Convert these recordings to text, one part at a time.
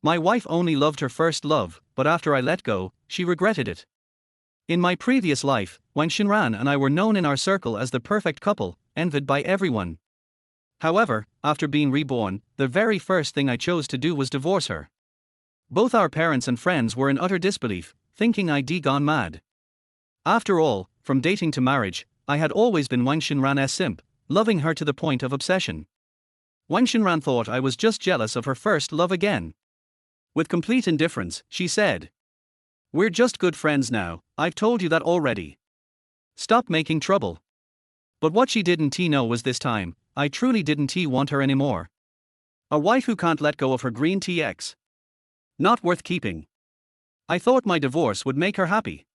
My wife only loved her first love, but after I let go, she regretted it. In my previous life, Wang Xinran and I were known in our circle as the perfect couple, envied by everyone. However, after being reborn, the very first thing I chose to do was divorce her. Both our parents and friends were in utter disbelief, thinking I'd gone mad. After all, from dating to marriage, I had always been Wang Xinran's simp, loving her to the point of obsession. Wang Xinran thought I was just jealous of her first love again. With complete indifference, she said, "We're just good friends now, I've told you that already. Stop making trouble." But what she didn't know was this time, I truly didn't want her anymore. A wife who can't let go of her green TX. Not worth keeping. I thought my divorce would make her happy.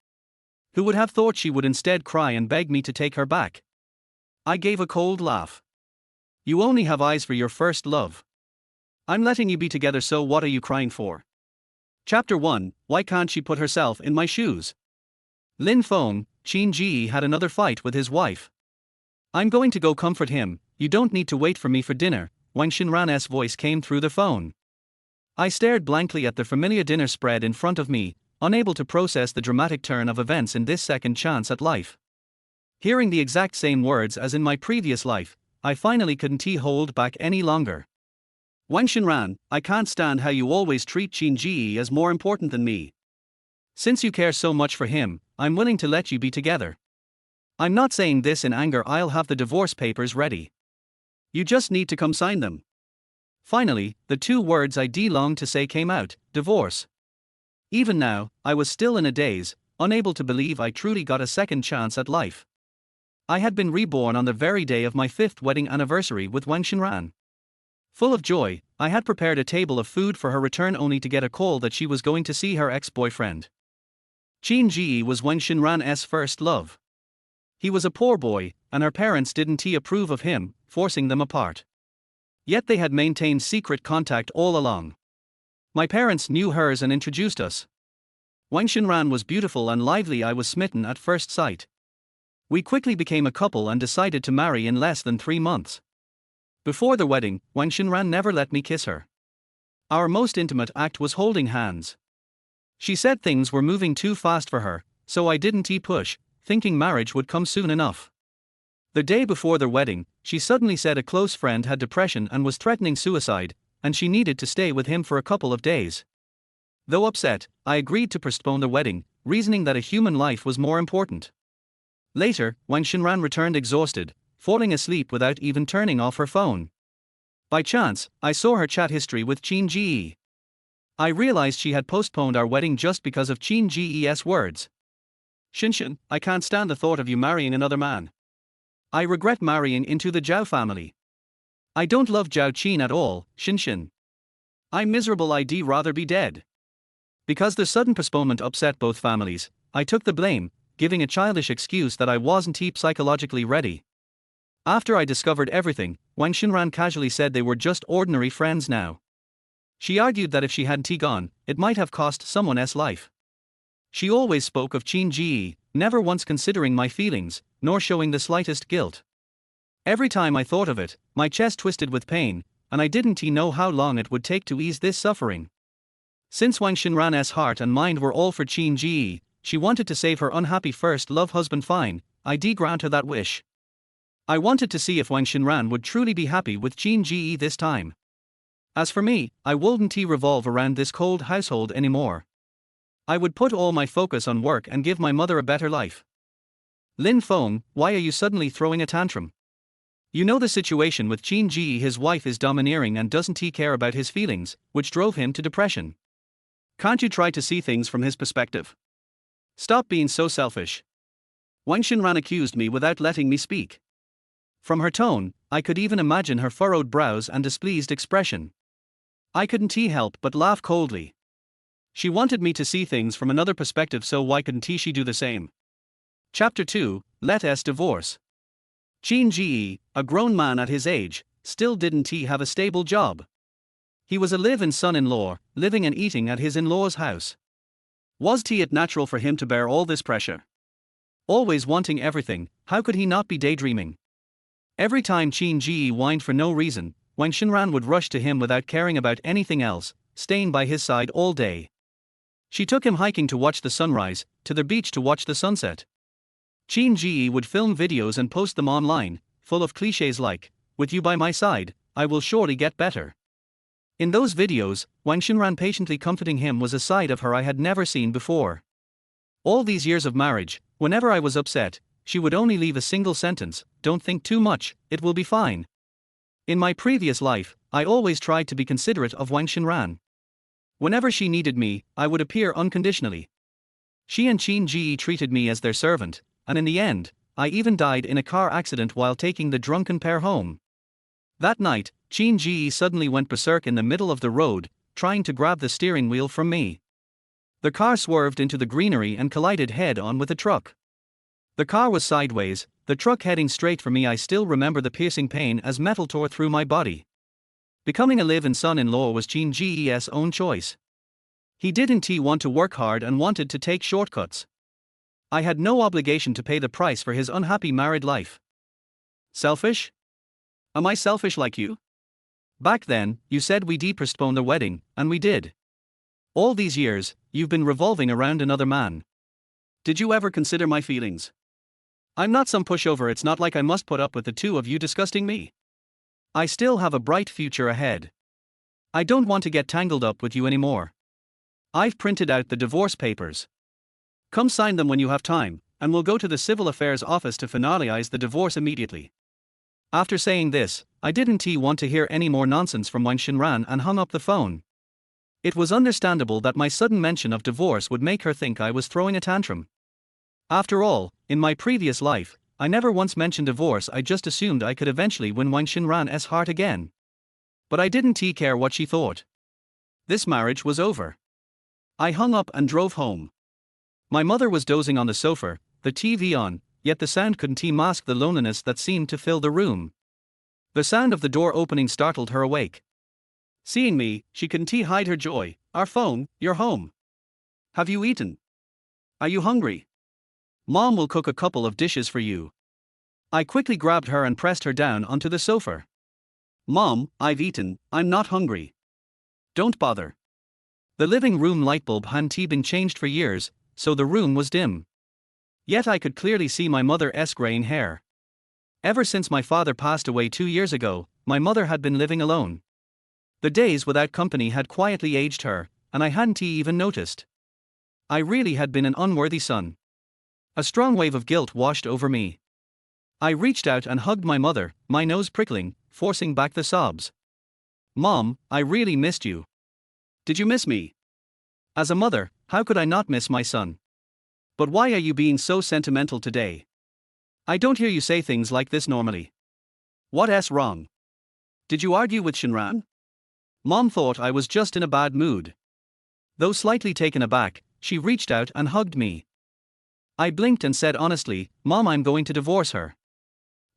Who would have thought she would instead cry and beg me to take her back? I gave a cold laugh. You only have eyes for your first love. I'm letting you be together, so what are you crying for? Chapter 1, Why can't she put herself in my shoes? Lin Feng, Qin Ji had another fight with his wife. I'm going to go comfort him, you don't need to wait for me for dinner, Wang Xinran's voice came through the phone. I stared blankly at the familiar dinner spread in front of me, unable to process the dramatic turn of events in this second chance at life. Hearing the exact same words as in my previous life, I finally couldn't hold back any longer. Wang Xinran, I can't stand how you always treat Qin Ji as more important than me. Since you care so much for him, I'm willing to let you be together. I'm not saying this in anger, I'll have the divorce papers ready. You just need to come sign them. Finally, the two words I longed to say came out, divorce. Even now, I was still in a daze, unable to believe I truly got a second chance at life. I had been reborn on the very day of my 5th wedding anniversary with Wang Xinran. Full of joy, I had prepared a table of food for her return, only to get a call that she was going to see her ex-boyfriend. Qin Ji was Wang Xinran's first love. He was a poor boy, and her parents didn't approve of him, forcing them apart. Yet they had maintained secret contact all along. My parents knew hers and introduced us. Wang Xinran was beautiful and lively, I was smitten at first sight. We quickly became a couple and decided to marry in less than 3 months. Before the wedding, Wang Xinran never let me kiss her. Our most intimate act was holding hands. She said things were moving too fast for her, so I didn't push, thinking marriage would come soon enough. The day before the wedding, she suddenly said a close friend had depression and was threatening suicide, and she needed to stay with him for a couple of days. Though upset, I agreed to postpone the wedding, reasoning that a human life was more important. Later, Wang Xinran returned exhausted, falling asleep without even turning off her phone. By chance, I saw her chat history with Qin Ji. I realized she had postponed our wedding just because of Qin Ji's words. "Xinshin, I can't stand the thought of you marrying another man. I regret marrying into the Zhao family. I don't love Zhao Qin at all, Xinshin. I'm miserable, I'd rather be dead." Because the sudden postponement upset both families, I took the blame, giving a childish excuse that I wasn't psychologically ready. After I discovered everything, Wang Xinran casually said they were just ordinary friends now. She argued that if she hadn't gone, it might have cost someone else's life. She always spoke of Qin Ji, never once considering my feelings, nor showing the slightest guilt. Every time I thought of it, my chest twisted with pain, and I didn't know how long it would take to ease this suffering. Since Wang Xinran's heart and mind were all for Qin Ji, she wanted to save her unhappy first love husband. Fine, I'd grant her that wish. I wanted to see if Wang Xinran would truly be happy with Qin Ji this time. As for me, I wouldn't revolve around this cold household anymore. I would put all my focus on work and give my mother a better life. Lin Feng, why are you suddenly throwing a tantrum? You know the situation with Qin Ji, his wife is domineering and doesn't care about his feelings, which drove him to depression. Can't you try to see things from his perspective? Stop being so selfish. Wang Xinran accused me without letting me speak. From her tone, I could even imagine her furrowed brows and displeased expression. I couldn't help but laugh coldly. She wanted me to see things from another perspective, so why couldn't she do the same? Chapter 2, Let us divorce. Qin Ji, a grown man at his age, still didn't have a stable job. He was a live-in son-in-law, living and eating at his in-law's house. Was it natural for him to bear all this pressure? Always wanting everything, how could he not be daydreaming? Every time Qin Ji whined for no reason, Wang Xinran would rush to him without caring about anything else, staying by his side all day. She took him hiking to watch the sunrise, to the beach to watch the sunset. Qin Ji would film videos and post them online, full of clichés like, "With you by my side, I will surely get better." In those videos, Wang Xinran patiently comforting him was a side of her I had never seen before. All these years of marriage, whenever I was upset, she would only leave a single sentence: "Don't think too much, it will be fine." In my previous life, I always tried to be considerate of Wang Xinran. Whenever she needed me, I would appear unconditionally. She and Qin Ji treated me as their servant, and in the end, I even died in a car accident while taking the drunken pair home. That night, Qin Ji suddenly went berserk in the middle of the road, trying to grab the steering wheel from me. The car swerved into the greenery and collided head-on with a truck. The car was sideways, the truck heading straight for me. I still remember the piercing pain as metal tore through my body. Becoming a live-in son-in-law was Qin Ji's own choice. He didn't want to work hard and wanted to take shortcuts. I had no obligation to pay the price for his unhappy married life. Selfish? Am I selfish like you? Back then, you said we'd postpone the wedding, and we did. All these years, you've been revolving around another man. Did you ever consider my feelings? I'm not some pushover. It's not like I must put up with the two of you disgusting me. I still have a bright future ahead. I don't want to get tangled up with you anymore. I've printed out the divorce papers. Come sign them when you have time, and we'll go to the Civil Affairs Office to finalize the divorce immediately. After saying this, I didn't want to hear any more nonsense from Wang Xinran and hung up the phone. It was understandable that my sudden mention of divorce would make her think I was throwing a tantrum. After all, in my previous life, I never once mentioned divorce. I just assumed I could eventually win Wang Xinran's heart again. But I didn't care what she thought. This marriage was over. I hung up and drove home. My mother was dozing on the sofa, the TV on, yet the sound couldn't mask the loneliness that seemed to fill the room. The sound of the door opening startled her awake. Seeing me, she couldn't hide her joy. "Our phone, you're home. Have you eaten? Are you hungry? Mom will cook a couple of dishes for you." I quickly grabbed her and pressed her down onto the sofa. "Mom, I've eaten, I'm not hungry. Don't bother." The living room light bulb hadn't been changed for years, so the room was dim. Yet I could clearly see my mother's graying hair. Ever since my father passed away 2 years ago, my mother had been living alone. The days without company had quietly aged her, and I hadn't even noticed. I really had been an unworthy son. A strong wave of guilt washed over me. I reached out and hugged my mother, my nose prickling, forcing back the sobs. "Mom, I really missed you." "Did you miss me?" As a mother, how could I not miss my son? "But why are you being so sentimental today? I don't hear you say things like this normally. What's wrong? Did you argue with Xinran?" Mom thought I was just in a bad mood. Though slightly taken aback, she reached out and hugged me. I blinked and said honestly, "Mom, I'm going to divorce her."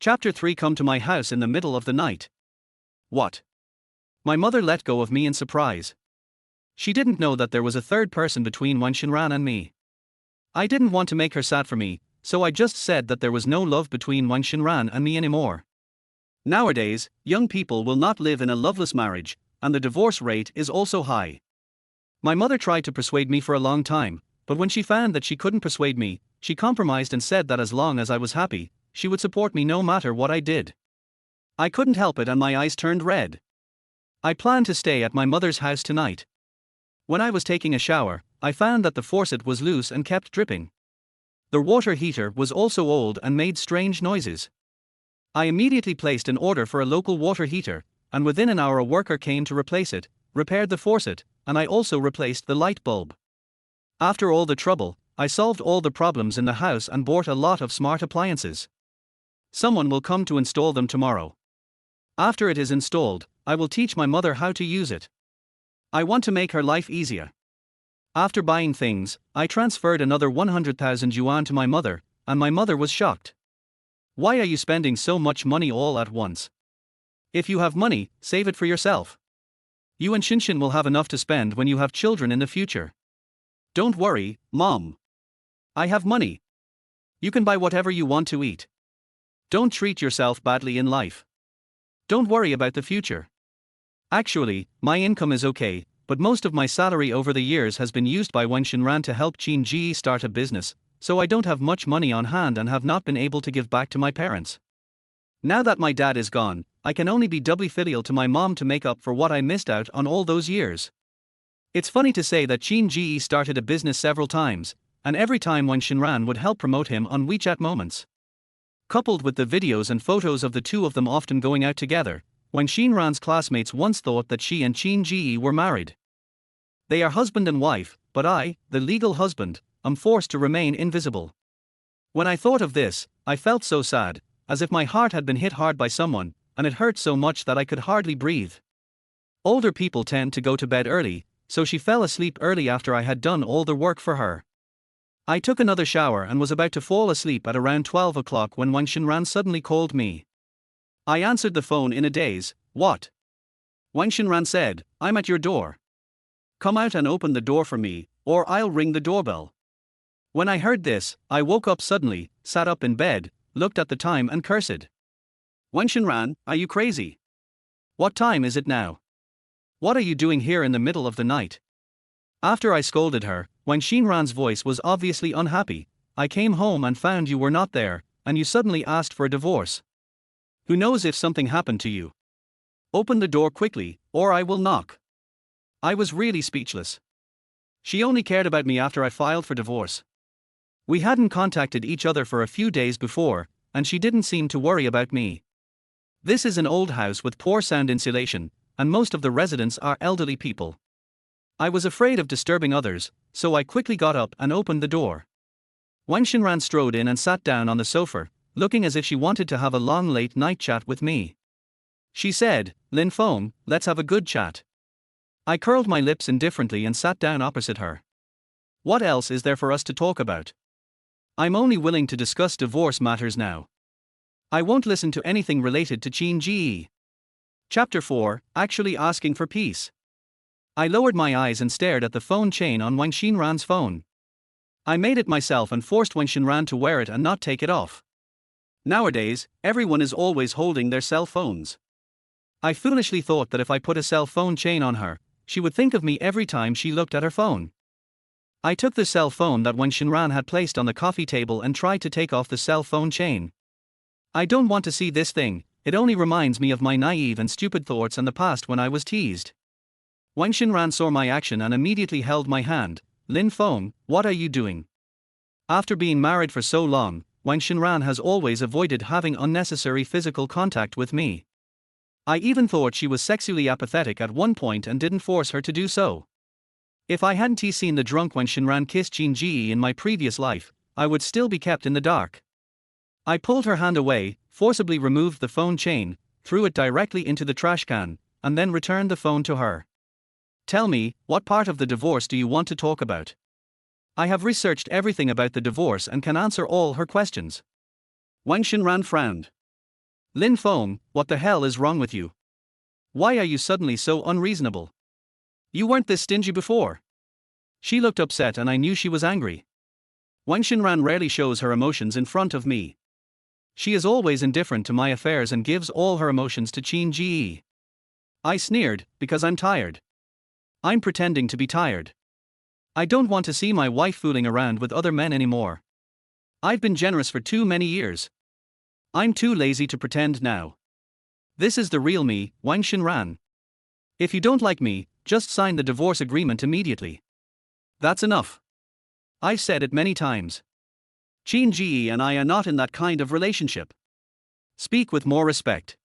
Chapter 3. Come to my house in the middle of the night. What? My mother let go of me in surprise. She didn't know that there was a third person between Wang Xinran and me. I didn't want to make her sad for me, so I just said that there was no love between Wang Xinran and me anymore. Nowadays, young people will not live in a loveless marriage, and the divorce rate is also high. My mother tried to persuade me for a long time, but when she found that she couldn't persuade me, she compromised and said that as long as I was happy, she would support me no matter what I did. I couldn't help it and my eyes turned red. I planned to stay at my mother's house tonight. When I was taking a shower, I found that the faucet was loose and kept dripping. The water heater was also old and made strange noises. I immediately placed an order for a local water heater, and within an hour a worker came to replace it, repaired the faucet, and I also replaced the light bulb. After all the trouble, I solved all the problems in the house and bought a lot of smart appliances. Someone will come to install them tomorrow. After it is installed, I will teach my mother how to use it. I want to make her life easier. After buying things, I transferred another 100,000 yuan to my mother, and my mother was shocked. "Why are you spending so much money all at once? If you have money, save it for yourself. You and Xinshin will have enough to spend when you have children in the future." "Don't worry, Mom. I have money. You can buy whatever you want to eat. Don't treat yourself badly in life. Don't worry about the future. Actually, my income is okay, but most of my salary over the years has been used by Wang Xinran to help Qin Ji start a business, so I don't have much money on hand and have not been able to give back to my parents. Now that my dad is gone, I can only be doubly filial to my mom to make up for what I missed out on all those years. It's funny to say that Qin Ji started a business several times, and every time Wang Xinran would help promote him on WeChat Moments. Coupled with the videos and photos of the two of them often going out together, Wang Xinran's classmates once thought that she and Qin Ji were married. They are husband and wife, but I, the legal husband, am forced to remain invisible. When I thought of this, I felt so sad, as if my heart had been hit hard by someone, and it hurt so much that I could hardly breathe. Older people tend to go to bed early, so she fell asleep early after I had done all the work for her. I took another shower and was about to fall asleep at around 12 o'clock when Wang Xinran suddenly called me. I answered the phone in a daze. What? Wang Xinran said, I'm at your door. Come out and open the door for me, or I'll ring the doorbell. When I heard this, I woke up suddenly, sat up in bed, looked at the time and cursed. Wang Xinran, are you crazy? What time is it now? What are you doing here in the middle of the night? After I scolded her, Wang Xinran's voice was obviously unhappy. I came home and found you were not there, and you suddenly asked for a divorce. Who knows if something happened to you? Open the door quickly, or I will knock. I was really speechless. She only cared about me after I filed for divorce. We hadn't contacted each other for a few days before, and she didn't seem to worry about me. This is an old house with poor sound insulation, and most of the residents are elderly people. I was afraid of disturbing others, so I quickly got up and opened the door. Wang Xinran strode in and sat down on the sofa, looking as if she wanted to have a long late-night chat with me. She said, Lin Feng, let's have a good chat. I curled my lips indifferently and sat down opposite her. What else is there for us to talk about? I'm only willing to discuss divorce matters now. I won't listen to anything related to Qin Ji. Chapter 4, Actually Asking for Peace. I lowered my eyes and stared at the phone chain on Wang Xinran's phone. I made it myself and forced Wang Xinran to wear it and not take it off. Nowadays, everyone is always holding their cell phones. I foolishly thought that if I put a cell phone chain on her, she would think of me every time she looked at her phone. I took the cell phone that Wang Xinran had placed on the coffee table and tried to take off the cell phone chain. I don't want to see this thing, it only reminds me of my naive and stupid thoughts and the past when I was teased. Wang Xinran saw my action and immediately held my hand. Lin Feng, what are you doing? After being married for so long, Wang Xinran has always avoided having unnecessary physical contact with me. I even thought she was sexually apathetic at one point and didn't force her to do so. If I hadn't seen the drunk Wang Xinran kiss Qin Ji in my previous life, I would still be kept in the dark. I pulled her hand away, forcibly removed the phone chain, threw it directly into the trash can, and then returned the phone to her. Tell me, what part of the divorce do you want to talk about? I have researched everything about the divorce and can answer all her questions. Wang Xinran frowned. Lin Feng, what the hell is wrong with you? Why are you suddenly so unreasonable? You weren't this stingy before. She looked upset and I knew she was angry. Wang Xinran rarely shows her emotions in front of me. She is always indifferent to my affairs and gives all her emotions to Qin Ji. I sneered, because I'm tired. I'm pretending to be tired. I don't want to see my wife fooling around with other men anymore. I've been generous for too many years. I'm too lazy to pretend now. This is the real me, Wang Xinran. If you don't like me, just sign the divorce agreement immediately. That's enough. I've said it many times. Qin Ji and I are not in that kind of relationship. Speak with more respect.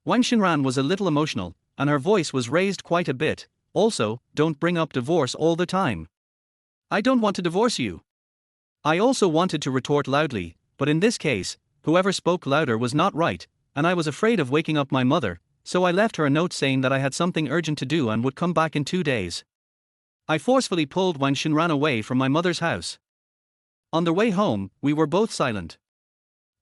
Wang Xinran was a little emotional, and her voice was raised quite a bit. Also, don't bring up divorce all the time. I don't want to divorce you. I also wanted to retort loudly, but in this case, whoever spoke louder was not right, and I was afraid of waking up my mother, so I left her a note saying that I had something urgent to do and would come back in 2 days. I forcefully pulled Wang Xinran away from my mother's house. On the way home, we were both silent.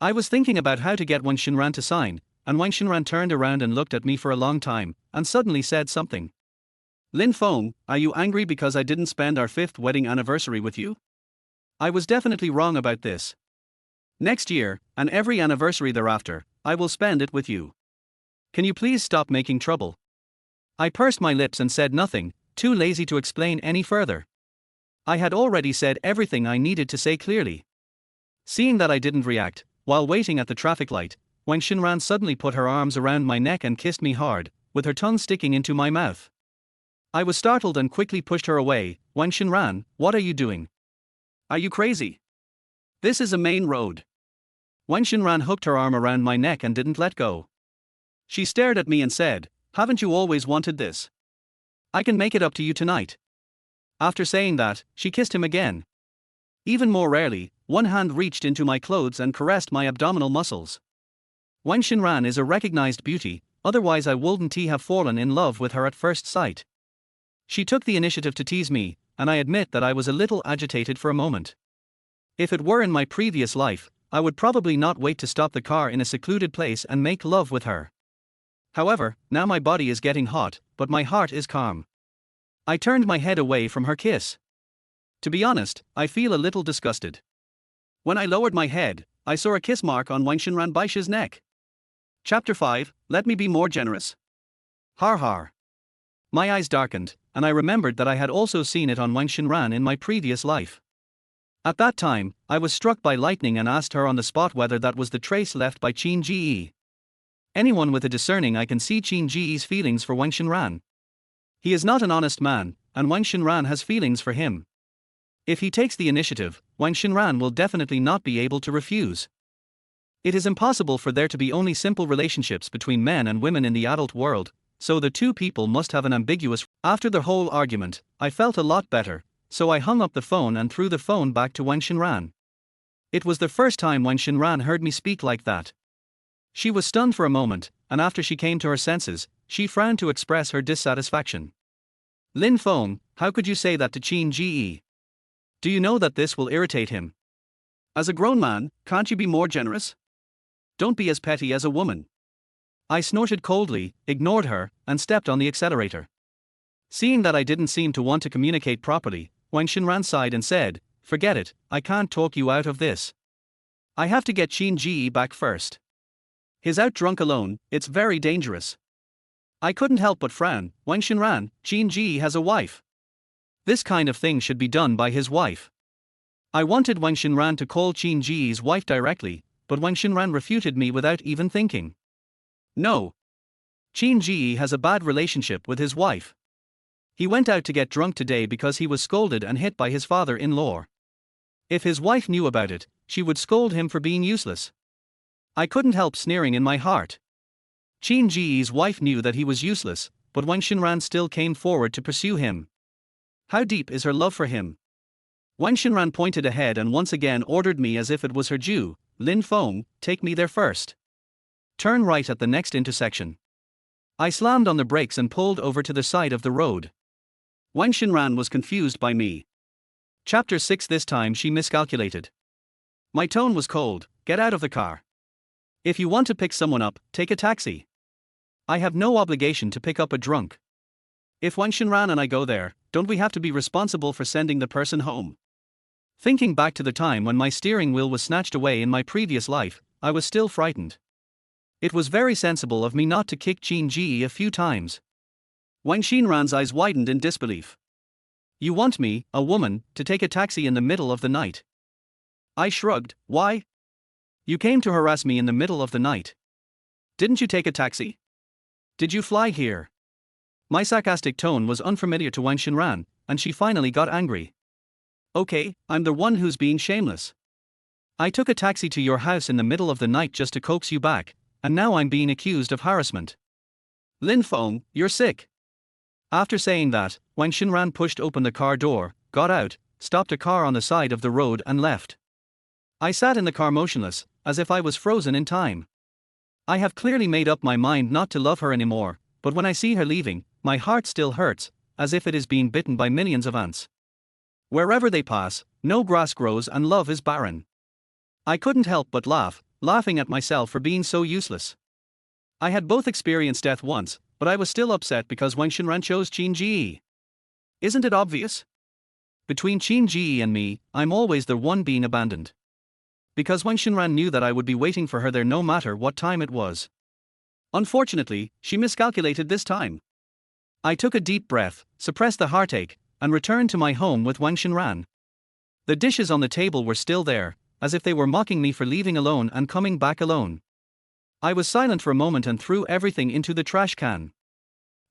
I was thinking about how to get Wang Xinran to sign, and Wang Xinran turned around and looked at me for a long time, and suddenly said something. Lin Feng, are you angry because I didn't spend our 5th wedding anniversary with you? I was definitely wrong about this. Next year, and every anniversary thereafter, I will spend it with you. Can you please stop making trouble? I pursed my lips and said nothing, too lazy to explain any further. I had already said everything I needed to say clearly. Seeing that I didn't react, while waiting at the traffic light, Wang Xinran suddenly put her arms around my neck and kissed me hard, with her tongue sticking into my mouth. I was startled and quickly pushed her away. Wang Xinran, what are you doing? Are you crazy? This is a main road. Wang Xinran hooked her arm around my neck and didn't let go. She stared at me and said, haven't you always wanted this? I can make it up to you tonight. After saying that, she kissed him again. Even more rarely, one hand reached into my clothes and caressed my abdominal muscles. Wang Xinran is a recognized beauty, otherwise I wouldn't have fallen in love with her at first sight. She took the initiative to tease me, and I admit that I was a little agitated for a moment. If it were in my previous life, I would probably not wait to stop the car in a secluded place and make love with her. However, now my body is getting hot, but my heart is calm. I turned my head away from her kiss. To be honest, I feel a little disgusted. When I lowered my head, I saw a kiss mark on Wang Xinran Baisha's neck. Chapter 5, Let me be more generous. Har har. My eyes darkened, and I remembered that I had also seen it on Wang Xinran in my previous life. At that time, I was struck by lightning and asked her on the spot whether that was the trace left by Qin Ji. Anyone with a discerning eye can see Qin Ji's feelings for Wang Xinran. He is not an honest man, and Wang Xinran has feelings for him. If he takes the initiative, Wang Xinran will definitely not be able to refuse. It is impossible for there to be only simple relationships between men and women in the adult world, so the two people must have an ambiguous. After the whole argument, I felt a lot better, so I hung up the phone and threw the phone back to Wang Xinran. It was the first time Wang Xinran heard me speak like that. She was stunned for a moment, and after she came to her senses, she frowned to express her dissatisfaction. Lin Feng, how could you say that to Qin Ji? Do you know that this will irritate him? As a grown man, can't you be more generous? Don't be as petty as a woman. I snorted coldly, ignored her, and stepped on the accelerator. Seeing that I didn't seem to want to communicate properly, Wang Xinran sighed and said, forget it, I can't talk you out of this. I have to get Qin Ji back first. He's out drunk alone, it's very dangerous. I couldn't help but frown. Wang Xinran, Qin Ji has a wife. This kind of thing should be done by his wife. I wanted Wang Xinran to call Qin Ji's wife directly, but Wang Xinran refuted me without even thinking. No. Qin Ji has a bad relationship with his wife. He went out to get drunk today because he was scolded and hit by his father-in-law. If his wife knew about it, she would scold him for being useless. I couldn't help sneering in my heart. Qin Ji's wife knew that he was useless, but Wang Xinran still came forward to pursue him. How deep is her love for him? Wang Xinran pointed ahead and once again ordered me as if it was her due, Lin Feng, take me there first. Turn right at the next intersection. I slammed on the brakes and pulled over to the side of the road. Wang Xinran was confused by me. Chapter 6. This time she miscalculated. My tone was cold. Get out of the car. If you want to pick someone up, take a taxi. I have no obligation to pick up a drunk. If Wang Xinran and I go there, don't we have to be responsible for sending the person home? Thinking back to the time when my steering wheel was snatched away in my previous life, I was still frightened. It was very sensible of me not to kick Qin Ji a few times. Wang Xinran's eyes widened in disbelief. You want me, a woman, to take a taxi in the middle of the night? I shrugged. Why? You came to harass me in the middle of the night. Didn't you take a taxi? Did you fly here? My sarcastic tone was unfamiliar to Wang Xinran, and she finally got angry. Okay, I'm the one who's being shameless. I took a taxi to your house in the middle of the night just to coax you back, and now I'm being accused of harassment. Lin Feng, you're sick. After saying that, Wang Xinran pushed open the car door, got out, stopped a car on the side of the road and left. I sat in the car motionless, as if I was frozen in time. I have clearly made up my mind not to love her anymore, but when I see her leaving, my heart still hurts, as if it is being bitten by millions of ants. Wherever they pass, no grass grows and love is barren. I couldn't help but laugh, laughing at myself for being so useless. I had both experienced death once, but I was still upset because Wang Xinran chose Qin Ji. Isn't it obvious? Between Qin Ji and me, I'm always the one being abandoned. Because Wang Xinran knew that I would be waiting for her there no matter what time it was. Unfortunately, she miscalculated this time. I took a deep breath, suppressed the heartache, and returned to my home with Wang Xinran. The dishes on the table were still there, as if they were mocking me for leaving alone and coming back alone. I was silent for a moment and threw everything into the trash can.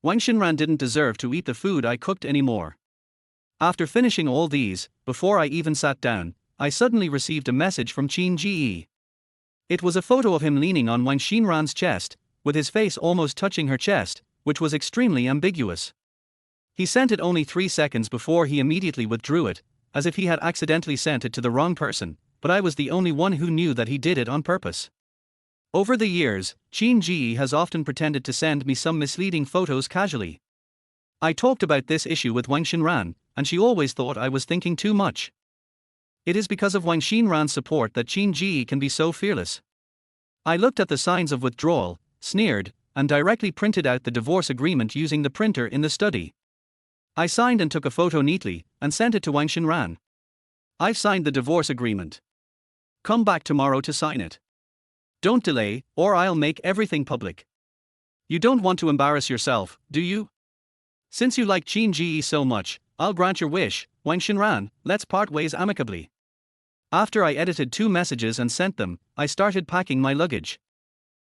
Wang Xinran didn't deserve to eat the food I cooked anymore. After finishing all these, before I even sat down, I suddenly received a message from Qin Ji. It was a photo of him leaning on Wang Xinran's chest, with his face almost touching her chest, which was extremely ambiguous. He sent it only 3 seconds before he immediately withdrew it, as if he had accidentally sent it to the wrong person, but I was the only one who knew that he did it on purpose. Over the years, Qin Ji has often pretended to send me some misleading photos casually. I talked about this issue with Wang Xinran, and she always thought I was thinking too much. It is because of Wang Xinran's support that Qin Ji can be so fearless. I looked at the signs of withdrawal, sneered, and directly printed out the divorce agreement using the printer in the study. I signed and took a photo neatly, and sent it to Wang Xinran. I've signed the divorce agreement. Come back tomorrow to sign it. Don't delay, or I'll make everything public. You don't want to embarrass yourself, do you? Since you like Qin Ji so much, I'll grant your wish, Wang Xinran, let's part ways amicably. After I edited 2 messages and sent them, I started packing my luggage.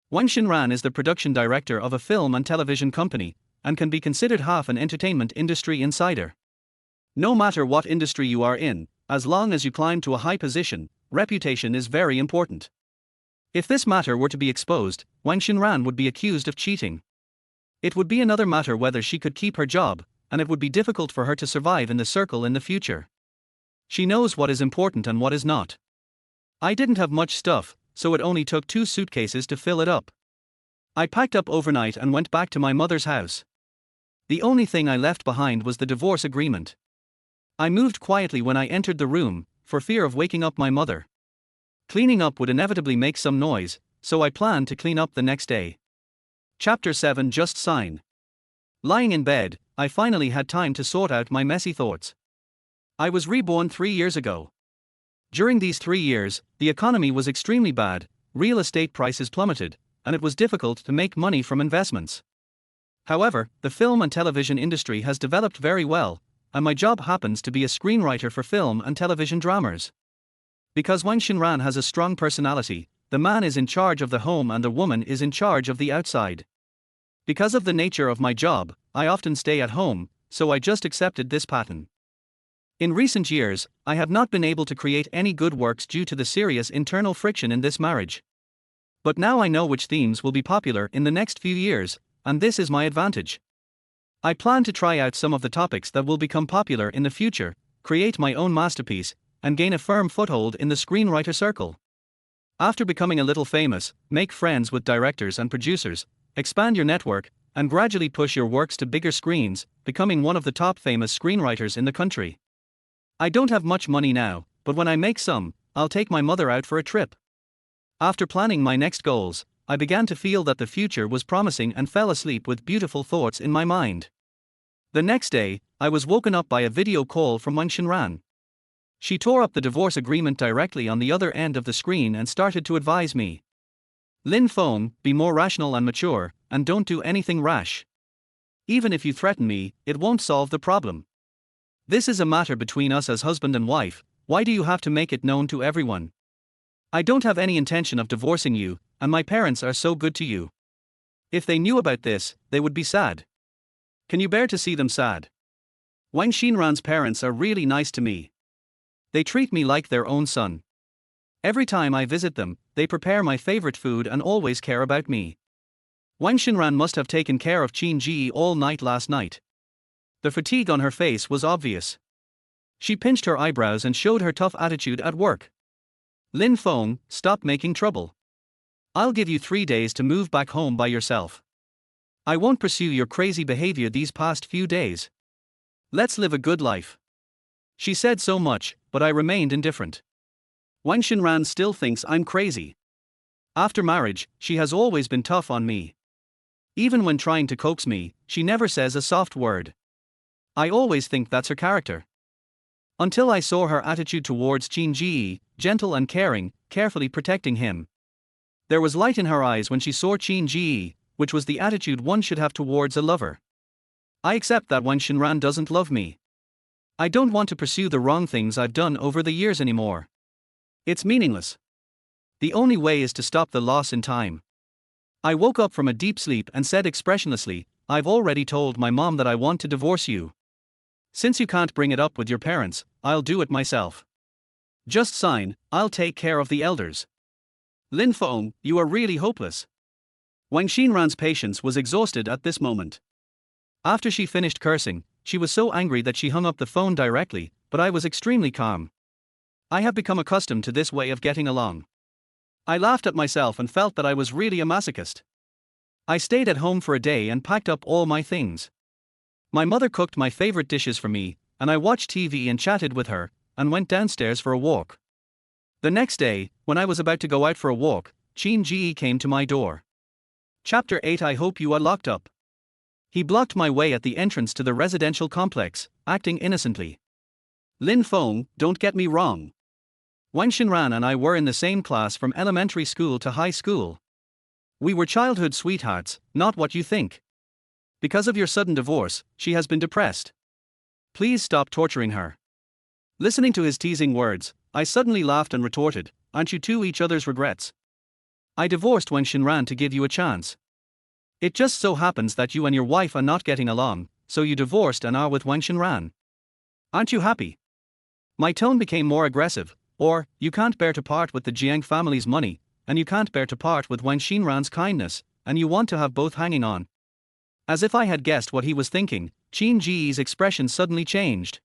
Wang Xinran is the production director of a film and television company, and can be considered half an entertainment industry insider. No matter what industry you are in, as long as you climb to a high position, reputation is very important. If this matter were to be exposed, Wang Xinran would be accused of cheating. It would be another matter whether she could keep her job, and it would be difficult for her to survive in the circle in the future. She knows what is important and what is not. I didn't have much stuff, so it only took 2 suitcases to fill it up. I packed up overnight and went back to my mother's house. The only thing I left behind was the divorce agreement. I moved quietly when I entered the room, for fear of waking up my mother. Cleaning up would inevitably make some noise, so I planned to clean up the next day. Chapter 7 Just Sign. Lying in bed, I finally had time to sort out my messy thoughts. I was reborn 3 years ago. During these 3 years, the economy was extremely bad, real estate prices plummeted, and it was difficult to make money from investments. However, the film and television industry has developed very well, and my job happens to be a screenwriter for film and television dramas. Because Wang Xinran has a strong personality, the man is in charge of the home and the woman is in charge of the outside. Because of the nature of my job, I often stay at home, so I just accepted this pattern. In recent years, I have not been able to create any good works due to the serious internal friction in this marriage. But now I know which themes will be popular in the next few years, and this is my advantage. I plan to try out some of the topics that will become popular in the future, create my own masterpiece, and gain a firm foothold in the screenwriter circle. After becoming a little famous, make friends with directors and producers, expand your network, and gradually push your works to bigger screens, becoming one of the top famous screenwriters in the country. I don't have much money now, but when I make some, I'll take my mother out for a trip. After planning my next goals, I began to feel that the future was promising and fell asleep with beautiful thoughts in my mind. The next day, I was woken up by a video call from Wang Xinran. She tore up the divorce agreement directly on the other end of the screen and started to advise me. Lin Feng, be more rational and mature, and don't do anything rash. Even if you threaten me, it won't solve the problem. This is a matter between us as husband and wife, why do you have to make it known to everyone? I don't have any intention of divorcing you, and my parents are so good to you. If they knew about this, they would be sad. Can you bear to see them sad? Wang Xinran's parents are really nice to me. They treat me like their own son. Every time I visit them, they prepare my favorite food and always care about me. Wang Xinran must have taken care of Qin Ji all night last night. The fatigue on her face was obvious. She pinched her eyebrows and showed her tough attitude at work. Lin Feng, stop making trouble. I'll give you 3 days to move back home by yourself. I won't pursue your crazy behavior these past few days. Let's live a good life. She said so much, but I remained indifferent. Wang Xinran still thinks I'm crazy. After marriage, she has always been tough on me. Even when trying to coax me, she never says a soft word. I always think that's her character. Until I saw her attitude towards Qin Ji, gentle and caring, carefully protecting him. There was light in her eyes when she saw Qin Ji, which was the attitude one should have towards a lover. I accept that Wang Xinran doesn't love me. I don't want to pursue the wrong things I've done over the years anymore. It's meaningless. The only way is to stop the loss in time. I woke up from a deep sleep and said expressionlessly, I've already told my mom that I want to divorce you. Since you can't bring it up with your parents, I'll do it myself. Just sign, I'll take care of the elders. Lin Feng, you are really hopeless. Wang Xinran's patience was exhausted at this moment. After she finished cursing, she was so angry that she hung up the phone directly, but I was extremely calm. I have become accustomed to this way of getting along. I laughed at myself and felt that I was really a masochist. I stayed at home for a day and packed up all my things. My mother cooked my favorite dishes for me, and I watched TV and chatted with her, and went downstairs for a walk. The next day, when I was about to go out for a walk, Qin Ji came to my door. Chapter 8. I hope you are locked up. He blocked my way at the entrance to the residential complex, acting innocently. Lin Feng, don't get me wrong. Wang Xinran and I were in the same class from elementary school to high school. We were childhood sweethearts, not what you think. Because of your sudden divorce, she has been depressed. Please stop torturing her. Listening to his teasing words, I suddenly laughed and retorted, aren't you two each other's regrets? I divorced Wang Xinran to give you a chance. It just so happens that you and your wife are not getting along, so you divorced and are with Wang Xinran. Aren't you happy? My tone became more aggressive, or, you can't bear to part with the Jiang family's money, and you can't bear to part with Wang Xinran's kindness, and you want to have both hanging on. As if I had guessed what he was thinking, Qin Ji's expression suddenly changed.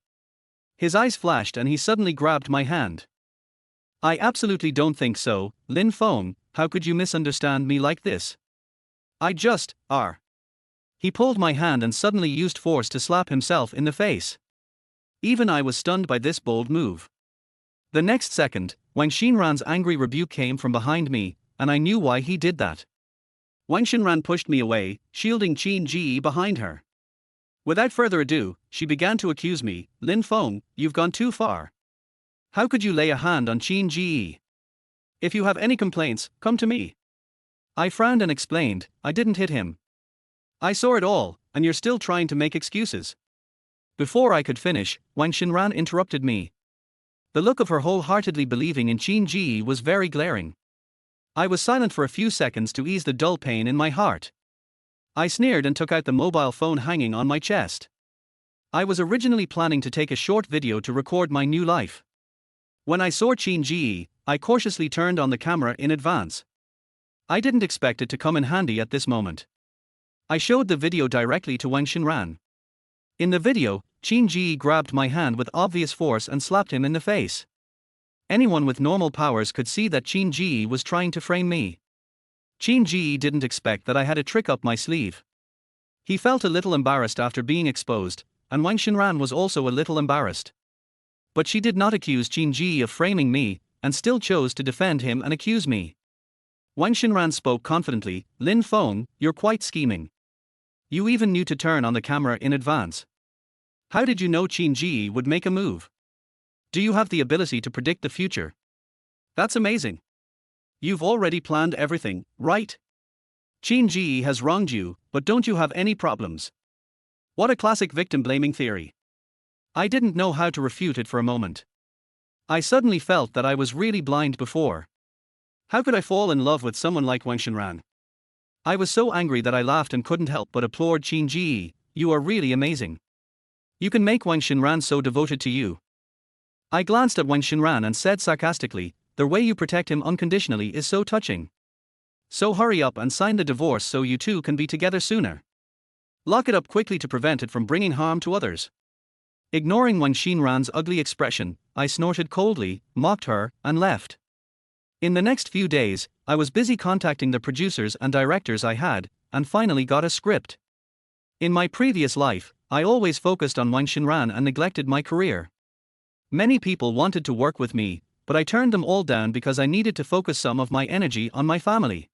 His eyes flashed and he suddenly grabbed my hand. I absolutely don't think so, Lin Feng, how could you misunderstand me like this? I just, He pulled my hand and suddenly used force to slap himself in the face. Even I was stunned by this bold move. The next second, Wang Xinran's angry rebuke came from behind me, and I knew why he did that. Wang Xinran pushed me away, shielding Qin Ji behind her. Without further ado, she began to accuse me, Lin Feng, you've gone too far. How could you lay a hand on Qin Ji? If you have any complaints, come to me. I frowned and explained, I didn't hit him. I saw it all, and you're still trying to make excuses. Before I could finish, Wang Xinran interrupted me. The look of her wholeheartedly believing in Qin Ji was very glaring. I was silent for a few seconds to ease the dull pain in my heart. I sneered and took out the mobile phone hanging on my chest. I was originally planning to take a short video to record my new life. When I saw Qin Ji, I cautiously turned on the camera in advance. I didn't expect it to come in handy at this moment. I showed the video directly to Wang Xinran. In the video, Qin Ji grabbed my hand with obvious force and slapped him in the face. Anyone with normal powers could see that Qin Ji was trying to frame me. Qin Ji didn't expect that I had a trick up my sleeve. He felt a little embarrassed after being exposed, and Wang Xinran was also a little embarrassed. But she did not accuse Qin Ji of framing me, and still chose to defend him and accuse me. Wang Xinran spoke confidently, Lin Feng, you're quite scheming. You even knew to turn on the camera in advance. How did you know Qin Ji would make a move? Do you have the ability to predict the future? That's amazing. You've already planned everything, right? Qin Ji has wronged you, but don't you have any problems? What a classic victim-blaming theory. I didn't know how to refute it for a moment. I suddenly felt that I was really blind before. How could I fall in love with someone like Wang Xinran? I was so angry that I laughed and couldn't help but applaud Qin Ji, you are really amazing. You can make Wang Xinran so devoted to you. I glanced at Wang Xinran and said sarcastically, the way you protect him unconditionally is so touching. So hurry up and sign the divorce so you two can be together sooner. Lock it up quickly to prevent it from bringing harm to others. Ignoring Wang Xinran's ugly expression, I snorted coldly, mocked her, and left. In the next few days, I was busy contacting the producers and directors I had, and finally got a script. In my previous life, I always focused on Wang Xinran and neglected my career. Many people wanted to work with me, but I turned them all down because I needed to focus some of my energy on my family.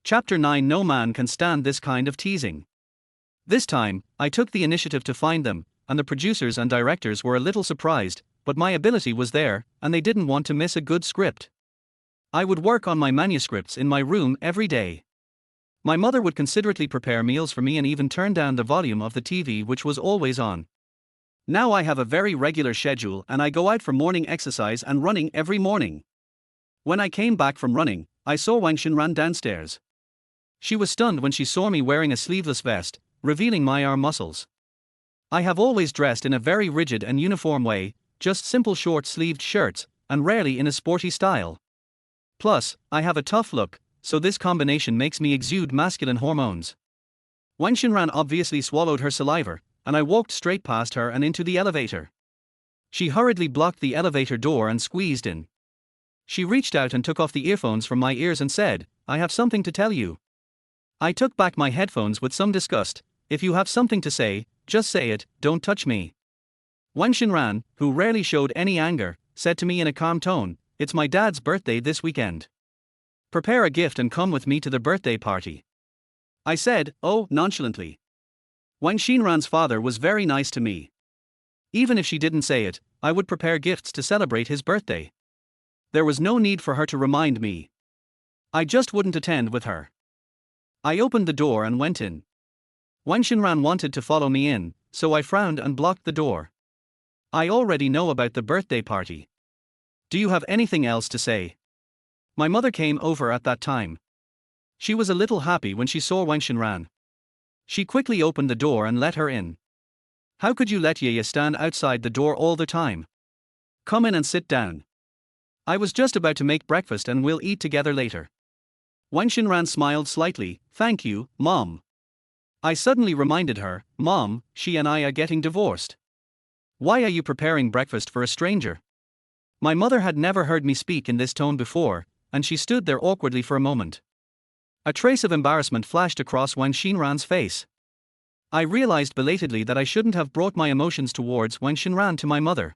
Chapter 9. No man can stand this kind of teasing. This time, I took the initiative to find them, and the producers and directors were a little surprised, but my ability was there, and they didn't want to miss a good script. I would work on my manuscripts in my room every day. My mother would considerately prepare meals for me and even turn down the volume of the TV, which was always on. Now I have a very regular schedule and I go out for morning exercise and running every morning. When I came back from running, I saw Wang Xinran downstairs. She was stunned when she saw me wearing a sleeveless vest, revealing my arm muscles. I have always dressed in a very rigid and uniform way, just simple short-sleeved shirts, and rarely in a sporty style. Plus, I have a tough look, so this combination makes me exude masculine hormones. Wang Xinran obviously swallowed her saliva, and I walked straight past her and into the elevator. She hurriedly blocked the elevator door and squeezed in. She reached out and took off the earphones from my ears and said, "I have something to tell you." I took back my headphones with some disgust. "If you have something to say, just say it, don't touch me." Wang Xinran, who rarely showed any anger, said to me in a calm tone, "It's my dad's birthday this weekend. Prepare a gift and come with me to the birthday party." I said, "Oh," nonchalantly. Wang Xinran's father was very nice to me. Even if she didn't say it, I would prepare gifts to celebrate his birthday. There was no need for her to remind me. I just wouldn't attend with her. I opened the door and went in. Wang Xinran wanted to follow me in, so I frowned and blocked the door. "I already know about the birthday party. Do you have anything else to say?" My mother came over at that time. She was a little happy when she saw Wang Xinran. She quickly opened the door and let her in. "How could you let Yaya stand outside the door all the time? Come in and sit down. I was just about to make breakfast and we'll eat together later." Wang Xinran smiled slightly. "Thank you, Mom." I suddenly reminded her, "Mom, she and I are getting divorced. Why are you preparing breakfast for a stranger?" My mother had never heard me speak in this tone before, and she stood there awkwardly for a moment. A trace of embarrassment flashed across Wang Xinran's face. I realized belatedly that I shouldn't have brought my emotions towards Wang Xinran to my mother.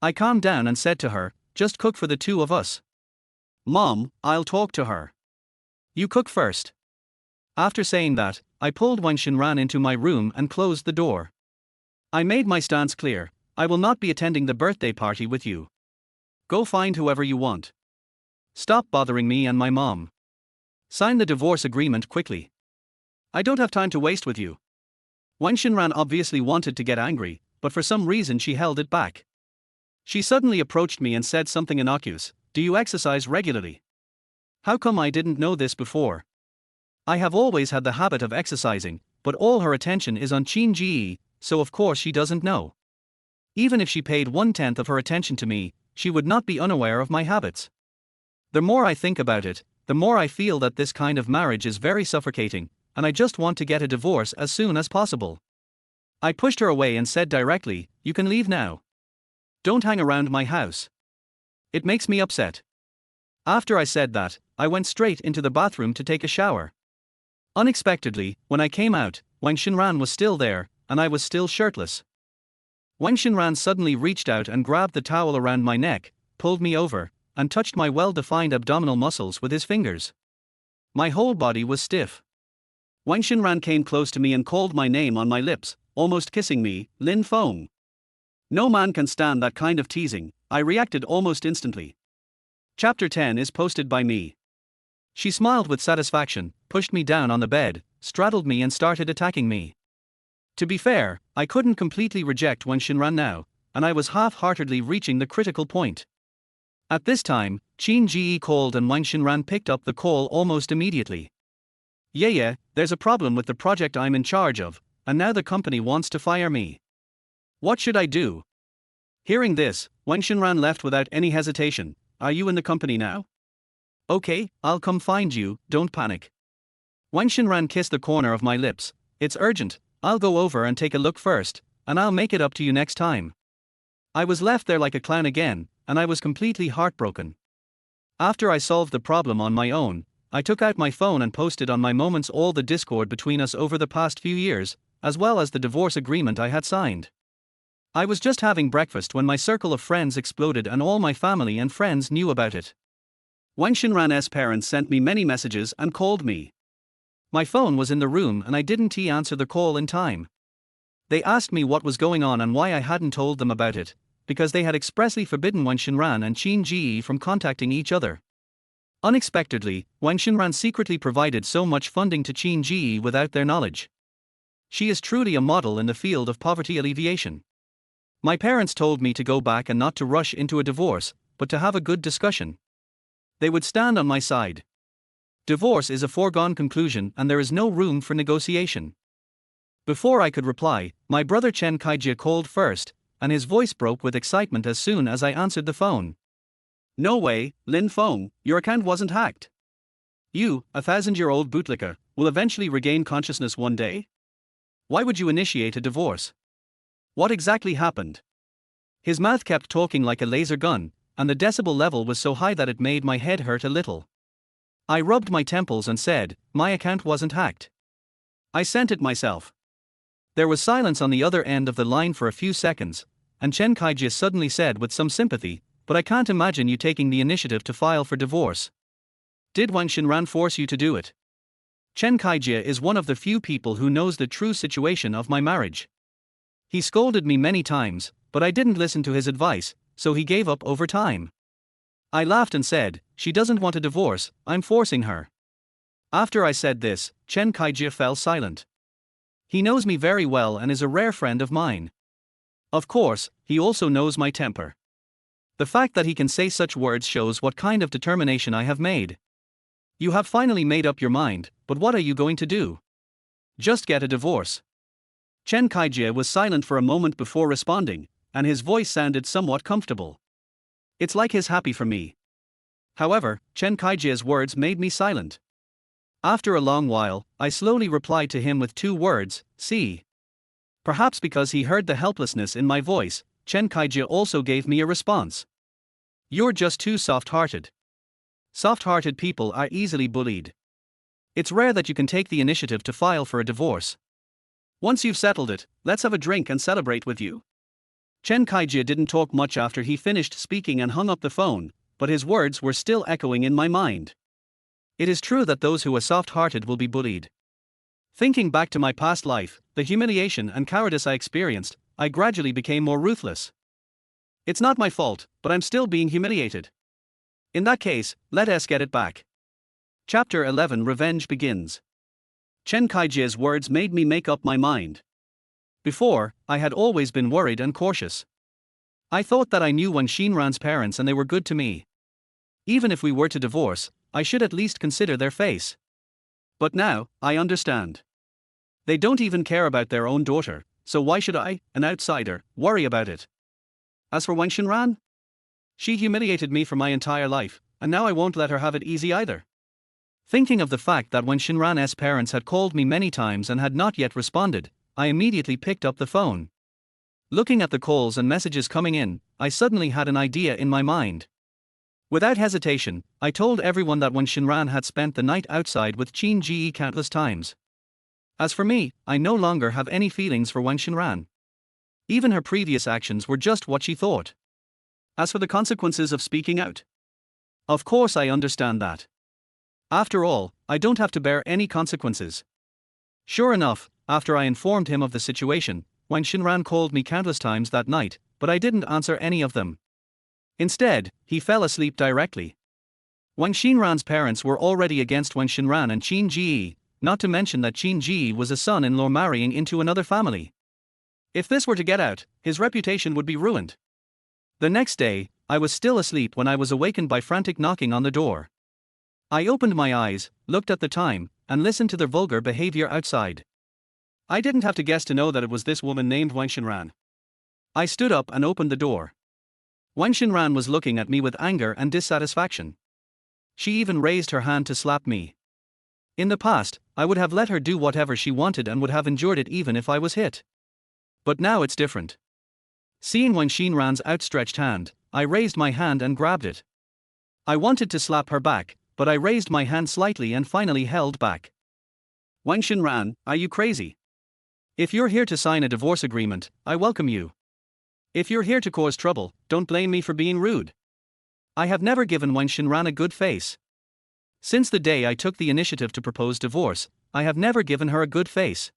I calmed down and said to her, "Just cook for the two of us. Mom, I'll talk to her. You cook first." After saying that, I pulled Wang Xinran into my room and closed the door. I made my stance clear: I will not be attending the birthday party with you. Go find whoever you want. Stop bothering me and my mom. Sign the divorce agreement quickly. I don't have time to waste with you. Wang Xinran obviously wanted to get angry, but for some reason she held it back. She suddenly approached me and said something innocuous: "Do you exercise regularly? How come I didn't know this before?" I have always had the habit of exercising, but all her attention is on Qin Ji, so of course she doesn't know. Even if she paid 1/10 of her attention to me, she would not be unaware of my habits. The more I think about it, the more I feel that this kind of marriage is very suffocating, and I just want to get a divorce as soon as possible. I pushed her away and said directly, "You can leave now. Don't hang around my house. It makes me upset." After I said that, I went straight into the bathroom to take a shower. Unexpectedly, when I came out, Wang Xinran was still there, and I was still shirtless. Wang Xinran suddenly reached out and grabbed the towel around my neck, pulled me over, and touched my well-defined abdominal muscles with his fingers. My whole body was stiff. Wang Xinran came close to me and called my name on my lips, almost kissing me, "Lin Feng." No man can stand that kind of teasing. I reacted almost instantly. Chapter 10 is posted by me. She smiled with satisfaction, pushed me down on the bed, straddled me and started attacking me. To be fair, I couldn't completely reject Wang Xinran now, and I was half-heartedly reaching the critical point. At this time, Qin Ji called and Wang Xinran picked up the call almost immediately. "Yeah, there's a problem with the project I'm in charge of, and now the company wants to fire me. What should I do?" Hearing this, Wang Xinran left without any hesitation. "Are you in the company now? Okay, I'll come find you, don't panic." Wang Xinran kissed the corner of my lips. "It's urgent, I'll go over and take a look first, and I'll make it up to you next time." I was left there like a clown again, and I was completely heartbroken. After I solved the problem on my own, I took out my phone and posted on my moments all the discord between us over the past few years, as well as the divorce agreement I had signed. I was just having breakfast when my circle of friends exploded and all my family and friends knew about it. Wang Xinran's parents sent me many messages and called me. My phone was in the room and I didn't answer the call in time. They asked me what was going on and why I hadn't told them about it, because they had expressly forbidden Wang Xinran and Qin Ji from contacting each other. Unexpectedly, Wang Xinran secretly provided so much funding to Qin Ji without their knowledge. She is truly a model in the field of poverty alleviation. My parents told me to go back and not to rush into a divorce, but to have a good discussion. They would stand on my side. Divorce is a foregone conclusion and there is no room for negotiation. Before I could reply, my brother Chen Kaijie called first, and his voice broke with excitement as soon as I answered the phone. No way, Lin Feng, your account wasn't hacked. You, a 1,000-year-old bootlicker, will eventually regain consciousness one day? Why would you initiate a divorce? What exactly happened? His mouth kept talking like a laser gun, and the decibel level was so high that it made my head hurt a little. I rubbed my temples and said, my account wasn't hacked. I sent it myself. There was silence on the other end of the line for a few seconds, and Chen Kaijie suddenly said with some sympathy, but I can't imagine you taking the initiative to file for divorce. Did Wang Xinran force you to do it? Chen Kaijie is one of the few people who knows the true situation of my marriage. He scolded me many times, but I didn't listen to his advice, so he gave up over time. I laughed and said, she doesn't want a divorce, I'm forcing her. After I said this, Chen Kaijie fell silent. He knows me very well and is a rare friend of mine. Of course, he also knows my temper. The fact that he can say such words shows what kind of determination I have made. You have finally made up your mind, but what are you going to do? Just get a divorce. Chen Kaijie was silent for a moment before responding, and his voice sounded somewhat comfortable. It's like he's happy for me. However, Chen Kaijie's words made me silent. After a long while, I slowly replied to him with 2 words, see. Perhaps because he heard the helplessness in my voice, Chen Kaijie also gave me a response. You're just too soft-hearted. Soft-hearted people are easily bullied. It's rare that you can take the initiative to file for a divorce. Once you've settled it, let's have a drink and celebrate with you. Chen Kaijie didn't talk much after he finished speaking and hung up the phone, but his words were still echoing in my mind. It is true that those who are soft-hearted will be bullied. Thinking back to my past life, the humiliation and cowardice I experienced, I gradually became more ruthless. It's not my fault, but I'm still being humiliated. In that case, let us get it back. Chapter 11 Revenge begins. Chen Kaijie's words made me make up my mind. Before, I had always been worried and cautious. I thought that I knew Wang Xinran's parents and they were good to me. Even if we were to divorce, I should at least consider their face. But now, I understand. They don't even care about their own daughter, so why should I, an outsider, worry about it? As for Wang Xinran, she humiliated me for my entire life, and now I won't let her have it easy either. Thinking of the fact that Wang Xinran's parents had called me many times and had not yet responded, I immediately picked up the phone. Looking at the calls and messages coming in, I suddenly had an idea in my mind. Without hesitation, I told everyone that Wang Xinran had spent the night outside with Qin Ji countless times. As for me, I no longer have any feelings for Wang Xinran. Even her previous actions were just what she thought. As for the consequences of speaking out, of course I understand that. After all, I don't have to bear any consequences. Sure enough, after I informed him of the situation, Wang Xinran called me countless times that night, but I didn't answer any of them. Instead, he fell asleep directly. Wang Xinran's parents were already against Wang Xinran and Qin Ji, not to mention that Qin Ji was a son-in-law marrying into another family. If this were to get out, his reputation would be ruined. The next day, I was still asleep when I was awakened by frantic knocking on the door. I opened my eyes, looked at the time, and listened to their vulgar behavior outside. I didn't have to guess to know that it was this woman named Wang Xinran. I stood up and opened the door. Wang Xinran was looking at me with anger and dissatisfaction. She even raised her hand to slap me. In the past, I would have let her do whatever she wanted and would have endured it even if I was hit. But now it's different. Seeing Wang Xinran's outstretched hand, I raised my hand and grabbed it. I wanted to slap her back, but I raised my hand slightly and finally held back. Wang Xinran, are you crazy? If you're here to sign a divorce agreement, I welcome you. If you're here to cause trouble, don't blame me for being rude. I have never given Wang Xinran a good face. Since the day I took the initiative to propose divorce, I have never given her a good face.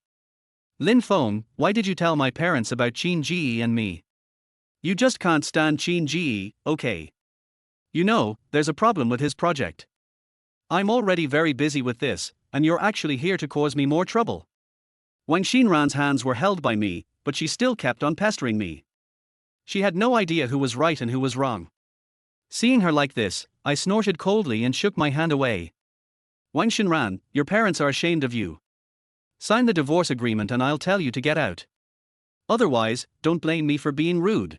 Lin Feng, why did you tell my parents about Qin Ji and me? You just can't stand Qin Ji, okay? You know, there's a problem with his project. I'm already very busy with this, and you're actually here to cause me more trouble. Wang Xinran's hands were held by me, but she still kept on pestering me. She had no idea who was right and who was wrong. Seeing her like this, I snorted coldly and shook my hand away. Wang Xinran, your parents are ashamed of you. Sign the divorce agreement and I'll tell you to get out. Otherwise, don't blame me for being rude.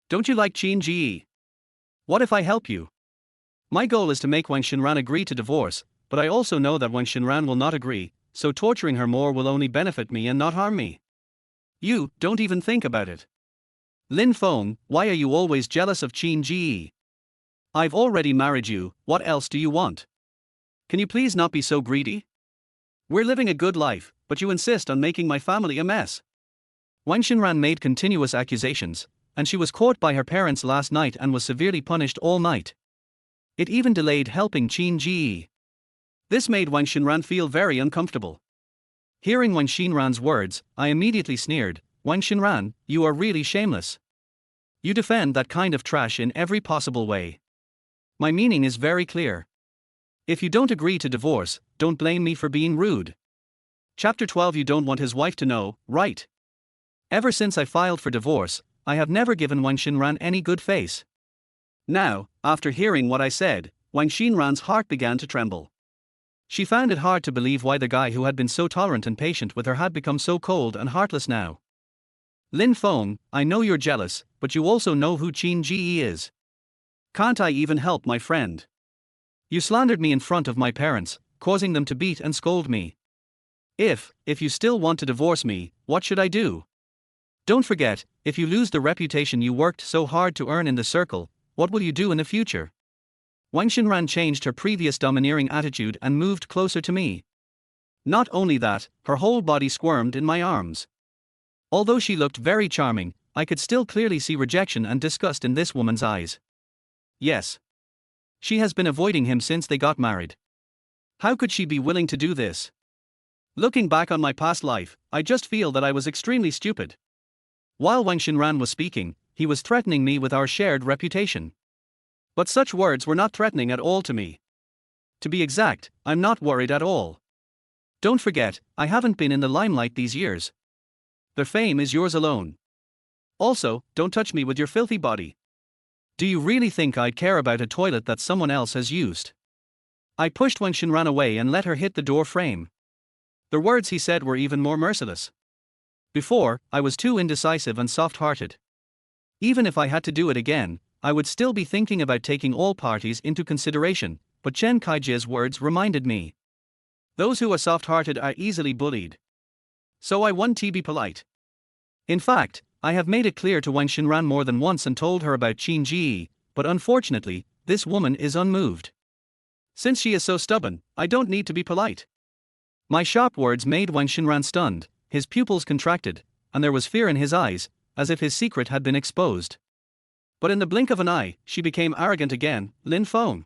Don't you like Qin Ji? What if I help you? My goal is to make Wang Xinran agree to divorce, but I also know that Wang Xinran will not agree, so torturing her more will only benefit me and not harm me. You, don't even think about it. Lin Feng, why are you always jealous of Qin Ji? I've already married you, what else do you want? Can you please not be so greedy? We're living a good life, but you insist on making my family a mess. Wang Xinran made continuous accusations, and she was caught by her parents last night and was severely punished all night. It even delayed helping Qin Ji. This made Wang Xinran feel very uncomfortable. Hearing Wang Xinran's words, I immediately sneered, Wang Xinran, you are really shameless. You defend that kind of trash in every possible way. My meaning is very clear. If you don't agree to divorce, don't blame me for being rude. Chapter 12. You don't want his wife to know, right? Ever since I filed for divorce, I have never given Wang Xinran any good face. Now, after hearing what I said, Wang Xinran's heart began to tremble. She found it hard to believe why the guy who had been so tolerant and patient with her had become so cold and heartless now. Lin Feng, I know you're jealous, but you also know who Qin Ji is. Can't I even help my friend? You slandered me in front of my parents, causing them to beat and scold me. If you still want to divorce me, what should I do? Don't forget, if you lose the reputation you worked so hard to earn in the circle, what will you do in the future? Wang Xinran changed her previous domineering attitude and moved closer to me. Not only that, her whole body squirmed in my arms. Although she looked very charming, I could still clearly see rejection and disgust in this woman's eyes. Yes. She has been avoiding him since they got married. How could she be willing to do this? Looking back on my past life, I just feel that I was extremely stupid. While Wang Xinran was speaking, he was threatening me with our shared reputation. But such words were not threatening at all to me. To be exact, I'm not worried at all. Don't forget, I haven't been in the limelight these years. The fame is yours alone. Also, don't touch me with your filthy body. Do you really think I'd care about a toilet that someone else has used? I pushed Wang Xinran away and let her hit the door frame. The words he said were even more merciless. Before, I was too indecisive and soft-hearted. Even if I had to do it again, I would still be thinking about taking all parties into consideration, but Chen Kaiji's words reminded me. Those who are soft-hearted are easily bullied. So I want to be polite. In fact, I have made it clear to Wang Xinran more than once and told her about Qin Ji, but unfortunately, this woman is unmoved. Since she is so stubborn, I don't need to be polite. My sharp words made Wang Xinran stunned, his pupils contracted, and there was fear in his eyes, as if his secret had been exposed. But in the blink of an eye, she became arrogant again. Lin Feng.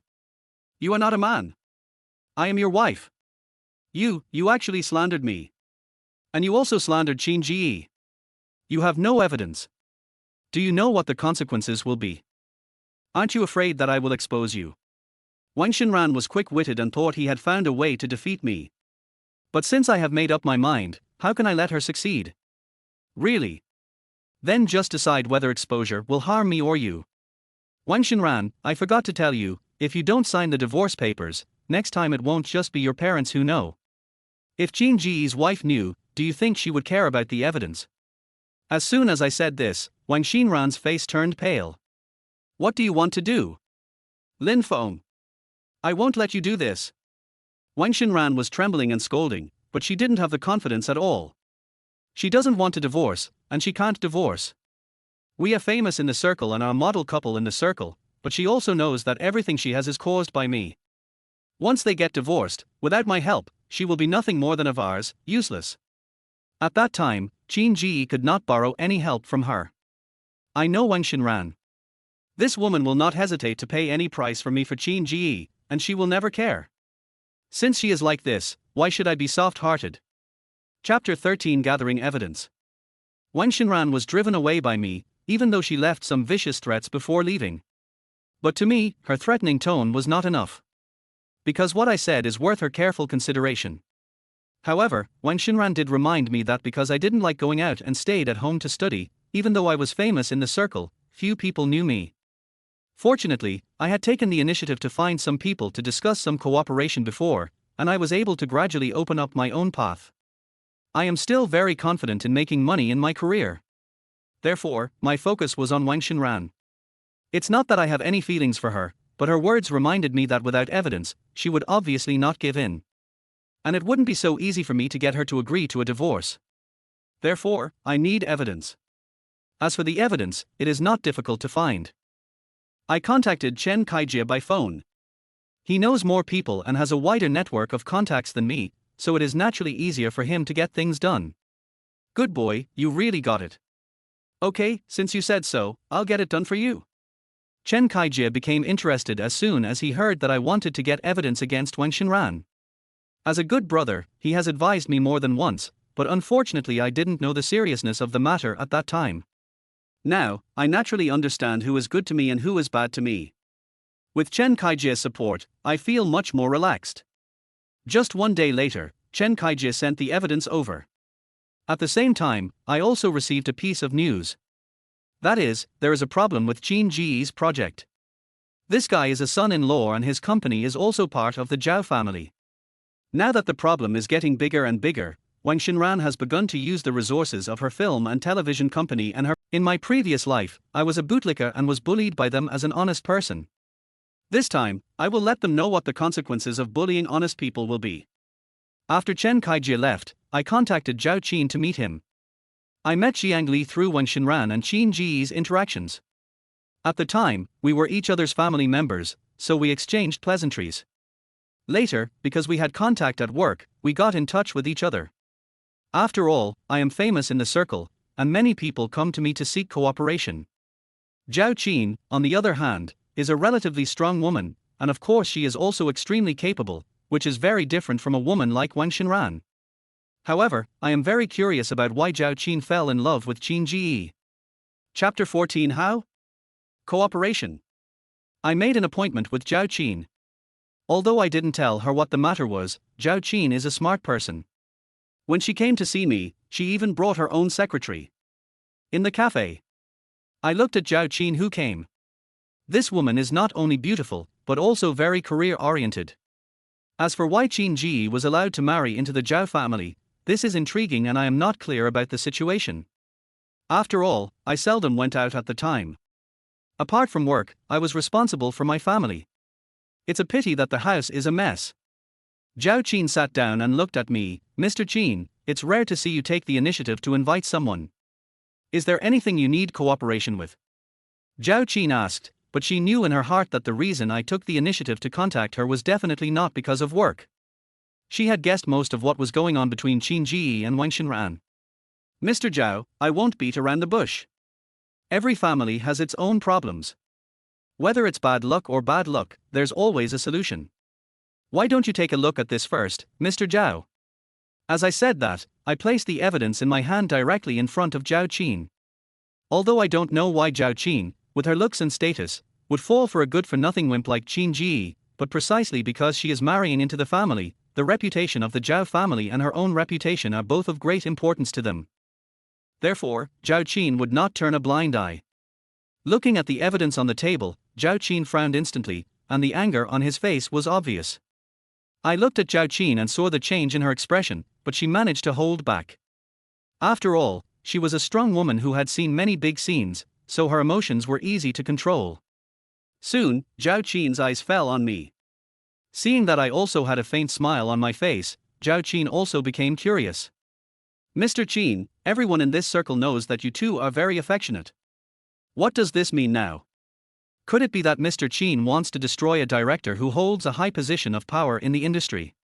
You are not a man. I am your wife. You actually slandered me. And you also slandered Qin Ji. You have no evidence. Do you know what the consequences will be? Aren't you afraid that I will expose you? Wang Xinran was quick-witted and thought he had found a way to defeat me. But since I have made up my mind, how can I let her succeed? Really? Then just decide whether exposure will harm me or you. Wang Xinran, I forgot to tell you, if you don't sign the divorce papers, next time it won't just be your parents who know. If Qin Ji's wife knew, do you think she would care about the evidence? As soon as I said this, Wang Xinran's face turned pale. What do you want to do? Lin Feng. I won't let you do this. Wang Xinran was trembling and scolding, but she didn't have the confidence at all. She doesn't want to divorce, and she can't divorce. We are famous in the circle and are a model couple in the circle, but she also knows that everything she has is caused by me. Once they get divorced, without my help, she will be nothing more than of ours, useless. At that time, Qin Ji could not borrow any help from her. I know Wang Xinran. This woman will not hesitate to pay any price for me for Qin Ji, and she will never care. Since she is like this, why should I be soft-hearted? Chapter 13. Gathering evidence. Wang Xinran was driven away by me, even though she left some vicious threats before leaving. But to me, her threatening tone was not enough. because what I said is worth her careful consideration. However, Wang Xinran did remind me that because I didn't like going out and stayed at home to study, even though I was famous in the circle, few people knew me. Fortunately, I had taken the initiative to find some people to discuss some cooperation before, and I was able to gradually open up my own path. I am still very confident in making money in my career. Therefore, my focus was on Wang Xinran. It's not that I have any feelings for her, but her words reminded me that without evidence, she would obviously not give in. And it wouldn't be so easy for me to get her to agree to a divorce. Therefore, I need evidence. As for the evidence, it is not difficult to find. I contacted Chen Kaijie by phone. He knows more people and has a wider network of contacts than me, so it is naturally easier for him to get things done. Good boy, you really got it. Okay, since you said so, I'll get it done for you. Chen Kaijie became interested as soon as he heard that I wanted to get evidence against Wang Xinran. As a good brother, he has advised me more than once, but unfortunately I didn't know the seriousness of the matter at that time. Now, I naturally understand who is good to me and who is bad to me. With Chen Kaijie's support, I feel much more relaxed. Just one day later, Chen Kaijie sent the evidence over. At the same time, I also received a piece of news. That is, there is a problem with Qin Ji's project. This guy is a son-in-law and his company is also part of the Zhao family. Now that the problem is getting bigger and bigger, Wang Xinran has begun to use the resources of her film and television company and her. In my previous life, I was a bootlicker and was bullied by them as an honest person. This time, I will let them know what the consequences of bullying honest people will be. After Chen Kaijie left, I contacted Zhao Qin to meet him. I met Jiang Li through Wang Xinran and Qin Ji's interactions. At the time, we were each other's family members, so we exchanged pleasantries. Later, because we had contact at work, we got in touch with each other. After all, I am famous in the circle, and many people come to me to seek cooperation. Zhao Qin, on the other hand, is a relatively strong woman, and of course she is also extremely capable, which is very different from a woman like Wang Xinran. However, I am very curious about why Zhao Qin fell in love with Qin Ji. Chapter 14. How? Cooperation. I made an appointment with Zhao Qin. Although I didn't tell her what the matter was, Zhao Qin is a smart person. When she came to see me, she even brought her own secretary. In the cafe, I looked at Zhao Qin who came. This woman is not only beautiful, but also very career-oriented. As for why Qin Ji was allowed to marry into the Zhao family, this is intriguing and I am not clear about the situation. After all, I seldom went out at the time. Apart from work, I was responsible for my family. It's a pity that the house is a mess. Zhao Qin sat down and looked at me. Mr. Qin, it's rare to see you take the initiative to invite someone. Is there anything you need cooperation with? Zhao Qin asked, but she knew in her heart that the reason I took the initiative to contact her was definitely not because of work. She had guessed most of what was going on between Qin Ji and Wang Xinran. Mr. Zhao, I won't beat around the bush. Every family has its own problems. Whether it's bad luck or bad luck, there's always a solution. Why don't you take a look at this first, Mr. Zhao? As I said that, I placed the evidence in my hand directly in front of Zhao Qin. Although I don't know why Zhao Qin, with her looks and status, would fall for a good-for-nothing wimp like Qin Ji, but precisely because she is marrying into the family, the reputation of the Zhao family and her own reputation are both of great importance to them. Therefore, Zhao Qin would not turn a blind eye. Looking at the evidence on the table, Zhao Qin frowned instantly, and the anger on his face was obvious. I looked at Zhao Qin and saw the change in her expression, but she managed to hold back. After all, she was a strong woman who had seen many big scenes, so her emotions were easy to control. Soon, Zhao Qin's eyes fell on me. Seeing that I also had a faint smile on my face, Zhao Qin also became curious. Mr. Qin, everyone in this circle knows that you two are very affectionate. What does this mean now? Could it be that Mr. Qin wants to destroy a director who holds a high position of power in the industry?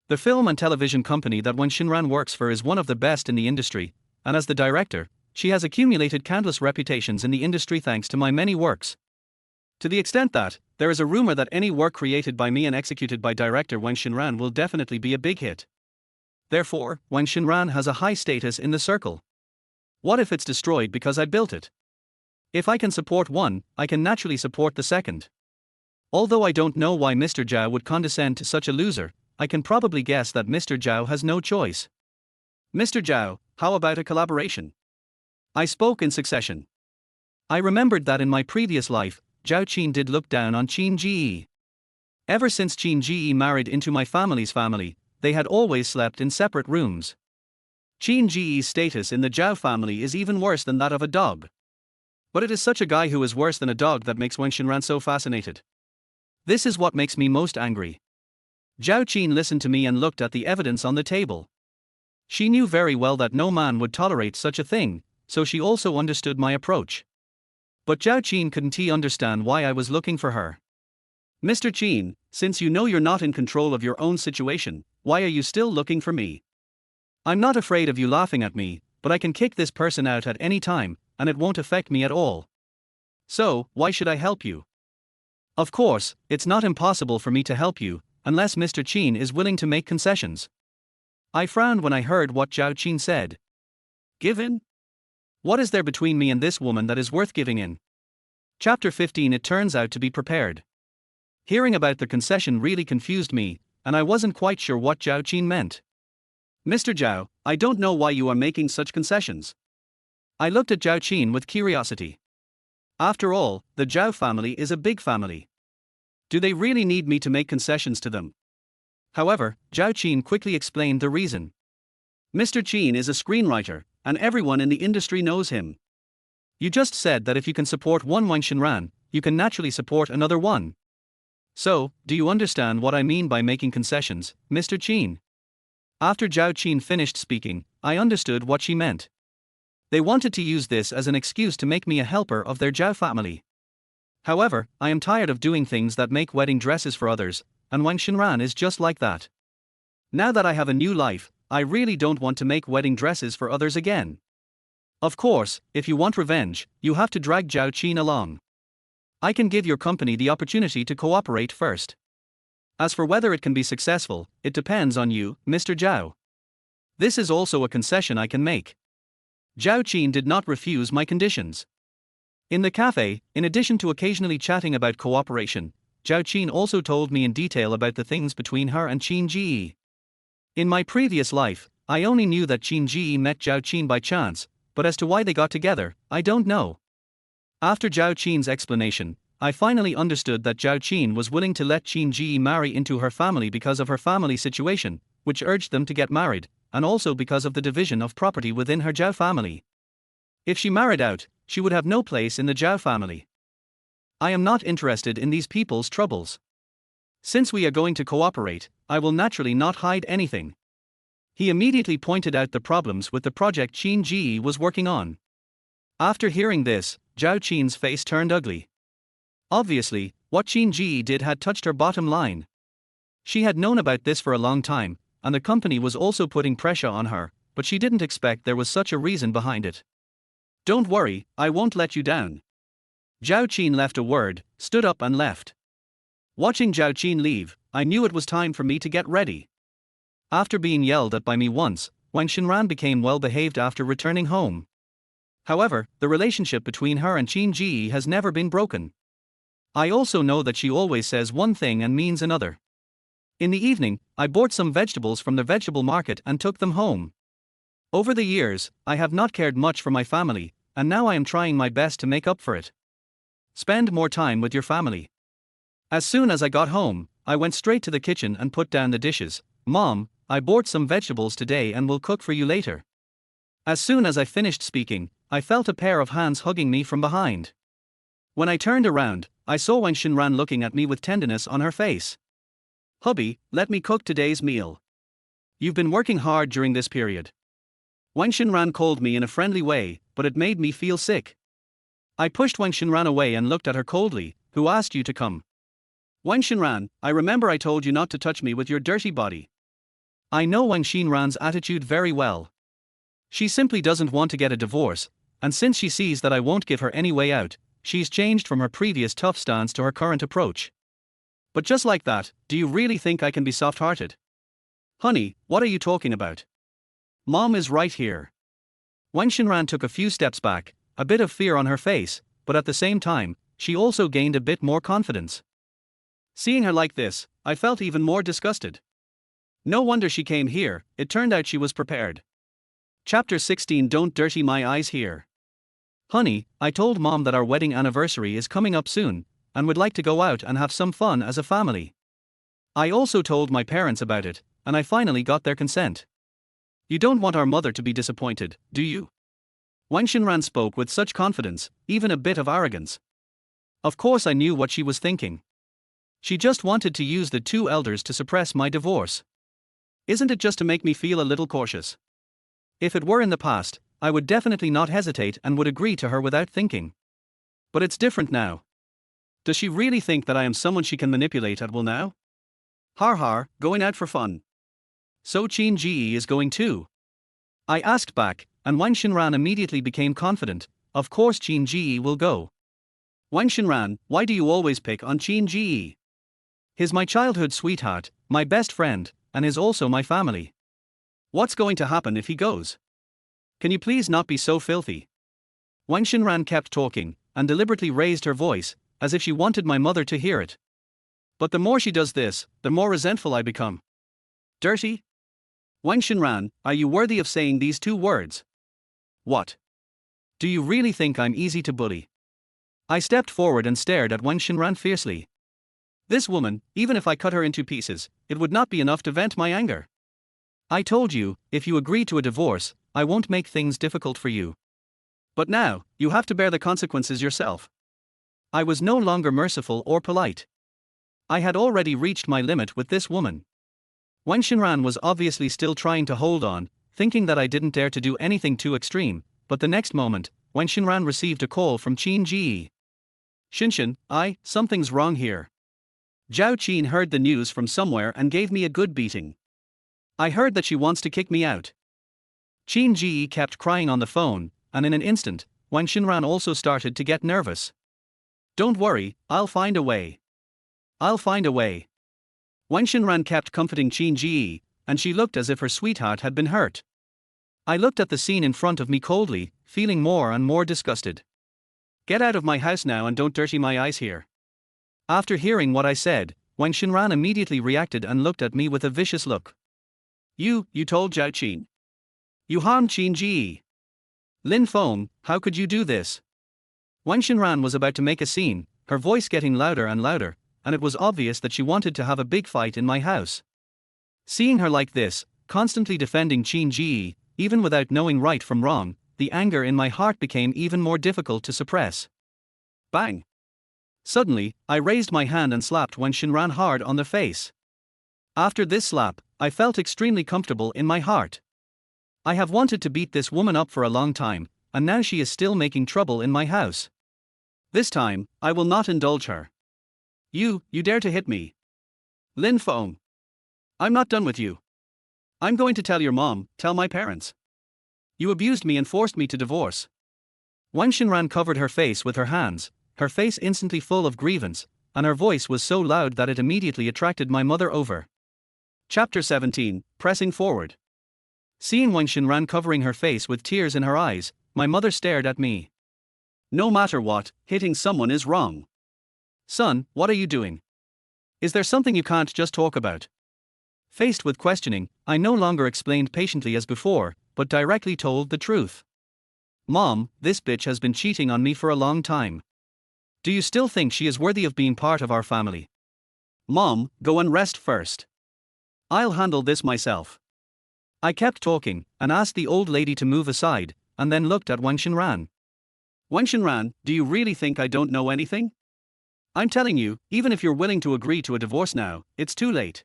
The film and television company that Wang Xinran works for is one of the best in the industry, and as the director, she has accumulated countless reputations in the industry thanks to my many works. To the extent that, there is a rumor that any work created by me and executed by director Wang Xinran will definitely be a big hit. Therefore, Wang Xinran has a high status in the circle. What if it's destroyed because I built it? If I can support one, I can naturally support the second. Although I don't know why Mr. Zhao would condescend to such a loser, I can probably guess that Mr. Zhao has no choice. Mr. Zhao, how about a collaboration? I spoke in succession. I remembered that in my previous life, Zhao Qin did look down on Qin Ji. Ever since Qin Ji married into my family's family, they had always slept in separate rooms. Qin Ji's status in the Zhao family is even worse than that of a dog. But it is such a guy who is worse than a dog that makes Wang Xinran so fascinated. This is what makes me most angry. Zhao Qin listened to me and looked at the evidence on the table. She knew very well that no man would tolerate such a thing, so she also understood my approach. But Zhao Qin couldn't understand why I was looking for her. Mr. Qin, since you know you're not in control of your own situation, why are you still looking for me? I'm not afraid of you laughing at me, but I can kick this person out at any time, and it won't affect me at all. So, why should I help you? Of course, it's not impossible for me to help you, unless Mr. Qin is willing to make concessions. I frowned when I heard what Zhao Qin said. Give in? What is there between me and this woman that is worth giving in? Chapter 15. It turns out to be prepared. Hearing about the concession really confused me, and I wasn't quite sure what Zhao Qin meant. Mr. Zhao, I don't know why you are making such concessions. I looked at Zhao Qin with curiosity. After all, the Zhao family is a big family. Do they really need me to make concessions to them? However, Zhao Qin quickly explained the reason. Mr. Qin is a screenwriter, and everyone in the industry knows him. You just said that if you can support one Wang Xinran, you can naturally support another one. So, do you understand what I mean by making concessions, Mr. Qin? After Zhao Qin finished speaking, I understood what she meant. They wanted to use this as an excuse to make me a helper of their Zhao family. However, I am tired of doing things that make wedding dresses for others, and Wang Xinran is just like that. Now that I have a new life, I really don't want to make wedding dresses for others again. Of course, if you want revenge, you have to drag Zhao Qin along. I can give your company the opportunity to cooperate first. As for whether it can be successful, it depends on you, Mr. Zhao. This is also a concession I can make. Zhao Qin did not refuse my conditions. In the cafe, in addition to occasionally chatting about cooperation, Zhao Qin also told me in detail about the things between her and Qin Ji. In my previous life, I only knew that Qin Ji met Zhao Qin by chance, but as to why they got together, I don't know. After Zhao Qin's explanation, I finally understood that Zhao Qin was willing to let Qin Ji marry into her family because of her family situation, which urged them to get married, and also because of the division of property within her Zhao family. If she married out, she would have no place in the Zhao family. I am not interested in these people's troubles. Since we are going to cooperate, I will naturally not hide anything. He immediately pointed out the problems with the project Qin Ji was working on. After hearing this, Zhao Qin's face turned ugly. Obviously, what Qin Ji did had touched her bottom line. She had known about this for a long time, and the company was also putting pressure on her, but she didn't expect there was such a reason behind it. Don't worry, I won't let you down. Zhao Qin left a word, stood up and left. Watching Zhao Qin leave, I knew it was time for me to get ready. After being yelled at by me once, Wang Xinran became well behaved after returning home. However, the relationship between her and Qin Ji has never been broken. I also know that she always says one thing and means another. In the evening, I bought some vegetables from the vegetable market and took them home. Over the years, I have not cared much for my family, and now I am trying my best to make up for it. Spend more time with your family. As soon as I got home, I went straight to the kitchen and put down the dishes. Mom, I bought some vegetables today and will cook for you later. As soon as I finished speaking, I felt a pair of hands hugging me from behind. When I turned around, I saw Wang Xinran looking at me with tenderness on her face. Hubby, let me cook today's meal. You've been working hard during this period. Wang Xinran called me in a friendly way, but it made me feel sick. I pushed Wang Xinran away and looked at her coldly. Who asked you to come? Wang Xinran, I remember I told you not to touch me with your dirty body. I know Wang Xinran's attitude very well. She simply doesn't want to get a divorce, and since she sees that I won't give her any way out, she's changed from her previous tough stance to her current approach. But just like that, do you really think I can be soft-hearted? Honey, what are you talking about? Mom is right here. Wang Xinran took a few steps back, a bit of fear on her face, but at the same time, she also gained a bit more confidence. Seeing her like this, I felt even more disgusted. No wonder she came here, it turned out she was prepared. Chapter 16. Don't dirty my eyes here. Honey, I told Mom that our wedding anniversary is coming up soon, and would like to go out and have some fun as a family. I also told my parents about it, and I finally got their consent. You don't want our mother to be disappointed, do you? Wang Xinran spoke with such confidence, even a bit of arrogance. Of course I knew what she was thinking. She just wanted to use the two elders to suppress my divorce. Isn't it just to make me feel a little cautious? If it were in the past, I would definitely not hesitate and would agree to her without thinking. But it's different now. Does she really think that I am someone she can manipulate at will now? Har har, going out for fun. So Qin Ji is going too? I asked back, and Wang Xinran immediately became confident. Of course Qin Ji will go. Wang Xinran, why do you always pick on Qin Ji? He's my childhood sweetheart, my best friend, and is also my family. What's going to happen if he goes? Can you please not be so filthy? Wang Xinran kept talking, and deliberately raised her voice, as if she wanted my mother to hear it. But the more she does this, the more resentful I become. Dirty? Wang Xinran, are you worthy of saying these two words? What? Do you really think I'm easy to bully? I stepped forward and stared at Wang Xinran fiercely. This woman, even if I cut her into pieces, it would not be enough to vent my anger. I told you, if you agree to a divorce, I won't make things difficult for you. But now, you have to bear the consequences yourself. I was no longer merciful or polite. I had already reached my limit with this woman. Wang Xinran was obviously still trying to hold on, thinking that I didn't dare to do anything too extreme, but the next moment, Wang Xinran received a call from Qin Ji. Xinshin, something's wrong here. Zhao Qin heard the news from somewhere and gave me a good beating. I heard that she wants to kick me out. Qin Ji kept crying on the phone, and in an instant, Wang Xinran also started to get nervous. Don't worry, I'll find a way. I'll find a way. Wang Xinran kept comforting Qin Ji, and she looked as if her sweetheart had been hurt. I looked at the scene in front of me coldly, feeling more and more disgusted. Get out of my house now and don't dirty my eyes here. After hearing what I said, Wang Xinran immediately reacted and looked at me with a vicious look. You told Zhao Qin. You harmed Qin Ji. Lin Feng, how could you do this? Wang Xinran was about to make a scene, her voice getting louder and louder, and it was obvious that she wanted to have a big fight in my house. Seeing her like this, constantly defending Qin Ji, even without knowing right from wrong, the anger in my heart became even more difficult to suppress. Bang! Suddenly, I raised my hand and slapped Wang Xinran hard on the face. After this slap, I felt extremely comfortable in my heart. I have wanted to beat this woman up for a long time, and now she is still making trouble in my house. This time, I will not indulge her. You dare to hit me. Lin Feng. I'm not done with you. I'm going to tell your mom, tell my parents. You abused me and forced me to divorce. Wang Xinran covered her face with her hands, her face instantly full of grievance, and her voice was so loud that it immediately attracted my mother over. Chapter 17, Pressing Forward. Seeing Wang Xinran covering her face with tears in her eyes, my mother stared at me. No matter what, hitting someone is wrong. Son, what are you doing? Is there something you can't just talk about? Faced with questioning, I no longer explained patiently as before, but directly told the truth. Mom, this bitch has been cheating on me for a long time. Do you still think she is worthy of being part of our family? Mom, go and rest first. I'll handle this myself. I kept talking, and asked the old lady to move aside, and then looked at Wang Xinran. Wang Xinran, do you really think I don't know anything? I'm telling you, even if you're willing to agree to a divorce now, it's too late.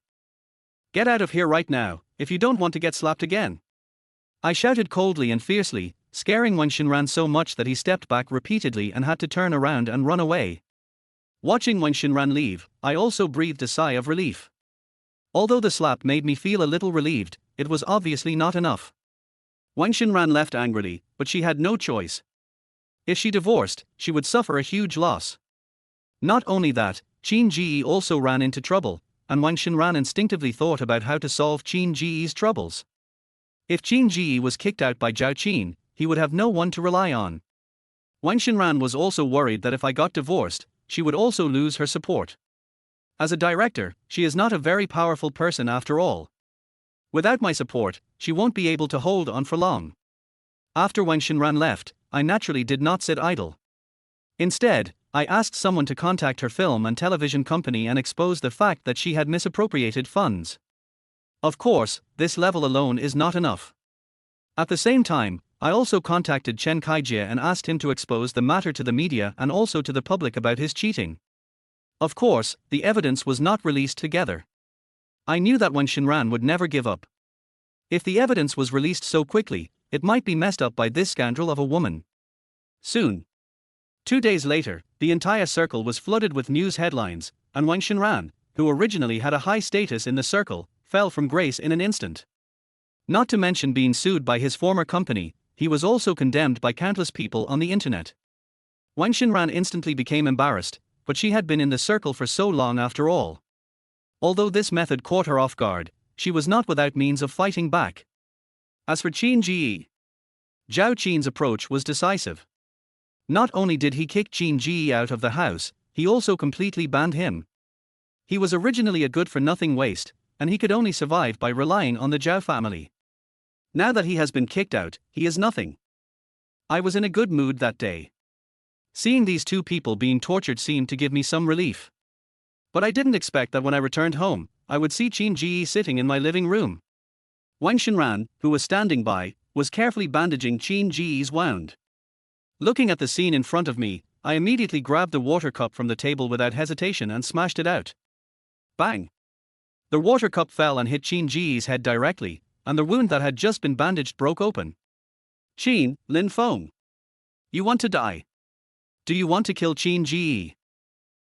Get out of here right now, if you don't want to get slapped again. I shouted coldly and fiercely, scaring Wang Xinran so much that he stepped back repeatedly and had to turn around and run away. Watching Wang Xinran leave, I also breathed a sigh of relief. Although the slap made me feel a little relieved, it was obviously not enough. Wang Xinran left angrily, but she had no choice. If she divorced, she would suffer a huge loss. Not only that, Qin Ji also ran into trouble, and Wang Xinran instinctively thought about how to solve Qin Ji's troubles. If Qin Ji was kicked out by Zhao Qin, he would have no one to rely on. Wang Xinran was also worried that if I got divorced, she would also lose her support. As a director, she is not a very powerful person after all. Without my support, she won't be able to hold on for long. After Wang Xinran left, I naturally did not sit idle. Instead, I asked someone to contact her film and television company and expose the fact that she had misappropriated funds. Of course, this level alone is not enough. At the same time, I also contacted Chen Kaijie and asked him to expose the matter to the media and also to the public about his cheating. Of course, the evidence was not released together. I knew that Wang Xinran would never give up. If the evidence was released so quickly, it might be messed up by this scoundrel of a woman. Soon. 2 days later, the entire circle was flooded with news headlines, and Wang Xinran, who originally had a high status in the circle, fell from grace in an instant. Not to mention being sued by his former company, he was also condemned by countless people on the internet. Wang Xinran instantly became embarrassed, but she had been in the circle for so long after all. Although this method caught her off guard, she was not without means of fighting back. As for Qin Ji, Zhao Qin's approach was decisive. Not only did he kick Qin Ji out of the house, he also completely banned him. He was originally a good-for-nothing waste, and he could only survive by relying on the Zhao family. Now that he has been kicked out, he is nothing. I was in a good mood that day. Seeing these two people being tortured seemed to give me some relief. But I didn't expect that when I returned home, I would see Qin Ji sitting in my living room. Wang Xinran, who was standing by, was carefully bandaging Qin Ji's wound. Looking at the scene in front of me, I immediately grabbed the water cup from the table without hesitation and smashed it out. Bang! The water cup fell and hit Qin Ji's head directly, and the wound that had just been bandaged broke open. Qin, Lin Feng. You want to die? Do you want to kill Qin Ji?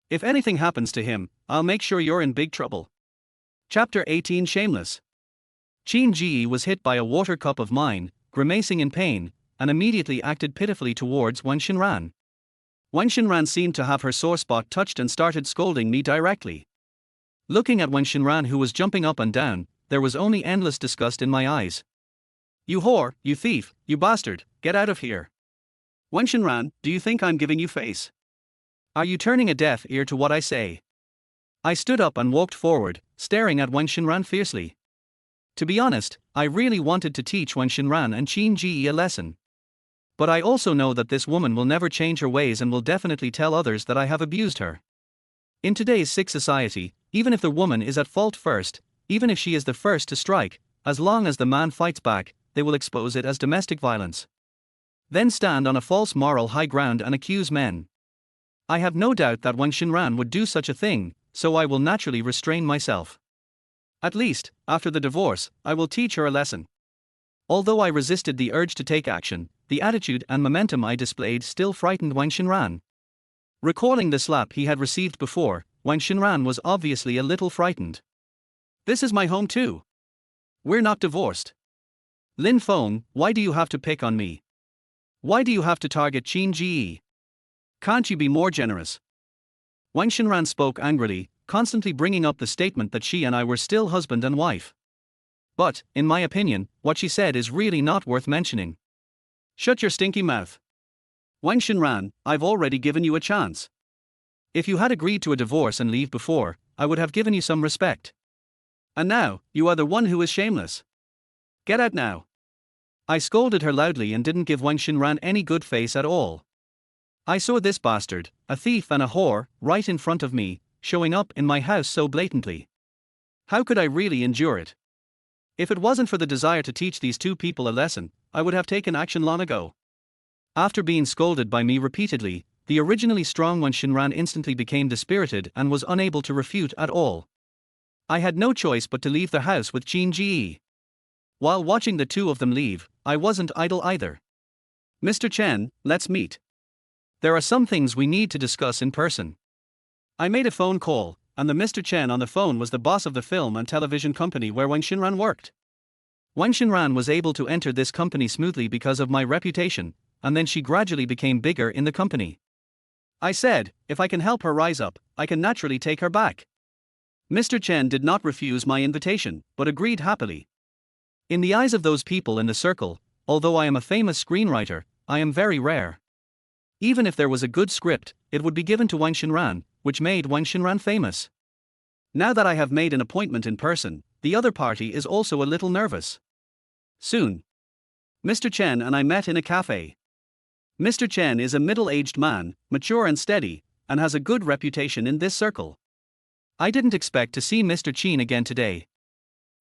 If anything happens to him, I'll make sure you're in big trouble. Chapter 18 Shameless. Qin Ji was hit by a water cup of mine, grimacing in pain, and immediately acted pitifully towards Wang Xinran. Wang Xinran seemed to have her sore spot touched and started scolding me directly. Looking at Wang Xinran, who was jumping up and down, there was only endless disgust in my eyes. You whore, you thief, you bastard, get out of here. Wang Xinran, do you think I'm giving you face? Are you turning a deaf ear to what I say? I stood up and walked forward, staring at Wang Xinran fiercely. To be honest, I really wanted to teach Wang Xinran and Qin Ji a lesson. But I also know that this woman will never change her ways and will definitely tell others that I have abused her. In today's sick society, even if the woman is at fault first, even if she is the first to strike, as long as the man fights back, they will expose it as domestic violence. Then stand on a false moral high ground and accuse men. I have no doubt that Wang Xinran would do such a thing, so I will naturally restrain myself. At least, after the divorce, I will teach her a lesson. Although I resisted the urge to take action, the attitude and momentum I displayed still frightened Wang Xinran. Recalling the slap he had received before, Wang Xinran was obviously a little frightened. This is my home too. We're not divorced. Lin Feng, why do you have to pick on me? Why do you have to target Qin Ji? Can't you be more generous? Wang Xinran spoke angrily, constantly bringing up the statement that she and I were still husband and wife. But, in my opinion, what she said is really not worth mentioning. Shut your stinky mouth. Wang Xinran, I've already given you a chance. If you had agreed to a divorce and leave before, I would have given you some respect. And now, you are the one who is shameless. Get out now. I scolded her loudly and didn't give Wang Xinran any good face at all. I saw this bastard, a thief and a whore, right in front of me, showing up in my house so blatantly. How could I really endure it? If it wasn't for the desire to teach these two people a lesson, I would have taken action long ago. After being scolded by me repeatedly, the originally strong Wang Xinran instantly became dispirited and was unable to refute at all. I had no choice but to leave the house with Qin Ji. While watching the two of them leave, I wasn't idle either. Mr. Chen, let's meet. There are some things we need to discuss in person. I made a phone call, and the Mr. Chen on the phone was the boss of the film and television company where Wang Xinran worked. Wang Xinran was able to enter this company smoothly because of my reputation, and then she gradually became bigger in the company. I said, if I can help her rise up, I can naturally take her back. Mr. Chen did not refuse my invitation, but agreed happily. In the eyes of those people in the circle, although I am a famous screenwriter, I am very rare. Even if there was a good script, it would be given to Wang Xinran, which made Wang Xinran famous. Now that I have made an appointment in person, the other party is also a little nervous. Soon, Mr. Chen and I met in a cafe. Mr. Chen is a middle-aged man, mature and steady, and has a good reputation in this circle. I didn't expect to see Mr. Chen again today.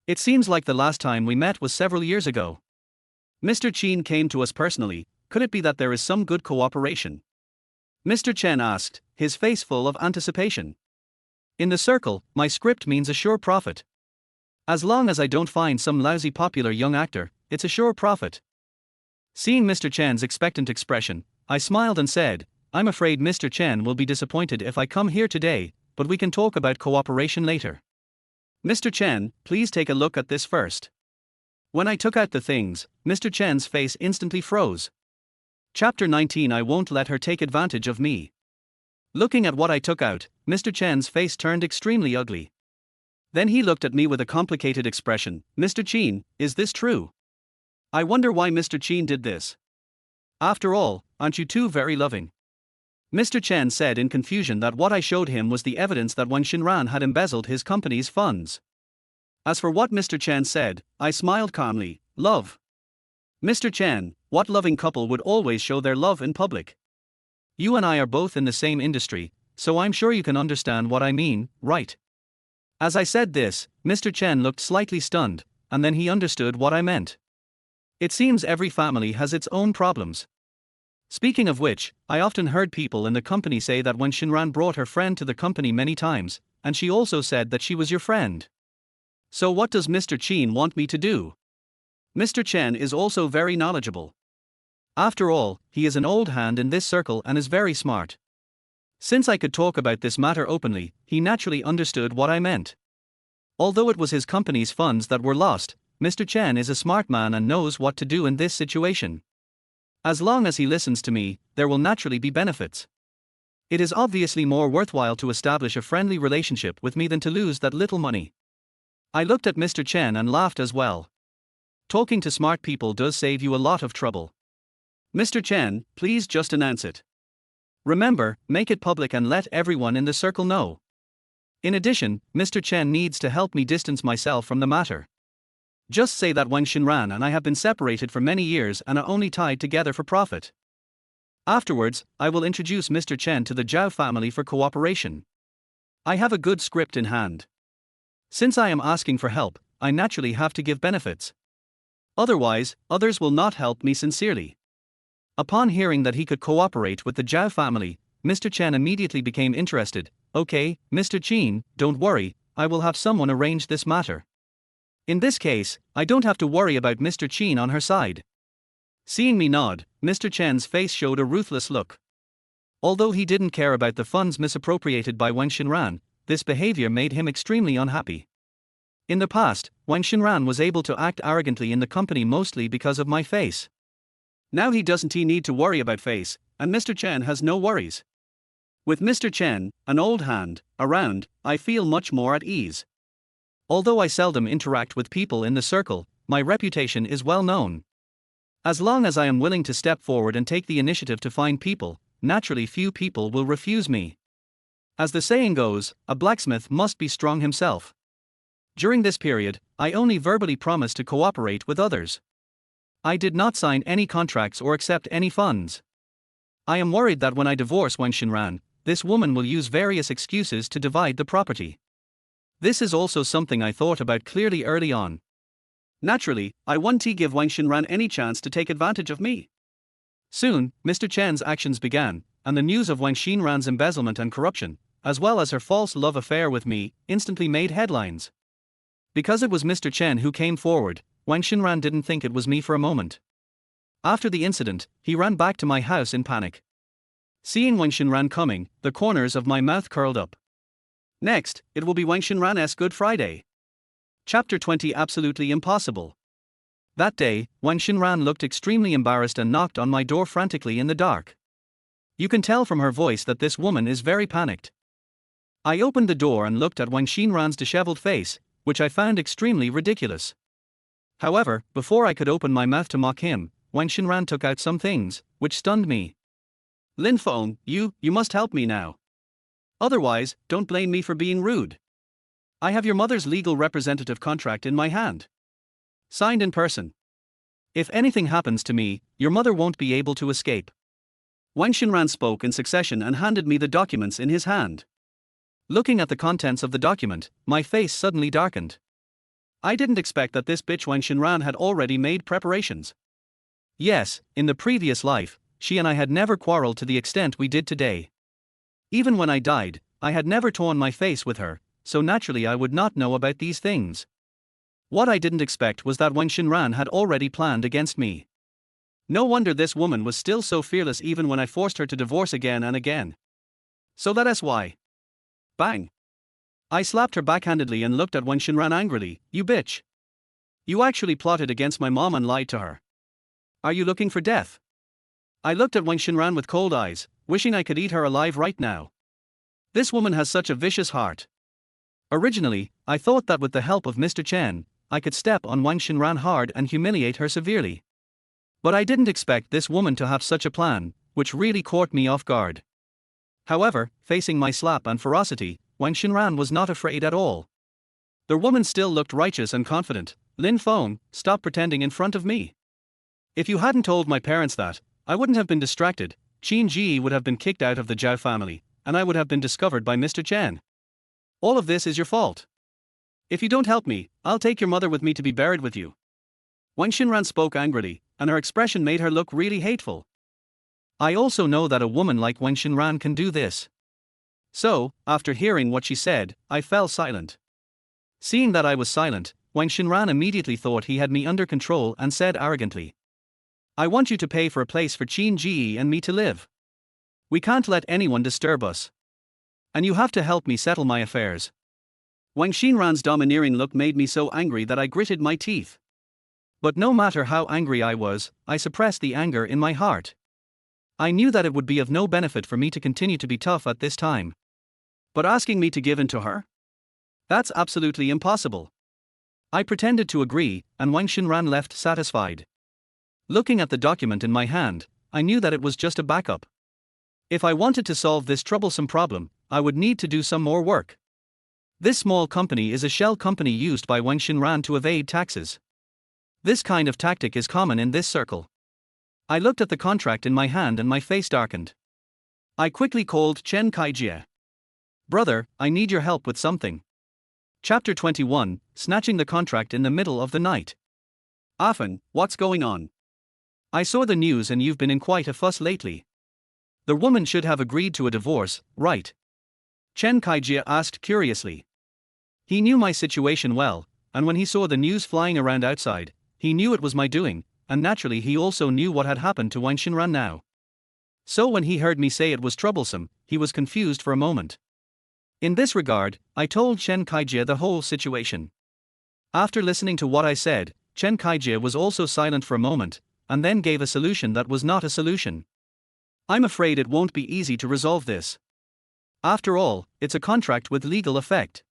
It seems like the last time we met was several years ago. Mr. Chen came to us personally. Could it be that there is some good cooperation? Mr. Chen asked, his face full of anticipation. In the circle, my script means a sure profit. As long as I don't find some lousy popular young actor, it's a sure profit. Seeing Mr. Chen's expectant expression, I smiled and said, I'm afraid Mr. Chen will be disappointed if I come here today, but we can talk about cooperation later. Mr. Chen, please take a look at this first. When I took out the things, Mr. Chen's face instantly froze. Chapter 19. I won't let her take advantage of me. Looking at what I took out, Mr. Chen's face turned extremely ugly. Then he looked at me with a complicated expression. Mr. Chen, is this true? I wonder why Mr. Chen did this. After all, aren't you two very loving? Mr. Chen said in confusion that what I showed him was the evidence that Wang Xinran had embezzled his company's funds. As for what Mr. Chen said, I smiled calmly. Love. Mr. Chen, what loving couple would always show their love in public? You and I are both in the same industry, so I'm sure you can understand what I mean, right? As I said this, Mr. Chen looked slightly stunned, and then he understood what I meant. It seems every family has its own problems. Speaking of which, I often heard people in the company say that Wang Xinran brought her friend to the company many times, and she also said that she was your friend. So what does Mr. Chen want me to do? Mr. Chen is also very knowledgeable. After all, he is an old hand in this circle and is very smart. Since I could talk about this matter openly, he naturally understood what I meant. Although it was his company's funds that were lost, Mr. Chen is a smart man and knows what to do in this situation. As long as he listens to me, there will naturally be benefits. It is obviously more worthwhile to establish a friendly relationship with me than to lose that little money. I looked at Mr. Chen and laughed as well. Talking to smart people does save you a lot of trouble. Mr. Chen, please just announce it. Remember, make it public and let everyone in the circle know. In addition, Mr. Chen needs to help me distance myself from the matter. Just say that Wang Xinran and I have been separated for many years and are only tied together for profit. Afterwards, I will introduce Mr. Chen to the Zhao family for cooperation. I have a good script in hand. Since I am asking for help, I naturally have to give benefits. Otherwise, others will not help me sincerely. Upon hearing that he could cooperate with the Zhao family, Mr. Chen immediately became interested. Okay, Mr. Chen, don't worry, I will have someone arrange this matter. In this case, I don't have to worry about Mr. Chen on her side. Seeing me nod, Mr. Chen's face showed a ruthless look. Although he didn't care about the funds misappropriated by Wang Xinran, this behavior made him extremely unhappy. In the past, Wang Xinran was able to act arrogantly in the company mostly because of my face. Now he doesn't need to worry about face, and Mr. Chen has no worries. With Mr. Chen, an old hand, around, I feel much more at ease. Although I seldom interact with people in the circle, my reputation is well known. As long as I am willing to step forward and take the initiative to find people, naturally few people will refuse me. As the saying goes, a blacksmith must be strong himself. During this period, I only verbally promised to cooperate with others. I did not sign any contracts or accept any funds. I am worried that when I divorce Wang Xinran, this woman will use various excuses to divide the property. This is also something I thought about clearly early on. Naturally, I want to give Wang Xinran any chance to take advantage of me. Soon, Mr. Chen's actions began, and the news of Wang Xinran's embezzlement and corruption, as well as her false love affair with me, instantly made headlines. Because it was Mr. Chen who came forward, Wang Xinran didn't think it was me for a moment. After the incident, he ran back to my house in panic. Seeing Wang Xinran coming, the corners of my mouth curled up. Next, it will be Wang Xinran's Good Friday. Chapter 20. Absolutely impossible. That day, Wang Xinran looked extremely embarrassed and knocked on my door frantically in the dark. You can tell from her voice that this woman is very panicked. I opened the door and looked at Wang Xinran's disheveled face, which I found extremely ridiculous. However, before I could open my mouth to mock him, Wang Xinran took out some things, which stunned me. Lin Feng, you must help me now. Otherwise, don't blame me for being rude. I have your mother's legal representative contract in my hand. Signed in person. If anything happens to me, your mother won't be able to escape. Wang Xinran spoke in succession and handed me the documents in his hand. Looking at the contents of the document, my face suddenly darkened. I didn't expect that this bitch Wang Xinran had already made preparations. Yes, in the previous life, she and I had never quarreled to the extent we did today. Even when I died, I had never torn my face with her, so naturally I would not know about these things. What I didn't expect was that Wang Xinran had already planned against me. No wonder this woman was still so fearless even when I forced her to divorce again and again. So that's why. Bang. I slapped her backhandedly and looked at Wang Xinran angrily. You bitch. You actually plotted against my mom and lied to her. Are you looking for death? I looked at Wang Xinran with cold eyes, wishing I could eat her alive right now. This woman has such a vicious heart. Originally, I thought that with the help of Mr. Chen, I could step on Wang Xinran hard and humiliate her severely. But I didn't expect this woman to have such a plan, which really caught me off guard. However, facing my slap and ferocity, Wang Xinran was not afraid at all. The woman still looked righteous and confident. Lin Feng, stop pretending in front of me. If you hadn't told my parents that, I wouldn't have been distracted. Qin Ji would have been kicked out of the Zhao family, and I would have been discovered by Mr. Chen. All of this is your fault. If you don't help me, I'll take your mother with me to be buried with you. Wang Xinran spoke angrily, and her expression made her look really hateful. I also know that a woman like Wang Xinran can do this. So, after hearing what she said, I fell silent. Seeing that I was silent, Wang Xinran immediately thought he had me under control and said arrogantly, I want you to pay for a place for Qin Ji and me to live. We can't let anyone disturb us. And you have to help me settle my affairs. Wang Xinran's domineering look made me so angry that I gritted my teeth. But no matter how angry I was, I suppressed the anger in my heart. I knew that it would be of no benefit for me to continue to be tough at this time. But asking me to give in to her? That's absolutely impossible. I pretended to agree, and Wang Xinran left satisfied. Looking at the document in my hand, I knew that it was just a backup. If I wanted to solve this troublesome problem, I would need to do some more work. This small company is a shell company used by Wang Xinran to evade taxes. This kind of tactic is common in this circle. I looked at the contract in my hand and my face darkened. I quickly called Chen Kaijie. Brother, I need your help with something. Chapter 21, Snatching the Contract in the Middle of the Night. Afan, what's going on? I saw the news and you've been in quite a fuss lately. The woman should have agreed to a divorce, right? Chen Kaijie asked curiously. He knew my situation well, and when he saw the news flying around outside, he knew it was my doing, and naturally he also knew what had happened to Wang Xinran now. So when he heard me say it was troublesome, he was confused for a moment. In this regard, I told Chen Kaijie the whole situation. After listening to what I said, Chen Kaijie was also silent for a moment, and then gave a solution that was not a solution. I'm afraid it won't be easy to resolve this. After all, it's a contract with legal effect.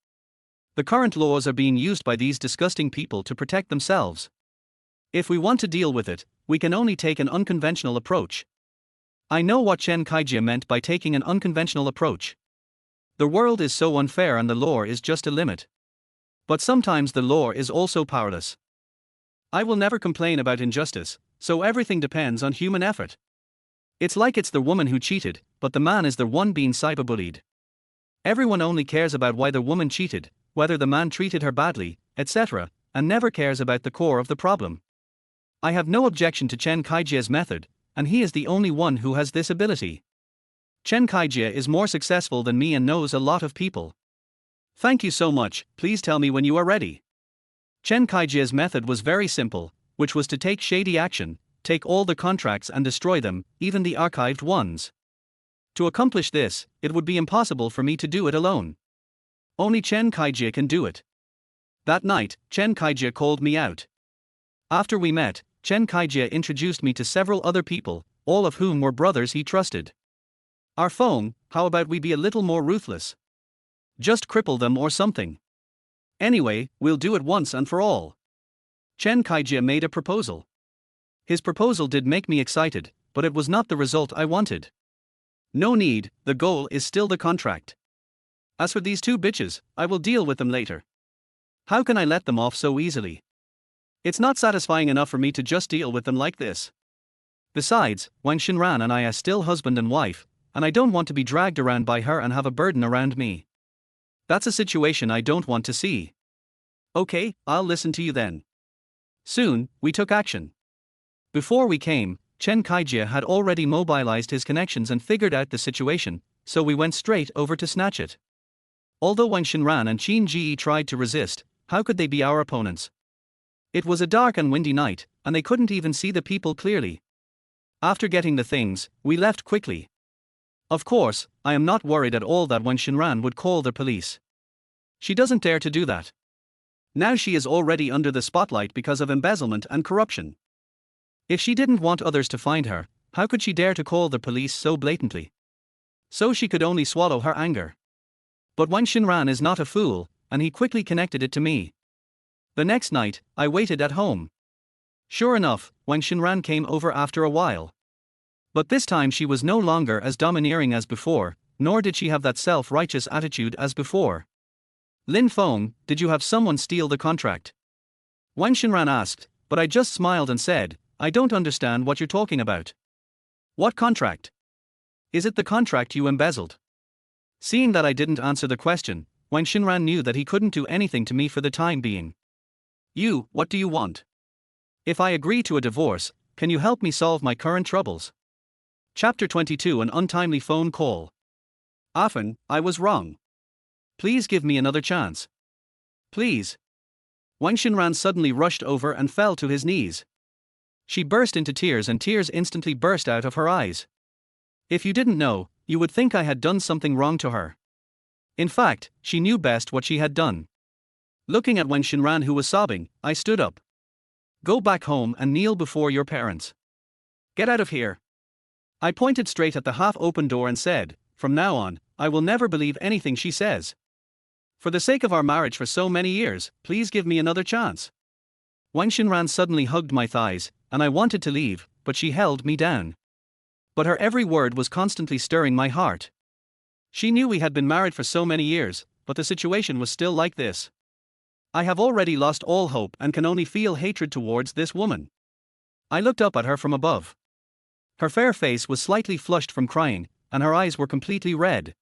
The current laws are being used by these disgusting people to protect themselves. If we want to deal with it, we can only take an unconventional approach. I know what Chen Kaijie meant by taking an unconventional approach. The world is so unfair and the law is just a limit. But sometimes the law is also powerless. I will never complain about injustice, so everything depends on human effort. It's like it's the woman who cheated, but the man is the one being cyberbullied. Everyone only cares about why the woman cheated, whether the man treated her badly, etc., and never cares about the core of the problem. I have no objection to Chen Kaijie's method, and he is the only one who has this ability. Chen Kaijie is more successful than me and knows a lot of people. Thank you so much, please tell me when you are ready. Chen Kaijie's method was very simple, which was to take shady action, take all the contracts and destroy them, even the archived ones. To accomplish this, it would be impossible for me to do it alone. Only Chen Kaijie can do it. That night, Chen Kaijie called me out. After we met, Chen Kaijie introduced me to several other people, all of whom were brothers he trusted. Our Feng, how about we be a little more ruthless? Just cripple them or something. Anyway, we'll do it once and for all. Chen Kaijie made a proposal. His proposal did make me excited, but it was not the result I wanted. No need, the goal is still the contract. As for these two bitches, I will deal with them later. How can I let them off so easily? It's not satisfying enough for me to just deal with them like this. Besides, Wang Xinran and I are still husband and wife, and I don't want to be dragged around by her and have a burden around me. That's a situation I don't want to see. Okay, I'll listen to you then. Soon, we took action. Before we came, Chen Kaijie had already mobilized his connections and figured out the situation, so we went straight over to snatch it. Although Wang Xinran and Qin Ji tried to resist, how could they be our opponents? It was a dark and windy night, and they couldn't even see the people clearly. After getting the things, we left quickly. Of course, I am not worried at all that Wang Xinran would call the police. She doesn't dare to do that. Now she is already under the spotlight because of embezzlement and corruption. If she didn't want others to find her, how could she dare to call the police so blatantly? So she could only swallow her anger. But Wang Xinran is not a fool, and he quickly connected it to me. The next night, I waited at home. Sure enough, Wang Xinran came over after a while. But this time she was no longer as domineering as before, nor did she have that self-righteous attitude as before. Lin Feng, did you have someone steal the contract? Wang Xinran asked, but I just smiled and said, I don't understand what you're talking about. What contract? Is it the contract you embezzled? Seeing that I didn't answer the question, Wang Xinran knew that he couldn't do anything to me for the time being. What do you want? If I agree to a divorce, can you help me solve my current troubles? Chapter 22 An untimely phone call. Often, I was wrong. Please give me another chance. Please. Wang Xinran suddenly rushed over and fell to his knees. She burst into tears and tears instantly burst out of her eyes. If you didn't know, you would think I had done something wrong to her. In fact, she knew best what she had done. Looking at Wang Xinran who was sobbing, I stood up. Go back home and kneel before your parents. Get out of here. I pointed straight at the half-open door and said, from now on, I will never believe anything she says. For the sake of our marriage for so many years, please give me another chance. Wang Xinran suddenly hugged my thighs, and I wanted to leave, but she held me down. But her every word was constantly stirring my heart. She knew we had been married for so many years, but the situation was still like this. I have already lost all hope and can only feel hatred towards this woman. I looked up at her from above. Her fair face was slightly flushed from crying, and her eyes were completely red.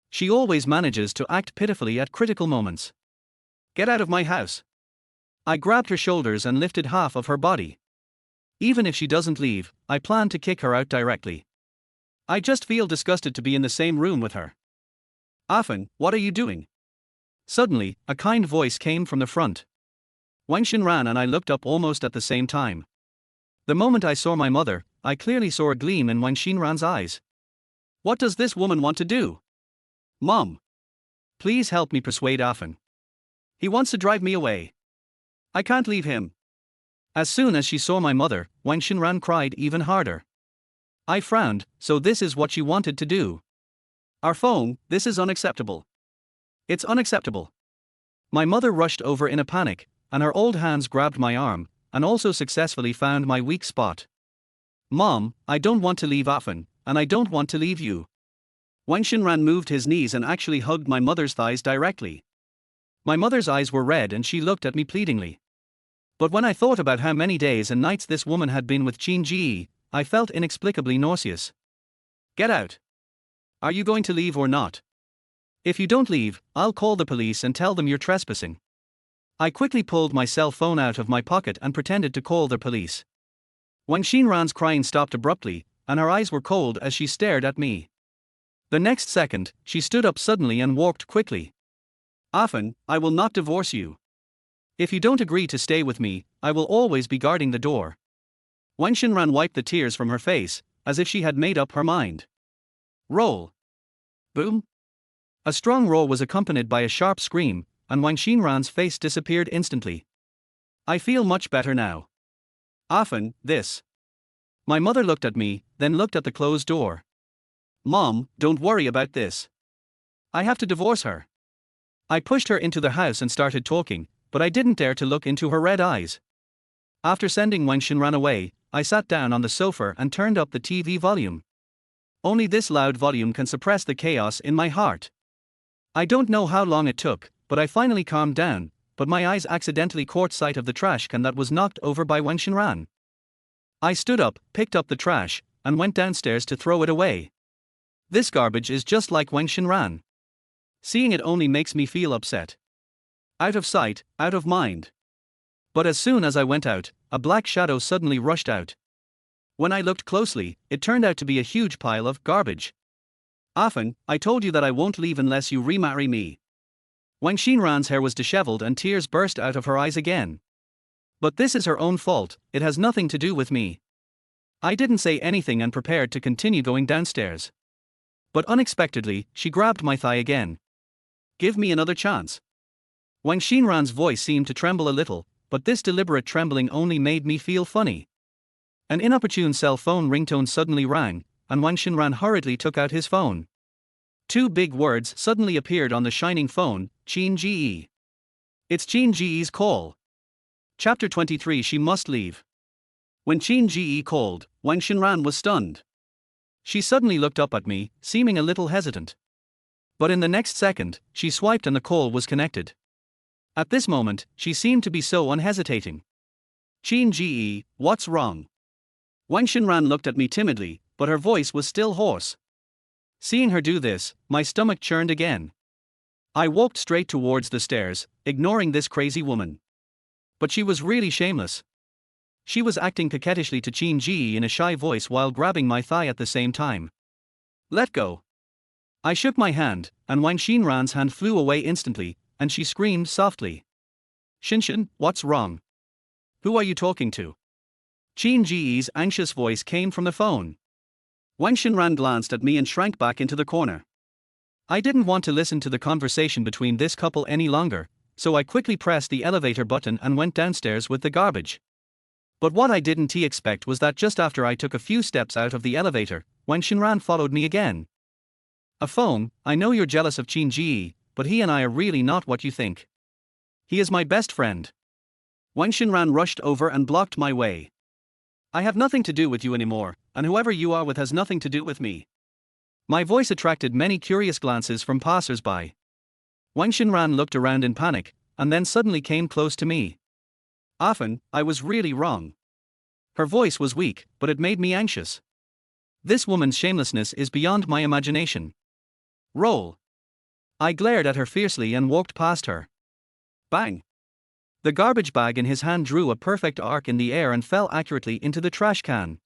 She always manages to act pitifully at critical moments. Get out of my house. I grabbed her shoulders and lifted half of her body. Even if she doesn't leave, I plan to kick her out directly. I just feel disgusted to be in the same room with her. Afan, what are you doing? Suddenly, a kind voice came from the front. Wang Xinran and I looked up almost at the same time. The moment I saw my mother, I clearly saw a gleam in Wang Xinran's eyes. What does this woman want to do? Mom. Please help me persuade Afan. He wants to drive me away. I can't leave him. As soon as she saw my mother, Wang Xinran cried even harder. I frowned, so this is what she wanted to do. Our phone, this is unacceptable. It's unacceptable. My mother rushed over in a panic, and her old hands grabbed my arm, and also successfully found my weak spot. Mom, I don't want to leave Afan, and I don't want to leave you. Wang Xinran moved his knees and actually hugged my mother's thighs directly. My mother's eyes were red and she looked at me pleadingly. But when I thought about how many days and nights this woman had been with Qin Ji, I felt inexplicably nauseous. Get out. Are you going to leave or not? If you don't leave, I'll call the police and tell them you're trespassing. I quickly pulled my cell phone out of my pocket and pretended to call the police. Wang Xinran's crying stopped abruptly, and her eyes were cold as she stared at me. The next second, she stood up suddenly and walked quickly. Afan, I will not divorce you. If you don't agree to stay with me, I will always be guarding the door. Wang Xinran wiped the tears from her face, as if she had made up her mind. Roll. Boom. A strong roll was accompanied by a sharp scream, and Wang Xinran's face disappeared instantly. I feel much better now. Afan, this. My mother looked at me, then looked at the closed door. Mom, don't worry about this. I have to divorce her. I pushed her into the house and started talking, but I didn't dare to look into her red eyes. After sending Wang Xinran away, I sat down on the sofa and turned up the TV volume. Only this loud volume can suppress the chaos in my heart. I don't know how long it took, but I finally calmed down, but my eyes accidentally caught sight of the trash can that was knocked over by Wang Xinran. I stood up, picked up the trash, and went downstairs to throw it away. This garbage is just like Wang Xinran. Seeing it only makes me feel upset. Out of sight, out of mind. But as soon as I went out, a black shadow suddenly rushed out. When I looked closely, it turned out to be a huge pile of garbage. Often, I told you that I won't leave unless you remarry me. Wang Xinran's hair was disheveled and tears burst out of her eyes again. But this is her own fault, it has nothing to do with me. I didn't say anything and prepared to continue going downstairs. But unexpectedly, she grabbed my thigh again. Give me another chance. Wang Xinran's voice seemed to tremble a little, but this deliberate trembling only made me feel funny. An inopportune cell phone ringtone suddenly rang, and Wang Xinran hurriedly took out his phone. Two big words suddenly appeared on the shining phone, Qin Ge. It's Qin Ge's call. Chapter 23. She must leave. When Qin Ge called, Wang Xinran was stunned. She suddenly looked up at me, seeming a little hesitant. But in the next second, she swiped and the call was connected. At this moment, she seemed to be so unhesitating. Qin Ge, what's wrong? Wang Xinran looked at me timidly, but her voice was still hoarse. Seeing her do this, my stomach churned again. I walked straight towards the stairs, ignoring this crazy woman. But she was really shameless. She was acting coquettishly to Qin Ji in a shy voice while grabbing my thigh at the same time. Let go. I shook my hand, and Wang Xinran's hand flew away instantly, and she screamed softly. Xinshin, what's wrong? Who are you talking to? Qin Ji's anxious voice came from the phone. Wang Xinran glanced at me and shrank back into the corner. I didn't want to listen to the conversation between this couple any longer, so I quickly pressed the elevator button and went downstairs with the garbage. But what I didn't expect was that just after I took a few steps out of the elevator, Wang Xinran followed me again. A phone, I know you're jealous of Qin Ji, but he and I are really not what you think. He is my best friend. Wang Xinran rushed over and blocked my way. I have nothing to do with you anymore, and whoever you are with has nothing to do with me. My voice attracted many curious glances from passers-by. Wang Xinran looked around in panic, and then suddenly came close to me. Often, I was really wrong. Her voice was weak, but it made me anxious. This woman's shamelessness is beyond my imagination. Roll. I glared at her fiercely and walked past her. Bang. The garbage bag in his hand drew a perfect arc in the air and fell accurately into the trash can.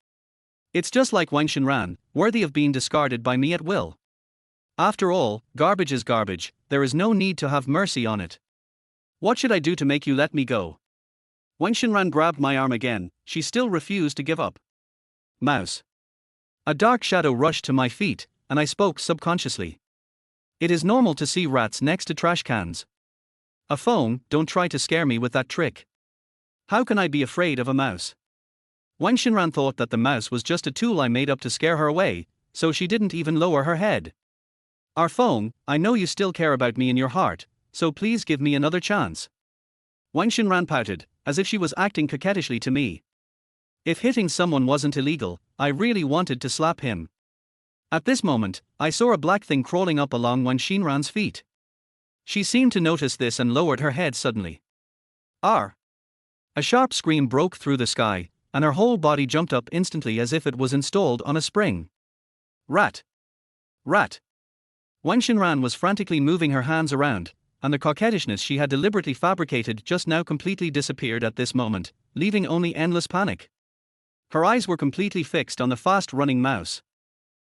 It's just like Wang Xinran, worthy of being discarded by me at will. After all, garbage is garbage, there is no need to have mercy on it. What should I do to make you let me go? Wang Xinran grabbed my arm again, she still refused to give up. Mouse. A dark shadow rushed to my feet, and I spoke subconsciously. It is normal to see rats next to trash cans. A phone, don't try to scare me with that trick. How can I be afraid of a mouse? Wang Xinran thought that the mouse was just a tool I made up to scare her away, so she didn't even lower her head. Our phone, I know you still care about me in your heart, so please give me another chance. Wang Xinran pouted, as if she was acting coquettishly to me. If hitting someone wasn't illegal, I really wanted to slap him. At this moment, I saw a black thing crawling up along Wang Xinran's feet. She seemed to notice this and lowered her head suddenly. R. A sharp scream broke through the sky, and her whole body jumped up instantly as if it was installed on a spring. Rat. Rat. Wang Xinran was frantically moving her hands around, and the coquettishness she had deliberately fabricated just now completely disappeared at this moment, leaving only endless panic. Her eyes were completely fixed on the fast-running mouse.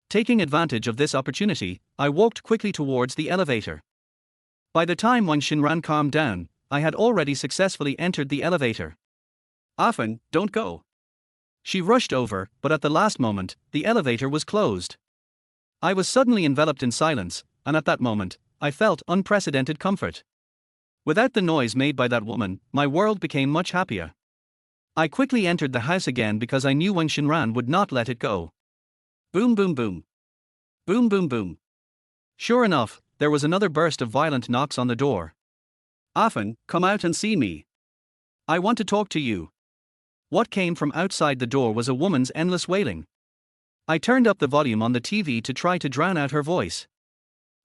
Taking advantage of this opportunity, I walked quickly towards the elevator. By the time Wang Xinran calmed down, I had already successfully entered the elevator. Often, don't go. She rushed over, but at the last moment, the elevator was closed. I was suddenly enveloped in silence, and at that moment, I felt unprecedented comfort. Without the noise made by that woman, my world became much happier. I quickly entered the house again because I knew Wang Xinran would not let it go. Boom boom boom. Boom boom boom. Sure enough, there was another burst of violent knocks on the door. Afan, come out and see me. I want to talk to you. What came from outside the door was a woman's endless wailing. I turned up the volume on the TV to try to drown out her voice.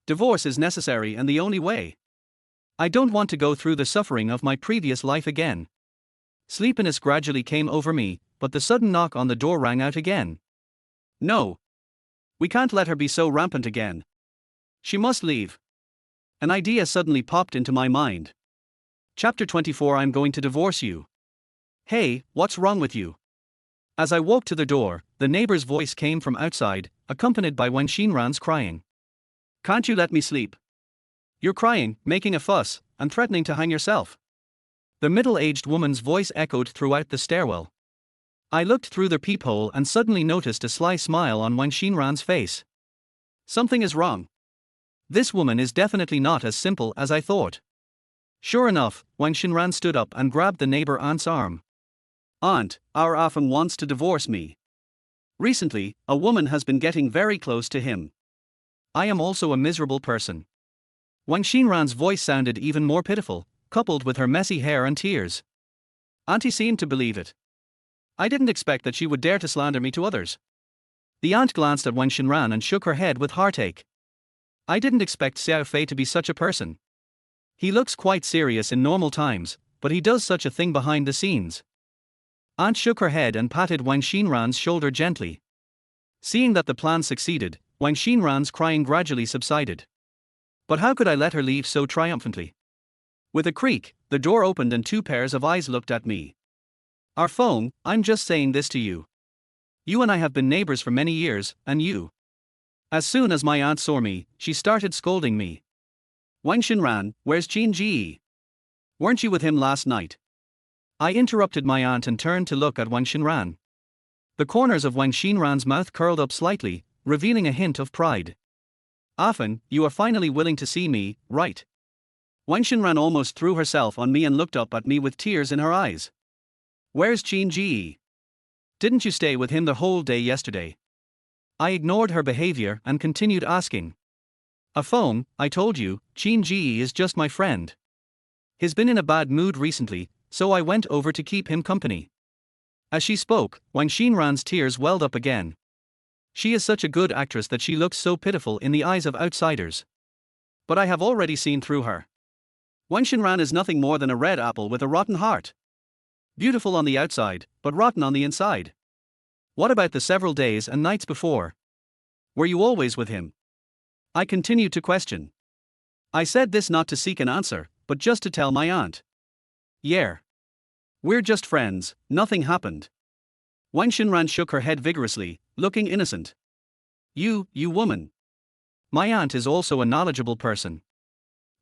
Divorce is necessary and the only way. I don't want to go through the suffering of my previous life again. Sleepiness gradually came over me, but the sudden knock on the door rang out again. No. We can't let her be so rampant again. She must leave. An idea suddenly popped into my mind. Chapter 24. I'm going to divorce you. Hey, what's wrong with you? As I walked to the door, the neighbor's voice came from outside, accompanied by Wang Xinran's crying. Can't you let me sleep? You're crying, making a fuss, and threatening to hang yourself. The middle-aged woman's voice echoed throughout the stairwell. I looked through the peephole and suddenly noticed a sly smile on Wang Xinran's face. Something is wrong. This woman is definitely not as simple as I thought. Sure enough, Wang Xinran stood up and grabbed the neighbor aunt's arm. Aunt, our Afam wants to divorce me. Recently, a woman has been getting very close to him. I am also a miserable person. Wang Xinran's voice sounded even more pitiful, coupled with her messy hair and tears. Auntie seemed to believe it. I didn't expect that she would dare to slander me to others. The aunt glanced at Wang Xinran and shook her head with heartache. I didn't expect Xiao Fei to be such a person. He looks quite serious in normal times, but he does such a thing behind the scenes. Aunt shook her head and patted Wang Xinran's shoulder gently. Seeing that the plan succeeded, Wang Xinran's crying gradually subsided. But how could I let her leave so triumphantly? With a creak, the door opened and two pairs of eyes looked at me. Our phone, I'm just saying this to you. You and I have been neighbors for many years, and you. As soon as my aunt saw me, she started scolding me. Wang Xinran, where's Qin Ji? Weren't you with him last night? I interrupted my aunt and turned to look at Wang Xinran. The corners of Wang Xinran's mouth curled up slightly, revealing a hint of pride. Afan, you are finally willing to see me, right? Wang Xinran almost threw herself on me and looked up at me with tears in her eyes. Where's Qin Ji? Didn't you stay with him the whole day yesterday? I ignored her behavior and continued asking. A phone, I told you, Qin Ji is just my friend. He's been in a bad mood recently, so I went over to keep him company. As she spoke, Wang Xinran's tears welled up again. She is such a good actress that she looks so pitiful in the eyes of outsiders. But I have already seen through her. Wang Xinran is nothing more than a red apple with a rotten heart. Beautiful on the outside, but rotten on the inside. What about the several days and nights before? Were you always with him? I continued to question. I said this not to seek an answer, but just to tell my aunt. Yeah. We're just friends, nothing happened. Wang Xinran shook her head vigorously, looking innocent. You woman. My aunt is also a knowledgeable person.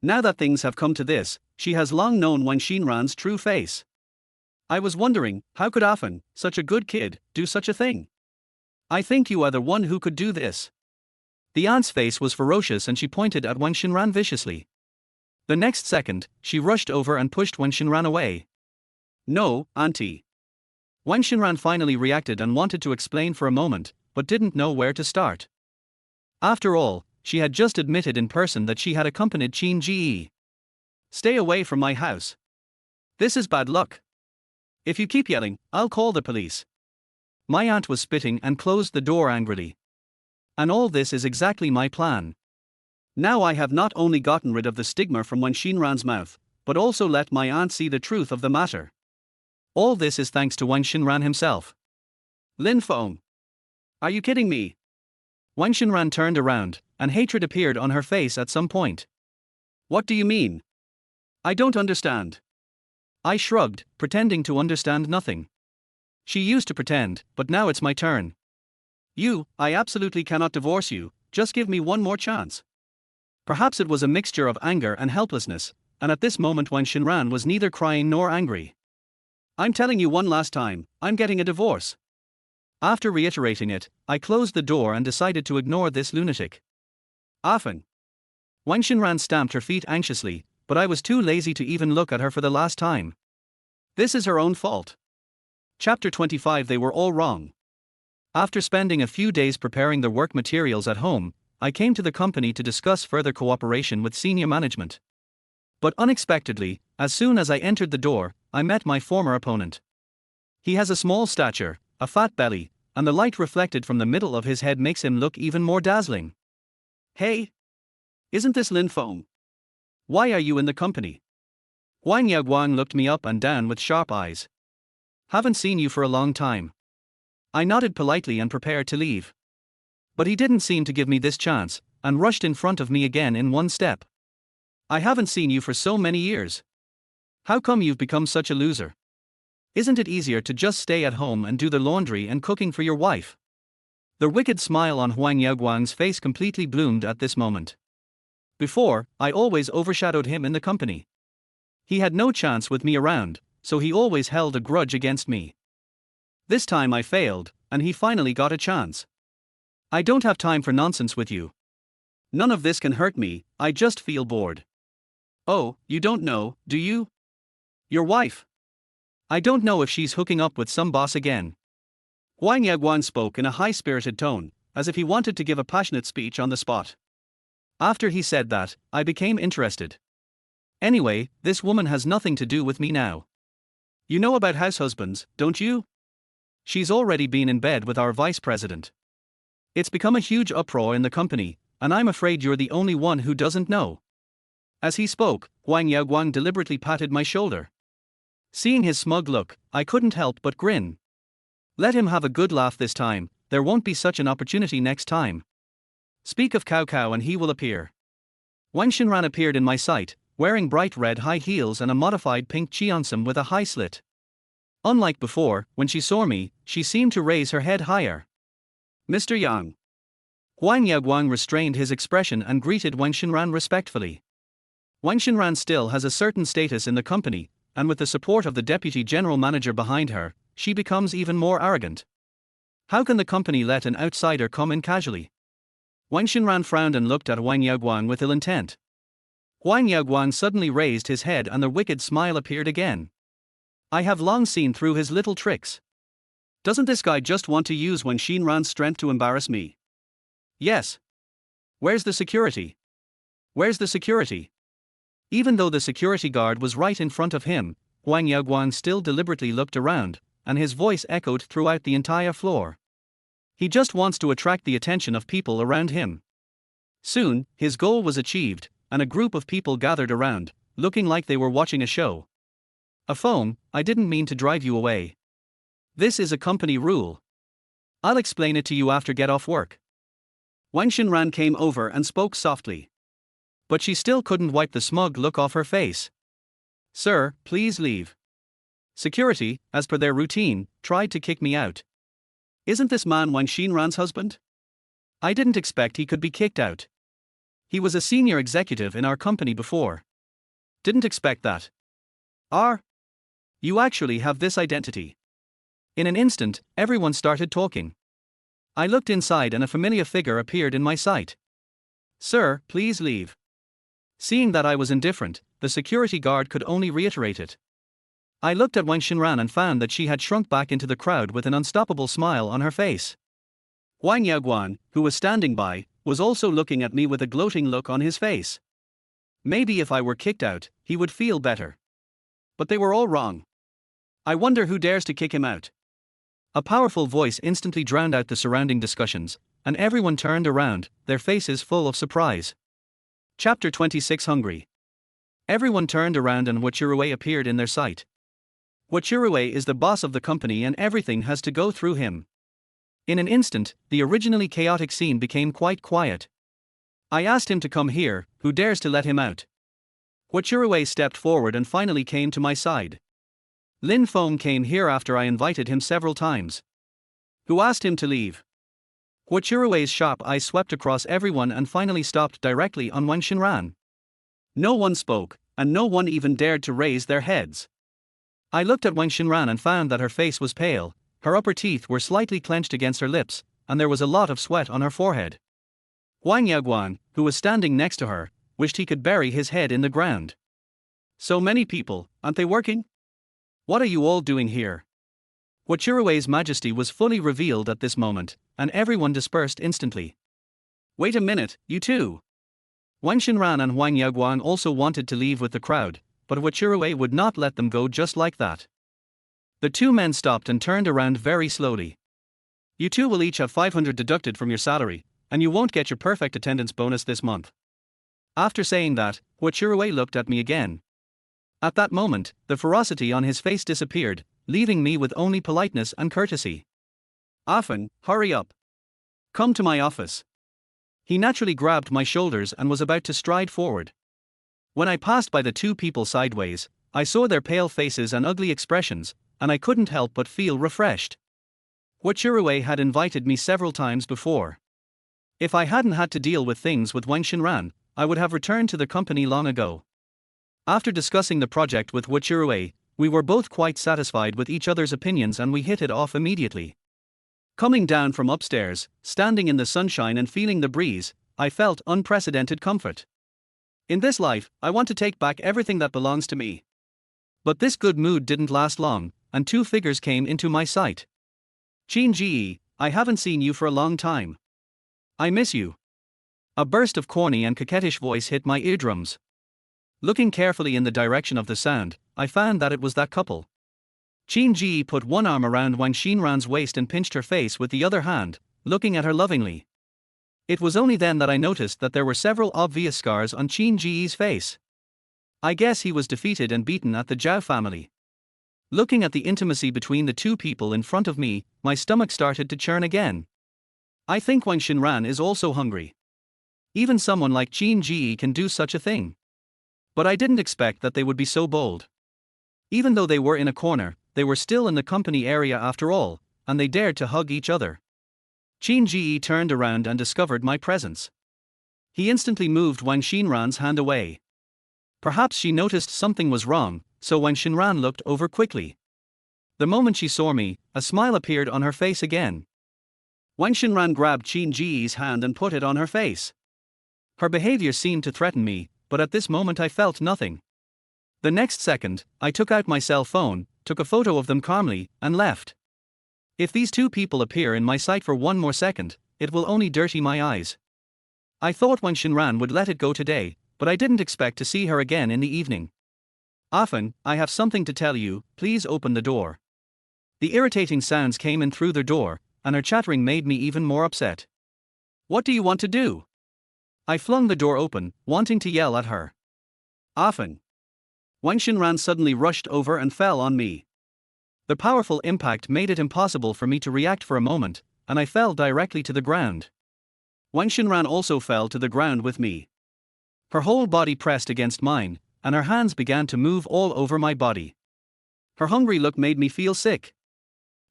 Now that things have come to this, she has long known Wang Xinran's true face. I was wondering, how could Afan, such a good kid, do such a thing? I think you are the one who could do this. The aunt's face was ferocious and she pointed at Wang Xinran viciously. The next second, she rushed over and pushed Wang Xinran away. No, auntie. Wang Xinran finally reacted and wanted to explain for a moment, but didn't know where to start. After all, she had just admitted in person that she had accompanied Qin Ji. Stay away from my house. This is bad luck. If you keep yelling, I'll call the police. My aunt was spitting and closed the door angrily. And all this is exactly my plan. Now I have not only gotten rid of the stigma from Wang Xinran's mouth, but also let my aunt see the truth of the matter. All this is thanks to Wang Xinran himself. Lin Feng. Are you kidding me? Wang Xinran turned around, and hatred appeared on her face at some point. What do you mean? I don't understand. I shrugged, pretending to understand nothing. She used to pretend, but now it's my turn. I absolutely cannot divorce you, just give me one more chance. Perhaps it was a mixture of anger and helplessness, and at this moment Wang Xinran was neither crying nor angry. I'm telling you one last time, I'm getting a divorce. After reiterating it, I closed the door and decided to ignore this lunatic. Afan. Wang Xinran stamped her feet anxiously, but I was too lazy to even look at her for the last time. This is her own fault. Chapter 25. They were all wrong. After spending a few days preparing the work materials at home, I came to the company to discuss further cooperation with senior management. But unexpectedly, as soon as I entered the door, I met my former opponent. He has a small stature, a fat belly, and the light reflected from the middle of his head makes him look even more dazzling. Hey! Isn't this Lin Feng? Why are you in the company? Wang Yaguang looked me up and down with sharp eyes. Haven't seen you for a long time. I nodded politely and prepared to leave. But he didn't seem to give me this chance, and rushed in front of me again in one step. I haven't seen you for so many years. How come you've become such a loser? Isn't it easier to just stay at home and do the laundry and cooking for your wife? The wicked smile on Huang Yaguang's face completely bloomed at this moment. Before, I always overshadowed him in the company. He had no chance with me around, so he always held a grudge against me. This time I failed, and he finally got a chance. I don't have time for nonsense with you. None of this can hurt me, I just feel bored. Oh, you don't know, do you? Your wife. I don't know if she's hooking up with some boss again. Huang Yaguang spoke in a high-spirited tone, as if he wanted to give a passionate speech on the spot. After he said that, I became interested. Anyway, this woman has nothing to do with me now. You know about house husbands, don't you? She's already been in bed with our vice president. It's become a huge uproar in the company, and I'm afraid you're the only one who doesn't know. As he spoke, Huang Yaguang deliberately patted my shoulder. Seeing his smug look, I couldn't help but grin. Let him have a good laugh this time, there won't be such an opportunity next time. Speak of Cao Cao and he will appear. Wang Xinran appeared in my sight, wearing bright red high heels and a modified pink cheongsam with a high slit. Unlike before, when she saw me, she seemed to raise her head higher. Mr. Yang. Huang Yaguang restrained his expression and greeted Wang Xinran respectfully. Wang Xinran still has a certain status in the company, and with the support of the deputy general manager behind her, she becomes even more arrogant. How can the company let an outsider come in casually? Wang Xinran frowned and looked at Wang Yaguang with ill intent. Wang Yaguang suddenly raised his head and the wicked smile appeared again. I have long seen through his little tricks. Doesn't this guy just want to use Wang Xinran's strength to embarrass me? Yes. Where's the security? Where's the security? Even though the security guard was right in front of him, Wang Yaguang still deliberately looked around, and his voice echoed throughout the entire floor. He just wants to attract the attention of people around him. Soon, his goal was achieved, and a group of people gathered around, looking like they were watching a show. A phone, I didn't mean to drive you away. This is a company rule. I'll explain it to you after get off work. Wang Xinran came over and spoke softly. But she still couldn't wipe the smug look off her face. Sir, please leave. Security, as per their routine, tried to kick me out. Isn't this man Wang Xinran's husband? I didn't expect he could be kicked out. He was a senior executive in our company before. Didn't expect that. You actually have this identity. In an instant, everyone started talking. I looked inside and a familiar figure appeared in my sight. Sir, please leave. Seeing that I was indifferent, the security guard could only reiterate it. I looked at Wang Xinran and found that she had shrunk back into the crowd with an unstoppable smile on her face. Wang Yaguang, who was standing by, was also looking at me with a gloating look on his face. Maybe if I were kicked out, he would feel better. But they were all wrong. I wonder who dares to kick him out. A powerful voice instantly drowned out the surrounding discussions, and everyone turned around, their faces full of surprise. Chapter 26 Hungry. Everyone turned around and Wachirue appeared in their sight. Wachirue is the boss of the company and everything has to go through him. In an instant, the originally chaotic scene became quite quiet. I asked him to come here, who dares to let him out? Wachirue stepped forward and finally came to my side. Lin Feng came here after I invited him several times. Who asked him to leave? Wachirue's sharp eyes swept across everyone and finally stopped directly on Wang Xinran. No one spoke, and no one even dared to raise their heads. I looked at Wang Xinran and found that her face was pale, her upper teeth were slightly clenched against her lips, and there was a lot of sweat on her forehead. Wang Yaguang, who was standing next to her, wished he could bury his head in the ground. So many people, aren't they working? What are you all doing here? Wachirue's majesty was fully revealed at this moment, and everyone dispersed instantly. Wait a minute, you two. Wang Xinran and Huang Yaguang also wanted to leave with the crowd, but Wachirue would not let them go just like that. The two men stopped and turned around very slowly. You two will each have 500 deducted from your salary, and you won't get your perfect attendance bonus this month. After saying that, Huachirue looked at me again. At that moment, the ferocity on his face disappeared, leaving me with only politeness and courtesy. Afan, hurry up. Come to my office. He naturally grabbed my shoulders and was about to stride forward. When I passed by the two people sideways, I saw their pale faces and ugly expressions, and I couldn't help but feel refreshed. Huachirue had invited me several times before. If I hadn't had to deal with things with Wang Xinran, I would have returned to the company long ago. After discussing the project with Huachirue, we were both quite satisfied with each other's opinions and we hit it off immediately. Coming down from upstairs, standing in the sunshine and feeling the breeze, I felt unprecedented comfort. In this life, I want to take back everything that belongs to me. But this good mood didn't last long, and two figures came into my sight. Qin Ji, I haven't seen you for a long time. I miss you. A burst of corny and coquettish voice hit my eardrums. Looking carefully in the direction of the sound, I found that it was that couple. Qin Ji put one arm around Wang Xinran's waist and pinched her face with the other hand, looking at her lovingly. It was only then that I noticed that there were several obvious scars on Qin Ji's face. I guess he was defeated and beaten at the Zhao family. Looking at the intimacy between the two people in front of me, my stomach started to churn again. I think Wang Xinran is also hungry. Even someone like Qin Ji can do such a thing. But I didn't expect that they would be so bold. Even though they were in a corner, they were still in the company area after all, and they dared to hug each other. Qin Ji turned around and discovered my presence. He instantly moved Wang Xinran's hand away. Perhaps she noticed something was wrong, so Wang Xinran looked over quickly. The moment she saw me, a smile appeared on her face again. Wang Xinran grabbed Qin Ji's hand and put it on her face. Her behavior seemed to threaten me, but at this moment I felt nothing. The next second, I took out my cell phone, took a photo of them calmly, and left. If these two people appear in my sight for one more second, it will only dirty my eyes. I thought Wang Xinran would let it go today, but I didn't expect to see her again in the evening. Afan, I have something to tell you, please open the door. The irritating sounds came in through the door, and her chattering made me even more upset. What do you want to do? I flung the door open, wanting to yell at her. Afan. Wang Xinran suddenly rushed over and fell on me. The powerful impact made it impossible for me to react for a moment, and I fell directly to the ground. Wang Xinran also fell to the ground with me. Her whole body pressed against mine, and her hands began to move all over my body. Her hungry look made me feel sick.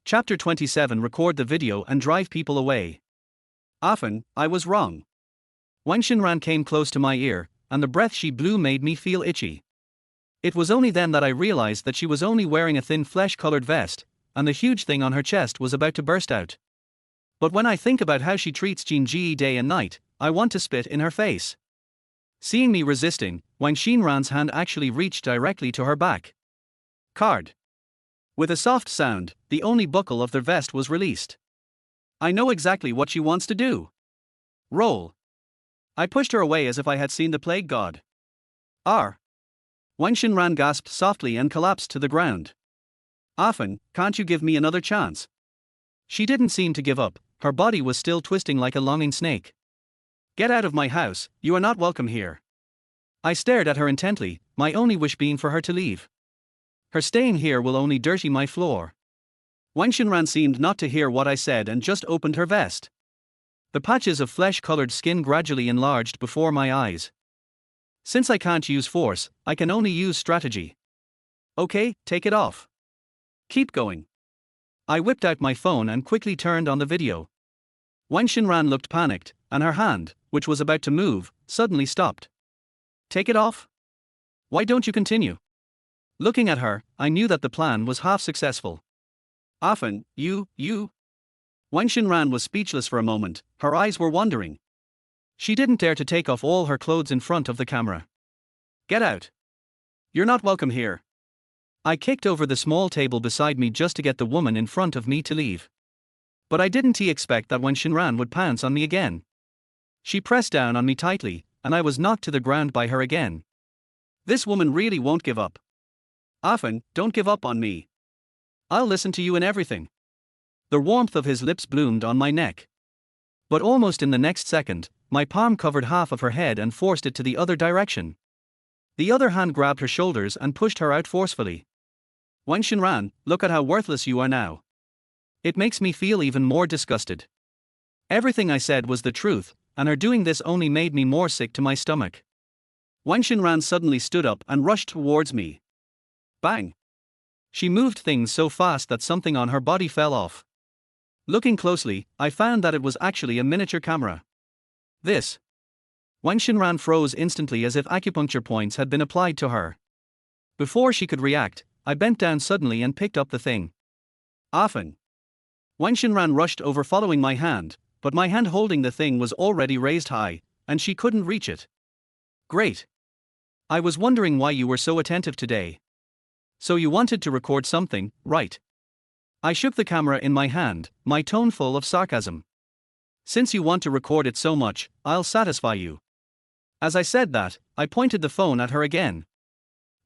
Chapter 27. Record the video and drive people away. Afan, I was wrong. Wang Xinran came close to my ear, and the breath she blew made me feel itchy. It was only then that I realized that she was only wearing a thin flesh-colored vest, and the huge thing on her chest was about to burst out. But when I think about how she treats Qin Ji day and night, I want to spit in her face. Seeing me resisting, Wang Xinran's hand actually reached directly to her back. Card. With a soft sound, the only buckle of their vest was released. I know exactly what she wants to do. Roll. I pushed her away as if I had seen the plague god. R. Wang Xinran gasped softly and collapsed to the ground. Afan, can't you give me another chance? She didn't seem to give up, her body was still twisting like a longing snake. Get out of my house, you are not welcome here. I stared at her intently, my only wish being for her to leave. Her staying here will only dirty my floor. Wang Xinran seemed not to hear what I said and just opened her vest. The patches of flesh-colored skin gradually enlarged before my eyes. Since I can't use force, I can only use strategy. Okay, take it off. Keep going. I whipped out my phone and quickly turned on the video. Wang Xinran looked panicked, and her hand, which was about to move, suddenly stopped. Take it off? Why don't you continue? Looking at her, I knew that the plan was half successful. Afan, you. Wang Xinran was speechless for a moment, her eyes were wandering. She didn't dare to take off all her clothes in front of the camera. Get out. You're not welcome here. I kicked over the small table beside me just to get the woman in front of me to leave. But I didn't expect that Wang Xinran would pounce on me again. She pressed down on me tightly, and I was knocked to the ground by her again. This woman really won't give up. Afan, don't give up on me. I'll listen to you in everything. The warmth of his lips bloomed on my neck. But almost in the next second, my palm covered half of her head and forced it to the other direction. The other hand grabbed her shoulders and pushed her out forcefully. Wang Xinran, look at how worthless you are now. It makes me feel even more disgusted. Everything I said was the truth, and her doing this only made me more sick to my stomach. Wang Xinran suddenly stood up and rushed towards me. Bang! She moved things so fast that something on her body fell off. Looking closely, I found that it was actually a miniature camera. This. Wang Xinran froze instantly as if acupuncture points had been applied to her. Before she could react, I bent down suddenly and picked up the thing. Often. Wang Xinran rushed over following my hand, but my hand holding the thing was already raised high, and she couldn't reach it. Great. I was wondering why you were so attentive today. So you wanted to record something, right? I shook the camera in my hand, my tone full of sarcasm. Since you want to record it so much, I'll satisfy you. As I said that, I pointed the phone at her again.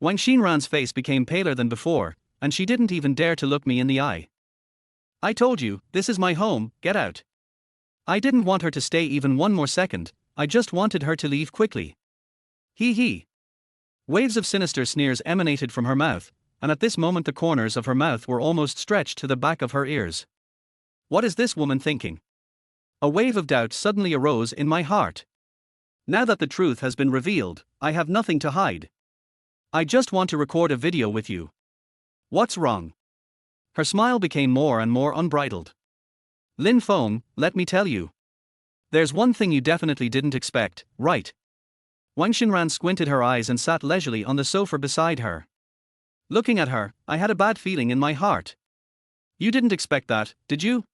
Wang Xinran's face became paler than before, and she didn't even dare to look me in the eye. I told you, this is my home, get out. I didn't want her to stay even one more second, I just wanted her to leave quickly. Hee hee. Waves of sinister sneers emanated from her mouth, and at this moment the corners of her mouth were almost stretched to the back of her ears. What is this woman thinking? A wave of doubt suddenly arose in my heart. Now that the truth has been revealed, I have nothing to hide. I just want to record a video with you. What's wrong? Her smile became more and more unbridled. Lin Feng, let me tell you. There's one thing you definitely didn't expect, right? Wang Xinran squinted her eyes and sat leisurely on the sofa beside her. Looking at her, I had a bad feeling in my heart. You didn't expect that, did you?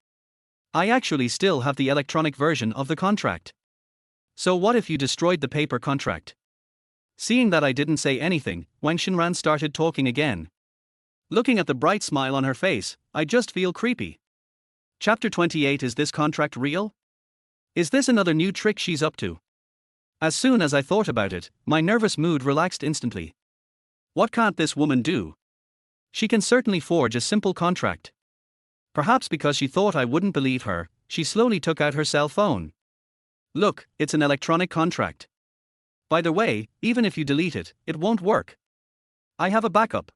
I actually still have the electronic version of the contract. So what if you destroyed the paper contract? Seeing that I didn't say anything, Wang Xinran started talking again. Looking at the bright smile on her face, I just feel creepy. Chapter 28. Is this contract real? Is this another new trick she's up to? As soon as I thought about it, my nervous mood relaxed instantly. What can't this woman do? She can certainly forge a simple contract. Perhaps because she thought I wouldn't believe her, she slowly took out her cell phone. Look, it's an electronic contract. By the way, even if you delete it, it won't work. I have a backup.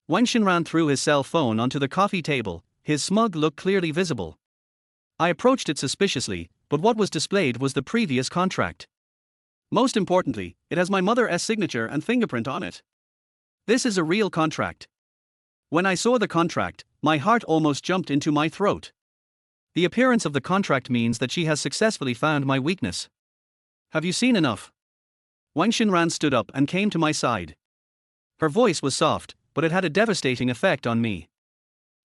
Wang Xinran threw his cell phone onto the coffee table, his smug look clearly visible. I approached it suspiciously, but what was displayed was the previous contract. Most importantly, it has my mother's signature and fingerprint on it. This is a real contract. When I saw the contract, my heart almost jumped into my throat. The appearance of the contract means that she has successfully found my weakness. Have you seen enough? Wang Xinran stood up and came to my side. Her voice was soft, but it had a devastating effect on me.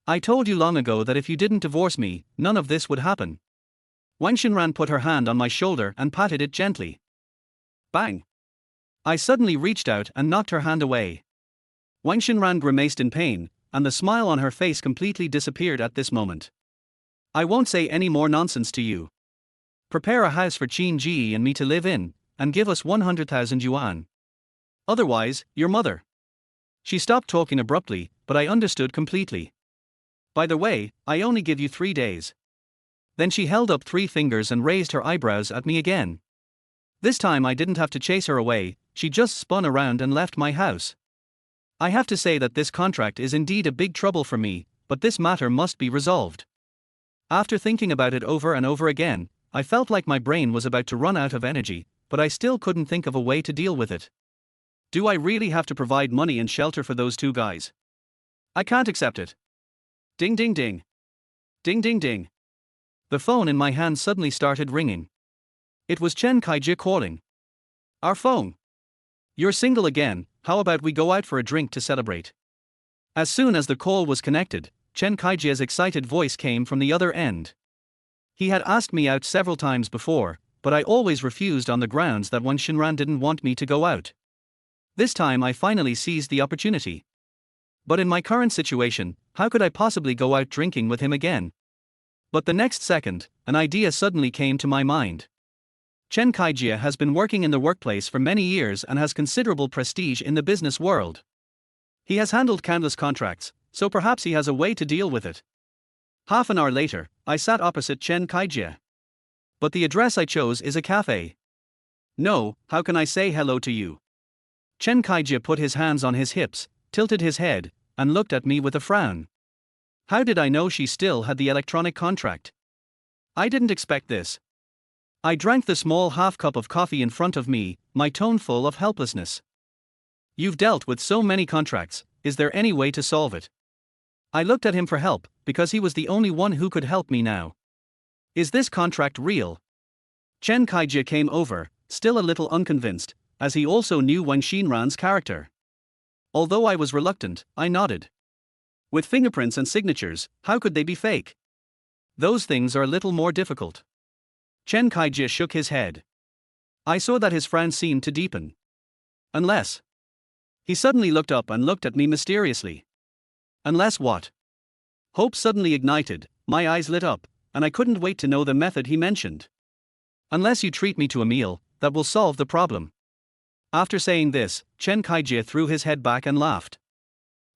I told you long ago that if you didn't divorce me, none of this would happen. Wang Xinran put her hand on my shoulder and patted it gently. Bang! I suddenly reached out and knocked her hand away. Wang Xinran grimaced in pain, and the smile on her face completely disappeared at this moment. I won't say any more nonsense to you. Prepare a house for Qin Ji and me to live in, and give us 100,000 yuan. Otherwise, your mother. She stopped talking abruptly, but I understood completely. By the way, I only give you 3 days. Then she held up 3 fingers and raised her eyebrows at me again. This time I didn't have to chase her away, she just spun around and left my house. I have to say that this contract is indeed a big trouble for me, but this matter must be resolved. After thinking about it over and over again, I felt like my brain was about to run out of energy, but I still couldn't think of a way to deal with it. Do I really have to provide money and shelter for those 2 guys? I can't accept it. Ding ding ding. Ding ding ding. The phone in my hand suddenly started ringing. It was Chen Kaiji calling. Our phone. You're single again, how about we go out for a drink to celebrate? As soon as the call was connected, Chen Kaiji's excited voice came from the other end. He had asked me out several times before, but I always refused on the grounds that Wang Xinran didn't want me to go out. This time I finally seized the opportunity. But in my current situation, how could I possibly go out drinking with him again? But the next second, an idea suddenly came to my mind. Chen Kaiji has been working in the workplace for many years and has considerable prestige in the business world. He has handled countless contracts, so perhaps he has a way to deal with it. Half an hour later, I sat opposite Chen Kaiji. But the address I chose is a cafe. No, how can I say hello to you? Chen Kaijie put his hands on his hips, tilted his head, and looked at me with a frown. How did I know she still had the electronic contract? I didn't expect this. I drank the small half cup of coffee in front of me, my tone full of helplessness. You've dealt with so many contracts, is there any way to solve it? I looked at him for help, because he was the only one who could help me now. Is this contract real? Chen Kaijie came over, still a little unconvinced, as he also knew Wang Xinran's character. Although I was reluctant, I nodded. With fingerprints and signatures, how could they be fake? Those things are a little more difficult. Chen Kaijie shook his head. I saw that his frown seemed to deepen. Unless. He suddenly looked up and looked at me mysteriously. Unless what? Hope suddenly ignited, my eyes lit up, and I couldn't wait to know the method he mentioned. Unless you treat me to a meal, that will solve the problem. After saying this, Chen Kaijie threw his head back and laughed.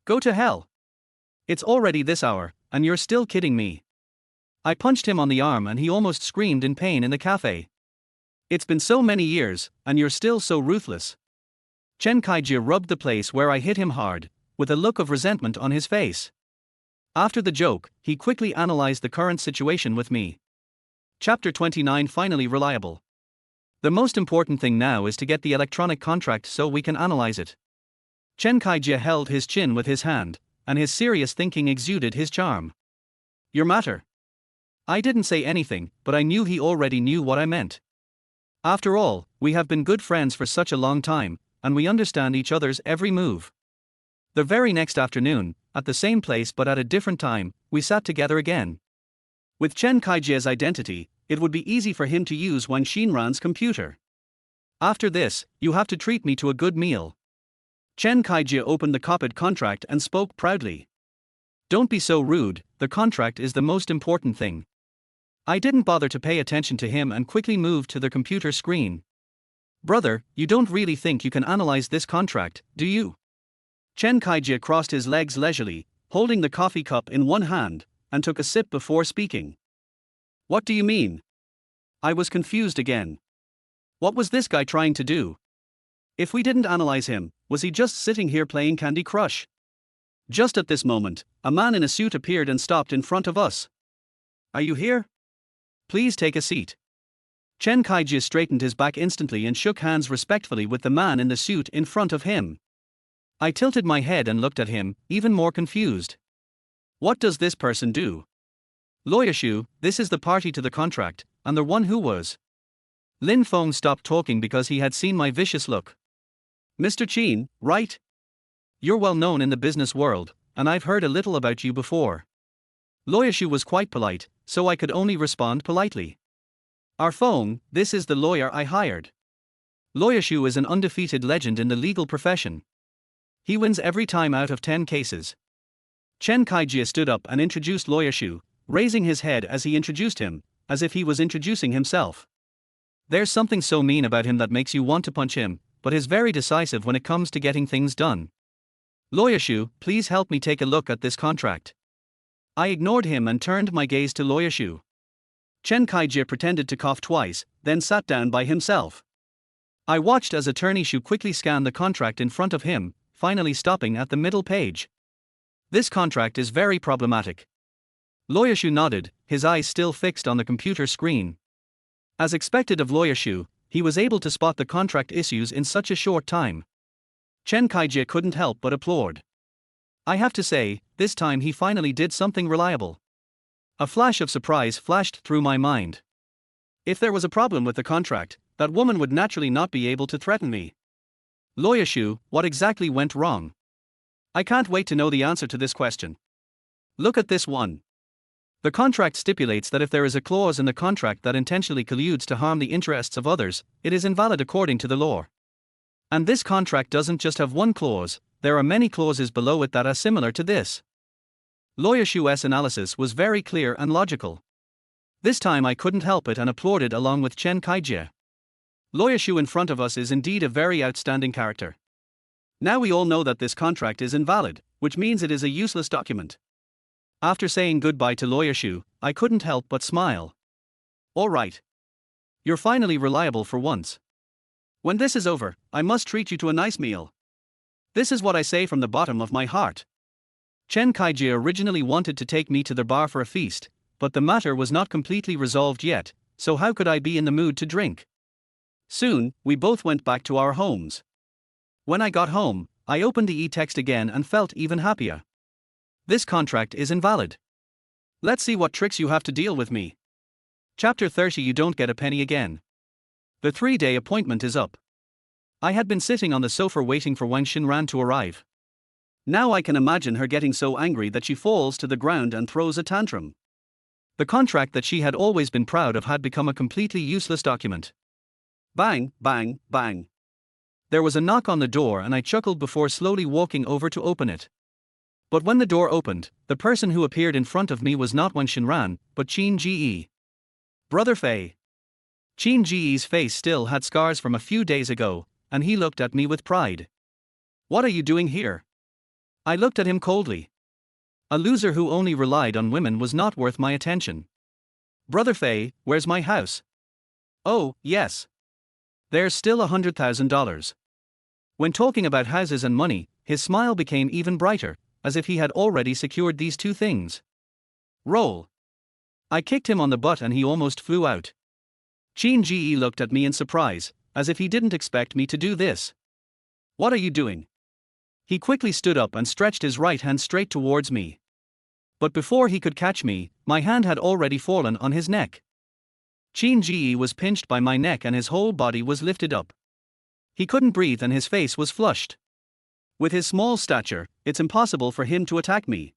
Go to hell. It's already this hour, and you're still kidding me. I punched him on the arm and he almost screamed in pain in the cafe. It's been so many years, and you're still so ruthless. Chen Kaijie rubbed the place where I hit him hard, with a look of resentment on his face. After the joke, he quickly analyzed the current situation with me. Chapter 29 Finally reliable. The most important thing now is to get the electronic contract so we can analyze it. Chen Kaijie held his chin with his hand, and his serious thinking exuded his charm. Your matter? I didn't say anything, but I knew he already knew what I meant. After all, we have been good friends for such a long time, and we understand each other's every move. The very next afternoon, at the same place but at a different time, we sat together again. With Chen Kaijie's identity, it would be easy for him to use Wang Xinran's computer. After this, you have to treat me to a good meal. Chen Kaijie opened the copied contract and spoke proudly. Don't be so rude, the contract is the most important thing. I didn't bother to pay attention to him and quickly moved to the computer screen. Brother, you don't really think you can analyze this contract, do you? Chen Kaijie crossed his legs leisurely, holding the coffee cup in one hand, and took a sip before speaking. What do you mean? I was confused again. What was this guy trying to do? If we didn't analyze him, was he just sitting here playing Candy Crush? Just at this moment, a man in a suit appeared and stopped in front of us. Are you here? Please take a seat. Chen Kaijie straightened his back instantly and shook hands respectfully with the man in the suit in front of him. I tilted my head and looked at him, even more confused. What does this person do? Lawyer Shu, this is the party to the contract, and the one who was. Lin Feng stopped talking because he had seen my vicious look. Mr. Qin, right? You're well known in the business world, and I've heard a little about you before. Lawyer Shu was quite polite, so I could only respond politely. Our Feng, this is the lawyer I hired. Lawyer Shu is an undefeated legend in the legal profession. He wins every time out of 10 cases. Chen Kaijie stood up and introduced Lawyer Shu, raising his head as he introduced him, as if he was introducing himself. There's something so mean about him that makes you want to punch him, but he's very decisive when it comes to getting things done. Lawyer Shu, please help me take a look at this contract. I ignored him and turned my gaze to Lawyer Shu. Chen Kaijie pretended to cough twice, then sat down by himself. I watched as Attorney Shu quickly scanned the contract in front of him, finally stopping at the middle page. This contract is very problematic. Lawyer Shu nodded, his eyes still fixed on the computer screen. As expected of Lawyer Shu, he was able to spot the contract issues in such a short time. Chen Kaijie couldn't help but applaud. I have to say, this time he finally did something reliable. A flash of surprise flashed through my mind. If there was a problem with the contract, that woman would naturally not be able to threaten me. Lawyer Shu, what exactly went wrong? I can't wait to know the answer to this question. Look at this one. The contract stipulates that if there is a clause in the contract that intentionally colludes to harm the interests of others, it is invalid according to the law. And this contract doesn't just have one clause, there are many clauses below it that are similar to this. Lawyer Shu's analysis was very clear and logical. This time I couldn't help it and applauded along with Chen Kaijie. Lawyer Shu in front of us is indeed a very outstanding character. Now we all know that this contract is invalid, which means it is a useless document. After saying goodbye to Lawyer Shu, I couldn't help but smile. All right. You're finally reliable for once. When this is over, I must treat you to a nice meal. This is what I say from the bottom of my heart. Chen Kaiji originally wanted to take me to the bar for a feast, but the matter was not completely resolved yet, so how could I be in the mood to drink? Soon, we both went back to our homes. When I got home, I opened the e-text again and felt even happier. This contract is invalid. Let's see what tricks you have to deal with me. Chapter 30. You don't get a penny again. The 3-day appointment is up. I had been sitting on the sofa waiting for Wang Xinran to arrive. Now I can imagine her getting so angry that she falls to the ground and throws a tantrum. The contract that she had always been proud of had become a completely useless document. Bang, bang, bang. There was a knock on the door and I chuckled before slowly walking over to open it. But when the door opened, the person who appeared in front of me was not Wang Xinran, but Qin Ji. Brother Fei. Qin Ji's face still had scars from a few days ago, and he looked at me with pride. What are you doing here? I looked at him coldly. A loser who only relied on women was not worth my attention. Brother Fei, where's my house? Oh, yes. There's still $100,000. When talking about houses and money, his smile became even brighter, as if he had already secured these two things. Roll. I kicked him on the butt and he almost flew out. Qin Ji looked at me in surprise, as if he didn't expect me to do this. What are you doing? He quickly stood up and stretched his right hand straight towards me. But before he could catch me, my hand had already fallen on his neck. Qin Ji was pinched by my neck and his whole body was lifted up. He couldn't breathe and his face was flushed. With his small stature, it's impossible for him to attack me.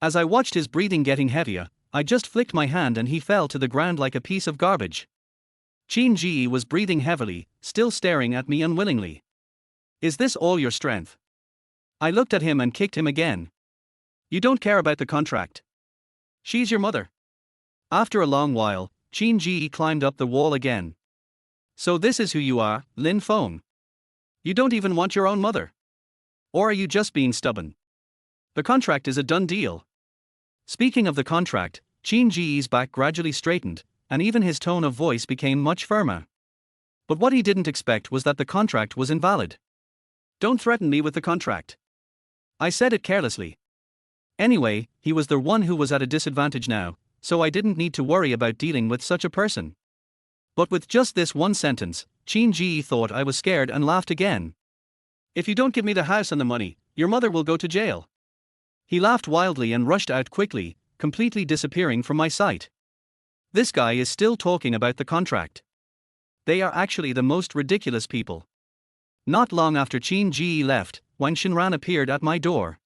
As I watched his breathing getting heavier, I just flicked my hand and he fell to the ground like a piece of garbage. Qin Ji was breathing heavily, still staring at me unwillingly. Is this all your strength? I looked at him and kicked him again. You don't care about the contract. She's your mother. After a long while, Qin Ji climbed up the wall again. So this is who you are, Lin Feng. You don't even want your own mother. Or are you just being stubborn? The contract is a done deal. Speaking of the contract, Qin Ji's back gradually straightened, and even his tone of voice became much firmer. But what he didn't expect was that the contract was invalid. Don't threaten me with the contract. I said it carelessly. Anyway, he was the one who was at a disadvantage now, so I didn't need to worry about dealing with such a person. But with just this one sentence, Qin Ji thought I was scared and laughed again. If you don't give me the house and the money, your mother will go to jail. He laughed wildly and rushed out quickly, completely disappearing from my sight. This guy is still talking about the contract. They are actually the most ridiculous people. Not long after Qin Ji left, Wang Xinran appeared at my door.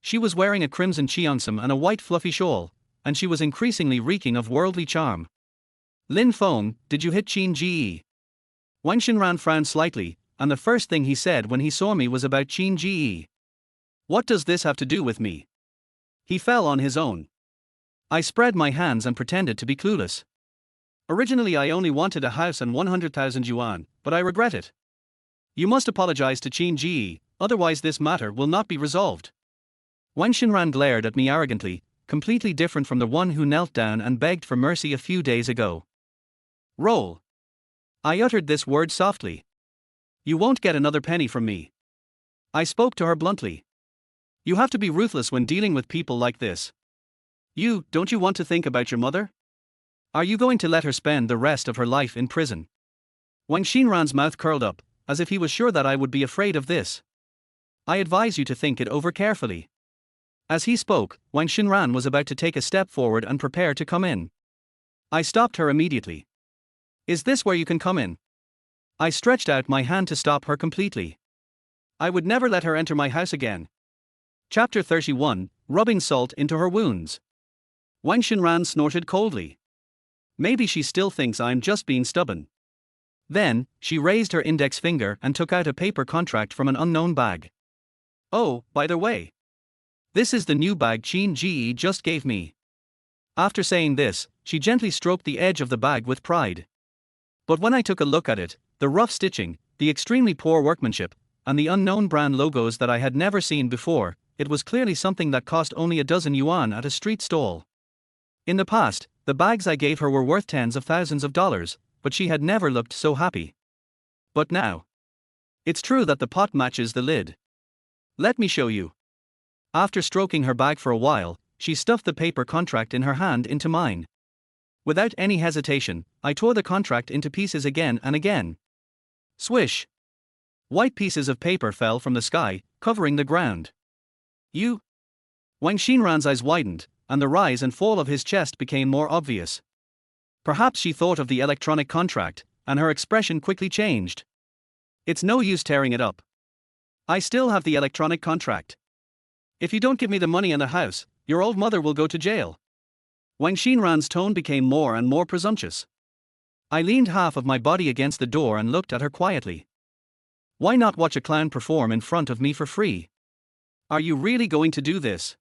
She was wearing a crimson cheongsam and a white fluffy shawl, and she was increasingly reeking of worldly charm. Lin Feng, did you hit Qin Ji? Wang Xinran frowned slightly, and the first thing he said when he saw me was about Qin Ji. What does this have to do with me? He fell on his own. I spread my hands and pretended to be clueless. Originally I only wanted a house and 100,000 yuan, but I regret it. You must apologize to Qin Ji, otherwise this matter will not be resolved. Wang Xinran glared at me arrogantly, completely different from the one who knelt down and begged for mercy a few days ago. Roll. I uttered this word softly. You won't get another penny from me. I spoke to her bluntly. You have to be ruthless when dealing with people like this. Don't you want to think about your mother? Are you going to let her spend the rest of her life in prison? Wang Xinran's mouth curled up, as if he was sure that I would be afraid of this. I advise you to think it over carefully. As he spoke, Wang Xinran was about to take a step forward and prepare to come in. I stopped her immediately. Is this where you can come in? I stretched out my hand to stop her completely. I would never let her enter my house again. Chapter 31, Rubbing Salt into Her Wounds. Wang Xinran snorted coldly. Maybe she still thinks I'm just being stubborn. Then, she raised her index finger and took out a paper contract from an unknown bag. Oh, by the way. This is the new bag Qin Ji just gave me. After saying this, she gently stroked the edge of the bag with pride. But when I took a look at it, the rough stitching, the extremely poor workmanship, and the unknown brand logos that I had never seen before, it was clearly something that cost only a dozen yuan at a street stall. In the past, the bags I gave her were worth tens of thousands of dollars, but she had never looked so happy. But now. It's true that the pot matches the lid. Let me show you. After stroking her bag for a while, she stuffed the paper contract in her hand into mine. Without any hesitation, I tore the contract into pieces again and again. Swish! White pieces of paper fell from the sky, covering the ground. You? Wang Xinran's eyes widened, and the rise and fall of his chest became more obvious. Perhaps she thought of the electronic contract, and her expression quickly changed. It's no use tearing it up. I still have the electronic contract. If you don't give me the money and the house, your old mother will go to jail. Wang Xinran's tone became more and more presumptuous. I leaned half of my body against the door and looked at her quietly. Why not watch a clown perform in front of me for free? Are you really going to do this?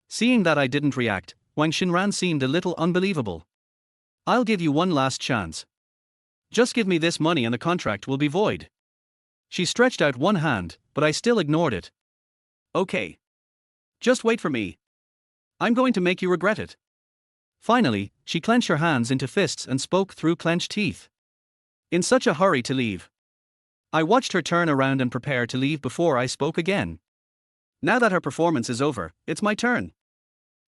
Seeing that I didn't react, Wang Xinran seemed a little unbelievable. I'll give you one last chance. Just give me this money and the contract will be void. She stretched out one hand, but I still ignored it. Okay. Just wait for me. I'm going to make you regret it. Finally, she clenched her hands into fists and spoke through clenched teeth. In such a hurry to leave. I watched her turn around and prepare to leave before I spoke again. Now that her performance is over, it's my turn.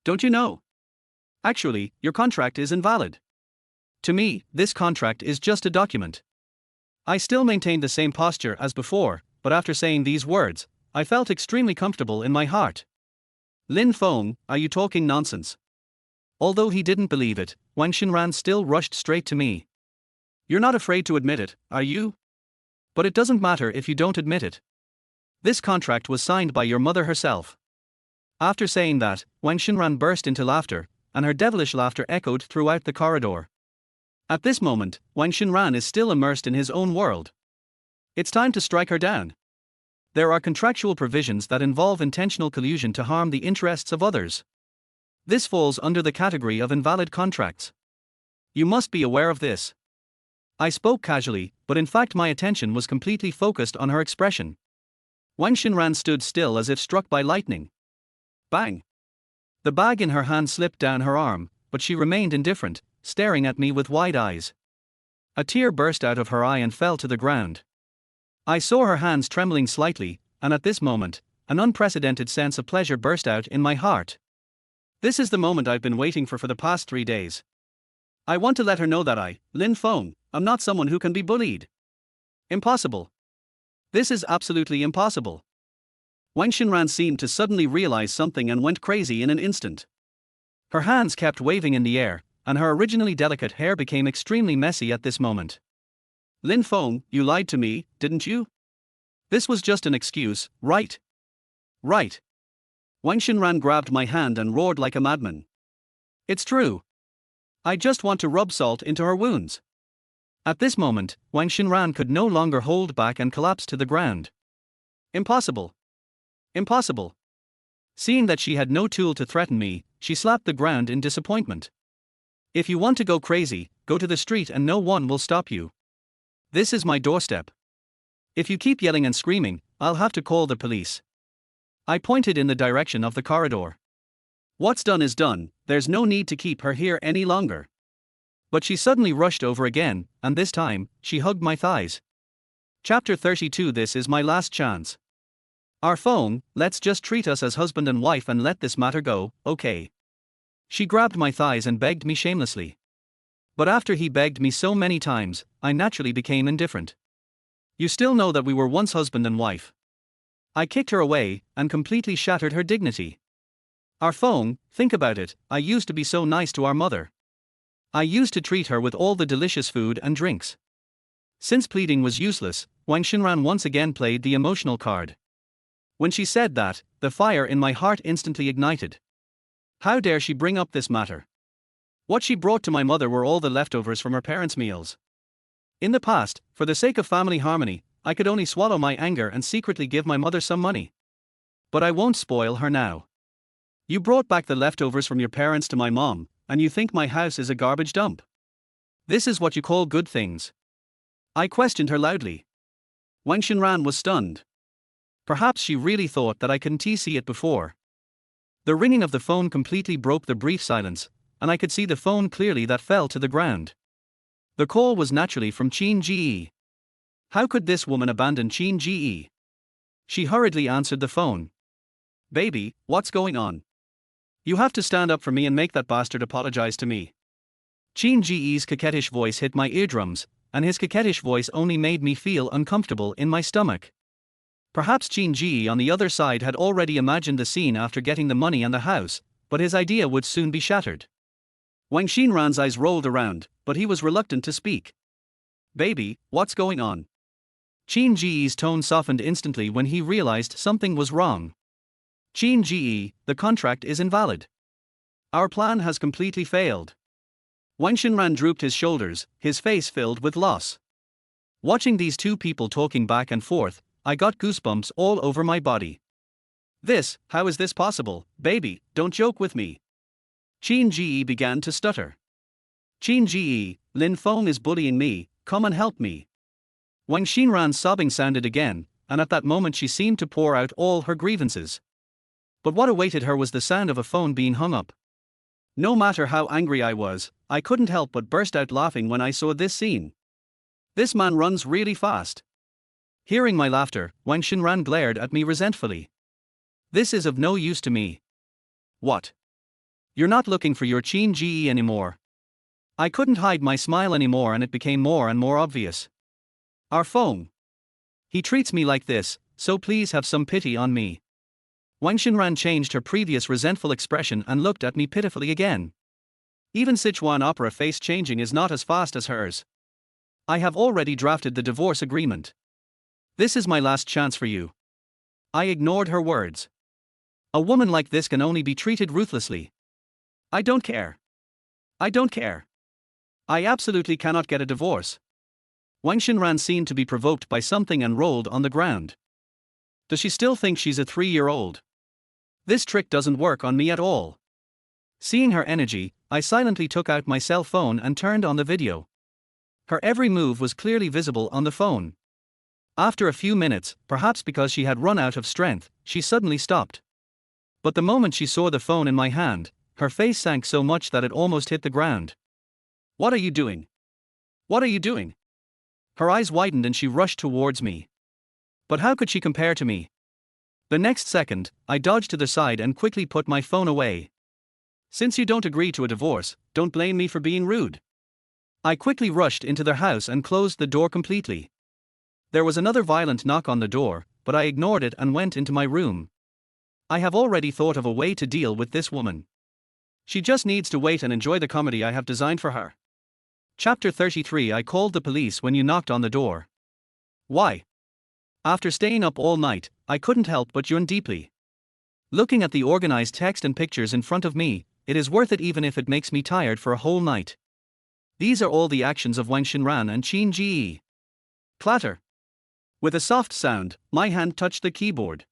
Don't you know? Actually, your contract is invalid. To me, this contract is just a document. I still maintained the same posture as before, but after saying these words, I felt extremely comfortable in my heart. Lin Feng, are you talking nonsense? Although he didn't believe it, Wang Xinran still rushed straight to me. You're not afraid to admit it, are you? But it doesn't matter if you don't admit it. This contract was signed by your mother herself. After saying that, Wang Xinran burst into laughter, and her devilish laughter echoed throughout the corridor. At this moment, Wang Xinran is still immersed in his own world. It's time to strike her down. There are contractual provisions that involve intentional collusion to harm the interests of others. This falls under the category of invalid contracts. You must be aware of this. I spoke casually, but in fact my attention was completely focused on her expression. Wang Xinran stood still as if struck by lightning. Bang! The bag in her hand slipped down her arm, but she remained indifferent, staring at me with wide eyes. A tear burst out of her eye and fell to the ground. I saw her hands trembling slightly, and at this moment, an unprecedented sense of pleasure burst out in my heart. This is the moment I've been waiting for the past 3 days. I want to let her know that I, Lin Feng, am not someone who can be bullied. Impossible. This is absolutely impossible. Wang Xinran seemed to suddenly realize something and went crazy in an instant. Her hands kept waving in the air, and her originally delicate hair became extremely messy at this moment. Lin Feng, you lied to me, didn't you? This was just an excuse, right? Right. Wang Xinran grabbed my hand and roared like a madman. It's true. I just want to rub salt into her wounds. At this moment, Wang Xinran could no longer hold back and collapsed to the ground. Impossible. Impossible. Seeing that she had no tool to threaten me, she slapped the ground in disappointment. If you want to go crazy, go to the street and no one will stop you. This is my doorstep. If you keep yelling and screaming, I'll have to call the police. I pointed in the direction of the corridor. What's done is done, there's no need to keep her here any longer. But she suddenly rushed over again, and this time, she hugged my thighs. Chapter 32. This is my last chance. Our phone, let's just treat us as husband and wife and let this matter go, okay? She grabbed my thighs and begged me shamelessly. But after he begged me so many times, I naturally became indifferent. You still know that we were once husband and wife. I kicked her away, and completely shattered her dignity. Our phone, think about it, I used to be so nice to our mother. I used to treat her with all the delicious food and drinks. Since pleading was useless, Wang Xinran once again played the emotional card. When she said that, the fire in my heart instantly ignited. How dare she bring up this matter? What she brought to my mother were all the leftovers from her parents' meals. In the past, for the sake of family harmony, I could only swallow my anger and secretly give my mother some money. But I won't spoil her now. You brought back the leftovers from your parents to my mom, and you think my house is a garbage dump. This is what you call good things? I questioned her loudly. Wang Xinran was stunned. Perhaps she really thought that I couldn't see it before. The ringing of the phone completely broke the brief silence, and I could see the phone clearly that fell to the ground. The call was naturally from Qin Ji. How could this woman abandon Qin Ji? She hurriedly answered the phone. Baby, what's going on? You have to stand up for me and make that bastard apologize to me. Qin Ji's coquettish voice hit my eardrums, and his coquettish voice only made me feel uncomfortable in my stomach. Perhaps Qin Ji on the other side had already imagined the scene after getting the money and the house, but his idea would soon be shattered. Wang Xinran's eyes rolled around, but he was reluctant to speak. Baby, what's going on? Qin Ji's tone softened instantly when he realized something was wrong. Qin Ji, the contract is invalid. Our plan has completely failed. Wang Xinran drooped his shoulders, his face filled with loss. Watching these two people talking back and forth, I got goosebumps all over my body. How is this possible, baby, don't joke with me. Qin Ji began to stutter. Qin Ji, Lin Feng is bullying me, come and help me. Wang Xinran's sobbing sounded again, and at that moment she seemed to pour out all her grievances. But what awaited her was the sound of a phone being hung up. No matter how angry I was, I couldn't help but burst out laughing when I saw this scene. This man runs really fast. Hearing my laughter, Wang Xinran glared at me resentfully. This is of no use to me. What? You're not looking for your Qin Ji anymore. I couldn't hide my smile anymore and it became more and more obvious. Our phone. He treats me like this, so please have some pity on me. Wang Xinran changed her previous resentful expression and looked at me pitifully again. Even Sichuan opera face changing is not as fast as hers. I have already drafted the divorce agreement. This is my last chance for you. I ignored her words. A woman like this can only be treated ruthlessly. I don't care. I don't care. I absolutely cannot get a divorce. Wang Xinran seemed to be provoked by something and rolled on the ground. Does she still think she's a 3-year-old? This trick doesn't work on me at all. Seeing her energy, I silently took out my cell phone and turned on the video. Her every move was clearly visible on the phone. After a few minutes, perhaps because she had run out of strength, she suddenly stopped. But the moment she saw the phone in my hand, her face sank so much that it almost hit the ground. What are you doing? What are you doing? Her eyes widened and she rushed towards me. But how could she compare to me? The next second, I dodged to the side and quickly put my phone away. Since you don't agree to a divorce, don't blame me for being rude. I quickly rushed into their house and closed the door completely. There was another violent knock on the door, but I ignored it and went into my room. I have already thought of a way to deal with this woman. She just needs to wait and enjoy the comedy I have designed for her. Chapter 33. I called the police when you knocked on the door. Why? After staying up all night, I couldn't help but yawn deeply. Looking at the organized text and pictures in front of me, it is worth it even if it makes me tired for a whole night. These are all the actions of Wang Xinran and Qin Ji. Clatter. With a soft sound, my hand touched the keyboard.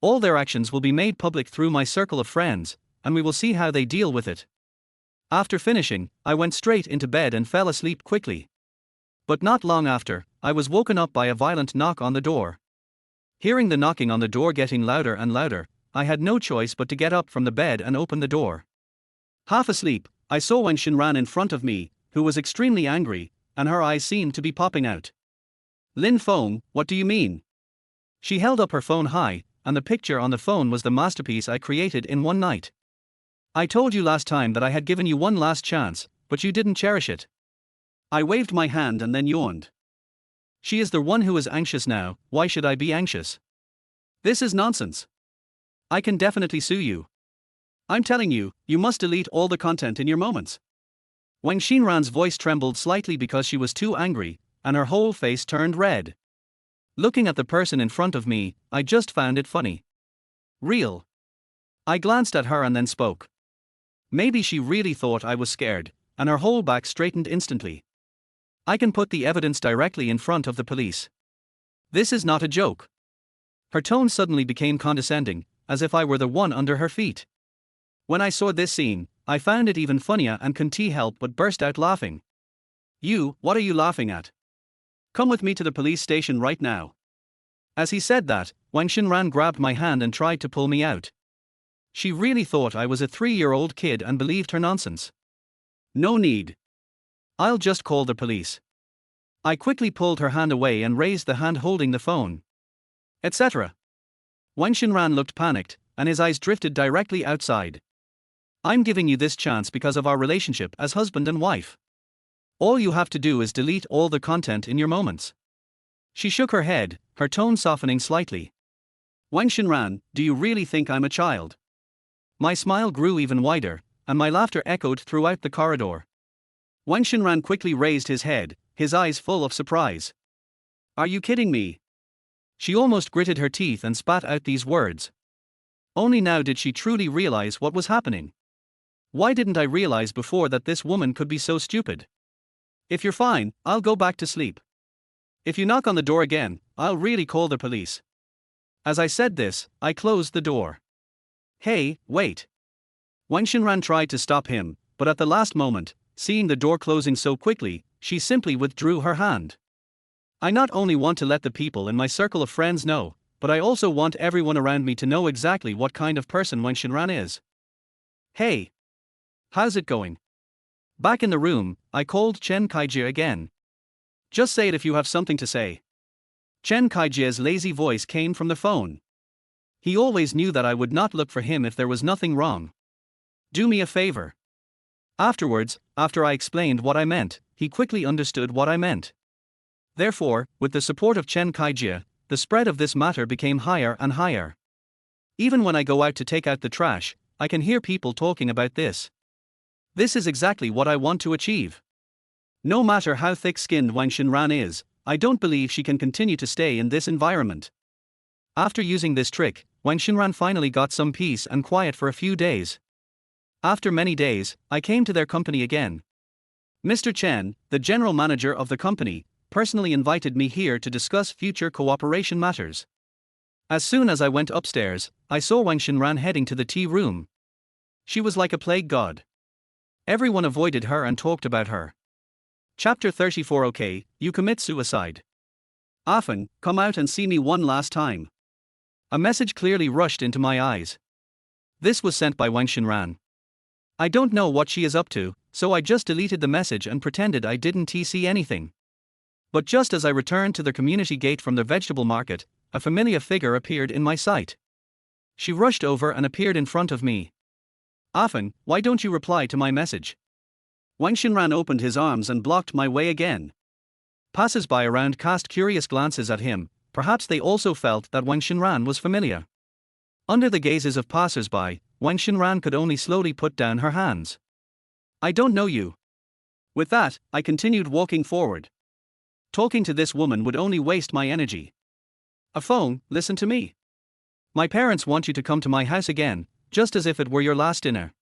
All their actions will be made public through my circle of friends, and we will see how they deal with it. After finishing, I went straight into bed and fell asleep quickly. But not long after, I was woken up by a violent knock on the door. Hearing the knocking on the door getting louder and louder, I had no choice but to get up from the bed and open the door. Half asleep, I saw Wang Xinran in front of me, who was extremely angry, and her eyes seemed to be popping out. Lin Feng, what do you mean? She held up her phone high, and the picture on the phone was the masterpiece I created in one night. I told you last time that I had given you one last chance, but you didn't cherish it. I waved my hand and then yawned. She is the one who is anxious now, why should I be anxious? This is nonsense. I can definitely sue you. I'm telling you, you must delete all the content in your moments. Wang Xinran's voice trembled slightly because she was too angry, and her whole face turned red. Looking at the person in front of me, I just found it funny. Real. I glanced at her and then spoke. Maybe she really thought I was scared, and her whole back straightened instantly. I can put the evidence directly in front of the police. This is not a joke. Her tone suddenly became condescending, as if I were the one under her feet. When I saw this scene, I found it even funnier and couldn't help but burst out laughing. What are you laughing at? Come with me to the police station right now. As he said that, Wang Xinran grabbed my hand and tried to pull me out. She really thought I was a 3-year-old kid and believed her nonsense. No need. I'll just call the police. I quickly pulled her hand away and raised the hand holding the phone. Etc. Wang Xinran looked panicked, and his eyes drifted directly outside. I'm giving you this chance because of our relationship as husband and wife. All you have to do is delete all the content in your moments. She shook her head, her tone softening slightly. Wang Xinran, do you really think I'm a child? My smile grew even wider, and my laughter echoed throughout the corridor. Wang Xinran quickly raised his head, his eyes full of surprise. Are you kidding me? She almost gritted her teeth and spat out these words. Only now did she truly realize what was happening. Why didn't I realize before that this woman could be so stupid? If you're fine, I'll go back to sleep. If you knock on the door again, I'll really call the police. As I said this, I closed the door. Hey, wait. Wang Xinran tried to stop him, but at the last moment, seeing the door closing so quickly, she simply withdrew her hand. I not only want to let the people in my circle of friends know, but I also want everyone around me to know exactly what kind of person Wang Xinran is. Hey! How's it going? Back in the room, I called Chen Kaijie again. Just say it if you have something to say. Chen Kaijie's lazy voice came from the phone. He always knew that I would not look for him if there was nothing wrong. Do me a favor. Afterwards, after I explained what I meant, he quickly understood what I meant. Therefore, with the support of Chen Kaijie, the spread of this matter became higher and higher. Even when I go out to take out the trash, I can hear people talking about this. This is exactly what I want to achieve. No matter how thick-skinned Wang Xinran is, I don't believe she can continue to stay in this environment. After using this trick, Wang Xinran finally got some peace and quiet for a few days. After many days, I came to their company again. Mr. Chen, the general manager of the company, personally invited me here to discuss future cooperation matters. As soon as I went upstairs, I saw Wang Xinran heading to the tea room. She was like a plague god. Everyone avoided her and talked about her. Chapter 34. Okay, you commit suicide. Afan, come out and see me one last time. A message clearly rushed into my eyes. This was sent by Wang Xinran. I don't know what she is up to, so I just deleted the message and pretended I didn't see anything. But just as I returned to the community gate from the vegetable market, a familiar figure appeared in my sight. She rushed over and appeared in front of me. Afan, why don't you reply to my message? Wang Xinran opened his arms and blocked my way again. Passers-by around cast curious glances at him, perhaps they also felt that Wang Xinran was familiar. Under the gazes of passers-by, Wang Xinran could only slowly put down her hands. I don't know you. With that, I continued walking forward. Talking to this woman would only waste my energy. A phone, listen to me. My parents want you to come to my house again, just as if it were your last dinner.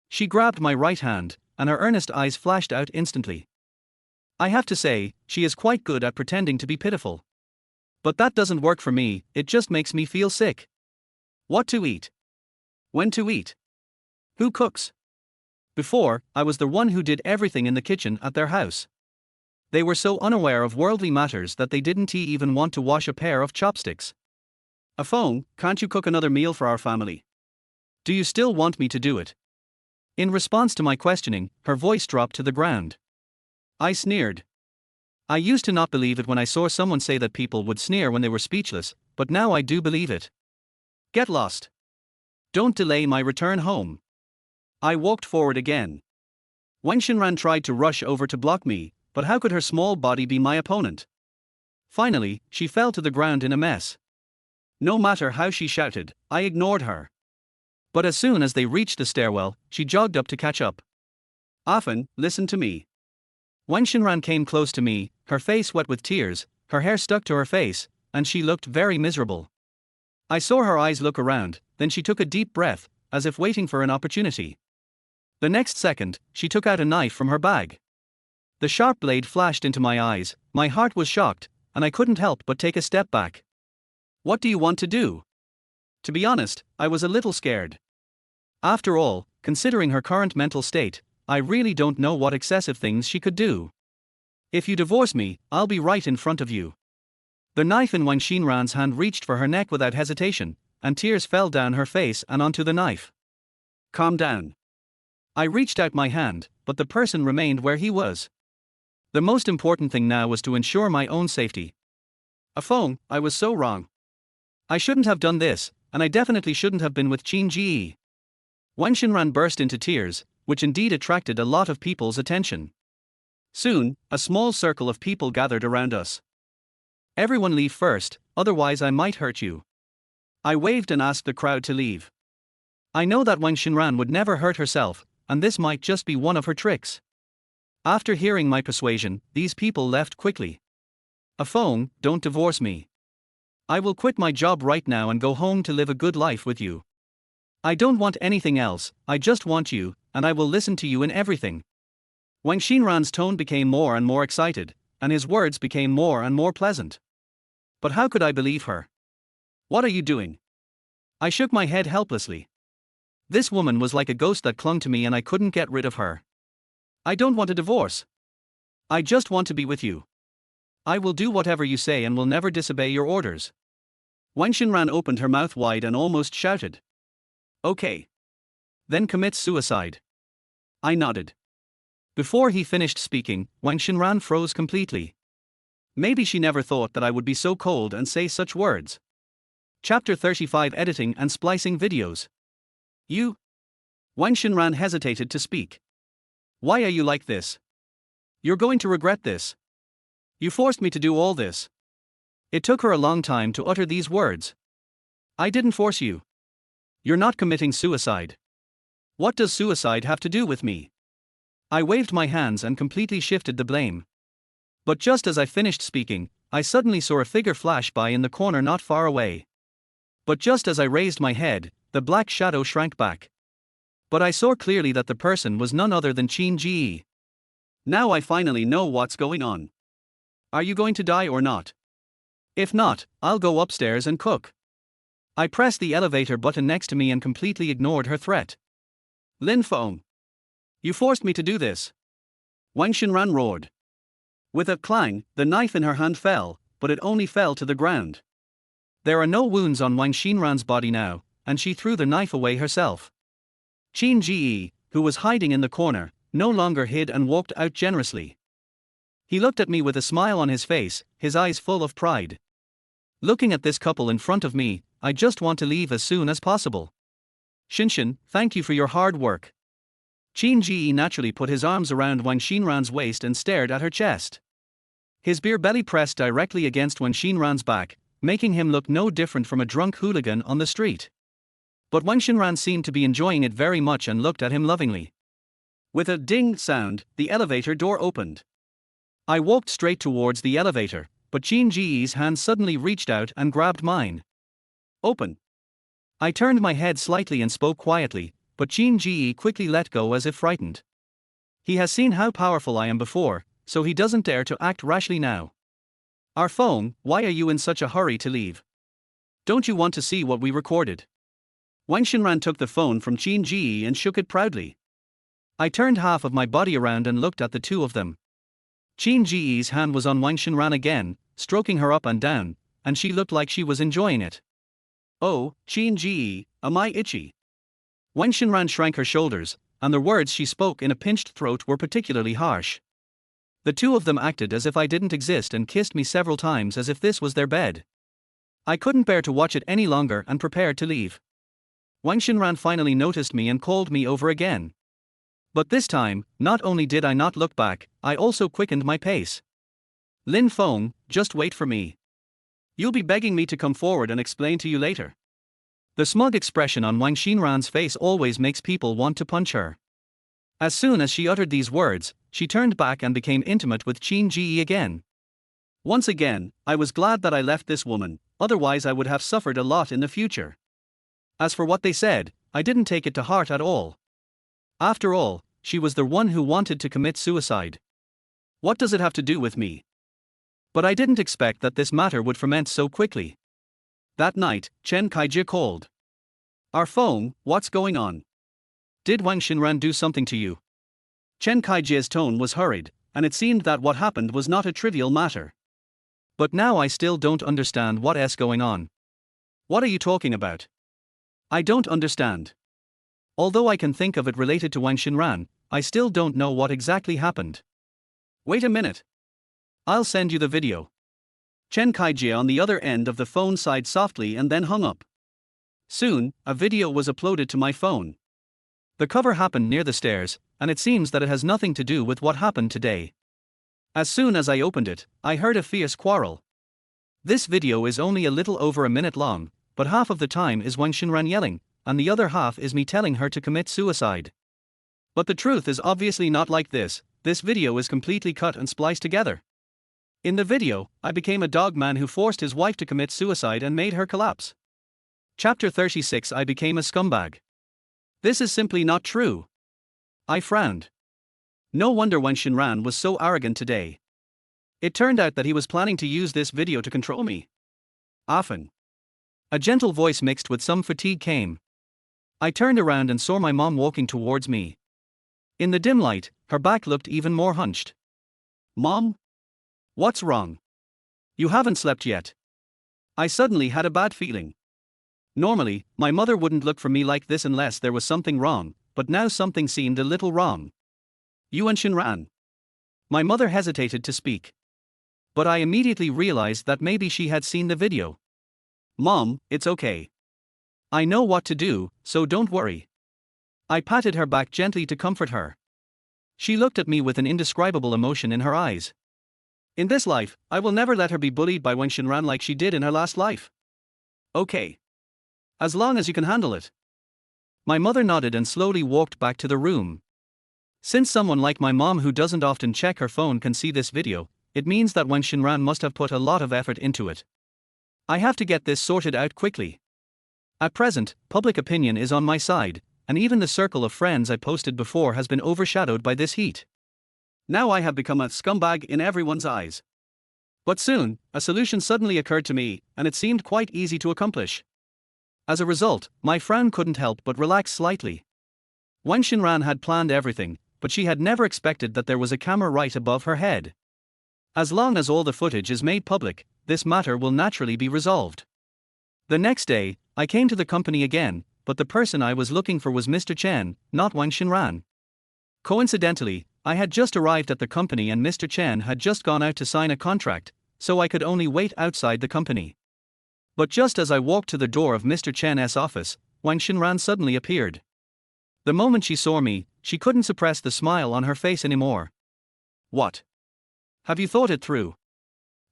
She grabbed my right hand, and her earnest eyes flashed out instantly. I have to say, she is quite good at pretending to be pitiful. But that doesn't work for me, it just makes me feel sick. What to eat? When to eat? Who cooks? Before, I was the one who did everything in the kitchen at their house. They were so unaware of worldly matters that they didn't even want to wash a pair of chopsticks. A phone, can't you cook another meal for our family? Do you still want me to do it? In response to my questioning, her voice dropped to the ground. I sneered. I used to not believe it when I saw someone say that people would sneer when they were speechless, but now I do believe it. Get lost. Don't delay my return home. I walked forward again. Wang Xinran tried to rush over to block me, but how could her small body be my opponent? Finally, she fell to the ground in a mess. No matter how she shouted, I ignored her. But as soon as they reached the stairwell, she jogged up to catch up. Afan, listen to me. Wang Xinran came close to me, her face wet with tears, her hair stuck to her face, and she looked very miserable. I saw her eyes look around, then she took a deep breath, as if waiting for an opportunity. The next second, she took out a knife from her bag. The sharp blade flashed into my eyes, my heart was shocked, and I couldn't help but take a step back. What do you want to do? To be honest, I was a little scared. After all, considering her current mental state, I really don't know what excessive things she could do. If you divorce me, I'll be right in front of you. The knife in Wang Xinran's hand reached for her neck without hesitation, and tears fell down her face and onto the knife. Calm down. I reached out my hand, but the person remained where he was. The most important thing now was to ensure my own safety. A phone, I was so wrong. I shouldn't have done this, and I definitely shouldn't have been with Qin Ji. Wang Xinran burst into tears, which indeed attracted a lot of people's attention. Soon, a small circle of people gathered around us. Everyone leave first, otherwise I might hurt you. I waved and asked the crowd to leave. I know that Wang Xinran would never hurt herself, and this might just be one of her tricks. After hearing my persuasion, these people left quickly. Afong, don't divorce me. I will quit my job right now and go home to live a good life with you. I don't want anything else, I just want you, and I will listen to you in everything. Wang Xinran's tone became more and more excited, and his words became more and more pleasant. But how could I believe her? What are you doing? I shook my head helplessly. This woman was like a ghost that clung to me and I couldn't get rid of her. I don't want a divorce. I just want to be with you. I will do whatever you say and will never disobey your orders. Wang Xinran opened her mouth wide and almost shouted. Okay. Then commit suicide. I nodded. Before he finished speaking, Wang Xinran froze completely. Maybe she never thought that I would be so cold and say such words. Chapter 35 Editing and Splicing Videos. You? Wang Xinran hesitated to speak. Why are you like this? You're going to regret this. You forced me to do all this. It took her a long time to utter these words. I didn't force you. You're not committing suicide. What does suicide have to do with me? I waved my hands and completely shifted the blame. But just as I finished speaking, I suddenly saw a figure flash by in the corner not far away. But just as I raised my head, the black shadow shrank back. But I saw clearly that the person was none other than Qin Ji. Now I finally know what's going on. Are you going to die or not? If not, I'll go upstairs and cook. I pressed the elevator button next to me and completely ignored her threat. Lin Feng. You forced me to do this. Wang Xinran roared. With a clang, the knife in her hand fell, but it only fell to the ground. There are no wounds on Wang Xinran's body now, and she threw the knife away herself. Qin Ji, who was hiding in the corner, no longer hid and walked out generously. He looked at me with a smile on his face, his eyes full of pride. Looking at this couple in front of me, I just want to leave as soon as possible. Xinshin, thank you for your hard work. Qin Ji naturally put his arms around Wang Xinran's waist and stared at her chest. His beer belly pressed directly against Wang Xinran's back, making him look no different from a drunk hooligan on the street. But Wang Xinran seemed to be enjoying it very much and looked at him lovingly. With a ding sound, the elevator door opened. I walked straight towards the elevator, but Qin Ji's hand suddenly reached out and grabbed mine. Open. I turned my head slightly and spoke quietly, but Qin Ji quickly let go as if frightened. He has seen how powerful I am before, so he doesn't dare to act rashly now. Our phone, why are you in such a hurry to leave? Don't you want to see what we recorded? Wang Xinran took the phone from Qin Ji and shook it proudly. I turned half of my body around and looked at the two of them. Qin Ji's hand was on Wang Xinran again, stroking her up and down, and she looked like she was enjoying it. Oh, Qin Ji, am I itchy? Wang Xinran shrank her shoulders, and the words she spoke in a pinched throat were particularly harsh. The two of them acted as if I didn't exist and kissed me several times as if this was their bed. I couldn't bear to watch it any longer and prepared to leave. Wang Xinran finally noticed me and called me over again. But this time, not only did I not look back, I also quickened my pace. Lin Feng, just wait for me. You'll be begging me to come forward and explain to you later. The smug expression on Wang Xinran's face always makes people want to punch her. As soon as she uttered these words, she turned back and became intimate with Qin Ji again. Once again, I was glad that I left this woman, otherwise I would have suffered a lot in the future. As for what they said, I didn't take it to heart at all. After all, she was the one who wanted to commit suicide. What does it have to do with me? But I didn't expect that this matter would ferment so quickly. That night, Chen Kaiji called. Our phone, what's going on? Did Wang Xinran do something to you? Chen Kaiji's tone was hurried, and it seemed that what happened was not a trivial matter. But now I still don't understand what's going on. What are you talking about? I don't understand. Although I can think of it related to Wang Xinran, I still don't know what exactly happened. Wait a minute. I'll send you the video. Chen Kaijie on the other end of the phone sighed softly and then hung up. Soon, a video was uploaded to my phone. The cover happened near the stairs, and it seems that it has nothing to do with what happened today. As soon as I opened it, I heard a fierce quarrel. This video is only a little over a minute long, but half of the time is Wang Xinran yelling, and the other half is me telling her to commit suicide. But the truth is obviously not like this. This video is completely cut and spliced together. In the video, I became a dog man who forced his wife to commit suicide and made her collapse. Chapter 36 I became a scumbag. This is simply not true. I frowned. No wonder Wang Xinran was so arrogant today. It turned out that he was planning to use this video to control me. Often. A gentle voice mixed with some fatigue came. I turned around and saw my mom walking towards me. In the dim light, her back looked even more hunched. Mom? What's wrong? You haven't slept yet. I suddenly had a bad feeling. Normally, my mother wouldn't look for me like this unless there was something wrong, but now something seemed a little wrong. You and Xinran. My mother hesitated to speak. But I immediately realized that maybe she had seen the video. Mom, it's okay. I know what to do, so don't worry. I patted her back gently to comfort her. She looked at me with an indescribable emotion in her eyes. In this life, I will never let her be bullied by Wang Xinran like she did in her last life. Okay. As long as you can handle it. My mother nodded and slowly walked back to the room. Since someone like my mom who doesn't often check her phone can see this video, it means that Wang Xinran must have put a lot of effort into it. I have to get this sorted out quickly. At present, public opinion is on my side, and even the circle of friends I posted before has been overshadowed by this heat. Now I have become a scumbag in everyone's eyes. But soon, a solution suddenly occurred to me, and it seemed quite easy to accomplish. As a result, my frown couldn't help but relax slightly. Wang Xinran had planned everything, but she had never expected that there was a camera right above her head. As long as all the footage is made public, this matter will naturally be resolved. The next day, I came to the company again, but the person I was looking for was Mr. Chen, not Wang Xinran. Coincidentally, I had just arrived at the company and Mr. Chen had just gone out to sign a contract, so I could only wait outside the company. But just as I walked to the door of Mr. Chen's office, Wang Xinran suddenly appeared. The moment she saw me, she couldn't suppress the smile on her face anymore. What? Have you thought it through?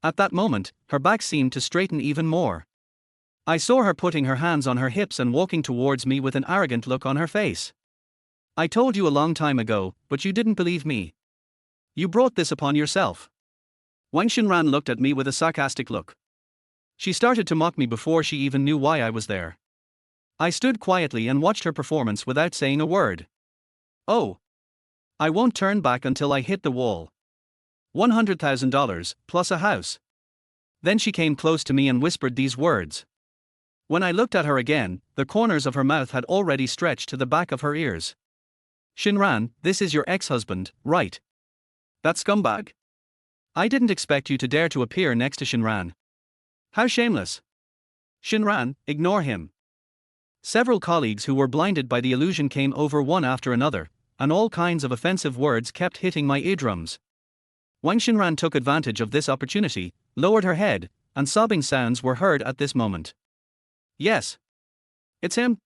At that moment, her back seemed to straighten even more. I saw her putting her hands on her hips and walking towards me with an arrogant look on her face. I told you a long time ago, but you didn't believe me. You brought this upon yourself. Wang Xinran looked at me with a sarcastic look. She started to mock me before she even knew why I was there. I stood quietly and watched her performance without saying a word. Oh. I won't turn back until I hit the wall. $100,000, plus a house. Then she came close to me and whispered these words. When I looked at her again, the corners of her mouth had already stretched to the back of her ears. Xinran, this is your ex-husband, right? That scumbag? I didn't expect you to dare to appear next to Xinran. How shameless. Xinran, ignore him. Several colleagues who were blinded by the illusion came over one after another, and all kinds of offensive words kept hitting my eardrums. Wang Xinran took advantage of this opportunity, lowered her head, and sobbing sounds were heard at this moment. Yes. It's him.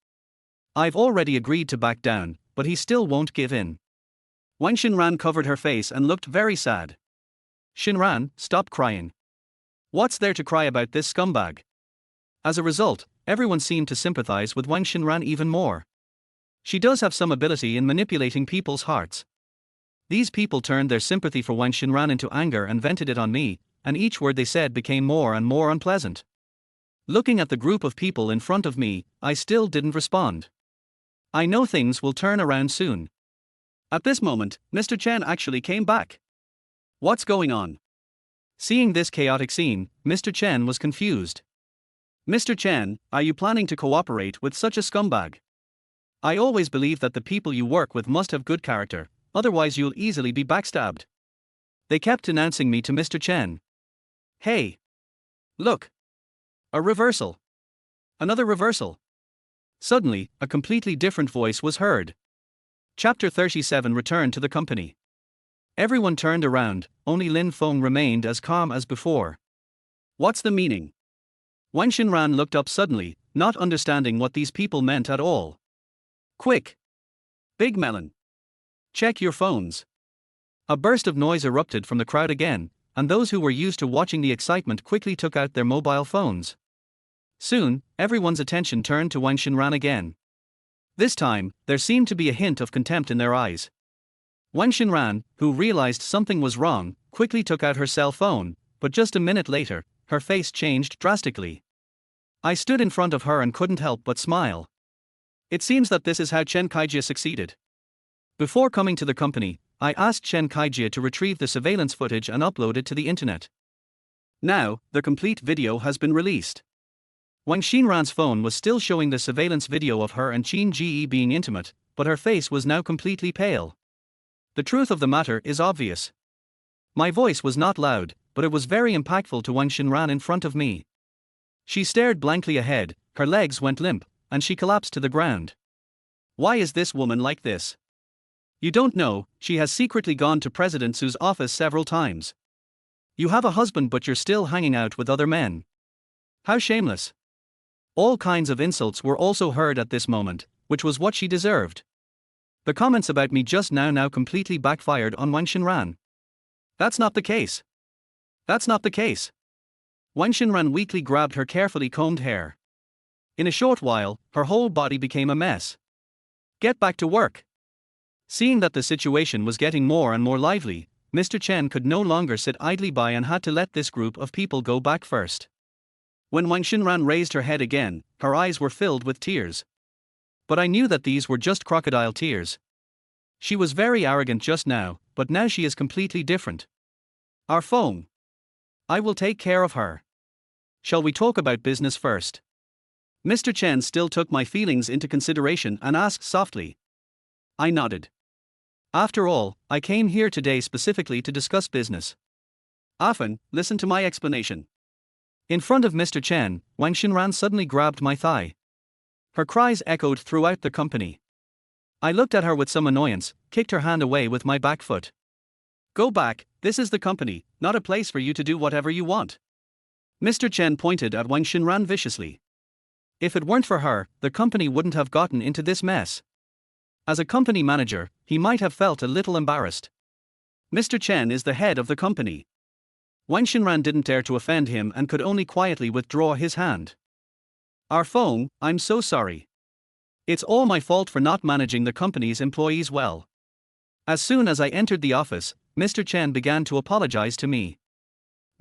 I've already agreed to back down, but he still won't give in. Wang Xinran covered her face and looked very sad. Xinran, stop crying. What's there to cry about this scumbag? As a result, everyone seemed to sympathize with Wang Xinran even more. She does have some ability in manipulating people's hearts. These people turned their sympathy for Wang Xinran into anger and vented it on me, and each word they said became more and more unpleasant. Looking at the group of people in front of me, I still didn't respond. I know things will turn around soon. At this moment, Mr. Chen actually came back. What's going on? Seeing this chaotic scene, Mr. Chen was confused. Mr. Chen, are you planning to cooperate with such a scumbag? I always believe that the people you work with must have good character, otherwise you'll easily be backstabbed. They kept denouncing me to Mr. Chen. Hey! Look! A reversal. Another reversal. Suddenly, a completely different voice was heard. Chapter 37 Return to the company. Everyone turned around, only Lin Feng remained as calm as before. What's the meaning? Wang Xinran looked up suddenly, not understanding what these people meant at all. Quick! Big Melon! Check your phones! A burst of noise erupted from the crowd again, and those who were used to watching the excitement quickly took out their mobile phones. Soon, everyone's attention turned to Wang Xinran again. This time, there seemed to be a hint of contempt in their eyes. Wang Xinran, who realized something was wrong, quickly took out her cell phone, but just a minute later, her face changed drastically. I stood in front of her and couldn't help but smile. It seems that this is how Chen Kaijie succeeded. Before coming to the company, I asked Chen Kaijie to retrieve the surveillance footage and upload it to the internet. Now, the complete video has been released. Wang Xinran's phone was still showing the surveillance video of her and Qin Ji being intimate, but her face was now completely pale. The truth of the matter is obvious. My voice was not loud, but it was very impactful to Wang Xinran in front of me. She stared blankly ahead, her legs went limp, and she collapsed to the ground. Why is this woman like this? You don't know, she has secretly gone to President Su's office several times. You have a husband but you're still hanging out with other men. How shameless. All kinds of insults were also heard at this moment, which was what she deserved. The comments about me just now completely backfired on Wang Xinran. That's not the case. That's not the case. Wang Xinran weakly grabbed her carefully combed hair. In a short while, her whole body became a mess. Get back to work. Seeing that the situation was getting more and more lively, Mr. Chen could no longer sit idly by and had to let this group of people go back first. When Wang Xinran raised her head again, her eyes were filled with tears. But I knew that these were just crocodile tears. She was very arrogant just now, but now she is completely different. Our phone. I will take care of her. Shall we talk about business first? Mr. Chen still took my feelings into consideration and asked softly. I nodded. After all, I came here today specifically to discuss business. Afan, listen to my explanation. In front of Mr. Chen, Wang Xinran suddenly grabbed my thigh. Her cries echoed throughout the company. I looked at her with some annoyance, kicked her hand away with my back foot. Go back, this is the company, not a place for you to do whatever you want. Mr. Chen pointed at Wang Xinran viciously. If it weren't for her, the company wouldn't have gotten into this mess. As a company manager, he might have felt a little embarrassed. Mr. Chen is the head of the company. Wang Xinran didn't dare to offend him and could only quietly withdraw his hand. Our phone, I'm so sorry. It's all my fault for not managing the company's employees well. As soon as I entered the office, Mr. Chen began to apologize to me.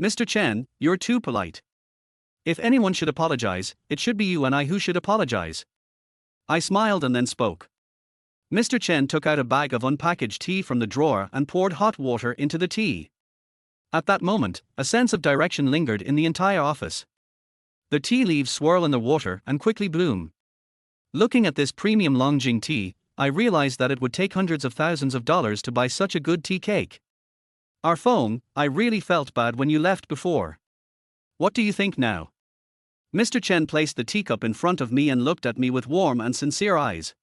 Mr. Chen, you're too polite. If anyone should apologize, it should be you and I who should apologize. I smiled and then spoke. Mr. Chen took out a bag of unpackaged tea from the drawer and poured hot water into the tea. At that moment, a sense of direction lingered in the entire office. The tea leaves swirl in the water and quickly bloom. Looking at this premium Longjing tea, I realized that it would take hundreds of thousands of dollars to buy such a good tea cake. Our phone, I really felt bad when you left before. What do you think now? Mr. Chen placed the teacup in front of me and looked at me with warm and sincere eyes.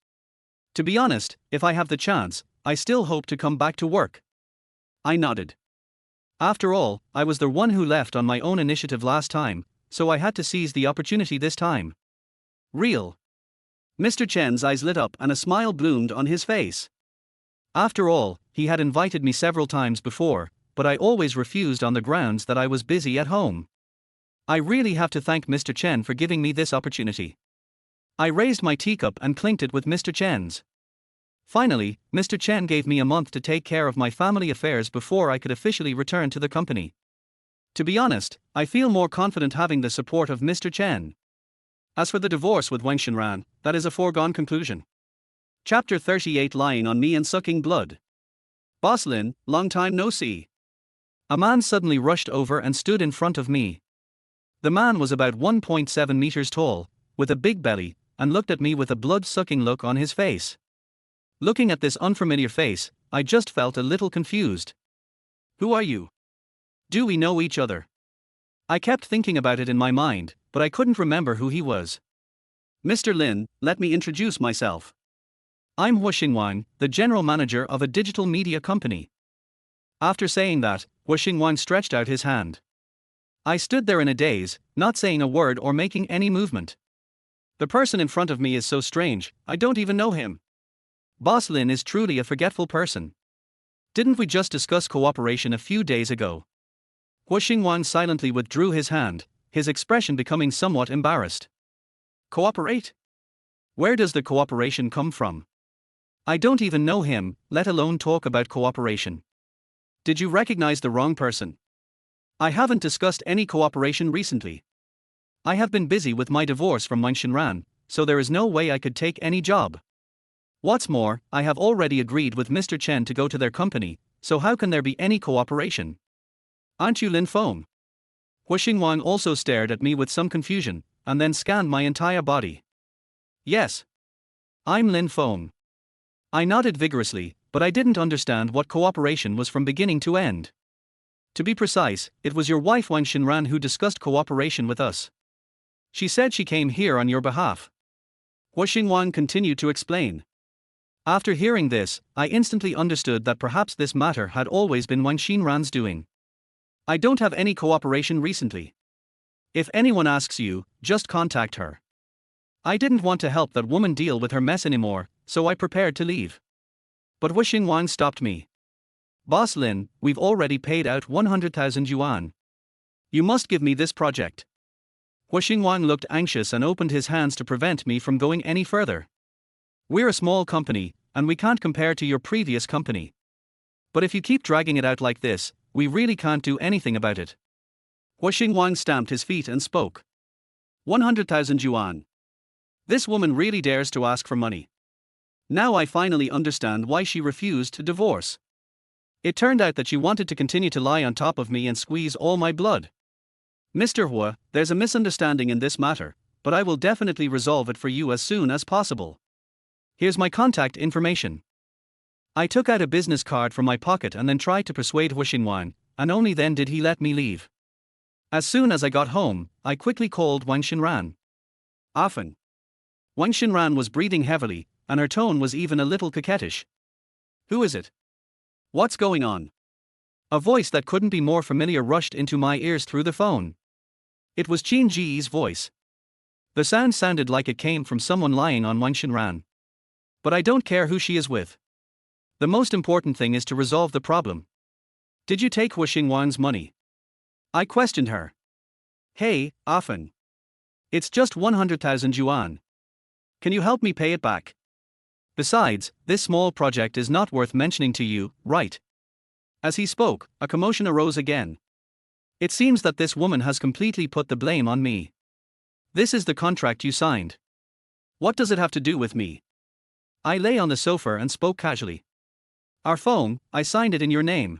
To be honest, if I have the chance, I still hope to come back to work. I nodded. After all, I was the one who left on my own initiative last time, so I had to seize the opportunity this time. Real. Mr. Chen's eyes lit up and a smile bloomed on his face. After all, he had invited me several times before, but I always refused on the grounds that I was busy at home. I really have to thank Mr. Chen for giving me this opportunity. I raised my teacup and clinked it with Mr. Chen's. Finally, Mr. Chen gave me a month to take care of my family affairs before I could officially return to the company. To be honest, I feel more confident having the support of Mr. Chen. As for the divorce with Wang Xinran, that is a foregone conclusion. Chapter 38 Lying on Me and Sucking Blood. Boss Lin, long time no see. A man suddenly rushed over and stood in front of me. The man was about 1.7 meters tall, with a big belly, and looked at me with a blood-sucking look on his face. Looking at this unfamiliar face, I just felt a little confused. Who are you? Do we know each other? I kept thinking about it in my mind, but I couldn't remember who he was. Mr. Lin, let me introduce myself. I'm Hua Xingwang, the general manager of a digital media company. After saying that, Wu Xingwang stretched out his hand. I stood there in a daze, not saying a word or making any movement. The person in front of me is so strange, I don't even know him. Boss Lin is truly a forgetful person. Didn't we just discuss cooperation a few days ago? Wu Xingwang silently withdrew his hand, his expression becoming somewhat embarrassed. Cooperate? Where does the cooperation come from? I don't even know him, let alone talk about cooperation. Did you recognize the wrong person? I haven't discussed any cooperation recently. I have been busy with my divorce from Wang Xinran, so there is no way I could take any job. What's more, I have already agreed with Mr. Chen to go to their company, so how can there be any cooperation? Aren't you Lin Feng? Wu Xingwang also stared at me with some confusion, and then scanned my entire body. Yes. I'm Lin Feng. I nodded vigorously, but I didn't understand what cooperation was from beginning to end. To be precise, it was your wife Wang Xinran who discussed cooperation with us. She said she came here on your behalf. Wu Xingwang continued to explain. After hearing this, I instantly understood that perhaps this matter had always been Wang Xinran's doing. I don't have any cooperation recently. If anyone asks you, just contact her. I didn't want to help that woman deal with her mess anymore, so I prepared to leave. But Wu Xingwang stopped me. Boss Lin, we've already paid out 100,000 yuan. You must give me this project. Wu Xingwang looked anxious and opened his hands to prevent me from going any further. We're a small company, and we can't compare to your previous company. But if you keep dragging it out like this, we really can't do anything about it. Wu Xingwang stamped his feet and spoke. 100,000 yuan. This woman really dares to ask for money. Now I finally understand why she refused to divorce. It turned out that she wanted to continue to lie on top of me and squeeze all my blood. Mr. Hua, there's a misunderstanding in this matter, but I will definitely resolve it for you as soon as possible. Here's my contact information. I took out a business card from my pocket and then tried to persuade Wu Xingwang, and only then did he let me leave. As soon as I got home, I quickly called Wang Xinran. Often. Wang Xinran was breathing heavily, and her tone was even a little coquettish. Who is it? What's going on? A voice that couldn't be more familiar rushed into my ears through the phone. It was Qin Ji's voice. The sound sounded like it came from someone lying on Wang Xinran. But I don't care who she is with. The most important thing is to resolve the problem. Did you take Wu Xingwang's money? I questioned her. Hey, often. It's just 100,000 yuan. Can you help me pay it back? Besides, this small project is not worth mentioning to you, right? As he spoke, a commotion arose again. It seems that this woman has completely put the blame on me. This is the contract you signed. What does it have to do with me? I lay on the sofa and spoke casually. Our phone, I signed it in your name.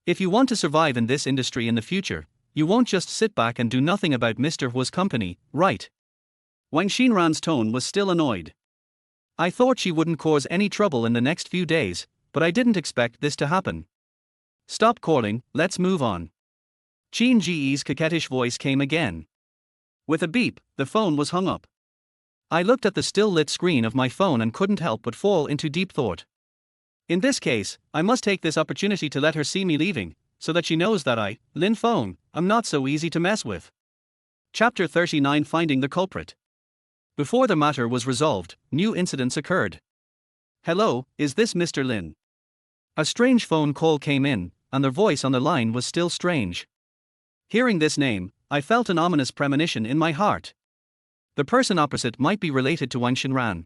If you want to survive in this industry in the future, you won't just sit back and do nothing about Mr. Hua's company, right? Wang Xinran's tone was still annoyed. I thought she wouldn't cause any trouble in the next few days, but I didn't expect this to happen. Stop calling, let's move on. Qin Ji's coquettish voice came again. With a beep, the phone was hung up. I looked at the still-lit screen of my phone and couldn't help but fall into deep thought. In this case, I must take this opportunity to let her see me leaving, so that she knows that I, Lin Feng, am not so easy to mess with. Chapter 39 Finding the Culprit. Before the matter was resolved, new incidents occurred. Hello, is this Mr. Lin? A strange phone call came in, and the voice on the line was still strange. Hearing this name, I felt an ominous premonition in my heart. The person opposite might be related to Wang Xinran.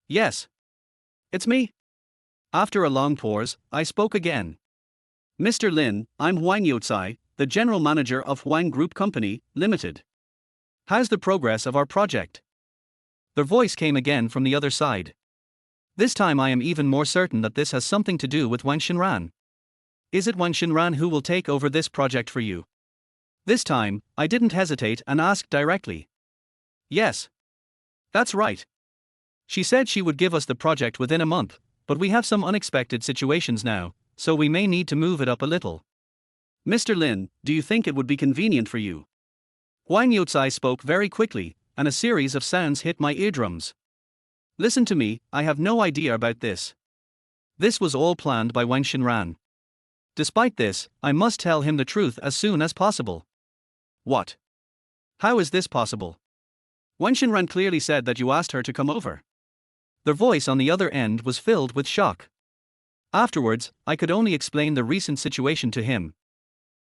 Yes. It's me. After a long pause, I spoke again. Mr. Lin, I'm Huang Youcai, the general manager of Huang Group Company, Limited. How's the progress of our project? The voice came again from the other side. This time I am even more certain that this has something to do with Wang Xinran. Is it Wang Xinran who will take over this project for you? This time, I didn't hesitate and asked directly. Yes. That's right. She said she would give us the project within a month, but we have some unexpected situations now, so we may need to move it up a little. Mr. Lin, do you think it would be convenient for you? Huang Youcai spoke very quickly, and a series of sounds hit my eardrums. Listen to me, I have no idea about this. This was all planned by Wang Xinran. Despite this, I must tell him the truth as soon as possible. What? How is this possible? Wang Xinran clearly said that you asked her to come over. The voice on the other end was filled with shock. Afterwards, I could only explain the recent situation to him.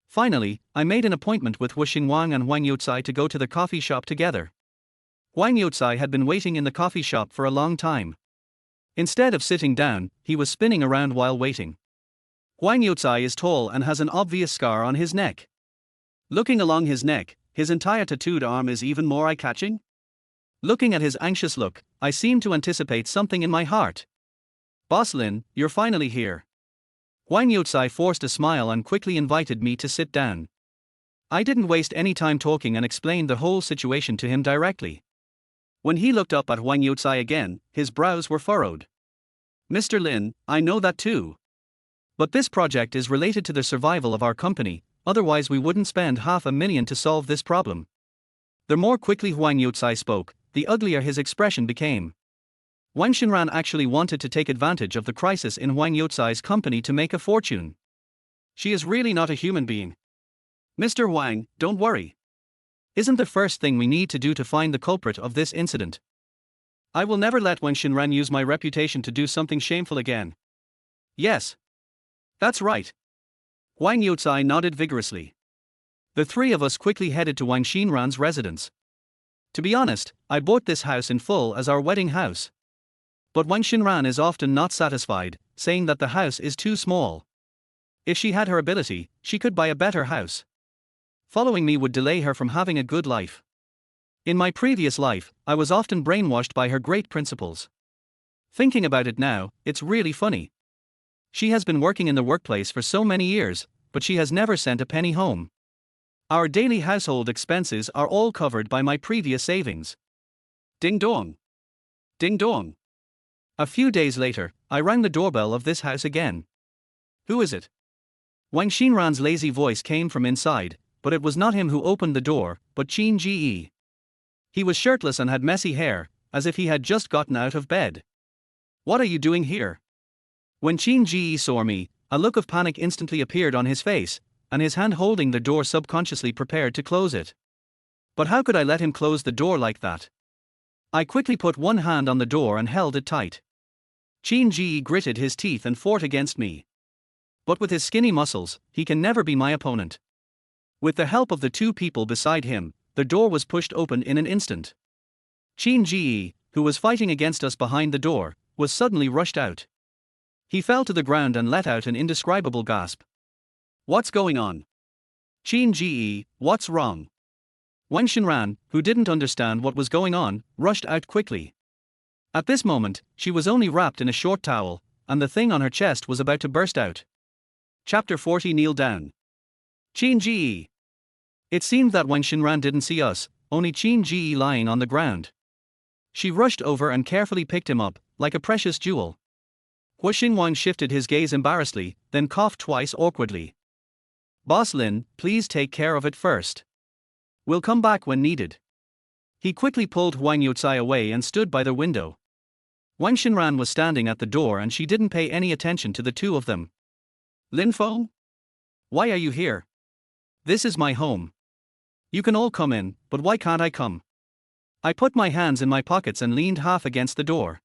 Finally, I made an appointment with Wu Xingwang and Wang Youcai to go to the coffee shop together. Wang Youcai had been waiting in the coffee shop for a long time. Instead of sitting down, he was spinning around while waiting. Wang Youcai is tall and has an obvious scar on his neck. Looking along his neck, his entire tattooed arm is even more eye-catching. Looking at his anxious look, I seem to anticipate something in my heart. Boss Lin, you're finally here. Wang Youcai forced a smile and quickly invited me to sit down. I didn't waste any time talking and explained the whole situation to him directly. When he looked up at Wang Youcai again, his brows were furrowed. Mr. Lin, I know that too. But this project is related to the survival of our company, otherwise we wouldn't spend $500,000 to solve this problem. The more quickly Wang Youcai spoke, the uglier his expression became. Wang Xinran actually wanted to take advantage of the crisis in Wang Youcai's company to make a fortune. She is really not a human being. Mr. Wang, don't worry. Isn't the first thing we need to do to find the culprit of this incident? I will never let Wang Xinran use my reputation to do something shameful again. Yes. That's right. Wang Youcai nodded vigorously. The three of us quickly headed to Wang Xinran's residence. To be honest, I bought this house in full as our wedding house. But Wang Xinran is often not satisfied, saying that the house is too small. If she had her ability, she could buy a better house. Following me would delay her from having a good life. In my previous life, I was often brainwashed by her great principles. Thinking about it now, it's really funny. She has been working in the workplace for so many years, but she has never sent a penny home. Our daily household expenses are all covered by my previous savings. Ding dong. Ding dong. A few days later, I rang the doorbell of this house again. Who is it? Wang Xinran's lazy voice came from inside, but it was not him who opened the door, but Qin Ji. He was shirtless and had messy hair, as if he had just gotten out of bed. What are you doing here? When Qin Ji saw me, a look of panic instantly appeared on his face, and his hand holding the door subconsciously prepared to close it. But how could I let him close the door like that? I quickly put one hand on the door and held it tight. Qin Ji gritted his teeth and fought against me. But with his skinny muscles, he can never be my opponent. With the help of the two people beside him, the door was pushed open in an instant. Qin Ji, who was fighting against us behind the door, was suddenly rushed out. He fell to the ground and let out an indescribable gasp. What's going on? Qin Ji, what's wrong? Wang Xinran, who didn't understand what was going on, rushed out quickly. At this moment, she was only wrapped in a short towel, and the thing on her chest was about to burst out. Chapter 40. Kneel down. Qin Ji. It seemed that Wang Xinran didn't see us, only Qin Ji lying on the ground. She rushed over and carefully picked him up, like a precious jewel. Wu Xingwang shifted his gaze embarrassedly, then coughed twice awkwardly. Boss Lin, please take care of it first. We'll come back when needed. He quickly pulled Wang Youcai away and stood by the window. Wang Xinran was standing at the door and she didn't pay any attention to the two of them. Lin Feng? Why are you here? This is my home. You can all come in, but why can't I come? I put my hands in my pockets and leaned half against the door.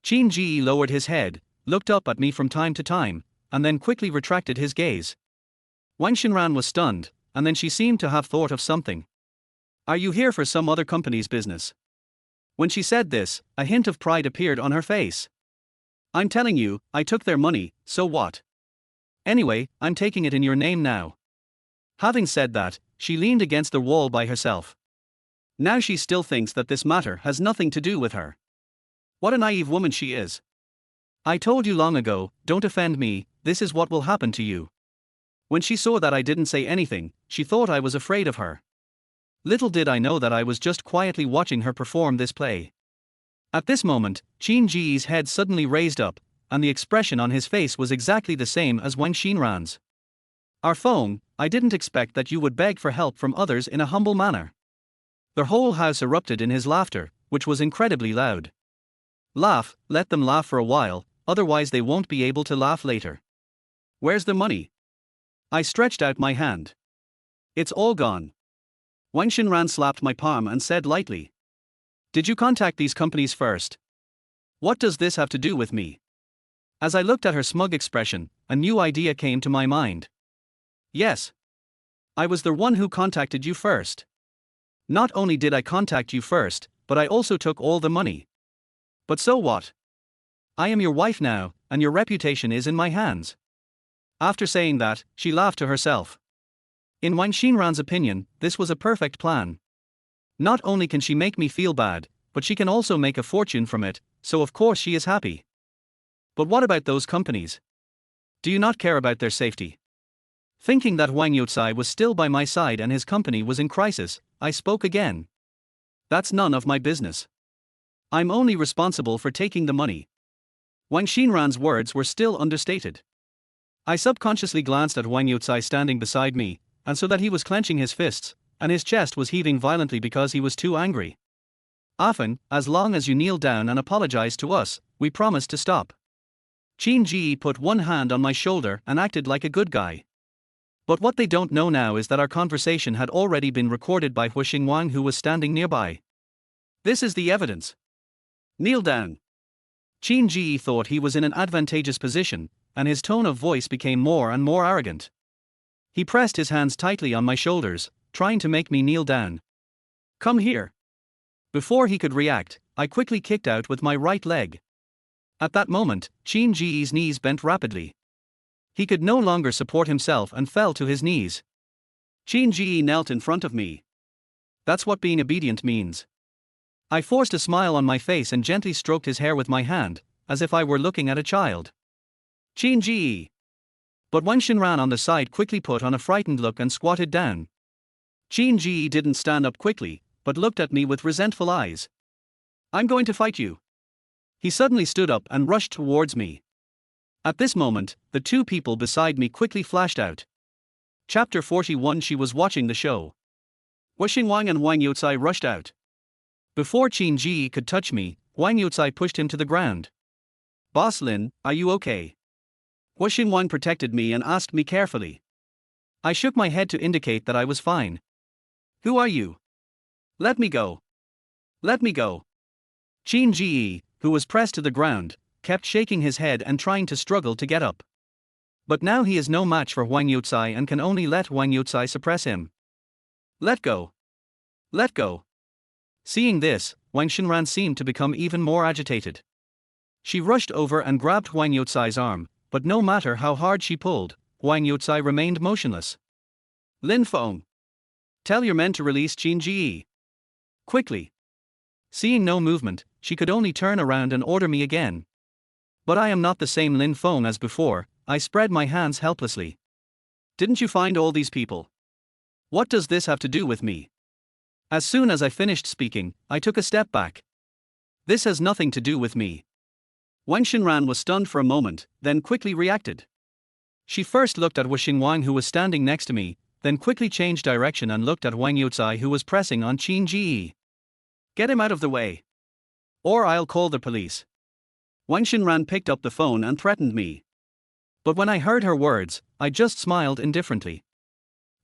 Qin Ji lowered his head, looked up at me from time to time, and then quickly retracted his gaze. Wang Xinran was stunned, and then she seemed to have thought of something. Are you here for some other company's business? When she said this, a hint of pride appeared on her face. I'm telling you, I took their money, so what? Anyway, I'm taking it in your name now. Having said that, she leaned against the wall by herself. Now she still thinks that this matter has nothing to do with her. What a naive woman she is. I told you long ago, don't offend me, this is what will happen to you. When she saw that I didn't say anything, she thought I was afraid of her. Little did I know that I was just quietly watching her perform this play. At this moment, Qin Ji's head suddenly raised up, and the expression on his face was exactly the same as Wang Xinran's. Our Feng, I didn't expect that you would beg for help from others in a humble manner. The whole house erupted in his laughter, which was incredibly loud. Laugh, let them laugh for a while, otherwise they won't be able to laugh later. Where's the money? I stretched out my hand. It's all gone. Wang Xinran slapped my palm and said lightly. Did you contact these companies first? What does this have to do with me? As I looked at her smug expression, a new idea came to my mind. Yes. I was the one who contacted you first. Not only did I contact you first, but I also took all the money. But so what? I am your wife now, and your reputation is in my hands. After saying that, she laughed to herself. In Wang Xinran's opinion, this was a perfect plan. Not only can she make me feel bad, but she can also make a fortune from it, so of course she is happy. But what about those companies? Do you not care about their safety? Thinking that Wang Youcai was still by my side and his company was in crisis, I spoke again. That's none of my business. I'm only responsible for taking the money. Wang Xinran's words were still understated. I subconsciously glanced at Wang Youcai standing beside me, and saw that he was clenching his fists, and his chest was heaving violently because he was too angry. Often, as long as you kneel down and apologize to us, we promise to stop. Qin Ji put one hand on my shoulder and acted like a good guy. But what they don't know now is that our conversation had already been recorded by Hu Xingwang, who was standing nearby. This is the evidence. Kneel down. Qin Ji thought he was in an advantageous position, and his tone of voice became more and more arrogant. He pressed his hands tightly on my shoulders, trying to make me kneel down. Come here. Before he could react, I quickly kicked out with my right leg. At that moment, Qin Ji's knees bent rapidly. He could no longer support himself and fell to his knees. Qin Ji knelt in front of me. That's what being obedient means. I forced a smile on my face and gently stroked his hair with my hand, as if I were looking at a child. Qin Ji. But Wang Xinran on the side quickly put on a frightened look and squatted down. Qin Ji didn't stand up quickly, but looked at me with resentful eyes. I'm going to fight you. He suddenly stood up and rushed towards me. At this moment, the two people beside me quickly flashed out. Chapter 41. She was watching the show. Hu Xingwang and Wang Youcai rushed out. Before Qin Ji could touch me, Wang Youcai pushed him to the ground. Boss Lin, are you okay? Hu Xingwang protected me and asked me carefully. I shook my head to indicate that I was fine. Who are you? Let me go. Let me go. Qin Ji, who was pressed to the ground, kept shaking his head and trying to struggle to get up. But now he is no match for Wang Youcai and can only let Wang Youcai suppress him. Let go. Let go. Seeing this, Wang Xinran seemed to become even more agitated. She rushed over and grabbed Wang Youcai's arm, but no matter how hard she pulled, Wang Youcai remained motionless. Lin Feng. Tell your men to release Qin Ji. Quickly. Seeing no movement, she could only turn around and order me again. But I am not the same Lin Feng as before. I spread my hands helplessly. Didn't you find all these people? What does this have to do with me? As soon as I finished speaking, I took a step back. This has nothing to do with me. Wang Xinran was stunned for a moment, then quickly reacted. She first looked at Hu Xingwang, who was standing next to me, then quickly changed direction and looked at Wang Youcai, who was pressing on Qin Ji. Get him out of the way. Or I'll call the police. Wang Xinran picked up the phone and threatened me. But when I heard her words, I just smiled indifferently.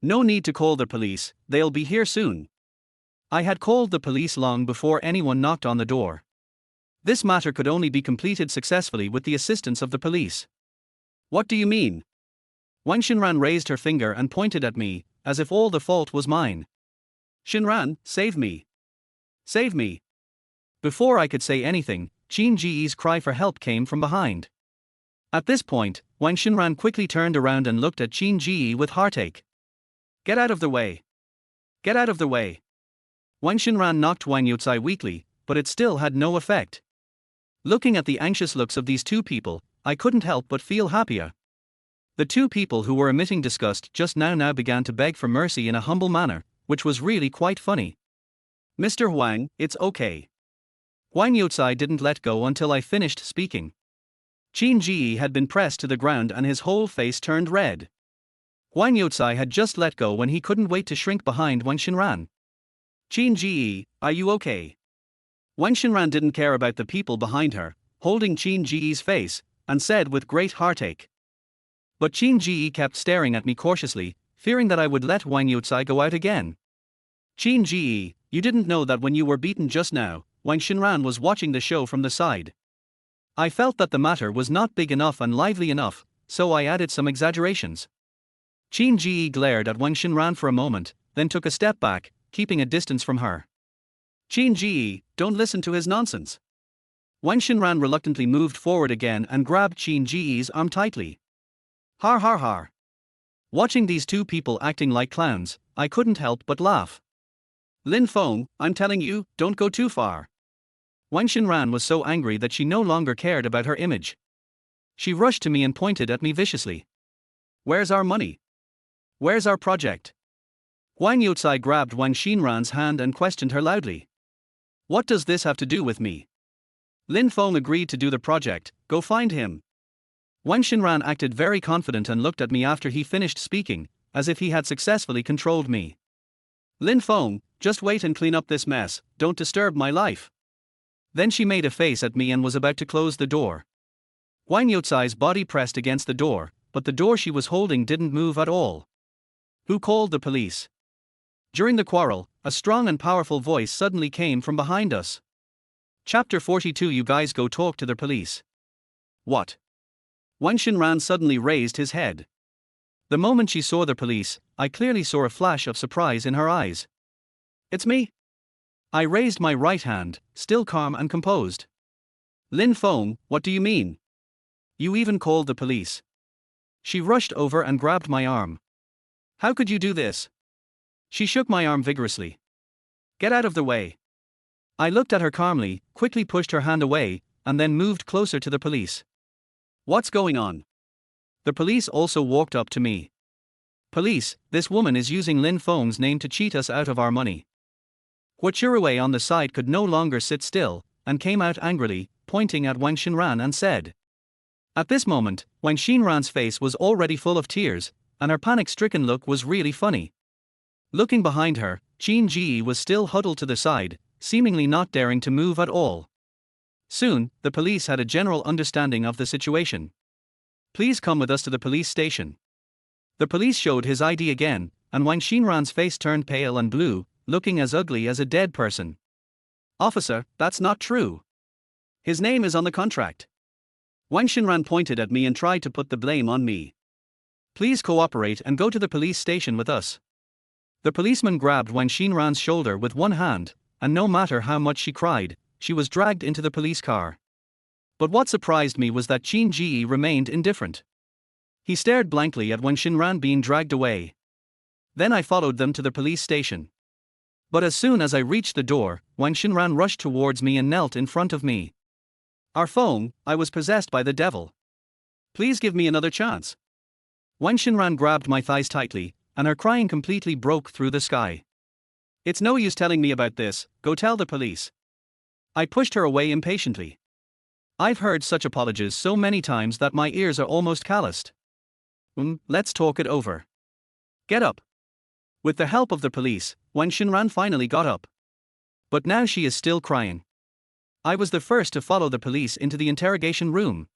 No need to call the police, they'll be here soon. I had called the police long before anyone knocked on the door. This matter could only be completed successfully with the assistance of the police. What do you mean? Wang Xinran raised her finger and pointed at me, as if all the fault was mine. Xinran, save me. Save me. Before I could say anything, Qin Ji's cry for help came from behind. At this point, Wang Xinran quickly turned around and looked at Qin Ji with heartache. Get out of the way. Get out of the way. Wang Xinran knocked Wang Youcai weakly, but it still had no effect. Looking at the anxious looks of these two people, I couldn't help but feel happier. The two people who were emitting disgust just now began to beg for mercy in a humble manner, which was really quite funny. Mr. Huang, it's okay. Wang Youcai didn't let go until I finished speaking. Qin Ji had been pressed to the ground and his whole face turned red. Wang Youcai had just let go when he couldn't wait to shrink behind Wang Xinran. Qin Ji, are you okay? Wang Xinran didn't care about the people behind her, holding Qin Ji's face, and said with great heartache. But Qin Ji kept staring at me cautiously, fearing that I would let Wang Yucai go out again. Qin Ji, you didn't know that when you were beaten just now, Wang Xinran was watching the show from the side. I felt that the matter was not big enough and lively enough, so I added some exaggerations. Qin Ji glared at Wang Xinran for a moment, then took a step back, keeping a distance from her. Qin Ji, don't listen to his nonsense. Wang Xinran reluctantly moved forward again and grabbed Qin Ji's arm tightly. Har har har. Watching these two people acting like clowns, I couldn't help but laugh. Lin Feng, I'm telling you, don't go too far. Wang Xinran was so angry that she no longer cared about her image. She rushed to me and pointed at me viciously. Where's our money? Where's our project? Wang Yucai grabbed Wang Xinran's hand and questioned her loudly. What does this have to do with me? Lin Feng agreed to do the project, go find him. Wang Xinran acted very confident and looked at me after he finished speaking, as if he had successfully controlled me. Lin Feng, just wait and clean up this mess, don't disturb my life. Then she made a face at me and was about to close the door. Wang Yucai's body pressed against the door, but the door she was holding didn't move at all. Who called the police? During the quarrel, a strong and powerful voice suddenly came from behind us. Chapter 42. You guys go talk to the police. What? Wang Xinran suddenly raised his head. The moment she saw the police, I clearly saw a flash of surprise in her eyes. It's me? I raised my right hand, still calm and composed. Lin Feng, what do you mean? You even called the police. She rushed over and grabbed my arm. How could you do this? She shook my arm vigorously. Get out of the way. I looked at her calmly, quickly pushed her hand away, and then moved closer to the police. What's going on? The police also walked up to me. Police, this woman is using Lin Feng's name to cheat us out of our money. Huachirue on the side could no longer sit still, and came out angrily, pointing at Wang Xinran and said. At this moment, Wang Xinran's face was already full of tears, and her panic-stricken look was really funny. Looking behind her, Qin Ji was still huddled to the side, seemingly not daring to move at all. Soon, the police had a general understanding of the situation. Please come with us to the police station. The police showed his ID again, and Wang Xinran's face turned pale and blue, looking as ugly as a dead person. Officer, that's not true. His name is on the contract. Wang Xinran pointed at me and tried to put the blame on me. Please cooperate and go to the police station with us. The policeman grabbed Wang Xinran's shoulder with one hand, and no matter how much she cried, she was dragged into the police car. But what surprised me was that Qin Ji remained indifferent. He stared blankly at Wang Xinran being dragged away. Then I followed them to the police station. But as soon as I reached the door, Wang Xinran rushed towards me and knelt in front of me. Our Feng, I was possessed by the devil. Please give me another chance. Wang Xinran grabbed my thighs tightly, and her crying completely broke through the sky. It's no use telling me about this, go tell the police. I pushed her away impatiently. I've heard such apologies so many times that my ears are almost calloused. Let's talk it over. Get up. With the help of the police, Wang Xinran finally got up. But now she is still crying. I was the first to follow the police into the interrogation room.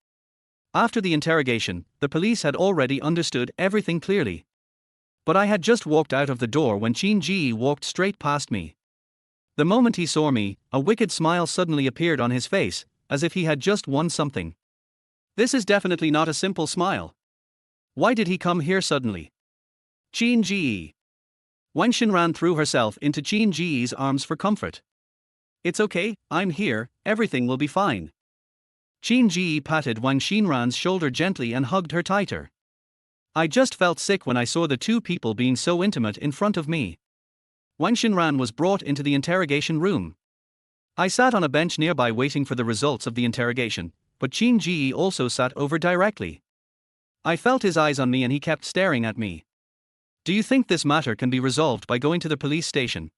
After the interrogation, the police had already understood everything clearly. But I had just walked out of the door when Qin Ji walked straight past me. The moment he saw me, a wicked smile suddenly appeared on his face, as if he had just won something. This is definitely not a simple smile. Why did he come here suddenly? Qin Ji. Wang Xinran threw herself into Qin Ji's arms for comfort. It's okay, I'm here, everything will be fine. Qin Ji patted Wang Xinran's shoulder gently and hugged her tighter. I just felt sick when I saw the two people being so intimate in front of me. Wang Xinran was brought into the interrogation room. I sat on a bench nearby waiting for the results of the interrogation, but Qin Ji also sat over directly. I felt his eyes on me and he kept staring at me. Do you think this matter can be resolved by going to the police station?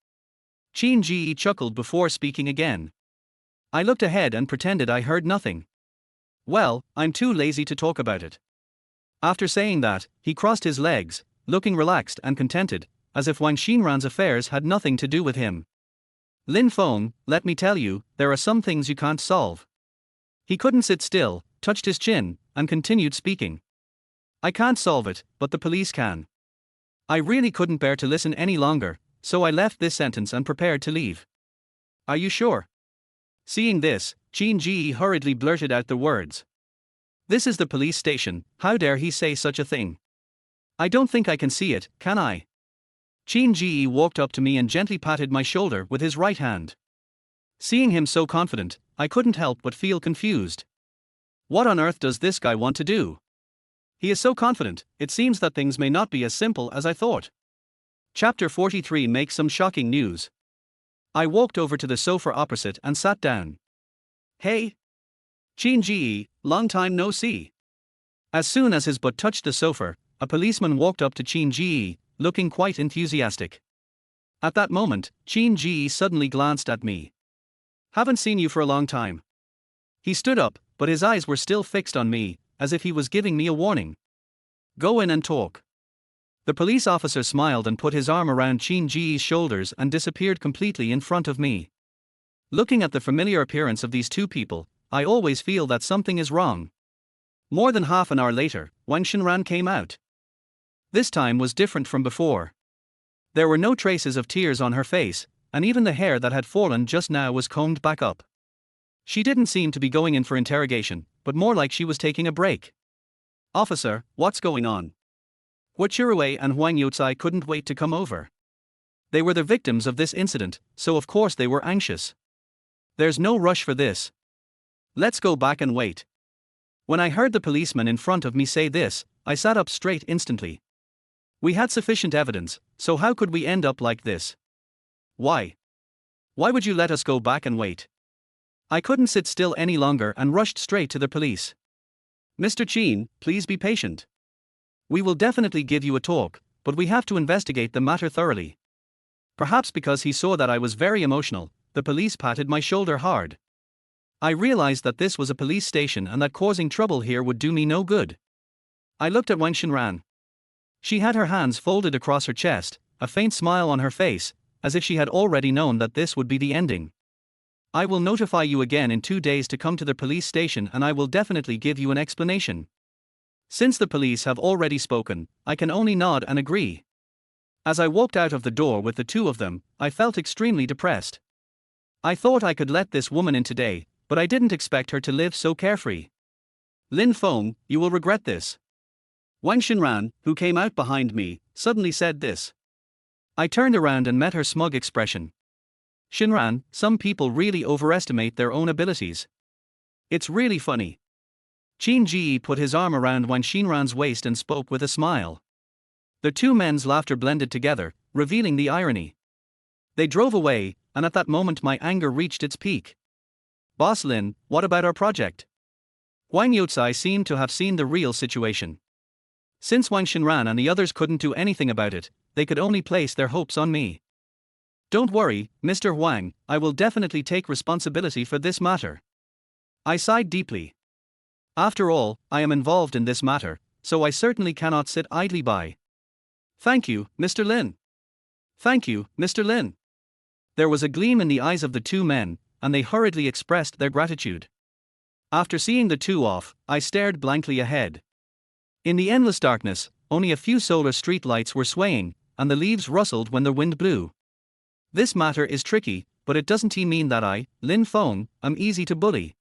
Qin Ji chuckled before speaking again. I looked ahead and pretended I heard nothing. Well, I'm too lazy to talk about it. After saying that, he crossed his legs, looking relaxed and contented, as if Wang Xinran's affairs had nothing to do with him. Lin Feng, let me tell you, there are some things you can't solve. He couldn't sit still, touched his chin, and continued speaking. I can't solve it, but the police can. I really couldn't bear to listen any longer, so I left this sentence and prepared to leave. Are you sure? Seeing this, Qin Ji hurriedly blurted out the words. This is the police station, how dare he say such a thing? I don't think I can see it, can I? Qin Ji walked up to me and gently patted my shoulder with his right hand. Seeing him so confident, I couldn't help but feel confused. What on earth does this guy want to do? He is so confident, it seems that things may not be as simple as I thought. Chapter 43 makes some shocking news. I walked over to the sofa opposite and sat down. Hey! Qin Ji, long time no see. As soon as his butt touched the sofa, a policeman walked up to Qin Ji, looking quite enthusiastic. At that moment, Qin Ji suddenly glanced at me. Haven't seen you for a long time. He stood up, but his eyes were still fixed on me, as if he was giving me a warning. Go in and talk. The police officer smiled and put his arm around Qin Ji's shoulders and disappeared completely in front of me. Looking at the familiar appearance of these two people, I always feel that something is wrong. More than half an hour later, Wang Xinran came out. This time was different from before. There were no traces of tears on her face, and even the hair that had fallen just now was combed back up. She didn't seem to be going in for interrogation, but more like she was taking a break. Officer, what's going on? Hu Chiruwei and Huang Youcai couldn't wait to come over. They were the victims of this incident, so of course they were anxious. There's no rush for this. Let's go back and wait. When I heard the policeman in front of me say this, I sat up straight instantly. We had sufficient evidence, so how could we end up like this? Why? Why would you let us go back and wait? I couldn't sit still any longer and rushed straight to the police. Mr. Qin, please be patient. We will definitely give you a talk, but we have to investigate the matter thoroughly. Perhaps because he saw that I was very emotional, the police patted my shoulder hard. I realized that this was a police station and that causing trouble here would do me no good. I looked at Wang Xinran. She had her hands folded across her chest, a faint smile on her face, as if she had already known that this would be the ending. I will notify you again in 2 days to come to the police station and I will definitely give you an explanation. Since the police have already spoken, I can only nod and agree. As I walked out of the door with the two of them, I felt extremely depressed. I thought I could let this woman in today, but I didn't expect her to live so carefree. Lin Feng, you will regret this. Wang Xinran, who came out behind me, suddenly said this. I turned around and met her smug expression. Xinran, some people really overestimate their own abilities. It's really funny. Qin Ji put his arm around Wang Xinran's waist and spoke with a smile. The two men's laughter blended together, revealing the irony. They drove away, and at that moment my anger reached its peak. Boss Lin, what about our project? Huang Youcai seemed to have seen the real situation. Since Wang Xinran and the others couldn't do anything about it, they could only place their hopes on me. Don't worry, Mr. Huang, I will definitely take responsibility for this matter. I sighed deeply. After all, I am involved in this matter, so I certainly cannot sit idly by. Thank you, Mr. Lin. Thank you, Mr. Lin. There was a gleam in the eyes of the two men, and they hurriedly expressed their gratitude. After seeing the two off, I stared blankly ahead. In the endless darkness, only a few solar street lights were swaying, and the leaves rustled when the wind blew. This matter is tricky, but it doesn't mean that I, Lin Feng, am easy to bully.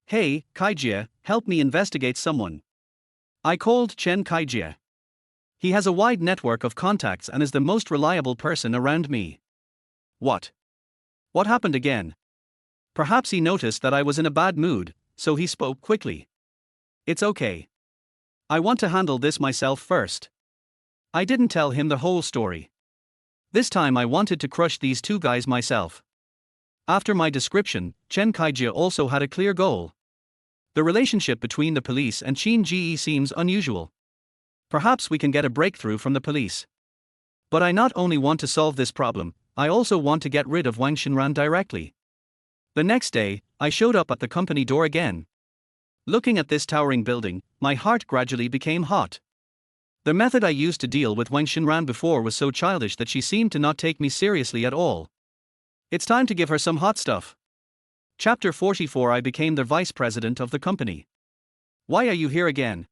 Hey, Kaijie, help me investigate someone. I called Chen Kaijie. He has a wide network of contacts and is the most reliable person around me. What? What happened again? Perhaps he noticed that I was in a bad mood, so he spoke quickly. It's okay. I want to handle this myself first. I didn't tell him the whole story. This time I wanted to crush these two guys myself. After my description, Chen Kaijie also had a clear goal. The relationship between the police and Qin Ji seems unusual. Perhaps we can get a breakthrough from the police. But I not only want to solve this problem, I also want to get rid of Wang Xinran directly. The next day, I showed up at the company door again. Looking at this towering building, my heart gradually became hot. The method I used to deal with Wang Xinran before was so childish that she seemed to not take me seriously at all. It's time to give her some hot stuff. Chapter 44 I became the vice president of the company. Why are you here again?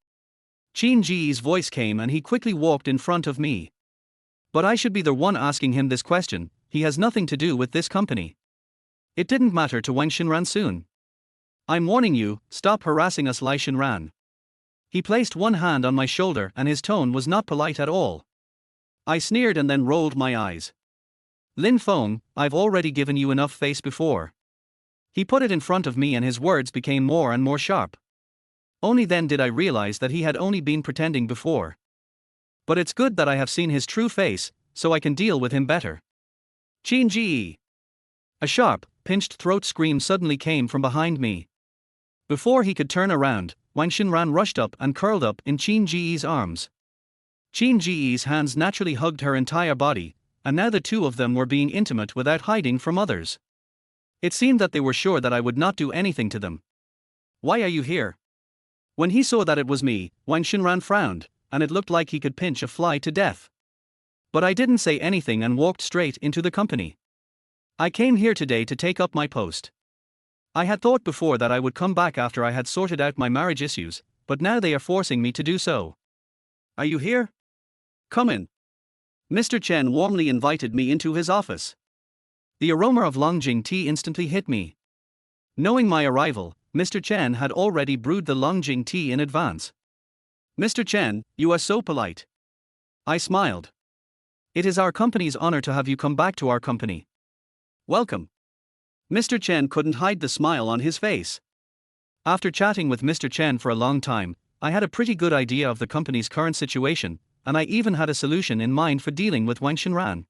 Qin Ji's voice came and he quickly walked in front of me. But I should be the one asking him this question, he has nothing to do with this company. It didn't matter to Wang Xinran soon. I'm warning you, stop harassing us, Lai Xinran. He placed one hand on my shoulder and his tone was not polite at all. I sneered and then rolled my eyes. Lin Feng, I've already given you enough face before. He put it in front of me and his words became more and more sharp. Only then did I realize that he had only been pretending before. But it's good that I have seen his true face, so I can deal with him better. Qin Ji! A sharp, pinched throat scream suddenly came from behind me. Before he could turn around, Wang Xinran rushed up and curled up in Qin Ji's arms. Qin Ji's hands naturally hugged her entire body, and now the two of them were being intimate without hiding from others. It seemed that they were sure that I would not do anything to them. Why are you here? When he saw that it was me, Wang Xinran frowned, and it looked like he could pinch a fly to death. But I didn't say anything and walked straight into the company. I came here today to take up my post. I had thought before that I would come back after I had sorted out my marriage issues, but now they are forcing me to do so. Are you here? Come in. Mr. Chen warmly invited me into his office. The aroma of Longjing tea instantly hit me. Knowing my arrival, Mr. Chen had already brewed the Longjing tea in advance. Mr. Chen, you are so polite. I smiled. It is our company's honor to have you come back to our company. Welcome. Mr. Chen couldn't hide the smile on his face. After chatting with Mr. Chen for a long time, I had a pretty good idea of the company's current situation, and I even had a solution in mind for dealing with Wang Xinran.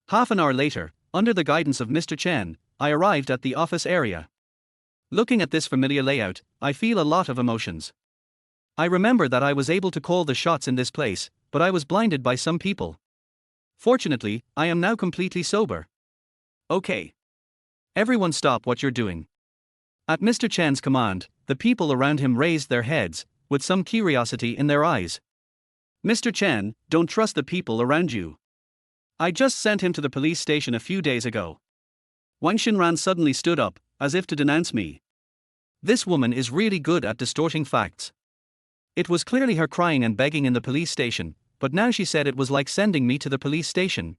Half an hour later, under the guidance of Mr. Chen, I arrived at the office area. Looking at this familiar layout, I feel a lot of emotions. I remember that I was able to call the shots in this place, but I was blinded by some people. Fortunately, I am now completely sober. Okay. Everyone stop what you're doing. At Mr. Chen's command, the people around him raised their heads, with some curiosity in their eyes. Mr. Chen, don't trust the people around you. I just sent him to the police station a few days ago. Wang Xinran suddenly stood up, as if to denounce me. This woman is really good at distorting facts. It was clearly her crying and begging in the police station, but now she said it was like sending me to the police station.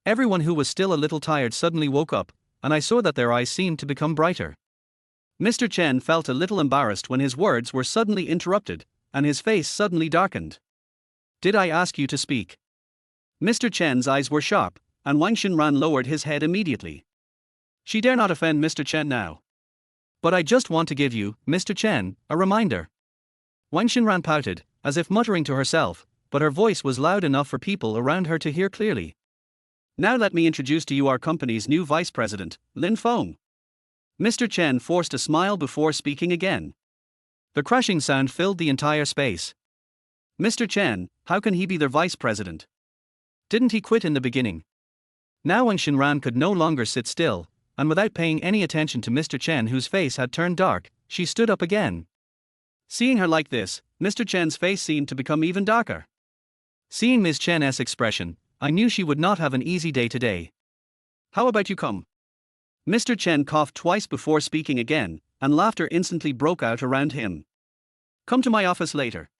Everyone who was still a little tired suddenly woke up, and I saw that their eyes seemed to become brighter. Mr. Chen felt a little embarrassed when his words were suddenly interrupted, and his face suddenly darkened. Did I ask you to speak? Mr. Chen's eyes were sharp, and Wang Xinran lowered his head immediately. She dare not offend Mr. Chen now. But I just want to give you, Mr. Chen, a reminder. Wang Xinran pouted, as if muttering to herself, but her voice was loud enough for people around her to hear clearly. Now let me introduce to you our company's new vice president, Lin Feng. Mr. Chen forced a smile before speaking again. The crashing sound filled the entire space. Mr. Chen, how can he be their vice president? Didn't he quit in the beginning? Now Wang Xinran could no longer sit still, and without paying any attention to Mr. Chen, whose face had turned dark, she stood up again. Seeing her like this, Mr. Chen's face seemed to become even darker. Seeing Ms. Chen's expression, I knew she would not have an easy day today. How about you come? Mr. Chen coughed twice before speaking again, and laughter instantly broke out around him. Come to my office later.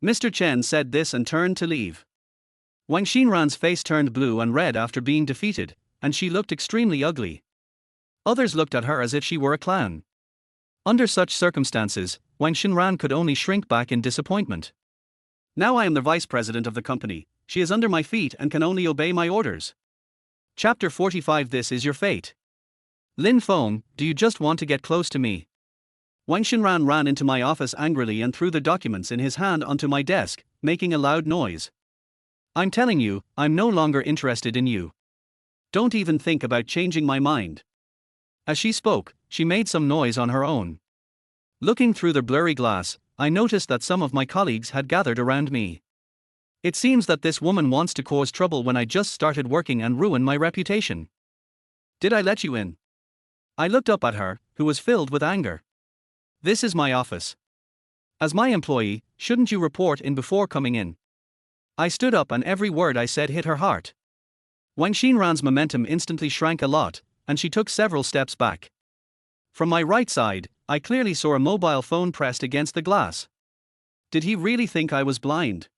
Mr. Chen said this and turned to leave. Wang Xinran's face turned blue and red after being defeated, and she looked extremely ugly. Others looked at her as if she were a clown. Under such circumstances, Wang Xinran could only shrink back in disappointment. Now I am the vice president of the company. She is under my feet and can only obey my orders. Chapter 45. This is your fate. Lin Feng, do you just want to get close to me? Wang Xinran ran into my office angrily and threw the documents in his hand onto my desk, making a loud noise. I'm telling you, I'm no longer interested in you. Don't even think about changing my mind. As she spoke, she made some noise on her own. Looking through the blurry glass, I noticed that some of my colleagues had gathered around me. It seems that this woman wants to cause trouble when I just started working and ruin my reputation. Did I let you in? I looked up at her, who was filled with anger. This is my office. As my employee, shouldn't you report in before coming in? I stood up and every word I said hit her heart. Wang Xinran's momentum instantly shrank a lot, and she took several steps back. From my right side, I clearly saw a mobile phone pressed against the glass. Did he really think I was blind?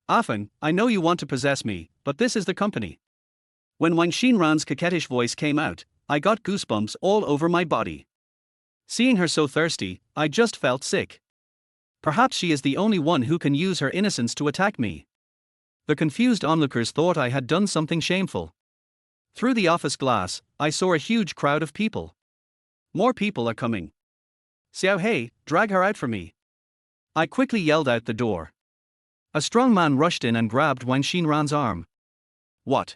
Often, I know you want to possess me, but this is the company. When Wang Xinran's coquettish voice came out, I got goosebumps all over my body. Seeing her so thirsty, I just felt sick. Perhaps she is the only one who can use her innocence to attack me. The confused onlookers thought I had done something shameful. Through the office glass, I saw a huge crowd of people. More people are coming. Xiao Hei, drag her out for me. I quickly yelled out the door. A strong man rushed in and grabbed Wang Xinran's arm. What?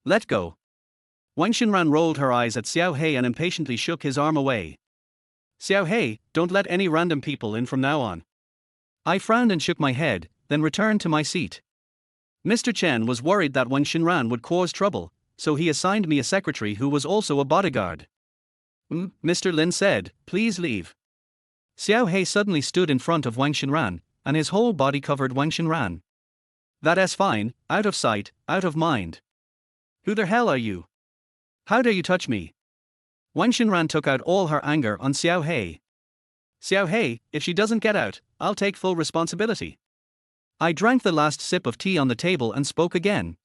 Let go. Wang Xinran rolled her eyes at Xiao Hei and impatiently shook his arm away. Xiao Hei, don't let any random people in from now on. I frowned and shook my head, then returned to my seat. Mr. Chen was worried that Wang Xinran would cause trouble, so he assigned me a secretary who was also a bodyguard. Mr. Lin said, please leave. Xiao Hei suddenly stood in front of Wang Xinran, and his whole body covered Wang Xinran. That's fine, out of sight, out of mind. Who the hell are you? How dare you touch me? Wang Xinran took out all her anger on Xiao Hei. Xiao Hei, if she doesn't get out, I'll take full responsibility. I drank the last sip of tea on the table and spoke again.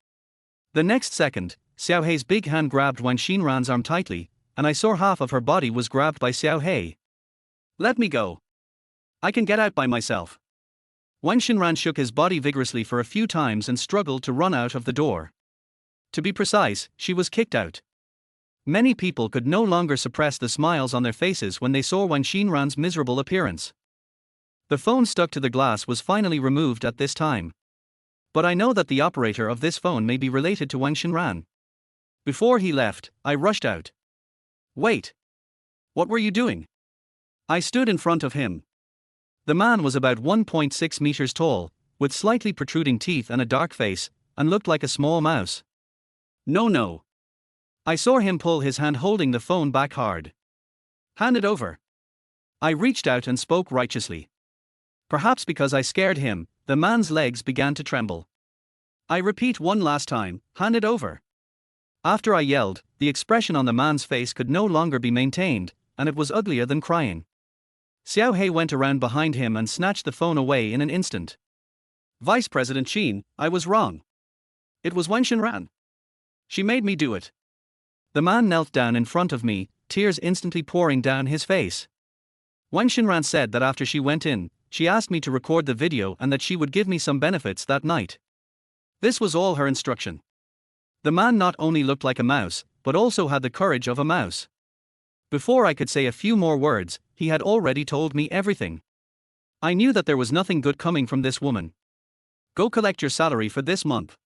The next second, Xiao Hei's big hand grabbed Wang Xinran's arm tightly, and I saw half of her body was grabbed by Xiao Hei. Let me go. I can get out by myself. Wang Xinran shook his body vigorously for a few times and struggled to run out of the door. To be precise, she was kicked out. Many people could no longer suppress the smiles on their faces when they saw Wang Xinran's miserable appearance. The phone stuck to the glass was finally removed at this time. But I know that the operator of this phone may be related to Wang Xinran. Before he left, I rushed out. Wait. What were you doing? I stood in front of him. The man was about 1.6 meters tall, with slightly protruding teeth and a dark face, and looked like a small mouse. No. I saw him pull his hand holding the phone back hard. Hand it over. I reached out and spoke righteously. Perhaps because I scared him, the man's legs began to tremble. I repeat one last time, hand it over. After I yelled, the expression on the man's face could no longer be maintained, and it was uglier than crying. Xiao Hei went around behind him and snatched the phone away in an instant. Vice President Qin, I was wrong. It was Wang Xinran. She made me do it. The man knelt down in front of me, tears instantly pouring down his face. Wang Xinran said that after she went in, she asked me to record the video and that she would give me some benefits that night. This was all her instruction. The man not only looked like a mouse, but also had the courage of a mouse. Before I could say a few more words, he had already told me everything. I knew that there was nothing good coming from this woman. Go collect your salary for this month.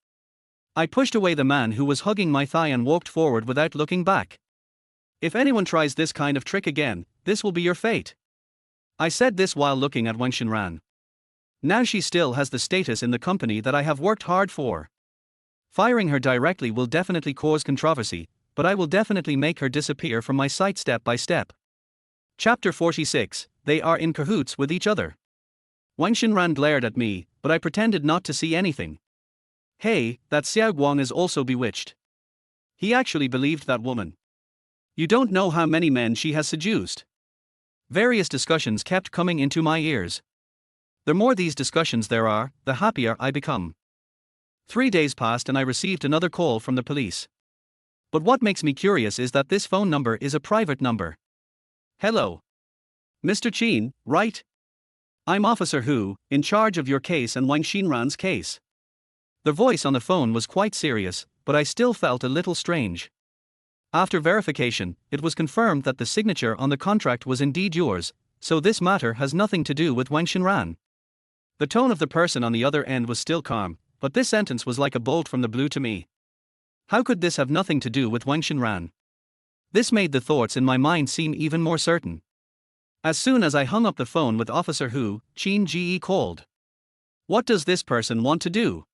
I pushed away the man who was hugging my thigh and walked forward without looking back. If anyone tries this kind of trick again, this will be your fate. I said this while looking at Wang Xinran. Now she still has the status in the company that I have worked hard for. Firing her directly will definitely cause controversy, but I will definitely make her disappear from my sight step by step. Chapter 46, They are in cahoots with each other. Wang Xinran glared at me, but I pretended not to see anything. Hey, that Xiao Guang is also bewitched. He actually believed that woman. You don't know how many men she has seduced. Various discussions kept coming into my ears. The more these discussions there are, the happier I become. 3 days passed and I received another call from the police. But what makes me curious is that this phone number is a private number. Hello. Mr. Qin, right? I'm Officer Hu, in charge of your case and Wang Xinran's case. The voice on the phone was quite serious, but I still felt a little strange. After verification, it was confirmed that the signature on the contract was indeed yours, so this matter has nothing to do with Wang Xinran. The tone of the person on the other end was still calm, but this sentence was like a bolt from the blue to me. How could this have nothing to do with Wang Xinran? This made the thoughts in my mind seem even more certain. As soon as I hung up the phone with Officer Hu, Qin Ji called. What does this person want to do?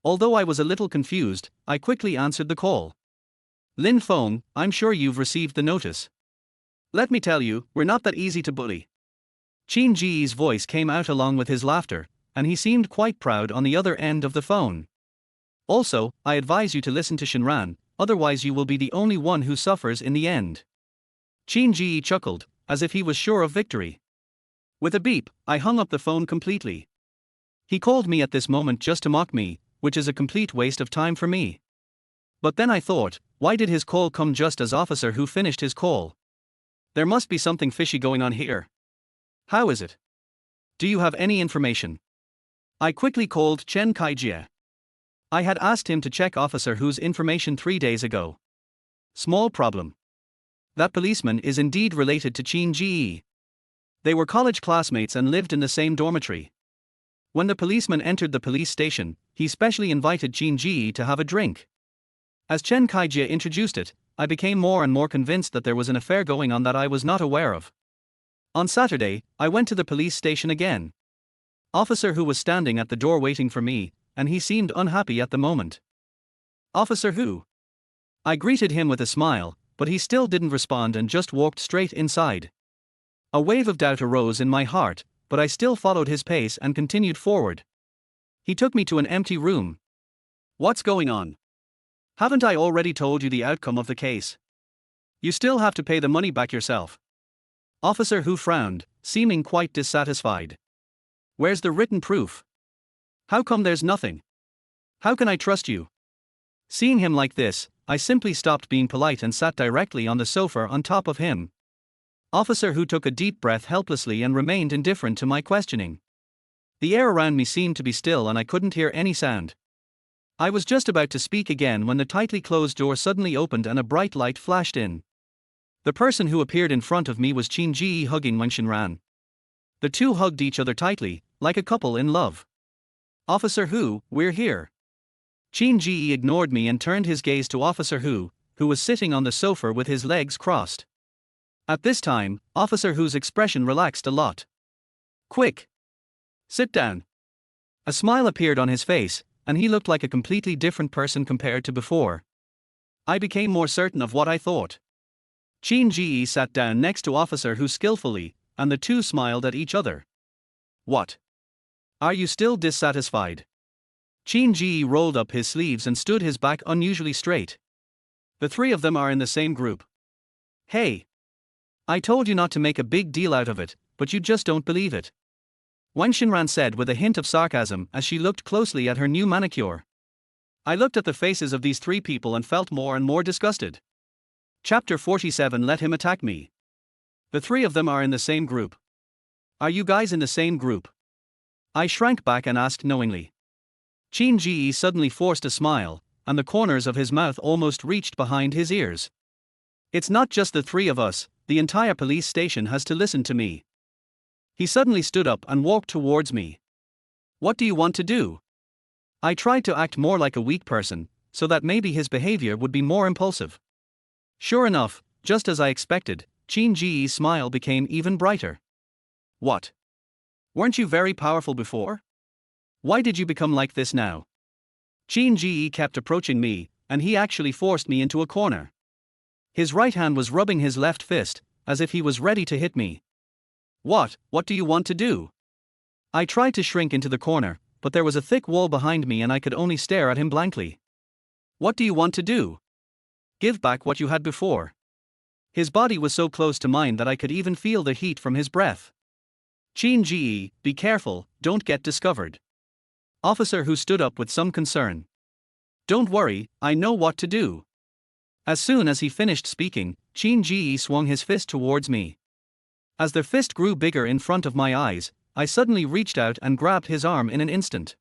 Although I was a little confused, I quickly answered the call. Lin Feng, I'm sure you've received the notice. Let me tell you, we're not that easy to bully. Qin Ji's voice came out along with his laughter, and he seemed quite proud on the other end of the phone. Also, I advise you to listen to Xinran, otherwise you will be the only one who suffers in the end. Qin Ji chuckled, as if he was sure of victory. With a beep, I hung up the phone completely. He called me at this moment just to mock me, which is a complete waste of time for me. But then I thought, why did his call come just as Officer Hu finished his call? There must be something fishy going on here. How is it? Do you have any information? I quickly called Chen Kaijie. I had asked him to check Officer Hu's information 3 days ago. Small problem. That policeman is indeed related to Qin Ji. They were college classmates and lived in the same dormitory. When the policeman entered the police station, he specially invited Qin Ji to have a drink. As Chen Kaijie introduced it, I became more and more convinced that there was an affair going on that I was not aware of. On Saturday, I went to the police station again. Officer Hu was standing at the door waiting for me, and he seemed unhappy at the moment. Officer Hu. I greeted him with a smile, but he still didn't respond and just walked straight inside. A wave of doubt arose in my heart, but I still followed his pace and continued forward. He took me to an empty room. What's going on? Haven't I already told you the outcome of the case? You still have to pay the money back yourself. Officer Hu frowned, seeming quite dissatisfied. Where's the written proof? How come there's nothing? How can I trust you? Seeing him like this, I simply stopped being polite and sat directly on the sofa on top of him. Officer Hu took a deep breath helplessly and remained indifferent to my questioning. The air around me seemed to be still and I couldn't hear any sound. I was just about to speak again when the tightly closed door suddenly opened and a bright light flashed in. The person who appeared in front of me was Qin Ji hugging Wang Xinran. The two hugged each other tightly, like a couple in love. Officer Hu, we're here. Qin Ji ignored me and turned his gaze to Officer Hu, who was sitting on the sofa with his legs crossed. At this time, Officer Hu's expression relaxed a lot. Quick! Sit down. A smile appeared on his face, and he looked like a completely different person compared to before. I became more certain of what I thought. Qin Ji sat down next to Officer Hu skillfully, and the two smiled at each other. What? Are you still dissatisfied? Qin Ji rolled up his sleeves and stood his back unusually straight. The three of them are in the same group. Hey! I told you not to make a big deal out of it, but you just don't believe it. Wang Xinran said with a hint of sarcasm as she looked closely at her new manicure. I looked at the faces of these three people and felt more and more disgusted. Chapter 47. Let him attack me. The three of them are in the same group. Are you guys in the same group? I shrank back and asked knowingly. Qin Ji suddenly forced a smile, and the corners of his mouth almost reached behind his ears. It's not just the three of us, the entire police station has to listen to me. He suddenly stood up and walked towards me. What do you want to do? I tried to act more like a weak person, so that maybe his behavior would be more impulsive. Sure enough, just as I expected, Qin Ji's smile became even brighter. What? Weren't you very powerful before? Why did you become like this now? Qin Ji kept approaching me, and he actually forced me into a corner. His right hand was rubbing his left fist, as if he was ready to hit me. What do you want to do? I tried to shrink into the corner, but there was a thick wall behind me and I could only stare at him blankly. What do you want to do? Give back what you had before. His body was so close to mine that I could even feel the heat from his breath. Qin Ji, be careful, don't get discovered. Officer Hu stood up with some concern. Don't worry, I know what to do. As soon as he finished speaking, Qin Ji swung his fist towards me. As the fist grew bigger in front of my eyes, I suddenly reached out and grabbed his arm in an instant.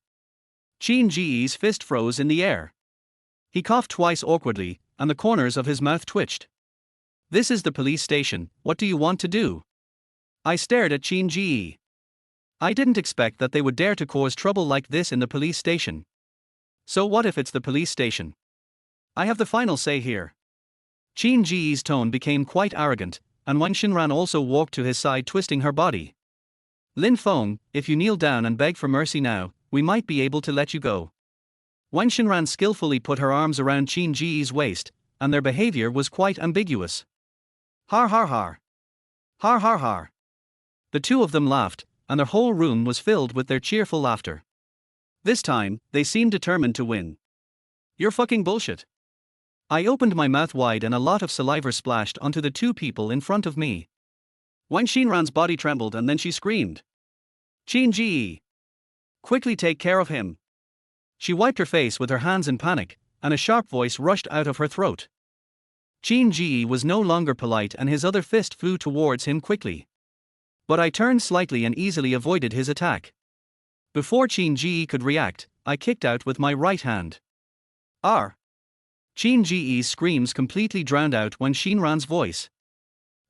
Qin Ji's fist froze in the air. He coughed twice awkwardly, and the corners of his mouth twitched. This is the police station, what do you want to do? I stared at Qin Ji. I didn't expect that they would dare to cause trouble like this in the police station. So what if it's the police station? I have the final say here. Qin Ji's tone became quite arrogant, and Wang Xinran also walked to his side, twisting her body. Lin Feng, if you kneel down and beg for mercy now, we might be able to let you go. Wang Xinran skillfully put her arms around Qin Ji's waist, and their behavior was quite ambiguous. Har har har. Har har har. The two of them laughed, and the whole room was filled with their cheerful laughter. This time, they seemed determined to win. You're fucking bullshit. I opened my mouth wide and a lot of saliva splashed onto the two people in front of me. Wang Xinran's body trembled and then she screamed. Qin Ji! Quickly take care of him. She wiped her face with her hands in panic, and a sharp voice rushed out of her throat. Qin Ji was no longer polite and his other fist flew towards him quickly. But I turned slightly and easily avoided his attack. Before Qin Ji could react, I kicked out with my right hand. R. Qin Ji's screams completely drowned out Wang Xinran's voice.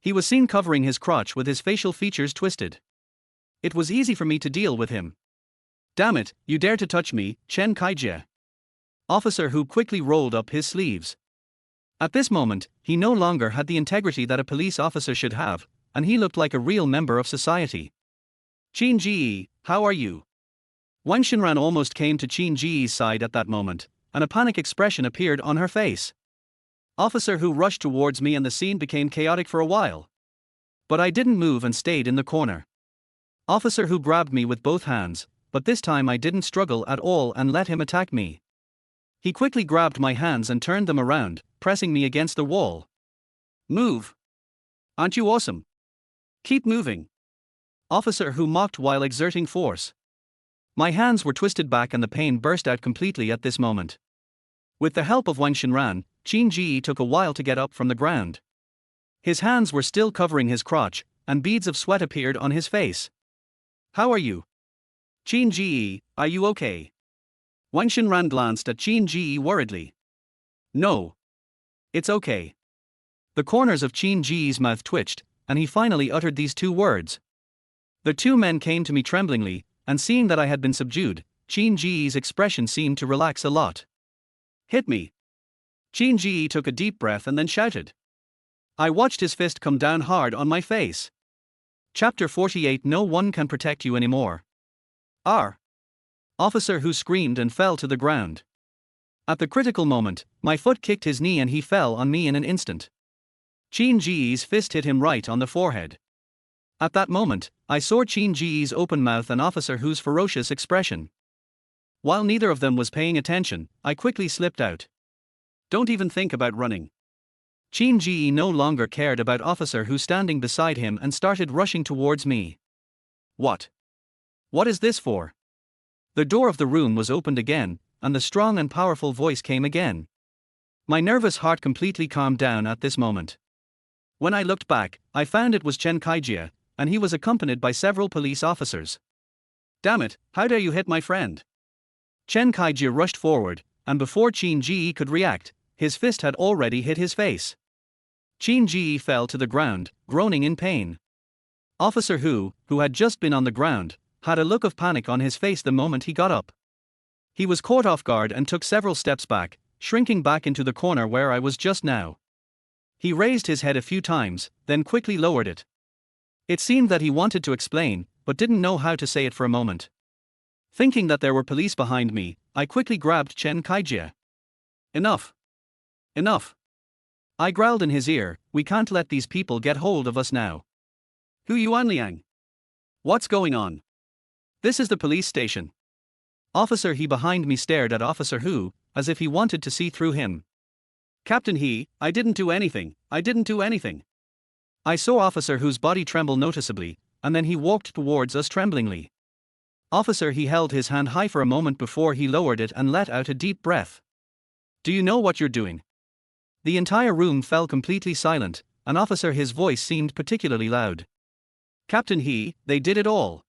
He was seen covering his crotch with his facial features twisted. It was easy for me to deal with him. Damn it, you dare to touch me, Chen Kaijie. Officer Hu quickly rolled up his sleeves. At this moment, he no longer had the integrity that a police officer should have, and he looked like a real member of society. Qin Ji, how are you? Wang Xinran almost came to Qin Ji's side at that moment, and a panic expression appeared on her face. Officer Hu rushed towards me and the scene became chaotic for a while. But I didn't move and stayed in the corner. Officer Hu grabbed me with both hands, but this time I didn't struggle at all and let him attack me. He quickly grabbed my hands and turned them around, pressing me against the wall. Move! Aren't you awesome? Keep moving! Officer Hu mocked while exerting force. My hands were twisted back and the pain burst out completely at this moment. With the help of Wang Xinran, Qin Ji took a while to get up from the ground. His hands were still covering his crotch, and beads of sweat appeared on his face. How are you? Qin Ji, are you okay? Wang Xinran glanced at Qin Ji worriedly. No. It's okay. The corners of Qin Ji's mouth twitched, and he finally uttered these two words. The two men came to me tremblingly, and seeing that I had been subdued, Qin Ji's expression seemed to relax a lot. Hit me. Qin Ji took a deep breath and then shouted. I watched his fist come down hard on my face. Chapter 48. No one can protect you anymore. R. Officer Hu screamed and fell to the ground. At the critical moment, my foot kicked his knee and he fell on me in an instant. Qin Ji's fist hit him right on the forehead. At that moment, I saw Qin Ji's open mouth and Officer Hu's ferocious expression. While neither of them was paying attention, I quickly slipped out. Don't even think about running. Qin Ji no longer cared about Officer Hu standing beside him and started rushing towards me. What? What is this for? The door of the room was opened again, and the strong and powerful voice came again. My nervous heart completely calmed down at this moment. When I looked back, I found it was Chen Kaijie, and he was accompanied by several police officers. Damn it, how dare you hit my friend? Chen Kaijie rushed forward, and before Qin Ji could react, his fist had already hit his face. Qin Ji fell to the ground, groaning in pain. Officer Hu had just been on the ground, had a look of panic on his face the moment he got up. He was caught off guard and took several steps back, shrinking back into the corner where I was just now. He raised his head a few times, then quickly lowered it. It seemed that he wanted to explain, but didn't know how to say it for a moment. Thinking that there were police behind me, I quickly grabbed Chen Kaijie. Enough! Enough! I growled in his ear, we can't let these people get hold of us now. Hu Yuanliang? What's going on? This is the police station. Officer He behind me stared at Officer Hu, as if he wanted to see through him. Captain He, I didn't do anything, I didn't do anything. I saw Officer Hu's body tremble noticeably, and then he walked towards us tremblingly. Officer He held his hand high for a moment before he lowered it and let out a deep breath. Do you know what you're doing? The entire room fell completely silent, and Officer His voice seemed particularly loud. Captain He, they did it all.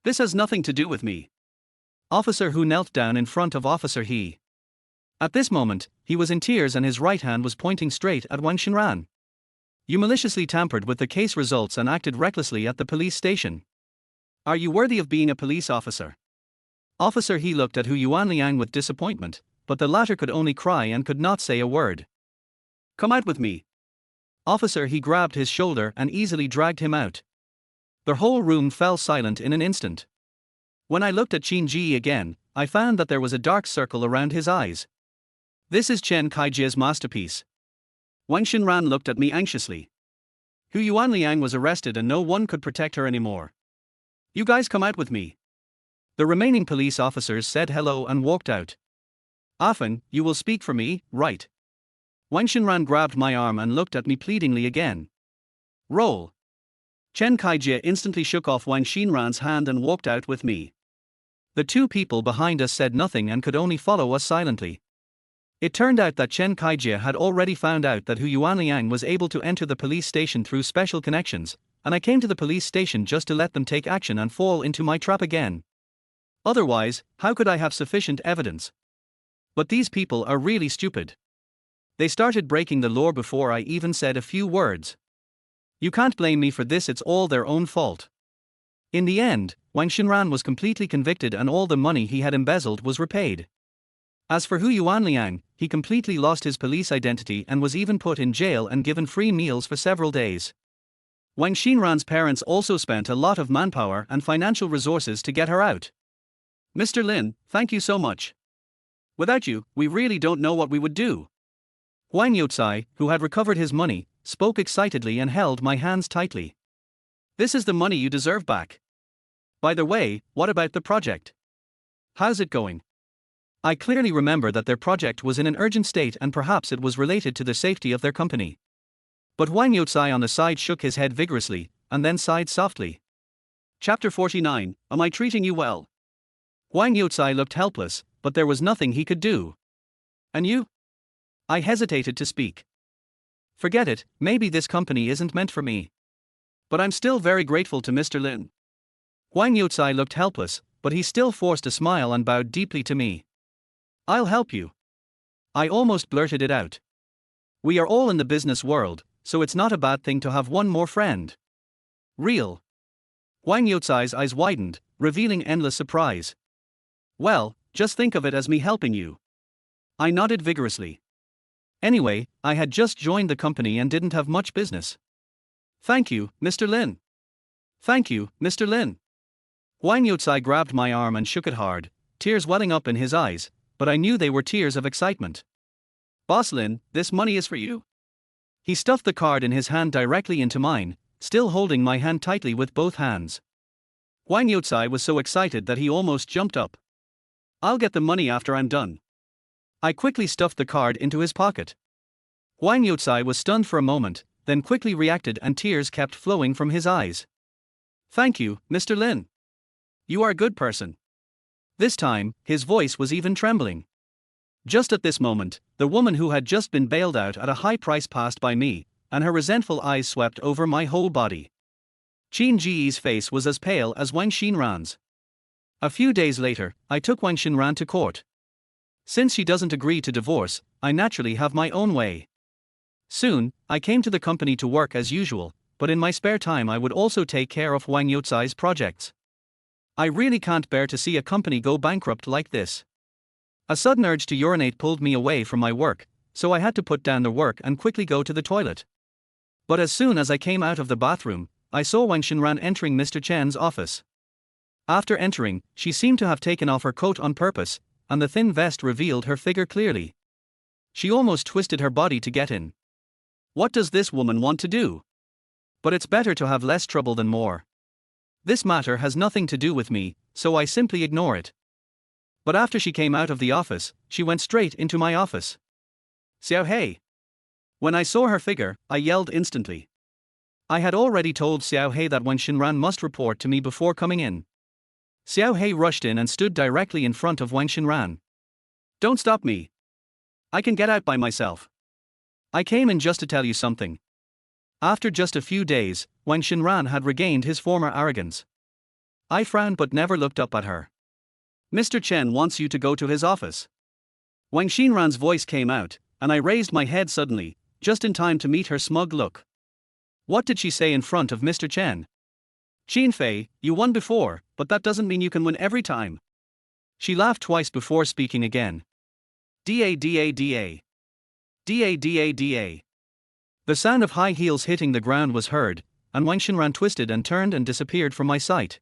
This has nothing to do with me. Officer Hu knelt down in front of Officer He. At this moment, he was in tears and his right hand was pointing straight at Wang Xinran. You maliciously tampered with the case results and acted recklessly at the police station. Are you worthy of being a police officer? Officer He looked at Hu Yuanliang with disappointment, but the latter could only cry and could not say a word. Come out with me. Officer He grabbed his shoulder and easily dragged him out. The whole room fell silent in an instant. When I looked at Qin Ji again, I found that there was a dark circle around his eyes. This is Chen Kaijie's masterpiece. Wang Xinran looked at me anxiously. Hu Yuanliang was arrested and no one could protect her anymore. You guys come out with me. The remaining police officers said hello and walked out. Often, you will speak for me, right? Wang Xinran grabbed my arm and looked at me pleadingly again. Roll. Chen Kaijie instantly shook off Wang Xinran's hand and walked out with me. The two people behind us said nothing and could only follow us silently. It turned out that Chen Kaijie had already found out that Hu Yuanliang was able to enter the police station through special connections, and I came to the police station just to let them take action and fall into my trap again. Otherwise, how could I have sufficient evidence? But these people are really stupid. They started breaking the law before I even said a few words. You can't blame me for this, it's all their own fault. In the end, Wang Xinran was completely convicted and all the money he had embezzled was repaid. As for Hu Yuanliang, he completely lost his police identity and was even put in jail and given free meals for several days. Wang Xinran's parents also spent a lot of manpower and financial resources to get her out. Mr. Lin, thank you so much. Without you, we really don't know what we would do. Huang Youcai, who had recovered his money, spoke excitedly and held my hands tightly. This is the money you deserve back. By the way, what about the project? How's it going? I clearly remember that their project was in an urgent state and perhaps it was related to the safety of their company. But Huang Youcai on the side shook his head vigorously, and then sighed softly. Chapter 49, Am I treating you well? Huang Youcai looked helpless, but there was nothing he could do. And you? I hesitated to speak. Forget it, maybe this company isn't meant for me. But I'm still very grateful to Mr. Lin. Huang Youcai looked helpless, but he still forced a smile and bowed deeply to me. I'll help you. I almost blurted it out. We are all in the business world, so it's not a bad thing to have one more friend. Real. Huang Youcai's eyes widened, revealing endless surprise. Well, just think of it as me helping you. I nodded vigorously. Anyway, I had just joined the company and didn't have much business. Thank you, Mr. Lin. Thank you, Mr. Lin. Huang Youcai grabbed my arm and shook it hard, tears welling up in his eyes, but I knew they were tears of excitement. Boss Lin, this money is for you. He stuffed the card in his hand directly into mine, still holding my hand tightly with both hands. Huang Youcai was so excited that he almost jumped up. I'll get the money after I'm done. I quickly stuffed the card into his pocket. Huang Youcai was stunned for a moment, then quickly reacted and tears kept flowing from his eyes. Thank you, Mr. Lin. You are a good person. This time, his voice was even trembling. Just at this moment, the woman who had just been bailed out at a high price passed by me, and her resentful eyes swept over my whole body. Qin Ji's face was as pale as Wang Xinran's. A few days later, I took Wang Xinran to court. Since she doesn't agree to divorce, I naturally have my own way. Soon, I came to the company to work as usual, but in my spare time I would also take care of Huang Youcai's projects. I really can't bear to see a company go bankrupt like this. A sudden urge to urinate pulled me away from my work, so I had to put down the work and quickly go to the toilet. But as soon as I came out of the bathroom, I saw Wang Xinran entering Mr. Chen's office. After entering, she seemed to have taken off her coat on purpose, and the thin vest revealed her figure clearly. She almost twisted her body to get in. What does this woman want to do? But it's better to have less trouble than more. This matter has nothing to do with me, so I simply ignore it. But after she came out of the office, she went straight into my office. Xiao Hei. When I saw her figure, I yelled instantly. I had already told Xiao Hei that Wang Xinran must report to me before coming in. Xiao Hei rushed in and stood directly in front of Wang Xinran. Don't stop me. I can get out by myself. I came in just to tell you something. After just a few days, Wang Xinran had regained his former arrogance. I frowned but never looked up at her. Mr. Chen wants you to go to his office. Wang Xinran's voice came out, and I raised my head suddenly, just in time to meet her smug look. What did she say in front of Mr. Chen? Qin Fei, you won before, but that doesn't mean you can win every time. She laughed twice before speaking again. Da. Da. The sound of high heels hitting the ground was heard, and Wang Xinran twisted and turned and disappeared from my sight.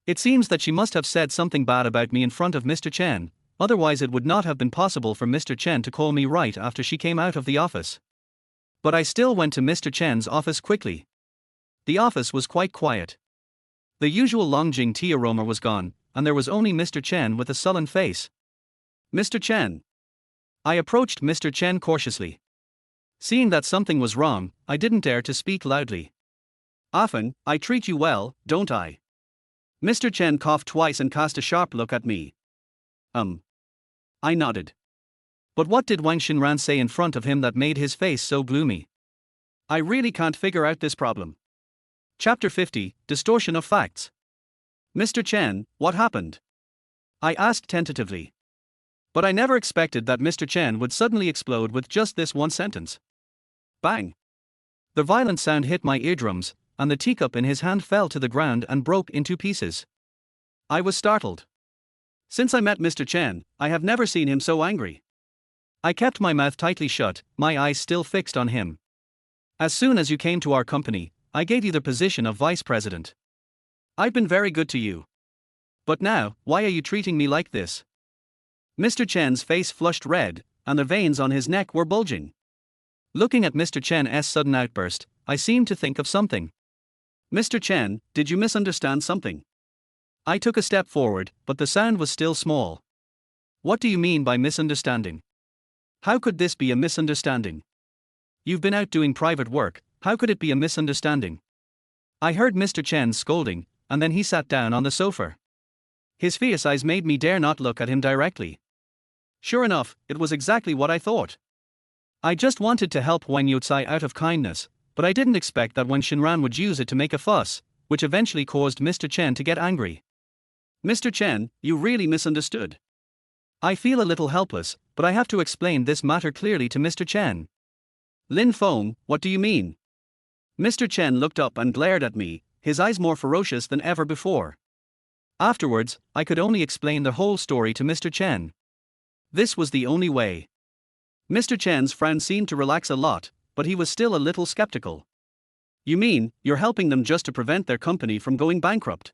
It seems that she must have said something bad about me in front of Mr. Chen, otherwise it would not have been possible for Mr. Chen to call me right after she came out of the office. But I still went to Mr. Chen's office quickly. The office was quite quiet. The usual Longjing tea aroma was gone, and there was only Mr. Chen with a sullen face. Mr. Chen. I approached Mr. Chen cautiously. Seeing that something was wrong, I didn't dare to speak loudly. Often, I treat you well, don't I? Mr. Chen coughed twice and cast a sharp look at me. I nodded. But what did Wang Xinran say in front of him that made his face so gloomy? I really can't figure out this problem. Chapter 50, Distortion of Facts. Mr. Chen, what happened? I asked tentatively. But I never expected that Mr. Chen would suddenly explode with just this one sentence. Bang! The violent sound hit my eardrums, and the teacup in his hand fell to the ground and broke into pieces. I was startled. Since I met Mr. Chen, I have never seen him so angry. I kept my mouth tightly shut, my eyes still fixed on him. As soon as you came to our company, I gave you the position of vice president. I've been very good to you. But now, why are you treating me like this? Mr. Chen's face flushed red, and the veins on his neck were bulging. Looking at Mr. Chen's sudden outburst, I seemed to think of something. Mr. Chen, did you misunderstand something? I took a step forward, but the sound was still small. What do you mean by misunderstanding? How could this be a misunderstanding? You've been out doing private work, how could it be a misunderstanding? I heard Mr. Chen scolding, and then he sat down on the sofa. His fierce eyes made me dare not look at him directly. Sure enough, it was exactly what I thought. I just wanted to help Wang Yucai out of kindness, but I didn't expect that Wang Xinran would use it to make a fuss, which eventually caused Mr. Chen to get angry. Mr. Chen, you really misunderstood. I feel a little helpless, but I have to explain this matter clearly to Mr. Chen. Lin Feng, what do you mean? Mr. Chen looked up and glared at me, his eyes more ferocious than ever before. Afterwards, I could only explain the whole story to Mr. Chen. This was the only way. Mr. Chen's frown seemed to relax a lot, but he was still a little skeptical. You mean, you're helping them just to prevent their company from going bankrupt?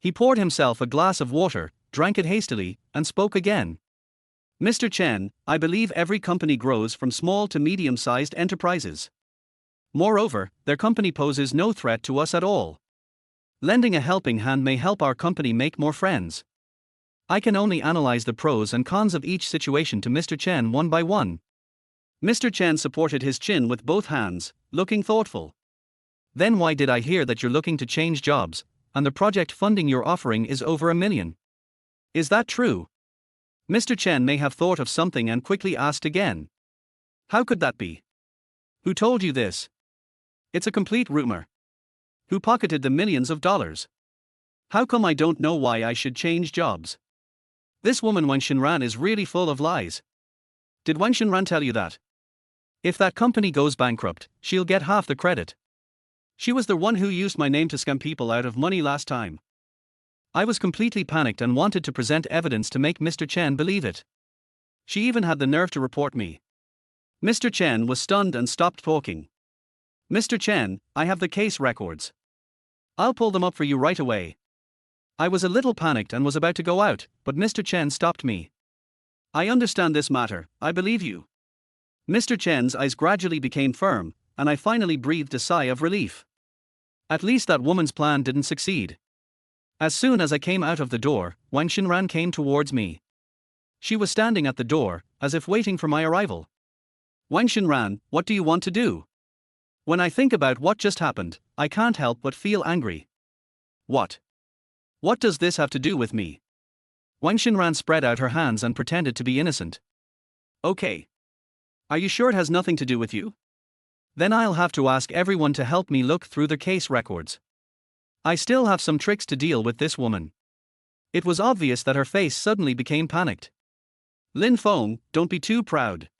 He poured himself a glass of water, drank it hastily, and spoke again. Mr. Chen, I believe every company grows from small to medium-sized enterprises. Moreover, their company poses no threat to us at all. Lending a helping hand may help our company make more friends. I can only analyze the pros and cons of each situation to Mr. Chen one by one. Mr. Chen supported his chin with both hands, looking thoughtful. Then why did I hear that you're looking to change jobs, and the project funding you're offering is over $1 million? Is that true? Mr. Chen may have thought of something and quickly asked again. How could that be? Who told you this? It's a complete rumor. Who pocketed the millions of dollars? How come I don't know why I should change jobs? This woman Wang Xinran is really full of lies. Did Wang Xinran tell you that? If that company goes bankrupt, she'll get half the credit. She was the one who used my name to scam people out of money last time. I was completely panicked and wanted to present evidence to make Mr. Chen believe it. She even had the nerve to report me. Mr. Chen was stunned and stopped talking. Mr. Chen, I have the case records. I'll pull them up for you right away. I was a little panicked and was about to go out, but Mr. Chen stopped me. I understand this matter, I believe you. Mr. Chen's eyes gradually became firm, and I finally breathed a sigh of relief. At least that woman's plan didn't succeed. As soon as I came out of the door, Wang Xinran came towards me. She was standing at the door, as if waiting for my arrival. Wang Xinran, what do you want to do? When I think about what just happened, I can't help but feel angry. What? What does this have to do with me? Wang Xinran spread out her hands and pretended to be innocent. Okay. Are you sure it has nothing to do with you? Then I'll have to ask everyone to help me look through the case records. I still have some tricks to deal with this woman. It was obvious that her face suddenly became panicked. Lin Feng, don't be too proud.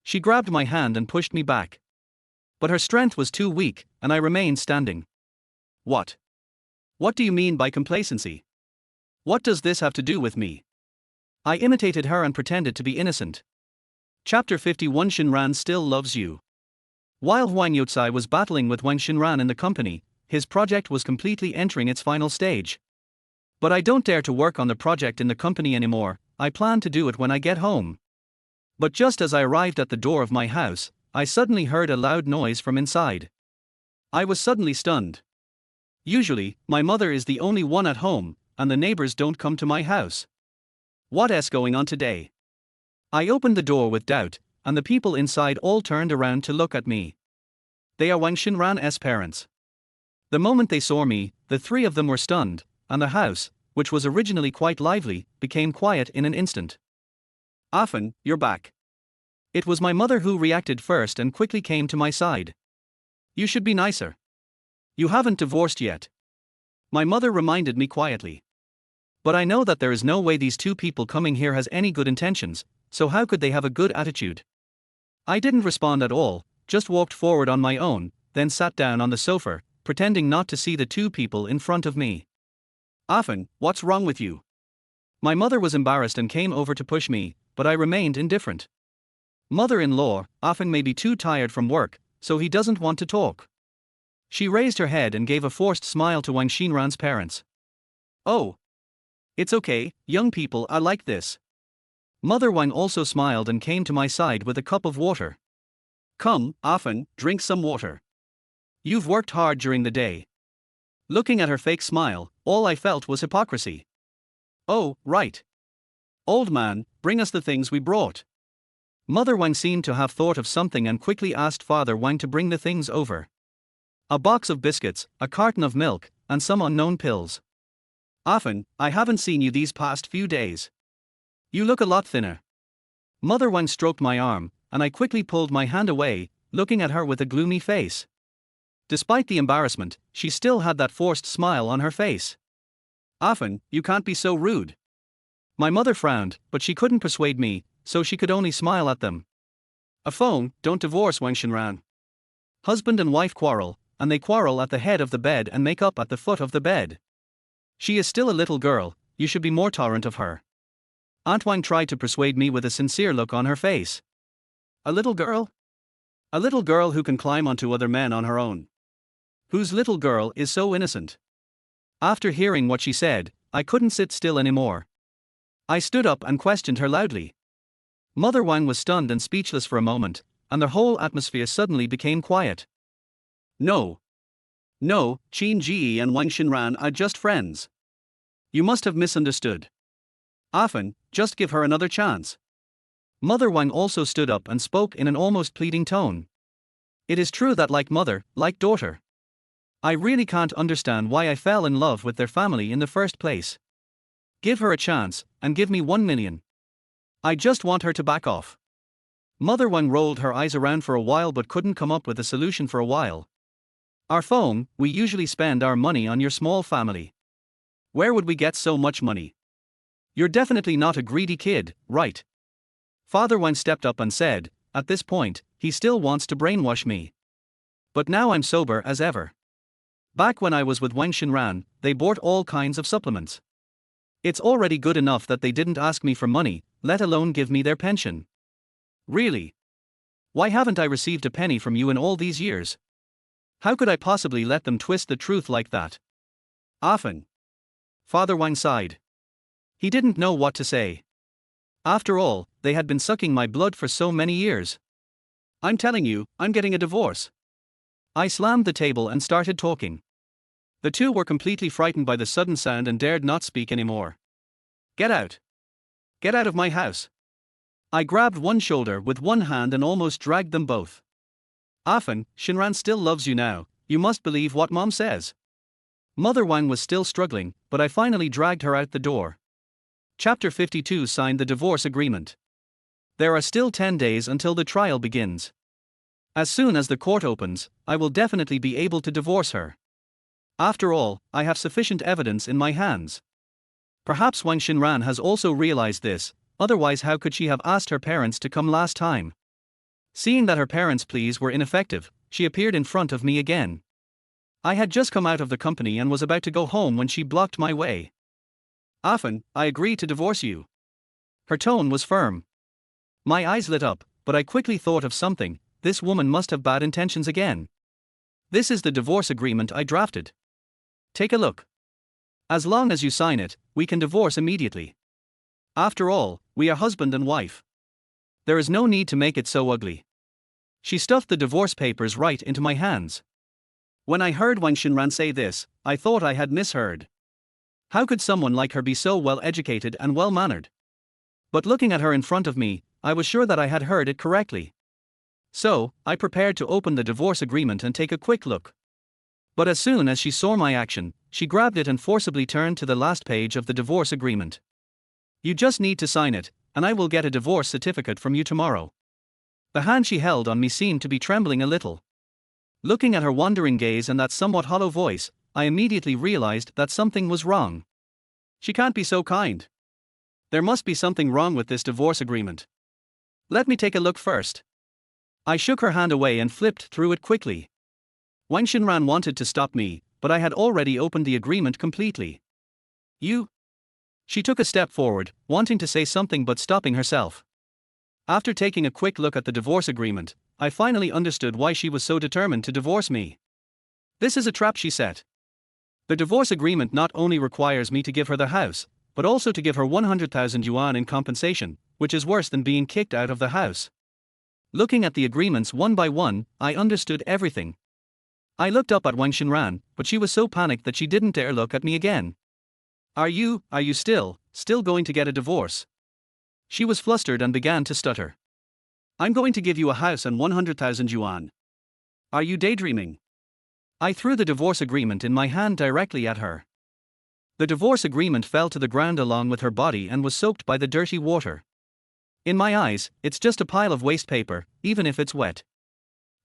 She grabbed my hand and pushed me back. But her strength was too weak, and I remained standing. What? What do you mean by complacency? What does this have to do with me? I imitated her and pretended to be innocent. Chapter 51 Xinran still loves you. While Wang Yucai was battling with Wang Xinran in the company, his project was completely entering its final stage. But I don't dare to work on the project in the company anymore, I plan to do it when I get home. But just as I arrived at the door of my house, I suddenly heard a loud noise from inside. I was suddenly stunned. Usually, my mother is the only one at home, and the neighbors don't come to my house. What's going on today? I opened the door with doubt, and the people inside all turned around to look at me. They are Wang Xinran's parents. The moment they saw me, the three of them were stunned, and the house, which was originally quite lively, became quiet in an instant. Afan, you're back. It was my mother who reacted first and quickly came to my side. You should be nicer. You haven't divorced yet. My mother reminded me quietly. But I know that there is no way these two people coming here has any good intentions, so how could they have a good attitude? I didn't respond at all, just walked forward on my own, then sat down on the sofa, pretending not to see the two people in front of me. Afan, what's wrong with you? My mother was embarrassed and came over to push me, but I remained indifferent. Mother-in-law, Afan may be too tired from work, so he doesn't want to talk. She raised her head and gave a forced smile to Wang Xinran's parents. Oh. It's okay, young people are like this. Mother Wang also smiled and came to my side with a cup of water. Come, Afan, drink some water. You've worked hard during the day. Looking at her fake smile, all I felt was hypocrisy. Oh, right. Old man, bring us the things we brought. Mother Wang seemed to have thought of something and quickly asked Father Wang to bring the things over. A box of biscuits, a carton of milk, and some unknown pills. Afan, I haven't seen you these past few days. You look a lot thinner. Mother Wang stroked my arm, and I quickly pulled my hand away, looking at her with a gloomy face. Despite the embarrassment, she still had that forced smile on her face. Afan, you can't be so rude. My mother frowned, but she couldn't persuade me, so she could only smile at them. A phone, don't divorce Wang Xinran. Husband and wife quarrel, and they quarrel at the head of the bed and make up at the foot of the bed. She is still a little girl, you should be more tolerant of her. Aunt Wang tried to persuade me with a sincere look on her face. A little girl? A little girl who can climb onto other men on her own. Whose little girl is so innocent? After hearing what she said, I couldn't sit still anymore. I stood up and questioned her loudly. Mother Wang was stunned and speechless for a moment, and the whole atmosphere suddenly became quiet. No. No, Qin Ji and Wang Xinran are just friends. You must have misunderstood. Afan, just give her another chance. Mother Wang also stood up and spoke in an almost pleading tone. It is true that like mother, like daughter. I really can't understand why I fell in love with their family in the first place. Give her a chance, and give me 1 million. I just want her to back off. Mother Wang rolled her eyes around for a while but couldn't come up with a solution for a while. Our phone, we usually spend our money on your small family. Where would we get so much money? You're definitely not a greedy kid, right? Father Wang stepped up and said, at this point, he still wants to brainwash me. But now I'm sober as ever. Back when I was with Wang Xinran, they bought all kinds of supplements. It's already good enough that they didn't ask me for money, let alone give me their pension. Really? Why haven't I received a penny from you in all these years? How could I possibly let them twist the truth like that? Afan. Father Wang sighed. He didn't know what to say. After all, they had been sucking my blood for so many years. I'm telling you, I'm getting a divorce. I slammed the table and started talking. The two were completely frightened by the sudden sound and dared not speak anymore. Get out. Get out of my house. I grabbed one shoulder with one hand and almost dragged them both. Afan, Xinran still loves you now, you must believe what Mom says. Mother Wang was still struggling, but I finally dragged her out the door. Chapter 52 signed the divorce agreement. There are still 10 days until the trial begins. As soon as the court opens, I will definitely be able to divorce her. After all, I have sufficient evidence in my hands. Perhaps Wang Xinran has also realized this, otherwise how could she have asked her parents to come last time? Seeing that her parents' pleas were ineffective, she appeared in front of me again. I had just come out of the company and was about to go home when she blocked my way. Afan, I agree to divorce you. Her tone was firm. My eyes lit up, but I quickly thought of something, this woman must have bad intentions again. This is the divorce agreement I drafted. Take a look. As long as you sign it, we can divorce immediately. After all, we are husband and wife. There is no need to make it so ugly. She stuffed the divorce papers right into my hands. When I heard Wang Xinran say this, I thought I had misheard. How could someone like her be so well educated and well mannered? But looking at her in front of me, I was sure that I had heard it correctly. So, I prepared to open the divorce agreement and take a quick look. But as soon as she saw my action, she grabbed it and forcibly turned to the last page of the divorce agreement. "You just need to sign it, and I will get a divorce certificate from you tomorrow." The hand she held on me seemed to be trembling a little. Looking at her wondering gaze and that somewhat hollow voice, I immediately realized that something was wrong. She can't be so kind. There must be something wrong with this divorce agreement. Let me take a look first. I shook her hand away and flipped through it quickly. Wang Xinran wanted to stop me, but I had already opened the agreement completely. "You?" She took a step forward, wanting to say something but stopping herself. After taking a quick look at the divorce agreement, I finally understood why she was so determined to divorce me. This is a trap she set. The divorce agreement not only requires me to give her the house, but also to give her 100,000 yuan in compensation, which is worse than being kicked out of the house. Looking at the agreements one by one, I understood everything. I looked up at Wang Xinran, but she was so panicked that she didn't dare look at me again. Are you still going to get a divorce?" She was flustered and began to stutter. "I'm going to give you a house and 100,000 yuan. Are you daydreaming?" I threw the divorce agreement in my hand directly at her. The divorce agreement fell to the ground along with her body and was soaked by the dirty water. In my eyes, it's just a pile of waste paper, even if it's wet.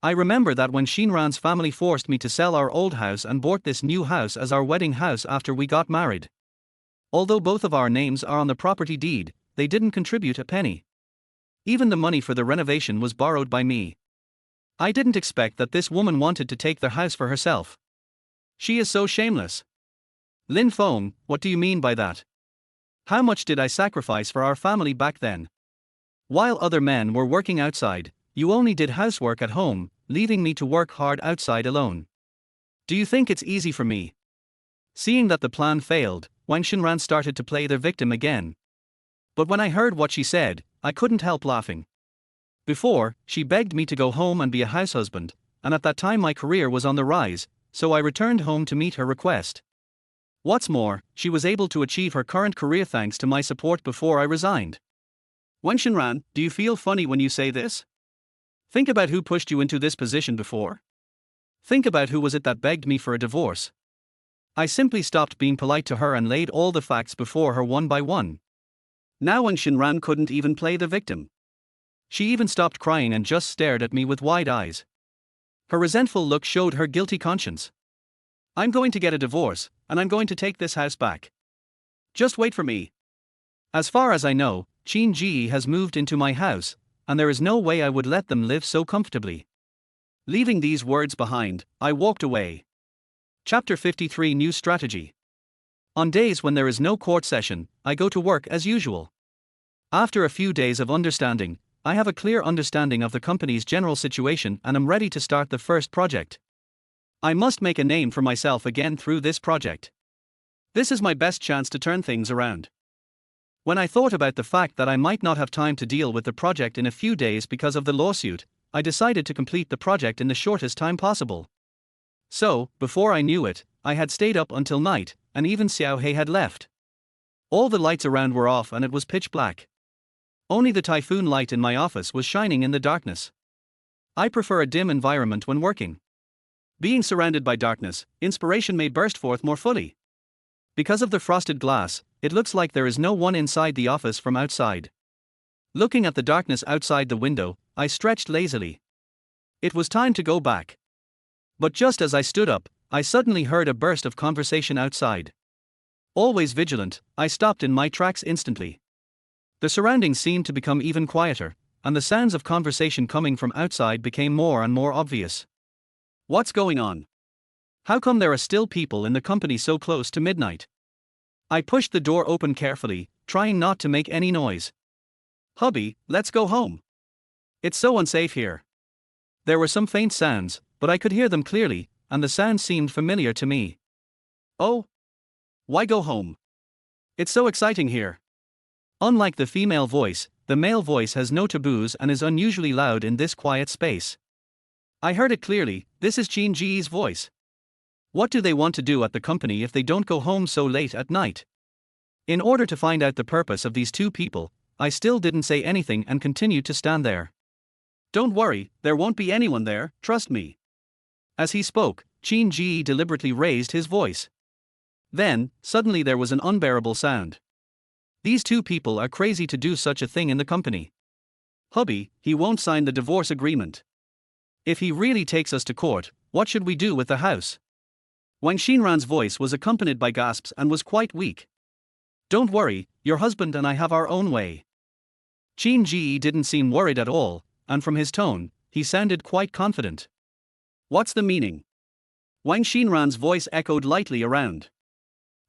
I remember that when Xinran's family forced me to sell our old house and bought this new house as our wedding house after we got married. Although both of our names are on the property deed, they didn't contribute a penny. Even the money for the renovation was borrowed by me. I didn't expect that this woman wanted to take the house for herself. She is so shameless. Lin Feng, what do you mean by that? How much did I sacrifice for our family back then? While other men were working outside, you only did housework at home, leaving me to work hard outside alone. Do you think it's easy for me?" Seeing that the plan failed, Wang Xinran started to play the victim again. But when I heard what she said, I couldn't help laughing. Before, she begged me to go home and be a house husband, and at that time my career was on the rise, so I returned home to meet her request. What's more, she was able to achieve her current career thanks to my support before I resigned. Wang Xinran, do you feel funny when you say this? Think about who pushed you into this position before. Think about who was it that begged me for a divorce. I simply stopped being polite to her and laid all the facts before her one by one. Now Wang Xinran couldn't even play the victim. She even stopped crying and just stared at me with wide eyes. Her resentful look showed her guilty conscience. "I'm going to get a divorce, and I'm going to take this house back. Just wait for me. As far as I know, Qin Ji has moved into my house, and there is no way I would let them live so comfortably." Leaving these words behind, I walked away. Chapter 53 New Strategy. On days when there is no court session, I go to work as usual. After a few days of understanding, I have a clear understanding of the company's general situation and am ready to start the first project. I must make a name for myself again through this project. This is my best chance to turn things around. When I thought about the fact that I might not have time to deal with the project in a few days because of the lawsuit, I decided to complete the project in the shortest time possible. So, before I knew it, I had stayed up until night, and even Xiao He had left. All the lights around were off and it was pitch black. Only the typhoon light in my office was shining in the darkness. I prefer a dim environment when working. Being surrounded by darkness, inspiration may burst forth more fully. Because of the frosted glass, it looks like there is no one inside the office from outside. Looking at the darkness outside the window, I stretched lazily. It was time to go back. But just as I stood up, I suddenly heard a burst of conversation outside. Always vigilant, I stopped in my tracks instantly. The surroundings seemed to become even quieter, and the sounds of conversation coming from outside became more and more obvious. What's going on? How come there are still people in the company so close to midnight? I pushed the door open carefully, trying not to make any noise. Hubby, let's go home. It's so unsafe here. There were some faint sounds, but I could hear them clearly, and the sound seemed familiar to me. Oh? Why go home? It's so exciting here. Unlike the female voice, the male voice has no taboos and is unusually loud in this quiet space. I heard it clearly, this is Qin Ji's voice. What do they want to do at the company if they don't go home so late at night? In order to find out the purpose of these two people, I still didn't say anything and continued to stand there. Don't worry, there won't be anyone there, trust me. As he spoke, Qin Ji deliberately raised his voice. Then, suddenly there was an unbearable sound. These two people are crazy to do such a thing in the company. Hubby, he won't sign the divorce agreement. If he really takes us to court, what should we do with the house? Wang Xinran's voice was accompanied by gasps and was quite weak. Don't worry, your husband and I have our own way. Qin Ji didn't seem worried at all, and from his tone, he sounded quite confident. What's the meaning? Wang Xinran's voice echoed lightly around.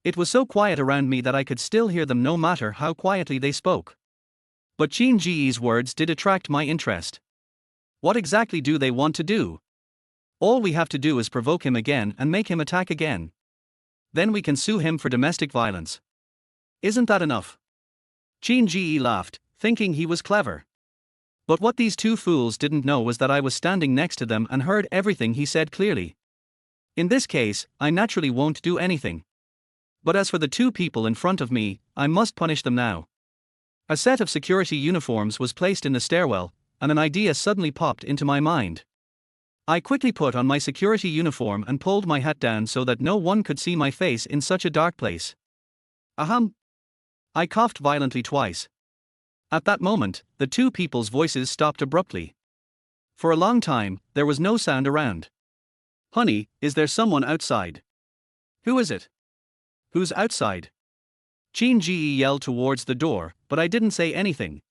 It was so quiet around me that I could still hear them no matter how quietly they spoke. But Qin Ji's words did attract my interest. What exactly do they want to do? All we have to do is provoke him again and make him attack again. Then we can sue him for domestic violence. Isn't that enough? Qin Ji laughed, thinking he was clever. But what these two fools didn't know was that I was standing next to them and heard everything he said clearly. In this case, I naturally won't do anything. But as for the two people in front of me, I must punish them now. A set of security uniforms was placed in the stairwell, and an idea suddenly popped into my mind. I quickly put on my security uniform and pulled my hat down so that no one could see my face in such a dark place. Ahem. I coughed violently twice. At that moment, the two people's voices stopped abruptly. For a long time, there was no sound around. Honey, is there someone outside? Who is it? Who's outside? Qin Ji yelled towards the door, but I didn't say anything.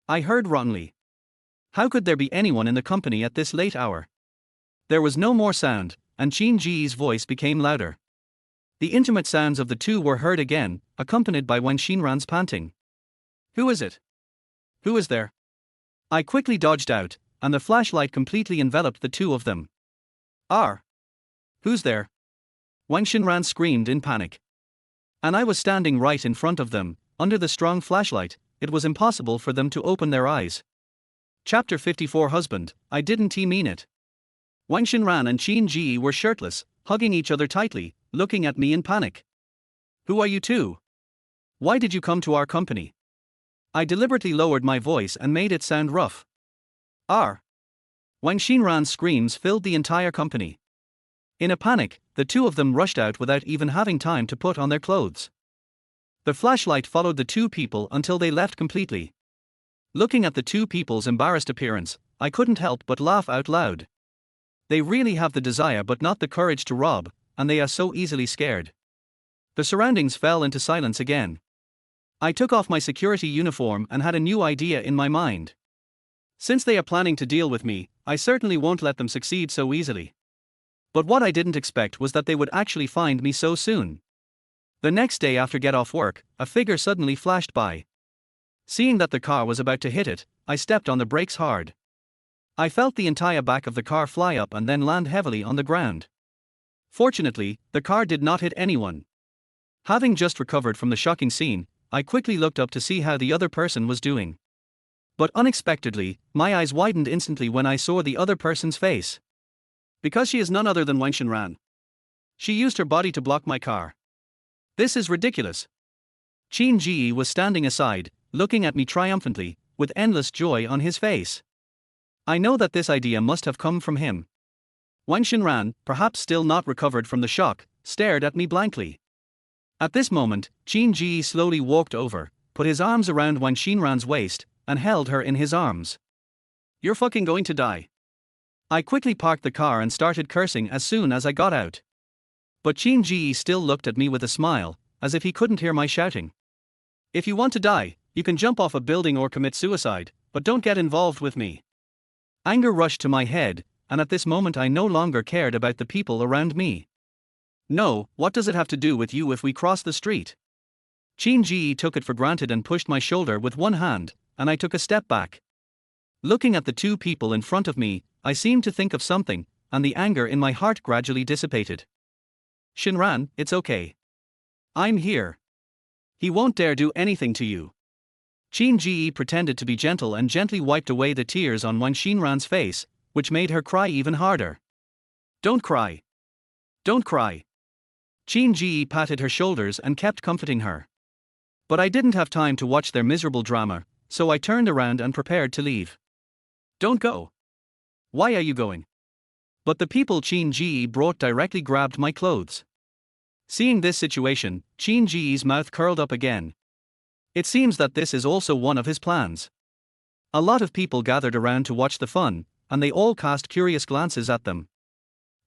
I heard wrongly. How could there be anyone in the company at this late hour? There was no more sound, and Qin Ji's voice became louder. The intimate sounds of the two were heard again, accompanied by Wang Xinran's panting. Who is it? Who is there? I quickly dodged out, and the flashlight completely enveloped the two of them. Who's there? Wang Xinran screamed in panic. And I was standing right in front of them. Under the strong flashlight, it was impossible for them to open their eyes. Chapter 54 Husband, I didn't mean it. Wang Xinran and Qin Ji were shirtless, hugging each other tightly, looking at me in panic. Who are you two? Why did you come to our company? I deliberately lowered my voice and made it sound rough. Wang Xinran's screams filled the entire company. In a panic, the two of them rushed out without even having time to put on their clothes. The flashlight followed the two people until they left completely. Looking at the two people's embarrassed appearance, I couldn't help but laugh out loud. They really have the desire but not the courage to rob, and they are so easily scared. The surroundings fell into silence again. I took off my security uniform and had a new idea in my mind. Since they are planning to deal with me, I certainly won't let them succeed so easily. But what I didn't expect was that they would actually find me so soon. The next day after get off work, a figure suddenly flashed by. Seeing that the car was about to hit it, I stepped on the brakes hard. I felt the entire back of the car fly up and then land heavily on the ground. Fortunately, the car did not hit anyone. Having just recovered from the shocking scene, I quickly looked up to see how the other person was doing. But unexpectedly, my eyes widened instantly when I saw the other person's face. Because she is none other than Wang Xinran. She used her body to block my car. This is ridiculous. Qin Ji was standing aside, looking at me triumphantly, with endless joy on his face. I know that this idea must have come from him. Wang Xinran, perhaps still not recovered from the shock, stared at me blankly. At this moment, Qin Ji slowly walked over, put his arms around Wang Xinran's waist, and held her in his arms. You're fucking going to die. I quickly parked the car and started cursing as soon as I got out. But Qin Ji still looked at me with a smile, as if he couldn't hear my shouting. If you want to die, you can jump off a building or commit suicide, but don't get involved with me. Anger rushed to my head, and at this moment I no longer cared about the people around me. No, what does it have to do with you if we cross the street? Qin Ji took it for granted and pushed my shoulder with one hand, and I took a step back. Looking at the two people in front of me, I seemed to think of something, and the anger in my heart gradually dissipated. Xinran, it's okay. I'm here. He won't dare do anything to you. Qin Ji pretended to be gentle and gently wiped away the tears on Wang Xinran's face, which made her cry even harder. Don't cry. Don't cry. Qin Ji patted her shoulders and kept comforting her. But I didn't have time to watch their miserable drama, so I turned around and prepared to leave. Don't go. Why are you going? But the people Qin Ji brought directly grabbed my clothes. Seeing this situation, Qin Ji's mouth curled up again. It seems that this is also one of his plans. A lot of people gathered around to watch the fun, and they all cast curious glances at them.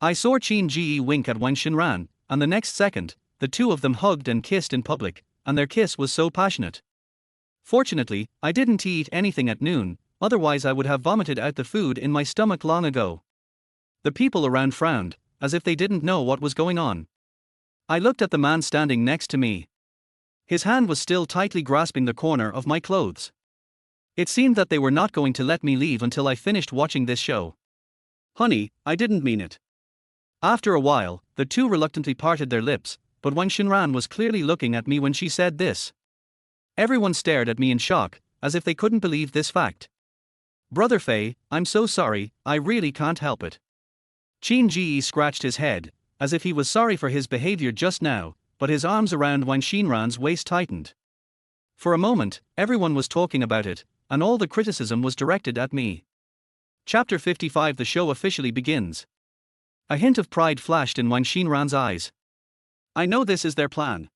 I saw Qin Ji wink at Wang Xinran, and the next second, the two of them hugged and kissed in public, and their kiss was so passionate. Fortunately, I didn't eat anything at noon, otherwise I would have vomited out the food in my stomach long ago. The people around frowned, as if they didn't know what was going on. I looked at the man standing next to me. His hand was still tightly grasping the corner of my clothes. It seemed that they were not going to let me leave until I finished watching this show. Honey, I didn't mean it. After a while, the two reluctantly parted their lips, but Wang Xinran was clearly looking at me when she said this. Everyone stared at me in shock, as if they couldn't believe this fact. Brother Fei, I'm so sorry, I really can't help it. Qin Ji scratched his head, as if he was sorry for his behavior just now, but his arms around Wang Xinran's waist tightened. For a moment, everyone was talking about it, and all the criticism was directed at me. Chapter 55. The show officially begins. A hint of pride flashed in Wang Xinran's eyes. I know this is their plan.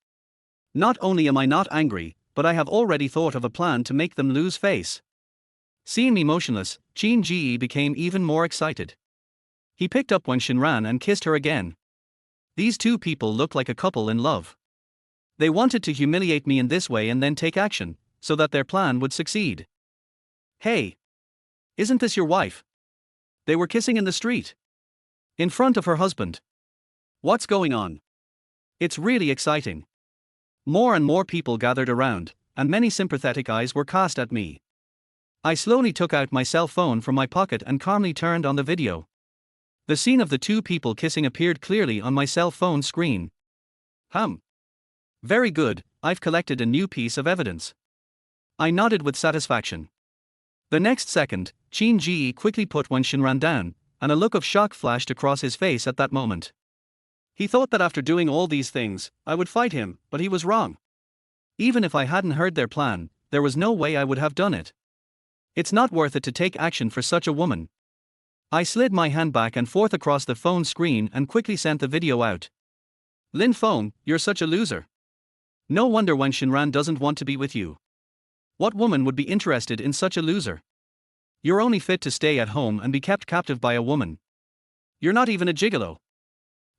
Not only am I not angry, but I have already thought of a plan to make them lose face. Seeing me motionless, Qin Ji became even more excited. He picked up Wang Xinran and kissed her again. These two people looked like a couple in love. They wanted to humiliate me in this way and then take action, so that their plan would succeed. Hey! Isn't this your wife? They were kissing in the street. In front of her husband. What's going on? It's really exciting. More and more people gathered around, and many sympathetic eyes were cast at me. I slowly took out my cell phone from my pocket and calmly turned on the video. The scene of the two people kissing appeared clearly on my cell phone screen. Very good, I've collected a new piece of evidence. I nodded with satisfaction. The next second, Qin Ji quickly put Wang Xinran down, and a look of shock flashed across his face at that moment. He thought that after doing all these things, I would fight him, but he was wrong. Even if I hadn't heard their plan, there was no way I would have done it. It's not worth it to take action for such a woman. I slid my hand back and forth across the phone screen and quickly sent the video out. Lin Feng, you're such a loser. No wonder Wang Xinran doesn't want to be with you. What woman would be interested in such a loser? You're only fit to stay at home and be kept captive by a woman. You're not even a gigolo.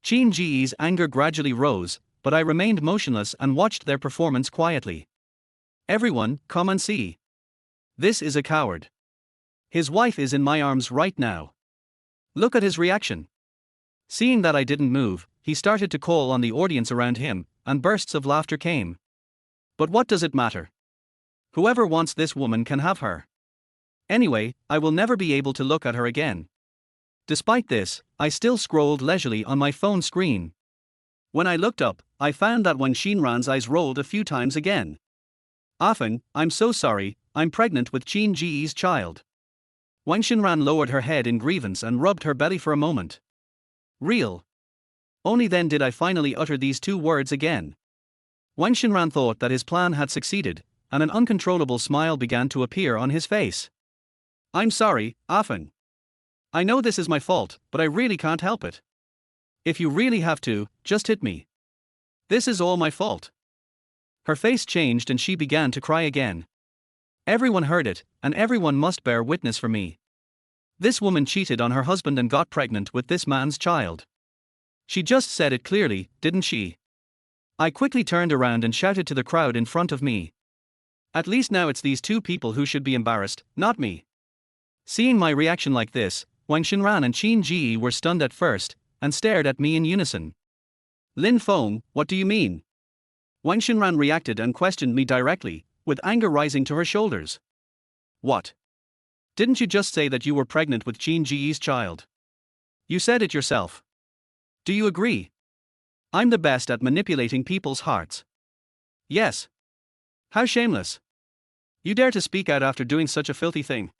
Qin Ji's anger gradually rose, but I remained motionless and watched their performance quietly. Everyone, come and see. This is a coward. His wife is in my arms right now. Look at his reaction. Seeing that I didn't move, he started to call on the audience around him, and bursts of laughter came. But what does it matter? Whoever wants this woman can have her. Anyway, I will never be able to look at her again. Despite this, I still scrolled leisurely on my phone screen. When I looked up, I found that Wang Xinran's eyes rolled a few times again. Afeng, I'm so sorry, I'm pregnant with Qin Ji's child. Wang Xinran lowered her head in grievance and rubbed her belly for a moment. Real. Only then did I finally utter these two words again. Wang Xinran thought that his plan had succeeded, and an uncontrollable smile began to appear on his face. I'm sorry, Afeng. I know this is my fault, but I really can't help it. If you really have to, just hit me. This is all my fault. Her face changed and she began to cry again. Everyone heard it, and everyone must bear witness for me. This woman cheated on her husband and got pregnant with this man's child. She just said it clearly, didn't she? I quickly turned around and shouted to the crowd in front of me. At least now it's these two people who should be embarrassed, not me. Seeing my reaction like this, Wang Xinran and Qin Ji were stunned at first, and stared at me in unison. Lin Feng, what do you mean? Wang Xinran reacted and questioned me directly, with anger rising to her shoulders. What? Didn't you just say that you were pregnant with Qin Ji's child? You said it yourself. Do you agree? I'm the best at manipulating people's hearts. Yes. How shameless. You dare to speak out after doing such a filthy thing.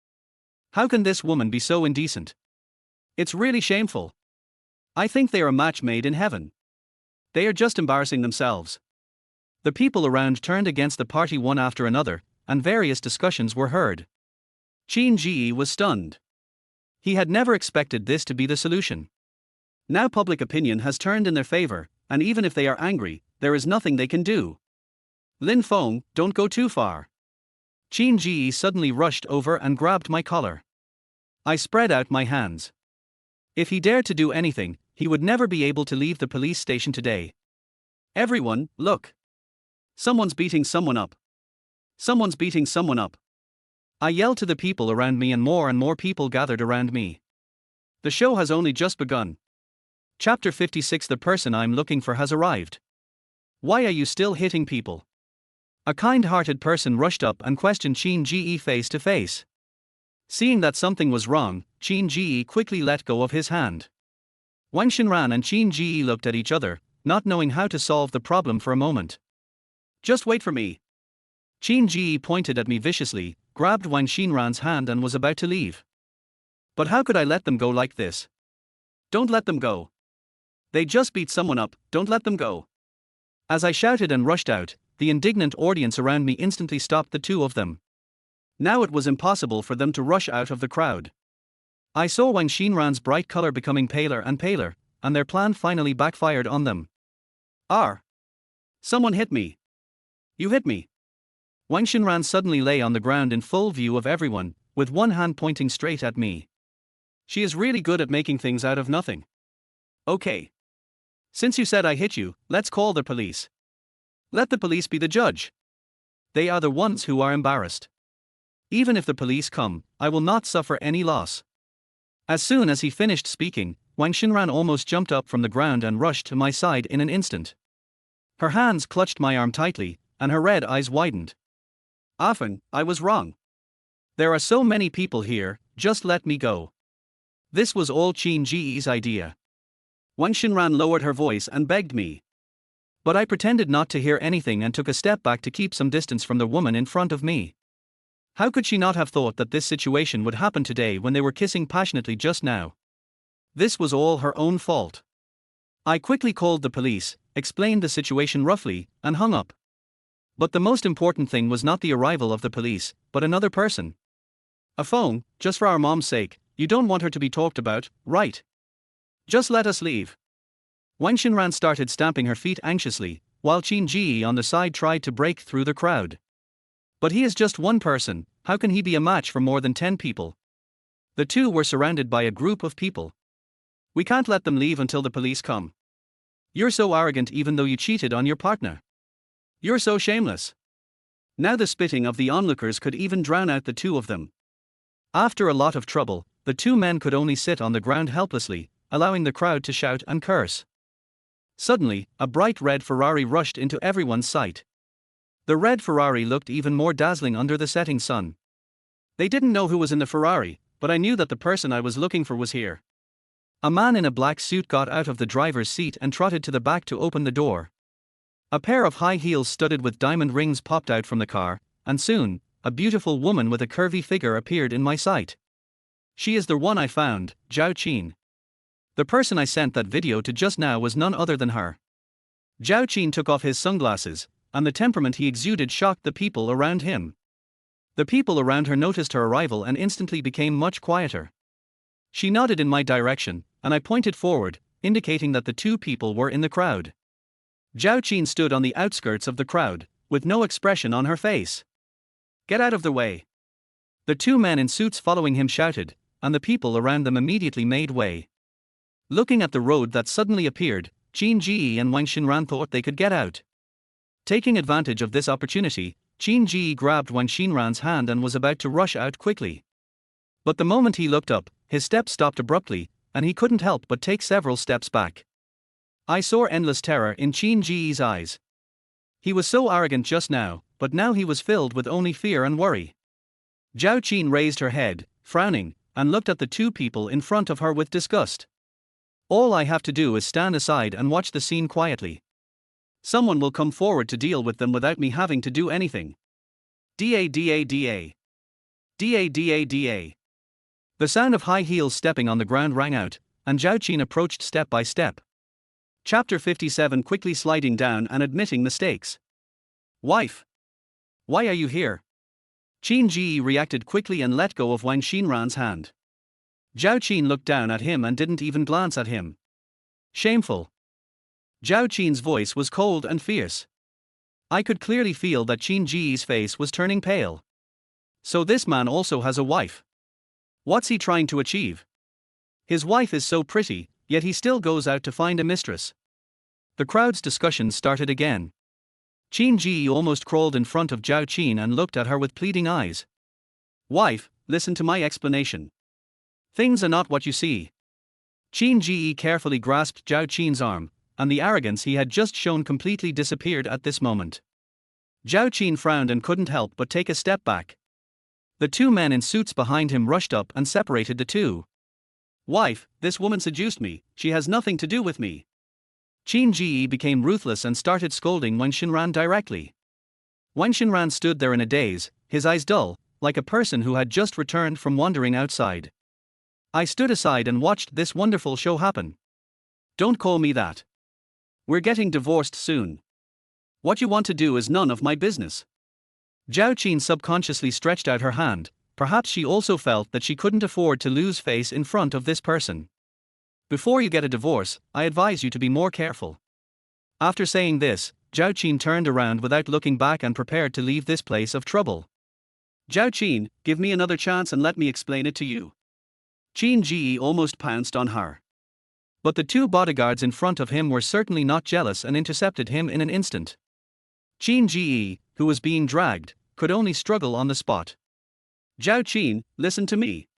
How can this woman be so indecent? It's really shameful. I think they are a match made in heaven. They are just embarrassing themselves. The people around turned against the party one after another, and various discussions were heard. Qin Ji was stunned. He had never expected this to be the solution. Now public opinion has turned in their favor, and even if they are angry, there is nothing they can do. Lin Feng, don't go too far. Qin Ji suddenly rushed over and grabbed my collar. I spread out my hands. If he dared to do anything, he would never be able to leave the police station today. Everyone, look. Someone's beating someone up. Someone's beating someone up. I yelled to the people around me and more people gathered around me. The show has only just begun. Chapter 56. The person I'm looking for has arrived. Why are you still hitting people? A kind-hearted person rushed up and questioned Qin Ji face to face. Seeing that something was wrong, Qin Ji quickly let go of his hand. Wang Xinran and Qin Ji looked at each other, not knowing how to solve the problem for a moment. Just wait for me. Qin Ji pointed at me viciously, grabbed Wang Xinran's hand and was about to leave. But how could I let them go like this? Don't let them go. They just beat someone up, don't let them go. As I shouted and rushed out, the indignant audience around me instantly stopped the two of them. Now it was impossible for them to rush out of the crowd. I saw Wang Xinran's bright color becoming paler and paler, and their plan finally backfired on them. Someone hit me. You hit me. Wang Xinran suddenly lay on the ground in full view of everyone, with one hand pointing straight at me. She is really good at making things out of nothing. Okay. Since you said I hit you, let's call the police. Let the police be the judge. They are the ones who are embarrassed. Even if the police come, I will not suffer any loss. As soon as he finished speaking, Wang Xinran almost jumped up from the ground and rushed to my side in an instant. Her hands clutched my arm tightly, and her red eyes widened. Often, I was wrong. There are so many people here, just let me go. This was all Qin Ji's idea. Wang Xinran lowered her voice and begged me. But I pretended not to hear anything and took a step back to keep some distance from the woman in front of me. How could she not have thought that this situation would happen today when they were kissing passionately just now? This was all her own fault. I quickly called the police, explained the situation roughly, and hung up. But the most important thing was not the arrival of the police, but another person. A phone, just for our mom's sake, you don't want her to be talked about, right? Just let us leave. Wang Xinran started stamping her feet anxiously, while Qin Ji on the side tried to break through the crowd. But he is just one person, how can he be a match for more than 10 people? The two were surrounded by a group of people. We can't let them leave until the police come. You're so arrogant even though you cheated on your partner. You're so shameless. Now the spitting of the onlookers could even drown out the two of them. After a lot of trouble, the two men could only sit on the ground helplessly, allowing the crowd to shout and curse. Suddenly, a bright red Ferrari rushed into everyone's sight. The red Ferrari looked even more dazzling under the setting sun. They didn't know who was in the Ferrari, but I knew that the person I was looking for was here. A man in a black suit got out of the driver's seat and trotted to the back to open the door. A pair of high heels studded with diamond rings popped out from the car, and soon, a beautiful woman with a curvy figure appeared in my sight. She is the one I found, Zhao Qin. The person I sent that video to just now was none other than her. Zhao Qin took off his sunglasses, and the temperament he exuded shocked the people around him. The people around her noticed her arrival and instantly became much quieter. She nodded in my direction, and I pointed forward, indicating that the two people were in the crowd. Zhao Qin stood on the outskirts of the crowd, with no expression on her face. Get out of the way. The two men in suits following him shouted, and the people around them immediately made way. Looking at the road that suddenly appeared, Qin Ji and Wang Xinran thought they could get out. Taking advantage of this opportunity, Qin Ji grabbed Wang Xinran's hand and was about to rush out quickly. But the moment he looked up, his steps stopped abruptly, and he couldn't help but take several steps back. I saw endless terror in Qin Ji's eyes. He was so arrogant just now, but now he was filled with only fear and worry. Zhao Qin raised her head, frowning, and looked at the two people in front of her with disgust. All I have to do is stand aside and watch the scene quietly. Someone will come forward to deal with them without me having to do anything. Da. The sound of high heels stepping on the ground rang out, and Zhao Qin approached step by step. Chapter 57. Quickly sliding down and admitting mistakes. Wife. Why are you here? Qin Ji reacted quickly and let go of Wang Xinran's hand. Zhao Qin looked down at him and didn't even glance at him. Shameful. Zhao Qin's voice was cold and fierce. I could clearly feel that Qin Ji's face was turning pale. So this man also has a wife. What's he trying to achieve? His wife is so pretty, yet he still goes out to find a mistress. The crowd's discussion started again. Qin Ji almost crawled in front of Zhao Qin and looked at her with pleading eyes. Wife, listen to my explanation. Things are not what you see. Qin Ji carefully grasped Zhao Qin's arm, and the arrogance he had just shown completely disappeared at this moment. Zhao Qin frowned and couldn't help but take a step back. The two men in suits behind him rushed up and separated the two. Wife, this woman seduced me, she has nothing to do with me. Qin Ji became ruthless and started scolding Wang Xinran directly. Wang Xinran stood there in a daze, his eyes dull, like a person who had just returned from wandering outside. I stood aside and watched this wonderful show happen. Don't call me that. We're getting divorced soon. What you want to do is none of my business. Zhao Qin subconsciously stretched out her hand, perhaps she also felt that she couldn't afford to lose face in front of this person. Before you get a divorce, I advise you to be more careful. After saying this, Zhao Qin turned around without looking back and prepared to leave this place of trouble. Zhao Qin, give me another chance and let me explain it to you. Qin Ji almost pounced on her. But the two bodyguards in front of him were certainly not jealous and intercepted him in an instant. Qin Ji, who was being dragged, could only struggle on the spot. Zhao Qin, listen to me.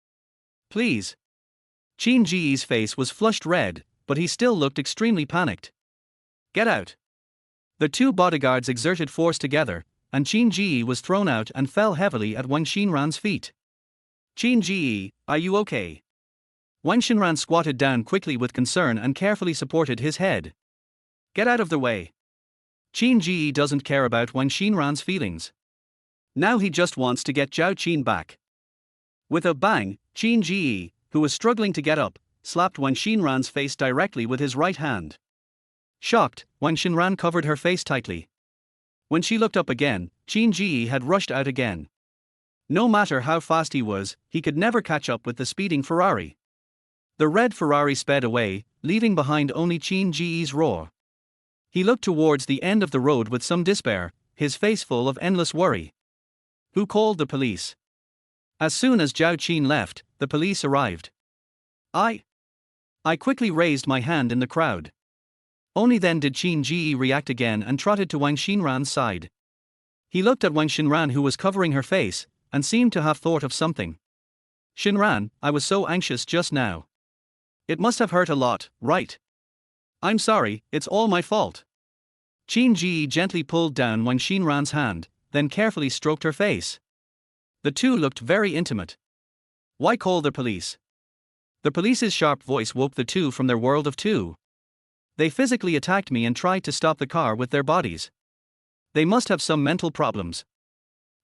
Please. Qin Ji's face was flushed red, but he still looked extremely panicked. Get out. The two bodyguards exerted force together, and Qin Ji was thrown out and fell heavily at Wang Xinran's feet. Qin Ji, are you okay? Wang Xinran squatted down quickly with concern and carefully supported his head. Get out of the way. Qin Ji doesn't care about Wang Xinran's feelings. Now he just wants to get Zhao Qin back. With a bang, Qin Ji, who was struggling to get up, slapped Wang Xinran's face directly with his right hand. Shocked, Wang Xinran covered her face tightly. When she looked up again, Qin Ji had rushed out again. No matter how fast he was, he could never catch up with the speeding Ferrari. The red Ferrari sped away, leaving behind only Qin Ji's roar. He looked towards the end of the road with some despair, his face full of endless worry. Who called the police? As soon as Zhao Qin left, the police arrived. I quickly raised my hand in the crowd. Only then did Qin Ji react again and trotted to Wang Xinran's side. He looked at Wang Xinran, who was covering her face, and seemed to have thought of something. Xinran, I was so anxious just now. It must have hurt a lot, right? I'm sorry, it's all my fault. Qin Ji gently pulled down Wang Xinran's hand, then carefully stroked her face. The two looked very intimate. Why call the police? The police's sharp voice woke the two from their world of two. They physically attacked me and tried to stop the car with their bodies. They must have some mental problems.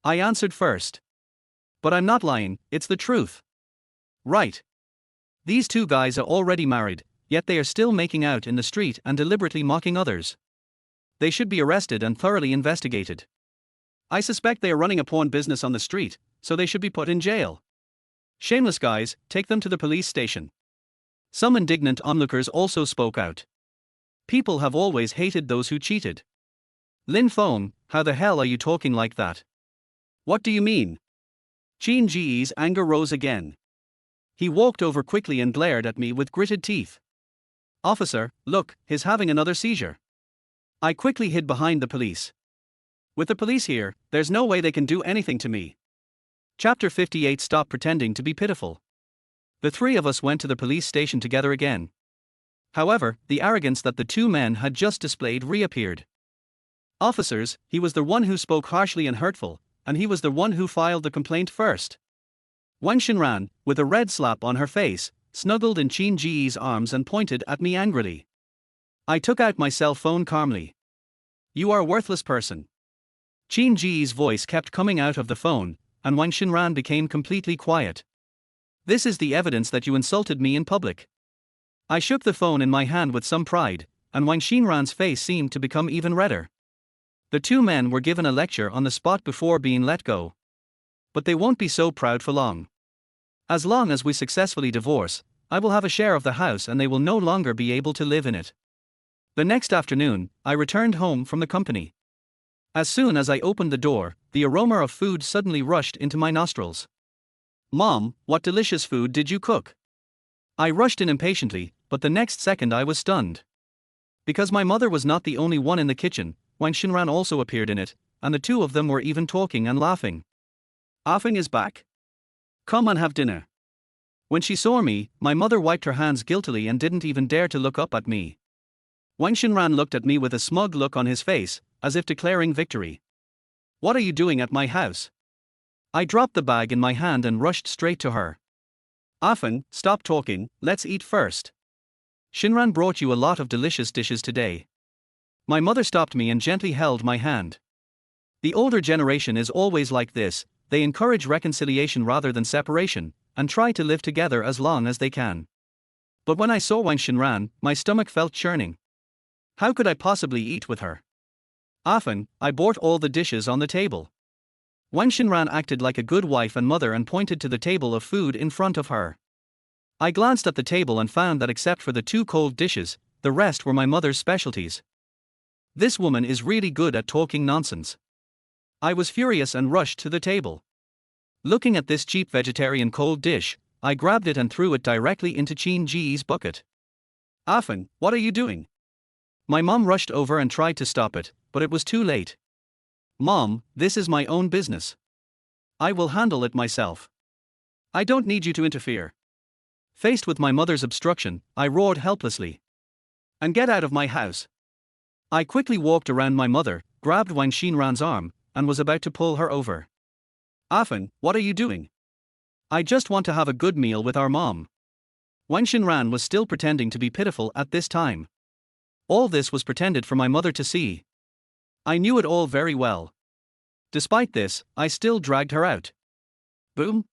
I answered first. But I'm not lying, it's the truth. Right. These two guys are already married, yet they are still making out in the street and deliberately mocking others. They should be arrested and thoroughly investigated. I suspect they are running a porn business on the street, so they should be put in jail. Shameless guys, take them to the police station. Some indignant onlookers also spoke out. People have always hated those who cheated. Lin Feng, how the hell are you talking like that? What do you mean? Qin Ji's anger rose again. He walked over quickly and glared at me with gritted teeth. Officer, look, he's having another seizure. I quickly hid behind the police. With the police here, there's no way they can do anything to me. Chapter 58. Stop pretending to be pitiful. The three of us went to the police station together again. However, the arrogance that the two men had just displayed reappeared. Officers, he was the one who spoke harshly and hurtful, and he was the one who filed the complaint first. Wang Xinran, with a red slap on her face, snuggled in Qin Ji's arms and pointed at me angrily. I took out my cell phone calmly. You are a worthless person. Qin Ji's voice kept coming out of the phone, and Wang Xinran became completely quiet. This is the evidence that you insulted me in public. I shook the phone in my hand with some pride, and Wang Xinran's face seemed to become even redder. The two men were given a lecture on the spot before being let go. But they won't be so proud for long. As long as we successfully divorce, I will have a share of the house and they will no longer be able to live in it. The next afternoon, I returned home from the company. As soon as I opened the door, the aroma of food suddenly rushed into my nostrils. Mom, what delicious food did you cook? I rushed in impatiently, but the next second I was stunned. Because my mother was not the only one in the kitchen, Wang Xinran also appeared in it, and the two of them were even talking and laughing. Afeng is back. Come and have dinner. When she saw me, my mother wiped her hands guiltily and didn't even dare to look up at me. Wang Xinran looked at me with a smug look on his face, as if declaring victory. What are you doing at my house? I dropped the bag in my hand and rushed straight to her. Afeng, stop talking, let's eat first. Xinran brought you a lot of delicious dishes today. My mother stopped me and gently held my hand. The older generation is always like this, they encourage reconciliation rather than separation, and try to live together as long as they can. But when I saw Wang Xinran, my stomach felt churning. How could I possibly eat with her? Afeng, I brought all the dishes on the table. Wang Xinran acted like a good wife and mother and pointed to the table of food in front of her. I glanced at the table and found that except for the 2 cold dishes, the rest were my mother's specialties. This woman is really good at talking nonsense. I was furious and rushed to the table. Looking at this cheap vegetarian cold dish, I grabbed it and threw it directly into Qin Ji's bucket. Afeng, what are you doing? My mom rushed over and tried to stop it, but it was too late. Mom, this is my own business. I will handle it myself. I don't need you to interfere. Faced with my mother's obstruction, I roared helplessly. And get out of my house. I quickly walked around my mother, grabbed Wang Xinran's arm, and was about to pull her over. Afeng, what are you doing? I just want to have a good meal with our mom. Wang Xinran was still pretending to be pitiful at this time. All this was pretended for my mother to see. I knew it all very well. Despite this, I still dragged her out. Boom!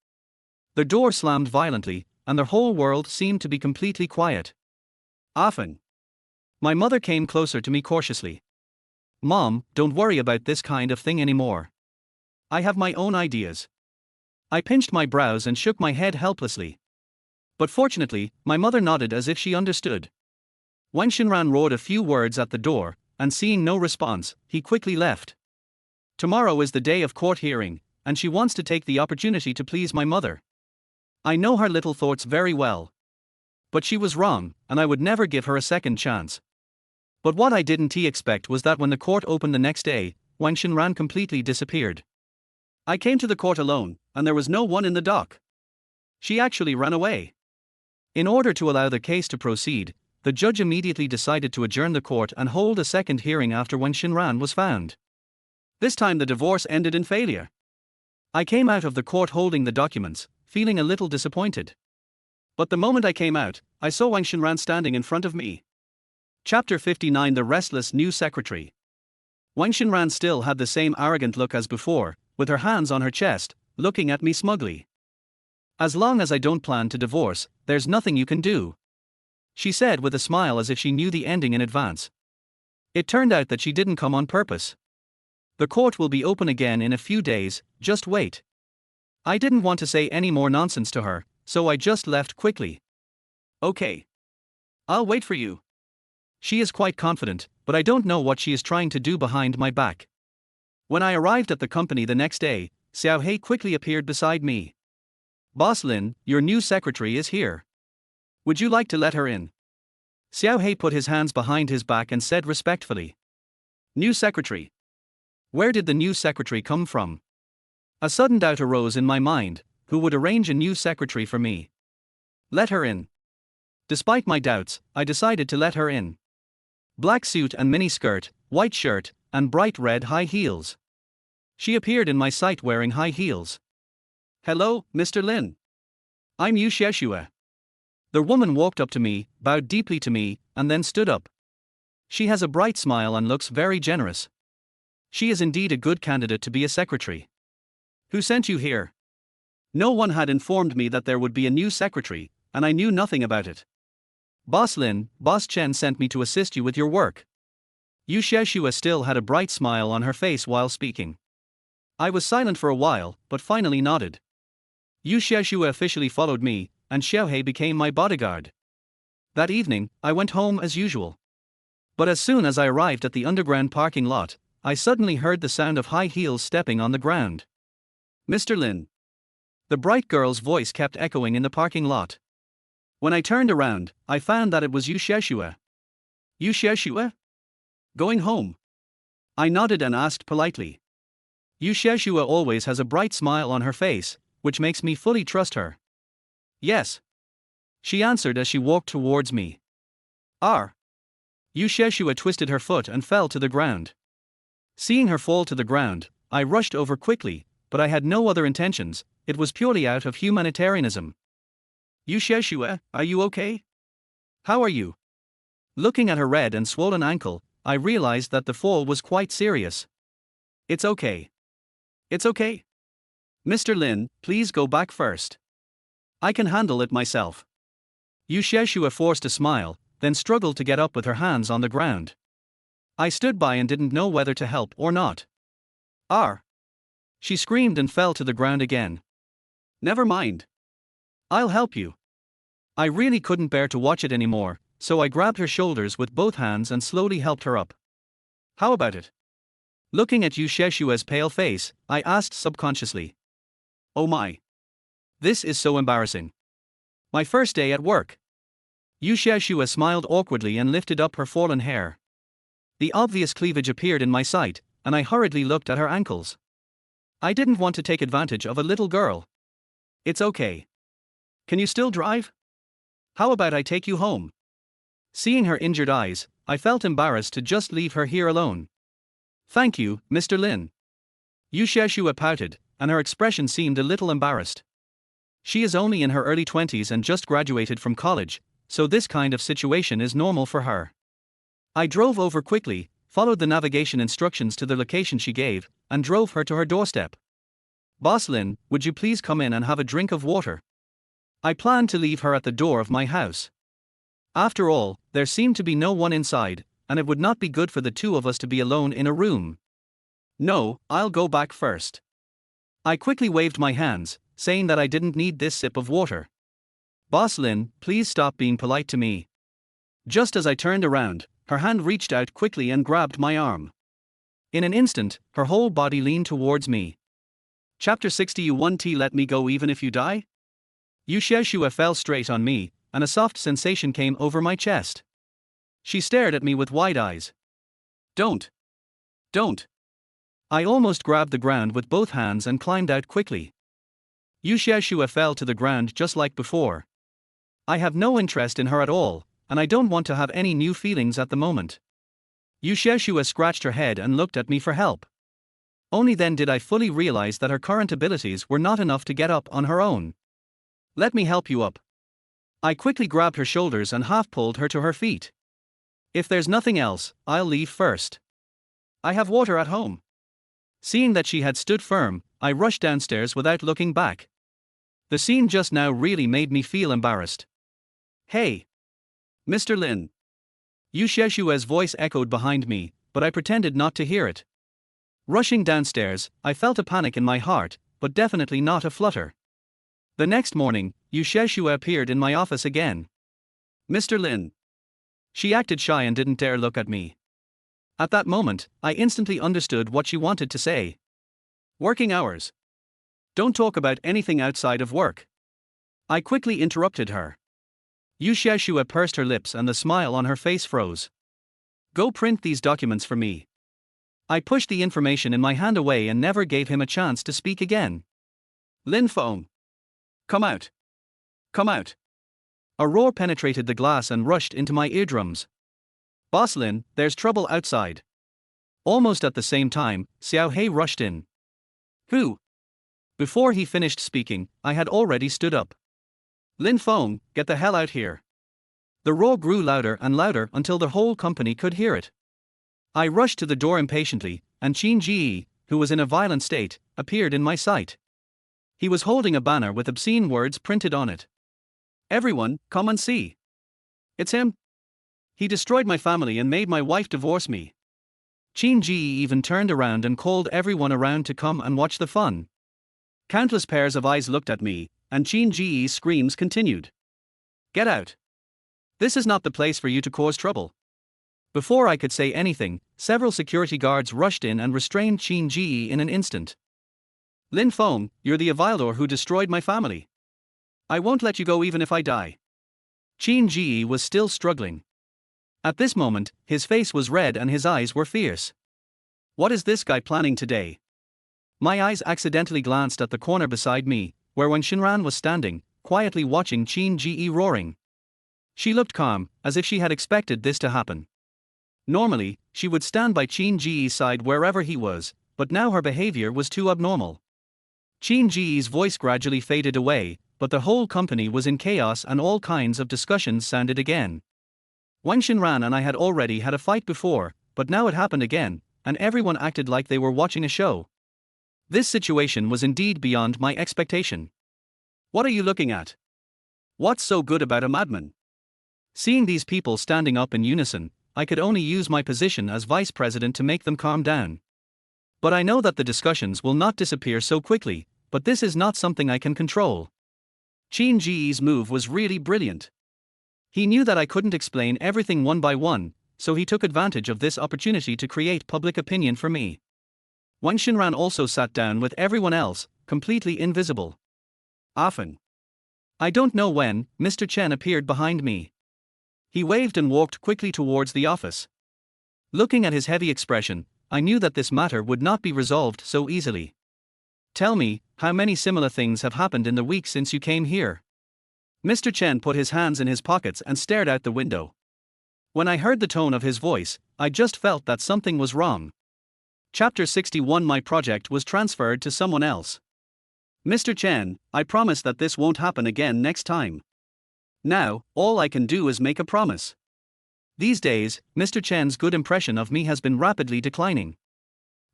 The door slammed violently, and the whole world seemed to be completely quiet. Afeng. My mother came closer to me cautiously. Mom, don't worry about this kind of thing anymore. I have my own ideas. I pinched my brows and shook my head helplessly. But fortunately, my mother nodded as if she understood. Wang Xinran roared a few words at the door, and seeing no response, he quickly left. Tomorrow is the day of court hearing, and she wants to take the opportunity to please my mother. I know her little thoughts very well. But she was wrong, and I would never give her a second chance. But what I didn't expect was that when the court opened the next day, Wang Xinran completely disappeared. I came to the court alone, and there was no one in the dock. She actually ran away. In order to allow the case to proceed, the judge immediately decided to adjourn the court and hold a second hearing after Wang Xinran was found. This time the divorce ended in failure. I came out of the court holding the documents, feeling a little disappointed. But the moment I came out, I saw Wang Xinran standing in front of me. Chapter 59 The Restless New Secretary. Wang Xinran still had the same arrogant look as before, with her hands on her chest, looking at me smugly. As long as I don't plan to divorce, there's nothing you can do, she said with a smile as if she knew the ending in advance. It turned out that she didn't come on purpose. The court will be open again in a few days, just wait. I didn't want to say any more nonsense to her, so I just left quickly. Okay. I'll wait for you. She is quite confident, but I don't know what she is trying to do behind my back. When I arrived at the company the next day, Xiao He quickly appeared beside me. Boss Lin, your new secretary is here. Would you like to let her in? Xiao He put his hands behind his back and said respectfully. New secretary. Where did the new secretary come from? A sudden doubt arose in my mind, who would arrange a new secretary for me? Let her in. Despite my doubts, I decided to let her in. Black suit and mini skirt, white shirt, and bright red high heels. She appeared in my sight wearing high heels. Hello, Mr. Lin. I'm Yu Xiexue. The woman walked up to me, bowed deeply to me, and then stood up. She has a bright smile and looks very generous. She is indeed a good candidate to be a secretary. Who sent you here? No one had informed me that there would be a new secretary, and I knew nothing about it. Boss Lin, Boss Chen sent me to assist you with your work. Yu Xiexue still had a bright smile on her face while speaking. I was silent for a while, but finally nodded. Yu Xiexue officially followed me, and Xiaohei became my bodyguard. That evening, I went home as usual. But as soon as I arrived at the underground parking lot, I suddenly heard the sound of high heels stepping on the ground. Mr. Lin. The bright girl's voice kept echoing in the parking lot. When I turned around, I found that it was Yu Xiexue. Yu Xiexue? Going home? I nodded and asked politely. Yu Xiexue always has a bright smile on her face, which makes me fully trust her. Yes. She answered as she walked towards me. R. Yu Xiexue twisted her foot and fell to the ground. Seeing her fall to the ground, I rushed over quickly, but I had no other intentions, it was purely out of humanitarianism. Yu Xiexue, are you okay? How are you? Looking at her red and swollen ankle, I realized that the fall was quite serious. It's okay. It's okay. Mr. Lin, please go back first. I can handle it myself. Yu Xiexue forced a smile, then struggled to get up with her hands on the ground. I stood by and didn't know whether to help or not. R. She screamed and fell to the ground again. Never mind. I'll help you. I really couldn't bear to watch it anymore, so I grabbed her shoulders with both hands and slowly helped her up. How about it? Looking at Yu Xiexue's pale face, I asked subconsciously. Oh my. This is so embarrassing. My first day at work. Yu Xiexue smiled awkwardly and lifted up her fallen hair. The obvious cleavage appeared in my sight, and I hurriedly looked at her ankles. I didn't want to take advantage of a little girl. It's okay. Can you still drive? How about I take you home? Seeing her injured eyes, I felt embarrassed to just leave her here alone. Thank you, Mr. Lin. Yu Xiexue pouted, and her expression seemed a little embarrassed. She is only in her early 20s and just graduated from college, so this kind of situation is normal for her. I drove over quickly, followed the navigation instructions to the location she gave, and drove her to her doorstep. Boss Lin, would you please come in and have a drink of water? I planned to leave her at the door of my house. After all, there seemed to be no one inside, and it would not be good for the two of us to be alone in a room. No, I'll go back first. I quickly waved my hands, saying that I didn't need this sip of water. Boss Lin, please stop being polite to me. Just as I turned around, her hand reached out quickly and grabbed my arm. In an instant, her whole body leaned towards me. Chapter 60. You won't let me go even if you die? Yu Xiexue fell straight on me, and a soft sensation came over my chest. She stared at me with wide eyes. Don't. I almost grabbed the ground with both hands and climbed out quickly. Yu Xiexue fell to the ground just like before. I have no interest in her at all, and I don't want to have any new feelings at the moment. Yu Xiexue scratched her head and looked at me for help. Only then did I fully realize that her current abilities were not enough to get up on her own. Let me help you up. I quickly grabbed her shoulders and half pulled her to her feet. If there's nothing else, I'll leave first. I have water at home. Seeing that she had stood firm, I rushed downstairs without looking back. The scene just now really made me feel embarrassed. Hey! Mr. Lin. Yu Xiexue's voice echoed behind me, but I pretended not to hear it. Rushing downstairs, I felt a panic in my heart, but definitely not a flutter. The next morning, Yu Xiexue appeared in my office again. Mr. Lin. She acted shy and didn't dare look at me. At that moment, I instantly understood what she wanted to say. Working hours. Don't talk about anything outside of work. I quickly interrupted her. Yu Xiexue pursed her lips and the smile on her face froze. Go print these documents for me. I pushed the information in my hand away and never gave him a chance to speak again. Lin Feng. Come out. Come out. A roar penetrated the glass and rushed into my eardrums. Boss Lin, there's trouble outside. Almost at the same time, Xiaohei rushed in. Who? Before he finished speaking, I had already stood up. Lin Feng, get the hell out here. The roar grew louder and louder until the whole company could hear it. I rushed to the door impatiently, and Qin Ji, who was in a violent state, appeared in my sight. He was holding a banner with obscene words printed on it. Everyone, come and see. It's him. He destroyed my family and made my wife divorce me. Qin Ji even turned around and called everyone around to come and watch the fun. Countless pairs of eyes looked at me, and Qin Ji's screams continued. Get out. This is not the place for you to cause trouble. Before I could say anything, several security guards rushed in and restrained Qin Ji in an instant. Lin Feng, you're the evildoer who destroyed my family. I won't let you go even if I die. Qin Ji was still struggling. At this moment, his face was red and his eyes were fierce. What is this guy planning today? My eyes accidentally glanced at the corner beside me, where Wang Xinran was standing, quietly watching Qin Ji roaring. She looked calm, as if she had expected this to happen. Normally, she would stand by Qin Ji's side wherever he was, but now her behavior was too abnormal. Qin Ji's voice gradually faded away, but the whole company was in chaos and all kinds of discussions sounded again. Wang Xinran and I had already had a fight before, but now it happened again, and everyone acted like they were watching a show. This situation was indeed beyond my expectation. What are you looking at? What's so good about a madman? Seeing these people standing up in unison, I could only use my position as vice president to make them calm down. But I know that the discussions will not disappear so quickly, but this is not something I can control. Qin Ji's move was really brilliant. He knew that I couldn't explain everything one by one, so he took advantage of this opportunity to create public opinion for me. Wang Xinran also sat down with everyone else, completely invisible. Often. I don't know when, Mr. Chen appeared behind me. He waved and walked quickly towards the office. Looking at his heavy expression, I knew that this matter would not be resolved so easily. Tell me, how many similar things have happened in the week since you came here? Mr. Chen put his hands in his pockets and stared out the window. When I heard the tone of his voice, I just felt that something was wrong. Chapter 61. My project was transferred to someone else. Mr. Chen, I promise that this won't happen again next time. Now, all I can do is make a promise. These days, Mr. Chen's good impression of me has been rapidly declining.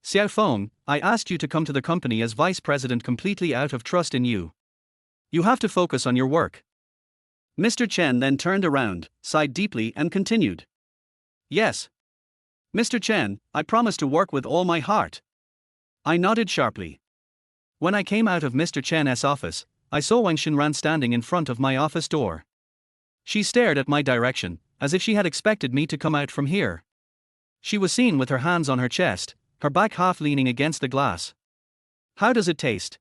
Xiao Feng, I asked you to come to the company as vice president completely out of trust in you. You have to focus on your work. Mr. Chen then turned around, sighed deeply and continued. Yes. Mr. Chen, I promise to work with all my heart. I nodded sharply. When I came out of Mr. Chen's office, I saw Wang Xinran standing in front of my office door. She stared at my direction, as if she had expected me to come out from here. She was seen with her hands on her chest, her back half leaning against the glass. How does it taste?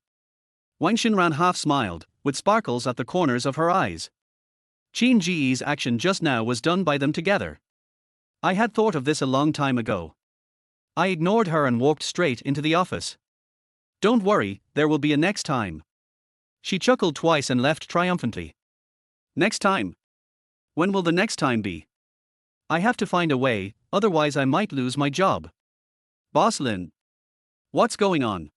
Wang Xinran half smiled, with sparkles at the corners of her eyes. Qin Ji's action just now was done by them together. I had thought of this a long time ago. I ignored her and walked straight into the office. Don't worry, there will be a next time. She chuckled twice and left triumphantly. Next time? When will the next time be? I have to find a way, otherwise I might lose my job. Boss Lin. What's going on?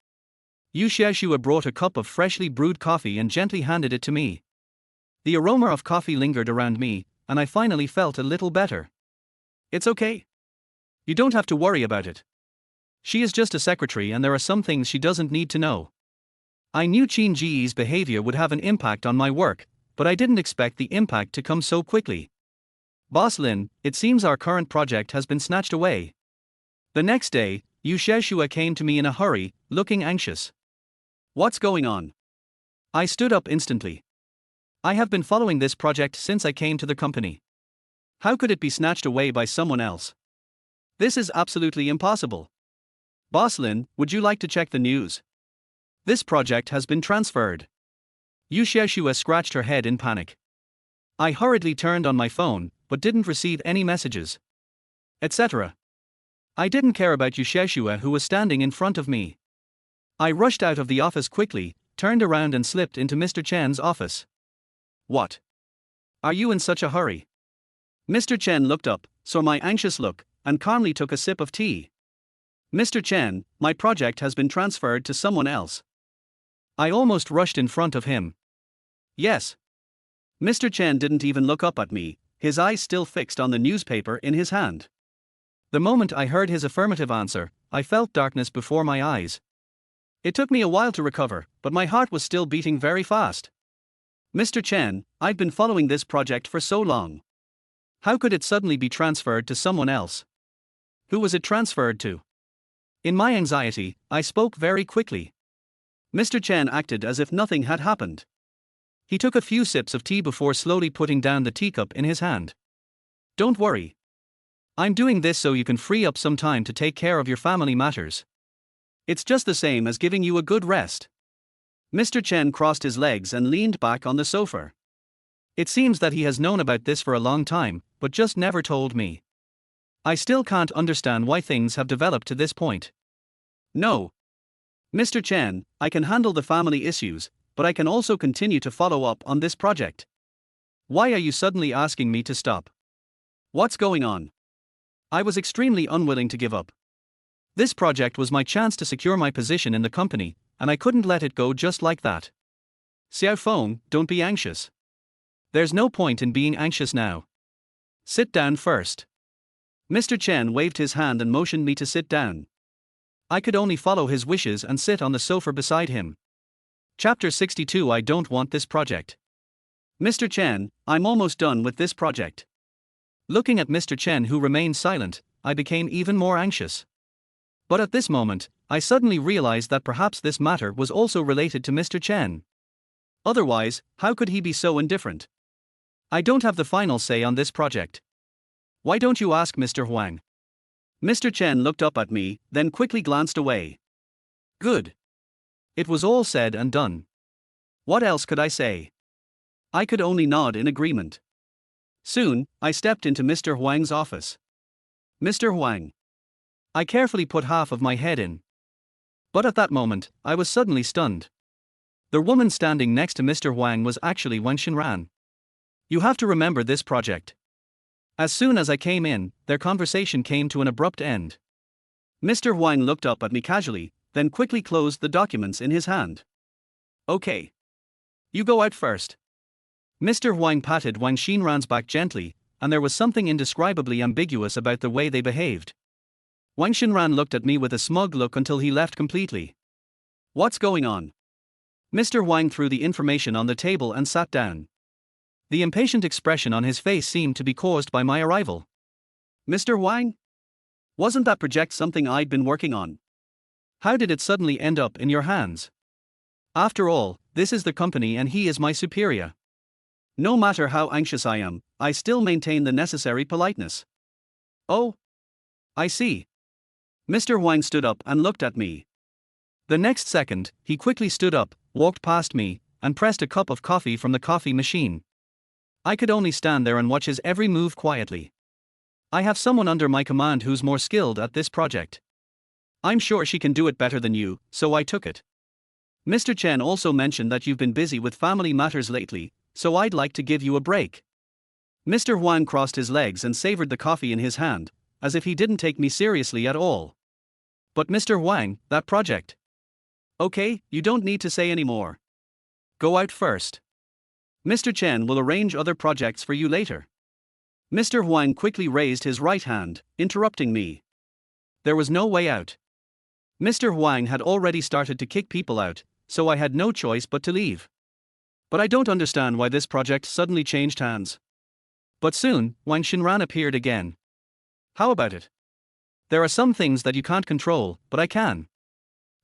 Yu Xiaoxue brought a cup of freshly brewed coffee and gently handed it to me. The aroma of coffee lingered around me, and I finally felt a little better. It's okay. You don't have to worry about it. She is just a secretary and there are some things she doesn't need to know. I knew Qin Ji's behavior would have an impact on my work, but I didn't expect the impact to come so quickly. Boss Lin, it seems our current project has been snatched away. The next day, Yu Xiaoxue came to me in a hurry, looking anxious. What's going on? I stood up instantly. I have been following this project since I came to the company. How could it be snatched away by someone else? This is absolutely impossible. Boss Lin, would you like to check the news? This project has been transferred. Yu Xiaoxue scratched her head in panic. I hurriedly turned on my phone, but didn't receive any messages. Etc. I didn't care about Yu Xiaoxue who was standing in front of me. I rushed out of the office quickly, turned around and slipped into Mr. Chen's office. What? Are you in such a hurry? Mr. Chen looked up, saw my anxious look, and calmly took a sip of tea. Mr. Chen, my project has been transferred to someone else. I almost rushed in front of him. Yes. Mr. Chen didn't even look up at me, his eyes still fixed on the newspaper in his hand. The moment I heard his affirmative answer, I felt darkness before my eyes. It took me a while to recover, but my heart was still beating very fast. Mr. Chen, I've been following this project for so long. How could it suddenly be transferred to someone else? Who was it transferred to? In my anxiety, I spoke very quickly. Mr. Chen acted as if nothing had happened. He took a few sips of tea before slowly putting down the teacup in his hand. Don't worry. I'm doing this so you can free up some time to take care of your family matters. It's just the same as giving you a good rest. Mr. Chen crossed his legs and leaned back on the sofa. It seems that he has known about this for a long time, but just never told me. I still can't understand why things have developed to this point. No. Mr. Chen, I can handle the family issues, but I can also continue to follow up on this project. Why are you suddenly asking me to stop? What's going on? I was extremely unwilling to give up. This project was my chance to secure my position in the company, and I couldn't let it go just like that. Xiao Feng, don't be anxious. There's no point in being anxious now. Sit down first. Mr. Chen waved his hand and motioned me to sit down. I could only follow his wishes and sit on the sofa beside him. Chapter 62. I don't want this project. Mr. Chen, I'm almost done with this project. Looking at Mr. Chen, who remained silent, I became even more anxious. But at this moment, I suddenly realized that perhaps this matter was also related to Mr. Chen. Otherwise, how could he be so indifferent? I don't have the final say on this project. Why don't you ask Mr. Huang? Mr. Chen looked up at me, then quickly glanced away. Good. It was all said and done. What else could I say? I could only nod in agreement. Soon, I stepped into Mr. Huang's office. Mr. Huang. I carefully put half of my head in. But at that moment, I was suddenly stunned. The woman standing next to Mr. Huang was actually Wang Xinran. You have to remember this project. As soon as I came in, their conversation came to an abrupt end. Mr. Huang looked up at me casually, then quickly closed the documents in his hand. Okay. You go out first. Mr. Huang patted Wang Xinran's back gently, and there was something indescribably ambiguous about the way they behaved. Wang Xinran looked at me with a smug look until he left completely. What's going on? Mr. Huang threw the information on the table and sat down. The impatient expression on his face seemed to be caused by my arrival. Mr. Huang? Wasn't that project something I'd been working on? How did it suddenly end up in your hands? After all, this is the company and he is my superior. No matter how anxious I am, I still maintain the necessary politeness. Oh? I see. Mr. Huang stood up and looked at me. The next second, he quickly stood up, walked past me, and pressed a cup of coffee from the coffee machine. I could only stand there and watch his every move quietly. I have someone under my command who's more skilled at this project. I'm sure she can do it better than you, so I took it. Mr. Chen also mentioned that you've been busy with family matters lately, so I'd like to give you a break. Mr. Huang crossed his legs and savored the coffee in his hand, as if he didn't take me seriously at all. But Mr. Huang, that project. Okay, you don't need to say any more. Go out first. Mr. Chen will arrange other projects for you later. Mr. Huang quickly raised his right hand, interrupting me. There was no way out. Mr. Huang had already started to kick people out, so I had no choice but to leave. But I don't understand why this project suddenly changed hands. But soon, Wang Xinran appeared again. How about it? There are some things that you can't control, but I can.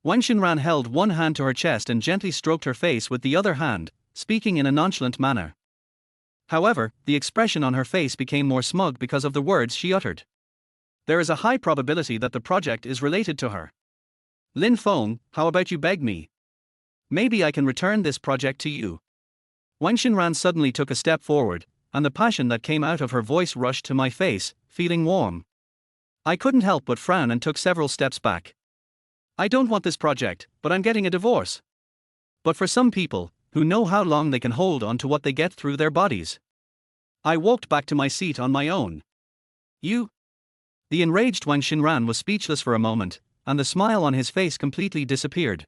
Wang Xinran held one hand to her chest and gently stroked her face with the other hand, speaking in a nonchalant manner. However, the expression on her face became more smug because of the words she uttered. There is a high probability that the project is related to her. Lin Feng, how about you beg me? Maybe I can return this project to you. Wang Xinran suddenly took a step forward, and the passion that came out of her voice rushed to my face, feeling warm. I couldn't help but frown and took several steps back. I don't want this project, but I'm getting a divorce. But for some people, who know how long they can hold on to what they get through their bodies. I walked back to my seat on my own. You? The enraged Wang Xinran was speechless for a moment, and the smile on his face completely disappeared.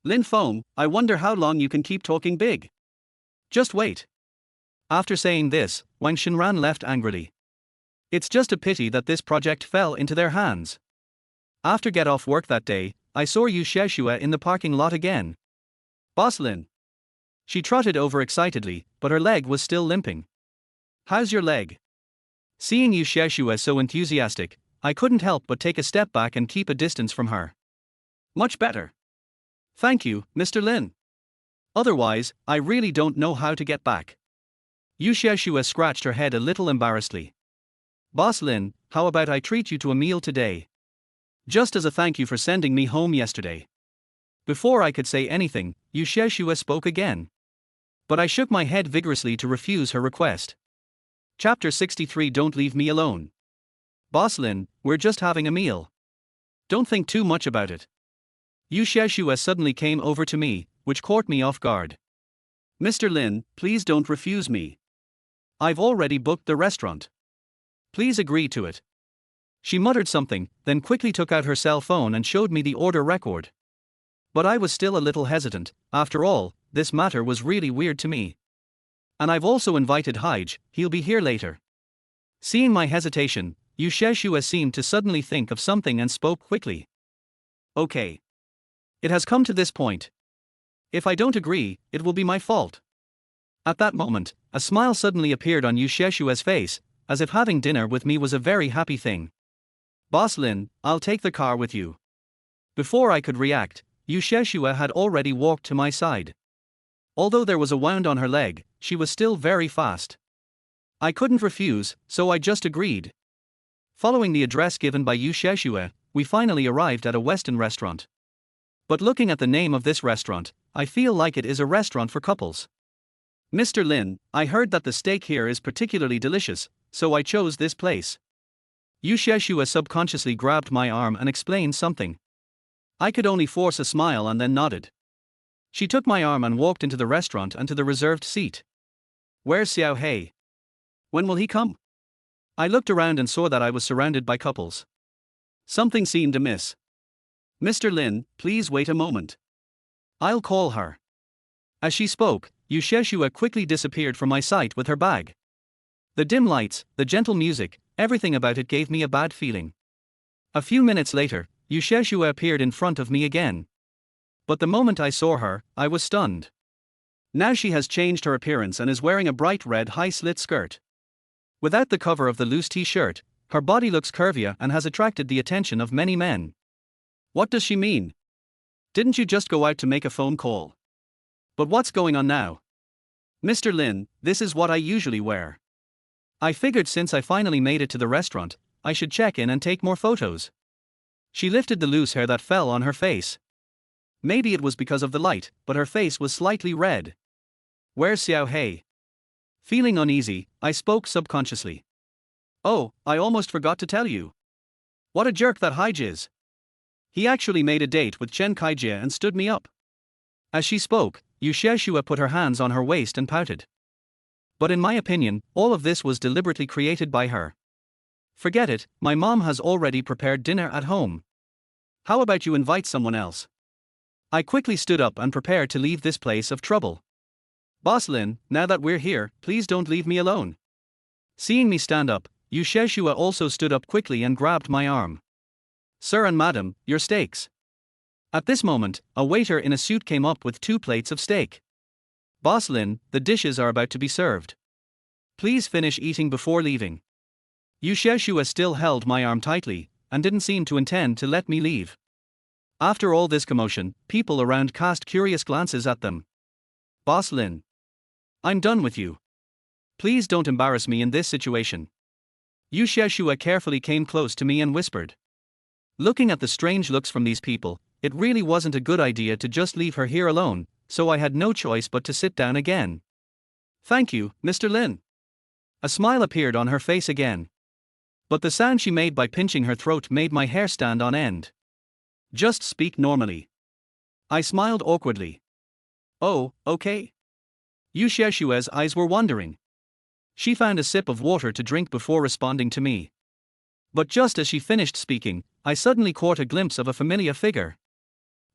Lin Feng, I wonder how long you can keep talking big. Just wait. After saying this, Wang Xinran left angrily. It's just a pity that this project fell into their hands. After get off work that day, I saw Yu Xiaoxue in the parking lot again. Boss Lin. She trotted over excitedly, but her leg was still limping. How's your leg? Seeing Yu Xiaoxue so enthusiastic, I couldn't help but take a step back and keep a distance from her. Much better. Thank you, Mr. Lin. Otherwise, I really don't know how to get back. Yu Xiaoxue scratched her head a little embarrassedly. Boss Lin, how about I treat you to a meal today? Just as a thank you for sending me home yesterday. Before I could say anything, Yu Xiaoxue spoke again. But I shook my head vigorously to refuse her request. Chapter 63. Don't leave me alone. Boss Lin, we're just having a meal. Don't think too much about it. Yu Xiaoxue suddenly came over to me, which caught me off guard. Mr. Lin, please don't refuse me. I've already booked the restaurant. Please agree to it. She muttered something, then quickly took out her cell phone and showed me the order record. But I was still a little hesitant. After all, this matter was really weird to me. And I've also invited Haij, he'll be here later. Seeing my hesitation, Yu Xiaoxue seemed to suddenly think of something and spoke quickly. Okay. It has come to this point. If I don't agree, it will be my fault. At that moment, a smile suddenly appeared on Yu Xiaoxue's face, as if having dinner with me was a very happy thing. Boss Lin, I'll take the car with you. Before I could react, Yu Xiaoxue had already walked to my side. Although there was a wound on her leg, she was still very fast. I couldn't refuse, so I just agreed. Following the address given by Yu Xiaoxue, we finally arrived at a Western restaurant. But looking at the name of this restaurant, I feel like it is a restaurant for couples. Mr. Lin, I heard that the steak here is particularly delicious, so I chose this place. Yu Xiaoxue subconsciously grabbed my arm and explained something. I could only force a smile and then nodded. She took my arm and walked into the restaurant and to the reserved seat. Where's Xiao Hei? When will he come? I looked around and saw that I was surrounded by couples. Something seemed amiss. Mr. Lin, please wait a moment. I'll call her. As she spoke, Yu Xiaoxue quickly disappeared from my sight with her bag. The dim lights, the gentle music, everything about it gave me a bad feeling. A few minutes later, Yu Xiaoxue appeared in front of me again. But the moment I saw her, I was stunned. Now she has changed her appearance and is wearing a bright red high-slit skirt. Without the cover of the loose t-shirt, her body looks curvier and has attracted the attention of many men. What does she mean? Didn't you just go out to make a phone call? But what's going on now? Mr. Lin, this is what I usually wear. I figured since I finally made it to the restaurant, I should check in and take more photos. She lifted the loose hair that fell on her face. Maybe it was because of the light, but her face was slightly red. Where's Xiao Hei? Feeling uneasy, I spoke subconsciously. Oh, I almost forgot to tell you. What a jerk that Haij is. He actually made a date with Chen Kaijie and stood me up. As she spoke, Yu Xiaoxue put her hands on her waist and pouted. But in my opinion, all of this was deliberately created by her. Forget it, my mom has already prepared dinner at home. How about you invite someone else? I quickly stood up and prepared to leave this place of trouble. Boss Lin, now that we're here, please don't leave me alone. Seeing me stand up, Yu Xiaoxue also stood up quickly and grabbed my arm. Sir and madam, your steaks. At this moment, a waiter in a suit came up with 2 plates of steak. Boss Lin, the dishes are about to be served. Please finish eating before leaving. Yu Xiaoxue still held my arm tightly, and didn't seem to intend to let me leave. After all this commotion, people around cast curious glances at them. Boss Lin. I'm done with you. Please don't embarrass me in this situation. Yu Xiaoxue carefully came close to me and whispered. Looking at the strange looks from these people, it really wasn't a good idea to just leave her here alone, so I had no choice but to sit down again. Thank you, Mr. Lin. A smile appeared on her face again. But the sound she made by pinching her throat made my hair stand on end. Just speak normally. I smiled awkwardly. Oh, okay. Yu Xiaoxue's eyes were wandering. She found a sip of water to drink before responding to me. But just as she finished speaking, I suddenly caught a glimpse of a familiar figure.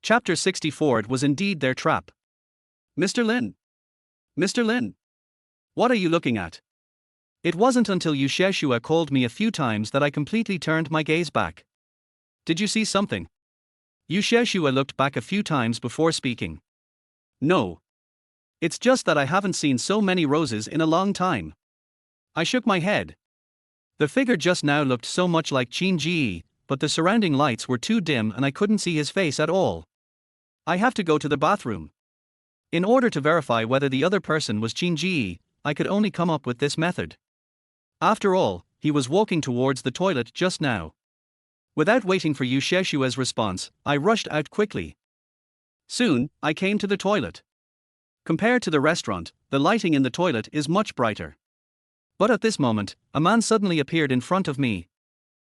Chapter 64. It was indeed their trap. Mr. Lin. Mr. Lin. What are you looking at? It wasn't until Yu Xiaoxue called me a few times that I completely turned my gaze back. Did you see something? Yu Xiaoxue looked back a few times before speaking. No. It's just that I haven't seen so many roses in a long time. I shook my head. The figure just now looked so much like Qin Ji, but the surrounding lights were too dim and I couldn't see his face at all. I have to go to the bathroom. In order to verify whether the other person was Qin Ji, I could only come up with this method. After all, he was walking towards the toilet just now. Without waiting for Yu Sheshua's response, I rushed out quickly. Soon, I came to the toilet. Compared to the restaurant, the lighting in the toilet is much brighter. But at this moment, a man suddenly appeared in front of me.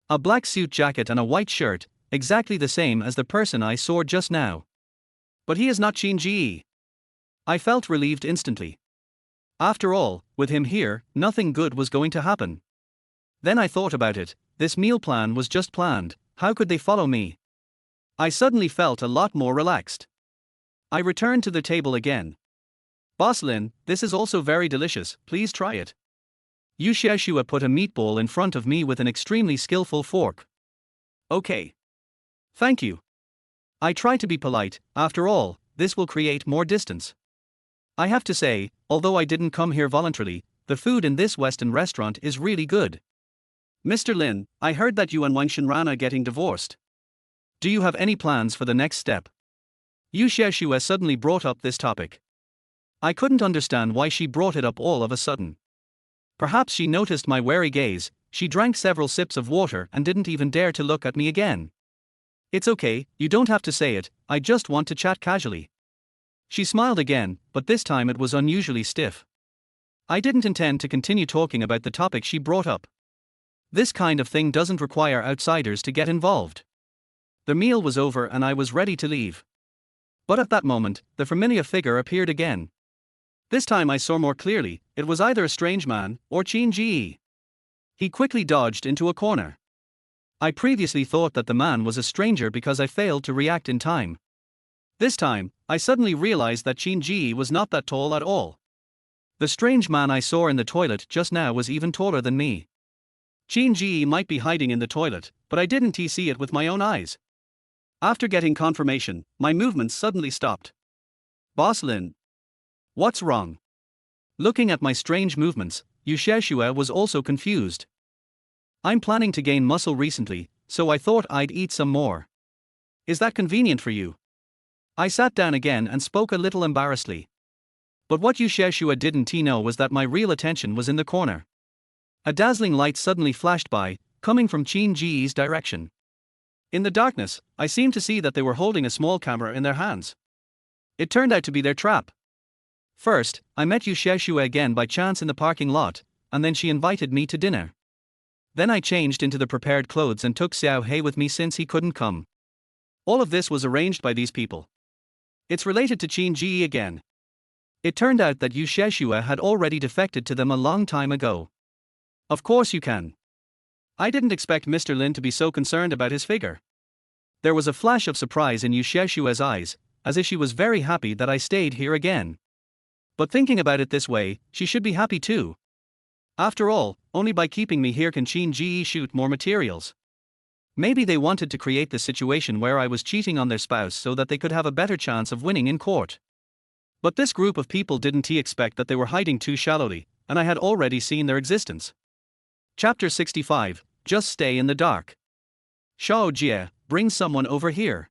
A black suit jacket and a white shirt, exactly the same as the person I saw just now. But he is not Qin Ji. I felt relieved instantly. After all, with him here, nothing good was going to happen. Then I thought about it, this meal plan was just planned, how could they follow me? I suddenly felt a lot more relaxed. I returned to the table again. Boss Lin, this is also very delicious, please try it. Yu Sheshua put a meatball in front of me with an extremely skillful fork. Okay. Thank you. I try to be polite, after all, this will create more distance. I have to say, although I didn't come here voluntarily, the food in this Western restaurant is really good. Mr. Lin, I heard that you and Wang Xinran are getting divorced. Do you have any plans for the next step? Yu Sheshua suddenly brought up this topic. I couldn't understand why she brought it up all of a sudden. Perhaps she noticed my wary gaze, she drank several sips of water and didn't even dare to look at me again. It's okay, you don't have to say it, I just want to chat casually. She smiled again, but this time it was unusually stiff. I didn't intend to continue talking about the topic she brought up. This kind of thing doesn't require outsiders to get involved. The meal was over and I was ready to leave. But at that moment, the familiar figure appeared again. This time I saw more clearly, it was either a strange man or Qin Ji. He quickly dodged into a corner. I previously thought that the man was a stranger because I failed to react in time. This time, I suddenly realized that Qin Ji was not that tall at all. The strange man I saw in the toilet just now was even taller than me. Qin Ji might be hiding in the toilet, but I didn't see it with my own eyes. After getting confirmation, my movements suddenly stopped. Boss Lin. What's wrong? Looking at my strange movements, Yu Sheshua was also confused. I'm planning to gain muscle recently, so I thought I'd eat some more. Is that convenient for you? I sat down again and spoke a little embarrassedly. But what Yu Sheshua didn't know was that my real attention was in the corner. A dazzling light suddenly flashed by, coming from Qin Ji's direction. In the darkness, I seemed to see that they were holding a small camera in their hands. It turned out to be their trap. First, I met Yu Sheshua again by chance in the parking lot, and then she invited me to dinner. Then I changed into the prepared clothes and took Xiao He with me since he couldn't come. All of this was arranged by these people. It's related to Qin Ji again. It turned out that Yu Sheshua had already defected to them a long time ago. Of course you can. I didn't expect Mr. Lin to be so concerned about his figure. There was a flash of surprise in Yu Sheshua's eyes, as if she was very happy that I stayed here again. But thinking about it this way, she should be happy too. After all, only by keeping me here can Qin Ji shoot more materials. Maybe they wanted to create the situation where I was cheating on their spouse so that they could have a better chance of winning in court. But this group of people didn't expect that they were hiding too shallowly, and I had already seen their existence. Chapter 65, Just Stay in the Dark. Shao Jie, bring someone over here.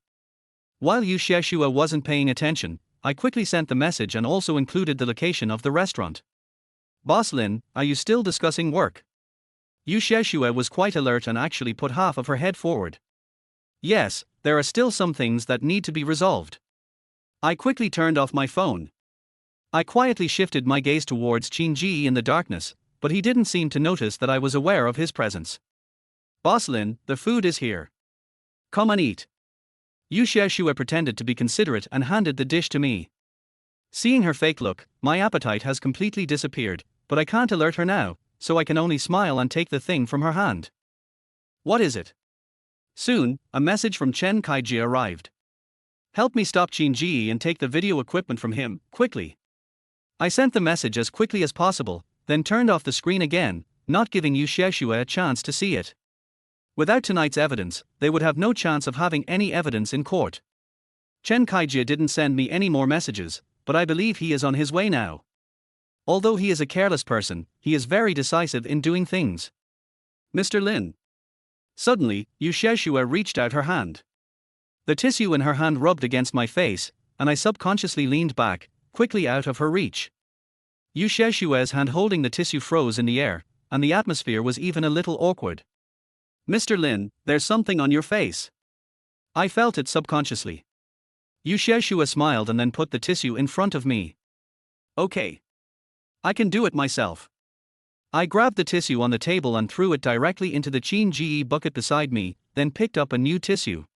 While Yu Sheshua wasn't paying attention, I quickly sent the message and also included the location of the restaurant. Boss Lin, are you still discussing work? Yu Sheshua was quite alert and actually put half of her head forward. Yes, there are still some things that need to be resolved. I quickly turned off my phone. I quietly shifted my gaze towards Qin Ji in the darkness, but he didn't seem to notice that I was aware of his presence. Boss Lin, the food is here. Come and eat. Yu Sheshua pretended to be considerate and handed the dish to me. Seeing her fake look, my appetite has completely disappeared, but I can't alert her now, so I can only smile and take the thing from her hand. What is it? Soon, a message from Chen Kaiji arrived. Help me stop Qin Ji and take the video equipment from him, quickly. I sent the message as quickly as possible, then turned off the screen again, not giving Yu Sheshua a chance to see it. Without tonight's evidence, they would have no chance of having any evidence in court. Chen Kaiji didn't send me any more messages, but I believe he is on his way now. Although he is a careless person, he is very decisive in doing things. Mr. Lin. Suddenly, Yu Sheshua reached out her hand. The tissue in her hand rubbed against my face, and I subconsciously leaned back, quickly out of her reach. Yu Sheshua's hand holding the tissue froze in the air, and the atmosphere was even a little awkward. "Mr. Lin, there's something on your face." I felt it subconsciously. Yu Sheshua smiled and then put the tissue in front of me. "Okay. I can do it myself." I grabbed the tissue on the table and threw it directly into the Qin Ji bucket beside me, then picked up a new tissue.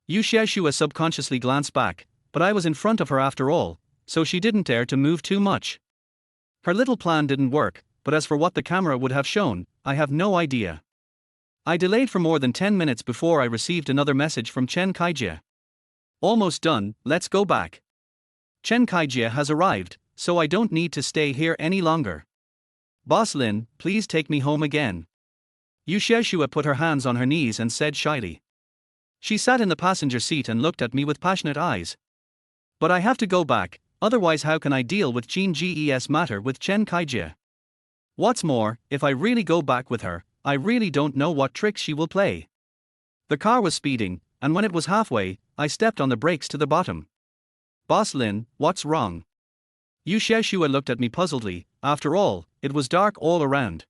Yu Sheshua subconsciously glanced back, but I was in front of her after all, so she didn't dare to move too much. Her little plan didn't work, but as for what the camera would have shown, I have no idea. I delayed for more than 10 minutes before I received another message from Chen Kaijie. "Almost done, let's go back. Chen Kaijie has arrived, so I don't need to stay here any longer. Boss Lin, please take me home again." Yu Sheshua put her hands on her knees and said shyly. She sat in the passenger seat and looked at me with passionate eyes. "But I have to go back, otherwise how can I deal with Qin Ji's matter with Chen Kaijie? What's more, if I really go back with her, I really don't know what tricks she will play." The car was speeding, and when it was halfway, I stepped on the brakes to the bottom. "Boss Lin, what's wrong?" Yu Sheshua looked at me puzzledly. After all, it was dark all around.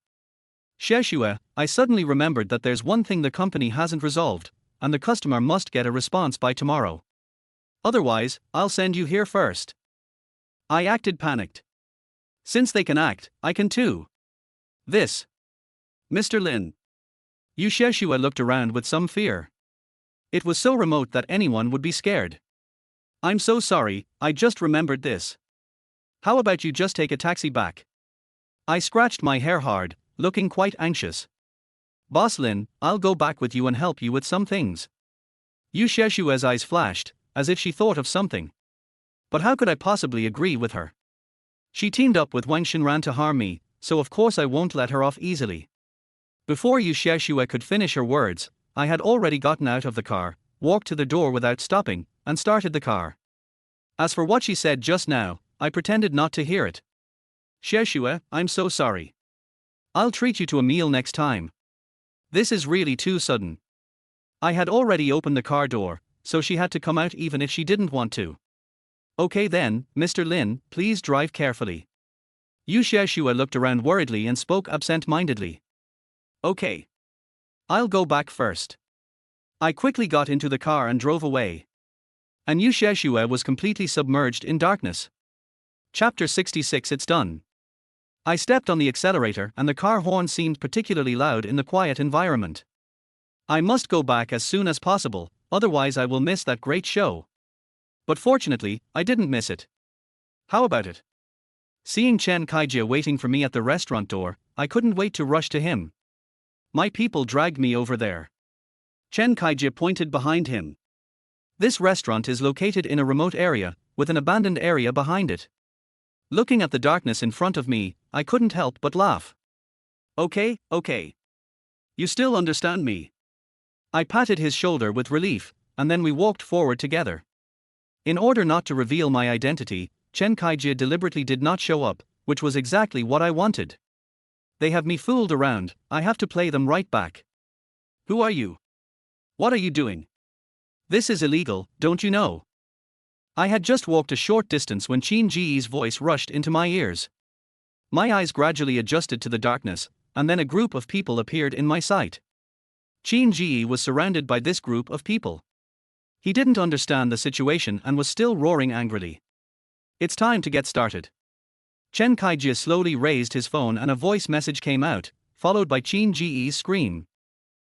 "Sheshua, I suddenly remembered that there's one thing the company hasn't resolved, and the customer must get a response by tomorrow. Otherwise, I'll send you here first." I acted panicked. Since they can act, I can too. "This. Mr. Lin." Yu Sheshua looked around with some fear. It was so remote that anyone would be scared. "I'm so sorry, I just remembered this. How about you just take a taxi back?" I scratched my hair hard, looking quite anxious. "Boss Lin, I'll go back with you and help you with some things." Yu Sheshua's eyes flashed, as if she thought of something. But how could I possibly agree with her? She teamed up with Wang Xinran to harm me, so of course I won't let her off easily. Before Yu Sheshua could finish her words, I had already gotten out of the car, walked to the door without stopping, and started the car. As for what she said just now, I pretended not to hear it. "Sheshua, I'm so sorry. I'll treat you to a meal next time. This is really too sudden." I had already opened the car door, so she had to come out even if she didn't want to. "Okay then, Mr. Lin, please drive carefully." Yu Sheshua looked around worriedly and spoke absent-mindedly. "Okay. I'll go back first." I quickly got into the car and drove away. And Yu Sheshua was completely submerged in darkness. Chapter 66. It's done. I stepped on the accelerator and the car horn seemed particularly loud in the quiet environment. I must go back as soon as possible, otherwise I will miss that great show. But fortunately, I didn't miss it. How about it? Seeing Chen Kaijie waiting for me at the restaurant door, I couldn't wait to rush to him. My people dragged me over there. Chen Kaijie pointed behind him. This restaurant is located in a remote area, with an abandoned area behind it. Looking at the darkness in front of me, I couldn't help but laugh. Okay. You still understand me?" I patted his shoulder with relief, and then we walked forward together. In order not to reveal my identity, Chen Kaijie deliberately did not show up, which was exactly what I wanted. They have me fooled around, I have to play them right back. "Who are you? What are you doing? This is illegal, don't you know?" I had just walked a short distance when Qin Ji's voice rushed into my ears. My eyes gradually adjusted to the darkness, and then a group of people appeared in my sight. Qin Ji was surrounded by this group of people. He didn't understand the situation and was still roaring angrily. "It's time to get started." Chen Kaijie slowly raised his phone and a voice message came out, followed by Qin Ji's scream.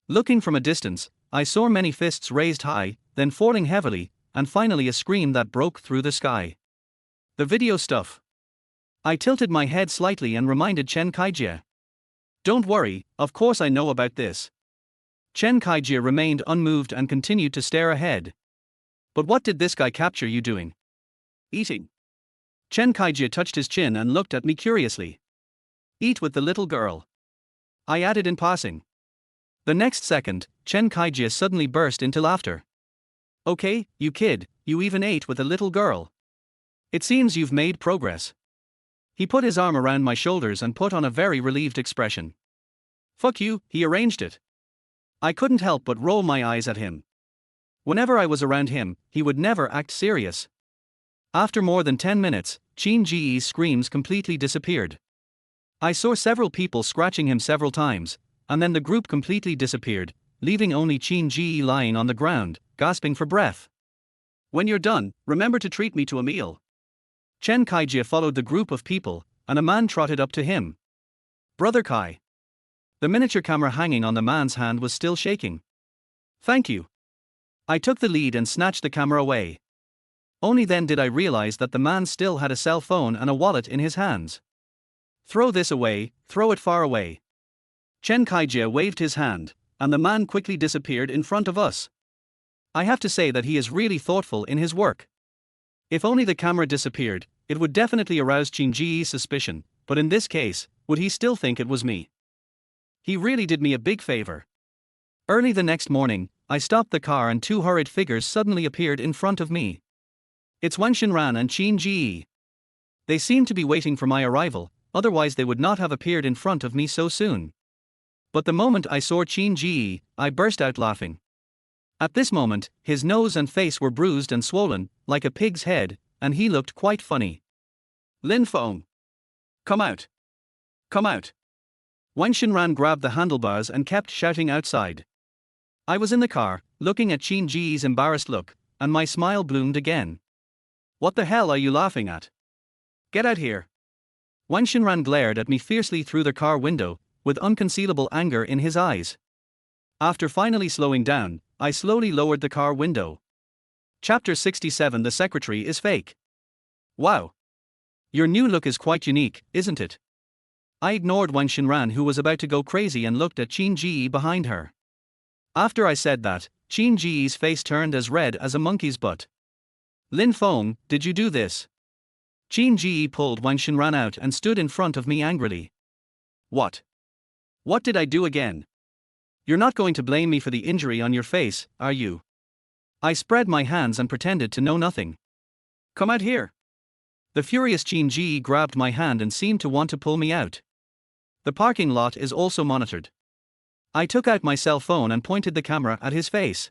Looking from a distance, I saw many fists raised high, then falling heavily, and finally a scream that broke through the sky. "The video stuff." I tilted my head slightly and reminded Chen Kaijie. "Don't worry, of course I know about this." Chen Kaijie remained unmoved and continued to stare ahead. "But what did this guy capture you doing?" "Eating." Chen Kaijie touched his chin and looked at me curiously. "Eat with the little girl," I added in passing. The next second, Chen Kaijie suddenly burst into laughter. "Okay, you kid, you even ate with a little girl. It seems you've made progress." He put his arm around my shoulders and put on a very relieved expression. "Fuck you," he arranged it. I couldn't help but roll my eyes at him. Whenever I was around him, he would never act serious. After more than 10 minutes, Qin Ji's screams completely disappeared. I saw several people scratching him several times, and then the group completely disappeared, leaving only Qin Ji lying on the ground, gasping for breath. When you're done, remember to treat me to a meal. Chen Kaijie followed the group of people, and a man trotted up to him. Brother Kai. The miniature camera hanging on the man's hand was still shaking. Thank you. I took the lead and snatched the camera away. Only then did I realize that the man still had a cell phone and a wallet in his hands. Throw this away, throw it far away. Chen Kaijie waved his hand, and the man quickly disappeared in front of us. I have to say that he is really thoughtful in his work. If only the camera disappeared, it would definitely arouse Qin Ji's suspicion, but in this case, would he still think it was me? He really did me a big favor. Early the next morning, I stopped the car and two hurried figures suddenly appeared in front of me. It's Wang Xinran and Qin Ji. They seemed to be waiting for my arrival, otherwise they would not have appeared in front of me so soon. But the moment I saw Qin Ji, I burst out laughing. At this moment, his nose and face were bruised and swollen, like a pig's head, and he looked quite funny. Lin Feng. Come out. Come out. Wang Xinran grabbed the handlebars and kept shouting outside. I was in the car, looking at Qin Ji's embarrassed look, and my smile bloomed again. What the hell are you laughing at? Get out here. Wang Xinran glared at me fiercely through the car window, with unconcealable anger in his eyes. After finally slowing down, I slowly lowered the car window. Chapter 67. The secretary is fake. Wow. Your new look is quite unique, isn't it? I ignored Wang Xinran, who was about to go crazy, and looked at Qin Ji behind her. After I said that, Qin Ji's face turned as red as a monkey's butt. Lin Feng, did you do this? Qin Ji pulled Wang Xinran out and stood in front of me angrily. What? What did I do again? You're not going to blame me for the injury on your face, are you? I spread my hands and pretended to know nothing. Come out here. The furious Qin Ji grabbed my hand and seemed to want to pull me out. The parking lot is also monitored. I took out my cell phone and pointed the camera at his face.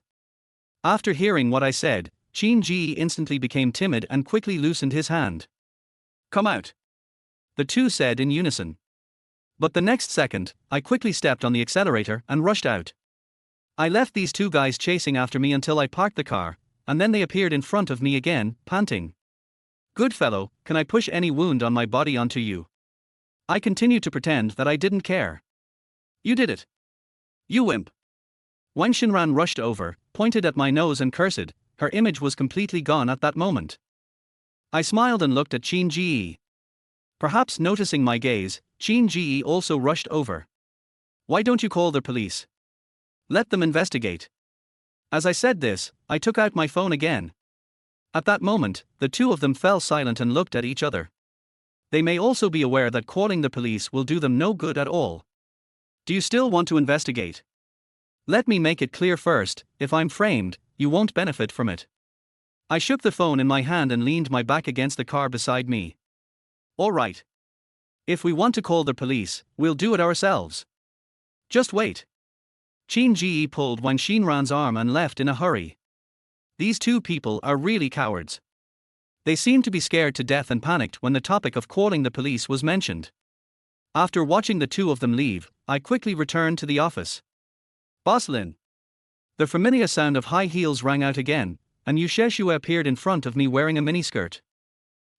After hearing what I said, Qin Ji instantly became timid and quickly loosened his hand. Come out. The two said in unison. But the next second, I quickly stepped on the accelerator and rushed out. I left these two guys chasing after me until I parked the car, and then they appeared in front of me again, panting. Good fellow, can I push any wound on my body onto you? I continued to pretend that I didn't care. You did it. You wimp. Wang Xinran rushed over, pointed at my nose and cursed. Her image was completely gone at that moment. I smiled and looked at Qin Ji. Perhaps noticing my gaze, Qin Ji also rushed over. Why don't you call the police? Let them investigate. As I said this, I took out my phone again. At that moment, the two of them fell silent and looked at each other. They may also be aware that calling the police will do them no good at all. Do you still want to investigate? Let me make it clear first, if I'm framed, you won't benefit from it. I shook the phone in my hand and leaned my back against the car beside me. All right. If we want to call the police, we'll do it ourselves. Just wait. Qin Ji pulled Wang Xinran's arm and left in a hurry. These two people are really cowards. They seemed to be scared to death and panicked when the topic of calling the police was mentioned. After watching the two of them leave, I quickly returned to the office. Boss Lin. The familiar sound of high heels rang out again, and Yu Sheshue appeared in front of me wearing a miniskirt.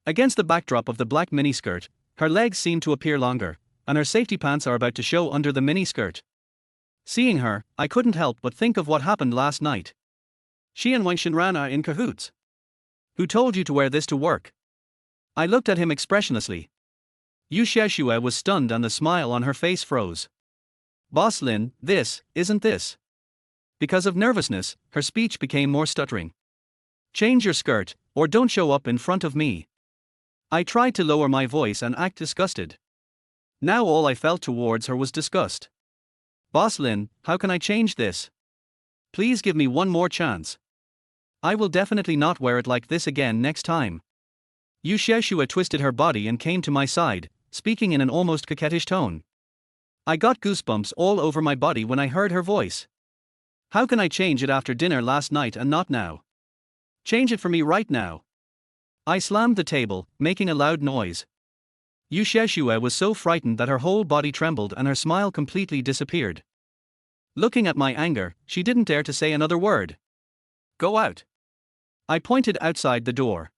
Against the backdrop of the black miniskirt, her legs seem to appear longer, and her safety pants are about to show under the miniskirt. Seeing her, I couldn't help but think of what happened last night. She and Wang Xinran are in cahoots. Who told you to wear this to work? I looked at him expressionlessly. Yu Sheshue was stunned and the smile on her face froze. Boss Lin, this, isn't this? Because of nervousness, her speech became more stuttering. Change your skirt, or don't show up in front of me. I tried to lower my voice and act disgusted. Now all I felt towards her was disgust. Boss Lin, how can I change this? Please give me one more chance. I will definitely not wear it like this again next time. Yu Sheshue twisted her body and came to my side, speaking in an almost coquettish tone. I got goosebumps all over my body when I heard her voice. How can I change it after dinner last night and not now? Change it for me right now. I slammed the table, making a loud noise. Yu Sheshue was so frightened that her whole body trembled and her smile completely disappeared. Looking at my anger, she didn't dare to say another word. Go out. I pointed outside the door.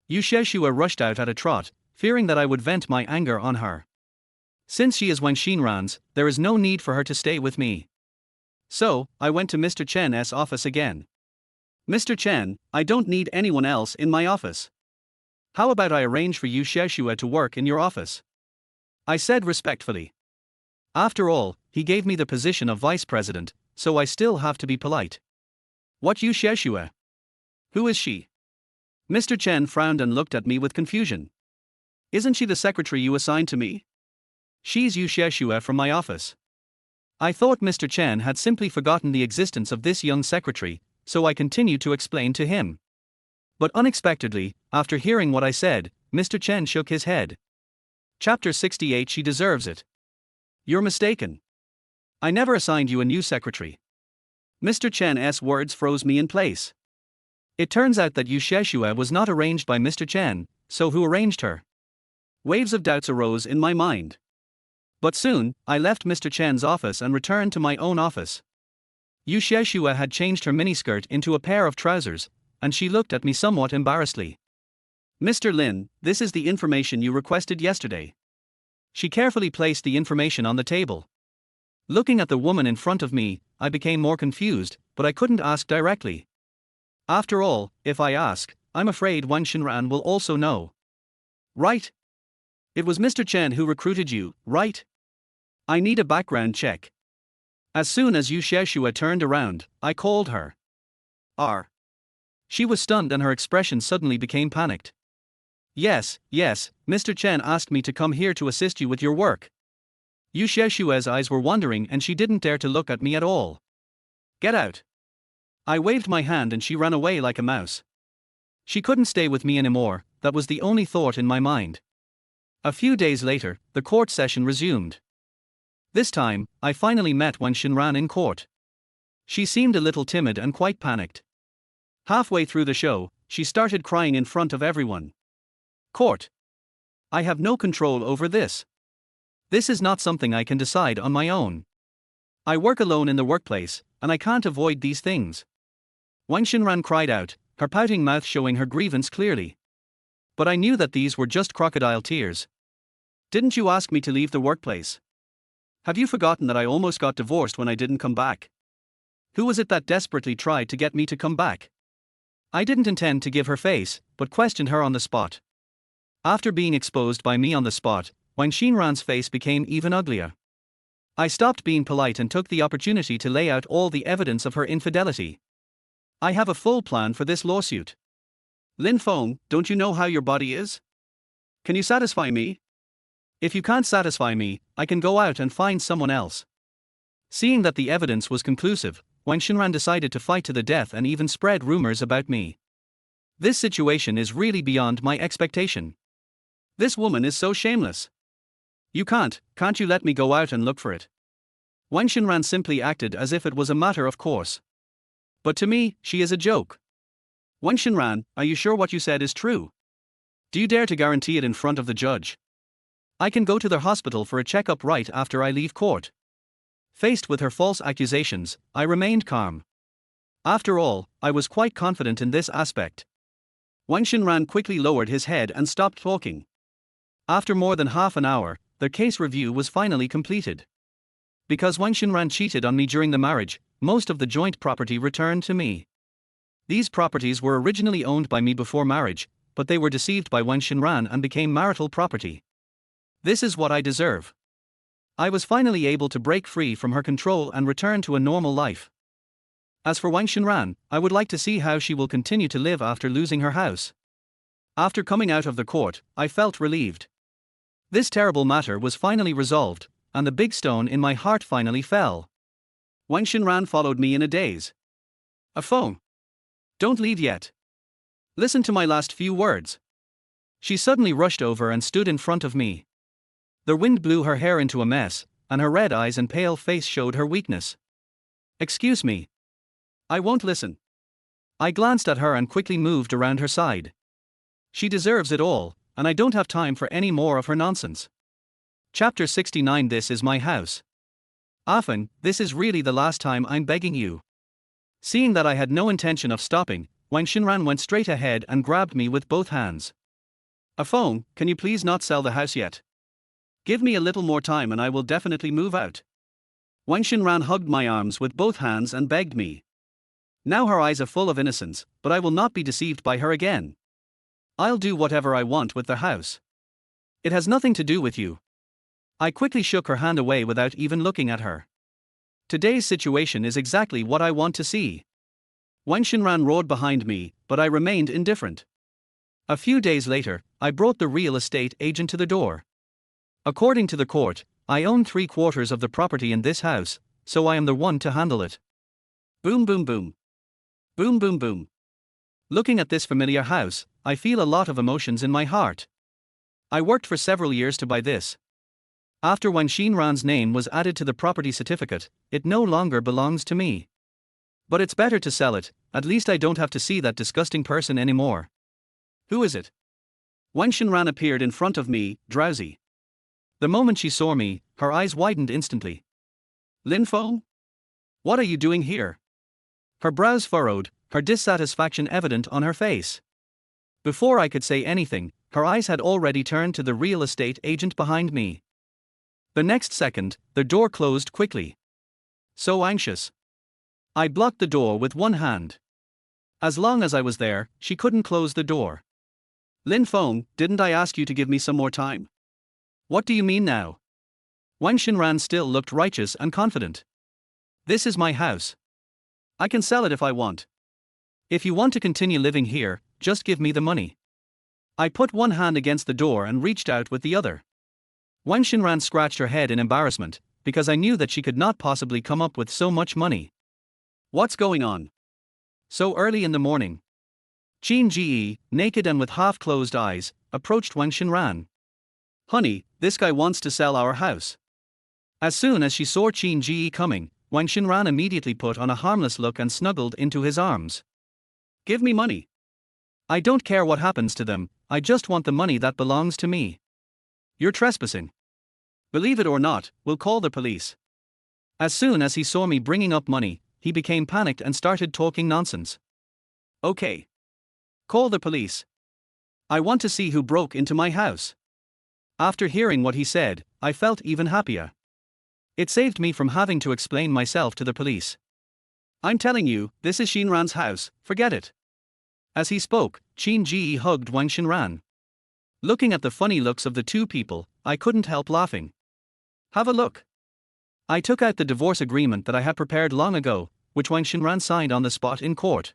Yu Sheshue rushed out at a trot, fearing that I would vent my anger on her. Since she is Wang Xinran's, there is no need for her to stay with me. So, I went to Mr. Chen's office again. Mr. Chen, I don't need anyone else in my office. How about I arrange for Yu Sheshue to work in your office? I said respectfully. After all, he gave me the position of vice president, so I still have to be polite. What Yu Sheshue? Who is she? Mr. Chen frowned and looked at me with confusion. Isn't she the secretary you assigned to me? She's Yu Sheshue from my office. I thought Mr. Chen had simply forgotten the existence of this young secretary, so I continued to explain to him. But unexpectedly, after hearing what I said, Mr. Chen shook his head. Chapter 68. She deserves it. You're mistaken. I never assigned you a new secretary. Mr. Chen's words froze me in place. It turns out that Yu Sheshue was not arranged by Mr. Chen, so who arranged her? Waves of doubts arose in my mind. But soon, I left Mr. Chen's office and returned to my own office. Yu Sheshue had changed her miniskirt into a pair of trousers, and she looked at me somewhat embarrassedly. Mr. Lin, this is the information you requested yesterday. She carefully placed the information on the table. Looking at the woman in front of me, I became more confused, but I couldn't ask directly. After all, if I ask, I'm afraid Wang Xinran will also know. Right? It was Mr. Chen who recruited you, right? I need a background check. As soon as Yu Sheshue turned around, I called her. R. She was stunned and her expression suddenly became panicked. Yes, Mr. Chen asked me to come here to assist you with your work. Yu Sheshue's eyes were wandering and she didn't dare to look at me at all. Get out. I waved my hand and she ran away like a mouse. She couldn't stay with me anymore, that was the only thought in my mind. A few days later, the court session resumed. This time, I finally met Wang Xinran in court. She seemed a little timid and quite panicked. Halfway through the show, she started crying in front of everyone. Court. I have no control over this. This is not something I can decide on my own. I work alone in the workplace, and I can't avoid these things. Wang Xinran cried out, her pouting mouth showing her grievance clearly. But I knew that these were just crocodile tears. Didn't you ask me to leave the workplace? Have you forgotten that I almost got divorced when I didn't come back? Who was it that desperately tried to get me to come back? I didn't intend to give her face, but questioned her on the spot. After being exposed by me on the spot, Wang Xinran's face became even uglier. I stopped being polite and took the opportunity to lay out all the evidence of her infidelity. I have a full plan for this lawsuit. Lin Feng, don't you know how your body is? Can you satisfy me? If you can't satisfy me, I can go out and find someone else. Seeing that the evidence was conclusive, Wang Xinran decided to fight to the death and even spread rumors about me. This situation is really beyond my expectation. This woman is so shameless. You can't you let me go out and look for it? Wang Xinran simply acted as if it was a matter of course. But to me, she is a joke. Wang Xinran, are you sure what you said is true? Do you dare to guarantee it in front of the judge? I can go to the hospital for a checkup right after I leave court. Faced with her false accusations, I remained calm. After all, I was quite confident in this aspect. Wang Xinran quickly lowered his head and stopped talking. After more than half an hour, the case review was finally completed. Because Wang Xinran cheated on me during the marriage, most of the joint property returned to me. These properties were originally owned by me before marriage, but they were deceived by Wang Xinran and became marital property. This is what I deserve. I was finally able to break free from her control and return to a normal life. As for Wang Xinran, I would like to see how she will continue to live after losing her house. After coming out of the court, I felt relieved. This terrible matter was finally resolved, and the big stone in my heart finally fell. Wang Xinran followed me in a daze. A phone. Don't leave yet. Listen to my last few words. She suddenly rushed over and stood in front of me. The wind blew her hair into a mess, and her red eyes and pale face showed her weakness. Excuse me. I won't listen. I glanced at her and quickly moved around her side. She deserves it all, and I don't have time for any more of her nonsense. Chapter 69. This is my house. Often, this is really the last time I'm begging you. Seeing that I had no intention of stopping, Wang Xinran went straight ahead and grabbed me with both hands. A phone, can you please not sell the house yet? Give me a little more time and I will definitely move out. Wang Xinran hugged my arms with both hands and begged me. Now her eyes are full of innocence, but I will not be deceived by her again. I'll do whatever I want with the house. It has nothing to do with you. I quickly shook her hand away without even looking at her. Today's situation is exactly what I want to see. Wang Xinran roared behind me, but I remained indifferent. A few days later, I brought the real estate agent to the door. According to the court, I own 3/4 of the property in this house, so I am the one to handle it. Boom boom boom. Boom boom boom. Looking at this familiar house, I feel a lot of emotions in my heart. I worked for several years to buy this. After Wang Xinran's name was added to the property certificate, it no longer belongs to me. But it's better to sell it, at least I don't have to see that disgusting person anymore. Who is it? Wang Xinran appeared in front of me, drowsy. The moment she saw me, her eyes widened instantly. Lin Feng? What are you doing here? Her brows furrowed, her dissatisfaction evident on her face. Before I could say anything, her eyes had already turned to the real estate agent behind me. The next second, the door closed quickly. So anxious. I blocked the door with one hand. As long as I was there, she couldn't close the door. Lin Feng, didn't I ask you to give me some more time? What do you mean now? Wang Xinran still looked righteous and confident. This is my house. I can sell it if I want. If you want to continue living here, just give me the money. I put one hand against the door and reached out with the other. Wang Xinran scratched her head in embarrassment, because I knew that she could not possibly come up with so much money. What's going on? So early in the morning. Qin Ji, naked and with half-closed eyes, approached Wang Xinran. Honey, this guy wants to sell our house. As soon as she saw Qin Ji coming, Wang Xinran immediately put on a harmless look and snuggled into his arms. Give me money. I don't care what happens to them, I just want the money that belongs to me. You're trespassing. Believe it or not, we'll call the police. As soon as he saw me bringing up money, he became panicked and started talking nonsense. Okay. Call the police. I want to see who broke into my house. After hearing what he said, I felt even happier. It saved me from having to explain myself to the police. I'm telling you, this is Xinran's house, forget it. As he spoke, Qin Ji hugged Wang Xinran. Looking at the funny looks of the two people, I couldn't help laughing. Have a look. I took out the divorce agreement that I had prepared long ago, which Wang Xinran signed on the spot in court.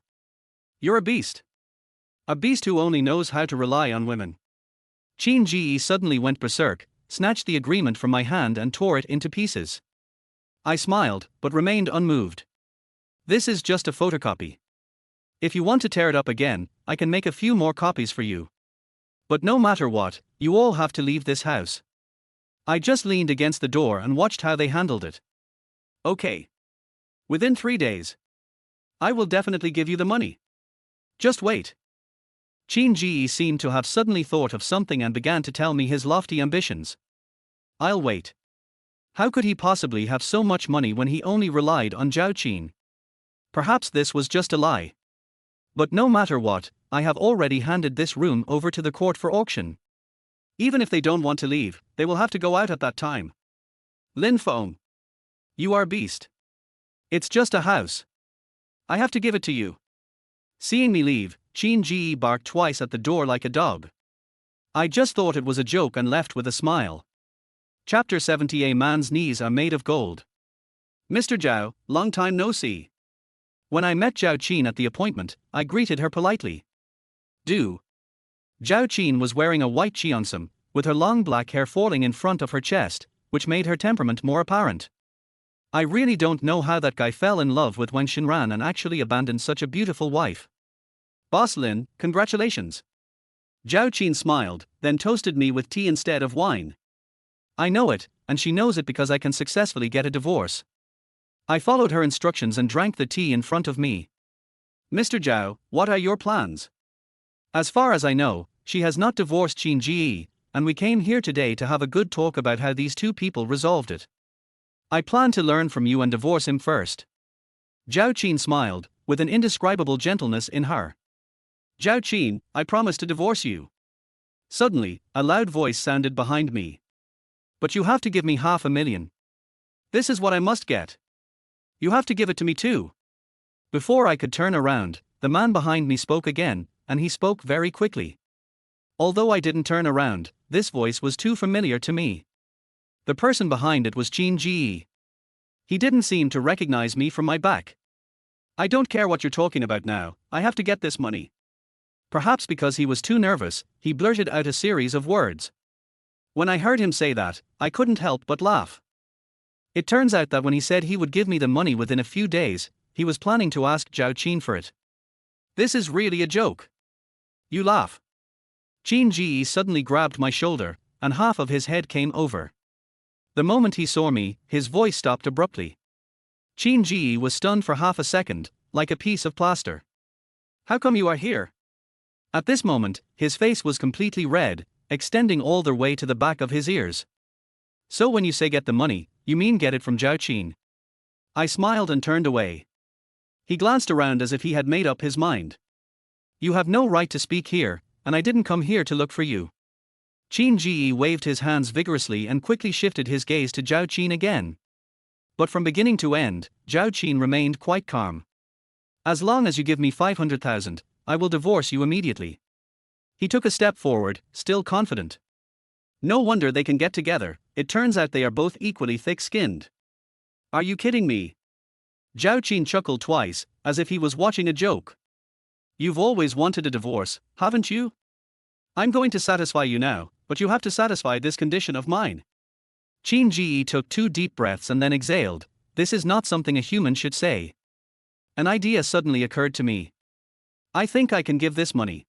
You're a beast. A beast who only knows how to rely on women. Qin Ji suddenly went berserk, snatched the agreement from my hand and tore it into pieces. I smiled, but remained unmoved. This is just a photocopy. If you want to tear it up again, I can make a few more copies for you. But no matter what, you all have to leave this house. I just leaned against the door and watched how they handled it. Okay. Within 3 days. I will definitely give you the money. Just wait. Qin Ji seemed to have suddenly thought of something and began to tell me his lofty ambitions. I'll wait. How could he possibly have so much money when he only relied on Zhao Qin? Perhaps this was just a lie. But no matter what, I have already handed this room over to the court for auction. Even if they don't want to leave, they will have to go out at that time. Lin Feng. You are a beast. It's just a house. I have to give it to you. Seeing me leave, Qin Ji barked twice at the door like a dog. I just thought it was a joke and left with a smile. Chapter 70. A man's knees are made of gold. Mr. Zhao, long time no see. When I met Zhao Qin at the appointment, I greeted her politely. Do. Zhao Qin was wearing a white cheongsam, with her long black hair falling in front of her chest, which made her temperament more apparent. I really don't know how that guy fell in love with Wang Xinran and actually abandoned such a beautiful wife. Boss Lin, congratulations. Zhao Qin smiled, then toasted me with tea instead of wine. I know it, and she knows it because I can successfully get a divorce. I followed her instructions and drank the tea in front of me. Mr. Zhao, what are your plans? As far as I know, she has not divorced Qin Ji, and we came here today to have a good talk about how these two people resolved it. I plan to learn from you and divorce him first. Zhao Qin smiled, with an indescribable gentleness in her. Zhao Qin, I promise to divorce you. Suddenly, a loud voice sounded behind me. But you have to give me $500,000. This is what I must get. You have to give it to me too. Before I could turn around, the man behind me spoke again, and he spoke very quickly. Although I didn't turn around, this voice was too familiar to me. The person behind it was Qin Ji. He didn't seem to recognize me from my back. I don't care what you're talking about now, I have to get this money. Perhaps because he was too nervous, he blurted out a series of words. When I heard him say that, I couldn't help but laugh. It turns out that when he said he would give me the money within a few days, he was planning to ask Zhao Qin for it. This is really a joke. You laugh. Qin Ji suddenly grabbed my shoulder, and half of his head came over. The moment he saw me, his voice stopped abruptly. Qin Ji was stunned for half a second, like a piece of plaster. How come you are here? At this moment, his face was completely red, extending all the way to the back of his ears. So when you say get the money, you mean get it from Zhao Qin? I smiled and turned away. He glanced around as if he had made up his mind. You have no right to speak here, and I didn't come here to look for you. Qin Ji waved his hands vigorously and quickly shifted his gaze to Zhao Qin again. But from beginning to end, Zhao Qin remained quite calm. As long as you give me 500,000, I will divorce you immediately. He took a step forward, still confident. No wonder they can get together, it turns out they are both equally thick-skinned. Are you kidding me? Zhao Qin chuckled twice, as if he was watching a joke. You've always wanted a divorce, haven't you? I'm going to satisfy you now, but you have to satisfy this condition of mine. Qin Ji took 2 deep breaths and then exhaled. This is not something a human should say. An idea suddenly occurred to me. I think I can give this money.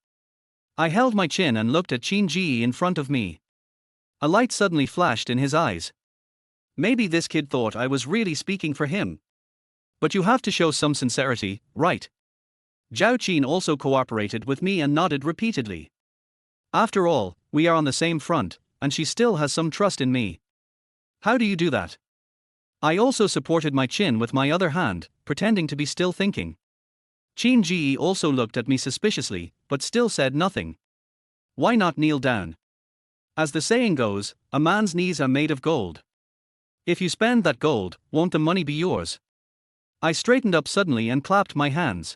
I held my chin and looked at Qin Ji in front of me. A light suddenly flashed in his eyes. Maybe this kid thought I was really speaking for him. But you have to show some sincerity, right? Zhao Qin also cooperated with me and nodded repeatedly. After all, we are on the same front, and she still has some trust in me. How do you do that? I also supported my chin with my other hand, pretending to be still thinking. Qin Ji also looked at me suspiciously, but still said nothing. Why not kneel down? As the saying goes, a man's knees are made of gold. If you spend that gold, won't the money be yours? I straightened up suddenly and clapped my hands.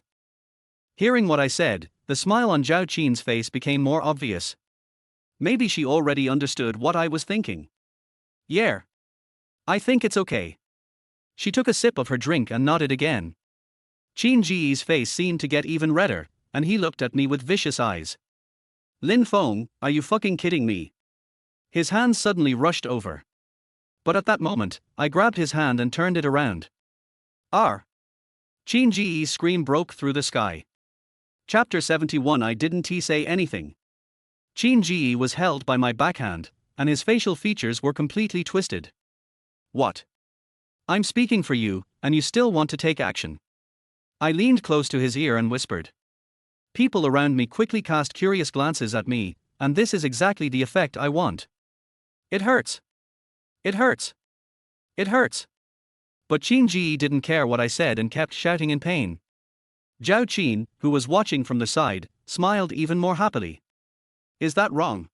Hearing what I said, the smile on Zhao Qin's face became more obvious. Maybe she already understood what I was thinking. Yeah. I think it's okay. She took a sip of her drink and nodded again. Qin Ji's face seemed to get even redder, and he looked at me with vicious eyes. Lin Feng, are you fucking kidding me? His hands suddenly rushed over. But at that moment, I grabbed his hand and turned it around. R. Qin Ji's scream broke through the sky. Chapter 71. I didn't say anything. Qin Ji was held by my backhand, and his facial features were completely twisted. What? I'm speaking for you, and you still want to take action. I leaned close to his ear and whispered. People around me quickly cast curious glances at me, and this is exactly the effect I want. It hurts. It hurts. It hurts. But Qin Ji didn't care what I said and kept shouting in pain. Zhao Qin, who was watching from the side, smiled even more happily. Is that wrong?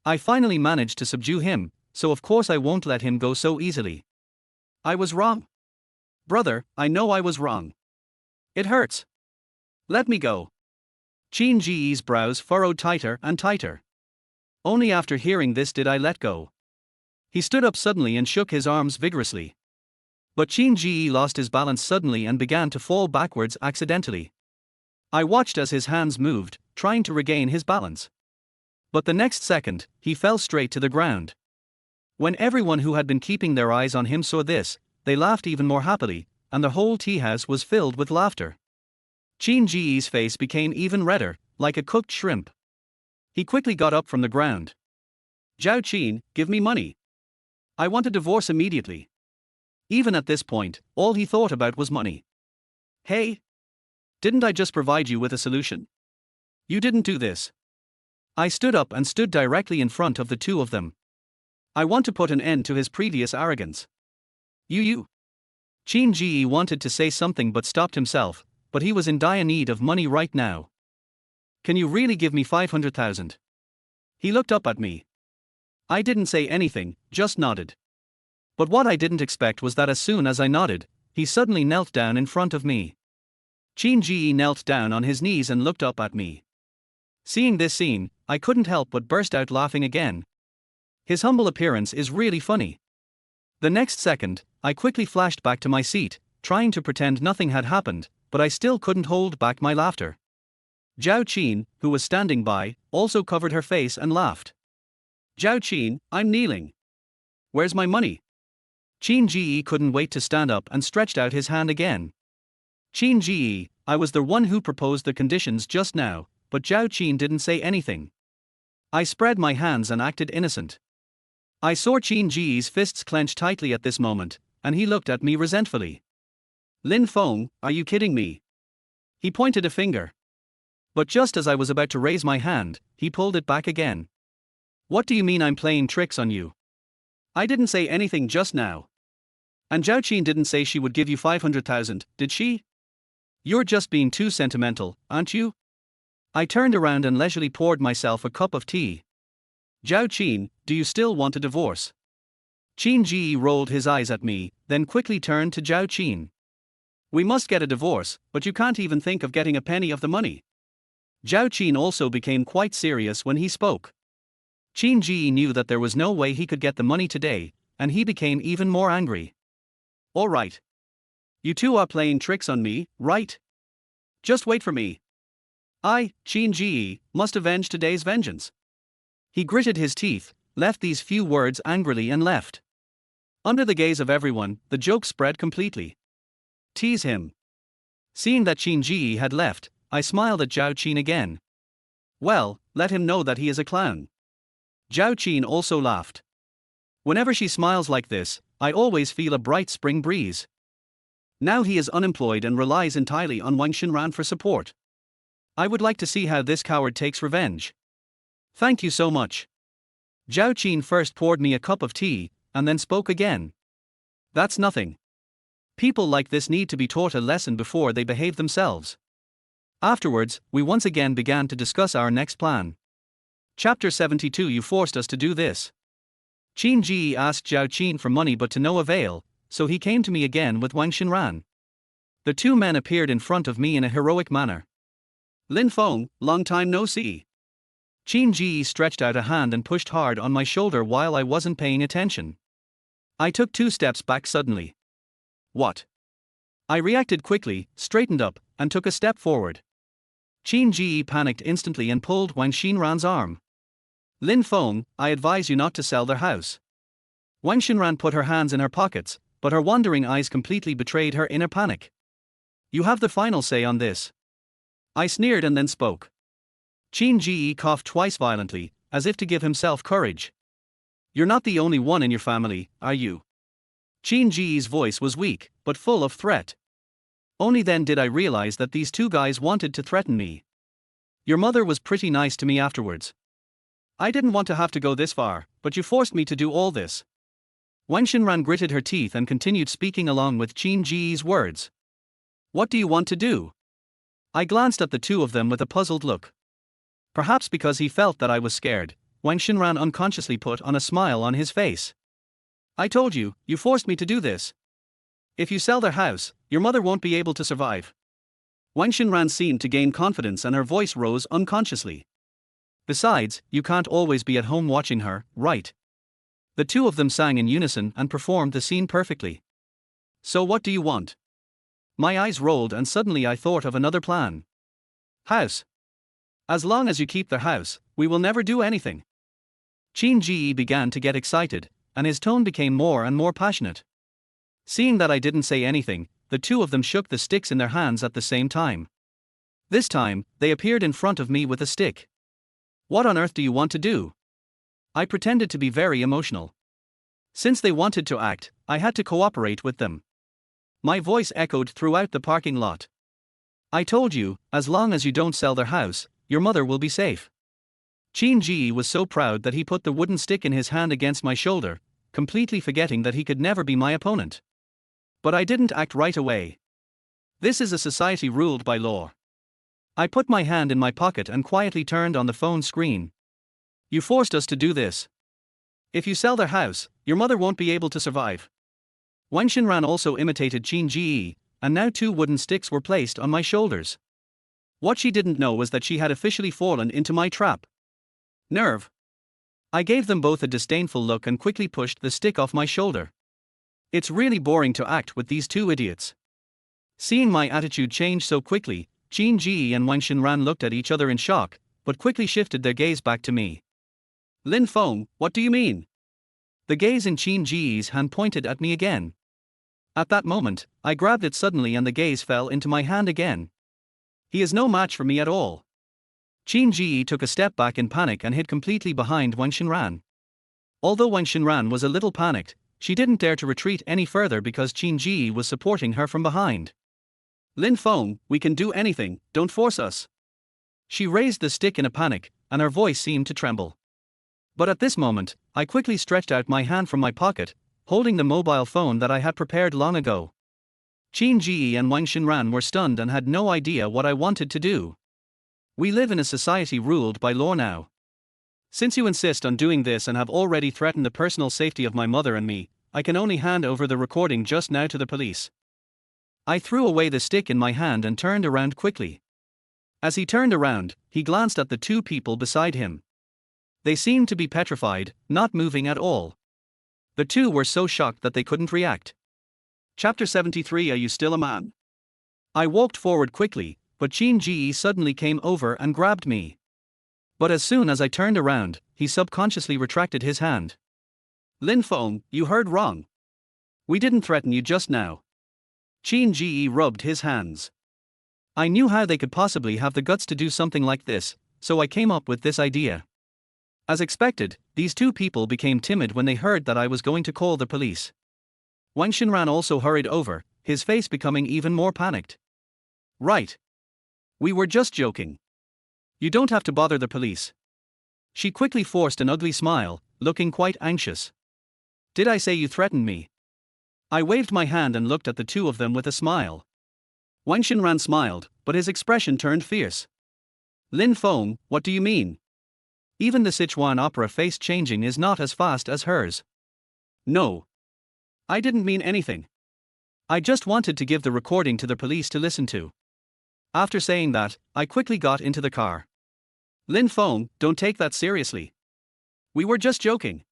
I finally managed to subdue him, so of course I won't let him go so easily. I was wrong. Brother, I know I was wrong. It hurts. Let me go. Qin Ji's brows furrowed tighter and tighter. Only after hearing this did I let go. He stood up suddenly and shook his arms vigorously. But Qin Ji lost his balance suddenly and began to fall backwards accidentally. I watched as his hands moved, trying to regain his balance. But the next second, he fell straight to the ground. When everyone who had been keeping their eyes on him saw this, they laughed even more happily, and the whole tea house was filled with laughter. Qin Ji's face became even redder, like a cooked shrimp. He quickly got up from the ground. Zhao Qin, give me money. I want a divorce immediately. Even at this point, all he thought about was money. Hey! Didn't I just provide you with a solution? You didn't do this. I stood up and stood directly in front of the two of them. I want to put an end to his previous arrogance. You. Qin Ji wanted to say something but stopped himself, but he was in dire need of money right now. Can you really give me 500,000? He looked up at me. I didn't say anything, just nodded. But what I didn't expect was that as soon as I nodded, he suddenly knelt down in front of me. Qin Ji knelt down on his knees and looked up at me. Seeing this scene, I couldn't help but burst out laughing again. His humble appearance is really funny. The next second, I quickly flashed back to my seat, trying to pretend nothing had happened, but I still couldn't hold back my laughter. Zhao Qin, who was standing by, also covered her face and laughed. Zhao Qin, I'm kneeling. Where's my money? Qin Ji couldn't wait to stand up and stretched out his hand again. Qin Ji, I was the one who proposed the conditions just now, but Zhao Qin didn't say anything. I spread my hands and acted innocent. I saw Qin Ji's fists clench tightly at this moment, and he looked at me resentfully. Lin Feng, are you kidding me? He pointed a finger. But just as I was about to raise my hand, he pulled it back again. What do you mean I'm playing tricks on you? I didn't say anything just now. And Zhao Qin didn't say she would give you 500,000, did she? You're just being too sentimental, aren't you? I turned around and leisurely poured myself a cup of tea. Zhao Qin, do you still want a divorce? Qin Ji rolled his eyes at me, then quickly turned to Zhao Qin. We must get a divorce, but you can't even think of getting a penny of the money. Zhao Qin also became quite serious when he spoke. Qin Ji knew that there was no way he could get the money today, and he became even more angry. All right. You two are playing tricks on me, right? Just wait for me. I, Qin Ji, must avenge today's vengeance. He gritted his teeth, left these few words angrily and left. Under the gaze of everyone, the joke spread completely. Tease him. Seeing that Qin Ji had left, I smiled at Zhao Qin again. Well, let him know that he is a clown. Zhao Qin also laughed. Whenever she smiles like this, I always feel a bright spring breeze. Now he is unemployed and relies entirely on Wang Xinran for support. I would like to see how this coward takes revenge. Thank you so much. Zhao Qin first poured me a cup of tea, and then spoke again. That's nothing. People like this need to be taught a lesson before they behave themselves. Afterwards, we once again began to discuss our next plan. Chapter 72. You forced us to do this. Qin Ji asked Zhao Qin for money but to no avail, so he came to me again with Wang Xinran. The two men appeared in front of me in a heroic manner. Lin Feng, long time no see. Qin Ji stretched out a hand and pushed hard on my shoulder while I wasn't paying attention. I took 2 steps back suddenly. What? I reacted quickly, straightened up, and took a step forward. Qin Ji panicked instantly and pulled Wang Xinran's arm. Lin Feng, I advise you not to sell their house. Wang Xinran put her hands in her pockets, but her wandering eyes completely betrayed her inner panic. You have the final say on this. I sneered and then spoke. Qin Ji coughed twice violently, as if to give himself courage. You're not the only one in your family, are you? Qin Ji's voice was weak, but full of threat. Only then did I realize that these two guys wanted to threaten me. Your mother was pretty nice to me afterwards. I didn't want to have to go this far, but you forced me to do all this. Wang Xinran gritted her teeth and continued speaking along with Qin Ji's words. What do you want to do? I glanced at the two of them with a puzzled look. Perhaps because he felt that I was scared, Wang Xinran unconsciously put on a smile on his face. I told you, you forced me to do this. If you sell their house, your mother won't be able to survive. Wang Xinran seemed to gain confidence and her voice rose unconsciously. Besides, you can't always be at home watching her, right? The two of them sang in unison and performed the scene perfectly. So what do you want? My eyes rolled and suddenly I thought of another plan. House. As long as you keep their house, we will never do anything. Qin Ji began to get excited, and his tone became more and more passionate. Seeing that I didn't say anything, the two of them shook the sticks in their hands at the same time. This time, they appeared in front of me with a stick. What on earth do you want to do? I pretended to be very emotional. Since they wanted to act, I had to cooperate with them. My voice echoed throughout the parking lot. I told you, as long as you don't sell their house, your mother will be safe. Qin Ji was so proud that he put the wooden stick in his hand against my shoulder, completely forgetting that he could never be my opponent. But I didn't act right away. This is a society ruled by law. I put my hand in my pocket and quietly turned on the phone screen. You forced us to do this. If you sell their house, your mother won't be able to survive. Wang Xinran also imitated Qin Ji, and now 2 wooden sticks were placed on my shoulders. What she didn't know was that she had officially fallen into my trap. Nerve. I gave them both a disdainful look and quickly pushed the stick off my shoulder. It's really boring to act with these 2 idiots. Seeing my attitude change so quickly, Qin Ji and Wang Xinran looked at each other in shock, but quickly shifted their gaze back to me. Lin Feng, what do you mean? The gaze in Qin Ji's hand pointed at me again. At that moment, I grabbed it suddenly and the gaze fell into my hand again. He is no match for me at all. Qin Ji took a step back in panic and hid completely behind Wang Xinran. Although Wang Xinran was a little panicked, she didn't dare to retreat any further because Qin Ji was supporting her from behind. Lin Feng, we can do anything, don't force us. She raised the stick in a panic, and her voice seemed to tremble. But at this moment, I quickly stretched out my hand from my pocket, holding the mobile phone that I had prepared long ago. Qin Ji and Wang Xinran were stunned and had no idea what I wanted to do. We live in a society ruled by law now. Since you insist on doing this and have already threatened the personal safety of my mother and me, I can only hand over the recording just now to the police. I threw away the stick in my hand and turned around quickly. As he turned around, he glanced at the 2 people beside him. They seemed to be petrified, not moving at all. The 2 were so shocked that they couldn't react. Chapter 73. Are you still a man? I walked forward quickly, but Qin Ji suddenly came over and grabbed me. But as soon as I turned around, he subconsciously retracted his hand. Lin Feng, you heard wrong. We didn't threaten you just now. Qin Ji rubbed his hands. I knew how they could possibly have the guts to do something like this, so I came up with this idea. As expected, these 2 people became timid when they heard that I was going to call the police. Wang Xinran also hurried over, his face becoming even more panicked. Right. We were just joking. You don't have to bother the police. She quickly forced an ugly smile, looking quite anxious. Did I say you threatened me? I waved my hand and looked at the 2 of them with a smile. Wang Xinran smiled, but his expression turned fierce. Lin Feng, what do you mean? Even the Sichuan opera face changing is not as fast as hers. No. I didn't mean anything. I just wanted to give the recording to the police to listen to. After saying that, I quickly got into the car. Lin Feng, don't take that seriously. We were just joking.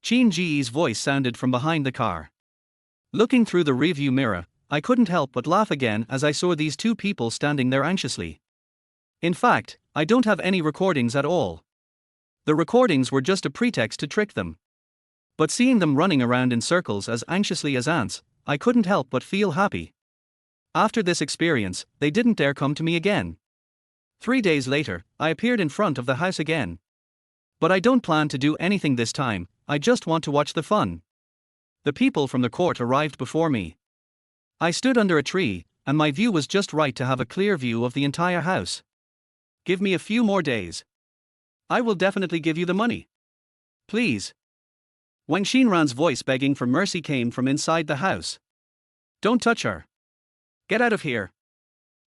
Qin Ji's voice sounded from behind the car. Looking through the rearview mirror, I couldn't help but laugh again as I saw these 2 people standing there anxiously. In fact, I don't have any recordings at all. The recordings were just a pretext to trick them. But seeing them running around in circles as anxiously as ants, I couldn't help but feel happy. After this experience, they didn't dare come to me again. 3 days later, I appeared in front of the house again. But I don't plan to do anything this time, I just want to watch the fun. The people from the court arrived before me. I stood under a tree, and my view was just right to have a clear view of the entire house. Give me a few more days. I will definitely give you the money. Please. Wang Xinran's voice begging for mercy came from inside the house. Don't touch her. Get out of here.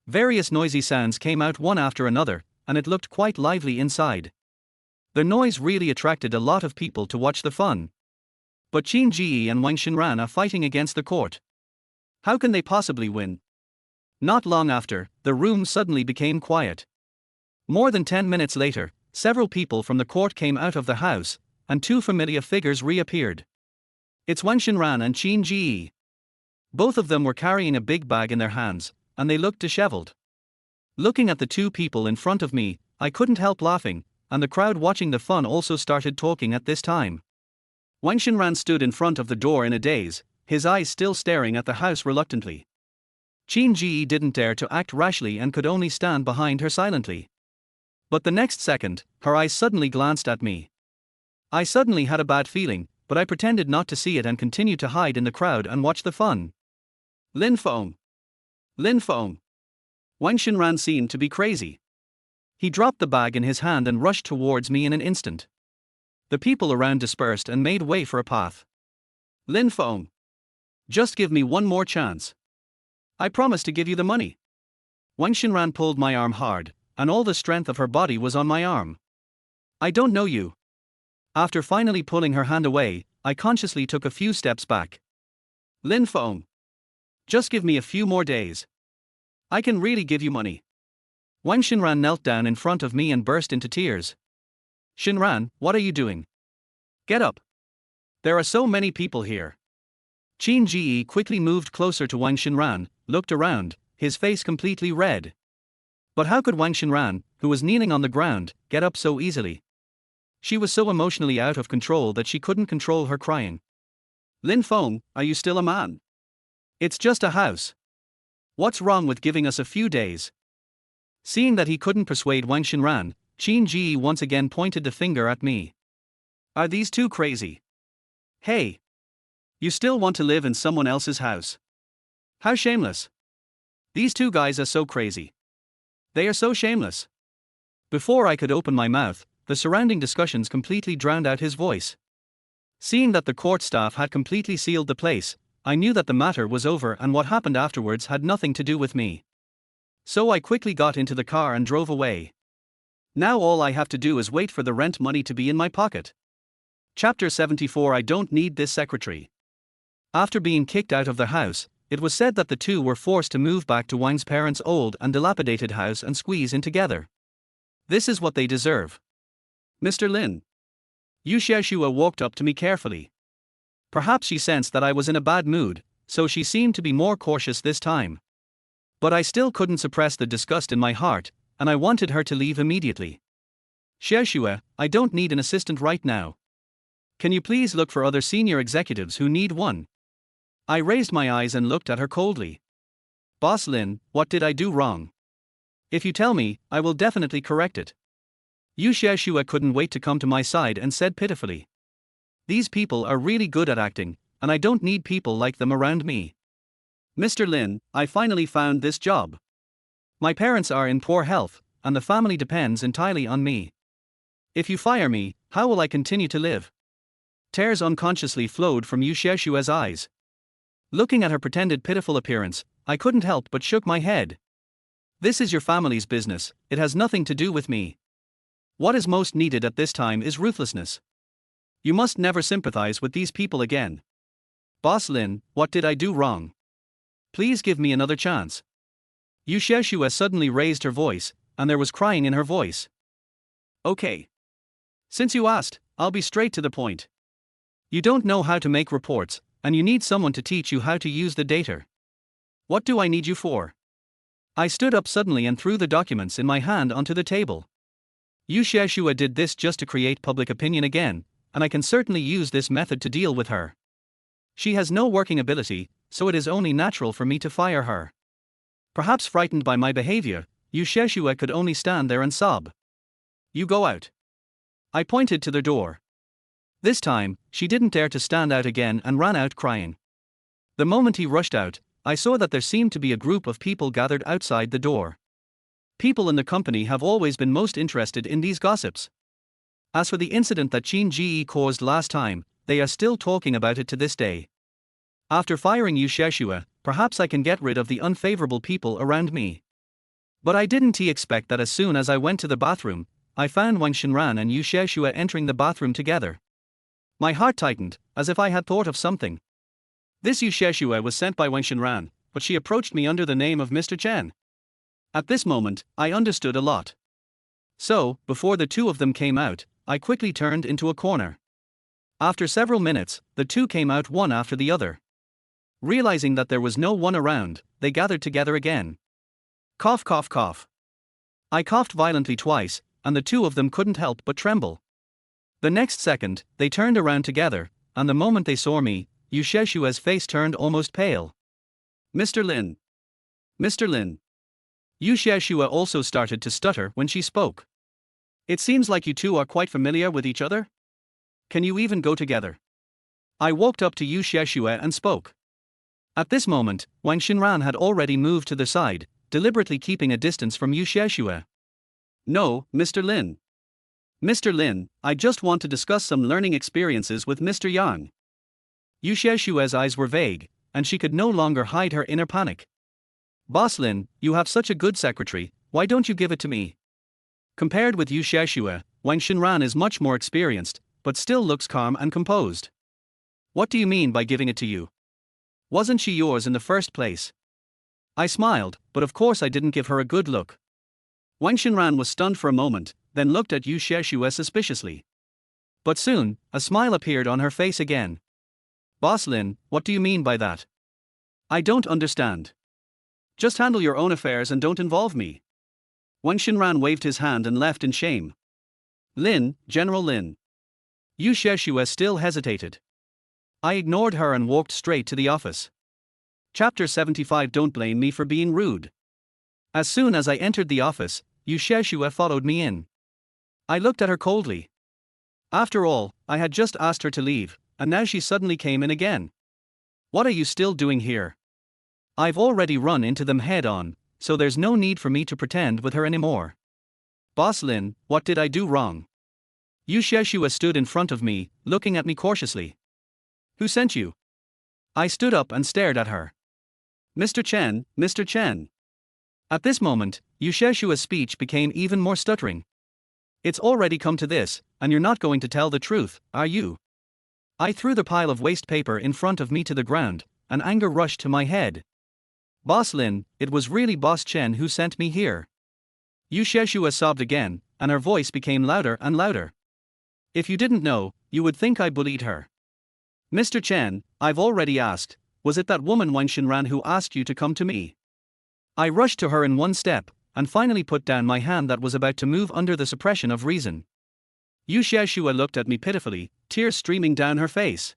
Various noisy sounds came out one after another, and it looked quite lively inside. The noise really attracted a lot of people to watch the fun. But Qin Ji and Wang Xinran are fighting against the court. How can they possibly win? Not long after, the room suddenly became quiet. More than 10 minutes later, several people from the court came out of the house, and 2 familiar figures reappeared. It's Wang Xinran and Qin Ji. Both of them were carrying a big bag in their hands, and they looked disheveled. Looking at the 2 people in front of me, I couldn't help laughing, and the crowd watching the fun also started talking at this time. Wang Xinran stood in front of the door in a daze, his eyes still staring at the house reluctantly. Qin Ji didn't dare to act rashly and could only stand behind her silently. But the next second, her eyes suddenly glanced at me. I suddenly had a bad feeling, but I pretended not to see it and continued to hide in the crowd and watch the fun. Lin Feng. Lin Feng. Wang Xinran seemed to be crazy. He dropped the bag in his hand and rushed towards me in an instant. The people around dispersed and made way for a path. Lin Feng. Just give me one more chance. I promise to give you the money. Wang Xinran pulled my arm hard, and all the strength of her body was on my arm. I don't know you. After finally pulling her hand away, I consciously took a few steps back. Lin Feng. Just give me a few more days. I can really give you money. Wang Xinran knelt down in front of me and burst into tears. Xinran, what are you doing? Get up. There are so many people here. Qin Ji quickly moved closer to Wang Xinran, looked around, his face completely red. But how could Wang Xinran, who was kneeling on the ground, get up so easily? She was so emotionally out of control that she couldn't control her crying. Lin Feng, are you still a man? It's just a house. What's wrong with giving us a few days? Seeing that he couldn't persuade Wang Xinran, Qin Ji once again pointed the finger at me. Are these two crazy? Hey! You still want to live in someone else's house? How shameless! These two guys are so crazy. They are so shameless. Before I could open my mouth, the surrounding discussions completely drowned out his voice. Seeing that the court staff had completely sealed the place, I knew that the matter was over and what happened afterwards had nothing to do with me. So I quickly got into the car and drove away. Now all I have to do is wait for the rent money to be in my pocket. Chapter 74. I don't need this secretary. After being kicked out of their house, it was said that the two were forced to move back to Wang's parents' old and dilapidated house and squeeze in together. This is what they deserve. Mr. Lin. Yu Xiaoxua walked up to me carefully. Perhaps she sensed that I was in a bad mood, so she seemed to be more cautious this time. But I still couldn't suppress the disgust in my heart, and I wanted her to leave immediately. Xiaoxua, I don't need an assistant right now. Can you please look for other senior executives who need one? I raised my eyes and looked at her coldly. Boss Lin, what did I do wrong? If you tell me, I will definitely correct it. Yu Xiaoxua couldn't wait to come to my side and said pitifully. These people are really good at acting, and I don't need people like them around me. Mr. Lin, I finally found this job. My parents are in poor health, and the family depends entirely on me. If you fire me, how will I continue to live? Tears unconsciously flowed from Yu Xiaoxua's eyes. Looking at her pretended pitiful appearance, I couldn't help but shook my head. This is your family's business, it has nothing to do with me. What is most needed at this time is ruthlessness. You must never sympathize with these people again. Boss Lin, what did I do wrong? Please give me another chance. Yu Xiaoxua suddenly raised her voice, and there was crying in her voice. Okay. Since you asked, I'll be straight to the point. You don't know how to make reports, and you need someone to teach you how to use the data. What do I need you for? I stood up suddenly and threw the documents in my hand onto the table. Yu Xiaoxua did this just to create public opinion again, and I can certainly use this method to deal with her. She has no working ability, so it is only natural for me to fire her. Perhaps frightened by my behavior, Yu Xiaoxua could only stand there and sob. You go out. I pointed to the door. This time, she didn't dare to stand out again and ran out crying. The moment he rushed out, I saw that there seemed to be a group of people gathered outside the door. People in the company have always been most interested in these gossips. As for the incident that Qin Ji caused last time, they are still talking about it to this day. After firing Yu Xiaoxua, perhaps I can get rid of the unfavorable people around me. But I didn't expect that as soon as I went to the bathroom, I found Wang Xinran and Yu Xiaoxua entering the bathroom together. My heart tightened, as if I had thought of something. This Yu Xiaoxua was sent by Wang Xinran, but she approached me under the name of Mr. Chen. At this moment, I understood a lot. So, before the two of them came out, I quickly turned into a corner. After several minutes, the two came out one after the other. Realizing that there was no one around, they gathered together again. Cough, cough, cough. I coughed violently twice, and the two of them couldn't help but tremble. The next second, they turned around together, and the moment they saw me, Yu Xiaoxua's face turned almost pale. Mr. Lin. Mr. Lin. Yu Xiaoxua also started to stutter when she spoke. It seems like you two are quite familiar with each other. Can you even go together? I walked up to Yu Xiaoxua and spoke. At this moment, Wang Xinran had already moved to the side, deliberately keeping a distance from Yu Xiaoxua. No, Mr. Lin. Mr. Lin, I just want to discuss some learning experiences with Mr. Yang. Yu Xiaoshua's eyes were vague, and she could no longer hide her inner panic. Boss Lin, you have such a good secretary, why don't you give it to me? Compared with Yu Xiaoshua, Wang Xinran is much more experienced, but still looks calm and composed. What do you mean by giving it to you? Wasn't she yours in the first place? I smiled, but of course I didn't give her a good look. Wang Xinran was stunned for a moment, then looked at Yu Xiaoshua suspiciously. But soon, a smile appeared on her face again. Boss Lin, what do you mean by that? I don't understand. Just handle your own affairs and don't involve me. Wang Xinran waved his hand and left in shame. Lin, General Lin. Yu Xiaoshua still hesitated. I ignored her and walked straight to the office. Chapter 75. Don't blame me for being rude. As soon as I entered the office, Yu Xiaoshua followed me in. I looked at her coldly. After all, I had just asked her to leave, and now she suddenly came in again. What are you still doing here? I've already run into them head on, so there's no need for me to pretend with her anymore. Boss Lin, what did I do wrong? Yu Xiaoshua stood in front of me, looking at me cautiously. Who sent you? I stood up and stared at her. Mr. Chen, Mr. Chen. At this moment, Yu Xiaoshua's speech became even more stuttering. It's already come to this, and you're not going to tell the truth, are you? I threw the pile of waste paper in front of me to the ground, and anger rushed to my head. Boss Lin, it was really Boss Chen who sent me here. Yu Xiaoshua sobbed again, and her voice became louder and louder. If you didn't know, you would think I bullied her. Mr. Chen, I've already asked, was it that woman Wang Xinran who asked you to come to me? I rushed to her in one step, and finally put down my hand that was about to move under the suppression of reason. Yu Xiaoshua looked at me pitifully, tears streaming down her face.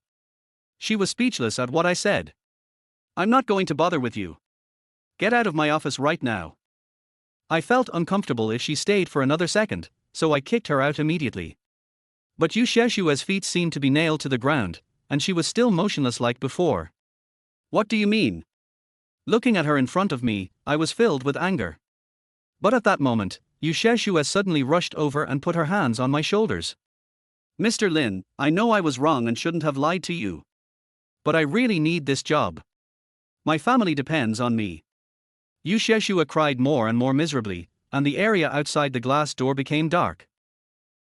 She was speechless at what I said. I'm not going to bother with you. Get out of my office right now. I felt uncomfortable if she stayed for another second, so I kicked her out immediately. But Yu Xiaoshua's feet seemed to be nailed to the ground, and she was still motionless like before. What do you mean? Looking at her in front of me, I was filled with anger. But at that moment, Yu Xiaoshua suddenly rushed over and put her hands on my shoulders. Mr. Lin, I know I was wrong and shouldn't have lied to you. But I really need this job. My family depends on me. Yu Xiaoshua cried more and more miserably, and the area outside the glass door became dark.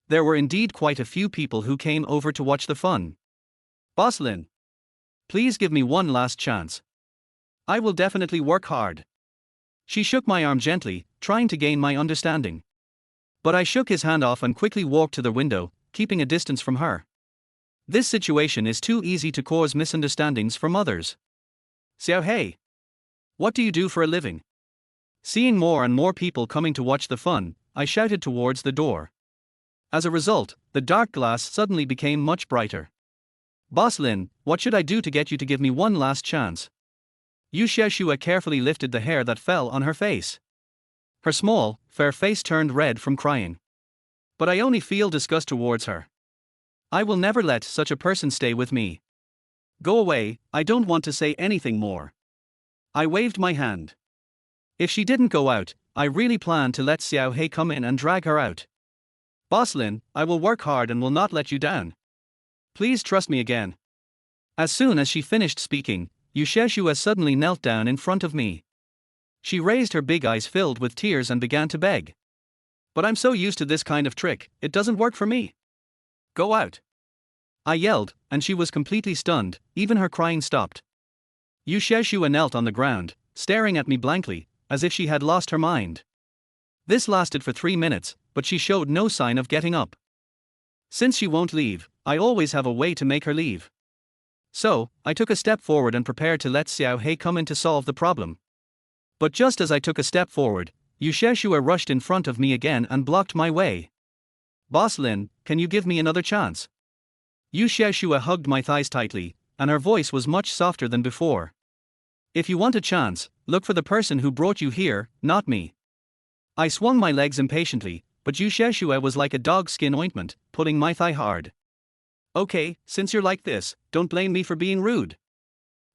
There were indeed quite a few people who came over to watch the fun. Boss Lin, please give me one last chance. I will definitely work hard. She shook my arm gently, trying to gain my understanding. But I shook his hand off and quickly walked to the window, keeping a distance from her. This situation is too easy to cause misunderstandings from others. Xiao Hei, what do you do for a living? Seeing more and more people coming to watch the fun, I shouted towards the door. As a result, the dark glass suddenly became much brighter. Boss Lin, what should I do to get you to give me one last chance? Yu Xiaoshua carefully lifted the hair that fell on her face. Her small, fair face turned red from crying. But I only feel disgust towards her. I will never let such a person stay with me. Go away, I don't want to say anything more. I waved my hand. If she didn't go out, I really planned to let Xiao Hei come in and drag her out. Boss Lin, I will work hard and will not let you down. Please trust me again. As soon as she finished speaking, Yu Xiaoshua suddenly knelt down in front of me. She raised her big eyes filled with tears and began to beg. But I'm so used to this kind of trick, it doesn't work for me. Go out. I yelled, and she was completely stunned, even her crying stopped. Yu Xiaoshua knelt on the ground, staring at me blankly, as if she had lost her mind. This lasted for 3 minutes, but she showed no sign of getting up. Since she won't leave, I always have a way to make her leave. So, I took a step forward and prepared to let Xiao Hei come in to solve the problem. But just as I took a step forward, Yu Xiaoshua rushed in front of me again and blocked my way. Boss Lin, can you give me another chance? Yu Xiaoshua hugged my thighs tightly, and her voice was much softer than before. If you want a chance, look for the person who brought you here, not me. I swung my legs impatiently, but Yu Xiaoshua was like a dog skin ointment, pulling my thigh hard. Okay, since you're like this, don't blame me for being rude.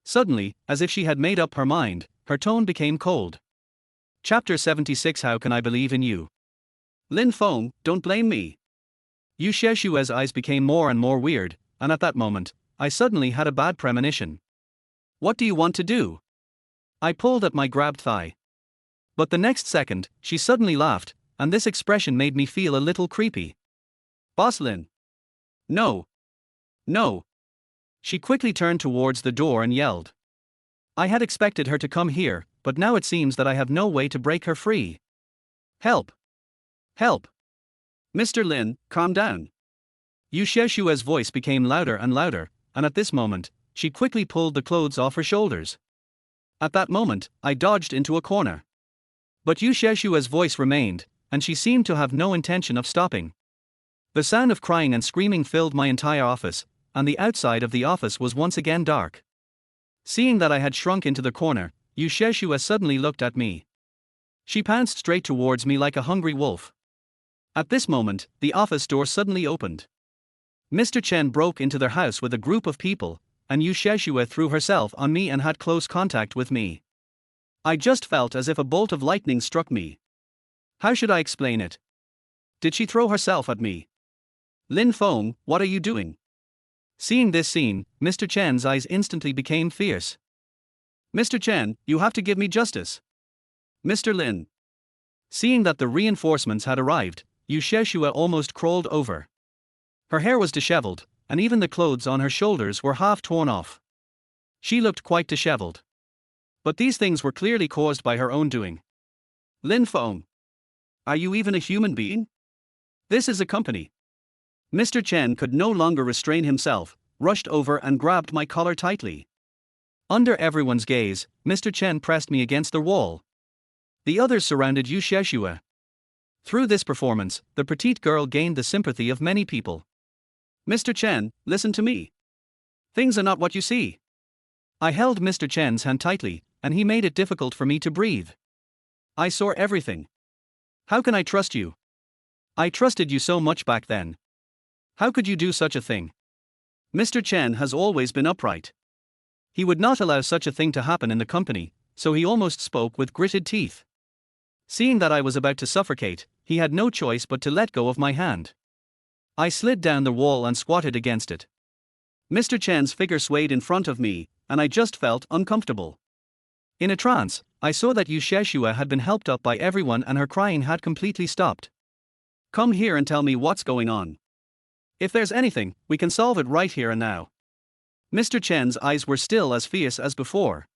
Suddenly, as if she had made up her mind, her tone became cold. Chapter 76. How can I believe in you? Lin Feng, don't blame me. Yu Sheshua's eyes became more and more weird, and at that moment, I suddenly had a bad premonition. What do you want to do? I pulled at my grabbed thigh. But the next second, she suddenly laughed, and this expression made me feel a little creepy. Boss Lin. No. No. She quickly turned towards the door and yelled. I had expected her to come here, but now it seems that I have no way to break her free. Help. Help. Mr. Lin, calm down. Yu Sheshua's voice became louder and louder, and at this moment, she quickly pulled the clothes off her shoulders. At that moment, I dodged into a corner. But Yu Sheshua's voice remained, and she seemed to have no intention of stopping. The sound of crying and screaming filled my entire office, and the outside of the office was once again dark. Seeing that I had shrunk into the corner, Yu Sheshua suddenly looked at me. She pounced straight towards me like a hungry wolf. At this moment, the office door suddenly opened. Mr. Chen broke into their house with a group of people, and Yu Sheshua threw herself on me and had close contact with me. I just felt as if a bolt of lightning struck me. How should I explain it? Did she throw herself at me? Lin Feng, what are you doing? Seeing this scene, Mr. Chen's eyes instantly became fierce. Mr. Chen, you have to give me justice. Mr. Lin. Seeing that the reinforcements had arrived, Yu Sheshua almost crawled over. Her hair was disheveled, and even the clothes on her shoulders were half torn off. She looked quite disheveled. But these things were clearly caused by her own doing. Lin Feng. Are you even a human being? This is a company. Mr. Chen could no longer restrain himself, rushed over and grabbed my collar tightly. Under everyone's gaze, Mr. Chen pressed me against the wall. The others surrounded Yu Sheshua. Through this performance, the petite girl gained the sympathy of many people. Mr. Chen, listen to me. Things are not what you see. I held Mr. Chen's hand tightly, and he made it difficult for me to breathe. I saw everything. How can I trust you? I trusted you so much back then. How could you do such a thing? Mr. Chen has always been upright. He would not allow such a thing to happen in the company, so he almost spoke with gritted teeth. Seeing that I was about to suffocate, he had no choice but to let go of my hand. I slid down the wall and squatted against it. Mr. Chen's figure swayed in front of me, and I just felt uncomfortable. In a trance, I saw that Yu Sheshua had been helped up by everyone and her crying had completely stopped. Come here and tell me what's going on. If there's anything, we can solve it right here and now. Mr. Chen's eyes were still as fierce as before.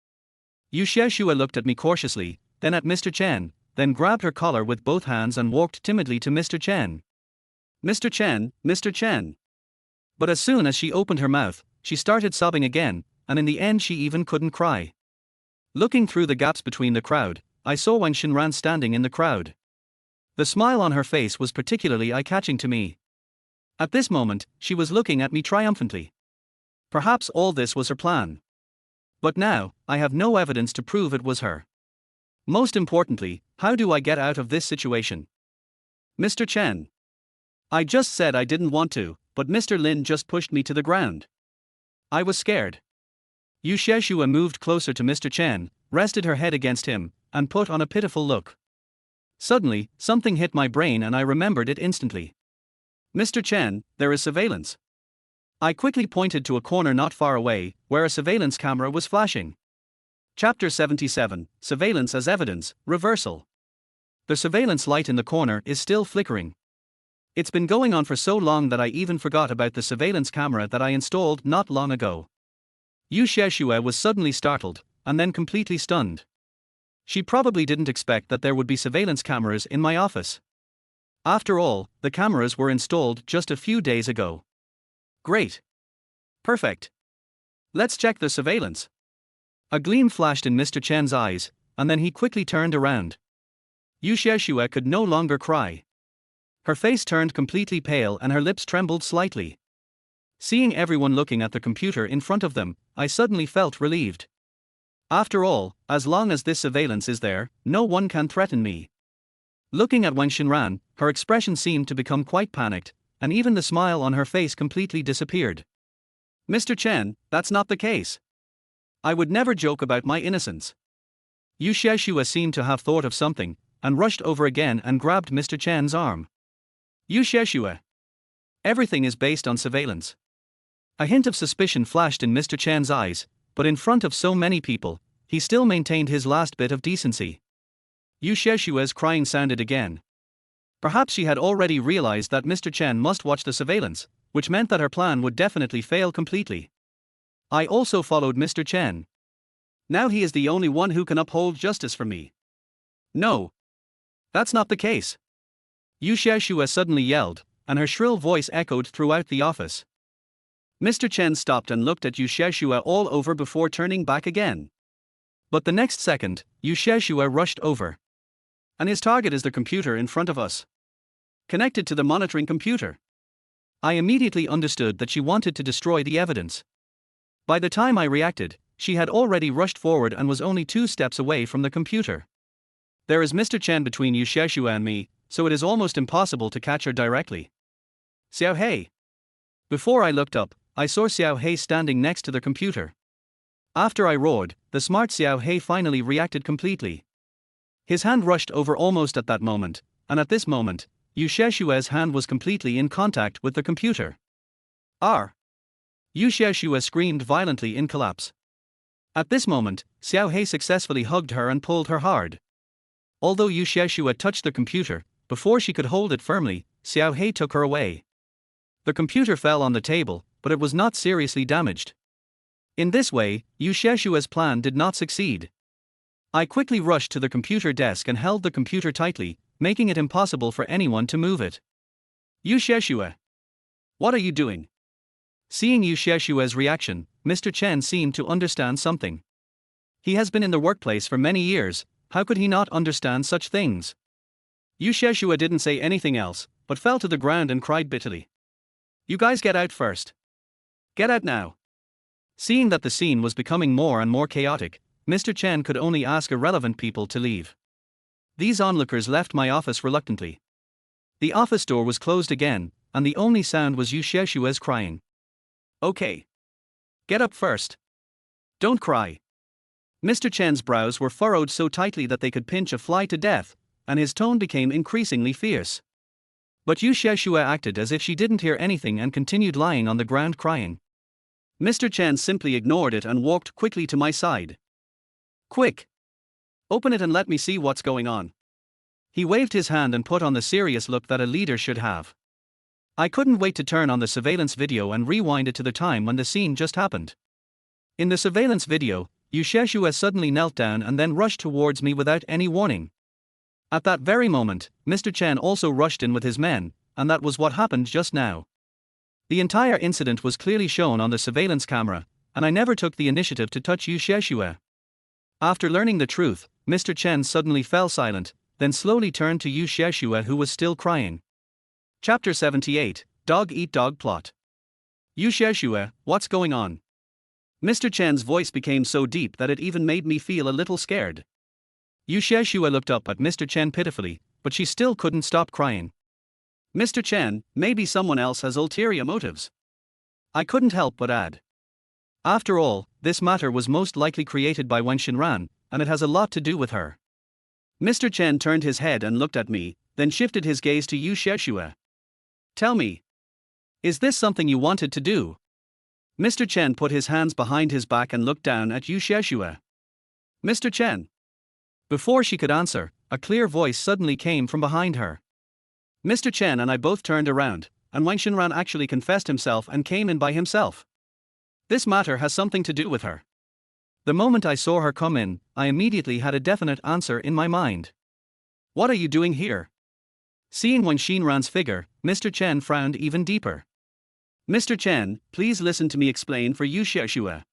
Yu Sheshua looked at me cautiously, then at Mr. Chen, then grabbed her collar with both hands and walked timidly to Mr. Chen. Mr. Chen, Mr. Chen. But as soon as she opened her mouth, she started sobbing again, and in the end she even couldn't cry. Looking through the gaps between the crowd, I saw Wang Xinran standing in the crowd. The smile on her face was particularly eye-catching to me. At this moment, she was looking at me triumphantly. Perhaps all this was her plan. But now, I have no evidence to prove it was her. Most importantly, how do I get out of this situation? Mr. Chen. I just said I didn't want to, but Mr. Lin just pushed me to the ground. I was scared. Yu Sheshua moved closer to Mr. Chen, rested her head against him, and put on a pitiful look. Suddenly, something hit my brain and I remembered it instantly. Mr. Chen, there is surveillance. I quickly pointed to a corner not far away, where a surveillance camera was flashing. Chapter 77, Surveillance as Evidence, Reversal. The surveillance light in the corner is still flickering. It's been going on for so long that I even forgot about the surveillance camera that I installed not long ago. Yu Sheshua was suddenly startled, and then completely stunned. She probably didn't expect that there would be surveillance cameras in my office. After all, the cameras were installed just a few days ago. Great. Perfect. Let's check the surveillance. A gleam flashed in Mr. Chen's eyes, and then he quickly turned around. Yu Sheshua could no longer cry. Her face turned completely pale and her lips trembled slightly. Seeing everyone looking at the computer in front of them, I suddenly felt relieved. After all, as long as this surveillance is there, no one can threaten me. Looking at Wang Xinran, her expression seemed to become quite panicked, and even the smile on her face completely disappeared. Mr. Chen, that's not the case. I would never joke about my innocence. Yu Sheshua seemed to have thought of something, and rushed over again and grabbed Mr. Chen's arm. "You Sheshue. Everything is based on surveillance." A hint of suspicion flashed in Mr. Chen's eyes, but in front of so many people, he still maintained his last bit of decency. Yu Sheshue's crying sounded again. Perhaps she had already realized that Mr. Chen must watch the surveillance, which meant that her plan would definitely fail completely. I also followed Mr. Chen. Now he is the only one who can uphold justice for me. No. That's not the case. Yu Sheshue suddenly yelled, and her shrill voice echoed throughout the office. Mr. Chen stopped and looked at Yu Sheshue all over before turning back again. But the next second, Yu Sheshue rushed over. And his target is the computer in front of us. Connected to the monitoring computer. I immediately understood that she wanted to destroy the evidence. By the time I reacted, she had already rushed forward and was only 2 steps away from the computer. There is Mr. Chen between Yu Sheshue and me, so it is almost impossible to catch her directly. Xiao Hei. Before I looked up, I saw Xiao Hei standing next to the computer. After I roared, the smart Xiao Hei finally reacted completely. His hand rushed over almost at that moment, and at this moment, Yu Sheshue's hand was completely in contact with the computer. R. Yu Sheshue screamed violently in collapse. At this moment, Xiao Hei successfully hugged her and pulled her hard. Although Yu Sheshue touched the computer, before she could hold it firmly, Xiao Hei took her away. The computer fell on the table, but it was not seriously damaged. In this way, Yu Sheshue's plan did not succeed. I quickly rushed to the computer desk and held the computer tightly, making it impossible for anyone to move it. Yu Sheshue. What are you doing? Seeing Yu Sheshue's reaction, Mr. Chen seemed to understand something. He has been in the workplace for many years, how could he not understand such things? Yu Sheshue didn't say anything else, but fell to the ground and cried bitterly. You guys get out first. Get out now. Seeing that the scene was becoming more and more chaotic, Mr. Chen could only ask irrelevant people to leave. These onlookers left my office reluctantly. The office door was closed again, and the only sound was Yu Sheshue's crying. Okay. Get up first. Don't cry. Mr. Chen's brows were furrowed so tightly that they could pinch a fly to death, and his tone became increasingly fierce. But Yu Sheshue acted as if she didn't hear anything and continued lying on the ground crying. Mr. Chen simply ignored it and walked quickly to my side. Quick! Open it and let me see what's going on. He waved his hand and put on the serious look that a leader should have. I couldn't wait to turn on the surveillance video and rewind it to the time when the scene just happened. In the surveillance video, Yu Sheshue suddenly knelt down and then rushed towards me without any warning. At that very moment, Mr. Chen also rushed in with his men, and that was what happened just now. The entire incident was clearly shown on the surveillance camera, and I never took the initiative to touch Yu Sheshue. After learning the truth, Mr. Chen suddenly fell silent, then slowly turned to Yu Sheshue who was still crying. Chapter 78, Dog Eat Dog Plot. Yu Sheshue, what's going on? Mr. Chen's voice became so deep that it even made me feel a little scared. Yu Sheshue looked up at Mr. Chen pitifully, but she still couldn't stop crying. Mr. Chen, maybe someone else has ulterior motives. I couldn't help but add. After all, this matter was most likely created by Wang Xinran, and it has a lot to do with her. Mr. Chen turned his head and looked at me, then shifted his gaze to Yu Sheshue. Tell me. Is this something you wanted to do? Mr. Chen put his hands behind his back and looked down at Yu Sheshue. Mr. Chen. Before she could answer, a clear voice suddenly came from behind her. Mr. Chen and I both turned around, and Wang Xinran actually confessed himself and came in by himself. This matter has something to do with her. The moment I saw her come in, I immediately had a definite answer in my mind. What are you doing here? Seeing Wang Xinran's figure, Mr. Chen frowned even deeper. Mr. Chen, please listen to me explain for Yu Sheshue.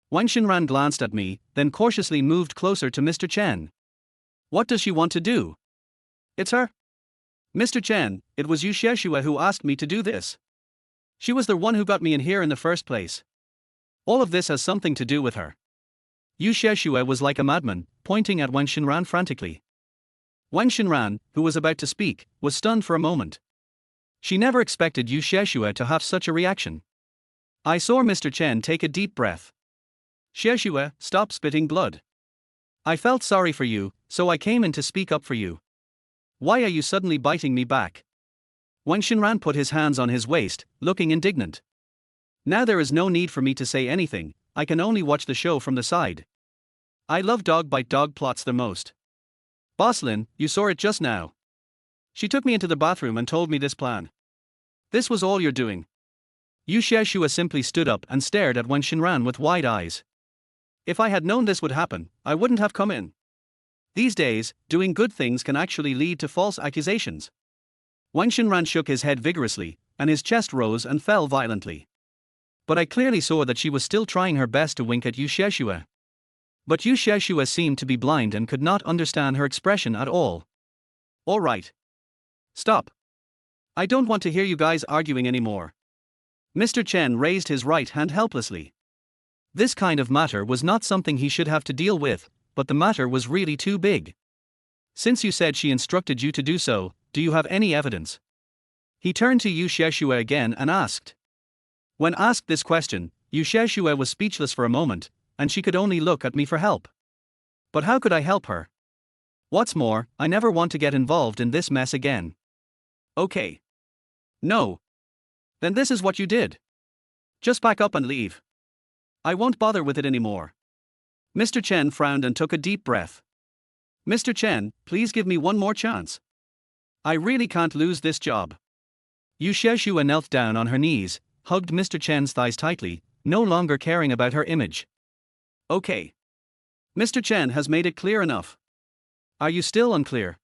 Wang Xinran glanced at me, then cautiously moved closer to Mr. Chen. What does she want to do? It's her. Mr. Chen, it was Yu Sheshue who asked me to do this. She was the one who got me in here in the first place. All of this has something to do with her. Yu Sheshue was like a madman, pointing at Wang Xinran frantically. Wang Xinran, who was about to speak, was stunned for a moment. She never expected Yu Sheshue to have such a reaction. I saw Mr. Chen take a deep breath. Sheshue, stop spitting blood. I felt sorry for you, So I came in to speak up for you. Why are you suddenly biting me back? Wang Xinran put his hands on his waist, looking indignant. Now there is no need for me to say anything, I can only watch the show from the side. I love dog bite dog plots the most. Boss Lin, you saw it just now. She took me into the bathroom and told me this plan. This was all you're doing. Yu Xiaoxua simply stood up and stared at Wang Xinran with wide eyes. If I had known this would happen, I wouldn't have come in. These days, doing good things can actually lead to false accusations. Wang Xinran shook his head vigorously, and his chest rose and fell violently. But I clearly saw that she was still trying her best to wink at Yu Xiaoxua. But Yu Xiaoxua seemed to be blind and could not understand her expression at all. All right. Stop. I don't want to hear you guys arguing anymore. Mr. Chen raised his right hand helplessly. This kind of matter was not something he should have to deal with, but the matter was really too big. Since you said she instructed you to do so, do you have any evidence? He turned to Yu Xiaoxua again and asked. When asked this question, Yu Xiaoxua was speechless for a moment, and she could only look at me for help. But how could I help her? What's more, I never want to get involved in this mess again. Okay. No. Then this is what you did. Just pack up and leave. I won't bother with it anymore. Mr. Chen frowned and took a deep breath. Mr. Chen, please give me one more chance. I really can't lose this job. Yu Xiaoxua knelt down on her knees, hugged Mr. Chen's thighs tightly, no longer caring about her image. Okay. Mr. Chen has made it clear enough. Are you still unclear?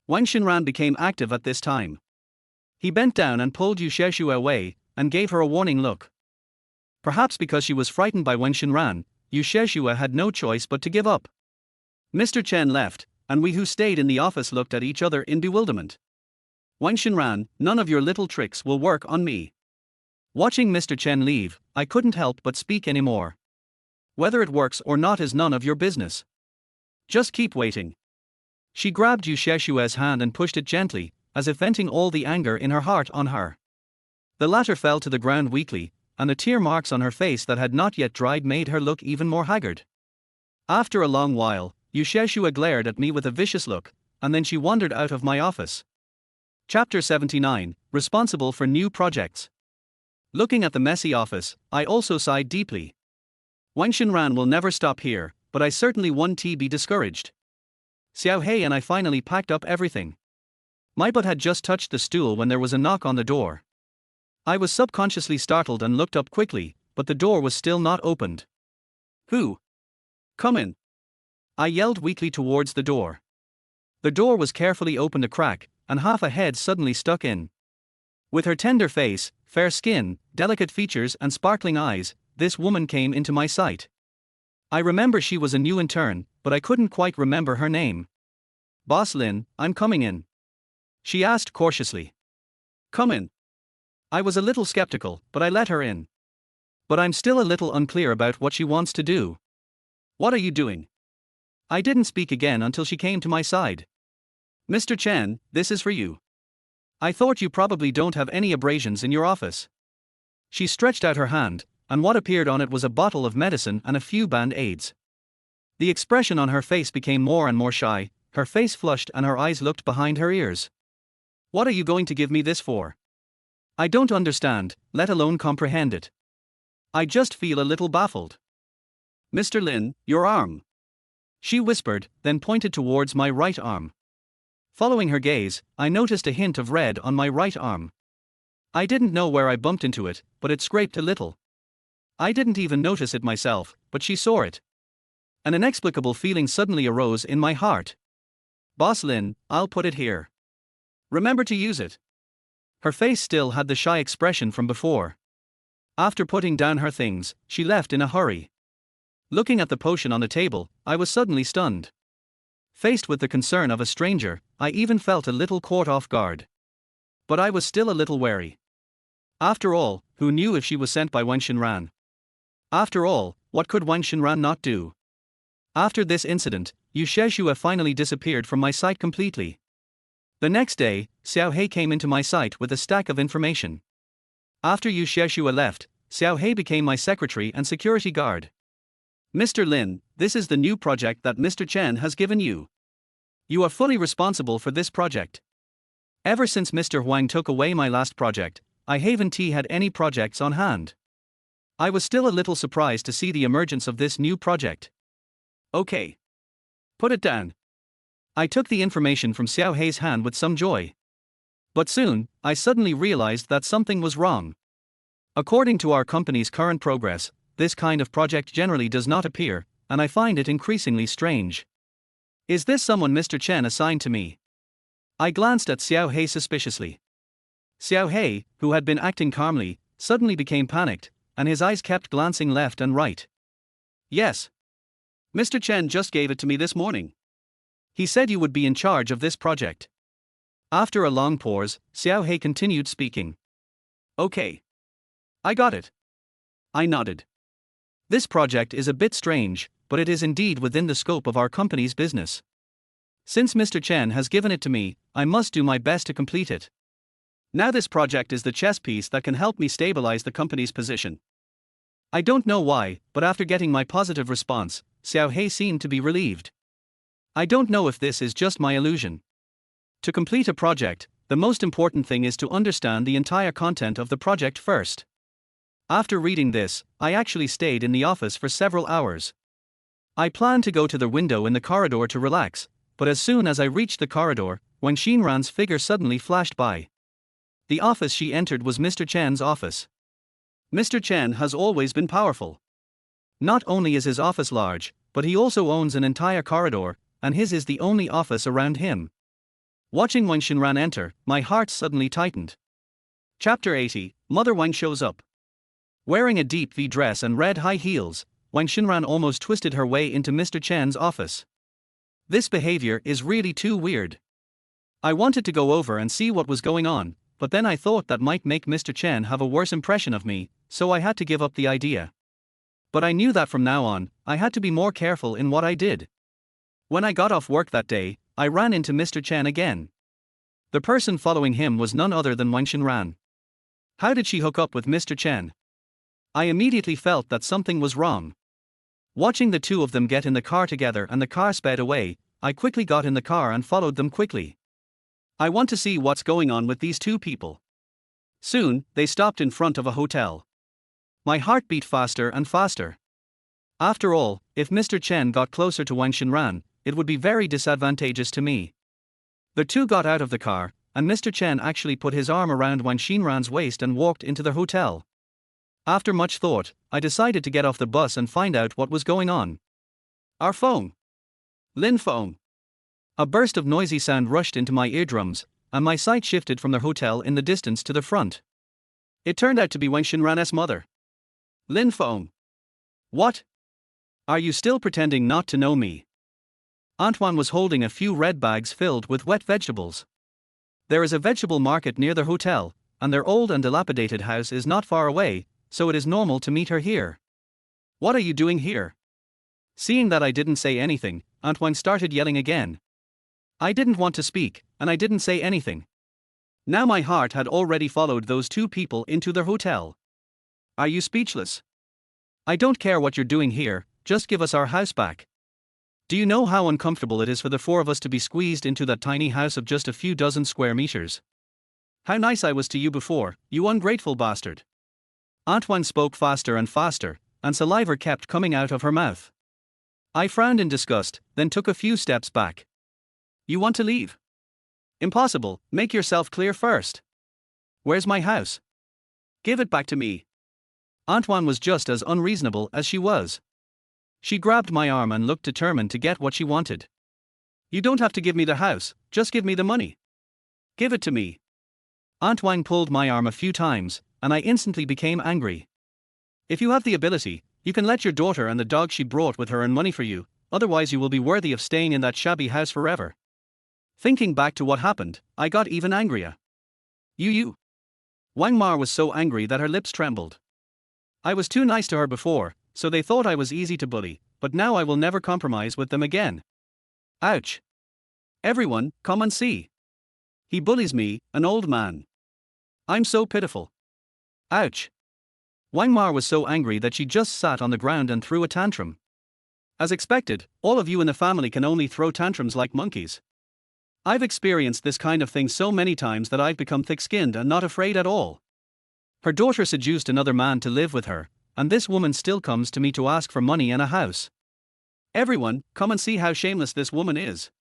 Wang Xinran became active at this time. He bent down and pulled Yu Xiaoxua away, and gave her a warning look. Perhaps because she was frightened by Wang Xinran, Yu Xiaoxua had no choice but to give up. Mr. Chen left, and we who stayed in the office looked at each other in bewilderment. Wang Xinran, none of your little tricks will work on me. Watching Mr. Chen leave, I couldn't help but speak anymore. Whether it works or not is none of your business. Just keep waiting. She grabbed Yu Xiaoxua's hand and pushed it gently, as if venting all the anger in her heart on her. The latter fell to the ground weakly, and the tear marks on her face that had not yet dried made her look even more haggard. After a long while, Yu Xiaoxua glared at me with a vicious look, and then she wandered out of my office. Chapter 79, Responsible for New Projects. Looking at the messy office, I also sighed deeply. Wang Xinran will never stop here, but I certainly won't be discouraged. Xiao Hei and I finally packed up everything. My butt had just touched the stool when there was a knock on the door. I was subconsciously startled and looked up quickly, but the door was still not opened. Who? Come in. I yelled weakly towards the door. The door was carefully opened a crack, and half a head suddenly stuck in. With her tender face, fair skin, delicate features and sparkling eyes, this woman came into my sight. I remember she was a new intern, but I couldn't quite remember her name. Boss Lin, I'm coming in. She asked cautiously. Come in. I was a little skeptical, but I let her in. But I'm still a little unclear about what she wants to do. What are you doing? I didn't speak again until she came to my side. Mr. Chen, this is for you. I thought you probably don't have any abrasions in your office. She stretched out her hand, and what appeared on it was a bottle of medicine and a few band-aids. The expression on her face became more and more shy, her face flushed and her eyes looked behind her ears. What are you going to give me this for? I don't understand, let alone comprehend it. I just feel a little baffled. Mr. Lin, your arm. She whispered, then pointed towards my right arm. Following her gaze, I noticed a hint of red on my right arm. I didn't know where I bumped into it, but it scraped a little. I didn't even notice it myself, but she saw it. An inexplicable feeling suddenly arose in my heart. Boss Lin, I'll put it here. Remember to use it. Her face still had the shy expression from before. After putting down her things, she left in a hurry. Looking at the potion on the table, I was suddenly stunned. Faced with the concern of a stranger, I even felt a little caught off guard. But I was still a little wary. After all, who knew if she was sent by Wang Xinran? After all, what could Wang Xinran not do? After this incident, Yu Xiaoxua finally disappeared from my sight completely. The next day, Xiao Hei came into my sight with a stack of information. After Yu Xiaoxua left, Xiao Hei became my secretary and security guard. Mr. Lin, this is the new project that Mr. Chen has given you. You are fully responsible for this project. Ever since Mr. Huang took away my last project, I haven't had any projects on hand. I was still a little surprised to see the emergence of this new project. Okay. Put it down. I took the information from Xiao Hei's hand with some joy. But soon, I suddenly realized that something was wrong. According to our company's current progress, this kind of project generally does not appear, and I find it increasingly strange. Is this someone Mr. Chen assigned to me? I glanced at Xiao Hei suspiciously. Xiao Hei, who had been acting calmly, suddenly became panicked, and his eyes kept glancing left and right. Yes. Mr. Chen just gave it to me this morning. He said you would be in charge of this project. After a long pause, Xiao Hei continued speaking. Okay. I got it. I nodded. This project is a bit strange, but it is indeed within the scope of our company's business. Since Mr. Chen has given it to me, I must do my best to complete it. Now this project is the chess piece that can help me stabilize the company's position. I don't know why, but after getting my positive response, Xiao Hei seemed to be relieved. I don't know if this is just my illusion. To complete a project, the most important thing is to understand the entire content of the project first. After reading this, I actually stayed in the office for several hours. I planned to go to the window in the corridor to relax, but as soon as I reached the corridor, Wang Xinran's figure suddenly flashed by. The office she entered was Mr. Chen's office. Mr. Chen has always been powerful. Not only is his office large, but he also owns an entire corridor, and his is the only office around him. Watching Wang Xinran enter, my heart suddenly tightened. Chapter 80, Mother Wang shows up. Wearing a deep V dress and red high heels, Wang Xinran almost twisted her way into Mr. Chen's office. This behavior is really too weird. I wanted to go over and see what was going on, but then I thought that might make Mr. Chen have a worse impression of me, so I had to give up the idea. But I knew that from now on, I had to be more careful in what I did. When I got off work that day, I ran into Mr. Chen again. The person following him was none other than Wang Xinran. How did she hook up with Mr. Chen? I immediately felt that something was wrong. Watching the two of them get in the car together and the car sped away, I quickly got in the car and followed them quickly. I want to see what's going on with these two people. Soon, they stopped in front of a hotel. My heart beat faster and faster. After all, if Mr. Chen got closer to Wang Xinran, it would be very disadvantageous to me. The two got out of the car, and Mr. Chen actually put his arm around Wang Xinran's waist and walked into the hotel. After much thought, I decided to get off the bus and find out what was going on. Our phone. Lin phone. A burst of noisy sound rushed into my eardrums, and my sight shifted from the hotel in the distance to the front. It turned out to be Wang Xinran's mother. Lin phone. What? Are you still pretending not to know me? Antoine was holding a few red bags filled with wet vegetables. There is a vegetable market near the hotel, and their old and dilapidated house is not far away, so it is normal to meet her here. What are you doing here? Seeing that I didn't say anything, Antoine started yelling again. I didn't want to speak, and I didn't say anything. Now my heart had already followed those two people into their hotel. Are you speechless? I don't care what you're doing here, just give us our house back. Do you know how uncomfortable it is for the four of us to be squeezed into that tiny house of just a few dozen square meters? How nice I was to you before, you ungrateful bastard. Antoine spoke faster and faster, and saliva kept coming out of her mouth. I frowned in disgust, then took a few steps back. You want to leave? Impossible, make yourself clear first. Where's my house? Give it back to me. Antoine was just as unreasonable as she was. She grabbed my arm and looked determined to get what she wanted. You don't have to give me the house, just give me the money. Give it to me. Antoine pulled my arm a few times, and I instantly became angry. If you have the ability, you can let your daughter and the dog she brought with her earn money for you, otherwise you will be worthy of staying in that shabby house forever. Thinking back to what happened, I got even angrier. You. Wang Ma was so angry that her lips trembled. I was too nice to her before, so they thought I was easy to bully, but now I will never compromise with them again. Ouch. Everyone, come and see. He bullies me, an old man. I'm so pitiful. Ouch. Wang Ma was so angry that she just sat on the ground and threw a tantrum. As expected, all of you in the family can only throw tantrums like monkeys. I've experienced this kind of thing so many times that I've become thick-skinned and not afraid at all. Her daughter seduced another man to live with her, and this woman still comes to me to ask for money and a house. Everyone, come and see how shameless this woman is.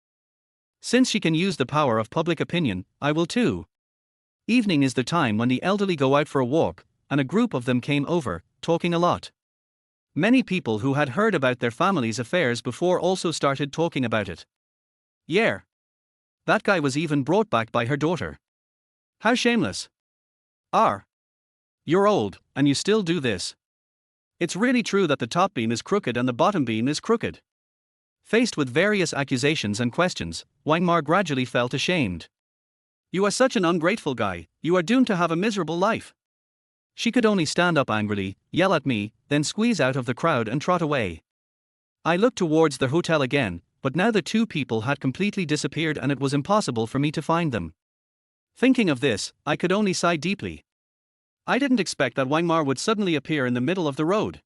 Since she can use the power of public opinion, I will too. Evening is the time when the elderly go out for a walk, and a group of them came over, talking a lot. Many people who had heard about their family's affairs before also started talking about it. Yeah. That guy was even brought back by her daughter. How shameless. You're old, and you still do this. It's really true that the top beam is crooked and the bottom beam is crooked. Faced with various accusations and questions, Wang Mar gradually felt ashamed. You are such an ungrateful guy, you are doomed to have a miserable life. She could only stand up angrily, yell at me, then squeeze out of the crowd and trot away. I looked towards the hotel again, but now the two people had completely disappeared and it was impossible for me to find them. Thinking of this, I could only sigh deeply. I didn't expect that Wang Mar would suddenly appear in the middle of the road.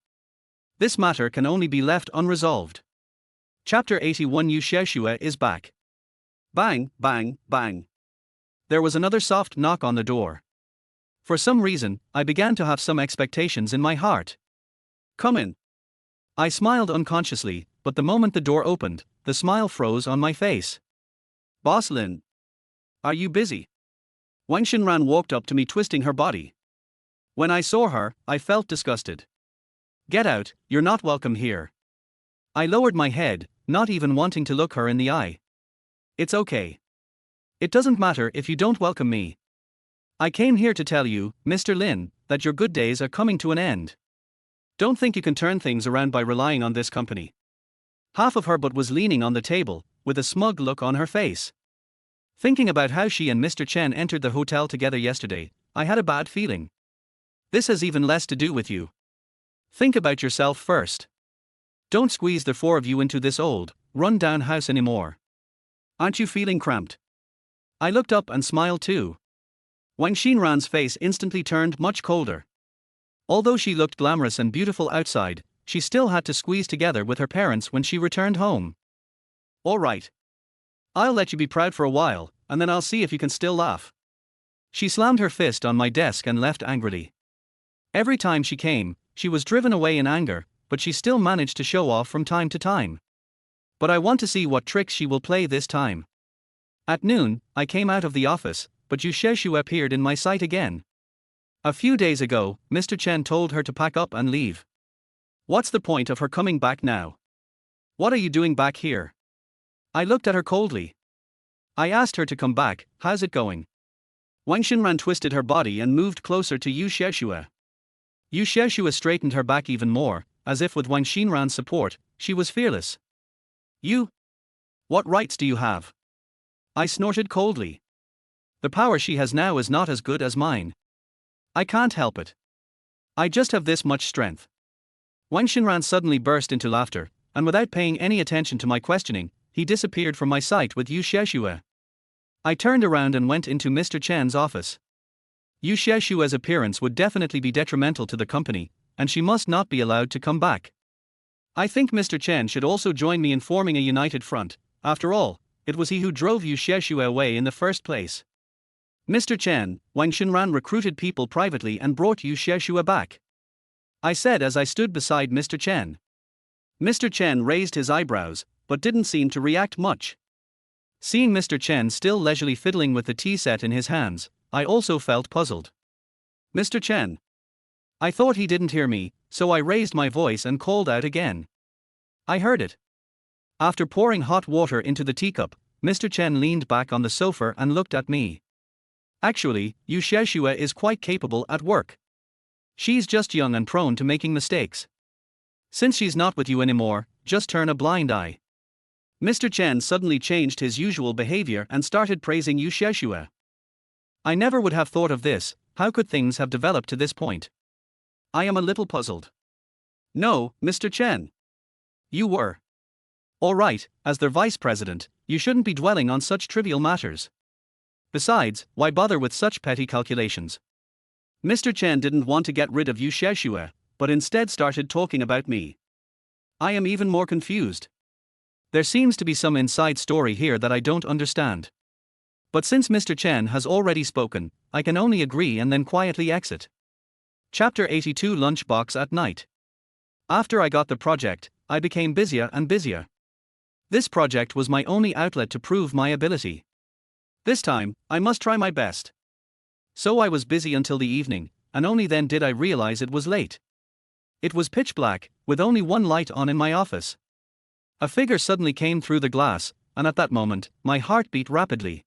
This matter can only be left unresolved. Chapter 81. Yu Xiaoxue is back. Bang, bang, bang. There was another soft knock on the door. For some reason, I began to have some expectations in my heart. Come in. I smiled unconsciously, but the moment the door opened, the smile froze on my face. Boss Lin. Are you busy? Wang Xinran walked up to me, twisting her body. When I saw her, I felt disgusted. Get out, you're not welcome here. I lowered my head, not even wanting to look her in the eye. It's okay. It doesn't matter if you don't welcome me. I came here to tell you, Mr. Lin, that your good days are coming to an end. Don't think you can turn things around by relying on this company. Half of her butt was leaning on the table, with a smug look on her face. Thinking about how she and Mr. Chen entered the hotel together yesterday, I had a bad feeling. This has even less to do with you. Think about yourself first. Don't squeeze the four of you into this old, run-down house anymore. Aren't you feeling cramped? I looked up and smiled too. Wang Xinran's face instantly turned much colder. Although she looked glamorous and beautiful outside, she still had to squeeze together with her parents when she returned home. All right. I'll let you be proud for a while, and then I'll see if you can still laugh. She slammed her fist on my desk and left angrily. Every time she came, she was driven away in anger, but she still managed to show off from time to time. But I want to see what tricks she will play this time. At noon, I came out of the office, but Yu Xiaoxue appeared in my sight again. A few days ago, Mr. Chen told her to pack up and leave. What's the point of her coming back now? What are you doing back here? I looked at her coldly. I asked her to come back. How's it going? Wang Xinran twisted her body and moved closer to Yu Xiaoxue. Yu Xiaoxue straightened her back even more, as if with Wang Xinran's support, she was fearless. You? What rights do you have? I snorted coldly. The power she has now is not as good as mine. I can't help it. I just have this much strength. Wang Xinran suddenly burst into laughter, and without paying any attention to my questioning, he disappeared from my sight with Yu Xiaoxue. I turned around and went into Mr. Chen's office. Yu Xiaoxue's appearance would definitely be detrimental to the company, and she must not be allowed to come back. I think Mr. Chen should also join me in forming a united front. After all, it was he who drove Yu Xiaoxue away in the first place. Mr. Chen, Wang Xinran recruited people privately and brought Yu Xiaoxue back. I said as I stood beside Mr. Chen. Mr. Chen raised his eyebrows, but didn't seem to react much. Seeing Mr. Chen still leisurely fiddling with the tea set in his hands, I also felt puzzled. Mr. Chen. I thought he didn't hear me, so I raised my voice and called out again. I heard it. After pouring hot water into the teacup, Mr. Chen leaned back on the sofa and looked at me. Actually, Yu Xiaoxue is quite capable at work. She's just young and prone to making mistakes. Since she's not with you anymore, just turn a blind eye. Mr. Chen suddenly changed his usual behavior and started praising Yu Xiaoxue. I never would have thought of this. How could things have developed to this point? I am a little puzzled. No, Mr. Chen. You were. All right, as their vice president, you shouldn't be dwelling on such trivial matters. Besides, why bother with such petty calculations? Mr. Chen didn't want to get rid of Yu Xiaoxue, but instead started talking about me. I am even more confused. There seems to be some inside story here that I don't understand. But since Mr. Chen has already spoken, I can only agree and then quietly exit. Chapter 82 Lunchbox at Night. After I got the project, I became busier and busier. This project was my only outlet to prove my ability. This time, I must try my best. So I was busy until the evening, and only then did I realize it was late. It was pitch black, with only one light on in my office. A figure suddenly came through the glass, and at that moment, my heart beat rapidly.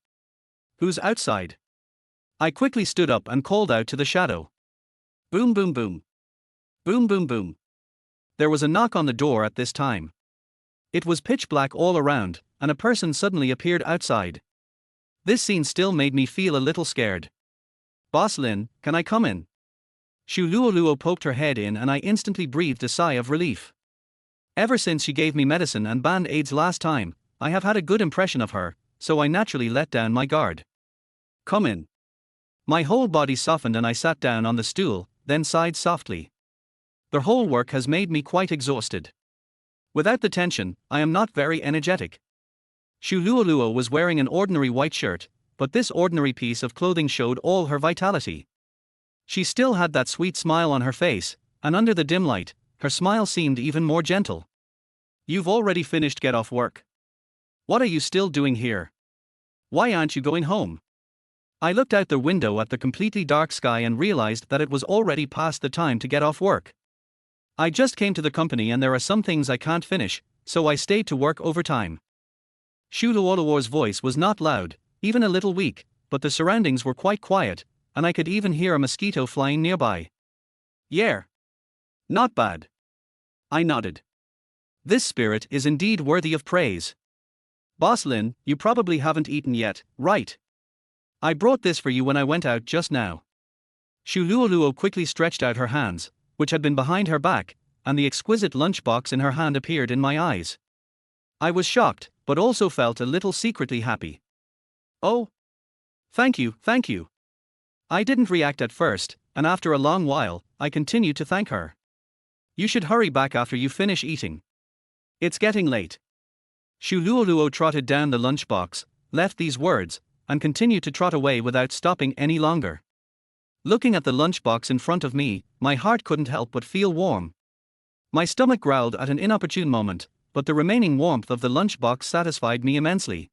Who's outside? I quickly stood up and called out to the shadow. Boom boom boom. Boom boom boom. There was a knock on the door at this time. It was pitch black all around, and a person suddenly appeared outside. This scene still made me feel a little scared. Boss Lin, can I come in? Xu Luoluo poked her head in and I instantly breathed a sigh of relief. Ever since she gave me medicine and band-aids last time, I have had a good impression of her, so I naturally let down my guard. Come in. My whole body softened and I sat down on the stool, then sighed softly. The whole work has made me quite exhausted. Without the tension, I am not very energetic. Xu Luoluo was wearing an ordinary white shirt, but this ordinary piece of clothing showed all her vitality. She still had that sweet smile on her face, and under the dim light, her smile seemed even more gentle. You've already finished get off work. What are you still doing here? Why aren't you going home? I looked out the window at the completely dark sky and realized that it was already past the time to get off work. I just came to the company and there are some things I can't finish, so I stayed to work overtime. Xu Luoluo's voice was not loud, even a little weak, but the surroundings were quite quiet, and I could even hear a mosquito flying nearby. Yeah. Not bad. I nodded. This spirit is indeed worthy of praise. Boss Lin, you probably haven't eaten yet, right? I brought this for you when I went out just now. Xu Luoluo quickly stretched out her hands, which had been behind her back, and the exquisite lunchbox in her hand appeared in my eyes. I was shocked, but also felt a little secretly happy. Oh. Thank you, thank you. I didn't react at first, and after a long while, I continued to thank her. You should hurry back after you finish eating. It's getting late. Xu Luoluo trotted down the lunchbox, left these words, and continued to trot away without stopping any longer. Looking at the lunchbox in front of me, my heart couldn't help but feel warm. My stomach growled at an inopportune moment, but the remaining warmth of the lunchbox satisfied me immensely.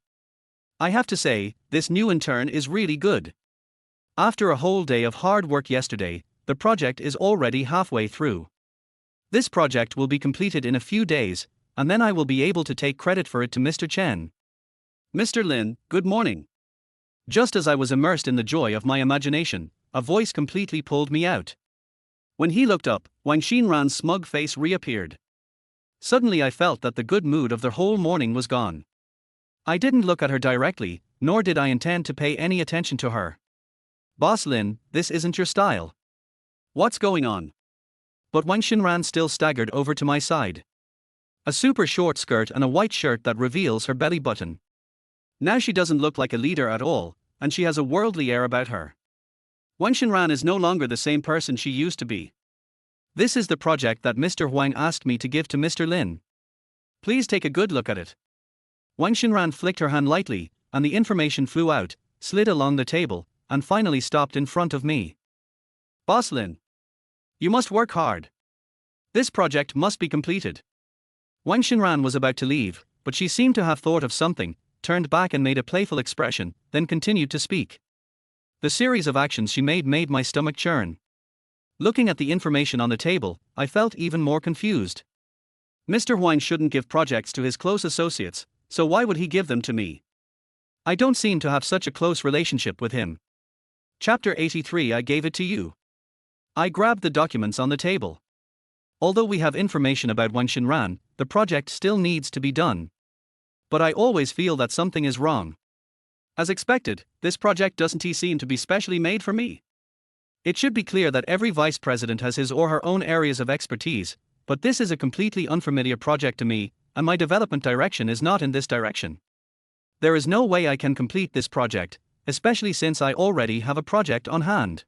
I have to say, this new intern is really good. After a whole day of hard work yesterday, the project is already halfway through. This project will be completed in a few days, and then I will be able to take credit for it to Mr. Chen. Mr. Lin, good morning. Just as I was immersed in the joy of my imagination, a voice completely pulled me out. When he looked up, Wang Xinran's smug face reappeared. Suddenly I felt that the good mood of the whole morning was gone. I didn't look at her directly, nor did I intend to pay any attention to her. Boss Lin, this isn't your style. What's going on? But Wang Xinran still staggered over to my side. A super short skirt and a white shirt that reveals her belly button. Now she doesn't look like a leader at all, and she has a worldly air about her. Wang Xinran is no longer the same person she used to be. This is the project that Mr. Huang asked me to give to Mr. Lin. Please take a good look at it. Wang Xinran flicked her hand lightly, and the information flew out, slid along the table, and finally stopped in front of me. Boss Lin. You must work hard. This project must be completed. Wang Xinran was about to leave, but she seemed to have thought of something, turned back and made a playful expression, then continued to speak. The series of actions she made my stomach churn. Looking at the information on the table, I felt even more confused. Mr. Huang shouldn't give projects to his close associates, so why would he give them to me? I don't seem to have such a close relationship with him. Chapter 83 I gave it to you. I grabbed the documents on the table. Although we have information about Wang Xinran, the project still needs to be done. But I always feel that something is wrong. As expected, this project doesn't seem to be specially made for me. It should be clear that every vice president has his or her own areas of expertise, but this is a completely unfamiliar project to me, and my development direction is not in this direction. There is no way I can complete this project, especially since I already have a project on hand.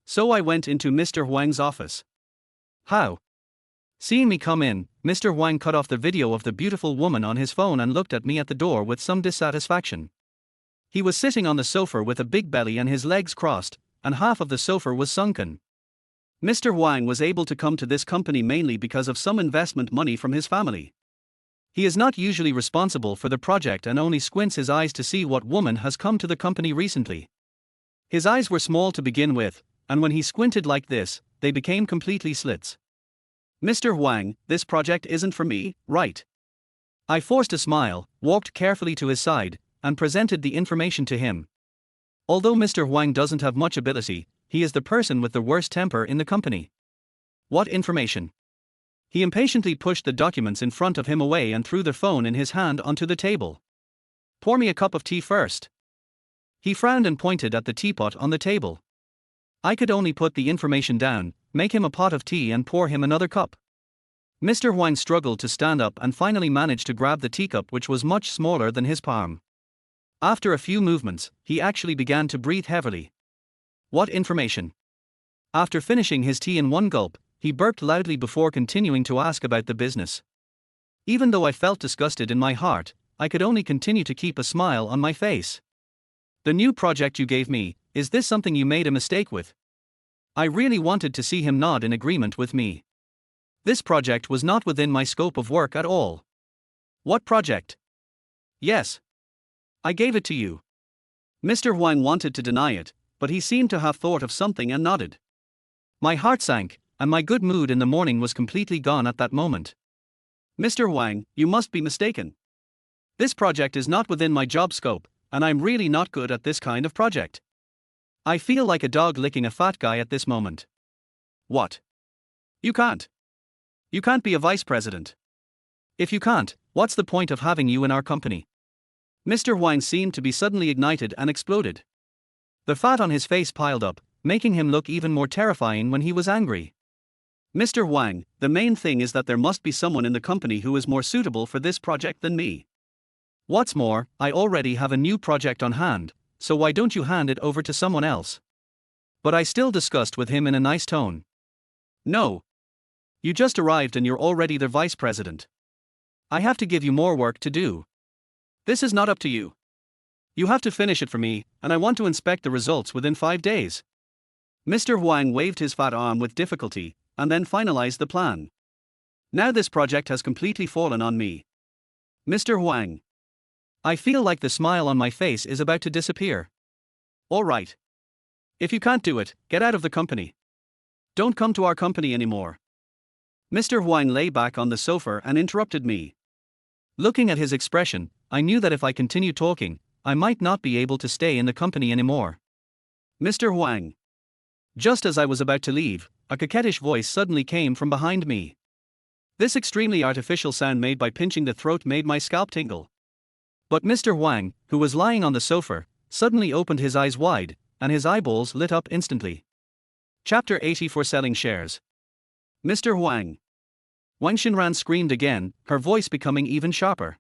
So I went into Mr. Huang's office. How? Seeing me come in, Mr. Huang cut off the video of the beautiful woman on his phone and looked at me at the door with some dissatisfaction. He was sitting on the sofa with a big belly and his legs crossed, and half of the sofa was sunken. Mr. Wang was able to come to this company mainly because of some investment money from his family. He is not usually responsible for the project and only squints his eyes to see what woman has come to the company recently. His eyes were small to begin with, and when he squinted like this, they became completely slits. Mr. Wang, this project isn't for me, right? I forced a smile, walked carefully to his side, and presented the information to him. Although Mr. Wang doesn't have much ability, he is the person with the worst temper in the company. What information? He impatiently pushed the documents in front of him away and threw the phone in his hand onto the table. Pour me a cup of tea first. He frowned and pointed at the teapot on the table. I could only put the information down, make him a pot of tea and pour him another cup. Mr. Wang struggled to stand up and finally managed to grab the teacup, which was much smaller than his palm. After a few movements, he actually began to breathe heavily. What information? After finishing his tea in one gulp, he burped loudly before continuing to ask about the business. Even though I felt disgusted in my heart, I could only continue to keep a smile on my face. The new project you gave me, is this something you made a mistake with? I really wanted to see him nod in agreement with me. This project was not within my scope of work at all. What project? Yes. I gave it to you. Mr. Wang wanted to deny it, but he seemed to have thought of something and nodded. My heart sank, and my good mood in the morning was completely gone at that moment. Mr. Wang, you must be mistaken. This project is not within my job scope, and I'm really not good at this kind of project. I feel like a dog licking a fat guy at this moment. What? You can't. You can't be a vice president. If you can't, what's the point of having you in our company? Mr. Wang seemed to be suddenly ignited and exploded. The fat on his face piled up, making him look even more terrifying when he was angry. Mr. Wang, the main thing is that there must be someone in the company who is more suitable for this project than me. What's more, I already have a new project on hand, so why don't you hand it over to someone else? But I still discussed with him in a nice tone. No. You just arrived and you're already the vice president. I have to give you more work to do. This is not up to you. You have to finish it for me, and I want to inspect the results within 5 days. Mr. Wang waved his fat arm with difficulty, and then finalized the plan. Now this project has completely fallen on me. Mr. Wang. I feel like the smile on my face is about to disappear. All right. If you can't do it, get out of the company. Don't come to our company anymore. Mr. Wang lay back on the sofa and interrupted me. Looking at his expression, I knew that if I continued talking, I might not be able to stay in the company anymore. Mr. Wang. Just as I was about to leave, a coquettish voice suddenly came from behind me. This extremely artificial sound made by pinching the throat made my scalp tingle. But Mr. Wang, who was lying on the sofa, suddenly opened his eyes wide, and his eyeballs lit up instantly. Chapter 80 for Selling Shares. Mr. Wang. Wang Xinran screamed again, her voice becoming even sharper.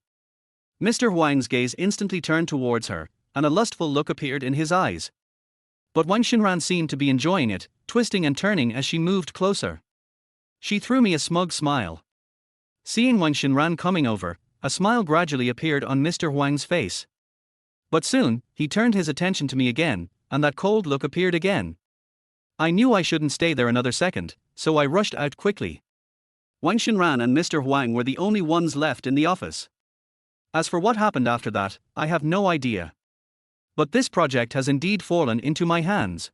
Mr. Wang's gaze instantly turned towards her, and a lustful look appeared in his eyes. But Wang Xinran seemed to be enjoying it, twisting and turning as she moved closer. She threw me a smug smile. Seeing Wang Xinran coming over, a smile gradually appeared on Mr. Wang's face. But soon, he turned his attention to me again, and that cold look appeared again. I knew I shouldn't stay there another second, so I rushed out quickly. Wang Xinran and Mr. Wang were the only ones left in the office. As for what happened after that, I have no idea. But this project has indeed fallen into my hands.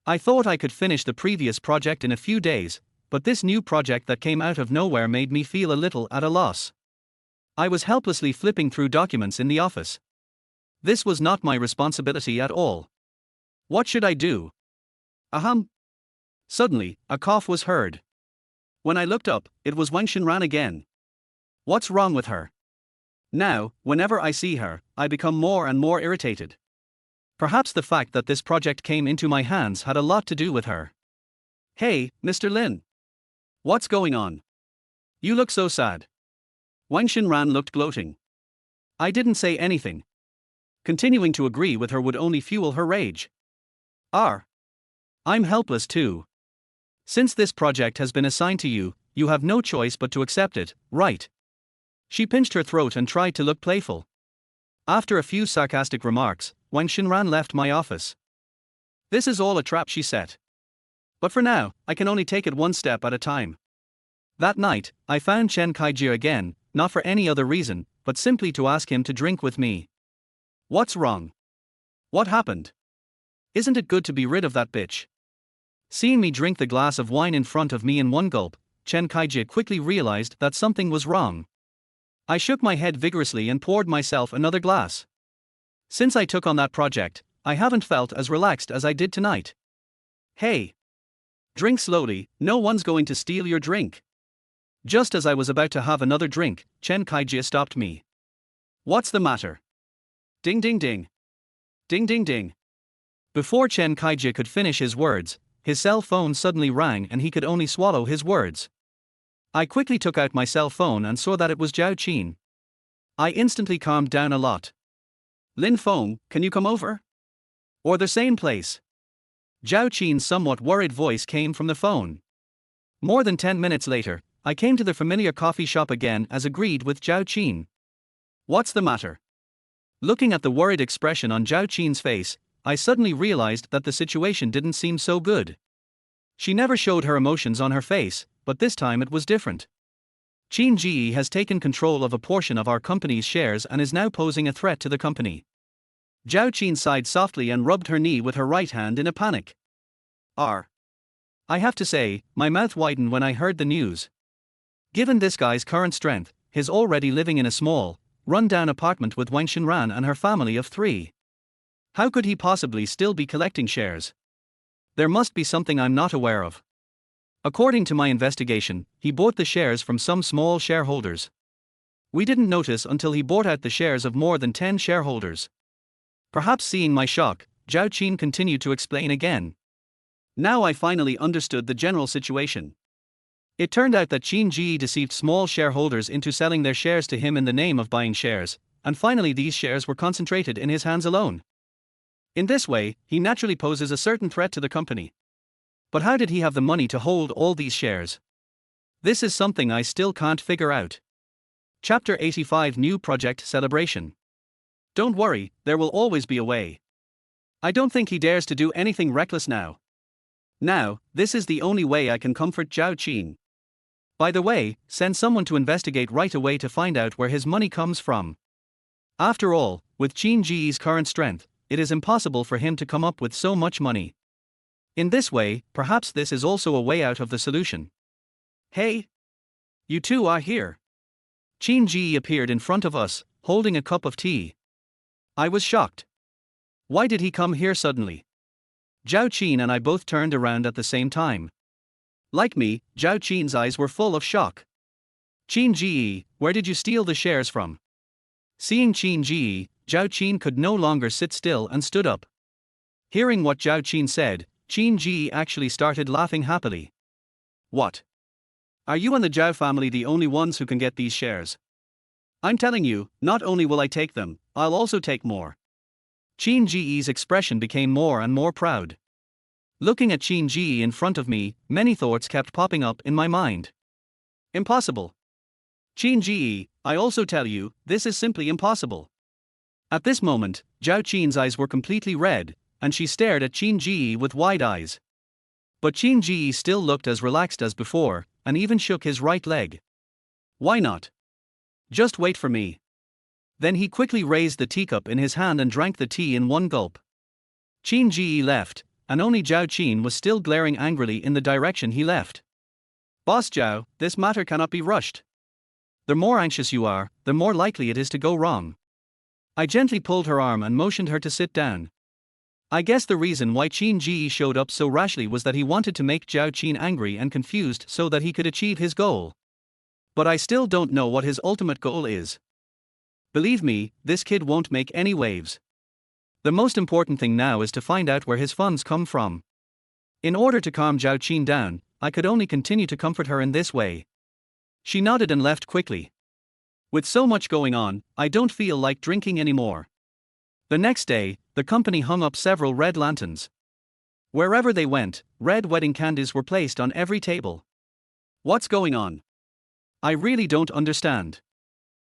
I thought I could finish the previous project in a few days, but this new project that came out of nowhere made me feel a little at a loss. I was helplessly flipping through documents in the office. This was not my responsibility at all. What should I do? Ahem. Suddenly, a cough was heard. When I looked up, it was Wang Xinran again. What's wrong with her? Now, whenever I see her, I become more and more irritated. Perhaps the fact that this project came into my hands had a lot to do with her. Hey, Mr. Lin. What's going on? You look so sad. Wang Xinran looked gloating. I didn't say anything. Continuing to agree with her would only fuel her rage. I'm helpless too. Since this project has been assigned to you, you have no choice but to accept it, right? She pinched her throat and tried to look playful. After a few sarcastic remarks, Wang Xinran left my office. This is all a trap she set. But for now, I can only take it one step at a time. That night, I found Chen Kaijie again, not for any other reason, but simply to ask him to drink with me. What's wrong? What happened? Isn't it good to be rid of that bitch? Seeing me drink the glass of wine in front of me in one gulp, Chen Kaijie quickly realized that something was wrong. I shook my head vigorously and poured myself another glass. Since I took on that project, I haven't felt as relaxed as I did tonight. Hey! Drink slowly, no one's going to steal your drink. Just as I was about to have another drink, Chen Kaijie stopped me. What's the matter? Ding ding ding. Ding ding ding. Before Chen Kaijie could finish his words, his cell phone suddenly rang and he could only swallow his words. I quickly took out my cell phone and saw that it was Zhao Qin. I instantly calmed down a lot. Lin Feng, can you come over? Or the same place? Zhao Qin's somewhat worried voice came from the phone. More than 10 minutes later, I came to the familiar coffee shop again as agreed with Zhao Qin. What's the matter? Looking at the worried expression on Zhao Qin's face, I suddenly realized that the situation didn't seem so good. She never showed her emotions on her face, but this time it was different. Qin Ji has taken control of a portion of our company's shares and is now posing a threat to the company. Zhao Qin sighed softly and rubbed her knee with her right hand in a panic. I have to say, my mouth widened when I heard the news. Given this guy's current strength, he's already living in a small, run-down apartment with Wang Xinran and her family of 3. How could he possibly still be collecting shares? There must be something I'm not aware of. According to my investigation, he bought the shares from some small shareholders. We didn't notice until he bought out the shares of more than 10 shareholders. Perhaps seeing my shock, Zhao Qin continued to explain again. Now I finally understood the general situation. It turned out that Qin Ji deceived small shareholders into selling their shares to him in the name of buying shares, and finally these shares were concentrated in his hands alone. In this way, he naturally poses a certain threat to the company. But how did he have the money to hold all these shares? This is something I still can't figure out. Chapter 85 New Project Celebration. Don't worry, there will always be a way. I don't think he dares to do anything reckless now. Now, this is the only way I can comfort Zhao Qin. By the way, send someone to investigate right away to find out where his money comes from. After all, with Qin Ji's current strength, it is impossible for him to come up with so much money. In this way, perhaps this is also a way out of the solution. Hey! You two are here. Qin Ji appeared in front of us, holding a cup of tea. I was shocked. Why did he come here suddenly? Zhao Qin and I both turned around at the same time. Like me, Zhao Qin's eyes were full of shock. Qin Ji, where did you steal the shares from? Seeing Qin Ji, Zhao Qin could no longer sit still and stood up. Hearing what Zhao Qin said, Qin Ji actually started laughing happily. What? Are you and the Zhao family the only ones who can get these shares? I'm telling you, not only will I take them, I'll also take more. Qin Ji's expression became more and more proud. Looking at Qin Ji in front of me, many thoughts kept popping up in my mind. Impossible. Qin Ji, I also tell you, this is simply impossible. At this moment, Zhao Qin's eyes were completely red, and she stared at Qin Ji with wide eyes. But Qin Ji still looked as relaxed as before, and even shook his right leg. Why not? Just wait for me. Then he quickly raised the teacup in his hand and drank the tea in one gulp. Qin Ji left, and only Zhao Qin was still glaring angrily in the direction he left. Boss Zhao, this matter cannot be rushed. The more anxious you are, the more likely it is to go wrong. I gently pulled her arm and motioned her to sit down. I guess the reason why Qin Ji showed up so rashly was that he wanted to make Zhao Qin angry and confused so that he could achieve his goal. But I still don't know what his ultimate goal is. Believe me, this kid won't make any waves. The most important thing now is to find out where his funds come from. In order to calm Zhao Qin down, I could only continue to comfort her in this way. She nodded and left quickly. With so much going on, I don't feel like drinking anymore. The next day, the company hung up several red lanterns. Wherever they went, red wedding candies were placed on every table. What's going on? I really don't understand.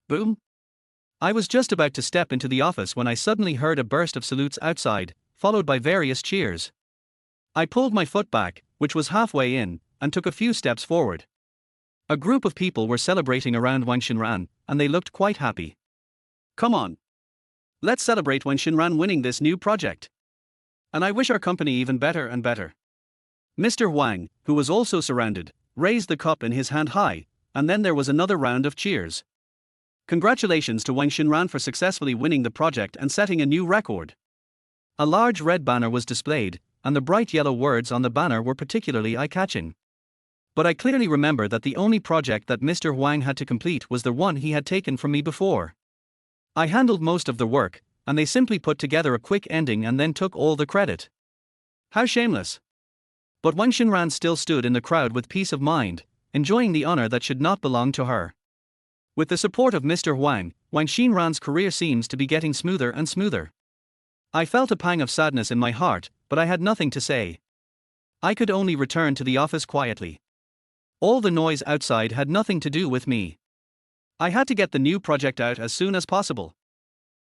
Boom. I was just about to step into the office when I suddenly heard a burst of salutes outside, followed by various cheers. I pulled my foot back, which was halfway in, and took a few steps forward. A group of people were celebrating around Wang Xinran, and they looked quite happy. Come on. Let's celebrate Wang Xinran winning this new project. And I wish our company even better and better. Mr. Wang, who was also surrounded, raised the cup in his hand high, and then there was another round of cheers. Congratulations to Wang Xinran for successfully winning the project and setting a new record. A large red banner was displayed, and the bright yellow words on the banner were particularly eye-catching. But I clearly remember that the only project that Mr. Wang had to complete was the one he had taken from me before. I handled most of the work, and they simply put together a quick ending and then took all the credit. How shameless. But Wang Xinran still stood in the crowd with peace of mind, enjoying the honor that should not belong to her. With the support of Mr. Wang, Wang Xinran's career seems to be getting smoother and smoother. I felt a pang of sadness in my heart, but I had nothing to say. I could only return to the office quietly. All the noise outside had nothing to do with me. I had to get the new project out as soon as possible.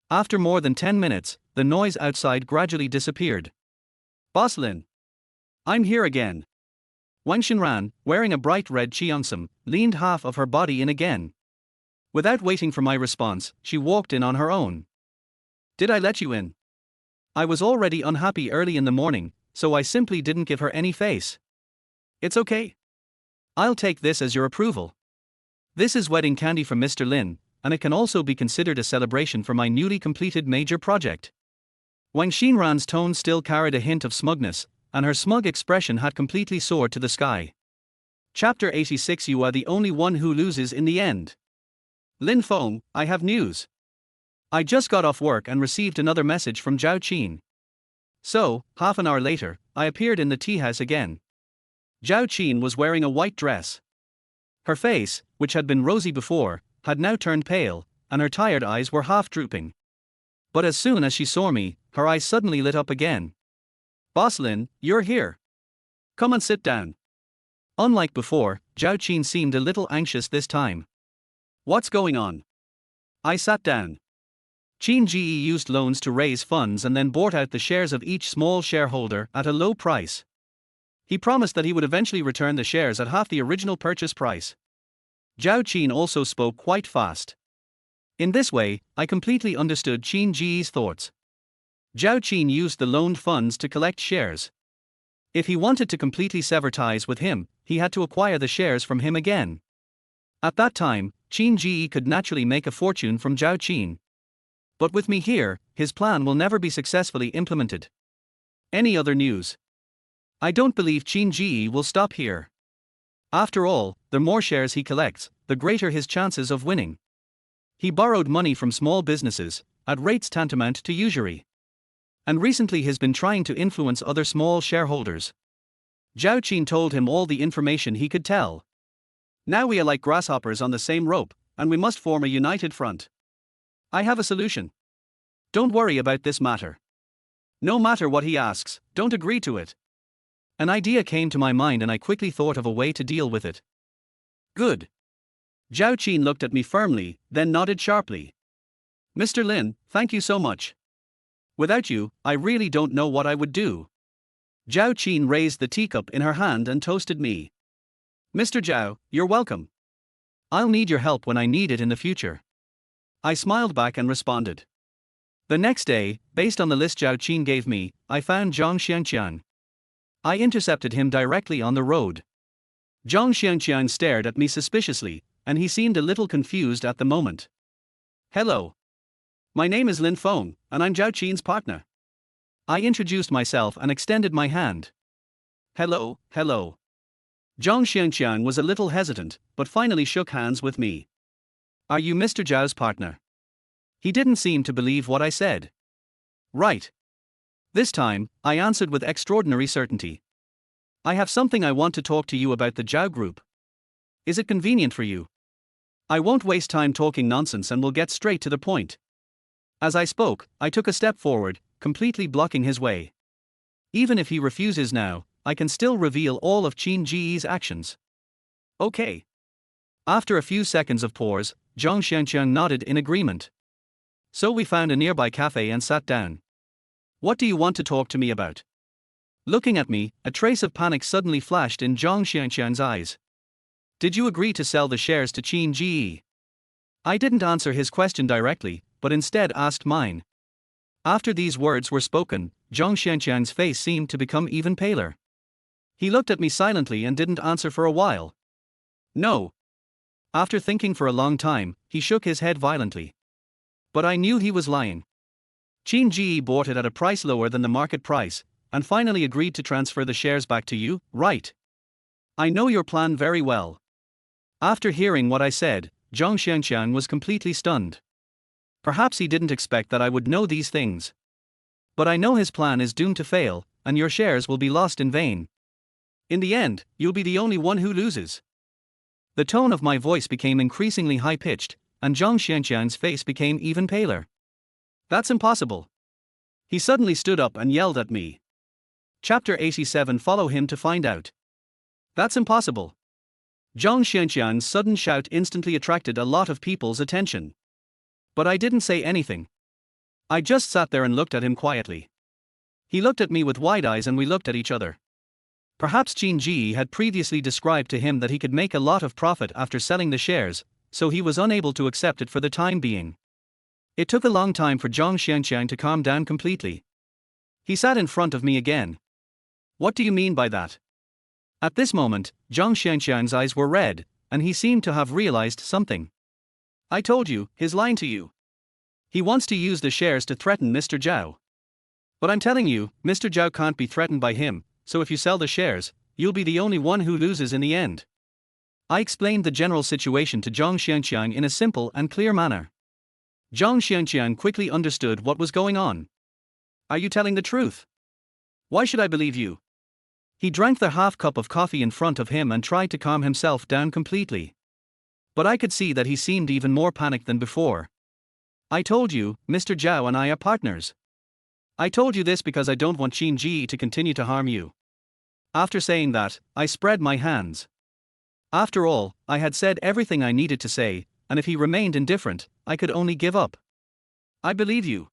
After more than 10 minutes, the noise outside gradually disappeared. Boss Lin. I'm here again. Wang Xinran, wearing a bright red cheongsam, leaned half of her body in again. Without waiting for my response, she walked in on her own. Did I let you in? I was already unhappy early in the morning, so I simply didn't give her any face. It's okay. I'll take this as your approval. This is wedding candy from Mr. Lin, and it can also be considered a celebration for my newly completed major project. Wang Xinran's tone still carried a hint of smugness, and her smug expression had completely soared to the sky. Chapter 86. You are the only one who loses in the end. Lin Feng, I have news. I just got off work and received another message from Zhao Qin. So, half an hour later, I appeared in the tea house again. Zhao Qin was wearing a white dress. Her face, which had been rosy before, had now turned pale, and her tired eyes were half drooping. But as soon as she saw me, her eyes suddenly lit up again. Boss Lin, you're here. Come and sit down. Unlike before, Zhao Qin seemed a little anxious this time. What's going on? I sat down. Qin Ji used loans to raise funds and then bought out the shares of each small shareholder at a low price. He promised that he would eventually return the shares at half the original purchase price. Zhao Qin also spoke quite fast. In this way, I completely understood Qin Ji's thoughts. Zhao Qin used the loaned funds to collect shares. If he wanted to completely sever ties with him, he had to acquire the shares from him again. At that time, Qin Ji could naturally make a fortune from Zhao Qin. But with me here, his plan will never be successfully implemented. Any other news? I don't believe Qin Ji will stop here. After all, the more shares he collects, the greater his chances of winning. He borrowed money from small businesses, at rates tantamount to usury. And recently has been trying to influence other small shareholders. Zhao Qin told him all the information he could tell. Now we are like grasshoppers on the same rope, and we must form a united front. I have a solution. Don't worry about this matter. No matter what he asks, don't agree to it. An idea came to my mind and I quickly thought of a way to deal with it. Good. Zhao Qin looked at me firmly, then nodded sharply. Mr. Lin, thank you so much. Without you, I really don't know what I would do. Zhao Qin raised the teacup in her hand and toasted me. Mr. Zhao, you're welcome. I'll need your help when I need it in the future. I smiled back and responded. The next day, based on the list Zhao Qin gave me, I found Zhang Xiangqiang. I intercepted him directly on the road. Zhang Xiangqiang stared at me suspiciously, and he seemed a little confused at the moment. Hello. My name is Lin Feng, and I'm Zhao Qin's partner. I introduced myself and extended my hand. Hello. Zhang Xiangqiang was a little hesitant, but finally shook hands with me. Are you Mr. Zhao's partner? He didn't seem to believe what I said. Right. This time, I answered with extraordinary certainty. I have something I want to talk to you about the Zhao Group. Is it convenient for you? I won't waste time talking nonsense and will get straight to the point. As I spoke, I took a step forward, completely blocking his way. Even if he refuses now, I can still reveal all of Qin Ji's actions. Okay. After a few seconds of pause, Zhang Xiangqiang nodded in agreement. So we found a nearby cafe and sat down. What do you want to talk to me about? Looking at me, a trace of panic suddenly flashed in Zhang Xianxian's eyes. Did you agree to sell the shares to Qin Ji? I didn't answer his question directly, but instead asked mine. After these words were spoken, Zhang Xianxian's face seemed to become even paler. He looked at me silently and didn't answer for a while. No. After thinking for a long time, he shook his head violently. But I knew he was lying. Qin Ji bought it at a price lower than the market price, and finally agreed to transfer the shares back to you, right? I know your plan very well. After hearing what I said, Zhang Xianxian was completely stunned. Perhaps he didn't expect that I would know these things. But I know his plan is doomed to fail, and your shares will be lost in vain. In the end, you'll be the only one who loses. The tone of my voice became increasingly high-pitched, and Zhang Xianxian's face became even paler. That's impossible. He suddenly stood up and yelled at me. Chapter 87. Follow him to find out. That's impossible. Zhang Xianxian's sudden shout instantly attracted a lot of people's attention. But I didn't say anything. I just sat there and looked at him quietly. He looked at me with wide eyes and we looked at each other. Perhaps Qin Ji had previously described to him that he could make a lot of profit after selling the shares, so he was unable to accept it for the time being. It took a long time for Zhang Xianxian to calm down completely. He sat in front of me again. What do you mean by that? At this moment, Zhang Xianxian's eyes were red, and he seemed to have realized something. I told you, he's lying to you. He wants to use the shares to threaten Mr. Zhao. But I'm telling you, Mr. Zhao can't be threatened by him, so if you sell the shares, you'll be the only one who loses in the end. I explained the general situation to Zhang Xianxian in a simple and clear manner. Zhang Xianxian quickly understood what was going on. Are you telling the truth? Why should I believe you? He drank the half cup of coffee in front of him and tried to calm himself down completely. But I could see that he seemed even more panicked than before. I told you, Mr. Zhao and I are partners. I told you this because I don't want Qin Ji to continue to harm you. After saying that, I spread my hands. After all, I had said everything I needed to say, and if he remained indifferent, I could only give up. I believe you.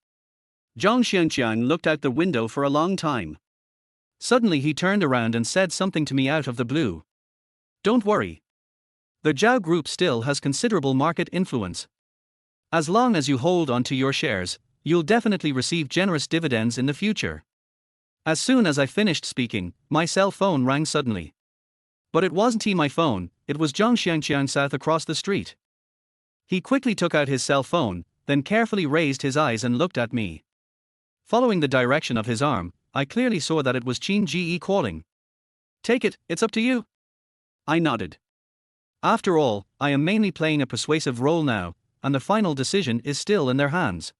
Zhang Xianxian looked out the window for a long time. Suddenly he turned around and said something to me out of the blue. Don't worry. The Zhao Group still has considerable market influence. As long as you hold on to your shares, you'll definitely receive generous dividends in the future. As soon as I finished speaking, my cell phone rang suddenly. But it wasn't my phone, it was Zhang Xianxian south across the street. He quickly took out his cell phone, then carefully raised his eyes and looked at me. Following the direction of his arm, I clearly saw that it was Qin Ji calling. Take it, it's up to you. I nodded. After all, I am mainly playing a persuasive role now, and the final decision is still in their hands.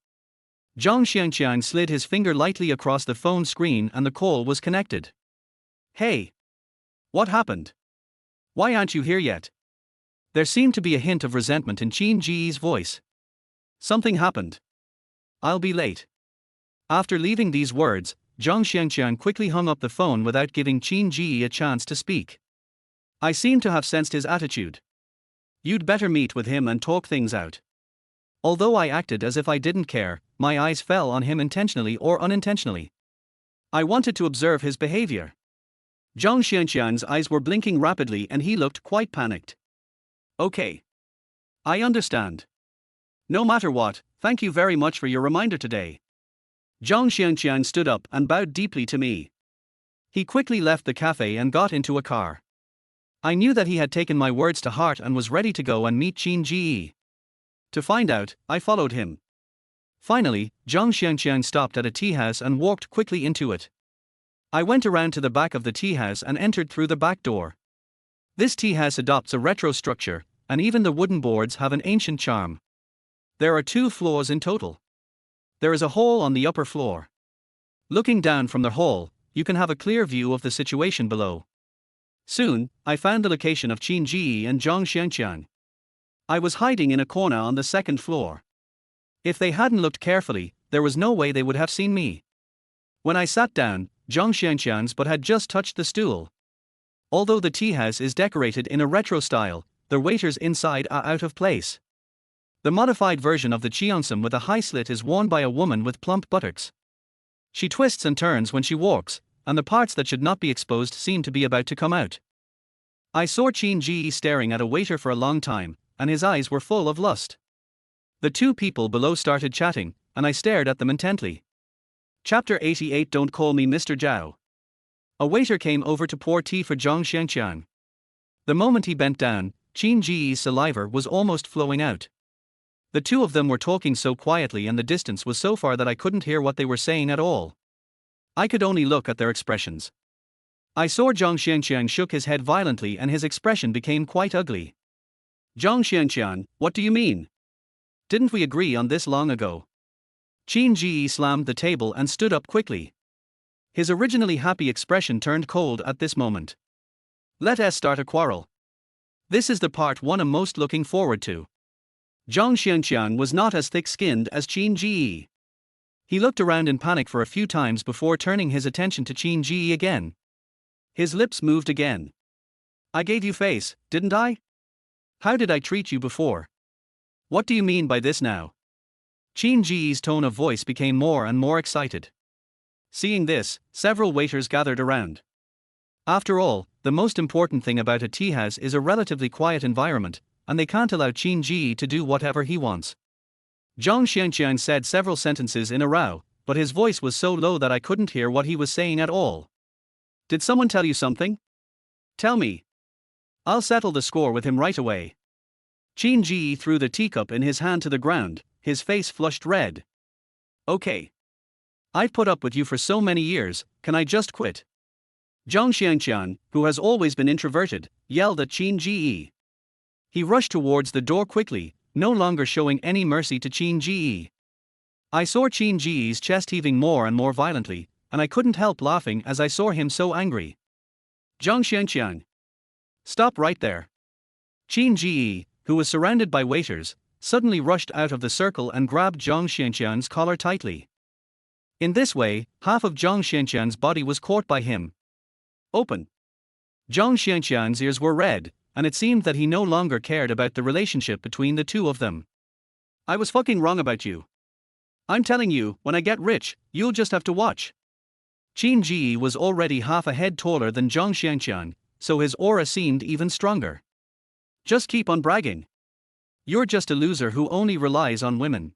Zhang Xianxian slid his finger lightly across the phone screen and the call was connected. Hey! What happened? Why aren't you here yet? There seemed to be a hint of resentment in Qin Ji's voice. Something happened. I'll be late. After leaving these words, Zhang Xianxian quickly hung up the phone without giving Qin Ji a chance to speak. I seem to have sensed his attitude. You'd better meet with him and talk things out. Although I acted as if I didn't care, my eyes fell on him intentionally or unintentionally. I wanted to observe his behavior. Zhang Xianxian's eyes were blinking rapidly and he looked quite panicked. Okay. I understand. No matter what, thank you very much for your reminder today. Zhang Xianxian stood up and bowed deeply to me. He quickly left the cafe and got into a car. I knew that he had taken my words to heart and was ready to go and meet Qin Ji. To find out, I followed him. Finally, Zhang Xianxian stopped at a tea house and walked quickly into it. I went around to the back of the tea house and entered through the back door. This tea house adopts a retro structure, and even the wooden boards have an ancient charm. There are 2 floors in total. There is a hall on the upper floor. Looking down from the hall, you can have a clear view of the situation below. Soon, I found the location of Qin Ji and Zhang Xianxian. I was hiding in a corner on the 2nd floor. If they hadn't looked carefully, there was no way they would have seen me. When I sat down, Zhang Xianxian's butt had just touched the stool. Although the tea house is decorated in a retro style, the waiters inside are out of place. The modified version of the cheongsam with a high slit is worn by a woman with plump buttocks. She twists and turns when she walks, and the parts that should not be exposed seem to be about to come out. I saw Qin Ji staring at a waiter for a long time, and his eyes were full of lust. The two people below started chatting, and I stared at them intently. Chapter 88. Don't call me Mr. Zhao. A waiter came over to pour tea for Zhang Xiangqiang. The moment he bent down, Qin Ji's saliva was almost flowing out. The two of them were talking so quietly and the distance was so far that I couldn't hear what they were saying at all. I could only look at their expressions. I saw Zhang Xiangqiang shook his head violently and his expression became quite ugly. Zhang Xiangqiang, what do you mean? Didn't we agree on this long ago? Qin Ji slammed the table and stood up quickly. His originally happy expression turned cold at this moment. Let us start a quarrel. This is the part one am most looking forward to. Zhang Xiangqiang was not as thick-skinned as Qin Ji. He looked around in panic for a few times before turning his attention to Qin Ji again. His lips moved again. I gave you face, didn't I? How did I treat you before? What do you mean by this now? Qin Ji's tone of voice became more and more excited. Seeing this, several waiters gathered around. After all, the most important thing about a tea house is a relatively quiet environment, and they can't allow Qin Ji to do whatever he wants. Zhang Xiangqiang said several sentences in a row, but his voice was so low that I couldn't hear what he was saying at all. Did someone tell you something? Tell me. I'll settle the score with him right away. Qin Ji threw the teacup in his hand to the ground, his face flushed red. Okay. I've put up with you for so many years, can I just quit? Zhang Xiangqiang, who has always been introverted, yelled at Qin Ji. He rushed towards the door quickly, no longer showing any mercy to Qin Ji. I saw Qin Ji's chest heaving more and more violently, and I couldn't help laughing as I saw him so angry. Zhang Xiangqiang. Stop right there. Qin Ji, who was surrounded by waiters, suddenly rushed out of the circle and grabbed Zhang Xiangqiang's collar tightly. In this way, half of Zhang Xiangqiang's body was caught by him. Open. Zhang Xiangqiang's ears were red, and it seemed that he no longer cared about the relationship between the two of them. I was fucking wrong about you. I'm telling you, when I get rich, you'll just have to watch. Qin Ji was already half a head taller than Zhang Xiangqiang, so his aura seemed even stronger. Just keep on bragging. You're just a loser who only relies on women.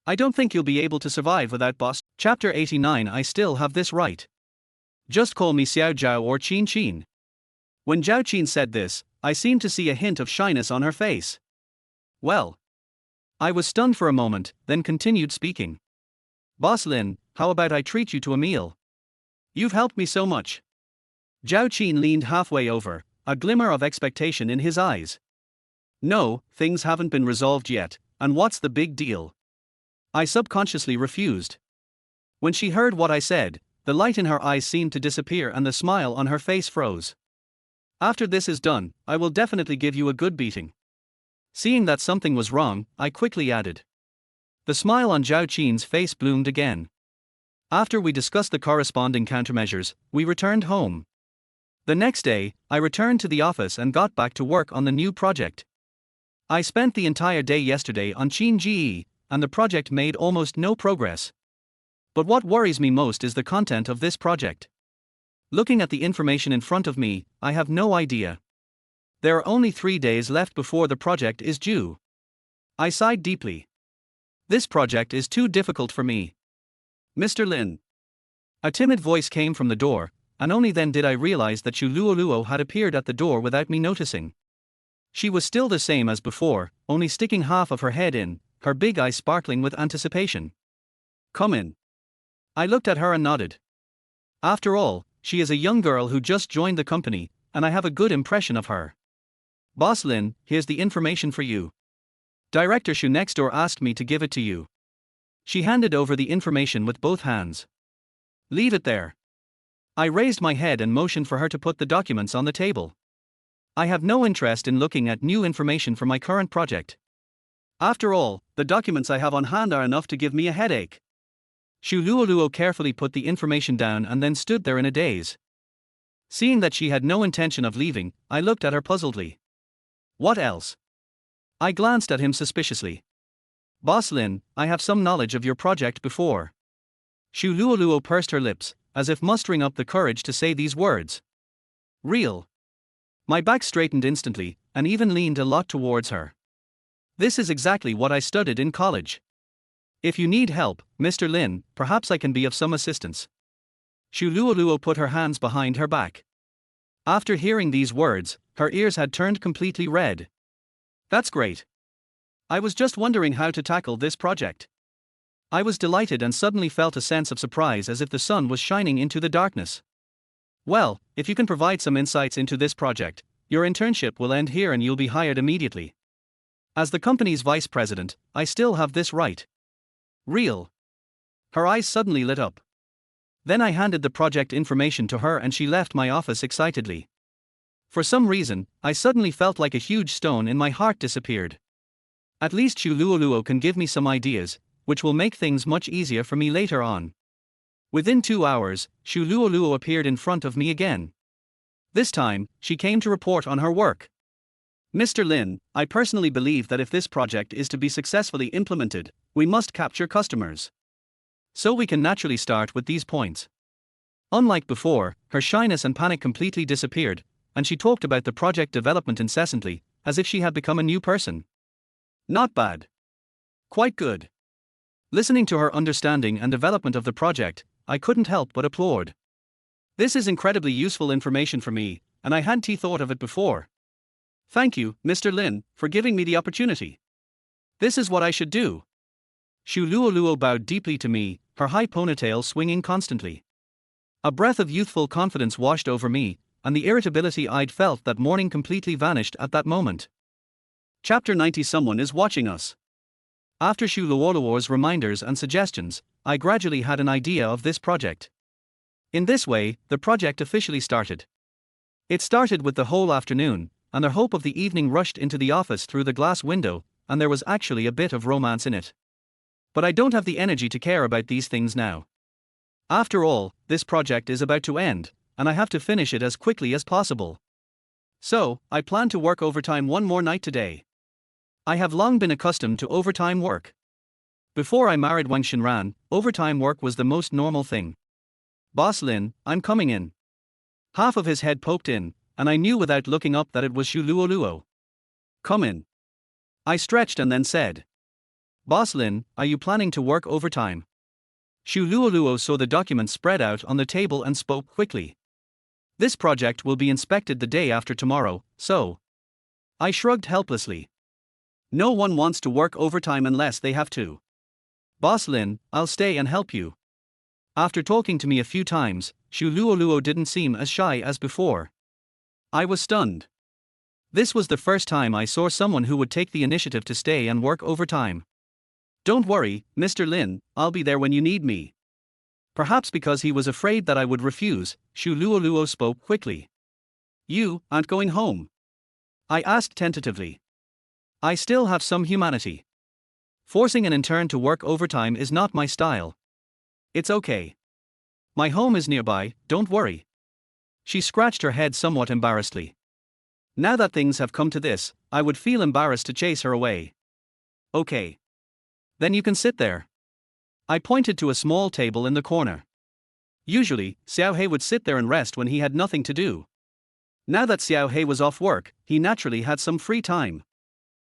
I don't think you'll be able to survive without boss. Chapter 89. I still have this right. Just call me Xiao Zhao or Qin Qin. When Zhao Qin said this, I seemed to see a hint of shyness on her face. Well. I was stunned for a moment, then continued speaking. Boss Lin, how about I treat you to a meal? You've helped me so much. Zhao Qin leaned halfway over, a glimmer of expectation in his eyes. No, things haven't been resolved yet, and what's the big deal? I subconsciously refused. When she heard what I said, the light in her eyes seemed to disappear and the smile on her face froze. After this is done, I will definitely give you a good beating. Seeing that something was wrong, I quickly added. The smile on Zhao Qin's face bloomed again. After we discussed the corresponding countermeasures, we returned home. The next day, I returned to the office and got back to work on the new project. I spent the entire day yesterday on Qin Ji, and the project made almost no progress. But what worries me most is the content of this project. Looking at the information in front of me, I have no idea. There are only 3 days left before the project is due. I sighed deeply. This project is too difficult for me. Mr. Lin. A timid voice came from the door, and only then did I realize that Xu Luoluo had appeared at the door without me noticing. She was still the same as before, only sticking half of her head in, her big eyes sparkling with anticipation. Come in. I looked at her and nodded. After all, she is a young girl who just joined the company, and I have a good impression of her. Boss Lin, here's the information for you. Director Xu next door asked me to give it to you. She handed over the information with both hands. Leave it there. I raised my head and motioned for her to put the documents on the table. I have no interest in looking at new information for my current project. After all, the documents I have on hand are enough to give me a headache. Xu Luoluo carefully put the information down and then stood there in a daze. Seeing that she had no intention of leaving, I looked at her puzzledly. What else? I glanced at him suspiciously. Boss Lin, I have some knowledge of your project before. Shu Luoluo pursed her lips, as if mustering up the courage to say these words. Real. My back straightened instantly, and even leaned a lot towards her. This is exactly what I studied in college. If you need help, Mr. Lin, perhaps I can be of some assistance. Shu Luoluo put her hands behind her back. After hearing these words, her ears had turned completely red. That's great. I was just wondering how to tackle this project. I was delighted and suddenly felt a sense of surprise as if the sun was shining into the darkness. Well, if you can provide some insights into this project, your internship will end here and you'll be hired immediately. As the company's vice president, I still have this right. Real. Her eyes suddenly lit up. Then I handed the project information to her and she left my office excitedly. For some reason, I suddenly felt like a huge stone in my heart disappeared. At least Shu Luoluo can give me some ideas, which will make things much easier for me later on. Within 2 hours, Shu Luoluo appeared in front of me again. This time, she came to report on her work. Mr. Lin, I personally believe that if this project is to be successfully implemented, we must capture customers. So we can naturally start with these points. Unlike before, her shyness and panic completely disappeared, and she talked about the project development incessantly, as if she had become a new person. Not bad. Quite good. Listening to her understanding and development of the project, I couldn't help but applaud. This is incredibly useful information for me, and I hadn't thought of it before. Thank you, Mr. Lin, for giving me the opportunity. This is what I should do. Shu Luoluo bowed deeply to me, her high ponytail swinging constantly. A breath of youthful confidence washed over me, and the irritability I'd felt that morning completely vanished at that moment. Chapter 90. Someone is watching us. After Shu Luoluo's reminders and suggestions, I gradually had an idea of this project. In this way, the project officially started. It started with the whole afternoon, and the hope of the evening rushed into the office through the glass window, and there was actually a bit of romance in it. But I don't have the energy to care about these things now. After all, this project is about to end, and I have to finish it as quickly as possible. So, I plan to work overtime one more night today. I have long been accustomed to overtime work. Before I married Wang Xinran, overtime work was the most normal thing. Boss Lin, I'm coming in. Half of his head poked in, and I knew without looking up that it was Shu Luoluo. Come in. I stretched and then said. Boss Lin, are you planning to work overtime? Shu Luoluo saw the document spread out on the table and spoke quickly. This project will be inspected the day after tomorrow, so. I shrugged helplessly. No one wants to work overtime unless they have to. Boss Lin, I'll stay and help you. After talking to me a few times, Shu Luoluo didn't seem as shy as before. I was stunned. This was the first time I saw someone who would take the initiative to stay and work overtime. Don't worry, Mr. Lin, I'll be there when you need me. Perhaps because he was afraid that I would refuse, Shu Luoluo spoke quickly. You aren't going home? I asked tentatively. I still have some humanity. Forcing an intern to work overtime is not my style. It's okay. My home is nearby, don't worry. She scratched her head somewhat embarrassedly. Now that things have come to this, I would feel embarrassed to chase her away. Okay. Then you can sit there. I pointed to a small table in the corner. Usually, Xiao He would sit there and rest when he had nothing to do. Now that Xiao He was off work, he naturally had some free time.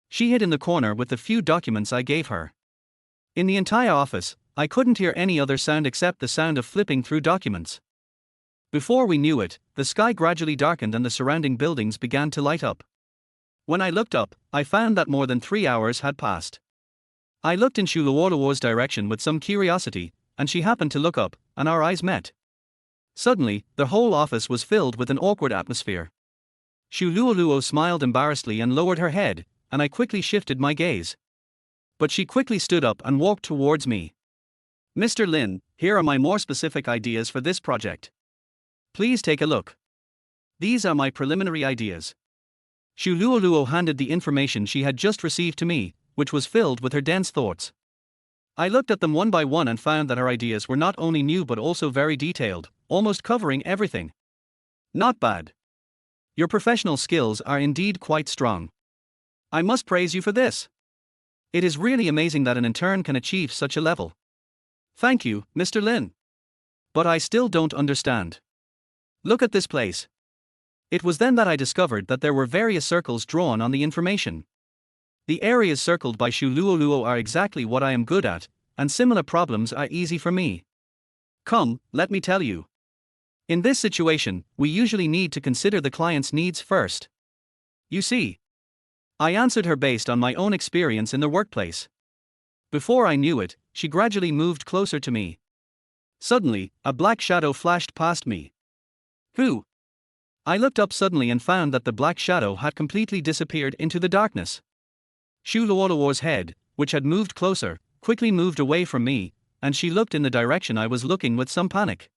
She hid in the corner with the few documents I gave her. In the entire office, I couldn't hear any other sound except the sound of flipping through documents. Before we knew it, the sky gradually darkened and the surrounding buildings began to light up. When I looked up, I found that more than 3 hours had passed. I looked in Shu Luoluo's direction with some curiosity, and she happened to look up, and our eyes met. Suddenly, the whole office was filled with an awkward atmosphere. Shu Luoluo smiled embarrassedly and lowered her head, and I quickly shifted my gaze. But she quickly stood up and walked towards me. Mr. Lin, here are my more specific ideas for this project. Please take a look. These are my preliminary ideas. Shu Luoluo handed the information she had just received to me, which was filled with her dense thoughts. I looked at them one by one and found that her ideas were not only new but also very detailed, almost covering everything. Not bad. Your professional skills are indeed quite strong. I must praise you for this. It is really amazing that an intern can achieve such a level. Thank you, Mr. Lin. But I still don't understand. Look at this place. It was then that I discovered that there were various circles drawn on the information. The areas circled by Shu Luoluo are exactly what I am good at, and similar problems are easy for me. Come, let me tell you. In this situation, we usually need to consider the client's needs first. You see, I answered her based on my own experience in the workplace. Before I knew it, she gradually moved closer to me. Suddenly, a black shadow flashed past me. Who? I looked up suddenly and found that the black shadow had completely disappeared into the darkness. Shu Luoluo's head, which had moved closer, quickly moved away from me, and she looked in the direction I was looking with some panic.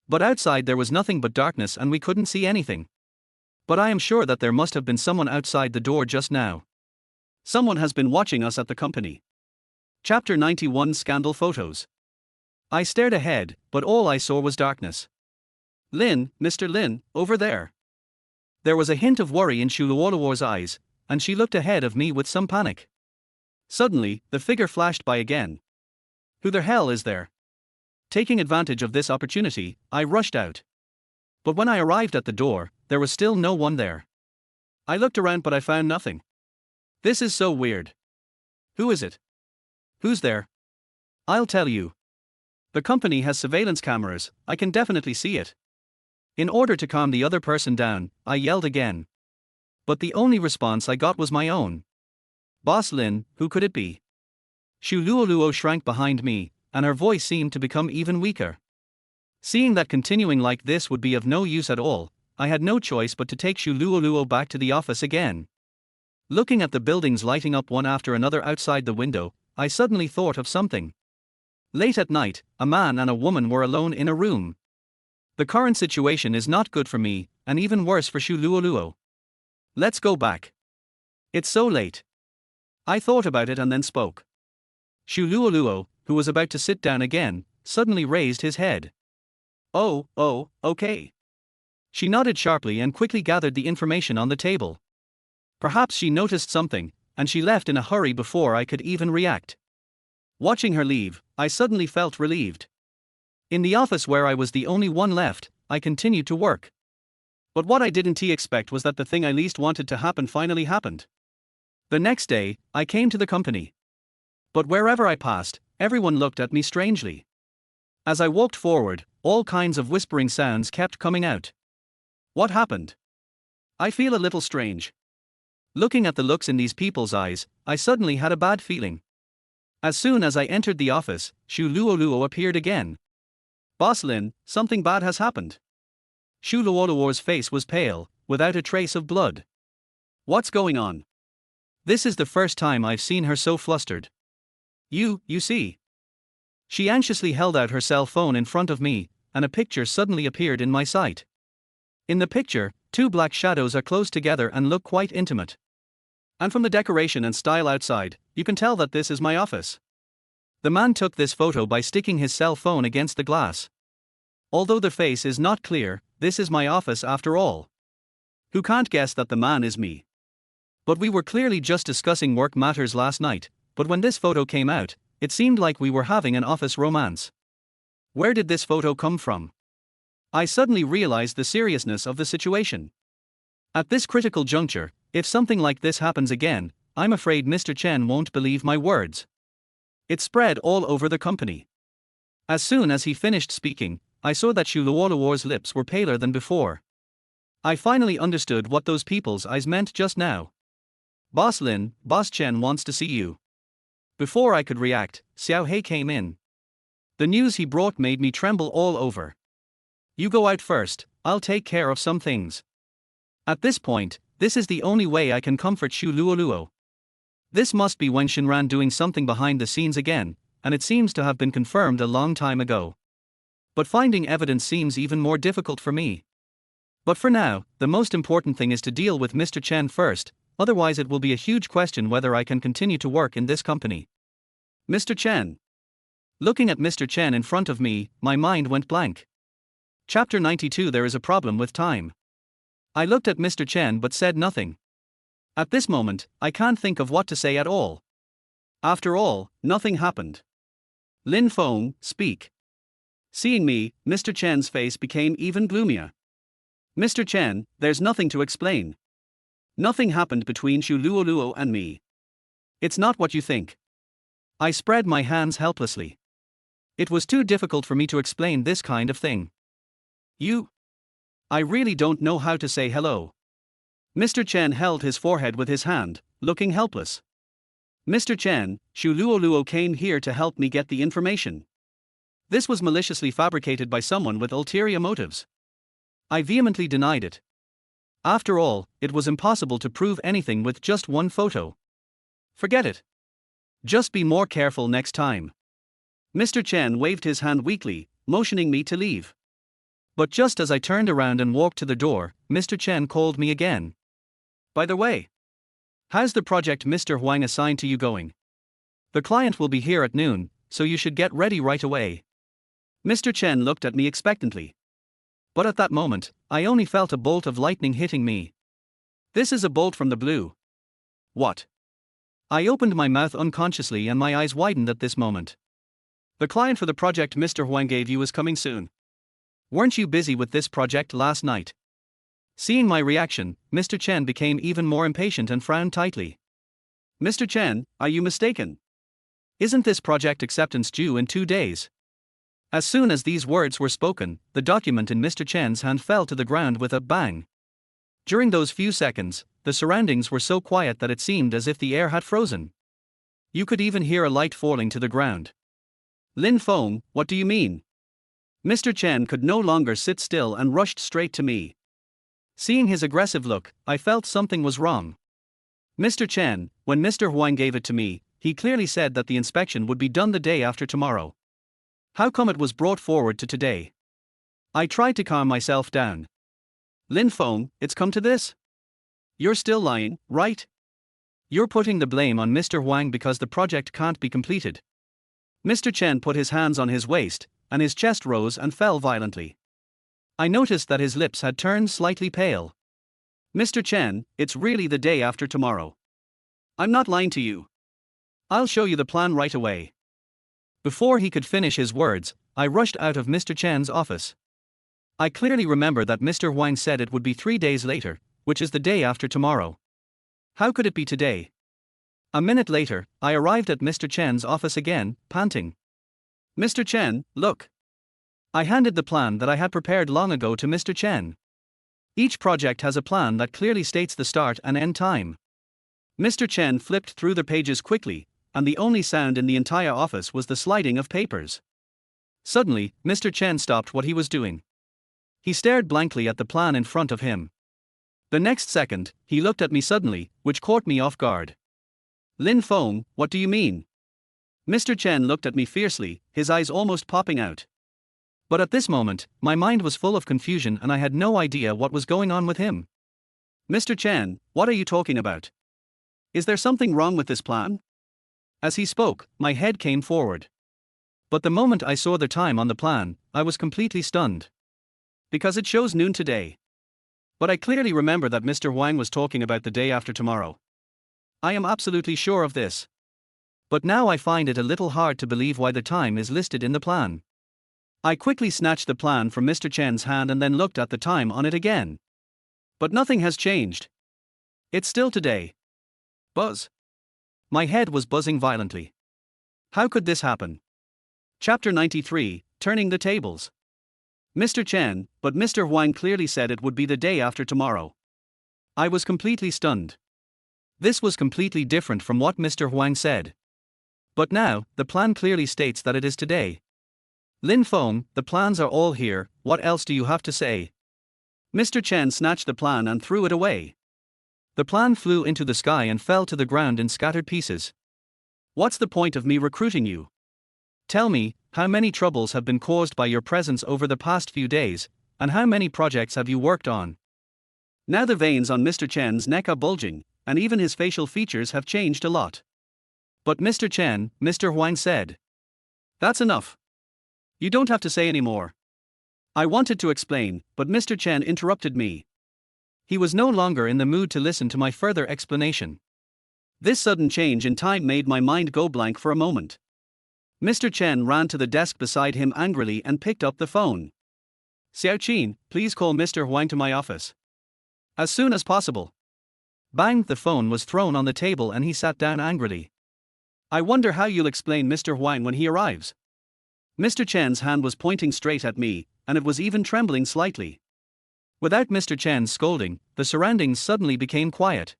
But outside there was nothing but darkness and we couldn't see anything. But I am sure that there must have been someone outside the door just now. Someone has been watching us at the company. Chapter 91 Scandal Photos. I stared ahead, but all I saw was darkness. Lin, Mr. Lin, over there. There was a hint of worry in Shu Luoluo's eyes, and she looked ahead of me with some panic. Suddenly, the figure flashed by again. Who the hell is there? Taking advantage of this opportunity, I rushed out. But when I arrived at the door, there was still no one there. I looked around but I found nothing. This is so weird. Who is it? Who's there? I'll tell you. The company has surveillance cameras, I can definitely see it. In order to calm the other person down, I yelled again. But the only response I got was my own. Boss Lin, who could it be? Shu Luoluo shrank behind me, and her voice seemed to become even weaker. Seeing that continuing like this would be of no use at all, I had no choice but to take Shu Luoluo back to the office again. Looking at the buildings lighting up one after another outside the window, I suddenly thought of something. Late at night, a man and a woman were alone in a room. The current situation is not good for me, and even worse for Shu Luoluo. Let's go back. It's so late. I thought about it and then spoke. Shu Luoluo, who was about to sit down again, suddenly raised his head. Oh, okay. She nodded sharply and quickly gathered the information on the table. Perhaps she noticed something, and she left in a hurry before I could even react. Watching her leave, I suddenly felt relieved. In the office where I was the only one left, I continued to work. But what I didn't expect was that the thing I least wanted to happen finally happened. The next day, I came to the company. But wherever I passed, everyone looked at me strangely. As I walked forward, all kinds of whispering sounds kept coming out. What happened? I feel a little strange. Looking at the looks in these people's eyes, I suddenly had a bad feeling. As soon as I entered the office, Shu Luoluo appeared again. Boss Lin, something bad has happened. Shu Luoluo's face was pale, without a trace of blood. What's going on? This is the first time I've seen her so flustered. You see. She anxiously held out her cell phone in front of me, and a picture suddenly appeared in my sight. In the picture, two black shadows are close together and look quite intimate. And from the decoration and style outside, you can tell that this is my office. The man took this photo by sticking his cell phone against the glass. Although the face is not clear, this is my office after all. Who can't guess that the man is me? But we were clearly just discussing work matters last night, but when this photo came out, it seemed like we were having an office romance. Where did this photo come from? I suddenly realized the seriousness of the situation. At this critical juncture, if something like this happens again, I'm afraid Mr. Chen won't believe my words. It spread all over the company. As soon as he finished speaking, I saw that Shu Luoluo's lips were paler than before. I finally understood what those people's eyes meant just now. Boss Lin, Boss Chen wants to see you. Before I could react, Xiao He came in. The news he brought made me tremble all over. You go out first, I'll take care of some things. At this point, this is the only way I can comfort Shu Luoluo. This must be Wang Xinran doing something behind the scenes again, and it seems to have been confirmed a long time ago. But finding evidence seems even more difficult for me. But for now, the most important thing is to deal with Mr. Chen first, otherwise it will be a huge question whether I can continue to work in this company. Mr. Chen. Looking at Mr. Chen in front of me, my mind went blank. Chapter 92 There is a problem with time. I looked at Mr. Chen but said nothing. At this moment, I can't think of what to say at all. After all, nothing happened. Lin Feng, speak. Seeing me, Mr. Chen's face became even gloomier. Mr. Chen, there's nothing to explain. Nothing happened between Xu Luoluo and me. It's not what you think. I spread my hands helplessly. It was too difficult for me to explain this kind of thing. I really don't know how to say hello. Mr. Chen held his forehead with his hand, looking helpless. Mr. Chen, Xu Luoluo came here to help me get the information. This was maliciously fabricated by someone with ulterior motives. I vehemently denied it. After all, it was impossible to prove anything with just one photo. Forget it. Just be more careful next time. Mr. Chen waved his hand weakly, motioning me to leave. But just as I turned around and walked to the door, Mr. Chen called me again. By the way, how's the project Mr. Huang assigned to you going? The client will be here at noon, so you should get ready right away. Mr. Chen looked at me expectantly. But at that moment, I only felt a bolt of lightning hitting me. This is a bolt from the blue. What? I opened my mouth unconsciously and my eyes widened at this moment. The client for the project Mr. Huang gave you is coming soon. Weren't you busy with this project last night? Seeing my reaction, Mr. Chen became even more impatient and frowned tightly. Mr. Chen, are you mistaken? Isn't this project acceptance due in 2 days? As soon as these words were spoken, the document in Mr. Chen's hand fell to the ground with a bang. During those few seconds, the surroundings were so quiet that it seemed as if the air had frozen. You could even hear a light falling to the ground. Lin Feng, what do you mean? Mr. Chen could no longer sit still and rushed straight to me. Seeing his aggressive look, I felt something was wrong. Mr. Chen, when Mr. Huang gave it to me, he clearly said that the inspection would be done the day after tomorrow. How come it was brought forward to today? I tried to calm myself down. Lin Feng, it's come to this? You're still lying, right? You're putting the blame on Mr. Huang because the project can't be completed. Mr. Chen put his hands on his waist, and his chest rose and fell violently. I noticed that his lips had turned slightly pale. Mr. Chen, it's really the day after tomorrow. I'm not lying to you. I'll show you the plan right away. Before he could finish his words, I rushed out of Mr. Chen's office. I clearly remember that Mr. Huang said it would be 3 days later, which is the day after tomorrow. How could it be today? A minute later, I arrived at Mr. Chen's office again, panting. Mr. Chen, look. I handed the plan that I had prepared long ago to Mr. Chen. Each project has a plan that clearly states the start and end time. Mr. Chen flipped through the pages quickly, and the only sound in the entire office was the sliding of papers. Suddenly, Mr. Chen stopped what he was doing. He stared blankly at the plan in front of him. The next second, he looked at me suddenly, which caught me off guard. Lin Feng, what do you mean? Mr. Chen looked at me fiercely, his eyes almost popping out. But at this moment, my mind was full of confusion and I had no idea what was going on with him. Mr. Chen, what are you talking about? Is there something wrong with this plan? As he spoke, my head came forward. But the moment I saw the time on the plan, I was completely stunned. Because it shows noon today. But I clearly remember that Mr. Huang was talking about the day after tomorrow. I am absolutely sure of this. But now I find it a little hard to believe why the time is listed in the plan. I quickly snatched the plan from Mr. Chen's hand and then looked at the time on it again. But nothing has changed. It's still today. Buzz. My head was buzzing violently. How could this happen? Chapter 93, Turning the Tables. Mr. Chen, but Mr. Huang clearly said it would be the day after tomorrow. I was completely stunned. This was completely different from what Mr. Huang said. But now, the plan clearly states that it is today. Lin Feng, the plans are all here, what else do you have to say? Mr. Chen snatched the plan and threw it away. The plan flew into the sky and fell to the ground in scattered pieces. What's the point of me recruiting you? Tell me, how many troubles have been caused by your presence over the past few days, and how many projects have you worked on? Now the veins on Mr. Chen's neck are bulging, and even his facial features have changed a lot. But Mr. Chen, Mr. Huang said. That's enough. You don't have to say any more. I wanted to explain, but Mr. Chen interrupted me. He was no longer in the mood to listen to my further explanation. This sudden change in time made my mind go blank for a moment. Mr. Chen ran to the desk beside him angrily and picked up the phone. Xiao Qin, please call Mr. Huang to my office. As soon as possible. Bang, the phone was thrown on the table and he sat down angrily. I wonder how you'll explain Mr. Huang when he arrives. Mr. Chen's hand was pointing straight at me, and it was even trembling slightly. Without Mr. Chen's scolding, the surroundings suddenly became quiet.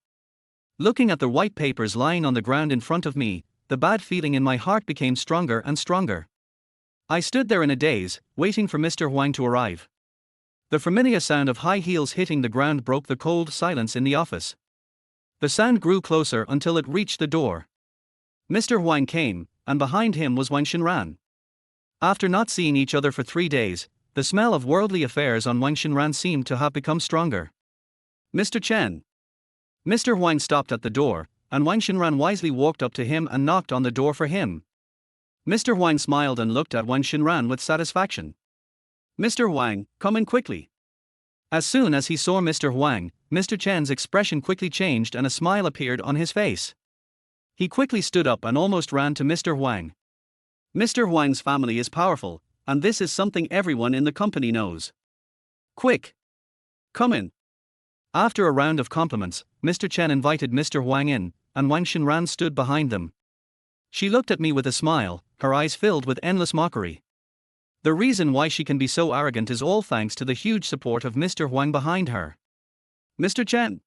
Looking at the white papers lying on the ground in front of me, the bad feeling in my heart became stronger and stronger. I stood there in a daze, waiting for Mr. Huang to arrive. The familiar sound of high heels hitting the ground broke the cold silence in the office. The sound grew closer until it reached the door. Mr. Huang came, and behind him was Wang Xinran. After not seeing each other for 3 days, the smell of worldly affairs on Wang Xinran seemed to have become stronger. Mr. Chen. Mr. Huang stopped at the door, and Wang Xinran wisely walked up to him and knocked on the door for him. Mr. Huang smiled and looked at Wang Xinran with satisfaction. Mr. Huang, come in quickly. As soon as he saw Mr. Huang, Mr. Chen's expression quickly changed and a smile appeared on his face. He quickly stood up and almost ran to Mr. Huang. Mr. Huang's family is powerful, and this is something everyone in the company knows. Quick! Come in. After a round of compliments, Mr. Chen invited Mr. Huang in, and Wang Xinran stood behind them. She looked at me with a smile, her eyes filled with endless mockery. The reason why she can be so arrogant is all thanks to the huge support of Mr. Huang behind her. Mr. Chen.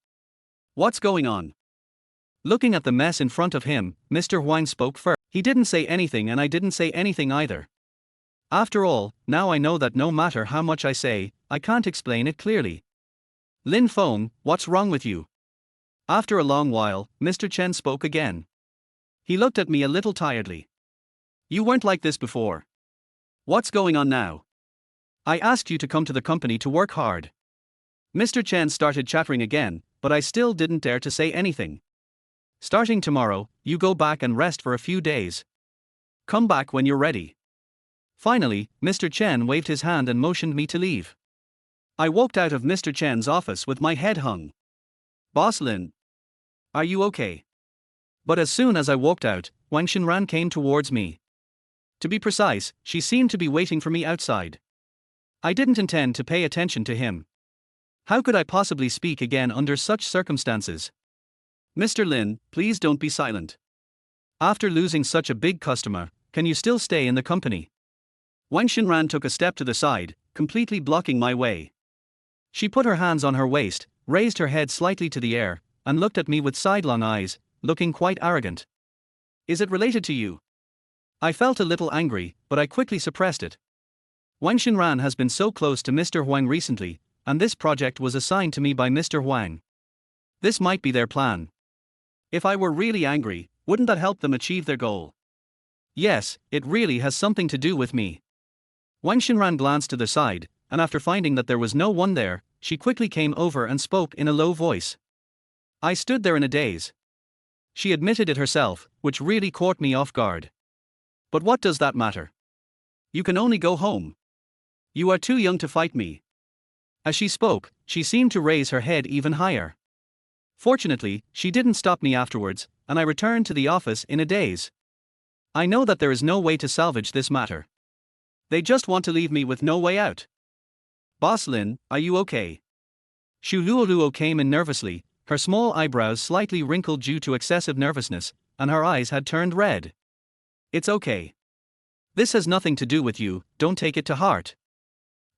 What's going on? Looking at the mess in front of him, Mr. Huang spoke first. He didn't say anything and I didn't say anything either. After all, now I know that no matter how much I say, I can't explain it clearly. Lin Feng, what's wrong with you? After a long while, Mr. Chen spoke again. He looked at me a little tiredly. You weren't like this before. What's going on now? I asked you to come to the company to work hard. Mr. Chen started chattering again, but I still didn't dare to say anything. Starting tomorrow, you go back and rest for a few days. Come back when you're ready. Finally, Mr. Chen waved his hand and motioned me to leave. I walked out of Mr. Chen's office with my head hung. Boss Lin. Are you okay? But as soon as I walked out, Wang Xinran came towards me. To be precise, she seemed to be waiting for me outside. I didn't intend to pay attention to him. How could I possibly speak again under such circumstances? Mr. Lin, please don't be silent. After losing such a big customer, can you still stay in the company? Wang Xinran took a step to the side, completely blocking my way. She put her hands on her waist, raised her head slightly to the air, and looked at me with sidelong eyes, looking quite arrogant. Is it related to you? I felt a little angry, but I quickly suppressed it. Wang Xinran has been so close to Mr. Huang recently, and this project was assigned to me by Mr. Huang. This might be their plan. If I were really angry, wouldn't that help them achieve their goal? Yes, it really has something to do with me. Wang Xinran glanced to the side, and after finding that there was no one there, she quickly came over and spoke in a low voice. I stood there in a daze. She admitted it herself, which really caught me off guard. But what does that matter? You can only go home. You are too young to fight me. As she spoke, she seemed to raise her head even higher. Fortunately, she didn't stop me afterwards, and I returned to the office in a daze. I know that there is no way to salvage this matter. They just want to leave me with no way out. Boss Lin, are you okay? Xu Luoluo came in nervously, her small eyebrows slightly wrinkled due to excessive nervousness, and her eyes had turned red. It's okay. This has nothing to do with you, don't take it to heart.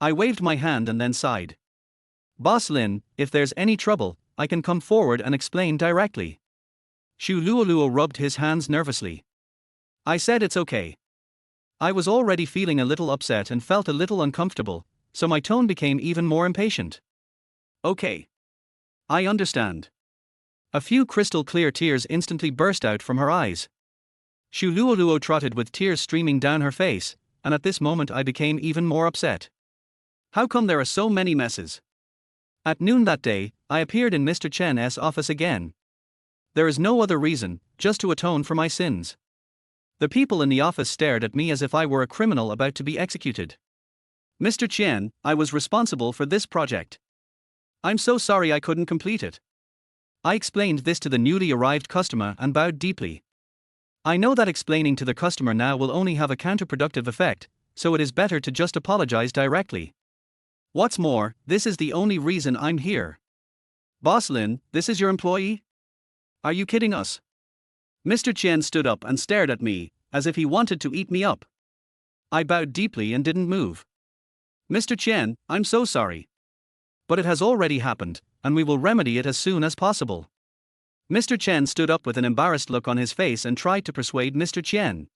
I waved my hand and then sighed. Boss Lin, if there's any trouble, I can come forward and explain directly. Xu Luoluo rubbed his hands nervously. I said it's okay. I was already feeling a little upset and felt a little uncomfortable, so my tone became even more impatient. Okay. I understand. A few crystal clear tears instantly burst out from her eyes. Xu Luoluo trotted with tears streaming down her face, and at this moment I became even more upset. How come there are so many messes? At noon that day, I appeared in Mr. Chen's office again. There is no other reason, just to atone for my sins. The people in the office stared at me as if I were a criminal about to be executed. Mr. Chen, I was responsible for this project. I'm so sorry I couldn't complete it. I explained this to the newly arrived customer and bowed deeply. I know that explaining to the customer now will only have a counterproductive effect, so it is better to just apologize directly. What's more, this is the only reason I'm here. Boss Lin, this is your employee? Are you kidding us? Mr. Chen stood up and stared at me, as if he wanted to eat me up. I bowed deeply and didn't move. Mr. Chen, I'm so sorry. But it has already happened, and we will remedy it as soon as possible. Mr. Chen stood up with an embarrassed look on his face and tried to persuade Mr. Chen.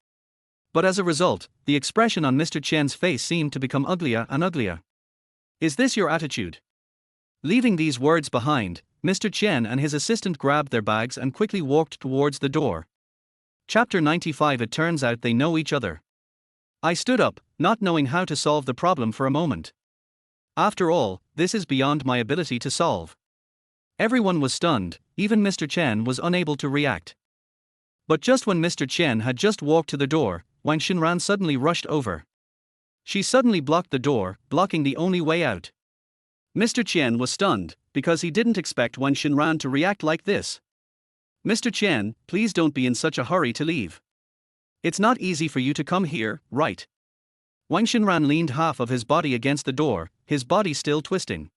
But as a result, the expression on Mr. Chen's face seemed to become uglier and uglier. Is this your attitude? Leaving these words behind, Mr. Chen and his assistant grabbed their bags and quickly walked towards the door. Chapter 95. It turns out they know each other. I stood up, not knowing how to solve the problem for a moment. After all, this is beyond my ability to solve. Everyone was stunned, even Mr. Chen was unable to react. But just when Mr. Chen had just walked to the door, Wang Xinran suddenly rushed over. She suddenly blocked the door, blocking the only way out. Mr. Chen was stunned, because he didn't expect Wang Xinran to react like this. Mr. Chen, please don't be in such a hurry to leave. It's not easy for you to come here, right? Wang Xinran leaned half of his body against the door, his body still twisting.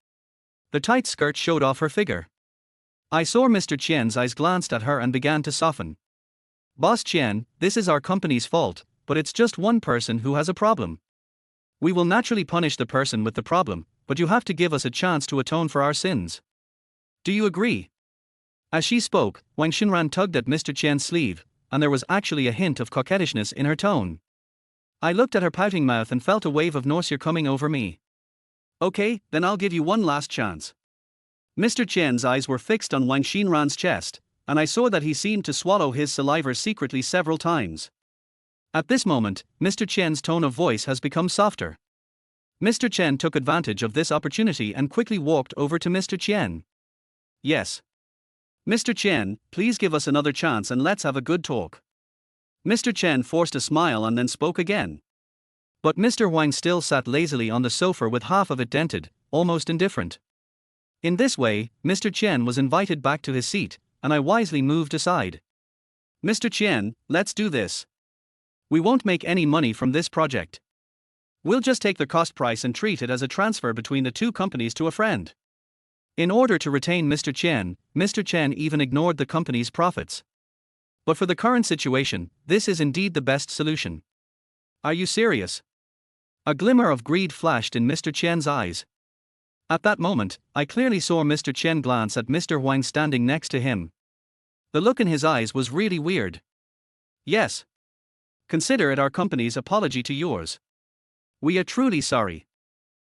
The tight skirt showed off her figure. I saw Mr. Chen's eyes glanced at her and began to soften. Boss Chen, this is our company's fault, but it's just one person who has a problem. We will naturally punish the person with the problem, but you have to give us a chance to atone for our sins. Do you agree? As she spoke, Wang Xinran tugged at Mr. Chen's sleeve, and there was actually a hint of coquettishness in her tone. I looked at her pouting mouth and felt a wave of nausea coming over me. Okay, then I'll give you one last chance. Mr. Chen's eyes were fixed on Wang Xinran's chest, and I saw that he seemed to swallow his saliva secretly several times. At this moment, Mr. Chen's tone of voice has become softer. Mr. Chen took advantage of this opportunity and quickly walked over to Mr. Chen. Yes. Mr. Chen, please give us another chance and let's have a good talk. Mr. Chen forced a smile and then spoke again. But Mr. Wang still sat lazily on the sofa with half of it dented, almost indifferent. In this way, Mr. Chen was invited back to his seat, and I wisely moved aside. Mr. Chen, let's do this. We won't make any money from this project. We'll just take the cost price and treat it as a transfer between the two companies to a friend. In order to retain Mr. Chen even ignored the company's profits. But for the current situation, this is indeed the best solution. Are you serious? A glimmer of greed flashed in Mr. Chen's eyes. At that moment, I clearly saw Mr. Chen glance at Mr. Wang standing next to him. The look in his eyes was really weird. Yes. Consider it our company's apology to yours. We are truly sorry.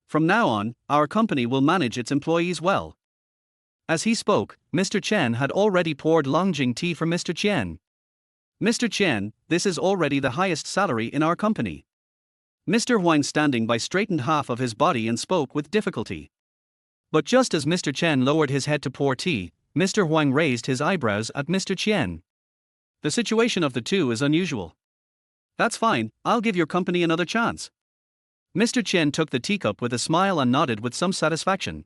From now on, our company will manage its employees well. As he spoke, Mr. Chen had already poured Longjing tea for Mr. Chen. Mr. Chen, this is already the highest salary in our company. Mr. Wang standing by straightened half of his body and spoke with difficulty. But just as Mr. Chen lowered his head to pour tea, Mr. Wang raised his eyebrows at Mr. Chen. The situation of the two is unusual. That's fine, I'll give your company another chance. Mr. Chen took the teacup with a smile and nodded with some satisfaction.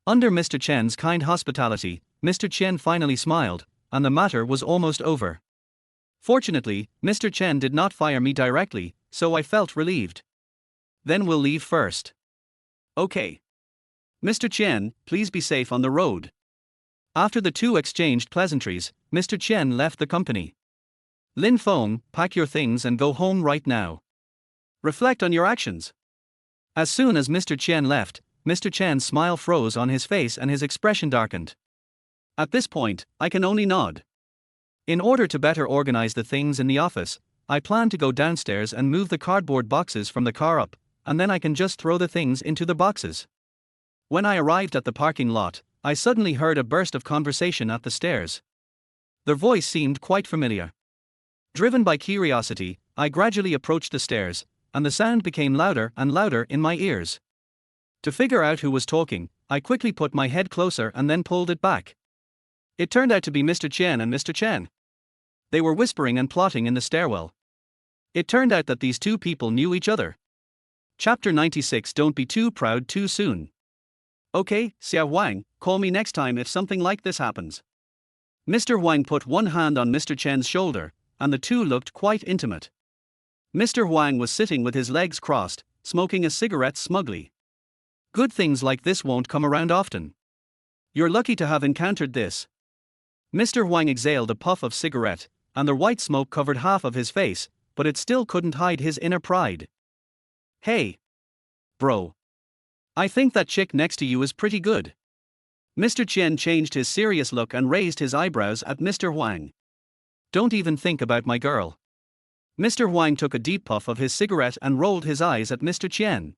Under Mr. Chen's kind hospitality, Mr. Chen finally smiled, and the matter was almost over. Fortunately, Mr. Chen did not fire me directly, so I felt relieved. Then we'll leave first. Okay. Mr. Chen, please be safe on the road. After the two exchanged pleasantries, Mr. Chen left the company. Lin Feng, pack your things and go home right now. Reflect on your actions. As soon as Mr. Chen left, Mr. Chen's smile froze on his face and his expression darkened. At this point, I can only nod. In order to better organize the things in the office, I plan to go downstairs and move the cardboard boxes from the car up, and then I can just throw the things into the boxes. When I arrived at the parking lot, I suddenly heard a burst of conversation at the stairs. Their voice seemed quite familiar. Driven by curiosity, I gradually approached the stairs, and the sound became louder and louder in my ears. To figure out who was talking, I quickly put my head closer and then pulled it back. It turned out to be Mr. Chen and Mr. Chen. They were whispering and plotting in the stairwell. It turned out that these two people knew each other. Chapter 96. Don't be too proud too soon. Okay, Xiao Wang, call me next time if something like this happens. Mr. Wang put one hand on Mr. Chen's shoulder, and the two looked quite intimate. Mr. Wang was sitting with his legs crossed, smoking a cigarette smugly. Good things like this won't come around often. You're lucky to have encountered this. Mr. Wang exhaled a puff of cigarette, and the white smoke covered half of his face, but it still couldn't hide his inner pride. Hey, bro. I think that chick next to you is pretty good. Mr. Chen changed his serious look and raised his eyebrows at Mr. Wang. Don't even think about my girl. Mr. Wang took a deep puff of his cigarette and rolled his eyes at Mr. Chen.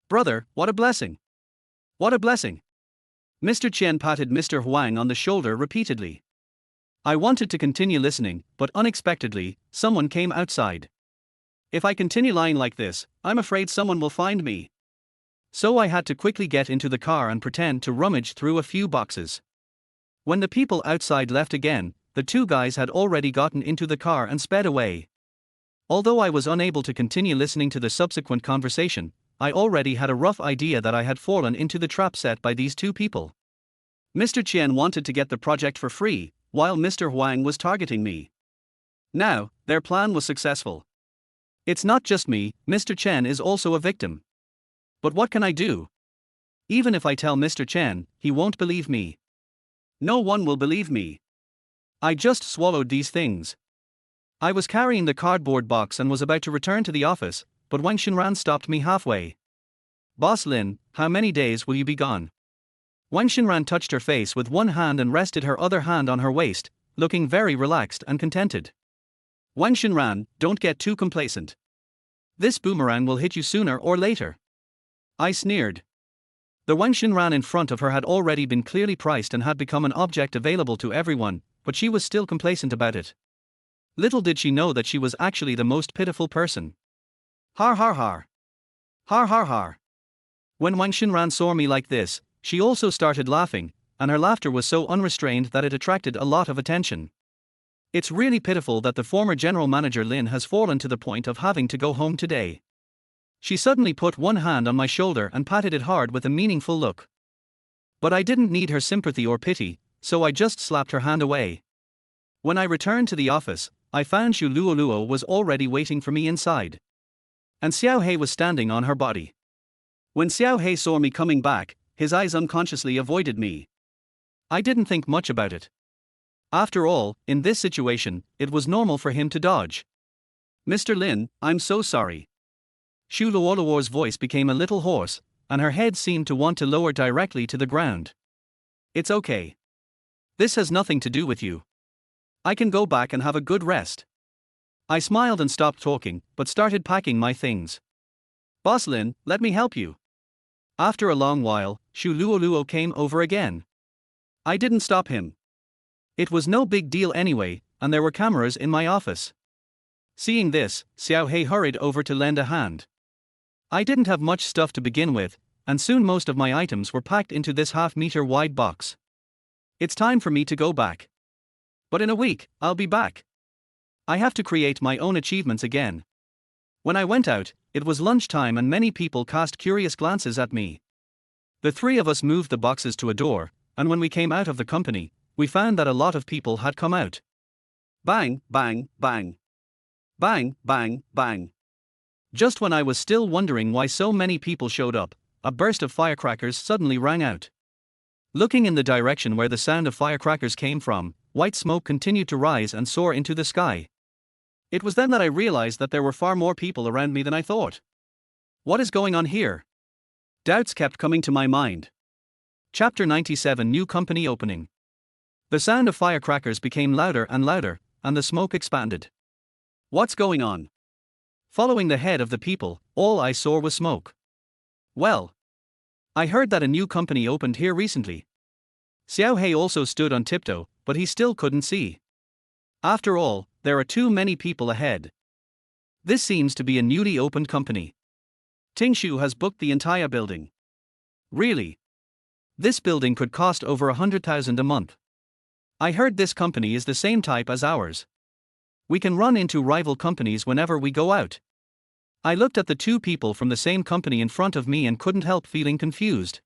Brother, what a blessing. What a blessing. Mr. Chen patted Mr. Wang on the shoulder repeatedly. I wanted to continue listening, but unexpectedly, someone came outside. If I continue lying like this, I'm afraid someone will find me. So I had to quickly get into the car and pretend to rummage through a few boxes. When the people outside left again, the two guys had already gotten into the car and sped away. Although I was unable to continue listening to the subsequent conversation, I already had a rough idea that I had fallen into the trap set by these two people. Mr. Chen wanted to get the project for free, while Mr. Wang was targeting me. Now, their plan was successful. It's not just me, Mr. Chen is also a victim. But what can I do? Even if I tell Mr. Chen, he won't believe me. No one will believe me. I just swallowed these things. I was carrying the cardboard box and was about to return to the office, but Wang Xinran stopped me halfway. Boss Lin, how many days will you be gone? Wang Xinran touched her face with one hand and rested her other hand on her waist, looking very relaxed and contented. Wang Xinran, don't get too complacent. This boomerang will hit you sooner or later. I sneered. The Wang Xinran in front of her had already been clearly priced and had become an object available to everyone, but she was still complacent about it. Little did she know that she was actually the most pitiful person. Har har har. Har har har. When Wang Xinran saw me like this, she also started laughing, and her laughter was so unrestrained that it attracted a lot of attention. It's really pitiful that the former general manager Lin has fallen to the point of having to go home today. She suddenly put one hand on my shoulder and patted it hard with a meaningful look. But I didn't need her sympathy or pity, so I just slapped her hand away. When I returned to the office, I found Xu Luoluo was already waiting for me inside. And Xiao He was standing on her body. When Xiao He saw me coming back, his eyes unconsciously avoided me. I didn't think much about it. After all, in this situation, it was normal for him to dodge. Mr. Lin, I'm so sorry. Xu Luoluo's voice became a little hoarse, and her head seemed to want to lower directly to the ground. It's okay. This has nothing to do with you. I can go back and have a good rest. I smiled and stopped talking, but started packing my things. Boss Lin, let me help you. After a long while, Xu Luoluo came over again. I didn't stop him. It was no big deal anyway, and there were cameras in my office. Seeing this, Xiao He hurried over to lend a hand. I didn't have much stuff to begin with, and soon most of my items were packed into this half-meter wide box. It's time for me to go back. But in a week, I'll be back. I have to create my own achievements again. When I went out, it was lunchtime and many people cast curious glances at me. The three of us moved the boxes to a door, and when we came out of the company, we found that a lot of people had come out. Bang, bang, bang. Bang, bang, bang. Just when I was still wondering why so many people showed up, a burst of firecrackers suddenly rang out. Looking in the direction where the sound of firecrackers came from, white smoke continued to rise and soar into the sky. It was then that I realized that there were far more people around me than I thought. What is going on here? Doubts kept coming to my mind. Chapter 97 New Company Opening. The sound of firecrackers became louder and louder, and the smoke expanded. What's going on? Following the head of the people, all I saw was smoke. Well, I heard that a new company opened here recently. Xiao He also stood on tiptoe, but he still couldn't see. After all, there are too many people ahead. This seems to be a newly opened company. Tingshu has booked the entire building. Really? This building could cost over 100,000 a month. I heard this company is the same type as ours. We can run into rival companies whenever we go out. I looked at the two people from the same company in front of me and couldn't help feeling confused.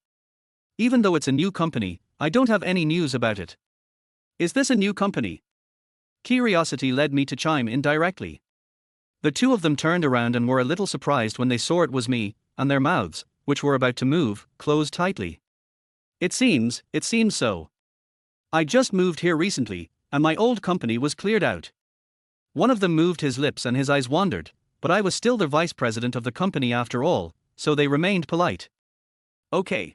Even though it's a new company, I don't have any news about it. Is this a new company? Curiosity led me to chime in directly. The two of them turned around and were a little surprised when they saw it was me, and their mouths, which were about to move, closed tightly. It seems so. I just moved here recently, and my old company was cleared out. One of them moved his lips and his eyes wandered, but I was still the vice president of the company after all, so they remained polite. Okay.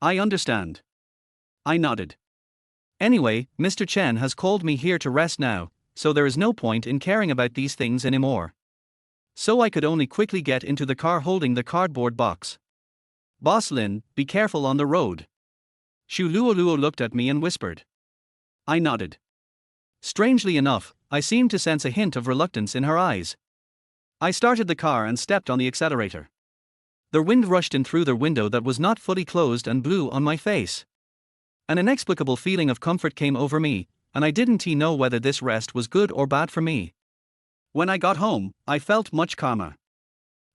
I understand. I nodded. Anyway, Mr. Chen has called me here to rest now, so there is no point in caring about these things anymore. So I could only quickly get into the car holding the cardboard box. Boss Lin, be careful on the road. Xu Luoluo looked at me and whispered. I nodded. Strangely enough, I seemed to sense a hint of reluctance in her eyes. I started the car and stepped on the accelerator. The wind rushed in through the window that was not fully closed and blew on my face. An inexplicable feeling of comfort came over me, and I didn't know whether this rest was good or bad for me. When I got home, I felt much calmer.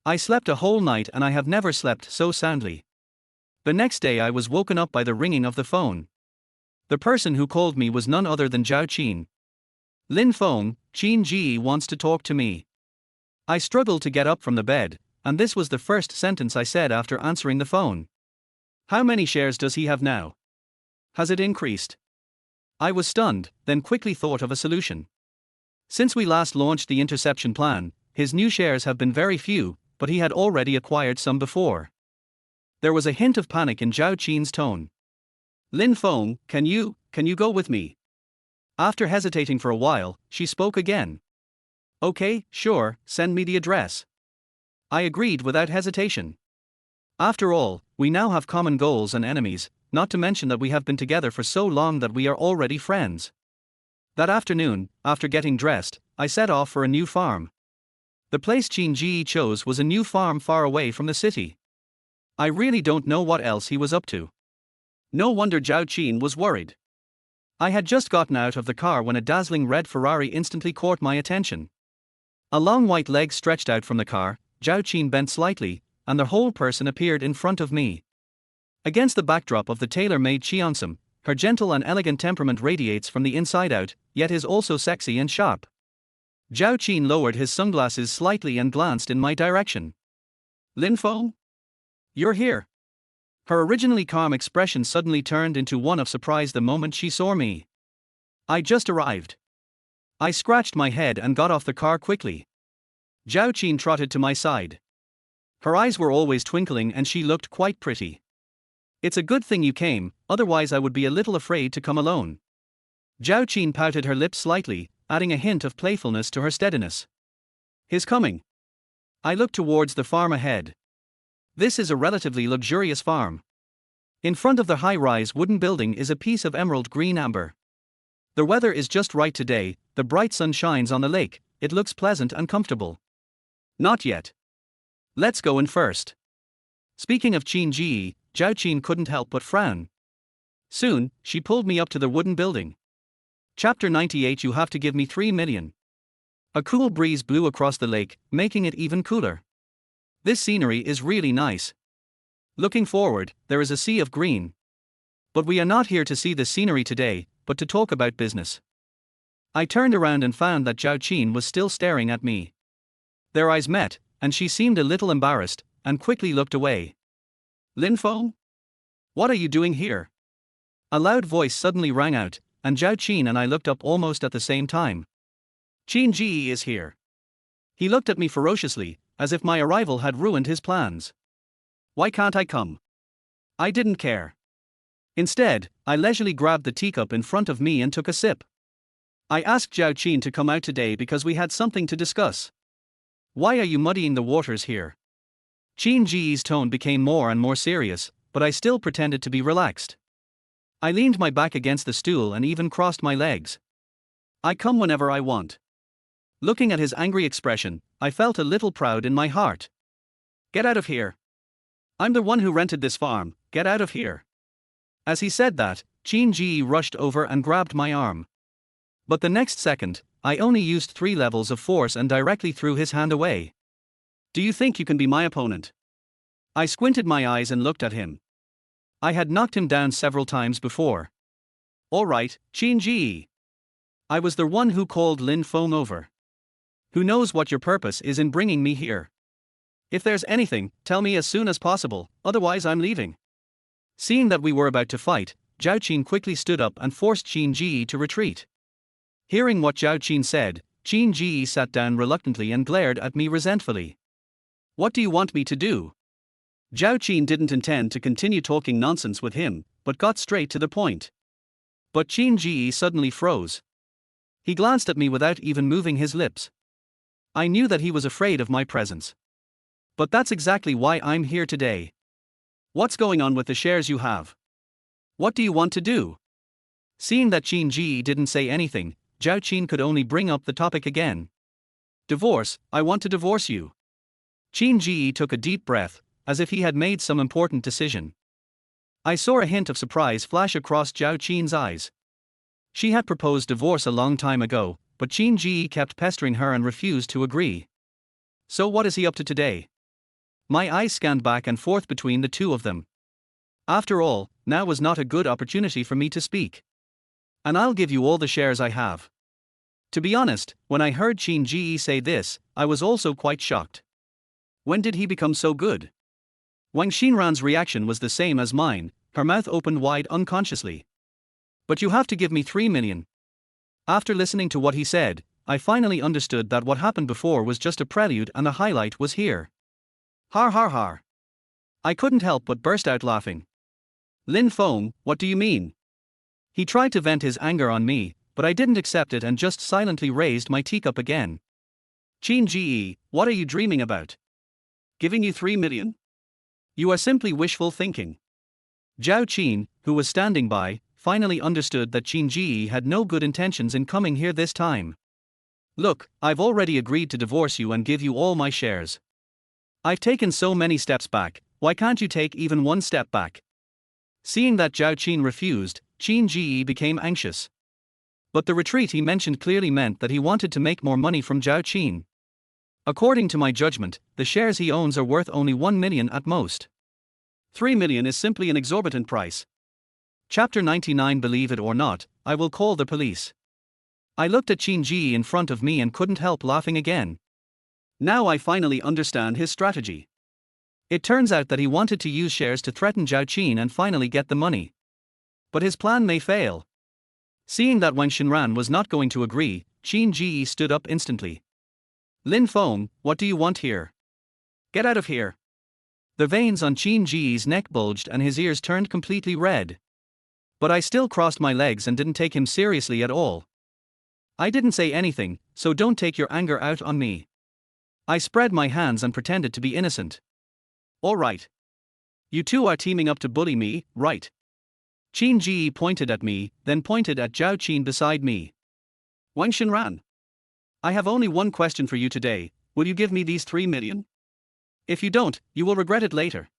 I slept a whole night and I have never slept so soundly. The next day I was woken up by the ringing of the phone. The person who called me was none other than Zhao Qin. Lin Feng, Qin Ji wants to talk to me. I struggled to get up from the bed, and this was the first sentence I said after answering the phone. How many shares does he have now? Has it increased? I was stunned, then quickly thought of a solution. Since we last launched the interception plan, his new shares have been very few, but he had already acquired some before. There was a hint of panic in Zhao Qin's tone. Lin Feng, can you go with me? After hesitating for a while, she spoke again. Okay, sure, send me the address. I agreed without hesitation. After all, we now have common goals and enemies, not to mention that we have been together for so long that we are already friends. That afternoon, after getting dressed, I set off for a new farm. The place Qin Ji chose was a new farm far away from the city. I really don't know what else he was up to. No wonder Zhao Qin was worried. I had just gotten out of the car when a dazzling red Ferrari instantly caught my attention. A long white leg stretched out from the car, Zhao Qin bent slightly, and the whole person appeared in front of me. Against the backdrop of the tailor-made Cheongsam, her gentle and elegant temperament radiates from the inside out, yet is also sexy and sharp. Zhao Qin lowered his sunglasses slightly and glanced in my direction. Lin Feng? You're here. Her originally calm expression suddenly turned into one of surprise the moment she saw me. I just arrived. I scratched my head and got off the car quickly. Zhao Qin trotted to my side. Her eyes were always twinkling and she looked quite pretty. It's a good thing you came, otherwise I would be a little afraid to come alone. Zhao Qin pouted her lips slightly, adding a hint of playfulness to her steadiness. His coming. I looked towards the farm ahead. This is a relatively luxurious farm. In front of the high-rise wooden building is a piece of emerald green amber. The weather is just right today, the bright sun shines on the lake, it looks pleasant and comfortable. Not yet. Let's go in first. Speaking of Qin Ji, Zhao Qin couldn't help but frown. Soon, she pulled me up to the wooden building. Chapter 98. You have to give me 3 million. A cool breeze blew across the lake, making it even cooler. This scenery is really nice. Looking forward, there is a sea of green. But we are not here to see the scenery today, but to talk about business. I turned around and found that Zhao Qin was still staring at me. Their eyes met, and she seemed a little embarrassed, and quickly looked away. Lin Feng? What are you doing here? A loud voice suddenly rang out, and Zhao Qin and I looked up almost at the same time. Qin Ji is here. He looked at me ferociously, as if my arrival had ruined his plans. Why can't I come? I didn't care. Instead, I leisurely grabbed the teacup in front of me and took a sip. I asked Zhao Qin to come out today because we had something to discuss. Why are you muddying the waters here? Qin Ji's tone became more and more serious, but I still pretended to be relaxed. I leaned my back against the stool and even crossed my legs. I come whenever I want. Looking at his angry expression, I felt a little proud in my heart. Get out of here. I'm the one who rented this farm, get out of here. As he said that, Qin Ji rushed over and grabbed my arm. But the next second, I only used 3 levels of force and directly threw his hand away. Do you think you can be my opponent? I squinted my eyes and looked at him. I had knocked him down several times before. All right, Qin Ji. I was the one who called Lin Feng over. Who knows what your purpose is in bringing me here? If there's anything, tell me as soon as possible, otherwise I'm leaving. Seeing that we were about to fight, Zhao Qin quickly stood up and forced Qin Ji to retreat. Hearing what Zhao Qin said, Qin Ji sat down reluctantly and glared at me resentfully. What do you want me to do? Zhao Qin didn't intend to continue talking nonsense with him, but got straight to the point. But Qin Ji suddenly froze. He glanced at me without even moving his lips. I knew that he was afraid of my presence. But that's exactly why I'm here today. What's going on with the shares you have? What do you want to do? Seeing that Qin Ji didn't say anything, Zhao Qin could only bring up the topic again. Divorce, I want to divorce you. Qin Ji took a deep breath, as if he had made some important decision. I saw a hint of surprise flash across Zhao Qin's eyes. She had proposed divorce a long time ago, but Qin Ji kept pestering her and refused to agree. So what is he up to today? My eyes scanned back and forth between the two of them. After all, now was not a good opportunity for me to speak. And I'll give you all the shares I have. To be honest, when I heard Qin Ji say this, I was also quite shocked. When did he become so good? Wang Xinran's reaction was the same as mine, her mouth opened wide unconsciously. But you have to give me 3 million. After listening to what he said, I finally understood that what happened before was just a prelude and the highlight was here. Har har har. I couldn't help but burst out laughing. Lin Feng, what do you mean? He tried to vent his anger on me, but I didn't accept it and just silently raised my teacup again. Qin Ji, what are you dreaming about? Giving you 3 million? You are simply wishful thinking. Zhao Qin, who was standing by, finally understood that Qin Ji had no good intentions in coming here this time. Look, I've already agreed to divorce you and give you all my shares. I've taken so many steps back, why can't you take even one step back? Seeing that Zhao Qin refused, Qin Ji became anxious. But the retreat he mentioned clearly meant that he wanted to make more money from Zhao Qin. According to my judgment, the shares he owns are worth only 1 million at most. 3 million is simply an exorbitant price. Chapter 99. Believe it or not, I will call the police. I looked at Qin Ji in front of me and couldn't help laughing again. Now I finally understand his strategy. It turns out that he wanted to use shares to threaten Zhao Qin and finally get the money. But his plan may fail. Seeing that Wang Xinran was not going to agree, Qin Ji stood up instantly. Lin Feng, what do you want here? Get out of here. The veins on Qin Ji's neck bulged and his ears turned completely red. But I still crossed my legs and didn't take him seriously at all. I didn't say anything, so don't take your anger out on me. I spread my hands and pretended to be innocent. All right. You two are teaming up to bully me, right? Qin Ji pointed at me, then pointed at Zhao Qin beside me. Wang Xinran. I have only one question for you today, will you give me these 3 million? If you don't, you will regret it later.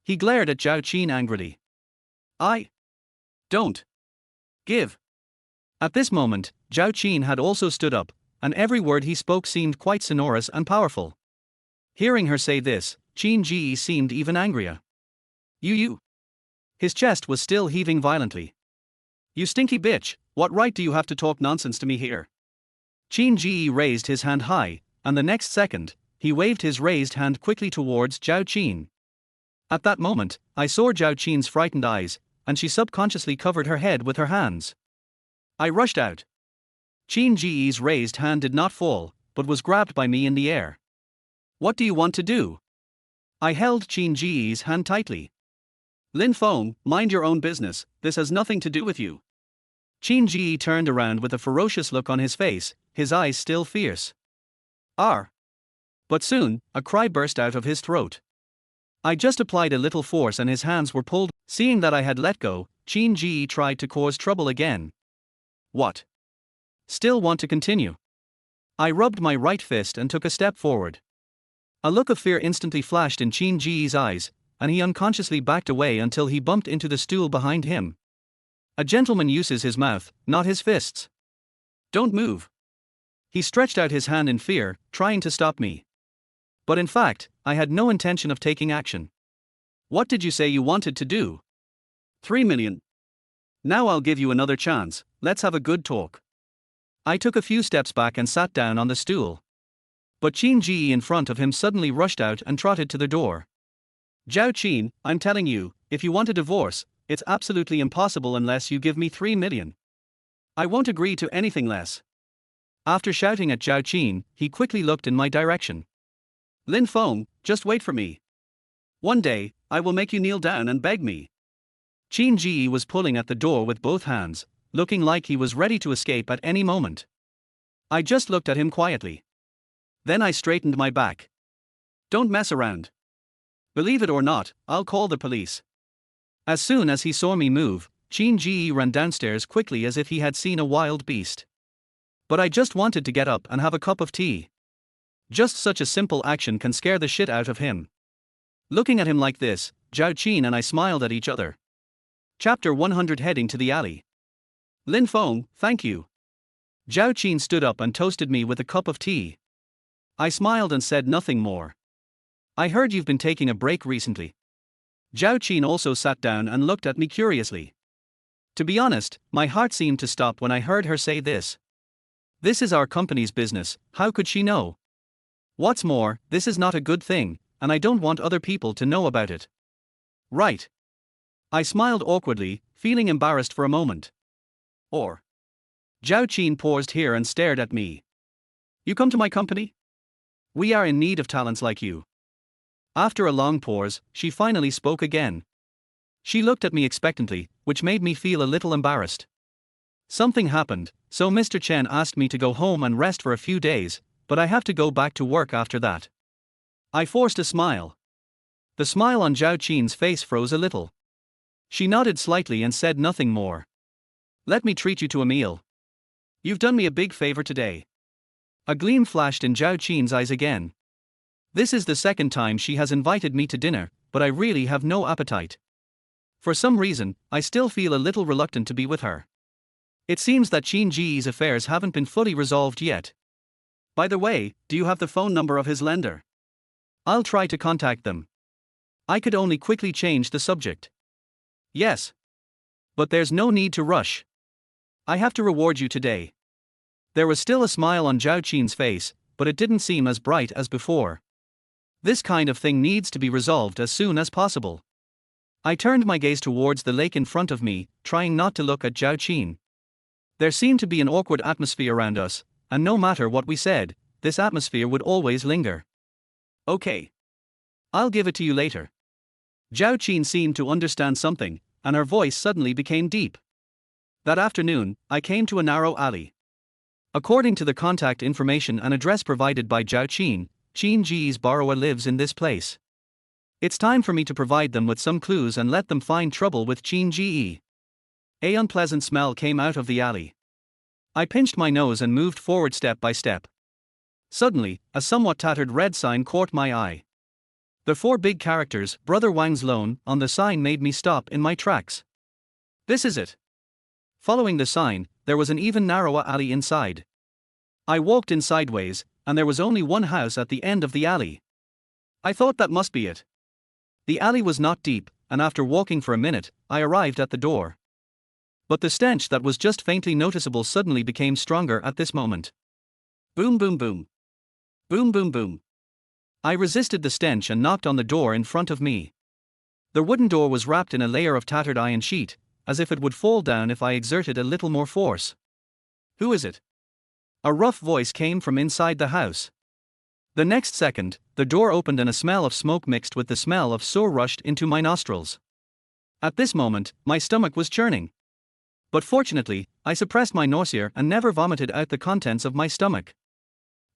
He glared at Zhao Qin angrily. I don't give. At this moment, Zhao Qin had also stood up, and every word he spoke seemed quite sonorous and powerful. Hearing her say this, Qin Ji seemed even angrier. You. His chest was still heaving violently. You stinky bitch, what right do you have to talk nonsense to me here? Qin Ji raised his hand high, and the next second, he waved his raised hand quickly towards Zhao Qin. At that moment, I saw Zhao Qin's frightened eyes, and she subconsciously covered her head with her hands. I rushed out. Qin Ji's raised hand did not fall, but was grabbed by me in the air. What do you want to do? I held Qin Ji's hand tightly. Lin Feng, mind your own business, this has nothing to do with you. Qin Ji turned around with a ferocious look on his face, his eyes still fierce. Arr! But soon, a cry burst out of his throat. I just applied a little force and his hands were pulled. Seeing that I had let go, Qin Ji tried to cause trouble again. What? Still want to continue? I rubbed my right fist and took a step forward. A look of fear instantly flashed in Qin Ji's eyes, and he unconsciously backed away until he bumped into the stool behind him. A gentleman uses his mouth, not his fists. Don't move. He stretched out his hand in fear, trying to stop me. But in fact, I had no intention of taking action. What did you say you wanted to do? 3 million. Now I'll give you another chance, let's have a good talk. I took a few steps back and sat down on the stool. But Qin Ji in front of him suddenly rushed out and trotted to the door. Zhao Qin, I'm telling you, if you want a divorce, it's absolutely impossible unless you give me 3 million. I won't agree to anything less. After shouting at Zhao Qin, he quickly looked in my direction. Lin Feng, just wait for me. One day, I will make you kneel down and beg me. Qin Ji was pulling at the door with both hands, looking like he was ready to escape at any moment. I just looked at him quietly. Then I straightened my back. Don't mess around. Believe it or not, I'll call the police. As soon as he saw me move, Qin Ji ran downstairs quickly as if he had seen a wild beast. But I just wanted to get up and have a cup of tea. Just such a simple action can scare the shit out of him. Looking at him like this, Zhao Qin and I smiled at each other. Chapter 100 Heading to the alley. Lin Feng, thank you. Zhao Qin stood up and toasted me with a cup of tea. I smiled and said nothing more. I heard you've been taking a break recently. Zhao Qin also sat down and looked at me curiously. To be honest, my heart seemed to stop when I heard her say this. This is our company's business, how could she know? What's more, this is not a good thing, and I don't want other people to know about it. Right. I smiled awkwardly, feeling embarrassed for a moment. Or. Zhao Qin paused here and stared at me. You come to my company? We are in need of talents like you. After a long pause, she finally spoke again. She looked at me expectantly, which made me feel a little embarrassed. Something happened, so Mr. Chen asked me to go home and rest for a few days, but I have to go back to work after that. I forced a smile. The smile on Zhao Qin's face froze a little. She nodded slightly and said nothing more. Let me treat you to a meal. You've done me a big favor today. A gleam flashed in Zhao Qin's eyes again. This is the second time she has invited me to dinner, but I really have no appetite. For some reason, I still feel a little reluctant to be with her. It seems that Qin Ji's affairs haven't been fully resolved yet. By the way, do you have the phone number of his lender? I'll try to contact them. I could only quickly change the subject. Yes. But there's no need to rush. I have to reward you today. There was still a smile on Zhao Qin's face, but it didn't seem as bright as before. This kind of thing needs to be resolved as soon as possible. I turned my gaze towards the lake in front of me, trying not to look at Zhao Qin. There seemed to be an awkward atmosphere around us, and no matter what we said, this atmosphere would always linger. Okay. I'll give it to you later. Zhao Qin seemed to understand something, and her voice suddenly became deep. That afternoon, I came to a narrow alley. According to the contact information and address provided by Zhao Qin, Qin Ji's borrower lives in this place. It's time for me to provide them with some clues and let them find trouble with Qin Ji. An unpleasant smell came out of the alley. I pinched my nose and moved forward step by step. Suddenly, a somewhat tattered red sign caught my eye. The 4 big characters, Brother Wang's loan, on the sign made me stop in my tracks. This is it. Following the sign, there was an even narrower alley inside. I walked in sideways, and there was only one house at the end of the alley. I thought that must be it. The alley was not deep, and after walking for a minute, I arrived at the door. But the stench that was just faintly noticeable suddenly became stronger at this moment. Boom boom boom. Boom boom boom. I resisted the stench and knocked on the door in front of me. The wooden door was wrapped in a layer of tattered iron sheet, as if it would fall down if I exerted a little more force. Who is it? A rough voice came from inside the house. The next second, the door opened and a smell of smoke mixed with the smell of sour rushed into my nostrils. At this moment, my stomach was churning. But fortunately, I suppressed my nausea and never vomited out the contents of my stomach.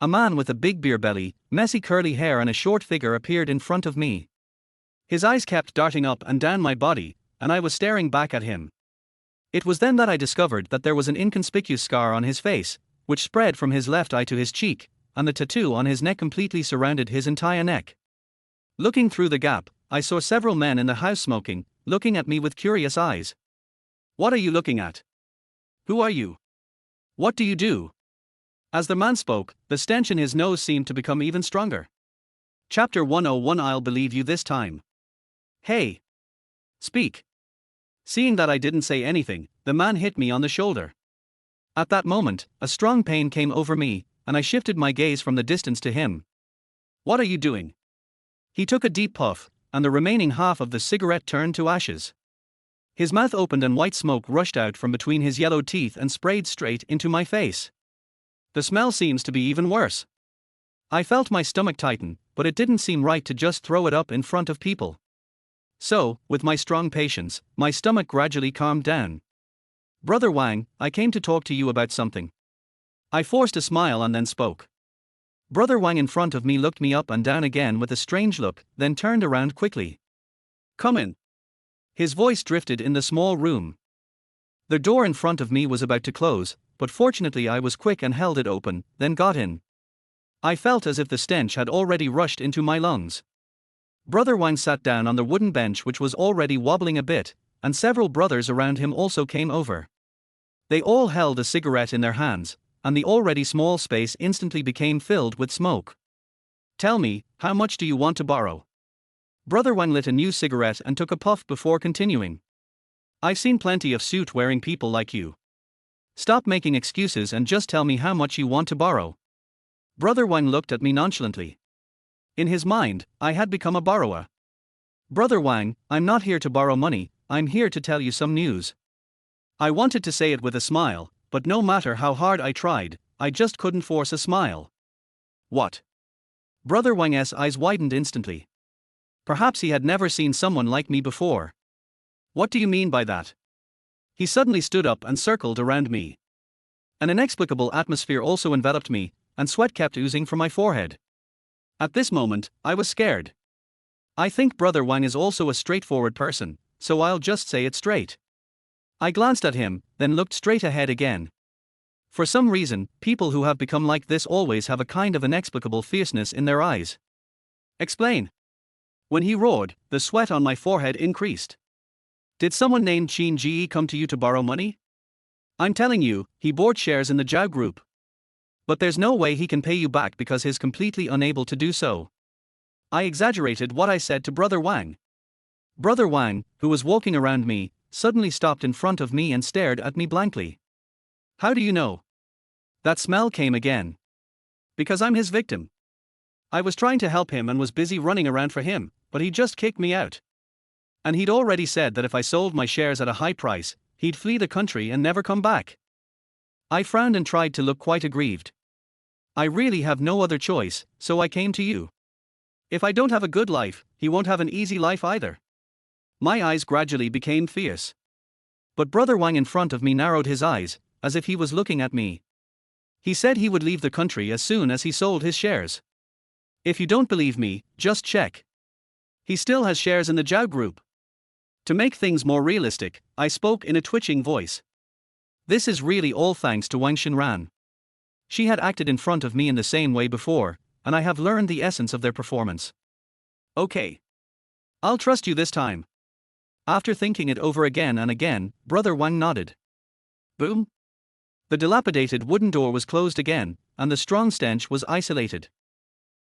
A man with a big beer belly, messy curly hair and a short figure appeared in front of me. His eyes kept darting up and down my body, and I was staring back at him. It was then that I discovered that there was an inconspicuous scar on his face, which spread from his left eye to his cheek, and the tattoo on his neck completely surrounded his entire neck. Looking through the gap, I saw several men in the house smoking, looking at me with curious eyes. What are you looking at? Who are you? What do you do? As the man spoke, the stench in his nose seemed to become even stronger. Chapter 101 I'll believe you this time. Hey! Speak! Seeing that I didn't say anything, the man hit me on the shoulder. At that moment, a strong pain came over me, and I shifted my gaze from the distance to him. "What are you doing?" He took a deep puff, and the remaining half of the cigarette turned to ashes. His mouth opened and white smoke rushed out from between his yellow teeth and sprayed straight into my face. The smell seems to be even worse. I felt my stomach tighten, but it didn't seem right to just throw it up in front of people. So, with my strong patience, my stomach gradually calmed down. "Brother Wang, I came to talk to you about something." I forced a smile and then spoke. Brother Wang in front of me looked me up and down again with a strange look, then turned around quickly. "Come in." His voice drifted in the small room. The door in front of me was about to close, but fortunately I was quick and held it open, then got in. I felt as if the stench had already rushed into my lungs. Brother Wang sat down on the wooden bench which was already wobbling a bit, and several brothers around him also came over. They all held a cigarette in their hands, and the already small space instantly became filled with smoke. "Tell me, how much do you want to borrow?" Brother Wang lit a new cigarette and took a puff before continuing. "I've seen plenty of suit-wearing people like you. Stop making excuses and just tell me how much you want to borrow." Brother Wang looked at me nonchalantly. In his mind, I had become a borrower. "Brother Wang, I'm not here to borrow money, I'm here to tell you some news." I wanted to say it with a smile, but no matter how hard I tried, I just couldn't force a smile. "What?" Brother Wang's eyes widened instantly. Perhaps he had never seen someone like me before. "What do you mean by that?" He suddenly stood up and circled around me. An inexplicable atmosphere also enveloped me, and sweat kept oozing from my forehead. At this moment, I was scared. I think Brother Wang is also a straightforward person, so I'll just say it straight. I glanced at him, then looked straight ahead again. For some reason, people who have become like this always have a kind of inexplicable fierceness in their eyes. "Explain." When he roared, the sweat on my forehead increased. "Did someone named Qin Ji come to you to borrow money?" "I'm telling you, he bought shares in the Zhao Group. But there's no way he can pay you back because he's completely unable to do so." I exaggerated what I said to Brother Wang. Brother Wang, who was walking around me, suddenly stopped in front of me and stared at me blankly. "How do you know?" That smell came again. "Because I'm his victim. I was trying to help him and was busy running around for him, but he just kicked me out. And he'd already said that if I sold my shares at a high price, he'd flee the country and never come back." I frowned and tried to look quite aggrieved. "I really have no other choice, so I came to you. If I don't have a good life, he won't have an easy life either." My eyes gradually became fierce. But Brother Wang in front of me narrowed his eyes, as if he was looking at me. He said he would leave the country as soon as he sold his shares. If you don't believe me, just check. He still has shares in the Zhao Group. To make things more realistic, I spoke in a twitching voice. This is really all thanks to Wang Xinran. She had acted in front of me in the same way before, and I have learned the essence of their performance. "Okay. I'll trust you this time." After thinking it over again and again, Brother Wang nodded. Boom! The dilapidated wooden door was closed again, and the strong stench was isolated.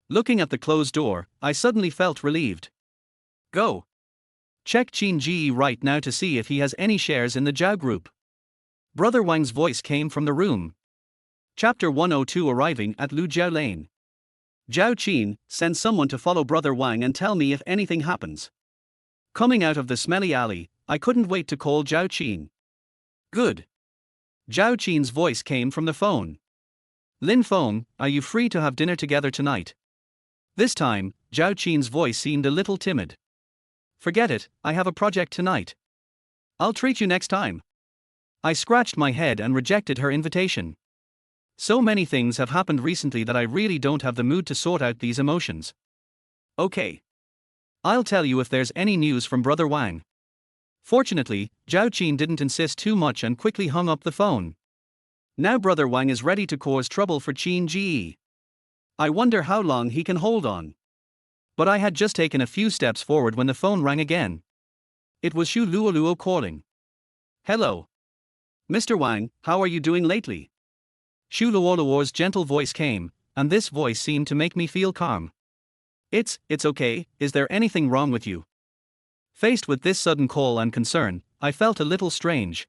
Looking at the closed door, I suddenly felt relieved. "Go. Check Qin Ji right now to see if he has any shares in the Zhao Group." Brother Wang's voice came from the room. Chapter 102. Arriving at Lujiao Lane. "Zhao Qin, send someone to follow Brother Wang and tell me if anything happens." Coming out of the smelly alley, I couldn't wait to call Zhao Qin. "Good." Zhao Qin's voice came from the phone. "Lin Feng, are you free to have dinner together tonight?" This time, Zhao Qin's voice seemed a little timid. "Forget it, I have a project tonight. I'll treat you next time." I scratched my head and rejected her invitation. So many things have happened recently that I really don't have the mood to sort out these emotions. "Okay. I'll tell you if there's any news from Brother Wang." Fortunately, Zhao Qin didn't insist too much and quickly hung up the phone. Now Brother Wang is ready to cause trouble for Qin Ji. I wonder how long he can hold on. But I had just taken a few steps forward when the phone rang again. It was Xu Luoluo calling. "Hello. Mr. Wang, how are you doing lately?" Xu Luoluo's gentle voice came, and this voice seemed to make me feel calm. It's okay, is there anything wrong with you?" Faced with this sudden call and concern, I felt a little strange.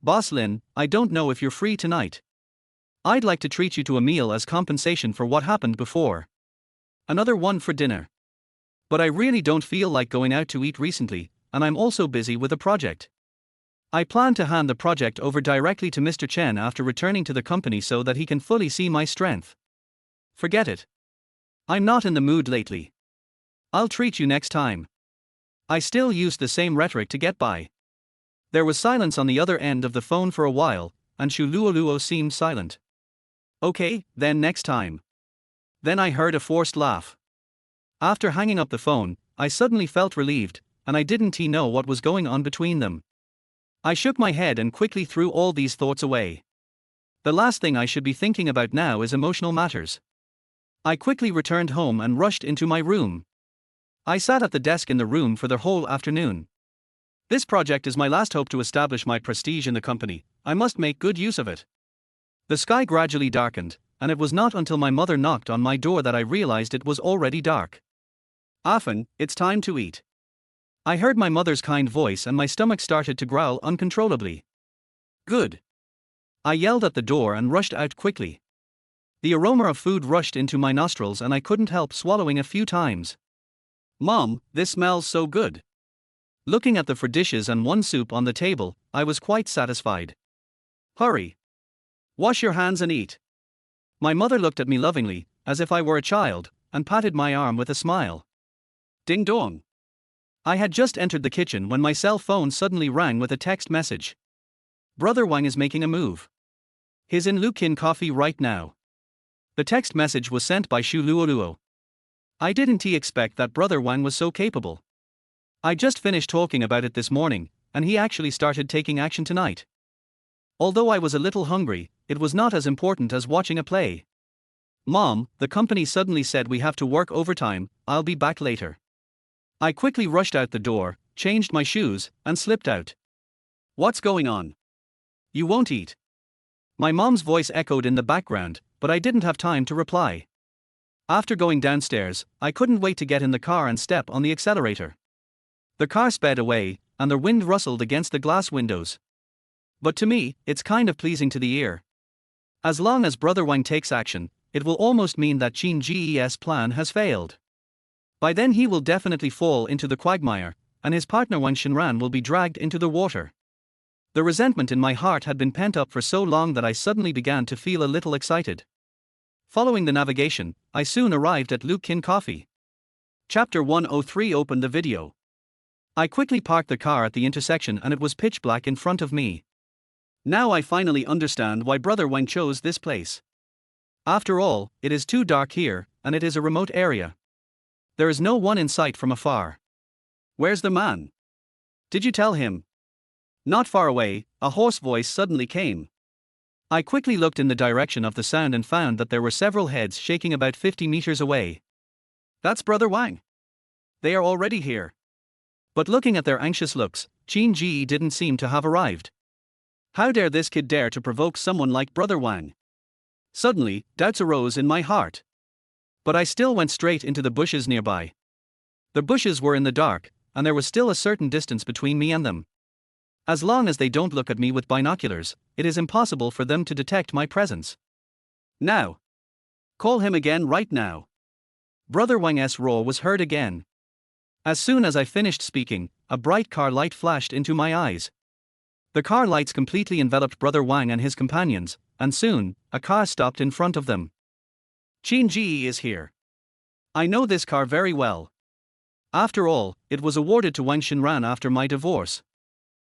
Boss Lin, I don't know if you're free tonight. I'd like to treat you to a meal as compensation for what happened before. Another one for dinner. But I really don't feel like going out to eat recently, and I'm also busy with a project. I plan to hand the project over directly to Mr. Chen after returning to the company so that he can fully see my strength. Forget it. I'm not in the mood lately. I'll treat you next time. I still used the same rhetoric to get by. There was silence on the other end of the phone for a while, and Shu Luoluo seemed silent. Okay, then next time. Then I heard a forced laugh. After hanging up the phone, I suddenly felt relieved, and I didn't know what was going on between them. I shook my head and quickly threw all these thoughts away. The last thing I should be thinking about now is emotional matters. I quickly returned home and rushed into my room. I sat at the desk in the room for the whole afternoon. This project is my last hope to establish my prestige in the company. I must make good use of it. The sky gradually darkened, and it was not until my mother knocked on my door that I realized it was already dark. Afen, it's time to eat. I heard my mother's kind voice and my stomach started to growl uncontrollably. Good. I yelled at the door and rushed out quickly. The aroma of food rushed into my nostrils and I couldn't help swallowing a few times. Mom, this smells so good. Looking at the 4 dishes and 1 soup on the table, I was quite satisfied. Hurry. Wash your hands and eat. My mother looked at me lovingly, as if I were a child, and patted my arm with a smile. Ding dong. I had just entered the kitchen when my cell phone suddenly rang with a text message. Brother Wang is making a move. He's in Lukin Coffee right now. The text message was sent by Shu Luoluo. I didn't expect that Brother Wang was so capable. I just finished talking about it this morning, and he actually started taking action tonight. Although I was a little hungry, it was not as important as watching a play. Mom, the company suddenly said we have to work overtime, I'll be back later. I quickly rushed out the door, changed my shoes, and slipped out. What's going on? You won't eat. My mom's voice echoed in the background, but I didn't have time to reply. After going downstairs, I couldn't wait to get in the car and step on the accelerator. The car sped away, and the wind rustled against the glass windows. But to me, it's kind of pleasing to the ear. As long as Brother Wang takes action, it will almost mean that Qin Ge's plan has failed. By then he will definitely fall into the quagmire, and his partner Wang Xinran will be dragged into the water. The resentment in my heart had been pent up for so long that I suddenly began to feel a little excited. Following the navigation, I soon arrived at Lukin Coffee. Chapter 103 opened the video. I quickly parked the car at the intersection and it was pitch black in front of me. Now I finally understand why Brother Wang chose this place. After all, it is too dark here, and it is a remote area. There is no one in sight from afar. Where's the man? Did you tell him? Not far away, a hoarse voice suddenly came. I quickly looked in the direction of the sound and found that there were several heads shaking about 50 meters away. That's Brother Wang. They are already here. But looking at their anxious looks, Qin Ji didn't seem to have arrived. How dare this kid dare to provoke someone like Brother Wang? Suddenly, doubts arose in my heart. But I still went straight into the bushes nearby. The bushes were in the dark, and there was still a certain distance between me and them. As long as they don't look at me with binoculars, it is impossible for them to detect my presence. Now. Call him again right now. Brother Wang's roar was heard again. As soon as I finished speaking, a bright car light flashed into my eyes. The car lights completely enveloped Brother Wang and his companions, and soon, a car stopped in front of them. Qin Ji is here. I know this car very well. After all, it was awarded to Wang Xinran after my divorce.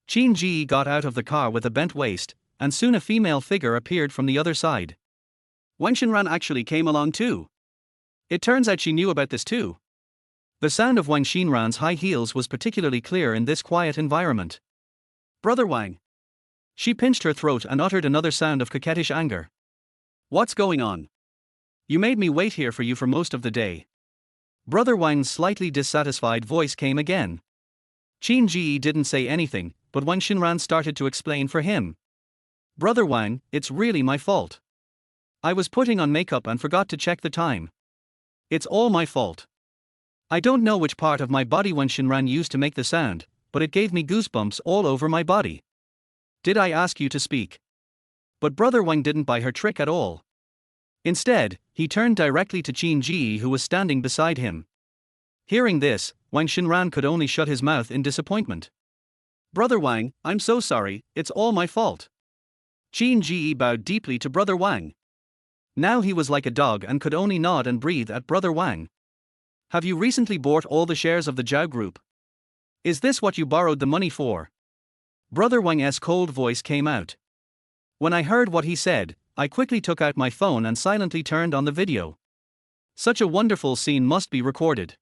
Qin Ji got out of the car with a bent waist, and soon a female figure appeared from the other side. Wang Xinran actually came along too. It turns out she knew about this too. The sound of Wang Xinran's high heels was particularly clear in this quiet environment. Brother Wang. She pinched her throat and uttered another sound of coquettish anger. What's going on? You made me wait here for you for most of the day. Brother Wang's slightly dissatisfied voice came again. Qin Ji didn't say anything, but Wang Xinran started to explain for him. Brother Wang, it's really my fault. I was putting on makeup and forgot to check the time. It's all my fault. I don't know which part of my body Wang Xinran used to make the sound, but it gave me goosebumps all over my body. Did I ask you to speak? But Brother Wang didn't buy her trick at all. Instead, he turned directly to Qin Ji, who was standing beside him. Hearing this, Wang Xinran could only shut his mouth in disappointment. Brother Wang, I'm so sorry, it's all my fault. Qin Ji bowed deeply to Brother Wang. Now he was like a dog and could only nod and breathe at Brother Wang. Have you recently bought all the shares of the Zhao Group? Is this what you borrowed the money for? Brother Wang's cold voice came out. When I heard what he said, I quickly took out my phone and silently turned on the video. Such a wonderful scene must be recorded.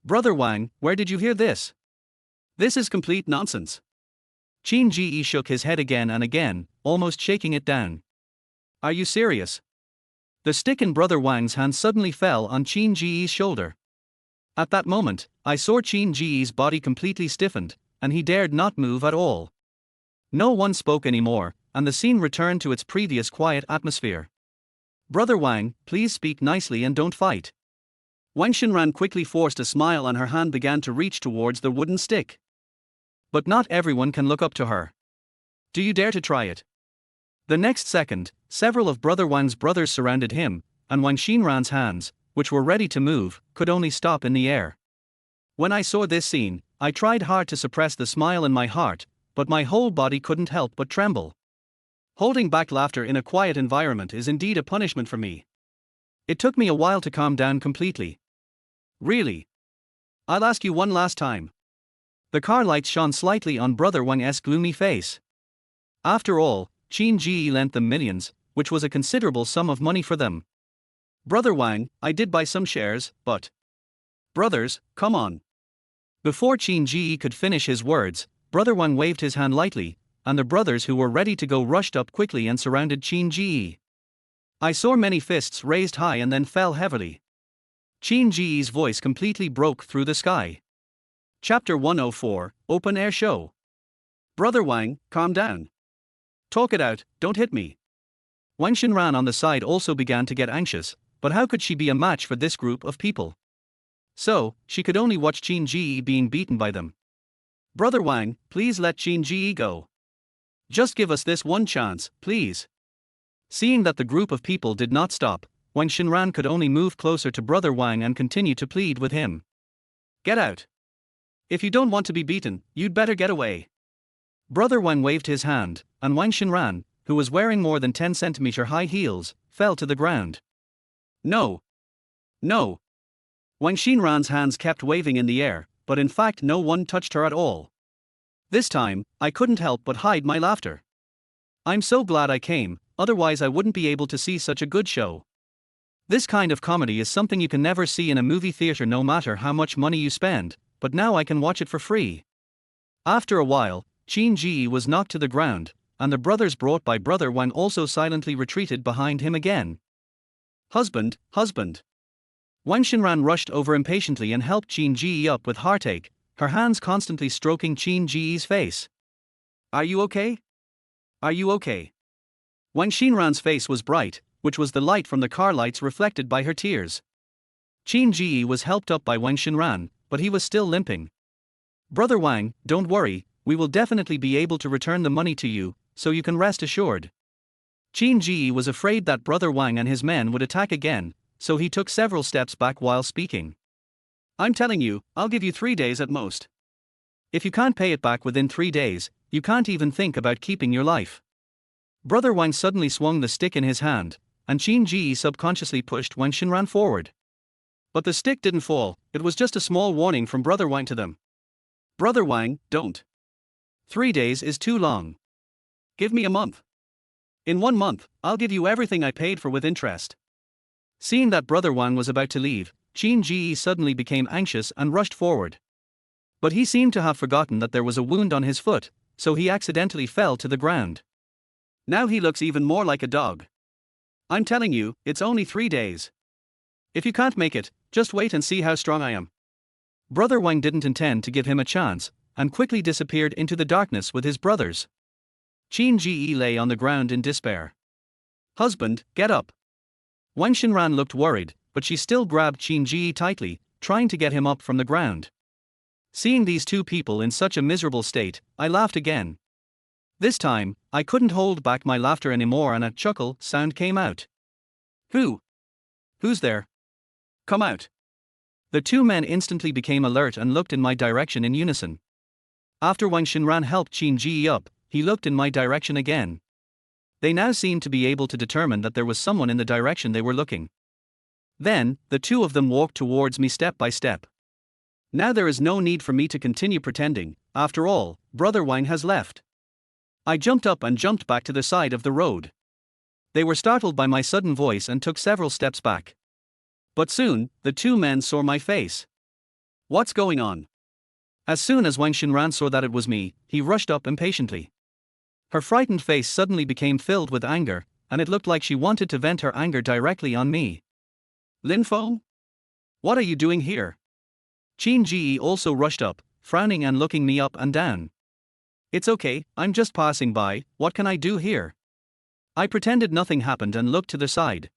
Brother Wang, where did you hear this? This is complete nonsense. Qin Ji shook his head again and again, almost shaking it down. Are you serious? The stick in Brother Wang's hand suddenly fell on Qin Ji's shoulder. At that moment, I saw Qin Ji's body completely stiffened, and he dared not move at all. No one spoke anymore, and the scene returned to its previous quiet atmosphere. Brother Wang, please speak nicely and don't fight. Wang Xinran quickly forced a smile and her hand began to reach towards the wooden stick. But not everyone can look up to her. Do you dare to try it? The next second, several of Brother Wang's brothers surrounded him, and Wang Xinran's hands, which were ready to move, could only stop in the air. When I saw this scene, I tried hard to suppress the smile in my heart, but my whole body couldn't help but tremble. Holding back laughter in a quiet environment is indeed a punishment for me. It took me a while to calm down completely. Really? I'll ask you one last time. The car lights shone slightly on Brother Wang's gloomy face. After all, Qin Ji lent them millions, which was a considerable sum of money for them. Brother Wang, I did buy some shares, but... Brothers, come on. Before Qin Ji could finish his words, Brother Wang waved his hand lightly, and the brothers who were ready to go rushed up quickly and surrounded Qin Ji. I saw many fists raised high and then fell heavily. Qin Ji's voice completely broke through the sky. Chapter 104, Open Air Show. Brother Wang, calm down. Talk it out, don't hit me. Wang Xinran on the side also began to get anxious, but how could she be a match for this group of people? So, she could only watch Qin Ji being beaten by them. Brother Wang, please let Qin Ji go. Just give us this one chance, please. Seeing that the group of people did not stop, Wang Xinran could only move closer to Brother Wang and continue to plead with him. Get out. If you don't want to be beaten, you'd better get away. Brother Wang waved his hand, and Wang Xinran, who was wearing more than 10-centimeter high heels, fell to the ground. No. No. Wang Xinran's hands kept waving in the air, but in fact no one touched her at all. This time, I couldn't help but hide my laughter. I'm so glad I came, otherwise I wouldn't be able to see such a good show. This kind of comedy is something you can never see in a movie theater no matter how much money you spend, but now I can watch it for free. After a while, Qin Ji was knocked to the ground, and the brothers brought by Brother Wang also silently retreated behind him again. Husband, husband. Wang Xinran rushed over impatiently and helped Qin Ji up with heartache, her hands constantly stroking Qin Ji's face. Are you okay? Are you okay? Wang Xinran's face was bright, which was the light from the car lights reflected by her tears. Qin Ji was helped up by Wang Xinran, but he was still limping. Brother Wang, don't worry, we will definitely be able to return the money to you, so you can rest assured. Qin Ji was afraid that Brother Wang and his men would attack again, so he took several steps back while speaking. I'm telling you, I'll give you 3 days at most. If you can't pay it back within 3 days, you can't even think about keeping your life. Brother Wang suddenly swung the stick in his hand, and Qin Ji subconsciously pushed Wang Xinran forward. But the stick didn't fall, it was just a small warning from Brother Wang to them. Brother Wang, don't. 3 days is too long. Give me a month. In 1 month, I'll give you everything I paid for with interest. Seeing that Brother Wang was about to leave, Qin Ji suddenly became anxious and rushed forward. But he seemed to have forgotten that there was a wound on his foot, so he accidentally fell to the ground. Now he looks even more like a dog. I'm telling you, it's only 3 days. If you can't make it, just wait and see how strong I am. Brother Wang didn't intend to give him a chance, and quickly disappeared into the darkness with his brothers. Qin Ji lay on the ground in despair. Husband, get up. Wang Xinran looked worried, but she still grabbed Qin Ji tightly, trying to get him up from the ground. Seeing these two people in such a miserable state, I laughed again. This time, I couldn't hold back my laughter anymore and a chuckle sound came out. Who? Who's there? Come out. The two men instantly became alert and looked in my direction in unison. After Wang Xinran helped Qin Ji up, he looked in my direction again. They now seemed to be able to determine that there was someone in the direction they were looking. Then, the two of them walked towards me step by step. Now there is no need for me to continue pretending, after all, Brother Wang has left. I jumped up and jumped back to the side of the road. They were startled by my sudden voice and took several steps back. But soon, the two men saw my face. What's going on? As soon as Wang Xinran saw that it was me, he rushed up impatiently. Her frightened face suddenly became filled with anger, and it looked like she wanted to vent her anger directly on me. Lin Feng? What are you doing here? Qin Ji also rushed up, frowning and looking me up and down. It's okay, I'm just passing by, what can I do here? I pretended nothing happened and looked to the side.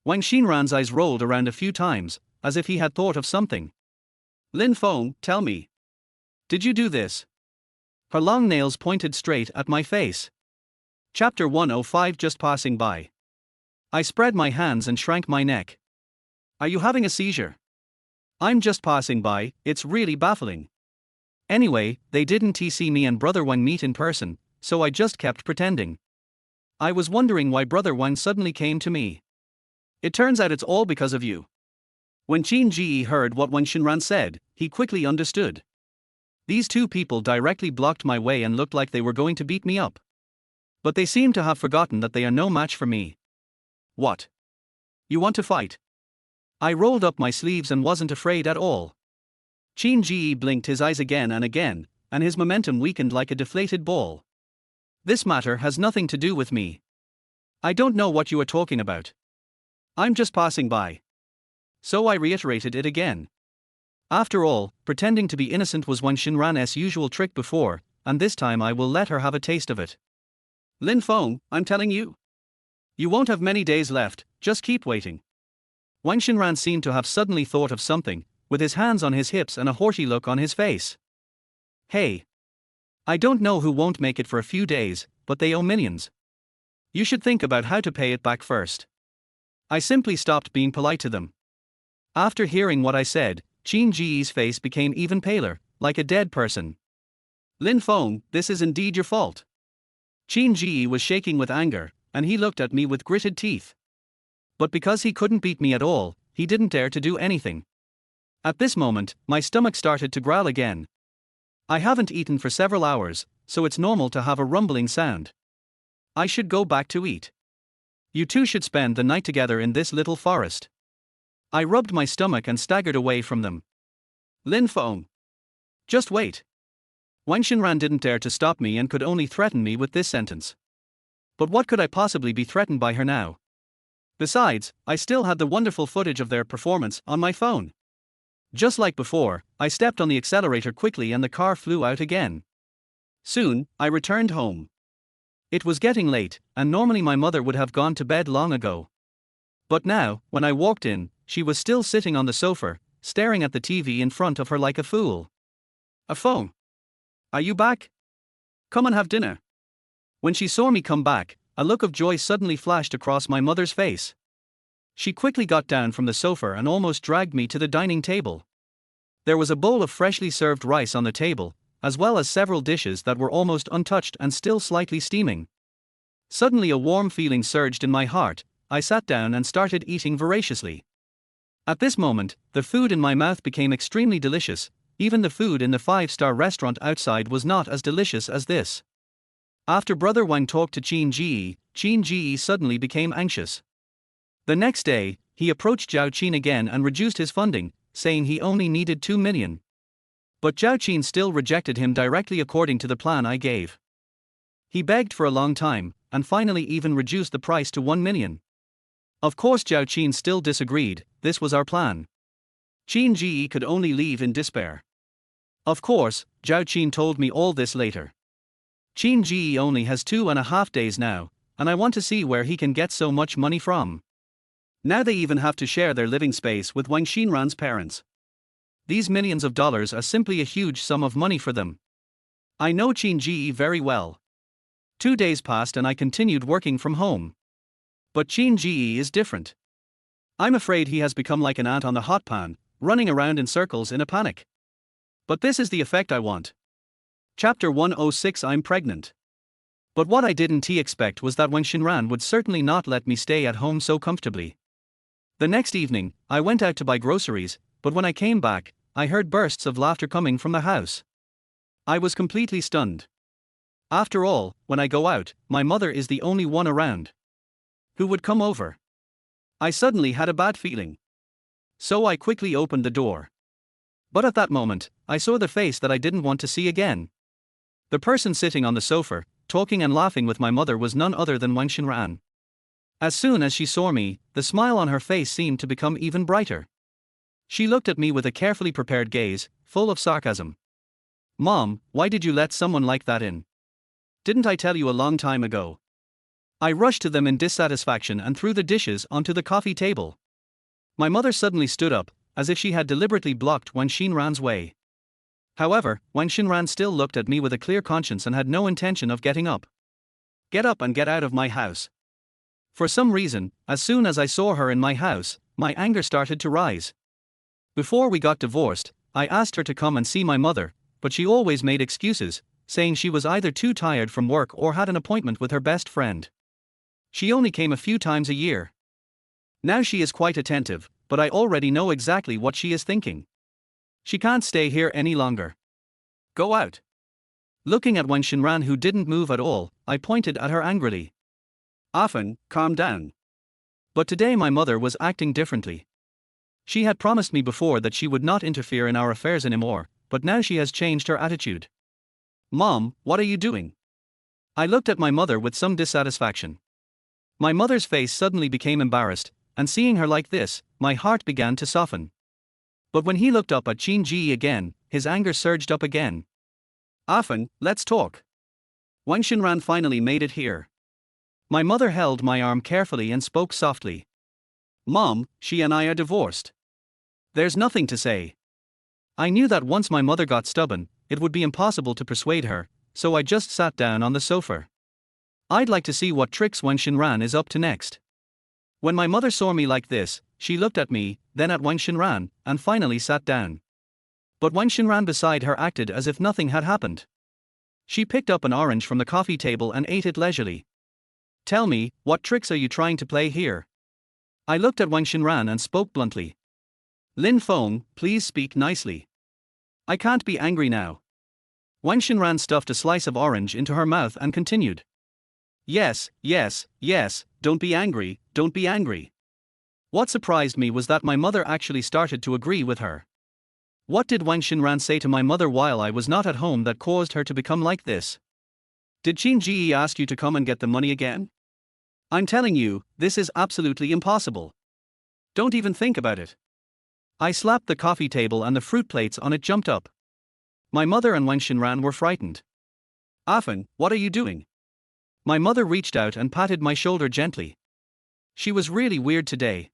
Wang Xinran's eyes rolled around a few times, as if he had thought of something. Lin Feng, tell me. Did you do this? Her long nails pointed straight at my face. Chapter 105 Just passing by. I spread my hands and shrank my neck. Are you having a seizure? I'm just passing by, it's really baffling. Anyway, they didn't see me and Brother Wang meet in person, so I just kept pretending. I was wondering why Brother Wang suddenly came to me. It turns out it's all because of you. When Qin Ji heard what Wang Xinran said, he quickly understood. These two people directly blocked my way and looked like they were going to beat me up. But they seem to have forgotten that they are no match for me. What? You want to fight? I rolled up my sleeves and wasn't afraid at all. Qin Ji blinked his eyes again and again, and his momentum weakened like a deflated ball. This matter has nothing to do with me. I don't know what you are talking about. I'm just passing by. So I reiterated it again. After all, pretending to be innocent was Wang Xinran's usual trick before, and this time I will let her have a taste of it. Lin Feng, I'm telling you. You won't have many days left, just keep waiting. Wang Xinran seemed to have suddenly thought of something, with his hands on his hips and a haughty look on his face. Hey. I don't know who won't make it for a few days, but they owe millions. You should think about how to pay it back first. I simply stopped being polite to them. After hearing what I said, Qin Ji's face became even paler, like a dead person. Lin Feng, this is indeed your fault. Qin Ji was shaking with anger, and he looked at me with gritted teeth. But because he couldn't beat me at all, he didn't dare to do anything. At this moment, my stomach started to growl again. I haven't eaten for several hours, so it's normal to have a rumbling sound. I should go back to eat. You two should spend the night together in this little forest. I rubbed my stomach and staggered away from them. Lin Feng. Just wait. Wang Xinran didn't dare to stop me and could only threaten me with this sentence. But what could I possibly be threatened by her now? Besides, I still had the wonderful footage of their performance on my phone. Just like before, I stepped on the accelerator quickly and the car flew out again. Soon, I returned home. It was getting late, and normally my mother would have gone to bed long ago. But now, when I walked in, she was still sitting on the sofa, staring at the TV in front of her like a fool. A phone. Are you back? Come and have dinner. When she saw me come back, a look of joy suddenly flashed across my mother's face. She quickly got down from the sofa and almost dragged me to the dining table. There was a bowl of freshly served rice on the table, as well as several dishes that were almost untouched and still slightly steaming. Suddenly a warm feeling surged in my heart. I sat down and started eating voraciously. At this moment, the food in my mouth became extremely delicious. Even the food in the 5-star restaurant outside was not as delicious as this. After Brother Wang talked to Qin Ji suddenly became anxious. The next day, he approached Zhao Qin again and reduced his funding, saying he only needed 2 million. But Zhao Qin still rejected him directly according to the plan I gave. He begged for a long time, and finally even reduced the price to 1 million. Of course Zhao Qin still disagreed. This was our plan. Qin Ji could only leave in despair. Of course, Zhao Qin told me all this later. Qin Ji only has 2.5 days now, and I want to see where he can get so much money from. Now they even have to share their living space with Wang Xinran's parents. these millions of dollars are simply a huge sum of money for them. I know Qin Ji very well. 2 days passed and I continued working from home. But Qin Ji is different. I'm afraid he has become like an ant on the hot pan, running around in circles in a panic. But this is the effect I want. Chapter 106. I'm pregnant. But what I didn't expect was that Wang Xinran would certainly not let me stay at home so comfortably. The next evening, I went out to buy groceries, but when I came back, I heard bursts of laughter coming from the house. I was completely stunned. After all, when I go out, my mother is the only one around. Who would come over? I suddenly had a bad feeling. So I quickly opened the door. But at that moment, I saw the face that I didn't want to see again. The person sitting on the sofa, talking and laughing with my mother was none other than Wang Xinran. As soon as she saw me, the smile on her face seemed to become even brighter. She looked at me with a carefully prepared gaze, full of sarcasm. "Mom, why did you let someone like that in? Didn't I tell you a long time ago?" I rushed to them in dissatisfaction and threw the dishes onto the coffee table. My mother suddenly stood up, as if she had deliberately blocked Wang Xinran's way. However, Wang Xinran still looked at me with a clear conscience and had no intention of getting up. "Get up and get out of my house." For some reason, as soon as I saw her in my house, my anger started to rise. Before we got divorced, I asked her to come and see my mother, but she always made excuses, saying she was either too tired from work or had an appointment with her best friend. She only came a few times a year. Now she is quite attentive, but I already know exactly what she is thinking. She can't stay here any longer. Go out. Looking at Wang Xinran, who didn't move at all, I pointed at her angrily. "Afan, calm down." But today my mother was acting differently. She had promised me before that she would not interfere in our affairs anymore, but now she has changed her attitude. "Mom, what are you doing?" I looked at my mother with some dissatisfaction. My mother's face suddenly became embarrassed, and seeing her like this, my heart began to soften. But when he looked up at Qin Ji again, his anger surged up again. "Afan, let's talk." Wang Xinran finally made it here. My mother held my arm carefully and spoke softly. "Mom, she and I are divorced. There's nothing to say." I knew that once my mother got stubborn, it would be impossible to persuade her, so I just sat down on the sofa. I'd like to see what tricks Wang Xinran is up to next. When my mother saw me like this, she looked at me, then at Wang Xinran, and finally sat down. But Wang Xinran beside her acted as if nothing had happened. She picked up an orange from the coffee table and ate it leisurely. "Tell me, what tricks are you trying to play here?" I looked at Wang Xinran and spoke bluntly. "Lin Feng, please speak nicely. I can't be angry now." Wang Xinran stuffed a slice of orange into her mouth and continued. Yes, don't be angry, don't be angry." What surprised me was that my mother actually started to agree with her. What did Wang Xinran say to my mother while I was not at home that caused her to become like this? Did Qin Ji ask you to come and get the money again? I'm telling you, this is absolutely impossible. Don't even think about it. I slapped the coffee table and the fruit plates on it jumped up. My mother and Wang Xinran were frightened. "Afan, what are you doing?" My mother reached out and patted my shoulder gently. She was really weird today.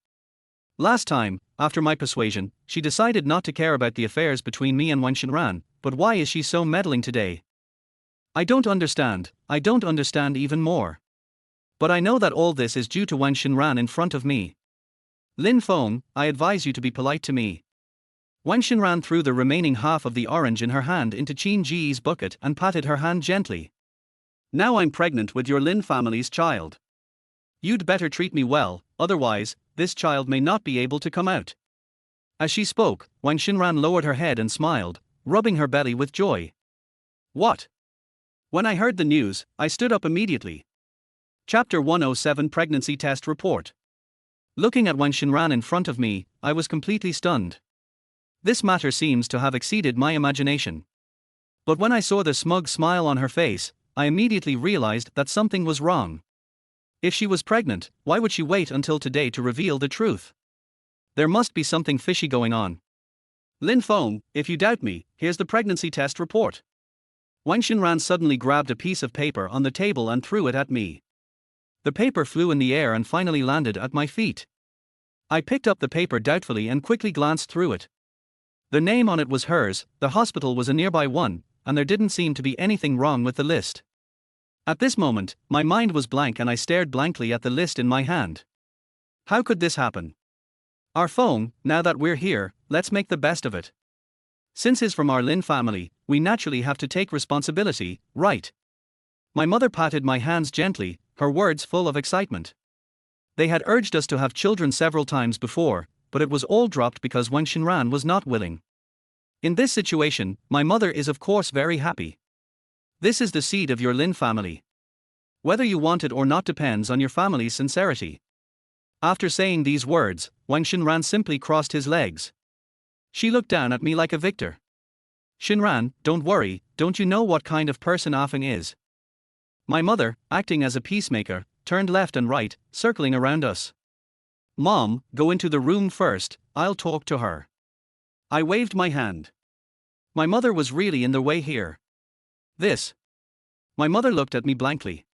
Last time, after my persuasion, she decided not to care about the affairs between me and Wang Xinran, but why is she so meddling today? I don't understand even more. But I know that all this is due to Wang Xinran in front of me. Lin Feng, I advise you to be polite to me. Wang Xinran threw the remaining half of the orange in her hand into Qin Ji's bucket and patted her hand gently. "Now I'm pregnant with your Lin family's child. You'd better treat me well, otherwise, this child may not be able to come out." As she spoke, Wang Xinran lowered her head and smiled, rubbing her belly with joy. What? When I heard the news, I stood up immediately. Chapter 107. Pregnancy Test Report. Looking at Wang Xinran in front of me, I was completely stunned. This matter seems to have exceeded my imagination. But when I saw the smug smile on her face, I immediately realized that something was wrong. If she was pregnant, why would she wait until today to reveal the truth? There must be something fishy going on. Lin Feng, if you doubt me, here's the pregnancy test report. Wang Xinran suddenly grabbed a piece of paper on the table and threw it at me. The paper flew in the air and finally landed at my feet. I picked up the paper doubtfully and quickly glanced through it. The name on it was hers, the hospital was a nearby one, and there didn't seem to be anything wrong with the list. At this moment, my mind was blank and I stared blankly at the list in my hand. How could this happen? Our phone, now that we're here, let's make the best of it. Since he's from our Lin family, we naturally have to take responsibility, right? My mother patted my hands gently, her words full of excitement. They had urged us to have children several times before, but it was all dropped because Wang Xinran was not willing. In this situation, my mother is of course very happy. This is the seed of your Lin family. Whether you want it or not depends on your family's sincerity. After saying these words, Wang Xinran simply crossed his legs. She looked down at me like a victor. Xinran, don't worry, don't you know what kind of person Afeng is? My mother, acting as a peacemaker, turned left and right, circling around us. Mom, go into the room first, I'll talk to her. I waved my hand. My mother was really in the way here. This. My mother looked at me blankly.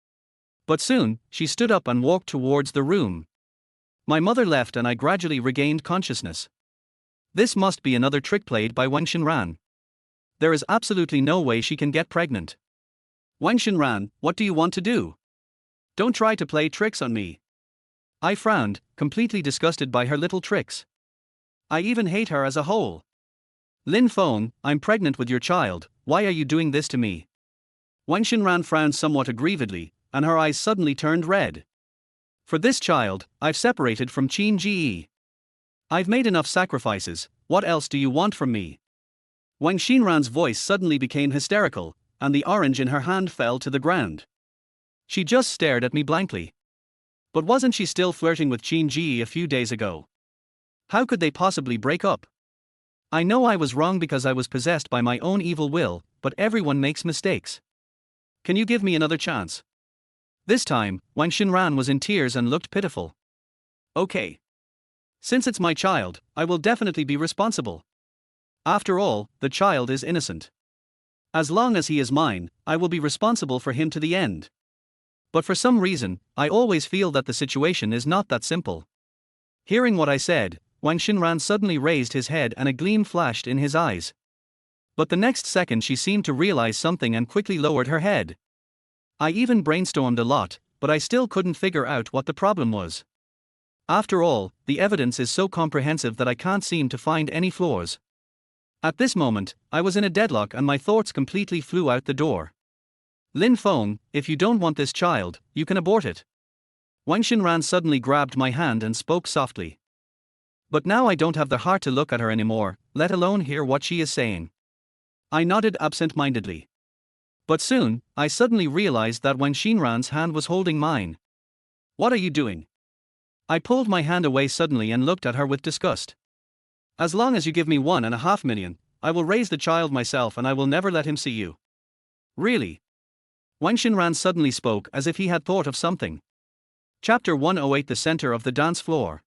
But soon, she stood up and walked towards the room. My mother left and I gradually regained consciousness. This must be another trick played by Wang Xinran. There is absolutely no way she can get pregnant. Wang Xinran, what do you want to do? Don't try to play tricks on me. I frowned, completely disgusted by her little tricks. I even hate her as a whole. Lin Feng, I'm pregnant with your child, why are you doing this to me? Wang Xinran frowned somewhat aggrievedly, and her eyes suddenly turned red. For this child, I've separated from Qin Ji. I've made enough sacrifices, what else do you want from me? Wang Xinran's voice suddenly became hysterical, and the orange in her hand fell to the ground. She just stared at me blankly. But wasn't she still flirting with Qin Ji a few days ago? How could they possibly break up? I know I was wrong because I was possessed by my own evil will, but everyone makes mistakes. Can you give me another chance? This time, Wang Xinran was in tears and looked pitiful. Okay. Since it's my child, I will definitely be responsible. After all, the child is innocent. As long as he is mine, I will be responsible for him to the end. But for some reason, I always feel that the situation is not that simple. Hearing what I said, Wang Xinran suddenly raised his head and a gleam flashed in his eyes. But the next second she seemed to realize something and quickly lowered her head. I even brainstormed a lot, but I still couldn't figure out what the problem was. After all, the evidence is so comprehensive that I can't seem to find any flaws. At this moment, I was in a deadlock and my thoughts completely flew out the door. Lin Feng, if you don't want this child, you can abort it. Wang Xinran suddenly grabbed my hand and spoke softly. But now I don't have the heart to look at her anymore, let alone hear what she is saying. I nodded absent-mindedly. But soon, I suddenly realized that Wang Xinran's hand was holding mine. What are you doing? I pulled my hand away suddenly and looked at her with disgust. As long as you give me 1.5 million, I will raise the child myself and I will never let him see you. Really? Wang Xinran suddenly spoke as if he had thought of something. Chapter 108 The center of the dance floor.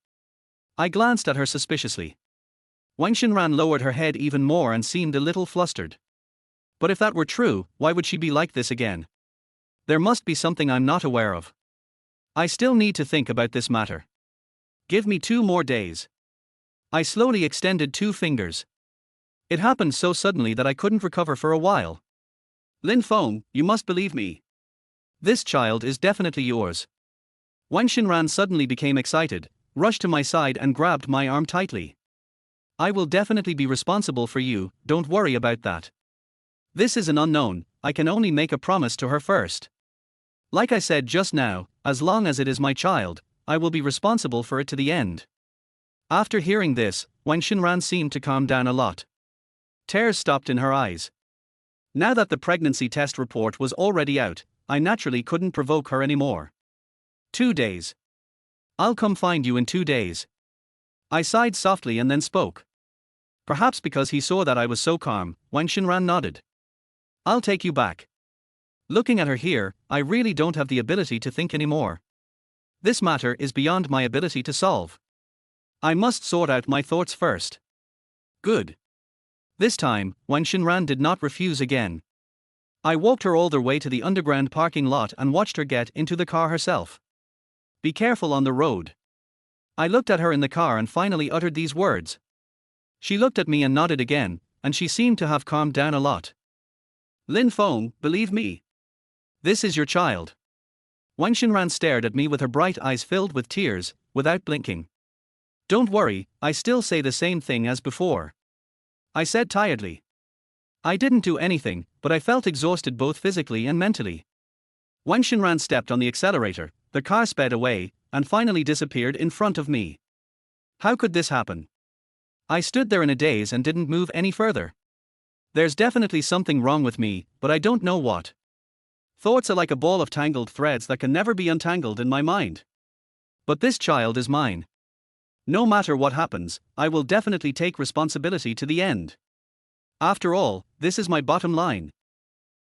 I glanced at her suspiciously. Wang Xinran lowered her head even more and seemed a little flustered. But if that were true, why would she be like this again? There must be something I'm not aware of. I still need to think about this matter. Give me 2 more days. I slowly extended 2 fingers. It happened so suddenly that I couldn't recover for a while. Lin Feng, you must believe me. This child is definitely yours. Wang Xinran suddenly became excited, rushed to my side and grabbed my arm tightly. I will definitely be responsible for you, don't worry about that. This is an unknown, I can only make a promise to her first. Like I said just now, as long as it is my child, I will be responsible for it to the end. After hearing this, Wang Xinran seemed to calm down a lot. Tears stopped in her eyes. Now that the pregnancy test report was already out, I naturally couldn't provoke her anymore. 2 days. I'll come find you in 2 days. I sighed softly and then spoke. Perhaps because he saw that I was so calm, Wang Xinran nodded. I'll take you back. Looking at her here, I really don't have the ability to think anymore. This matter is beyond my ability to solve. I must sort out my thoughts first. Good. This time, Wang Xinran did not refuse again. I walked her all the way to the underground parking lot and watched her get into the car herself. Be careful on the road. I looked at her in the car and finally uttered these words. She looked at me and nodded again, and she seemed to have calmed down a lot. Lin Feng, believe me. This is your child. Wang Xinran stared at me with her bright eyes filled with tears, without blinking. Don't worry, I still say the same thing as before. I said tiredly. I didn't do anything, but I felt exhausted both physically and mentally. Wang Xinran stepped on the accelerator, the car sped away, and finally disappeared in front of me. How could this happen? I stood there in a daze and didn't move any further. There's definitely something wrong with me, but I don't know what. Thoughts are like a ball of tangled threads that can never be untangled in my mind. But this child is mine. No matter what happens, I will definitely take responsibility to the end. After all, this is my bottom line.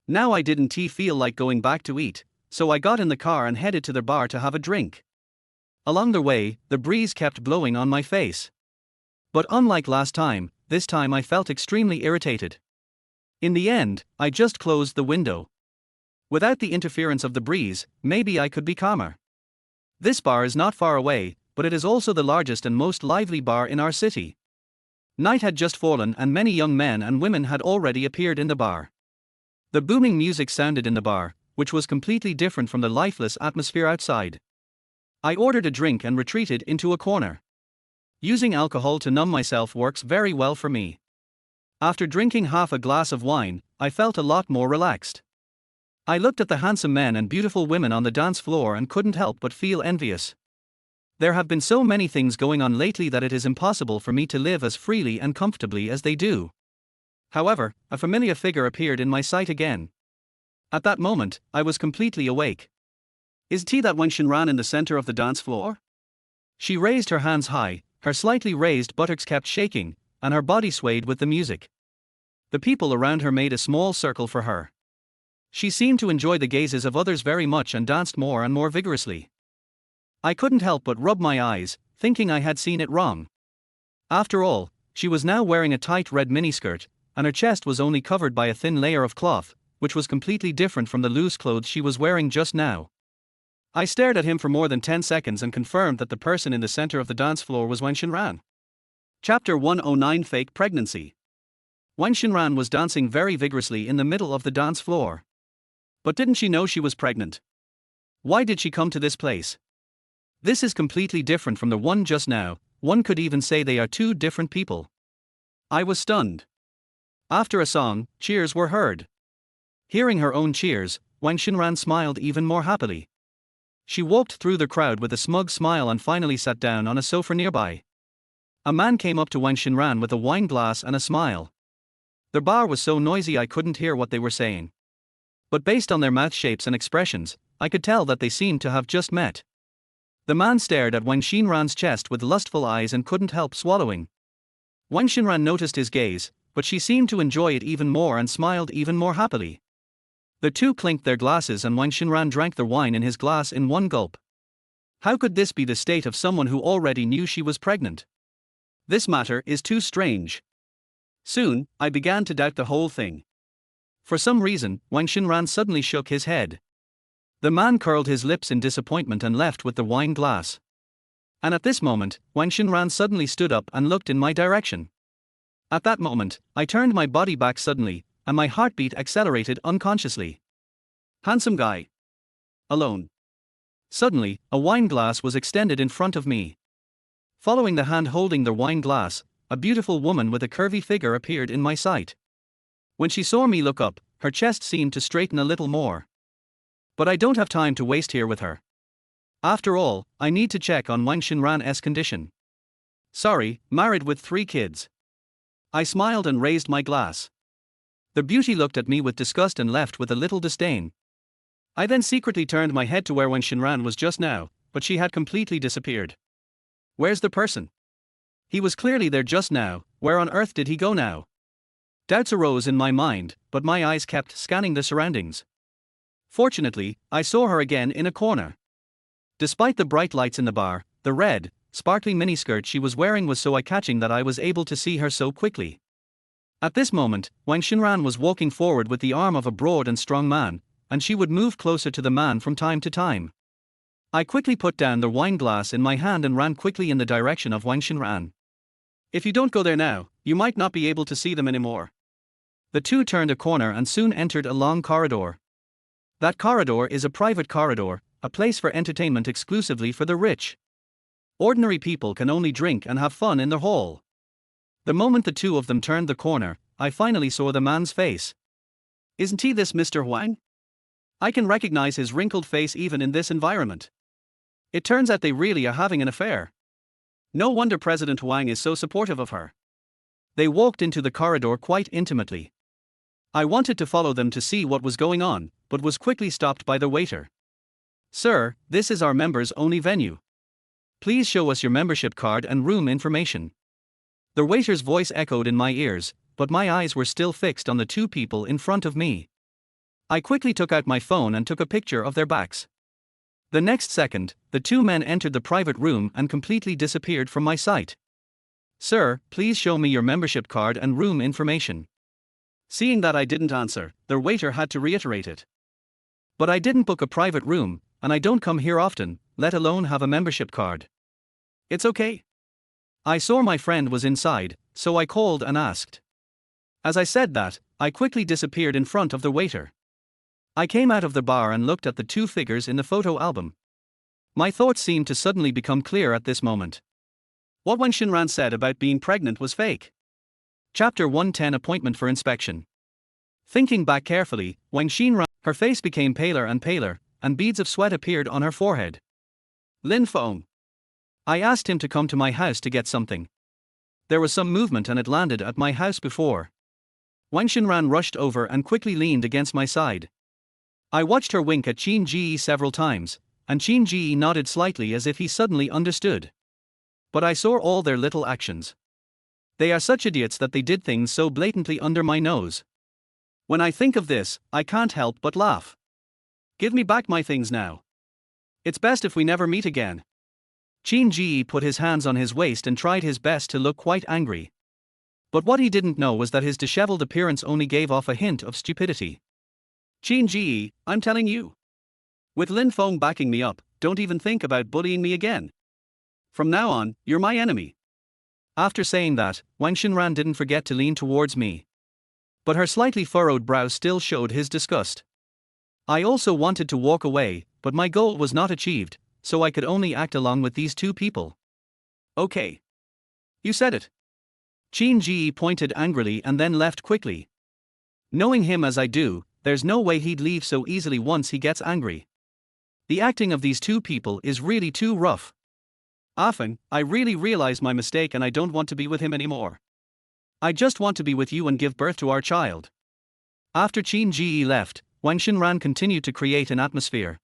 Now I didn't feel like going back to eat, so I got in the car and headed to the bar to have a drink. Along the way, the breeze kept blowing on my face. But unlike last time, this time I felt extremely irritated. In the end, I just closed the window. Without the interference of the breeze, maybe I could be calmer. This bar is not far away, but it is also the largest and most lively bar in our city. Night had just fallen and many young men and women had already appeared in the bar. The booming music sounded in the bar, which was completely different from the lifeless atmosphere outside. I ordered a drink and retreated into a corner. Using alcohol to numb myself works very well for me. After drinking half a glass of wine, I felt a lot more relaxed. I looked at the handsome men and beautiful women on the dance floor and couldn't help but feel envious. There have been so many things going on lately that it is impossible for me to live as freely and comfortably as they do. However, a familiar figure appeared in my sight again. At that moment, I was completely awake. Is T that Wang Xinran in the center of the dance floor? She raised her hands high, her slightly raised buttocks kept shaking, and her body swayed with the music. The people around her made a small circle for her. She seemed to enjoy the gazes of others very much and danced more and more vigorously. I couldn't help but rub my eyes, thinking I had seen it wrong. After all, she was now wearing a tight red miniskirt, and her chest was only covered by a thin layer of cloth, which was completely different from the loose clothes she was wearing just now. I stared at him for more than 10 seconds and confirmed that the person in the center of the dance floor was Wang Xinran. Chapter 109 Fake Pregnancy. Wang Xinran was dancing very vigorously in the middle of the dance floor. But didn't she know she was pregnant? Why did she come to this place? This is completely different from the one just now, one could even say they are two different people. I was stunned. After a song, cheers were heard. Hearing her own cheers, Wang Xinran smiled even more happily. She walked through the crowd with a smug smile and finally sat down on a sofa nearby. A man came up to Wang Xinran with a wine glass and a smile. The bar was so noisy I couldn't hear what they were saying. But based on their mouth shapes and expressions, I could tell that they seemed to have just met. The man stared at Wang Xinran's chest with lustful eyes and couldn't help swallowing. Wang Xinran noticed his gaze, but she seemed to enjoy it even more and smiled even more happily. The two clinked their glasses and Wang Xinran drank the wine in his glass in one gulp. How could this be the state of someone who already knew she was pregnant? This matter is too strange. Soon, I began to doubt the whole thing. For some reason, Wang Xinran suddenly shook his head. The man curled his lips in disappointment and left with the wine glass. And at this moment, Wang Xinran suddenly stood up and looked in my direction. At that moment, I turned my body back suddenly, and my heartbeat accelerated unconsciously. Handsome guy. Alone. Suddenly, a wine glass was extended in front of me. Following the hand holding the wine glass, a beautiful woman with a curvy figure appeared in my sight. When she saw me look up, her chest seemed to straighten a little more. But I don't have time to waste here with her. After all, I need to check on Wang Xinran's condition. Sorry, married with 3 kids. I smiled and raised my glass. The beauty looked at me with disgust and left with a little disdain. I then secretly turned my head to where Wang Xinran was just now, but she had completely disappeared. Where's the person? He was clearly there just now, where on earth did he go now? Doubts arose in my mind, but my eyes kept scanning the surroundings. Fortunately, I saw her again in a corner. Despite the bright lights in the bar, the red, sparkling miniskirt she was wearing was so eye-catching that I was able to see her so quickly. At this moment, Wang Xinran was walking forward with the arm of a broad and strong man, and she would move closer to the man from time to time. I quickly put down the wine glass in my hand and ran quickly in the direction of Wang Xinran. If you don't go there now, You might not be able to see them anymore. The two turned a corner and soon entered a long corridor. That corridor is a private corridor, a place for entertainment exclusively for the rich. Ordinary people can only drink and have fun in the hall. The moment the two of them turned the corner, I finally saw the man's face. Isn't he this Mr. Wang? I can recognize his wrinkled face even in this environment. It turns out they really are having an affair. No wonder President Wang is so supportive of her. They walked into the corridor quite intimately. I wanted to follow them to see what was going on, but was quickly stopped by the waiter. Sir, this is our members-only venue. Please show us your membership card and room information. The waiter's voice echoed in my ears, but my eyes were still fixed on the two people in front of me. I quickly took out my phone and took a picture of their backs. The next second, the two men entered the private room and completely disappeared from my sight. Sir, please show me your membership card and room information. Seeing that I didn't answer, the waiter had to reiterate it. But I didn't book a private room, and I don't come here often, let alone have a membership card. It's okay. I saw my friend was inside, so I called and asked. As I said that, I quickly disappeared in front of the waiter. I came out of the bar and looked at the two figures in the photo album. My thoughts seemed to suddenly become clear at this moment. What Wang Xinran said about being pregnant was fake. Chapter 110 Appointment for Inspection. Thinking back carefully, Wang Xinran, her face became paler, and beads of sweat appeared on her forehead. Lin Feng. I asked him to come to my house to get something. There was some movement and it landed at my house before. Wang Xinran rushed over and quickly leaned against my side. I watched her wink at Qin Ji several times, and Qin Ji nodded slightly as if he suddenly understood. But I saw all their little actions. They are such idiots that they did things so blatantly under my nose. When I think of this, I can't help but laugh. Give me back my things now. It's best if we never meet again. Qin Ji put his hands on his waist and tried his best to look quite angry. But what he didn't know was that his disheveled appearance only gave off a hint of stupidity. Qin Ji, I'm telling you. With Lin Feng backing me up, don't even think about bullying me again. From now on, you're my enemy. After saying that, Wang Xinran didn't forget to lean towards me. But her slightly furrowed brow still showed his disgust. I also wanted to walk away, but my goal was not achieved, so I could only act along with these two people. Okay. You said it. Qin Ji pointed angrily and then left quickly. Knowing him as I do, there's no way he'd leave so easily once he gets angry. The acting of these two people is really too rough. Often, I really realize my mistake and I don't want to be with him anymore. I just want to be with you and give birth to our child. After Qin Ji left, Wang Xinran continued to create an atmosphere.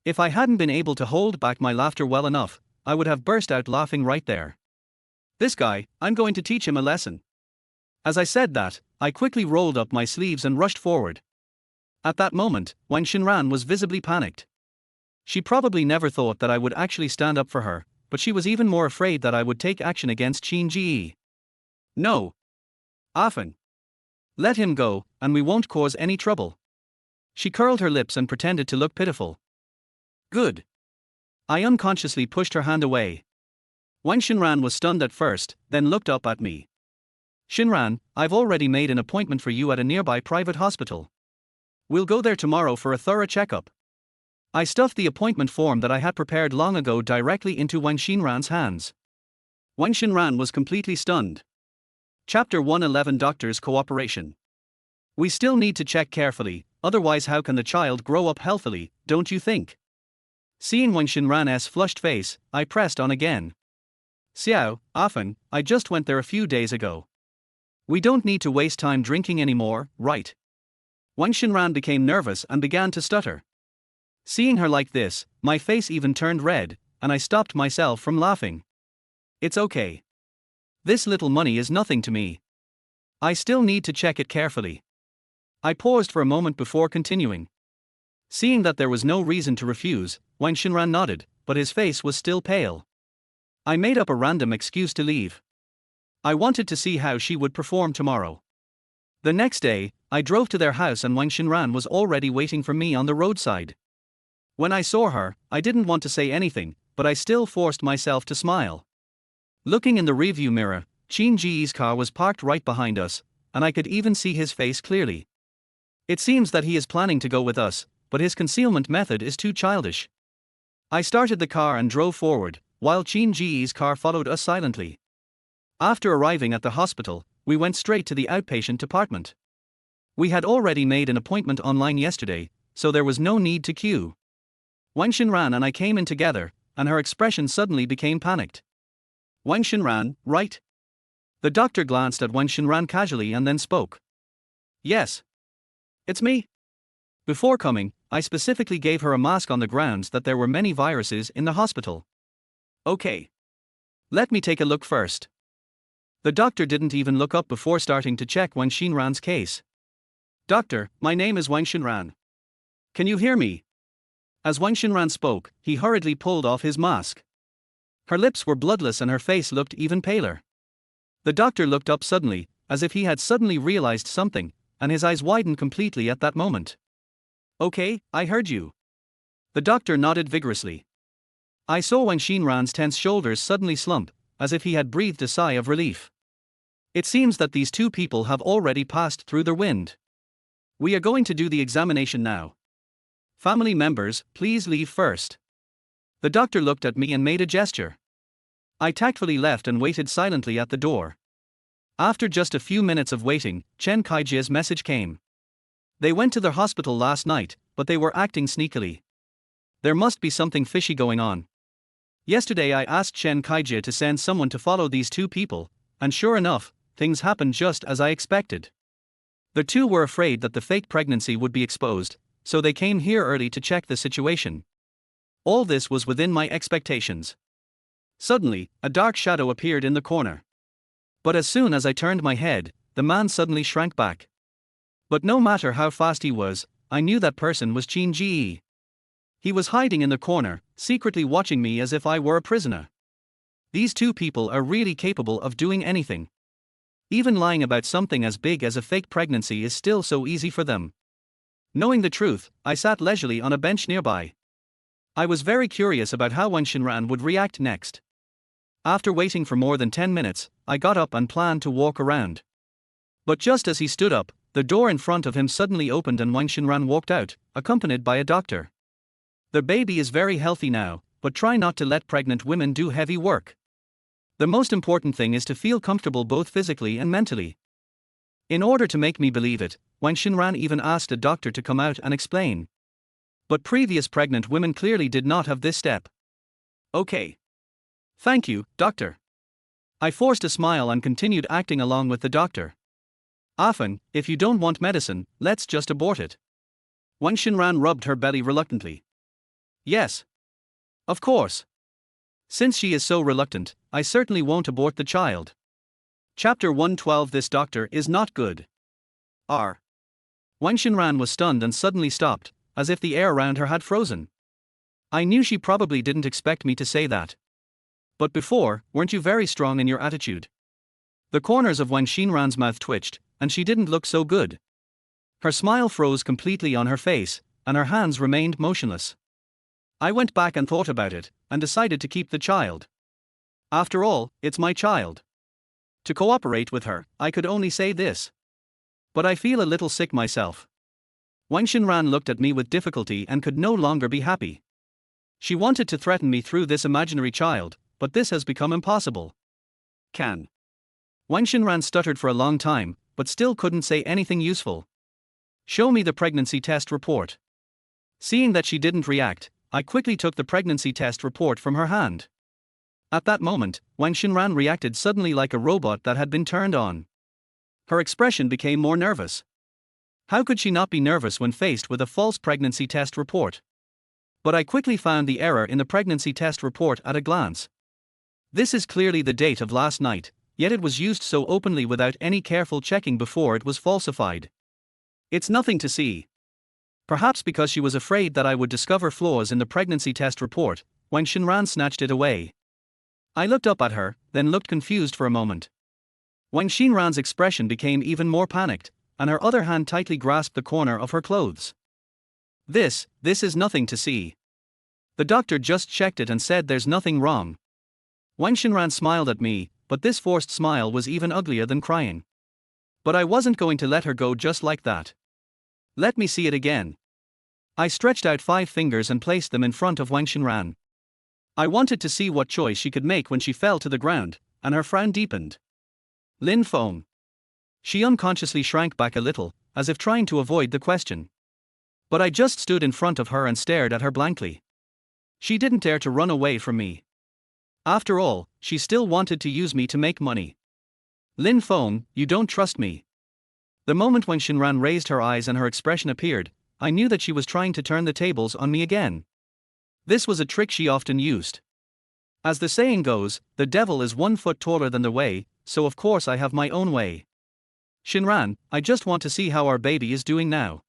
If I hadn't been able to hold back my laughter well enough, I would have burst out laughing right there. This guy, I'm going to teach him a lesson. As I said that, I quickly rolled up my sleeves and rushed forward. At that moment, Wang Xinran was visibly panicked. She probably never thought that I would actually stand up for her, but she was even more afraid that I would take action against Qin Ji. No. Often. Let him go, and we won't cause any trouble. She curled her lips and pretended to look pitiful. Good. I unconsciously pushed her hand away. Wang Xinran was stunned at first, then looked up at me. Xinran, I've already made an appointment for you at a nearby private hospital. We'll go there tomorrow for a thorough checkup. I stuffed the appointment form that I had prepared long ago directly into Wang Xinran's hands. Wang Xinran was completely stunned. Chapter 111 Doctors' Cooperation. We still need to check carefully, otherwise how can the child grow up healthily, don't you think? Seeing Wang Xinran's flushed face, I pressed on again. Xiao, often, I just went there a few days ago. We don't need to waste time drinking anymore, right? Wang Xinran became nervous and began to stutter. Seeing her like this, my face even turned red, and I stopped myself from laughing. It's okay. This little money is nothing to me. I still need to check it carefully. I paused for a moment before continuing. Seeing that there was no reason to refuse, Wang Xinran nodded, but his face was still pale. I made up a random excuse to leave. I wanted to see how she would perform tomorrow. The next day, I drove to their house and Wang Xinran was already waiting for me on the roadside. When I saw her, I didn't want to say anything, but I still forced myself to smile. Looking in the rearview mirror, Qin Ji's car was parked right behind us, and I could even see his face clearly. It seems that he is planning to go with us, but his concealment method is too childish. I started the car and drove forward, while Qin Ji's car followed us silently. After arriving at the hospital, we went straight to the outpatient department. We had already made an appointment online yesterday, so there was no need to queue. Wang Xinran and I came in together, and her expression suddenly became panicked. Wang Xinran, right? The doctor glanced at Wang Xinran casually and then spoke. Yes. It's me. Before coming, I specifically gave her a mask on the grounds that there were many viruses in the hospital. Okay. Let me take a look first. The doctor didn't even look up before starting to check Wang Xinran's case. Doctor, my name is Wang Xinran. Can you hear me? As Wang Xinran spoke, he hurriedly pulled off his mask. Her lips were bloodless and her face looked even paler. The doctor looked up suddenly, as if he had suddenly realized something, and his eyes widened completely at that moment. Okay, I heard you. The doctor nodded vigorously. I saw Wang Xinran's tense shoulders suddenly slump, as if he had breathed a sigh of relief. It seems that these two people have already passed through the wind. We are going to do the examination now. Family members, please leave first. The doctor looked at me and made a gesture. I tactfully left and waited silently at the door. After just a few minutes of waiting, Chen Kaijia's message came. They went to their hospital last night, but they were acting sneakily. There must be something fishy going on. Yesterday I asked Chen Kaijia to send someone to follow these two people, and sure enough, things happened just as I expected. The two were afraid that the fake pregnancy would be exposed, so they came here early to check the situation. All this was within my expectations. Suddenly, a dark shadow appeared in the corner. But as soon as I turned my head, the man suddenly shrank back. But no matter how fast he was, I knew that person was Qin Ji. He was hiding in the corner, secretly watching me as if I were a prisoner. These two people are really capable of doing anything. Even lying about something as big as a fake pregnancy is still so easy for them. Knowing the truth, I sat leisurely on a bench nearby. I was very curious about how Wang Xinran would react next. After waiting for more than 10 minutes, I got up and planned to walk around. But just as he stood up, the door in front of him suddenly opened and Wang Xinran walked out, accompanied by a doctor. The baby is very healthy now, but try not to let pregnant women do heavy work. The most important thing is to feel comfortable both physically and mentally. In order to make me believe it, Wang Xinran even asked a doctor to come out and explain. But previous pregnant women clearly did not have this step. Okay. Thank you, doctor. I forced a smile and continued acting along with the doctor. Often, if you don't want medicine, let's just abort it. Wang Xinran rubbed her belly reluctantly. Yes. Of course. Since she is so reluctant, I certainly won't abort the child. Chapter 112. This doctor is not good. R. Wang Xinran was stunned and suddenly stopped, as if the air around her had frozen. I knew she probably didn't expect me to say that. But before, weren't you very strong in your attitude? The corners of Wang Xinran's mouth twitched, and she didn't look so good. Her smile froze completely on her face, and her hands remained motionless. I went back and thought about it, and decided to keep the child. After all, it's my child. To cooperate with her, I could only say this. But I feel a little sick myself. Wang Xinran looked at me with difficulty and could no longer be happy. She wanted to threaten me through this imaginary child, but this has become impossible. Can. Wang Xinran stuttered for a long time, but still couldn't say anything useful. Show me the pregnancy test report. Seeing that she didn't react, I quickly took the pregnancy test report from her hand. At that moment, Wang Xinran reacted suddenly like a robot that had been turned on. Her expression became more nervous. How could she not be nervous when faced with a false pregnancy test report? But I quickly found the error in the pregnancy test report at a glance. This is clearly the date of last night, yet it was used so openly without any careful checking before it was falsified. It's nothing to see. Perhaps because she was afraid that I would discover flaws in the pregnancy test report, Wang Xinran snatched it away. I looked up at her, then looked confused for a moment. Wang Xinran's expression became even more panicked, and her other hand tightly grasped the corner of her clothes. This is nothing to see. The doctor just checked it and said there's nothing wrong. Wang Xinran smiled at me, but this forced smile was even uglier than crying. But I wasn't going to let her go just like that. Let me see it again. I stretched out 5 fingers and placed them in front of Wang Xinran. I wanted to see what choice she could make when she fell to the ground, and her frown deepened. Lin Feng. She unconsciously shrank back a little, as if trying to avoid the question. But I just stood in front of her and stared at her blankly. She didn't dare to run away from me. After all, she still wanted to use me to make money. Lin Feng, you don't trust me. The moment when Xinran raised her eyes and her expression appeared, I knew that she was trying to turn the tables on me again. This was a trick she often used. As the saying goes, the devil is 1 foot taller than the way, so of course I have my own way. Xinran, I just want to see how our baby is doing now.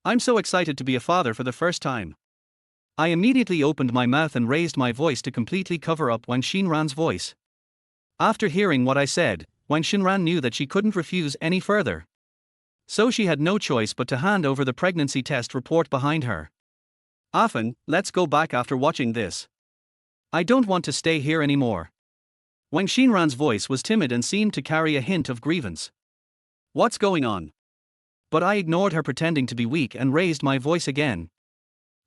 I'm so excited to be a father for the first time. I immediately opened my mouth and raised my voice to completely cover up Wang Xinran's voice. After hearing what I said, Wang Xinran knew that she couldn't refuse any further. So she had no choice but to hand over the pregnancy test report behind her. Afen, let's go back after watching this. I don't want to stay here anymore. Wang Xinran's voice was timid and seemed to carry a hint of grievance. What's going on? But I ignored her pretending to be weak and raised my voice again.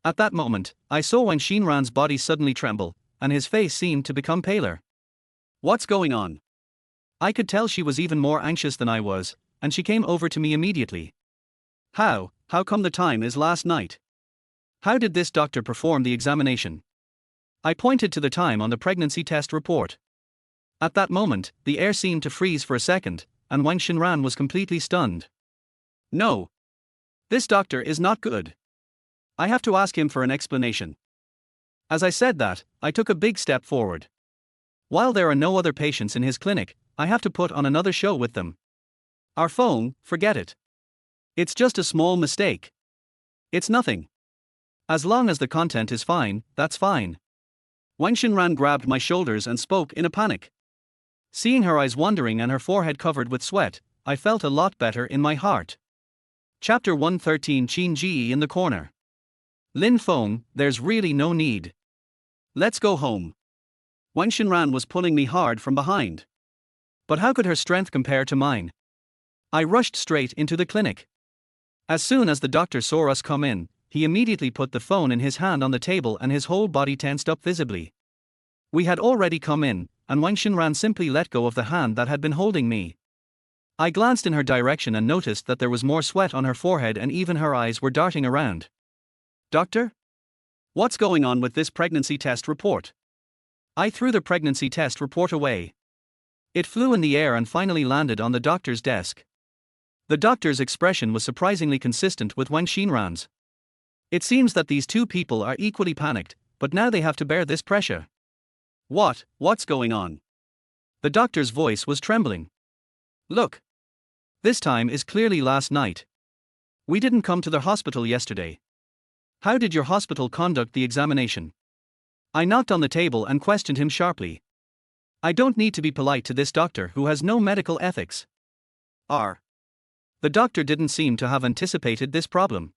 At that moment, I saw Wang Xinran's body suddenly tremble, and his face seemed to become paler. What's going on? I could tell she was even more anxious than I was, and she came over to me immediately. How come the time is last night? How did this doctor perform the examination? I pointed to the time on the pregnancy test report. At that moment, the air seemed to freeze for a second, and Wang Xinran was completely stunned. No. This doctor is not good. I have to ask him for an explanation. As I said that, I took a big step forward. While there are no other patients in his clinic, I have to put on another show with them. Our phone, forget it. It's just a small mistake. It's nothing. As long as the content is fine, that's fine. Wang Xinran grabbed my shoulders and spoke in a panic. Seeing her eyes wandering and her forehead covered with sweat, I felt a lot better in my heart. Chapter 113. Qin Ji in the corner. Lin Feng, there's really no need. Let's go home. Wang Xinran was pulling me hard from behind. But how could her strength compare to mine? I rushed straight into the clinic. As soon as the doctor saw us come in, he immediately put the phone in his hand on the table and his whole body tensed up visibly. We had already come in, and Wang Xinran simply let go of the hand that had been holding me. I glanced in her direction and noticed that there was more sweat on her forehead and even her eyes were darting around. Doctor? What's going on with this pregnancy test report? I threw the pregnancy test report away. It flew in the air and finally landed on the doctor's desk. The doctor's expression was surprisingly consistent with Wang Xinran's. It seems that these two people are equally panicked, but now they have to bear this pressure. What's going on? The doctor's voice was trembling. Look. This time is clearly last night. We didn't come to the hospital yesterday. How did your hospital conduct the examination? I knocked on the table and questioned him sharply. I don't need to be polite to this doctor who has no medical ethics. The doctor didn't seem to have anticipated this problem.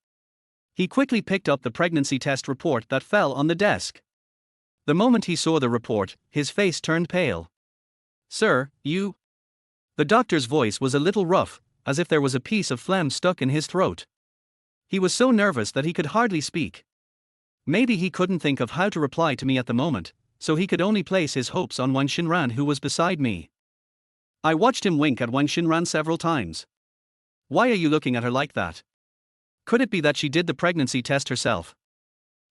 He quickly picked up the pregnancy test report that fell on the desk. The moment he saw the report, his face turned pale. Sir, you... The doctor's voice was a little rough, as if there was a piece of phlegm stuck in his throat. He was so nervous that he could hardly speak. Maybe he couldn't think of how to reply to me at the moment, so he could only place his hopes on Wang Xinran who was beside me. I watched him wink at Wang Xinran several times. Why are you looking at her like that? Could it be that she did the pregnancy test herself?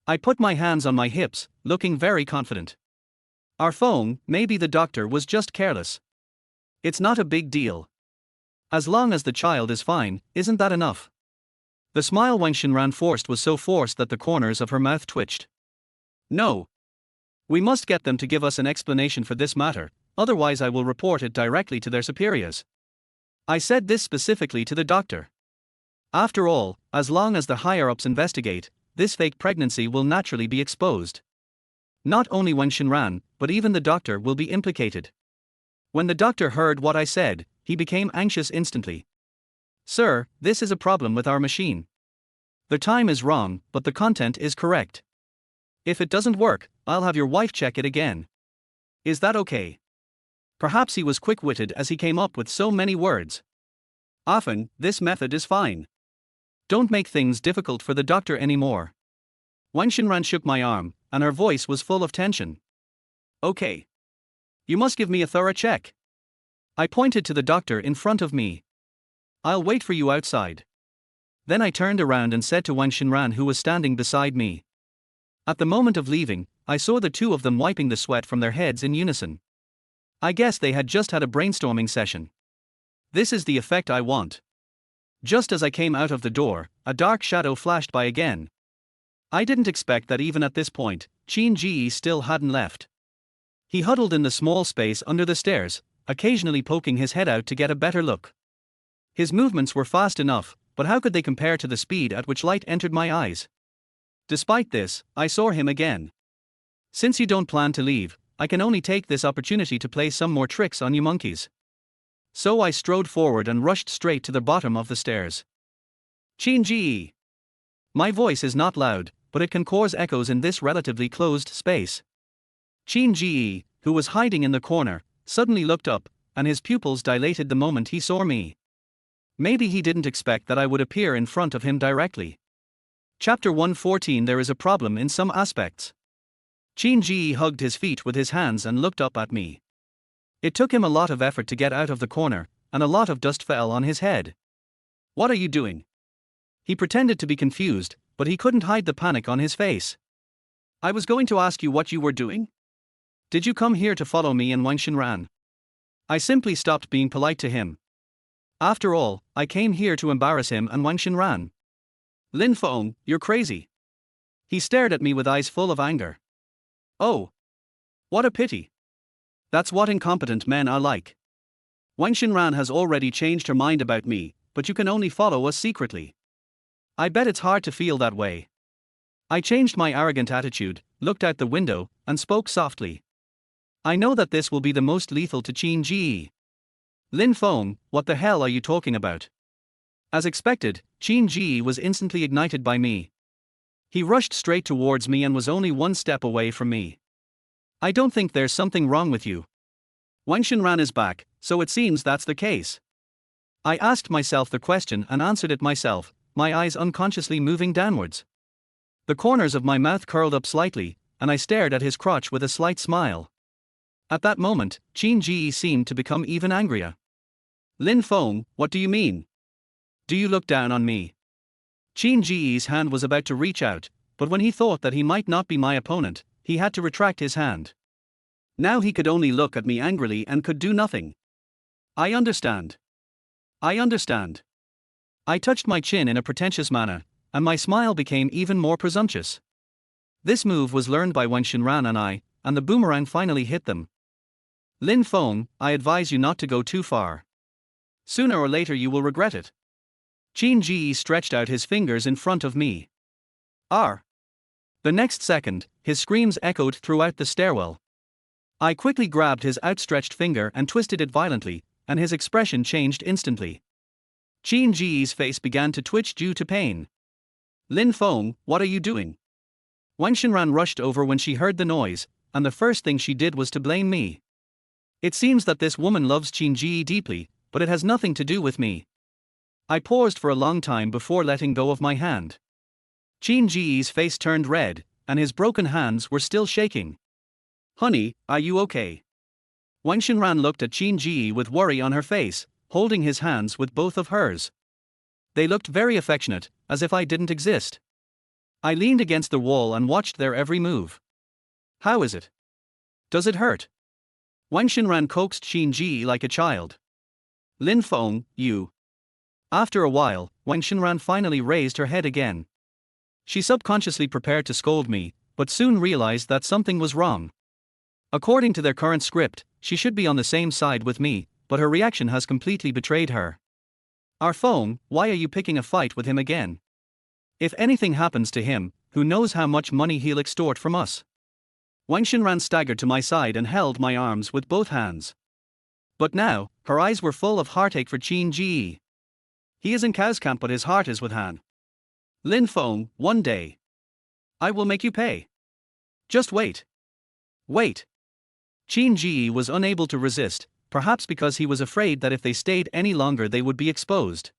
I put my hands on my hips, looking very confident. Our phone, maybe the doctor was just careless. It's not a big deal. As long as the child is fine, isn't that enough? The smile Wang Xinran forced was so forced that the corners of her mouth twitched. No. We must get them to give us an explanation for this matter, otherwise I will report it directly to their superiors. I said this specifically to the doctor. After all, as long as the higher-ups investigate, this fake pregnancy will naturally be exposed. Not only Wang Xinran, but even the doctor will be implicated. When the doctor heard what I said, he became anxious instantly. Sir, this is a problem with our machine. The time is wrong, but the content is correct. If it doesn't work, I'll have your wife check it again. Is that okay? Perhaps he was quick-witted as he came up with so many words. Often, this method is fine. Don't make things difficult for the doctor anymore. Wang Xinran shook my arm, and her voice was full of tension. Okay. You must give me a thorough check. I pointed to the doctor in front of me. I'll wait for you outside. Then I turned around and said to Wang Xinran, who was standing beside me. At the moment of leaving, I saw the two of them wiping the sweat from their heads in unison. I guess they had just had a brainstorming session. This is the effect I want. Just as I came out of the door, a dark shadow flashed by again. I didn't expect that even at this point, Qin Ji still hadn't left. He huddled in the small space under the stairs, occasionally poking his head out to get a better look. His movements were fast enough, but how could they compare to the speed at which light entered my eyes? Despite this, I saw him again. Since you don't plan to leave, I can only take this opportunity to play some more tricks on you monkeys. So I strode forward and rushed straight to the bottom of the stairs. Qin Ji. My voice is not loud, but it can cause echoes in this relatively closed space. Qin Ji, who was hiding in the corner, suddenly looked up, and his pupils dilated the moment he saw me. Maybe he didn't expect that I would appear in front of him directly. Chapter 114. There is a problem in some aspects. Qin Ji hugged his feet with his hands and looked up at me. It took him a lot of effort to get out of the corner, and a lot of dust fell on his head. What are you doing? He pretended to be confused, but he couldn't hide the panic on his face. I was going to ask you what you were doing. Did you come here to follow me and Wang Xinran? I simply stopped being polite to him. After all, I came here to embarrass him and Wang Xinran. Lin Feng, you're crazy. He stared at me with eyes full of anger. Oh. What a pity. That's what incompetent men are like. Wang Xinran has already changed her mind about me, but you can only follow us secretly. I bet it's hard to feel that way. I changed my arrogant attitude, looked out the window, and spoke softly. I know that this will be the most lethal to Qin Ji. Lin Feng, what the hell are you talking about? As expected, Qin Ji was instantly ignited by me. He rushed straight towards me and was only one step away from me. I don't think there's something wrong with you. Wang Xinran is back, so it seems that's the case. I asked myself the question and answered it myself, my eyes unconsciously moving downwards. The corners of my mouth curled up slightly, and I stared at his crotch with a slight smile. At that moment, Qin Ji seemed to become even angrier. Lin Feng, what do you mean? Do you look down on me? Qin Ji's hand was about to reach out, but when he thought that he might not be my opponent, he had to retract his hand. Now he could only look at me angrily and could do nothing. I understand. I understand. I touched my chin in a pretentious manner, and my smile became even more presumptuous. This move was learned by Wang Xinran and I, and the boomerang finally hit them. Lin Feng, I advise you not to go too far. Sooner or later you will regret it. Qin Ji stretched out his fingers in front of me. R. The next second, his screams echoed throughout the stairwell. I quickly grabbed his outstretched finger and twisted it violently, and his expression changed instantly. Qin Ji's face began to twitch due to pain. Lin Feng, what are you doing? Wang Xinran rushed over when she heard the noise, and the first thing she did was to blame me. It seems that this woman loves Qin Ji deeply, but it has nothing to do with me. I paused for a long time before letting go of my hand. Qin Ji's face turned red, and his broken hands were still shaking. Honey, are you okay? Wang Xinran looked at Qin Ji with worry on her face, holding his hands with both of hers. They looked very affectionate, as if I didn't exist. I leaned against the wall and watched their every move. How is it? Does it hurt? Wang Xinran coaxed Qin Ji like a child. Lin Feng, you. After a while, Wang Xinran finally raised her head again. She subconsciously prepared to scold me, but soon realized that something was wrong. According to their current script, she should be on the same side with me, but her reaction has completely betrayed her. Our Feng, why are you picking a fight with him again? If anything happens to him, who knows how much money he'll extort from us? Wang Xinran staggered to my side and held my arms with both hands. But now, her eyes were full of heartache for Qin Ji. He is in Cao's camp but his heart is with Han. Lin Feng, one day. I will make you pay. Just wait. Wait. Qin Ji was unable to resist, perhaps because he was afraid that if they stayed any longer they would be exposed.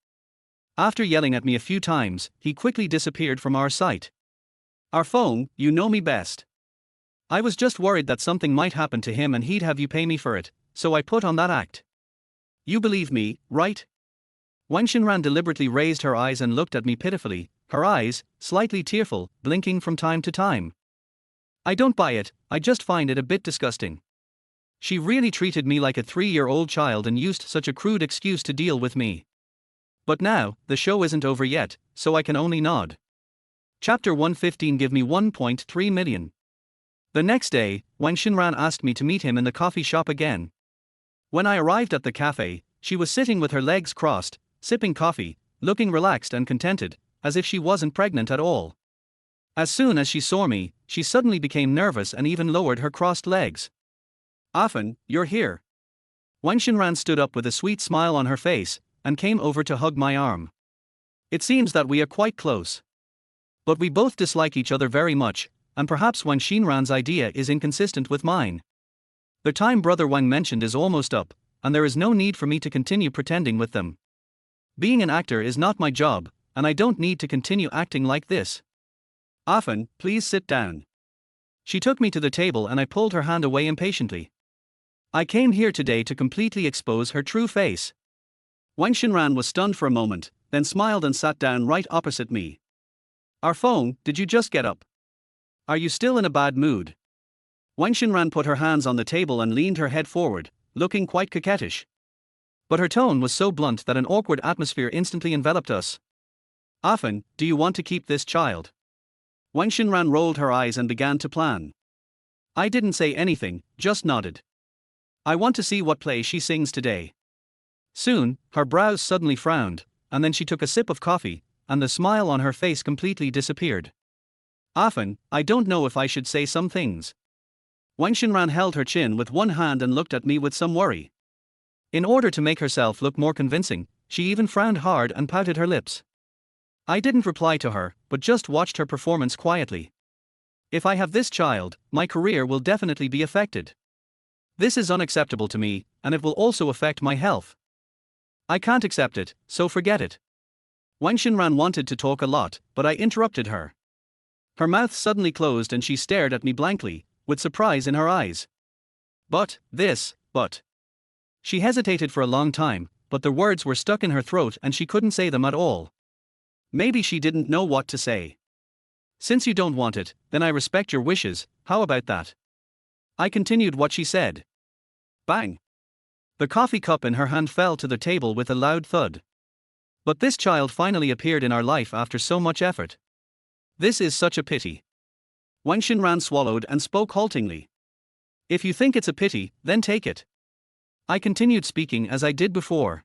After yelling at me a few times, he quickly disappeared from our sight. Our phone, you know me best. I was just worried that something might happen to him and he'd have you pay me for it, so I put on that act. You believe me, right? Wang Xinran deliberately raised her eyes and looked at me pitifully, her eyes, slightly tearful, blinking from time to time. I don't buy it, I just find it a bit disgusting. She really treated me like a 3-year-old child and used such a crude excuse to deal with me. But now, the show isn't over yet, so I can only nod. Chapter 115. Give me 1.3 million. The next day, Wang Xinran asked me to meet him in the coffee shop again. When I arrived at the cafe, she was sitting with her legs crossed, sipping coffee, looking relaxed and contented, as if she wasn't pregnant at all. As soon as she saw me, she suddenly became nervous and even lowered her crossed legs. Afan, you're here. Wang Xinran stood up with a sweet smile on her face, and came over to hug my arm. It seems that we are quite close. But we both dislike each other very much, and perhaps Wang Xinran's idea is inconsistent with mine. The time Brother Wang mentioned is almost up, and there is no need for me to continue pretending with them. Being an actor is not my job, and I don't need to continue acting like this. Afan, please sit down. She took me to the table and I pulled her hand away impatiently. I came here today to completely expose her true face. Wang Xinran was stunned for a moment, then smiled and sat down right opposite me. Our phone, did you just get up? Are you still in a bad mood? Wang Xinran put her hands on the table and leaned her head forward, looking quite coquettish. But her tone was so blunt that an awkward atmosphere instantly enveloped us. Afan, do you want to keep this child? Wang Xinran rolled her eyes and began to plan. I didn't say anything, just nodded. I want to see what play she sings today. Soon, her brows suddenly frowned, and then she took a sip of coffee, and the smile on her face completely disappeared. Afan, I don't know if I should say some things. Wang Xinran held her chin with one hand and looked at me with some worry. In order to make herself look more convincing, she even frowned hard and pouted her lips. I didn't reply to her, but just watched her performance quietly. If I have this child, my career will definitely be affected. This is unacceptable to me, and it will also affect my health. I can't accept it, so forget it. Wang Xinran wanted to talk a lot, but I interrupted her. Her mouth suddenly closed and she stared at me blankly, with surprise in her eyes. But. She hesitated for a long time, but the words were stuck in her throat and she couldn't say them at all. Maybe she didn't know what to say. Since you don't want it, then I respect your wishes, how about that? I continued what she said. Bang! The coffee cup in her hand fell to the table with a loud thud. But this child finally appeared in our life after so much effort. This is such a pity. Wang Xinran swallowed and spoke haltingly. If you think it's a pity, then take it. I continued speaking as I did before.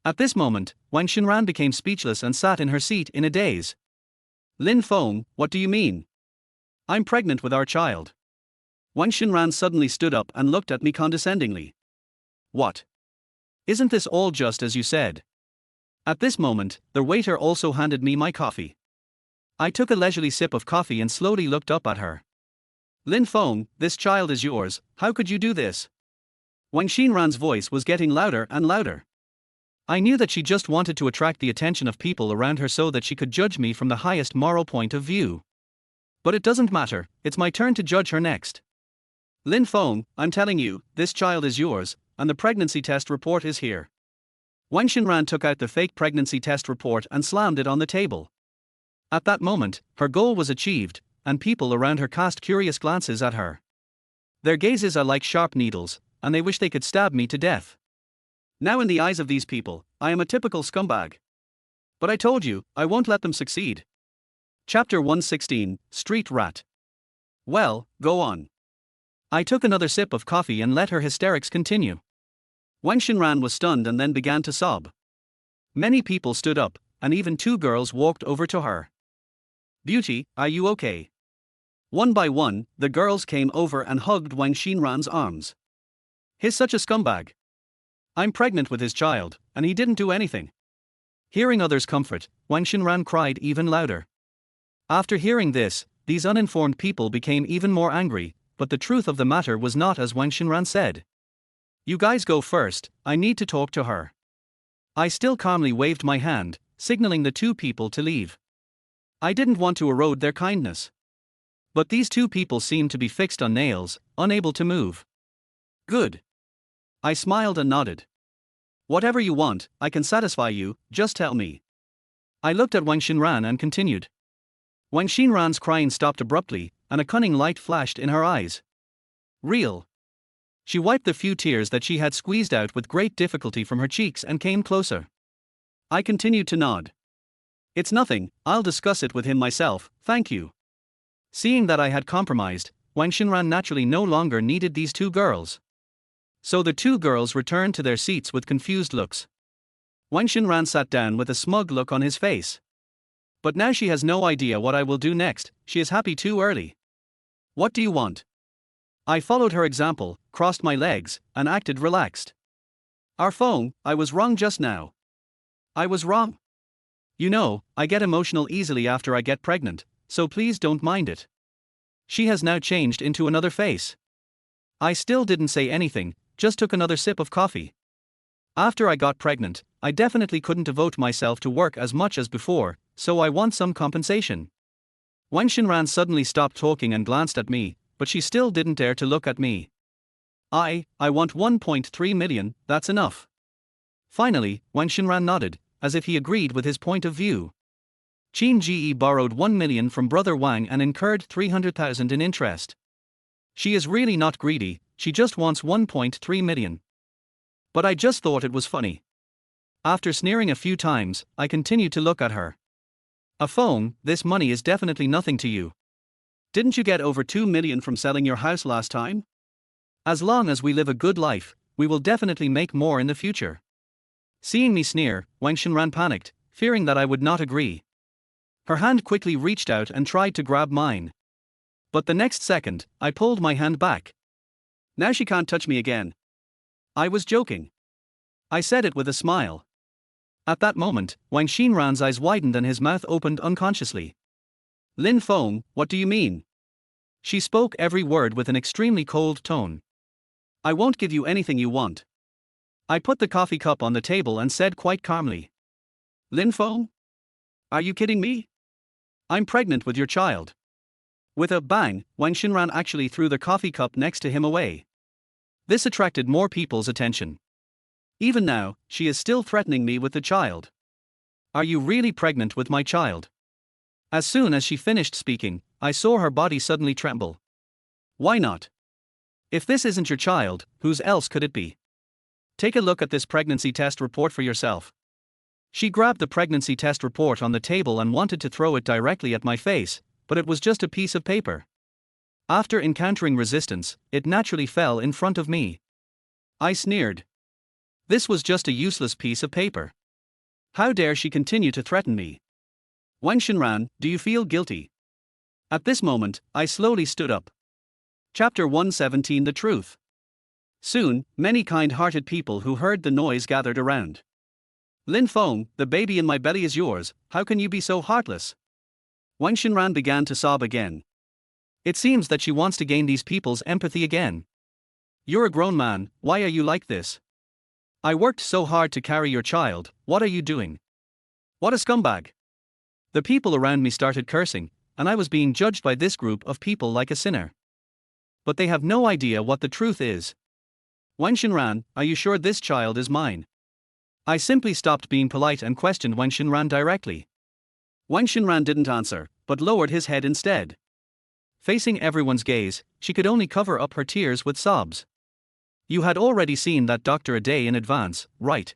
At this moment, Wang Xinran became speechless and sat in her seat in a daze. Lin Feng, what do you mean? I'm pregnant with our child. Wang Xinran suddenly stood up and looked at me condescendingly. What? Isn't this all just as you said? At this moment, the waiter also handed me my coffee. I took a leisurely sip of coffee and slowly looked up at her. Lin Feng, this child is yours, how could you do this? Wang Xinran's voice was getting louder and louder. I knew that she just wanted to attract the attention of people around her so that she could judge me from the highest moral point of view. But it doesn't matter, it's my turn to judge her next. Lin Feng, I'm telling you, this child is yours, and the pregnancy test report is here. Wang Xinran took out the fake pregnancy test report and slammed it on the table. At that moment, her goal was achieved, and people around her cast curious glances at her. Their gazes are like sharp needles, and they wish they could stab me to death. Now in the eyes of these people, I am a typical scumbag. But I told you, I won't let them succeed. Chapter 116, Street Rat. Well, go on. I took another sip of coffee and let her hysterics continue. Wang Xinran was stunned and then began to sob. Many people stood up, and even 2 girls walked over to her. Beauty, are you okay? One by one, the girls came over and hugged Wang Xinran's arms. He's such a scumbag. I'm pregnant with his child, and he didn't do anything. Hearing others' comfort, Wang Xinran cried even louder. After hearing this, these uninformed people became even more angry, but the truth of the matter was not as Wang Xinran said. You guys go first, I need to talk to her. I still calmly waved my hand, signaling the two people to leave. I didn't want to erode their kindness. But these two people seemed to be fixed on nails, unable to move. Good. I smiled and nodded. Whatever you want, I can satisfy you, just tell me. I looked at Wang Xinran and continued. Wang Xinran's crying stopped abruptly, and a cunning light flashed in her eyes. Real. She wiped the few tears that she had squeezed out with great difficulty from her cheeks and came closer. I continued to nod. It's nothing, I'll discuss it with him myself, thank you. Seeing that I had compromised, Wang Xinran naturally no longer needed these two girls. So the two girls returned to their seats with confused looks. Wang Xinran sat down with a smug look on his face. But now she has no idea what I will do next, she is happy too early. What do you want? I followed her example, crossed my legs, and acted relaxed. Our phone, I was wrong just now. I was wrong. You know, I get emotional easily after I get pregnant, so please don't mind it. She has now changed into another face. I still didn't say anything, just took another sip of coffee. After I got pregnant, I definitely couldn't devote myself to work as much as before, so I want some compensation. Wang Xinran suddenly stopped talking and glanced at me, but she still didn't dare to look at me. I want 1.3 million, that's enough. Finally, Wang Xinran nodded, as if he agreed with his point of view. Qin Ji borrowed 1 million from brother Wang and incurred 300,000 in interest. She is really not greedy, she just wants 1.3 million. But I just thought it was funny. After sneering a few times, I continued to look at her. A phone, this money is definitely nothing to you. Didn't you get over 2 million from selling your house last time? As long as we live a good life, we will definitely make more in the future. Seeing me sneer, Wang Xinran panicked, fearing that I would not agree. Her hand quickly reached out and tried to grab mine. But the next second, I pulled my hand back. Now she can't touch me again. I was joking. I said it with a smile. At that moment, Wang Xinran's eyes widened and his mouth opened unconsciously. Lin Feng, what do you mean? She spoke every word with an extremely cold tone. I won't give you anything you want. I put the coffee cup on the table and said quite calmly. Lin Feng? Are you kidding me? I'm pregnant with your child. With a bang, Wang Xinran actually threw the coffee cup next to him away. This attracted more people's attention. Even now, she is still threatening me with the child. Are you really pregnant with my child? As soon as she finished speaking, I saw her body suddenly tremble. Why not? If this isn't your child, whose else could it be? Take a look at this pregnancy test report for yourself. She grabbed the pregnancy test report on the table and wanted to throw it directly at my face, but it was just a piece of paper. After encountering resistance, it naturally fell in front of me. I sneered. This was just a useless piece of paper. How dare she continue to threaten me? Wang Xinran, do you feel guilty? At this moment, I slowly stood up. Chapter 117 The Truth. Soon, many kind-hearted people who heard the noise gathered around. Lin Feng, the baby in my belly is yours, how can you be so heartless? Wang Xinran began to sob again. It seems that she wants to gain these people's empathy again. You're a grown man, why are you like this? I worked so hard to carry your child, what are you doing? What a scumbag! The people around me started cursing, and I was being judged by this group of people like a sinner. But they have no idea what the truth is. Wang Xinran, are you sure this child is mine? I simply stopped being polite and questioned Wang Xinran directly. Wang Xinran didn't answer, but lowered his head instead. Facing everyone's gaze, she could only cover up her tears with sobs. You had already seen that doctor a day in advance, right?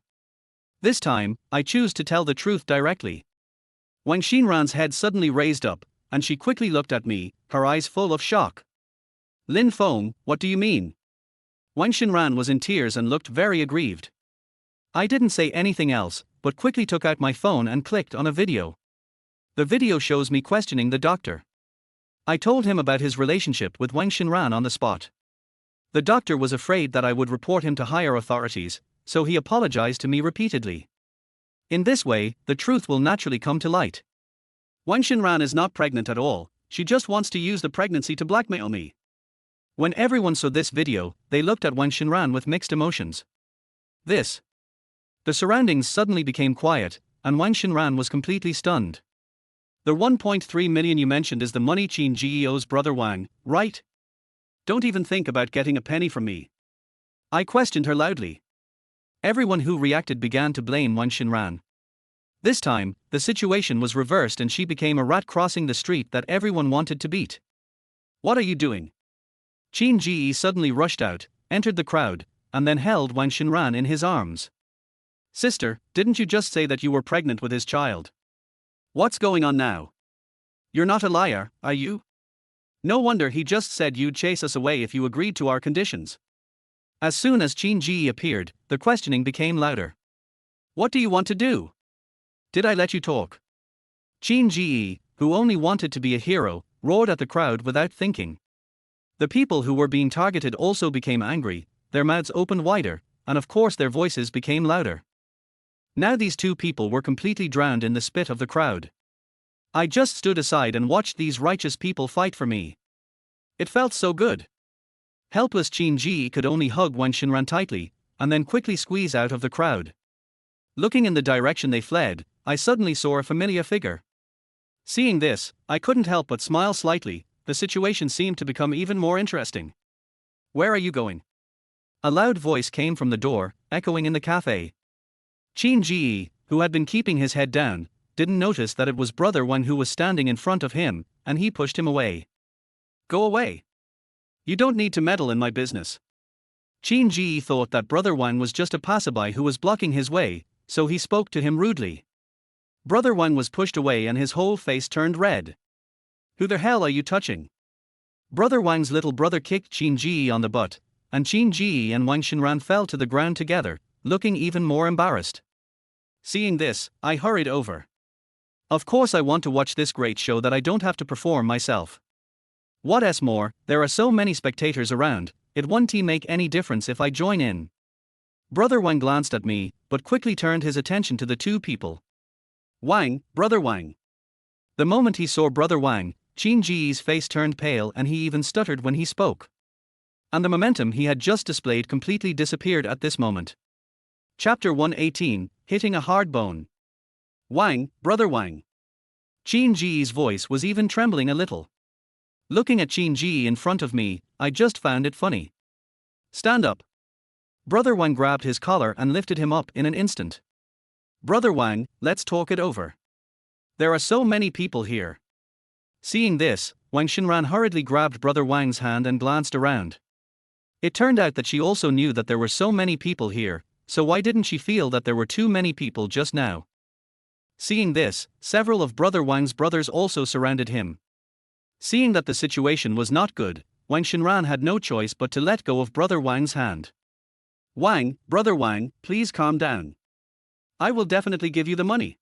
This time, I choose to tell the truth directly. Wang Xinran's head suddenly raised up, and she quickly looked at me, her eyes full of shock. Lin Feng, what do you mean? Wang Xinran was in tears and looked very aggrieved. I didn't say anything else, but quickly took out my phone and clicked on a video. The video shows me questioning the doctor. I told him about his relationship with Wang Xinran on the spot. The doctor was afraid that I would report him to higher authorities, so he apologized to me repeatedly. In this way, the truth will naturally come to light. Wang Xinran is not pregnant at all, she just wants to use the pregnancy to blackmail me. When everyone saw this video, they looked at Wang Xinran with mixed emotions. This. The surroundings suddenly became quiet, and Wang Xinran was completely stunned. The 1.3 million you mentioned is the money Qin GEO's brother Wang, right? Don't even think about getting a penny from me. I questioned her loudly. Everyone who reacted began to blame Wang Xinran. This time, the situation was reversed and she became a rat crossing the street that everyone wanted to beat. What are you doing? Qin Ji suddenly rushed out, entered the crowd, and then held Wang Xinran in his arms. Sister, didn't you just say that you were pregnant with his child? What's going on now? You're not a liar, are you? No wonder he just said you'd chase us away if you agreed to our conditions. As soon as Qin Ji appeared, the questioning became louder. What do you want to do? Did I let you talk? Qin Ji, who only wanted to be a hero, roared at the crowd without thinking. The people who were being targeted also became angry, their mouths opened wider, and of course their voices became louder. Now these two people were completely drowned in the spit of the crowd. I just stood aside and watched these righteous people fight for me. It felt so good. Helpless Qin Ji could only hug Wang Xinran tightly, and then quickly squeeze out of the crowd. Looking in the direction they fled, I suddenly saw a familiar figure. Seeing this, I couldn't help but smile slightly. The situation seemed to become even more interesting. Where are you going? A loud voice came from the door, echoing in the cafe. Qin Ji, who had been keeping his head down, didn't notice that it was brother Wang who was standing in front of him, and he pushed him away. Go away. You don't need to meddle in my business. Qin Ji thought that brother Wang was just a passerby who was blocking his way, so he spoke to him rudely. Brother Wang was pushed away and his whole face turned red. Who the hell are you touching? Brother Wang's little brother kicked Qin Ji on the butt, and Qin Ji and Wang Xinran fell to the ground together, looking even more embarrassed. Seeing this, I hurried over. Of course I want to watch this great show that I don't have to perform myself. What's more, there are so many spectators around, it won't make any difference if I join in. Brother Wang glanced at me, but quickly turned his attention to the two people. Wang, brother Wang. The moment he saw brother Wang, Qin Ji's face turned pale and he even stuttered when he spoke. And the momentum he had just displayed completely disappeared at this moment. Chapter 118, Hitting a Hard Bone. Wang, brother Wang. Qin Ji's voice was even trembling a little. Looking at Qin Ji in front of me, I just found it funny. Stand up. Brother Wang grabbed his collar and lifted him up in an instant. Brother Wang, let's talk it over. There are so many people here. Seeing this, Wang Xinran hurriedly grabbed brother Wang's hand and glanced around. It turned out that she also knew that there were so many people here, so why didn't she feel that there were too many people just now? Seeing this, several of brother Wang's brothers also surrounded him. Seeing that the situation was not good, Wang Xinran had no choice but to let go of brother Wang's hand. Wang, brother Wang, please calm down. I will definitely give you the money.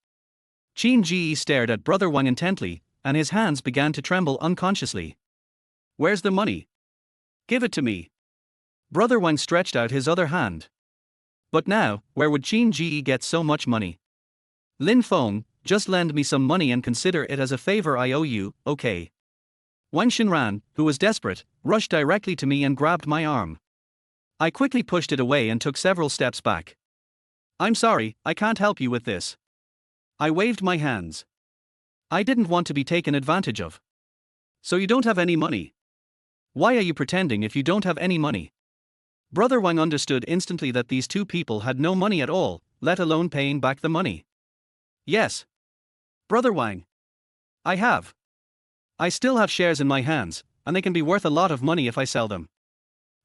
Qin Ji stared at brother Wang intently, and his hands began to tremble unconsciously. Where's the money? Give it to me. Brother Wang stretched out his other hand. But now, where would Qin Ji get so much money? Lin Feng, just lend me some money and consider it as a favor I owe you, okay? Wang Xinran, who was desperate, rushed directly to me and grabbed my arm. I quickly pushed it away and took several steps back. I'm sorry, I can't help you with this. I waved my hands. I didn't want to be taken advantage of. So you don't have any money? Why are you pretending if you don't have any money? Brother Wang understood instantly that these two people had no money at all, let alone paying back the money. Yes. Brother Wang. I have. I still have shares in my hands, and they can be worth a lot of money if I sell them.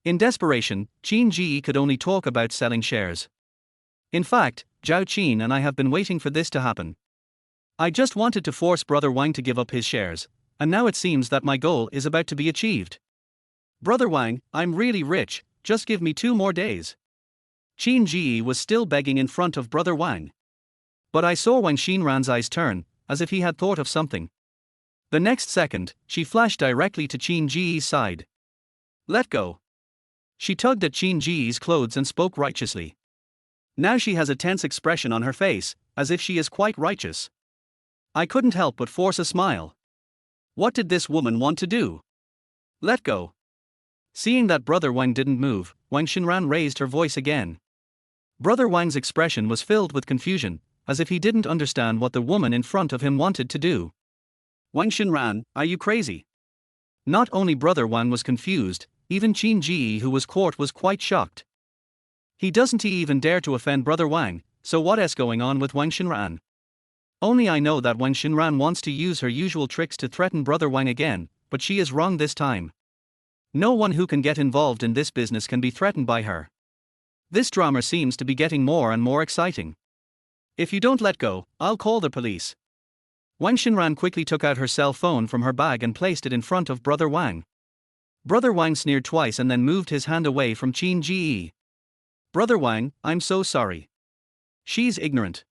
In desperation, Qin Ji could only talk about selling shares. In fact, Zhao Qin and I have been waiting for this to happen. I just wanted to force brother Wang to give up his shares, and now it seems that my goal is about to be achieved. Brother Wang, I'm really rich, just give me 2 more days. Qin Ji was still begging in front of brother Wang. But I saw Wang Xinran's eyes turn, as if he had thought of something. The next second, she flashed directly to Qin Ji's side. Let go. She tugged at Qin Ji's clothes and spoke righteously. Now she has a tense expression on her face, as if she is quite righteous. I couldn't help but force a smile. What did this woman want to do? Let go. Seeing that Brother Wang didn't move, Wang Xinran raised her voice again. Brother Wang's expression was filled with confusion, as if he didn't understand what the woman in front of him wanted to do. Wang Xinran, are you crazy? Not only Brother Wang was confused, even Qin Ji, who was court, was quite shocked. He doesn't even dare to offend Brother Wang, so what is going on with Wang Xinran? Only I know that Wang Xinran wants to use her usual tricks to threaten Brother Wang again, but she is wrong this time. No one who can get involved in this business can be threatened by her. This drama seems to be getting more and more exciting. If you don't let go, I'll call the police. Wang Xinran quickly took out her cell phone from her bag and placed it in front of Brother Wang. Brother Wang sneered twice and then moved his hand away from Qin Ji. Brother Wang, I'm so sorry. She's ignorant.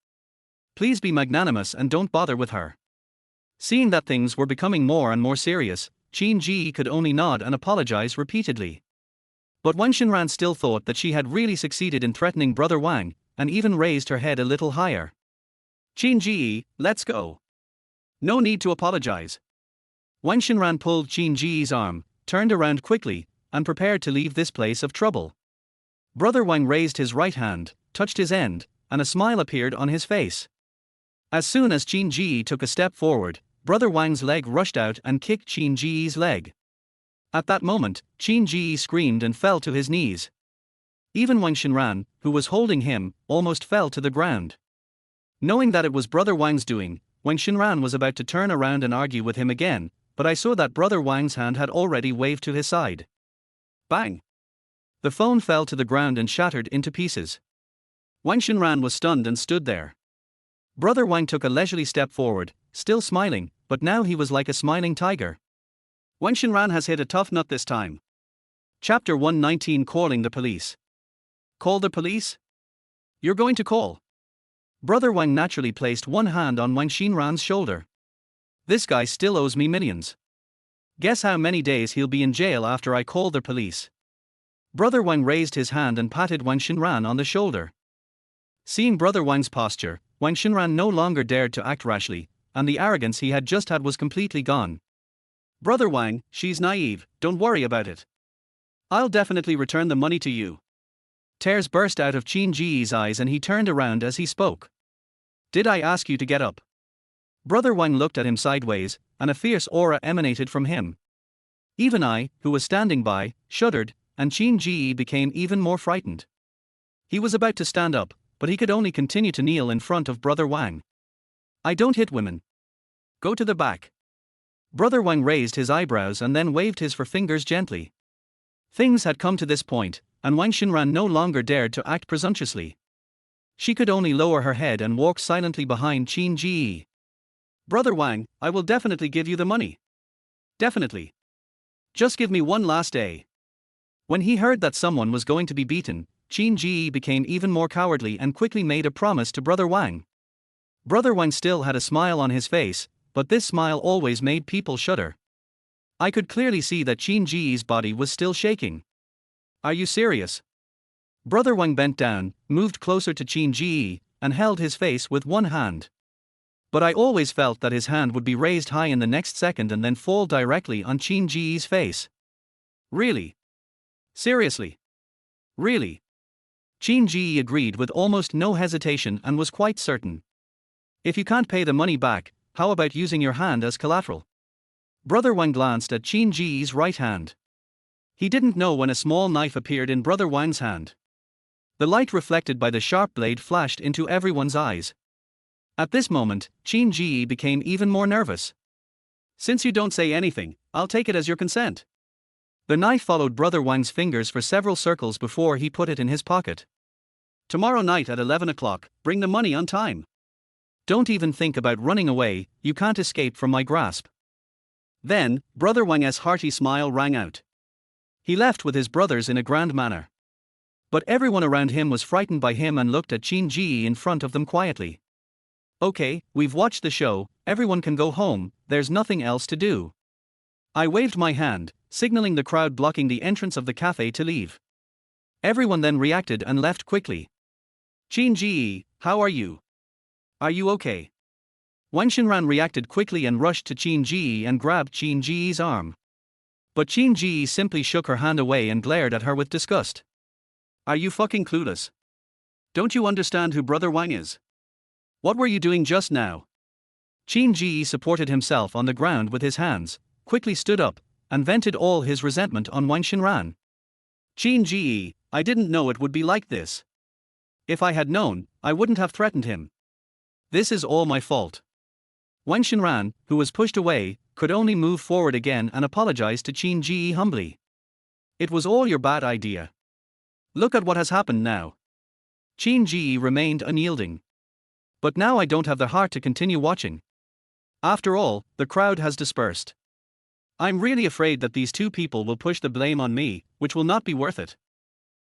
Please be magnanimous and don't bother with her. Seeing that things were becoming more and more serious, Qin Ji could only nod and apologize repeatedly. But Wang Xinran still thought that she had really succeeded in threatening Brother Wang, and even raised her head a little higher. Qin Ji, let's go. No need to apologize. Wang Xinran pulled Qin Ji's arm, turned around quickly, and prepared to leave this place of trouble. Brother Wang raised his right hand, touched his end, and a smile appeared on his face. As soon as Qin Ji took a step forward, Brother Wang's leg rushed out and kicked Qin Ji's leg. At that moment, Qin Ji screamed and fell to his knees. Even Wang Xinran, who was holding him, almost fell to the ground. Knowing that it was Brother Wang's doing, Wang Xinran was about to turn around and argue with him again, but I saw that Brother Wang's hand had already waved to his side. Bang! The phone fell to the ground and shattered into pieces. Wang Xinran was stunned and stood there. Brother Wang took a leisurely step forward, still smiling, but now he was like a smiling tiger. Wang Xinran has hit a tough nut this time. Chapter 119, Calling the Police. Call the police? You're going to call? Brother Wang naturally placed one hand on Wang Xinran's shoulder. This guy still owes me millions. Guess how many days he'll be in jail after I call the police. Brother Wang raised his hand and patted Wang Xinran on the shoulder. Seeing Brother Wang's posture, Wang Xinran no longer dared to act rashly, and the arrogance he had just had was completely gone. Brother Wang, she's naive, don't worry about it. I'll definitely return the money to you. Tears burst out of Qin Ji's eyes and he turned around as he spoke. Did I ask you to get up? Brother Wang looked at him sideways, and a fierce aura emanated from him. Even I, who was standing by, shuddered, and Qin Ji became even more frightened. He was about to stand up, but he could only continue to kneel in front of Brother Wang. I don't hit women. Go to the back. Brother Wang raised his eyebrows and then waved his forefingers gently. Things had come to this point, and Wang Xinran no longer dared to act presumptuously. She could only lower her head and walk silently behind Qin Ji. Brother Wang, I will definitely give you the money. Definitely. Just give me one last day. When he heard that someone was going to be beaten, Qin Ji became even more cowardly and quickly made a promise to Brother Wang. Brother Wang still had a smile on his face, but this smile always made people shudder. I could clearly see that Qin Ji's body was still shaking. Are you serious? Brother Wang bent down, moved closer to Qin Ji, and held his face with one hand. But I always felt that his hand would be raised high in the next second and then fall directly on Qin Ji's face. Really? Seriously? Really? Qin Ji agreed with almost no hesitation and was quite certain. If you can't pay the money back, how about using your hand as collateral? Brother Wang glanced at Qin Ji's right hand. He didn't know when a small knife appeared in Brother Wang's hand. The light reflected by the sharp blade flashed into everyone's eyes. At this moment, Qin Ji became even more nervous. Since you don't say anything, I'll take it as your consent. The knife followed Brother Wang's fingers for several circles before he put it in his pocket. Tomorrow night at 11 o'clock, bring the money on time. Don't even think about running away, you can't escape from my grasp. Then, Brother Wang's hearty smile rang out. He left with his brothers in a grand manner. But everyone around him was frightened by him and looked at Qin Ji in front of them quietly. Okay, we've watched the show, everyone can go home, there's nothing else to do. I waved my hand, signaling the crowd blocking the entrance of the cafe to leave. Everyone then reacted and left quickly. Qin Ji, how are you? Are you okay? Wang Xinran reacted quickly and rushed to Qin Ji and grabbed Qin Ji's arm. But Qin Ji simply shook her hand away and glared at her with disgust. Are you fucking clueless? Don't you understand who Brother Wang is? What were you doing just now? Qin Ji supported himself on the ground with his hands, quickly stood up, and vented all his resentment on Wang Xinran. Qin Ji, I didn't know it would be like this. If I had known, I wouldn't have threatened him. This is all my fault. Wang Xinran, who was pushed away, could only move forward again and apologize to Qin Ji humbly. It was all your bad idea. Look at what has happened now. Qin Ji remained unyielding. But now I don't have the heart to continue watching. After all, the crowd has dispersed. I'm really afraid that these two people will push the blame on me, which will not be worth it.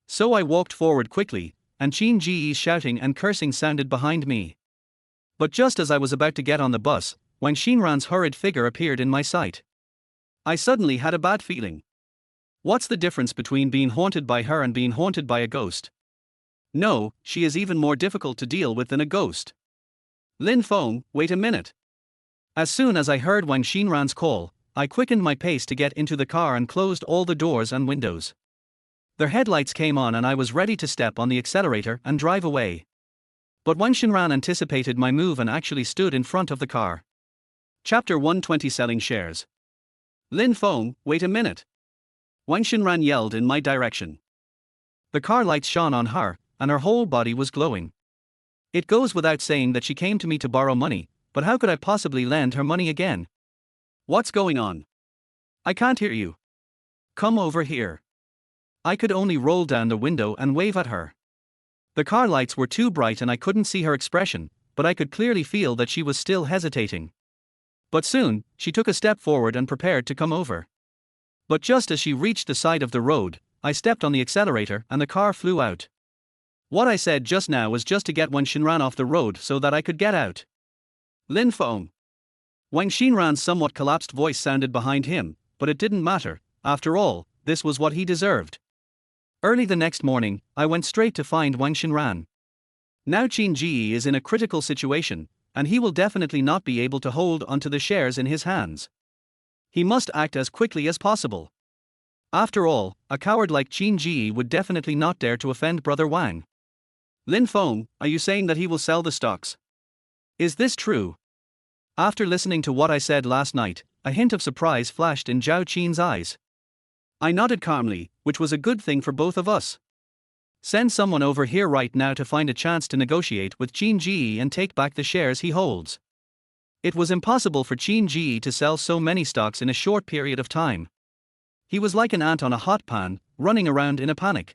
So I walked forward quickly, and Qin Ji's shouting and cursing sounded behind me. But just as I was about to get on the bus, Wang Xinran's hurried figure appeared in my sight. I suddenly had a bad feeling. What's the difference between being haunted by her and being haunted by a ghost? No, she is even more difficult to deal with than a ghost. Lin Feng, wait a minute. As soon as I heard Wang Xinran's call, I quickened my pace to get into the car and closed all the doors and windows. Their headlights came on and I was ready to step on the accelerator and drive away. But Wang Xinran anticipated my move and actually stood in front of the car. Chapter 120 Selling Shares. Lin Feng, wait a minute. Wang Xinran yelled in my direction. The car lights shone on her, and her whole body was glowing. It goes without saying that she came to me to borrow money, but how could I possibly lend her money again? What's going on? I can't hear you. Come over here. I could only roll down the window and wave at her. The car lights were too bright and I couldn't see her expression, but I could clearly feel that she was still hesitating. But soon, she took a step forward and prepared to come over. But just as she reached the side of the road, I stepped on the accelerator and the car flew out. What I said just now was just to get Wang Xinran off the road so that I could get out. Lin Feng. Wang Xinran's somewhat collapsed voice sounded behind him, but it didn't matter. After all, this was what he deserved. Early the next morning, I went straight to find Wang Xinran. Now Qin Ji is in a critical situation, and he will definitely not be able to hold onto the shares in his hands. He must act as quickly as possible. After all, a coward like Qin Ji would definitely not dare to offend Brother Wang. Lin Feng, are you saying that he will sell the stocks? Is this true? After listening to what I said last night, a hint of surprise flashed in Zhao Qin's eyes. I nodded calmly, which was a good thing for both of us. Send someone over here right now to find a chance to negotiate with Qin Ji and take back the shares he holds. It was impossible for Qin Ji to sell so many stocks in a short period of time. He was like an ant on a hot pan, running around in a panic.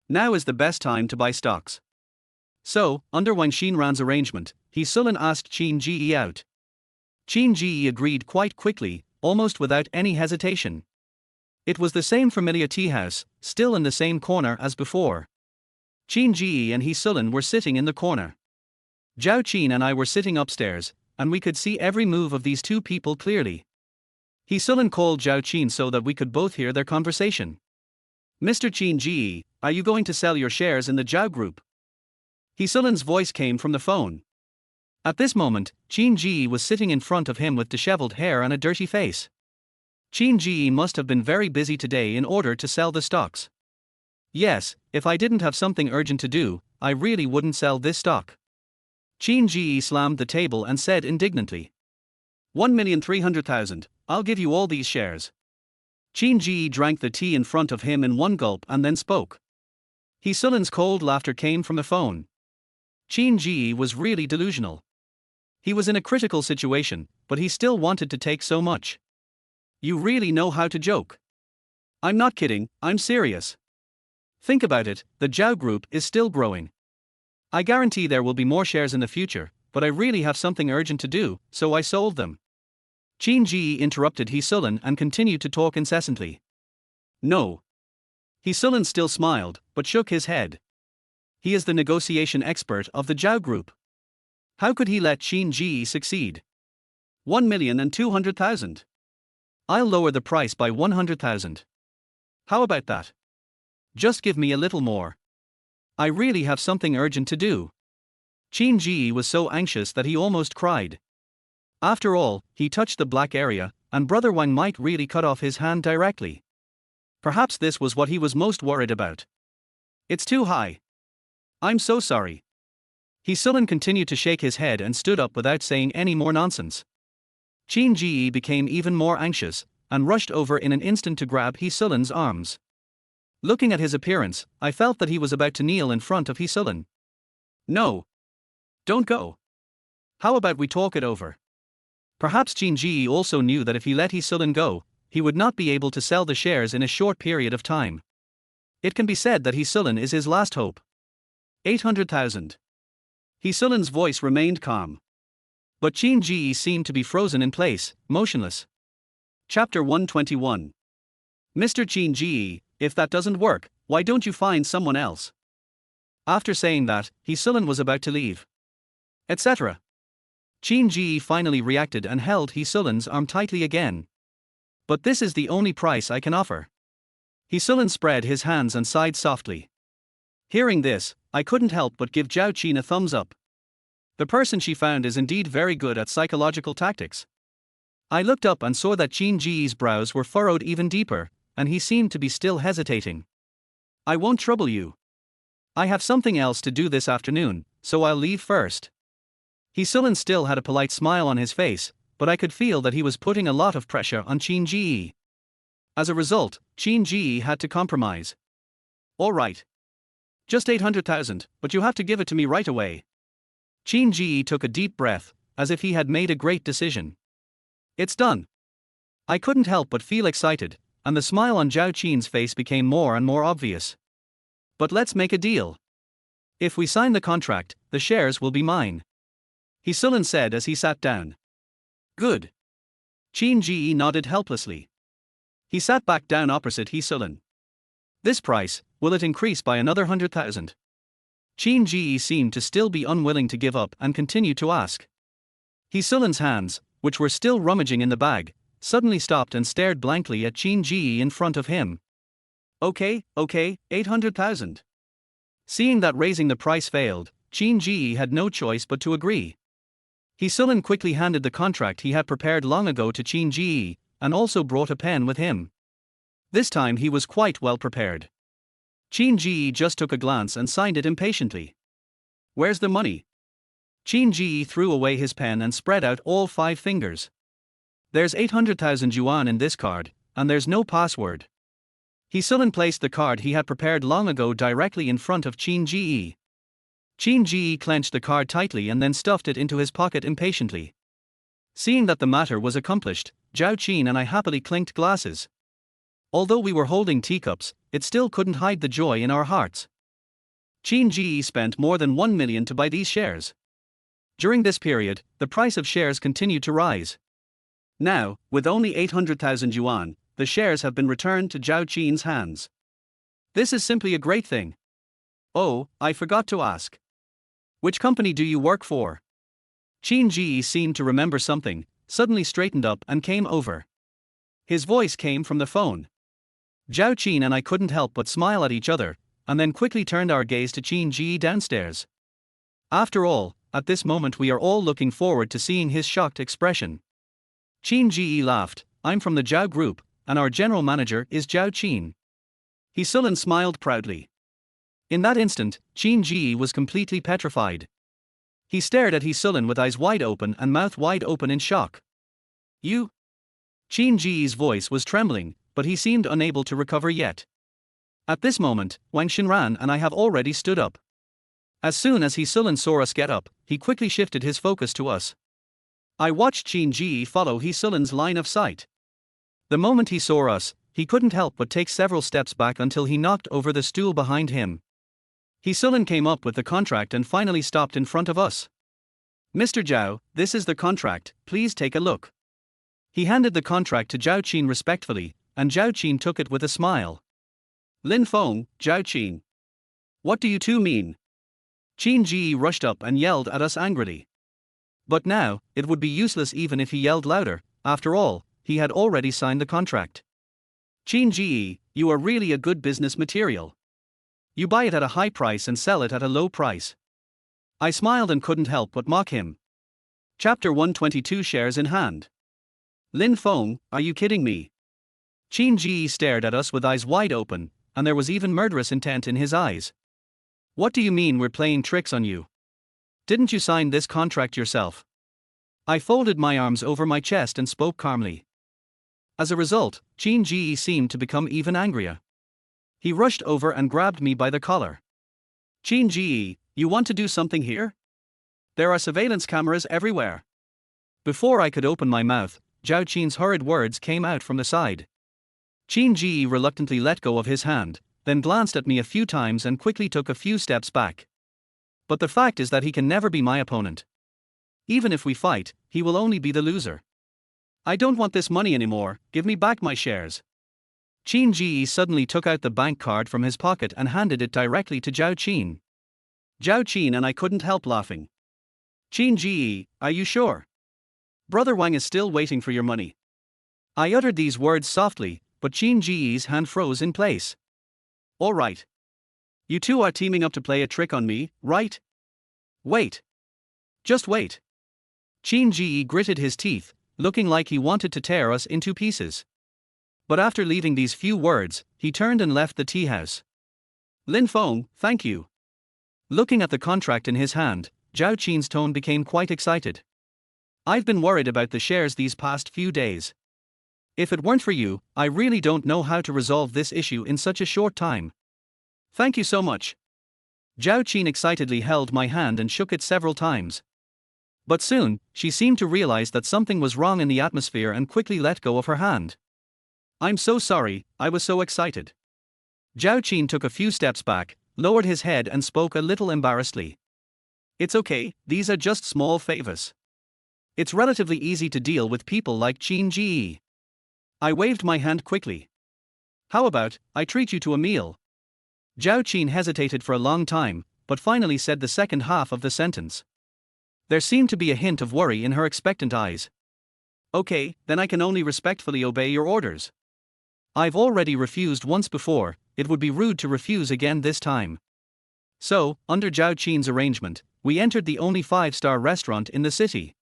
Now is the best time to buy stocks. So, under Wang Xinran's arrangement, he sullen asked Qin Ji out. Qin Ji agreed quite quickly, almost without any hesitation. It was the same familiar tea house, still in the same corner as before. Qin Ji and he sullen were sitting in the corner. Zhao Qin and I were sitting upstairs, and we could see every move of these two people clearly. He sullen called Zhao Qin so that we could both hear their conversation. Mr. Qin Ji, are you going to sell your shares in the Zhao Group? He sullen's voice came from the phone. At this moment, Qin Ji was sitting in front of him with disheveled hair and a dirty face. Qin Ji must have been very busy today in order to sell the stocks. Yes, if I didn't have something urgent to do, I really wouldn't sell this stock. Qin Ji slammed the table and said indignantly. 1,300,000, I'll give you all these shares. Qin Ji drank the tea in front of him in one gulp and then spoke. He sullen's cold laughter came from the phone. Qin Ji was really delusional. He was in a critical situation, but he still wanted to take so much. You really know how to joke. I'm not kidding, I'm serious. Think about it, the Zhao Group is still growing. I guarantee there will be more shares in the future, but I really have something urgent to do, so I sold them. Qin Ji interrupted He Sullen and continued to talk incessantly. No. He Sullen still smiled, but shook his head. He is the negotiation expert of the Zhao Group. How could he let Qin Ji succeed? 1,200,000. I'll lower the price by 100,000. How about that? Just give me a little more. I really have something urgent to do. Qin Ji was so anxious that he almost cried. After all, he touched the black area, and Brother Wang might really cut off his hand directly. Perhaps this was what he was most worried about. It's too high. I'm so sorry. He sullen continued to shake his head and stood up without saying any more nonsense. Qin Ji became even more anxious, and rushed over in an instant to grab He Sullen's arms. Looking at his appearance, I felt that he was about to kneel in front of He Sullen. No. Don't go. How about we talk it over? Perhaps Qin Ji also knew that if he let He Sullen go, he would not be able to sell the shares in a short period of time. It can be said that He Sullen is his last hope. 800,000. He Sullen's voice remained calm. But Qin Ji seemed to be frozen in place, motionless. Chapter 121. Mr. Qin Ji, if that doesn't work, why don't you find someone else? After saying that, He Sullen was about to leave. Etc. Qin Ji finally reacted and held He Sullen's arm tightly again. But this is the only price I can offer. He Sullen spread his hands and sighed softly. Hearing this, I couldn't help but give Zhao Qin a thumbs up. The person she found is indeed very good at psychological tactics. I looked up and saw that Qin Ji's brows were furrowed even deeper, and he seemed to be still hesitating. I won't trouble you. I have something else to do this afternoon, so I'll leave first. He Sullen still had a polite smile on his face, but I could feel that he was putting a lot of pressure on Qin Ji. As a result, Qin Ji had to compromise. All right. Just 800,000, but you have to give it to me right away. Qin Ji took a deep breath, as if he had made a great decision. It's done. I couldn't help but feel excited, and the smile on Zhao Qin's face became more and more obvious. But let's make a deal. If we sign the contract, the shares will be mine. He Sullen said as he sat down. Good. Qin Ji nodded helplessly. He sat back down opposite He Sullen. This price, will it increase by another 100,000? Qin Ji seemed to still be unwilling to give up and continued to ask. He Sullen's hands, which were still rummaging in the bag, suddenly stopped and stared blankly at Qin Ji in front of him. Okay, 800,000. Seeing that raising the price failed, Qin Ji had no choice but to agree. He Sullen quickly handed the contract he had prepared long ago to Qin Ji, and also brought a pen with him. This time he was quite well prepared. Qin Ji just took a glance and signed it impatiently. Where's the money? Qin Ji threw away his pen and spread out all 5 fingers. There's 800,000 yuan in this card, and there's no password. He Sullen placed the card he had prepared long ago directly in front of Qin Ji. Qin Ji clenched the card tightly and then stuffed it into his pocket impatiently. Seeing that the matter was accomplished, Zhao Qin and I happily clinked glasses. Although we were holding teacups, it still couldn't hide the joy in our hearts. Qin Ji spent more than 1 million to buy these shares. During this period, the price of shares continued to rise. Now, with only 800,000 yuan, the shares have been returned to Zhao Qin's hands. This is simply a great thing. Oh, I forgot to ask. Which company do you work for? Qin Ji seemed to remember something, suddenly straightened up and came over. His voice came from the phone. Zhao Qin and I couldn't help but smile at each other, and then quickly turned our gaze to Qin Ji downstairs. After all, at this moment we are all looking forward to seeing his shocked expression. Qin Ji laughed. I'm from the Zhao Group, and our general manager is Zhao Qin. He Sullen smiled proudly. In that instant, Qin Ji was completely petrified. He stared at He Sullen with eyes wide open and mouth wide open in shock. You? Qin Ji's voice was trembling, but he seemed unable to recover yet. At this moment, Wang Xinran and I have already stood up. As soon as He Sullen saw us get up, he quickly shifted his focus to us. I watched Qin Ji follow He Sullen's line of sight. The moment he saw us, he couldn't help but take several steps back until he knocked over the stool behind him. He Sullen came up with the contract and finally stopped in front of us. Mr. Zhao, this is the contract, please take a look. He handed the contract to Zhao Qin respectfully, and Zhao Qin took it with a smile. Lin Feng, Zhao Qin. What do you two mean? Qin Ji rushed up and yelled at us angrily. But now, it would be useless even if he yelled louder, after all, he had already signed the contract. Qin Ji, you are really a good business material. You buy it at a high price and sell it at a low price. I smiled and couldn't help but mock him. Chapter 122 Shares in hand. Lin Feng, are you kidding me? Qin Ji stared at us with eyes wide open, and there was even murderous intent in his eyes. What do you mean we're playing tricks on you? Didn't you sign this contract yourself? I folded my arms over my chest and spoke calmly. As a result, Qin Ji seemed to become even angrier. He rushed over and grabbed me by the collar. Qin Ji, you want to do something here? There are surveillance cameras everywhere. Before I could open my mouth, Zhao Qin's hurried words came out from the side. Qin Ji reluctantly let go of his hand, then glanced at me a few times and quickly took a few steps back. But the fact is that he can never be my opponent. Even if we fight, he will only be the loser. I don't want this money anymore, give me back my shares. Qin Ji suddenly took out the bank card from his pocket and handed it directly to Zhao Qin. Zhao Qin and I couldn't help laughing. Qin Ji, are you sure? Brother Wang is still waiting for your money. I uttered these words softly, but Qin Ji's hand froze in place. All right. You two are teaming up to play a trick on me, right? Wait. Just wait. Qin Ji gritted his teeth, looking like he wanted to tear us into pieces. But after leaving these few words, he turned and left the tea house. Lin Feng, thank you. Looking at the contract in his hand, Zhao Qin's tone became quite excited. I've been worried about the shares these past few days. If it weren't for you, I really don't know how to resolve this issue in such a short time. Thank you so much. Zhao Qin excitedly held my hand and shook it several times. But soon, she seemed to realize that something was wrong in the atmosphere and quickly let go of her hand. I'm so sorry, I was so excited. Zhao Qin took a few steps back, lowered his head and spoke a little embarrassedly. It's okay, these are just small favors. It's relatively easy to deal with people like Qin Ji. I waved my hand quickly. How about, I treat you to a meal? Zhao Qin hesitated for a long time, but finally said the second half of the sentence. There seemed to be a hint of worry in her expectant eyes. Okay, then I can only respectfully obey your orders. I've already refused once before, it would be rude to refuse again this time. So, under Zhao Qin's arrangement, we entered the only 5-star restaurant in the city.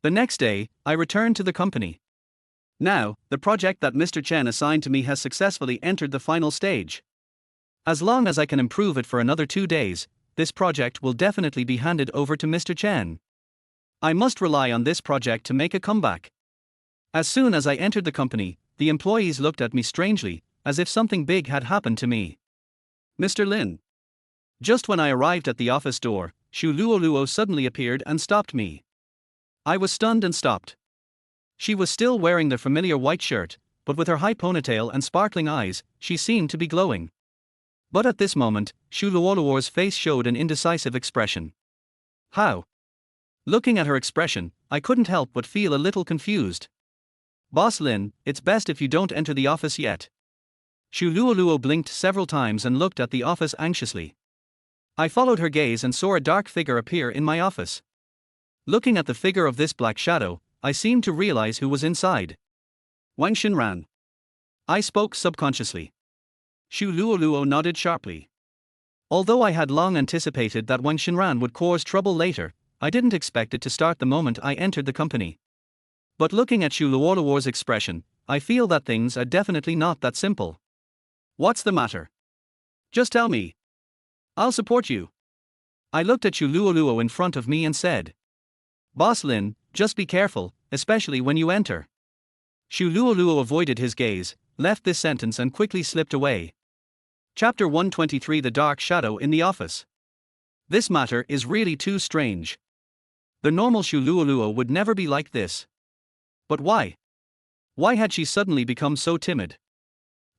The next day, I returned to the company. Now, the project that Mr. Chen assigned to me has successfully entered the final stage. As long as I can improve it for another 2 days, this project will definitely be handed over to Mr. Chen. I must rely on this project to make a comeback. As soon as I entered the company, the employees looked at me strangely, as if something big had happened to me. Mr. Lin. Just when I arrived at the office door, Xu Luoluo suddenly appeared and stopped me. I was stunned and stopped. She was still wearing the familiar white shirt, but with her high ponytail and sparkling eyes, she seemed to be glowing. But at this moment, Xu Luoluo's face showed an indecisive expression. How? Looking at her expression, I couldn't help but feel a little confused. Boss Lin, it's best if you don't enter the office yet. Xu Luoluo blinked several times and looked at the office anxiously. I followed her gaze and saw a dark figure appear in my office. Looking at the figure of this black shadow, I seemed to realize who was inside. Wang Xinran. I spoke subconsciously. Xu Luoluo nodded sharply. Although I had long anticipated that Wang Xinran would cause trouble later, I didn't expect it to start the moment I entered the company. But looking at Xu Luoluo's expression, I feel that things are definitely not that simple. What's the matter? Just tell me. I'll support you. I looked at Xu Luoluo in front of me and said. Boss Lin, just be careful, especially when you enter. Xu Luoluo avoided his gaze, left this sentence and quickly slipped away. Chapter 123 The Dark Shadow in the Office. This matter is really too strange. The normal Xu Luoluo would never be like this. But why? Why had she suddenly become so timid?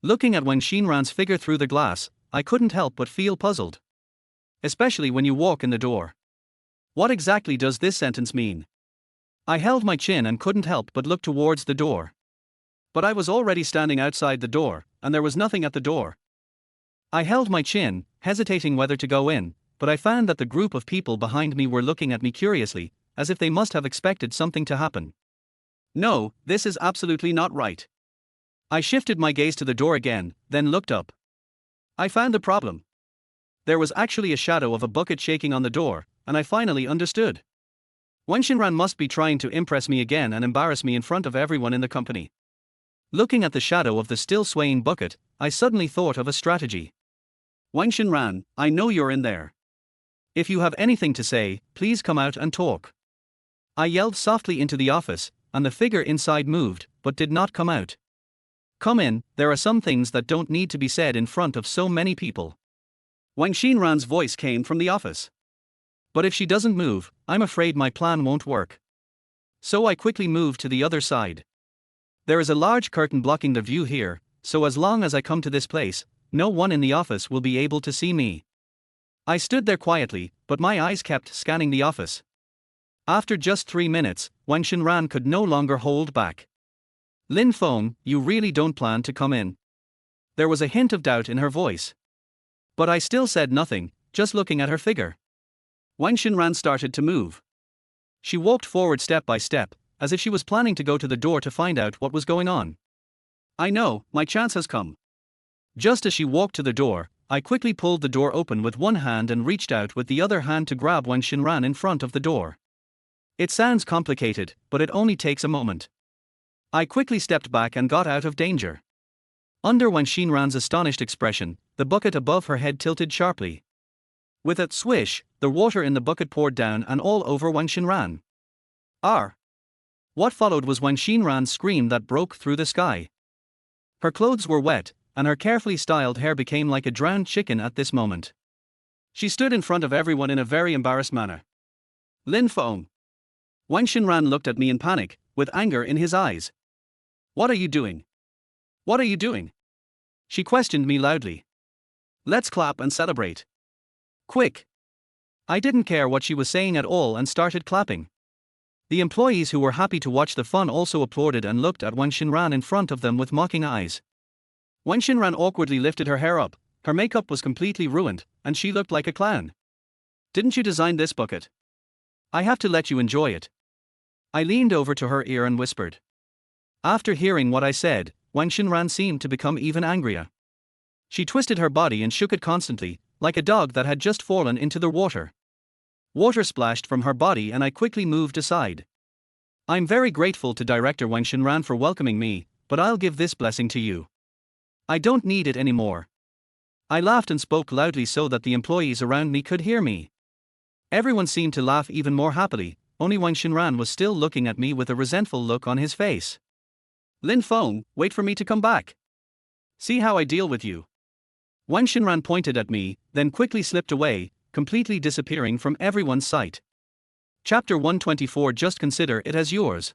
Looking at Wang Xinran's figure through the glass, I couldn't help but feel puzzled. Especially when you walk in the door. What exactly does this sentence mean? I held my chin and couldn't help but look towards the door. But I was already standing outside the door, and there was nothing at the door. I held my chin, hesitating whether to go in, but I found that the group of people behind me were looking at me curiously, as if they must have expected something to happen. No, this is absolutely not right. I shifted my gaze to the door again, then looked up. I found the problem. There was actually a shadow of a bucket shaking on the door, and I finally understood. Wang Xinran must be trying to impress me again and embarrass me in front of everyone in the company. Looking at the shadow of the still swaying bucket, I suddenly thought of a strategy. Wang Xinran, I know you're in there. If you have anything to say, please come out and talk. I yelled softly into the office, and the figure inside moved, but did not come out. Come in, there are some things that don't need to be said in front of so many people. Wang Xinran's voice came from the office. But if she doesn't move, I'm afraid my plan won't work. So I quickly moved to the other side. There is a large curtain blocking the view here, so as long as I come to this place, no one in the office will be able to see me. I stood there quietly, but my eyes kept scanning the office. After just 3 minutes, Wang Xinran could no longer hold back. Lin Feng, you really don't plan to come in? There was a hint of doubt in her voice. But I still said nothing, just looking at her figure. Wang Xinran started to move. She walked forward step by step, as if she was planning to go to the door to find out what was going on. I know, my chance has come. Just as she walked to the door, I quickly pulled the door open with one hand and reached out with the other hand to grab Wang Xinran in front of the door. It sounds complicated, but it only takes a moment. I quickly stepped back and got out of danger. Under Wang Xinran's astonished expression, the bucket above her head tilted sharply. With a swish, the water in the bucket poured down and all over Wang Xinran. R. What followed was Wang Xinran's scream that broke through the sky. Her clothes were wet, and her carefully styled hair became like a drowned chicken at this moment. She stood in front of everyone in a very embarrassed manner. Lin Feng. Wang Xinran looked at me in panic, with anger in his eyes. What are you doing? What are you doing? She questioned me loudly. Let's clap and celebrate. Quick. I didn't care what she was saying at all and started clapping. The employees who were happy to watch the fun also applauded and looked at Wang Xinran in front of them with mocking eyes. Wang Xinran awkwardly lifted her hair up, her makeup was completely ruined, and she looked like a clown. Didn't you design this bucket? I have to let you enjoy it. I leaned over to her ear and whispered. After hearing what I said, Wang Xinran seemed to become even angrier. She twisted her body and shook it constantly, like a dog that had just fallen into the water. Water splashed from her body and I quickly moved aside. I'm very grateful to Director Wang Xinran for welcoming me, but I'll give this blessing to you. I don't need it anymore. I laughed and spoke loudly so that the employees around me could hear me. Everyone seemed to laugh even more happily, only Wang Xinran was still looking at me with a resentful look on his face. Lin Feng, wait for me to come back. See how I deal with you. Wang Xinran pointed at me, then quickly slipped away, completely disappearing from everyone's sight. Chapter 124. Just consider it as yours.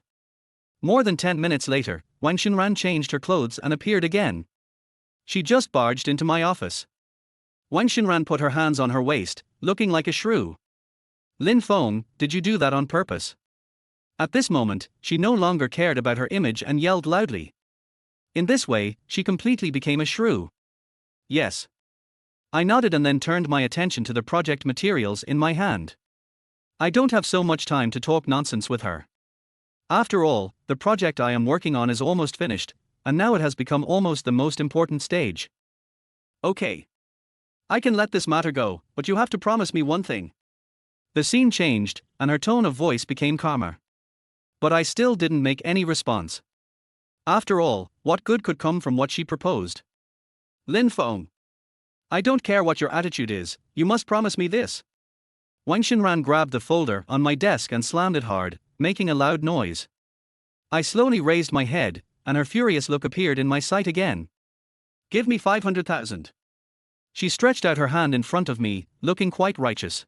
More than 10 minutes later, Wang Xinran changed her clothes and appeared again. She just barged into my office. Wang Xinran put her hands on her waist, looking like a shrew. Lin Feng, did you do that on purpose? At this moment, she no longer cared about her image and yelled loudly. In this way, she completely became a shrew. Yes. I nodded and then turned my attention to the project materials in my hand. I don't have so much time to talk nonsense with her. After all, the project I am working on is almost finished, and now it has become almost the most important stage. Okay. I can let this matter go, but you have to promise me one thing. The scene changed, and her tone of voice became calmer. But I still didn't make any response. After all, what good could come from what she proposed? Lin Feng. I don't care what your attitude is, you must promise me this. Wang Xinran grabbed the folder on my desk and slammed it hard, making a loud noise. I slowly raised my head, and her furious look appeared in my sight again. Give me 500,000. She stretched out her hand in front of me, looking quite righteous.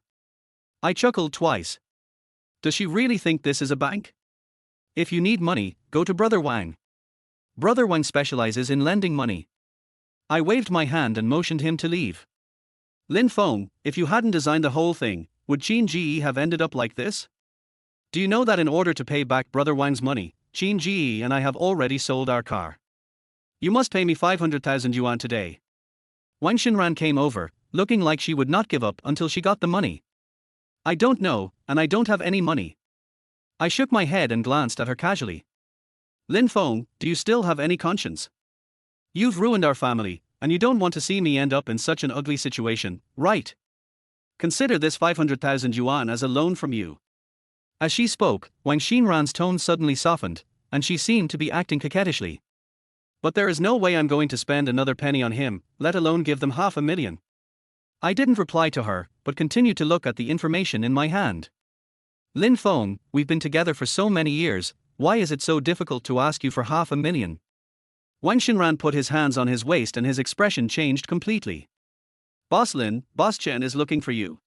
I chuckled twice. Does she really think this is a bank? If you need money, go to Brother Wang. Brother Wang specializes in lending money. I waved my hand and motioned him to leave. Lin Feng, if you hadn't designed the whole thing, would Qin Ji have ended up like this? Do you know that in order to pay back Brother Wang's money, Qin Ji and I have already sold our car? You must pay me 500,000 yuan today. Wang Xinran came over, looking like she would not give up until she got the money. I don't know, and I don't have any money. I shook my head and glanced at her casually. Lin Feng, do you still have any conscience? You've ruined our family, and you don't want to see me end up in such an ugly situation, right? Consider this 500,000 yuan as a loan from you. As she spoke, Wang Xinran's tone suddenly softened, and she seemed to be acting coquettishly. But there is no way I'm going to spend another penny on him, let alone give them $500,000. I didn't reply to her, but continued to look at the information in my hand. Lin Feng, we've been together for so many years, why is it so difficult to ask you for $500,000? Wang Xinran put his hands on his waist and his expression changed completely. Boss Lin, Boss Chen is looking for you.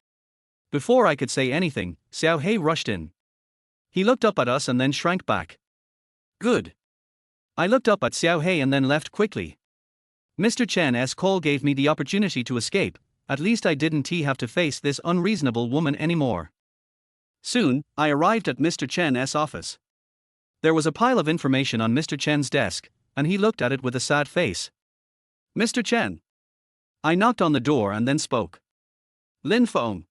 Before I could say anything, Xiao He rushed in. He looked up at us and then shrank back. Good. I looked up at Xiao He and then left quickly. Mr. Chen's call gave me the opportunity to escape, at least I didn't have to face this unreasonable woman anymore. Soon, I arrived at Mr. Chen's office. There was a pile of information on Mr. Chen's desk, and he looked at it with a sad face. Mr. Chen. I knocked on the door and then spoke. Lin Feng.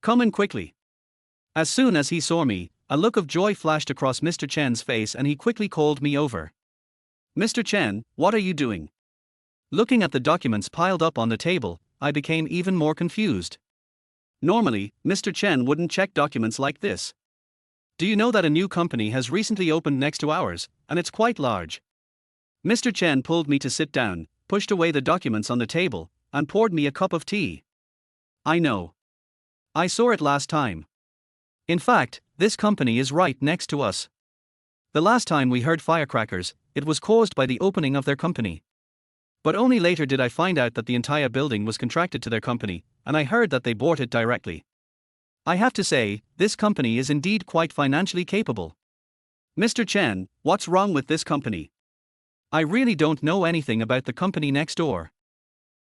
Come in quickly. As soon as he saw me, a look of joy flashed across Mr. Chen's face and he quickly called me over. Mr. Chen, what are you doing? Looking at the documents piled up on the table, I became even more confused. Normally, Mr. Chen wouldn't check documents like this. Do you know that a new company has recently opened next to ours, and it's quite large? Mr. Chen pulled me to sit down, pushed away the documents on the table, and poured me a cup of tea. I know. I saw it last time. In fact, this company is right next to us. The last time we heard firecrackers, it was caused by the opening of their company. But only later did I find out that the entire building was contracted to their company, and I heard that they bought it directly. I have to say, this company is indeed quite financially capable. Mr. Chen, what's wrong with this company? I really don't know anything about the company next door.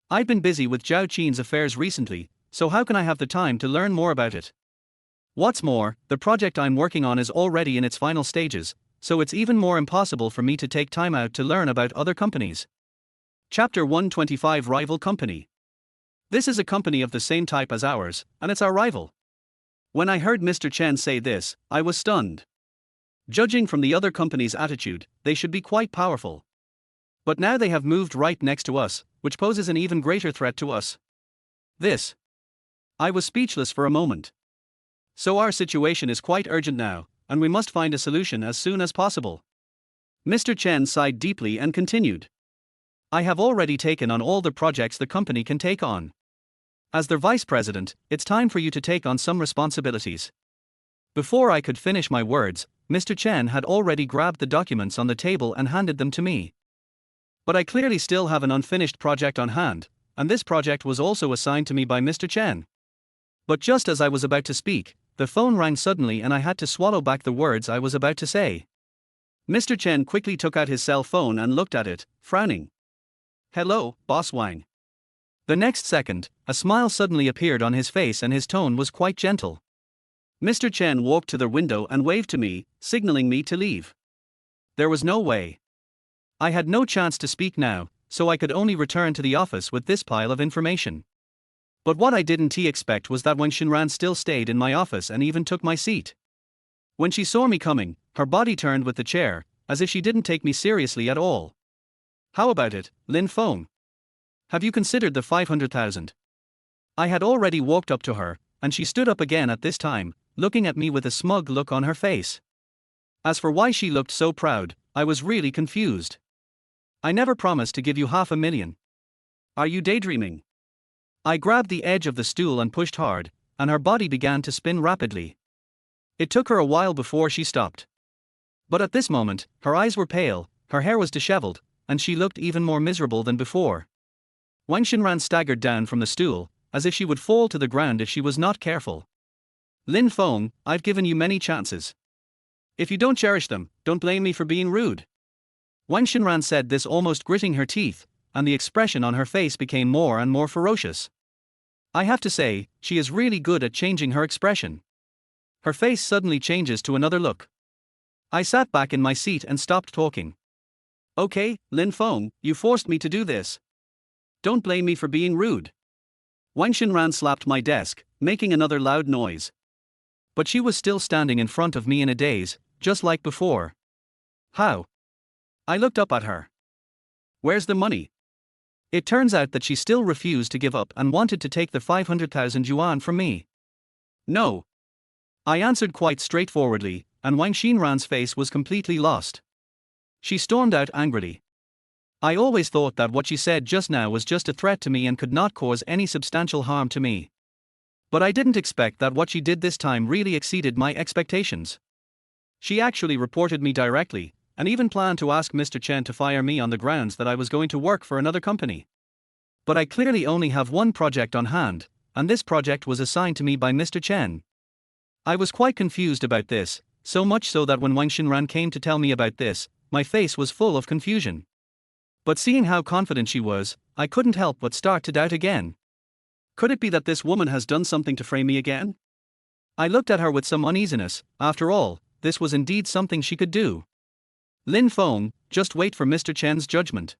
I've been busy with Zhao Qin's affairs recently, so how can I have the time to learn more about it? What's more, the project I'm working on is already in its final stages, so it's even more impossible for me to take time out to learn about other companies. Chapter 125 Rival Company. This is a company of the same type as ours, and it's our rival. When I heard Mr. Chen say this, I was stunned. Judging from the other company's attitude, they should be quite powerful. But now they have moved right next to us, which poses an even greater threat to us. I was speechless for a moment. So our situation is quite urgent now, and we must find a solution as soon as possible. Mr. Chen sighed deeply and continued. I have already taken on all the projects the company can take on. As their vice president, it's time for you to take on some responsibilities. Before I could finish my words, Mr. Chen had already grabbed the documents on the table and handed them to me. But I clearly still have an unfinished project on hand, and this project was also assigned to me by Mr. Chen. But just as I was about to speak, the phone rang suddenly and I had to swallow back the words I was about to say. Mr. Chen quickly took out his cell phone and looked at it, frowning. Hello, Boss Wang. The next second, a smile suddenly appeared on his face and his tone was quite gentle. Mr. Chen walked to the window and waved to me, signaling me to leave. There was no way. I had no chance to speak now, so I could only return to the office with this pile of information. But what I didn't expect was that Wang Xinran still stayed in my office and even took my seat. When she saw me coming, her body turned with the chair, as if she didn't take me seriously at all. How about it, Lin Feng? Have you considered the 500,000? I had already walked up to her, and she stood up again at this time, looking at me with a smug look on her face. As for why she looked so proud, I was really confused. I never promised to give you $500,000. Are you daydreaming? I grabbed the edge of the stool and pushed hard, and her body began to spin rapidly. It took her a while before she stopped. But at this moment, her eyes were pale, her hair was disheveled, and she looked even more miserable than before. Wang Xinran staggered down from the stool, as if she would fall to the ground if she was not careful. Lin Feng, I've given you many chances. If you don't cherish them, don't blame me for being rude. Wang Xinran said this almost gritting her teeth, and the expression on her face became more and more ferocious. I have to say, she is really good at changing her expression. Her face suddenly changes to another look. I sat back in my seat and stopped talking. Okay, Lin Feng, you forced me to do this. Don't blame me for being rude. Wang Xinran slapped my desk, making another loud noise. But she was still standing in front of me in a daze, just like before. How? I looked up at her. Where's the money? It turns out that she still refused to give up and wanted to take the 500,000 yuan from me. No. I answered quite straightforwardly, and Wang Xinran's face was completely lost. She stormed out angrily. I always thought that what she said just now was just a threat to me and could not cause any substantial harm to me. But I didn't expect that what she did this time really exceeded my expectations. She actually reported me directly, and even planned to ask Mr. Chen to fire me on the grounds that I was going to work for another company. But I clearly only have one project on hand, and this project was assigned to me by Mr. Chen. I was quite confused about this, so much so that when Wang Xinran came to tell me about this, my face was full of confusion. But seeing how confident she was, I couldn't help but start to doubt again. Could it be that this woman has done something to frame me again? I looked at her with some uneasiness. After all, this was indeed something she could do. Lin Feng, just wait for Mr. Chen's judgment.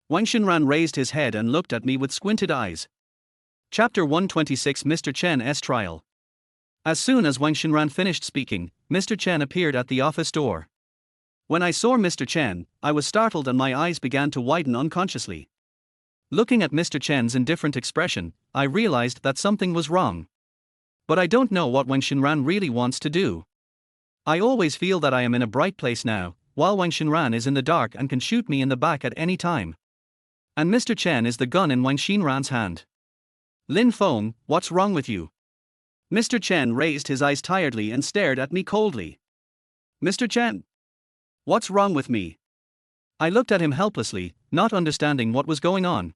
Wang Xinran raised his head and looked at me with squinted eyes. Chapter 126 Mr. Chen's Trial. As soon as Wang Xinran finished speaking, Mr. Chen appeared at the office door. When I saw Mr. Chen, I was startled and my eyes began to widen unconsciously. Looking at Mr. Chen's indifferent expression, I realized that something was wrong. But I don't know what Wang Xinran really wants to do. I always feel that I am in a bright place now, while Wang Xinran is in the dark and can shoot me in the back at any time. And Mr. Chen is the gun in Wang Xinran's hand. Lin Feng, what's wrong with you? Mr. Chen raised his eyes tiredly and stared at me coldly. Mr. Chen? What's wrong with me? I looked at him helplessly, not understanding what was going on.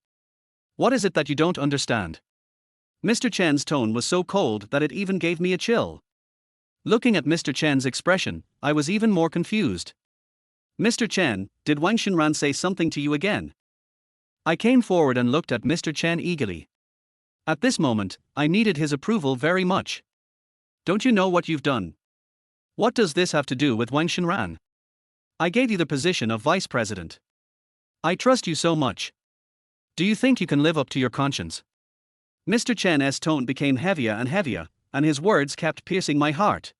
What is it that you don't understand? Mr. Chen's tone was so cold that it even gave me a chill. Looking at Mr. Chen's expression, I was even more confused. Mr. Chen, did Wang Xinran say something to you again? I came forward and looked at Mr. Chen eagerly. At this moment, I needed his approval very much. Don't you know what you've done? What does this have to do with Wang Xinran? I gave you the position of vice president. I trust you so much. Do you think you can live up to your conscience? Mr. Chen's tone became heavier and heavier, and his words kept piercing my heart.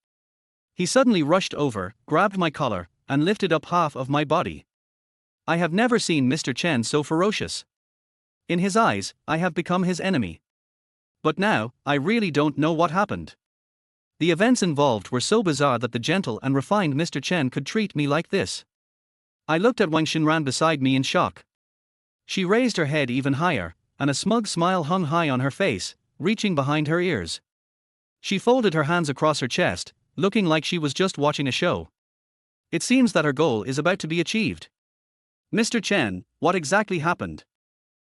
He suddenly rushed over, grabbed my collar, and lifted up half of my body. I have never seen Mr. Chen so ferocious. In his eyes, I have become his enemy. But now, I really don't know what happened. The events involved were so bizarre that the gentle and refined Mr. Chen could treat me like this. I looked at Wang Xinran beside me in shock. She raised her head even higher, and a smug smile hung high on her face, reaching behind her ears. She folded her hands across her chest, looking like she was just watching a show. It seems that her goal is about to be achieved. Mr. Chen, what exactly happened?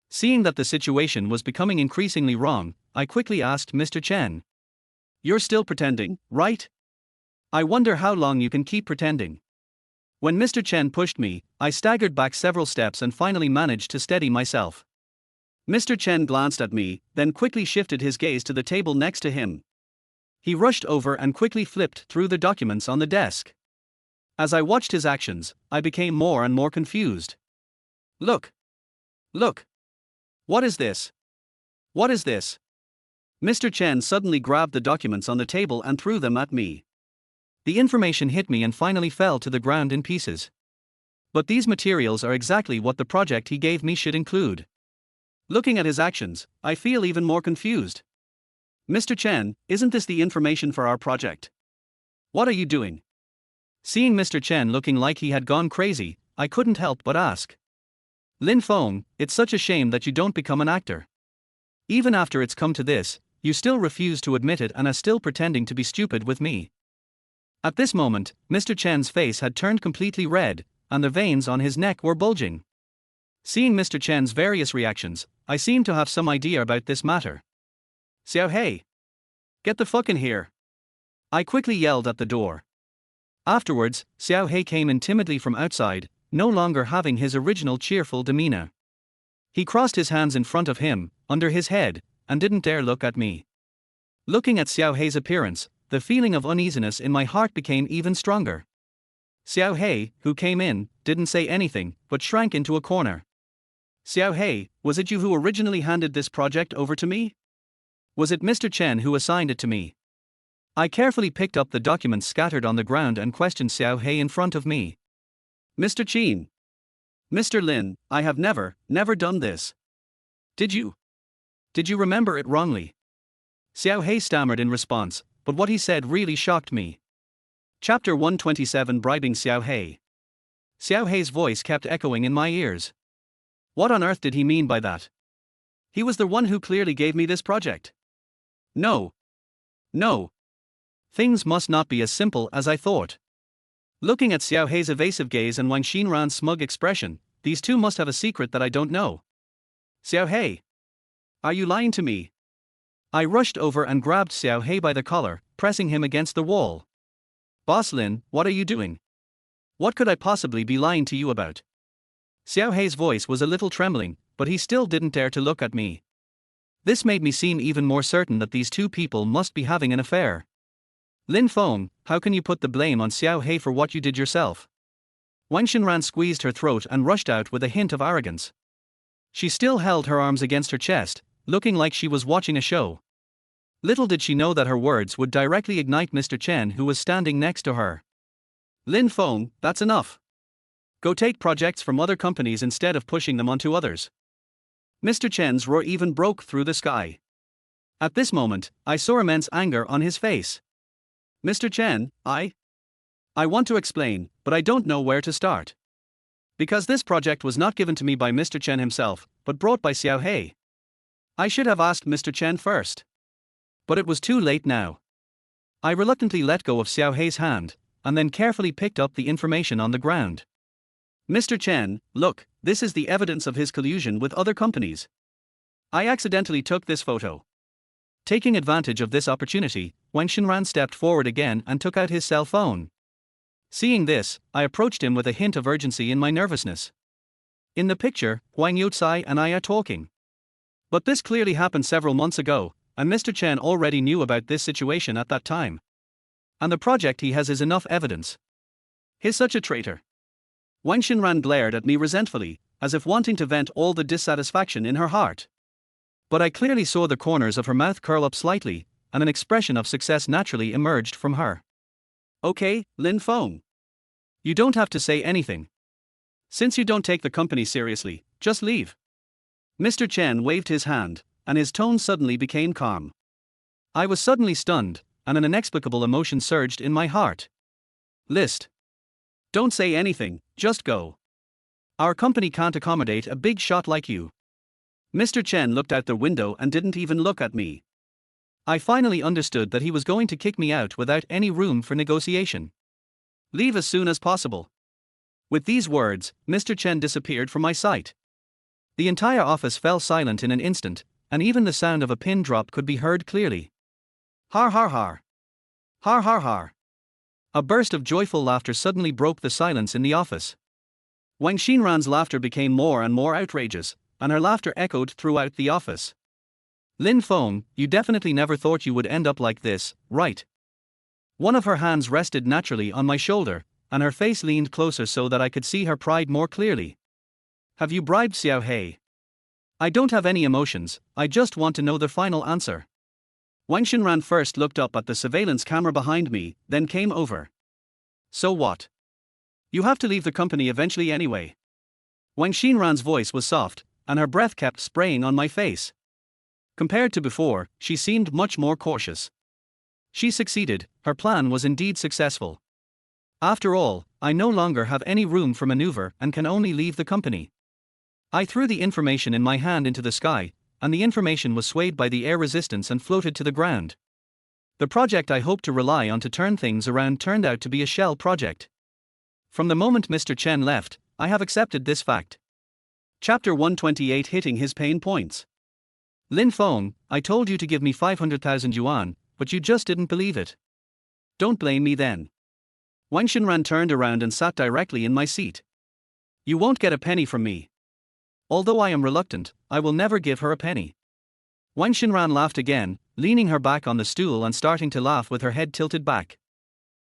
Seeing that the situation was becoming increasingly wrong, I quickly asked Mr. Chen. You're still pretending, right? I wonder how long you can keep pretending. When Mr. Chen pushed me, I staggered back several steps and finally managed to steady myself. Mr. Chen glanced at me, then quickly shifted his gaze to the table next to him. He rushed over and quickly flipped through the documents on the desk. As I watched his actions, I became more and more confused. Look! Look! What is this? What is this? Mr. Chen suddenly grabbed the documents on the table and threw them at me. The information hit me and finally fell to the ground in pieces. But these materials are exactly what the project he gave me should include. Looking at his actions, I feel even more confused. Mr. Chen, isn't this the information for our project? What are you doing? Seeing Mr. Chen looking like he had gone crazy, I couldn't help but ask. Lin Feng, it's such a shame that you don't become an actor. Even after it's come to this, you still refuse to admit it and are still pretending to be stupid with me. At this moment, Mr. Chen's face had turned completely red, and the veins on his neck were bulging. Seeing Mr. Chen's various reactions, I seemed to have some idea about this matter. Xiao Hei! Get the fuck in here! I quickly yelled at the door. Afterwards, Xiao Hei came in timidly from outside, no longer having his original cheerful demeanor. He crossed his hands in front of him, under his head, and didn't dare look at me. Looking at Xiao Hei's appearance, the feeling of uneasiness in my heart became even stronger. Xiao Hei, who came in, didn't say anything, but shrank into a corner. Xiao Hei, was it you who originally handed this project over to me? Was it Mr. Chen who assigned it to me? I carefully picked up the documents scattered on the ground and questioned Xiao Hei in front of me. Mr. Qin. Mr. Lin, I have never done this. Did you? Did you remember it wrongly? Xiao Hei stammered in response, but what he said really shocked me. Chapter 127, Bribing Xiao He. Xiao Hei's voice kept echoing in my ears. What on earth did he mean by that? He was the one who clearly gave me this project. No. No. Things must not be as simple as I thought. Looking at Xiao Hei's evasive gaze and Wang Xinran's smug expression, these two must have a secret that I don't know. Xiao He. Are you lying to me? I rushed over and grabbed Xiao He by the collar, pressing him against the wall. Boss Lin, what are you doing? What could I possibly be lying to you about? Xiao Hei's voice was a little trembling, but he still didn't dare to look at me. This made me seem even more certain that these two people must be having an affair. Lin Feng, how can you put the blame on Xiao He for what you did yourself? Wang Xinran squeezed her throat and rushed out with a hint of arrogance. She still held her arms against her chest, looking like she was watching a show. Little did she know that her words would directly ignite Mr. Chen, who was standing next to her. Lin Feng, that's enough. Go take projects from other companies instead of pushing them onto others. Mr. Chen's roar even broke through the sky. At this moment, I saw immense anger on his face. Mr. Chen, I want to explain, but I don't know where to start. Because this project was not given to me by Mr. Chen himself, but brought by Xiao He. I should have asked Mr. Chen first. But it was too late now. I reluctantly let go of Xiao Hei's hand, and then carefully picked up the information on the ground. Mr. Chen, look, this is the evidence of his collusion with other companies. I accidentally took this photo. Taking advantage of this opportunity, Wang Xinran stepped forward again and took out his cell phone. Seeing this, I approached him with a hint of urgency in my nervousness. In the picture, Huang Youcai and I are talking. But this clearly happened several months ago, and Mr. Chen already knew about this situation at that time. And the project he has is enough evidence. He's such a traitor. Wang Xinran glared at me resentfully, as if wanting to vent all the dissatisfaction in her heart. But I clearly saw the corners of her mouth curl up slightly, and an expression of success naturally emerged from her. Okay, Lin Feng. You don't have to say anything. Since you don't take the company seriously, just leave. Mr. Chen waved his hand, and his tone suddenly became calm. I was suddenly stunned, and an inexplicable emotion surged in my heart. List. Don't say anything, just go. Our company can't accommodate a big shot like you. Mr. Chen looked out the window and didn't even look at me. I finally understood that he was going to kick me out without any room for negotiation. Leave as soon as possible. With these words, Mr. Chen disappeared from my sight. The entire office fell silent in an instant, and even the sound of a pin drop could be heard clearly. Har har har. Har har har. A burst of joyful laughter suddenly broke the silence in the office. Wang Xinran's laughter became more and more outrageous, and her laughter echoed throughout the office. Lin Feng, you definitely never thought you would end up like this, right? One of her hands rested naturally on my shoulder, and her face leaned closer so that I could see her pride more clearly. Have you bribed Xiao He? I don't have any emotions, I just want to know the final answer. Wang Xinran first looked up at the surveillance camera behind me, then came over. So what? You have to leave the company eventually anyway. Wang Xinran's voice was soft, and her breath kept spraying on my face. Compared to before, she seemed much more cautious. She succeeded, her plan was indeed successful. After all, I no longer have any room for maneuver and can only leave the company. I threw the information in my hand into the sky, and the information was swayed by the air resistance and floated to the ground. The project I hoped to rely on to turn things around turned out to be a shell project. From the moment Mr. Chen left, I have accepted this fact. Chapter 128, Hitting His Pain Points. Lin Feng, I told you to give me 500,000 yuan, but you just didn't believe it. Don't blame me then. Wang Xinran turned around and sat directly in my seat. You won't get a penny from me. Although I am reluctant, I will never give her a penny. Wang Xinran laughed again, leaning her back on the stool and starting to laugh with her head tilted back.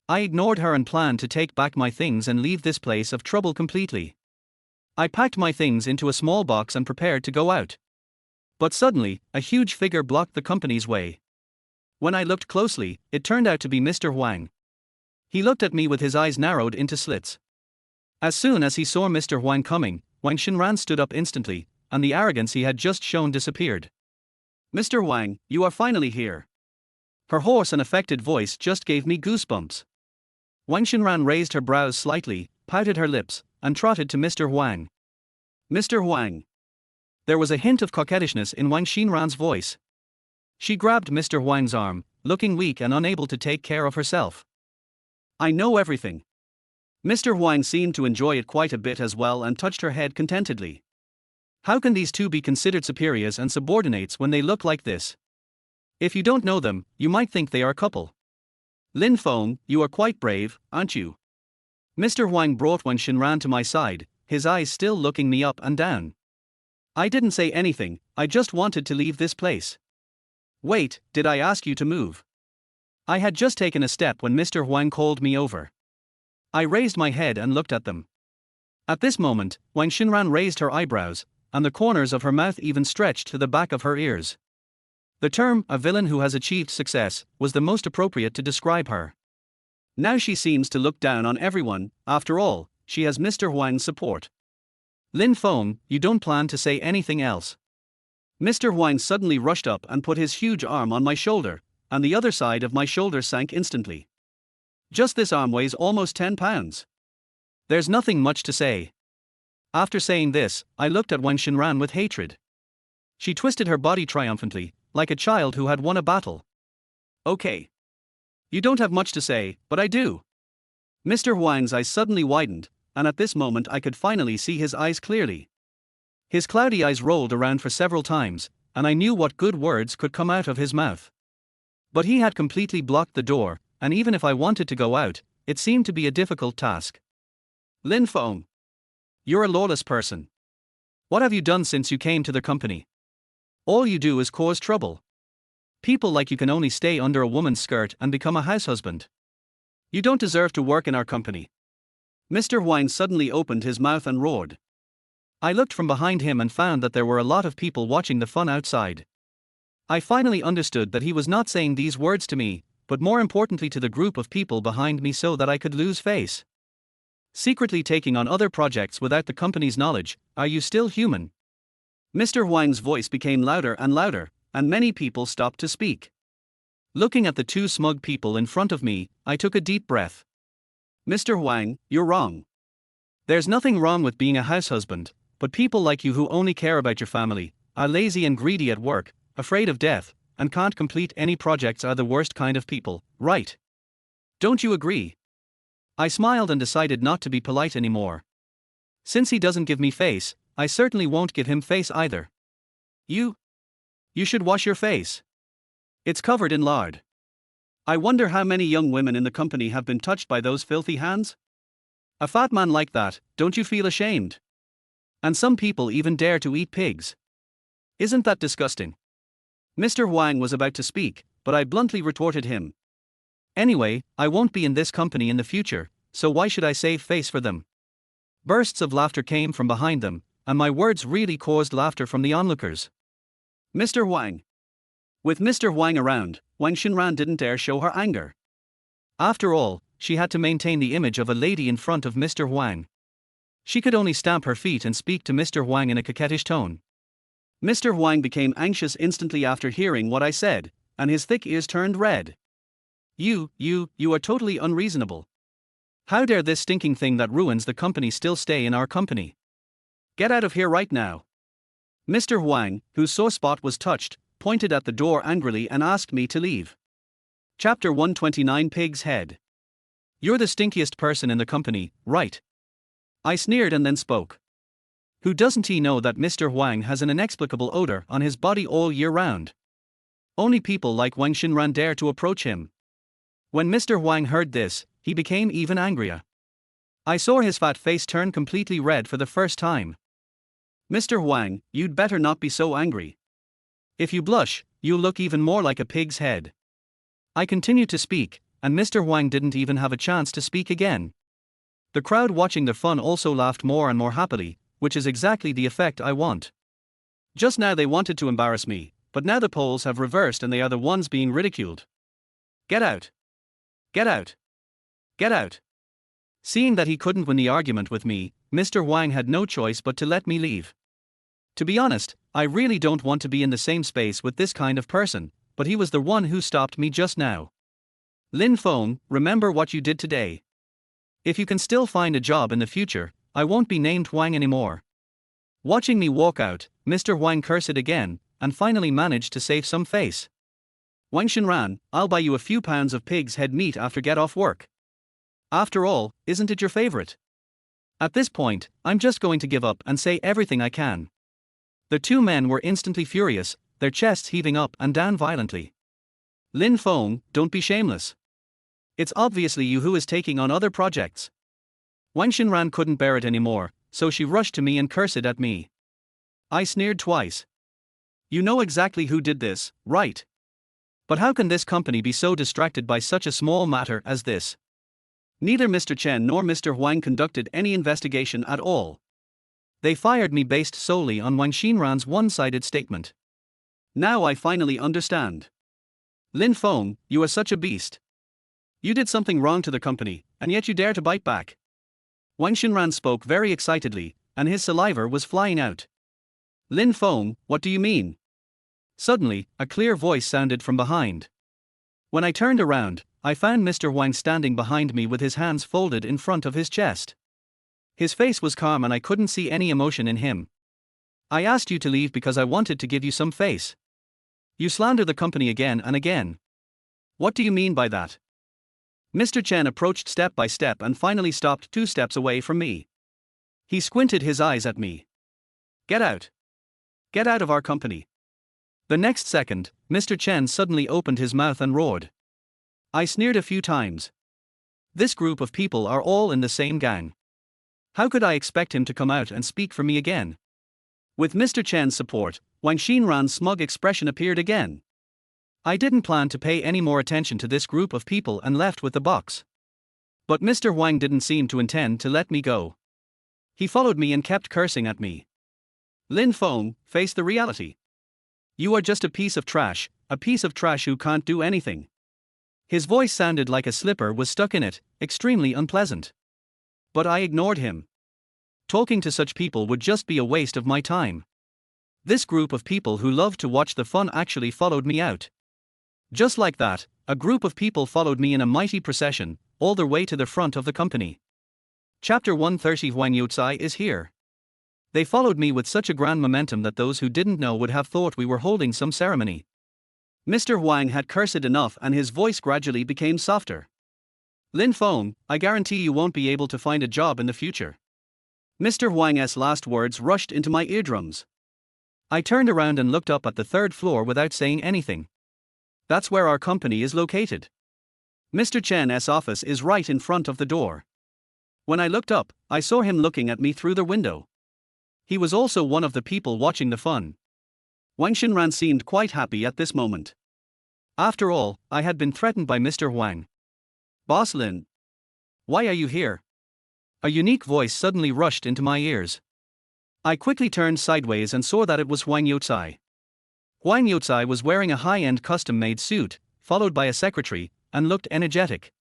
I ignored her and planned to take back my things and leave this place of trouble completely. I packed my things into a small box and prepared to go out. But suddenly, a huge figure blocked the company's way. When I looked closely, it turned out to be Mr. Huang. He looked at me with his eyes narrowed into slits. As soon as he saw Mr. Huang coming, Wang Xinran stood up instantly, and the arrogance he had just shown disappeared. Mr. Huang, you are finally here. Her hoarse and affected voice just gave me goosebumps. Wang Xinran raised her brows slightly, pouted her lips, and trotted to Mr. Huang. Mr. Huang. There was a hint of coquettishness in Wang Xinran's voice. She grabbed Mr. Huang's arm, looking weak and unable to take care of herself. I know everything. Mr. Huang seemed to enjoy it quite a bit as well and touched her head contentedly. How can these two be considered superiors and subordinates when they look like this? If you don't know them, you might think they are a couple. Lin Feng, you are quite brave, aren't you? Mr. Huang brought Wang Xinran to my side, his eyes still looking me up and down. I didn't say anything, I just wanted to leave this place. Wait, did I ask you to move? I had just taken a step when Mr. Huang called me over. I raised my head and looked at them. At this moment, Wang Xinran raised her eyebrows, and the corners of her mouth even stretched to the back of her ears. The term, a villain who has achieved success, was the most appropriate to describe her. Now she seems to look down on everyone. After all, she has Mr. Huang's support. Lin Feng, you don't plan to say anything else? Mr. Huang suddenly rushed up and put his huge arm on my shoulder, and the other side of my shoulder sank instantly. Just this arm weighs almost 10 pounds. There's nothing much to say. After saying this, I looked at Wang Xinran with hatred. She twisted her body triumphantly, like a child who had won a battle. Okay. You don't have much to say, but I do. Mr. Huang's eyes suddenly widened, and at this moment I could finally see his eyes clearly. His cloudy eyes rolled around for several times, and I knew what good words could come out of his mouth. But he had completely blocked the door, and even if I wanted to go out, it seemed to be a difficult task. Lin Feng. You're a lawless person. What have you done since you came to the company? All you do is cause trouble. People like you can only stay under a woman's skirt and become a house husband. You don't deserve to work in our company. Mr. Huang suddenly opened his mouth and roared. I looked from behind him and found that there were a lot of people watching the fun outside. I finally understood that he was not saying these words to me, but more importantly to the group of people behind me so that I could lose face. Secretly taking on other projects without the company's knowledge, are you still human? Mr. Huang's voice became louder and louder, and many people stopped to speak. Looking at the two smug people in front of me, I took a deep breath. Mr. Huang, you're wrong. There's nothing wrong with being a house husband, but people like you who only care about your family, are lazy and greedy at work, afraid of death, and can't complete any projects are the worst kind of people, right? Don't you agree? I smiled and decided not to be polite anymore. Since he doesn't give me face, I certainly won't give him face either. You should wash your face. It's covered in lard. I wonder how many young women in the company have been touched by those filthy hands? A fat man like that, don't you feel ashamed? And some people even dare to eat pigs. Isn't that disgusting? Mr. Huang was about to speak, but I bluntly retorted him. Anyway, I won't be in this company in the future, so why should I save face for them? Bursts of laughter came from behind them, and my words really caused laughter from the onlookers. Mr. Huang. With Mr. Huang around, Wang Xinran didn't dare show her anger. After all, she had to maintain the image of a lady in front of Mr. Huang. She could only stamp her feet and speak to Mr. Huang in a coquettish tone. Mr. Huang became anxious instantly after hearing what I said, and his thick ears turned red. You are totally unreasonable. How dare this stinking thing that ruins the company still stay in our company? Get out of here right now. Mr. Huang, whose sore spot was touched, pointed at the door angrily and asked me to leave. Chapter 129 Pig's Head. You're the stinkiest person in the company, right? I sneered and then spoke. Who doesn't he know that Mr. Huang has an inexplicable odor on his body all year round? Only people like Wang Xinran dare to approach him. When Mr. Huang heard this, he became even angrier. I saw his fat face turn completely red for the first time. Mr. Huang, you'd better not be so angry. If you blush, you'll look even more like a pig's head. I continued to speak, and Mr. Huang didn't even have a chance to speak again. The crowd watching the fun also laughed more and more happily, which is exactly the effect I want. Just now they wanted to embarrass me, but now the polls have reversed and they are the ones being ridiculed. Get out. Get out. Get out. Seeing that he couldn't win the argument with me, Mr. Huang had no choice but to let me leave. To be honest, I really don't want to be in the same space with this kind of person, but he was the one who stopped me just now. Lin Feng, remember what you did today. If you can still find a job in the future, I won't be named Wang anymore. Watching me walk out, Mr. Wang cursed again, and finally managed to save some face. Wang Xinran, I'll buy you a few pounds of pig's head meat after get off work. After all, isn't it your favorite? At this point, I'm just going to give up and say everything I can. The two men were instantly furious, their chests heaving up and down violently. Lin Feng, don't be shameless. It's obviously you who is taking on other projects. Wang Xinran couldn't bear it anymore, so she rushed to me and cursed at me. I sneered twice. You know exactly who did this, right? But how can this company be so distracted by such a small matter as this? Neither Mr. Chen nor Mr. Huang conducted any investigation at all. They fired me based solely on Wang Xinran's one-sided statement. Now I finally understand. Lin Feng, you are such a beast. You did something wrong to the company, and yet you dare to bite back. Wang Xinran spoke very excitedly, and his saliva was flying out. Lin Feng, what do you mean? Suddenly, a clear voice sounded from behind. When I turned around, I found Mr. Wang standing behind me with his hands folded in front of his chest. His face was calm and I couldn't see any emotion in him. I asked you to leave because I wanted to give you some face. You slander the company again and again. What do you mean by that? Mr. Chen approached step by step and finally stopped 2 steps away from me. He squinted his eyes at me. Get out. Get out of our company. The next second, Mr. Chen suddenly opened his mouth and roared. I sneered a few times. This group of people are all in the same gang. How could I expect him to come out and speak for me again? With Mr. Chen's support, Wang Xinran's smug expression appeared again. I didn't plan to pay any more attention to this group of people and left with the box. But Mr. Wang didn't seem to intend to let me go. He followed me and kept cursing at me. Lin Feng, face the reality. You are just a piece of trash who can't do anything. His voice sounded like a slipper was stuck in it, extremely unpleasant. But I ignored him. Talking to such people would just be a waste of my time. This group of people who loved to watch the fun actually followed me out. Just like that, a group of people followed me in a mighty procession, all the way to the front of the company. Chapter 130 Huang Youcai is here. They followed me with such a grand momentum that those who didn't know would have thought we were holding some ceremony. Mr. Huang had cursed enough and his voice gradually became softer. Lin Feng, I guarantee you won't be able to find a job in the future. Mr. Huang's last words rushed into my eardrums. I turned around and looked up at the 3rd floor without saying anything. That's where our company is located. Mr. Chen's office is right in front of the door. When I looked up, I saw him looking at me through the window. He was also one of the people watching the fun. Wang Xinran seemed quite happy at this moment. After all, I had been threatened by Mr. Huang. Boss Lin. Why are you here? A unique voice suddenly rushed into my ears. I quickly turned sideways and saw that it was Huang Youcai. Huang Youcai was wearing a high-end custom-made suit, followed by a secretary, and looked energetic.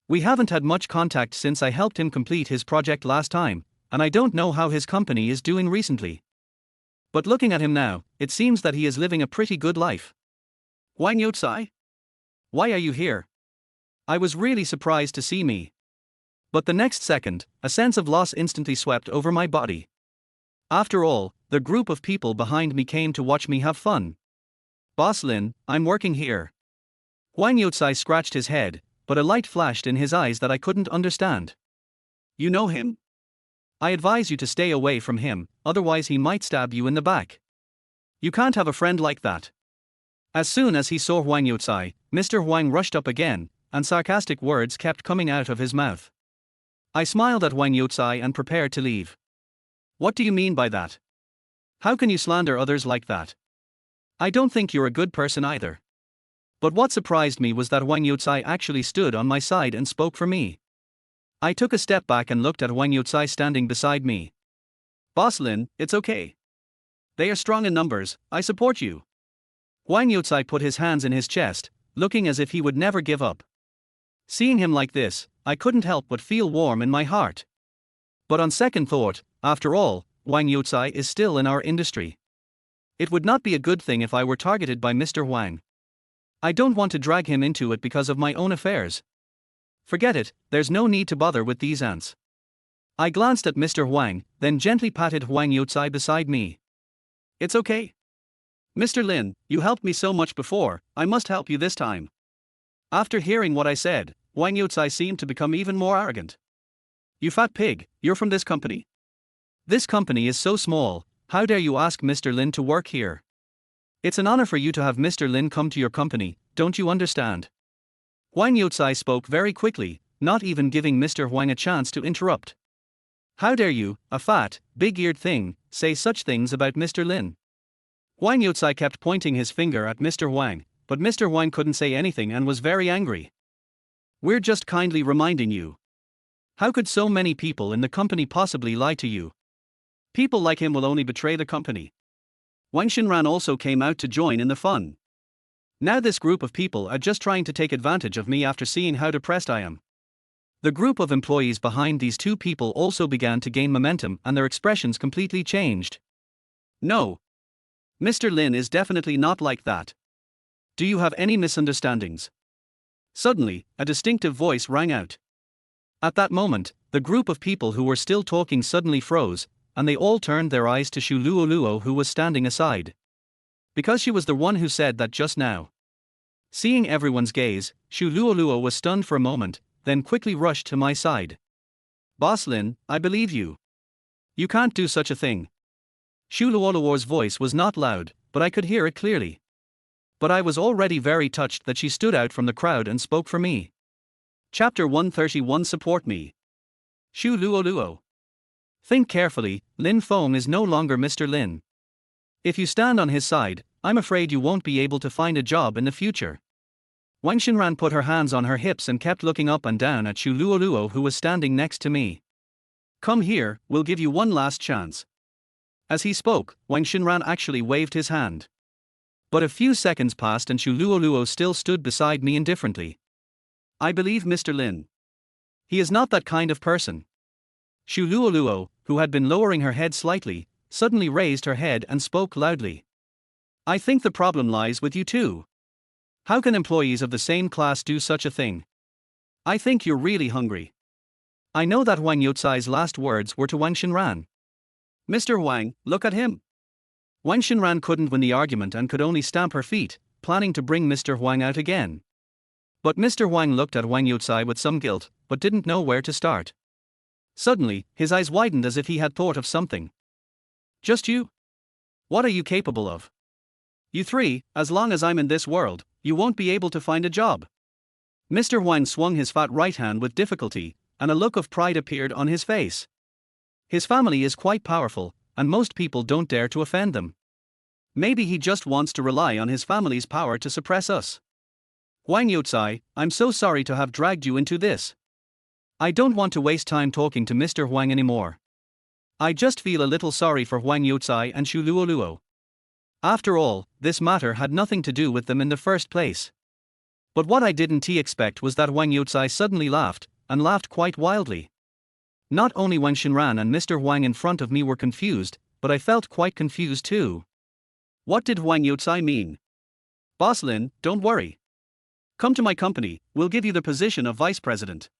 We haven't had much contact since I helped him complete his project last time, and I don't know how his company is doing recently. But looking at him now, it seems that he is living a pretty good life. Huang Youcai? Why are you here? I was really surprised to see me. But the next second, a sense of loss instantly swept over my body. After all, the group of people behind me came to watch me have fun. Boss Lin, I'm working here. Huang Youcai scratched his head, but a light flashed in his eyes that I couldn't understand. You know him? I advise you to stay away from him, otherwise he might stab you in the back. You can't have a friend like that. As soon as he saw Huang Youcai, Mr. Huang rushed up again, and sarcastic words kept coming out of his mouth. I smiled at Wang Youcai and prepared to leave. What do you mean by that? How can you slander others like that? I don't think you're a good person either. But what surprised me was that Wang Youcai actually stood on my side and spoke for me. I took a step back and looked at Wang Youcai standing beside me. Boss Lin, it's okay. They are strong in numbers, I support you. Wang Youcai put his hands in his chest, looking as if he would never give up. Seeing him like this, I couldn't help but feel warm in my heart. But on second thought, after all, Wang Youcai is still in our industry. It would not be a good thing if I were targeted by Mr. Huang. I don't want to drag him into it because of my own affairs. Forget it, there's no need to bother with these ants. I glanced at Mr. Huang, then gently patted Huang Youcai beside me. It's okay. Mr. Lin, you helped me so much before, I must help you this time. After hearing what I said, Wang Youcai seemed to become even more arrogant. You fat pig, you're from this company? This company is so small, how dare you ask Mr. Lin to work here? It's an honor for you to have Mr. Lin come to your company, don't you understand? Wang Youcai spoke very quickly, not even giving Mr. Huang a chance to interrupt. How dare you, a fat, big-eared thing, say such things about Mr. Lin? Wang Youcai kept pointing his finger at Mr. Huang, but Mr. Huang couldn't say anything and was very angry. We're just kindly reminding you. How could so many people in the company possibly lie to you? People like him will only betray the company. Wang Xinran also came out to join in the fun. Now this group of people are just trying to take advantage of me after seeing how depressed I am. The group of employees behind these two people also began to gain momentum and their expressions completely changed. No. Mr. Lin is definitely not like that. Do you have any misunderstandings? Suddenly, a distinctive voice rang out. At that moment, the group of people who were still talking suddenly froze, and they all turned their eyes to Shu Luoluo, who was standing aside. Because she was the one who said that just now. Seeing everyone's gaze, Shu Luoluo was stunned for a moment, then quickly rushed to my side. Boss Lin, I believe you. You can't do such a thing. Shu Luoluo's voice was not loud, but I could hear it clearly. But I was already very touched that she stood out from the crowd and spoke for me. Chapter 131 Support Me. Shu Luoluo. Think carefully, Lin Feng is no longer Mr. Lin. If you stand on his side, I'm afraid you won't be able to find a job in the future. Wang Xinran put her hands on her hips and kept looking up and down at Shu Luoluo, who was standing next to me. Come here, we'll give you one last chance. As he spoke, Wang Xinran actually waved his hand. But a few seconds passed and Shu Luoluo still stood beside me indifferently. I believe Mr. Lin. He is not that kind of person. Shu Luoluo, who had been lowering her head slightly, suddenly raised her head and spoke loudly. I think the problem lies with you too. How can employees of the same class do such a thing? I think you're really hungry. I know that Wang Youcai's last words were to Wang Xinran. Mr. Huang, look at him. Wang Xinran couldn't win the argument and could only stamp her feet, planning to bring Mr. Huang out again. But Mr. Huang looked at Wang Youcai with some guilt, but didn't know where to start. Suddenly, his eyes widened as if he had thought of something. Just you? What are you capable of? You three, as long as I'm in this world, you won't be able to find a job. Mr. Huang swung his fat right hand with difficulty, and a look of pride appeared on his face. His family is quite powerful, and most people don't dare to offend them. Maybe he just wants to rely on his family's power to suppress us. Wang Youcai, I'm so sorry to have dragged you into this. I don't want to waste time talking to Mr. Huang anymore. I just feel a little sorry for Wang Youcai and Shu Luoluo. After all, this matter had nothing to do with them in the first place. But what I didn't expect was that Wang Youcai suddenly laughed, and laughed quite wildly. Not only Wang Xinran and Mr. Huang in front of me were confused, but I felt quite confused too. What did Wang Youcai mean? Boss Lin, don't worry. Come to my company, we'll give you the position of vice president.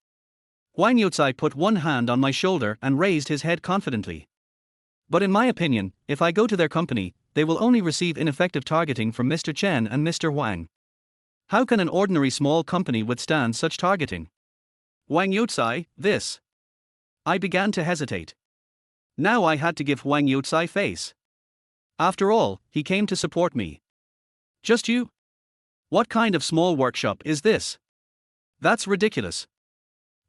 Wang Youcai put one hand on my shoulder and raised his head confidently. But in my opinion, if I go to their company, they will only receive ineffective targeting from Mr. Chen and Mr. Huang. How can an ordinary small company withstand such targeting? Wang Youcai, this. I began to hesitate. Now I had to give Wang Youcai face. After all, he came to support me. Just you? What kind of small workshop is this? That's ridiculous.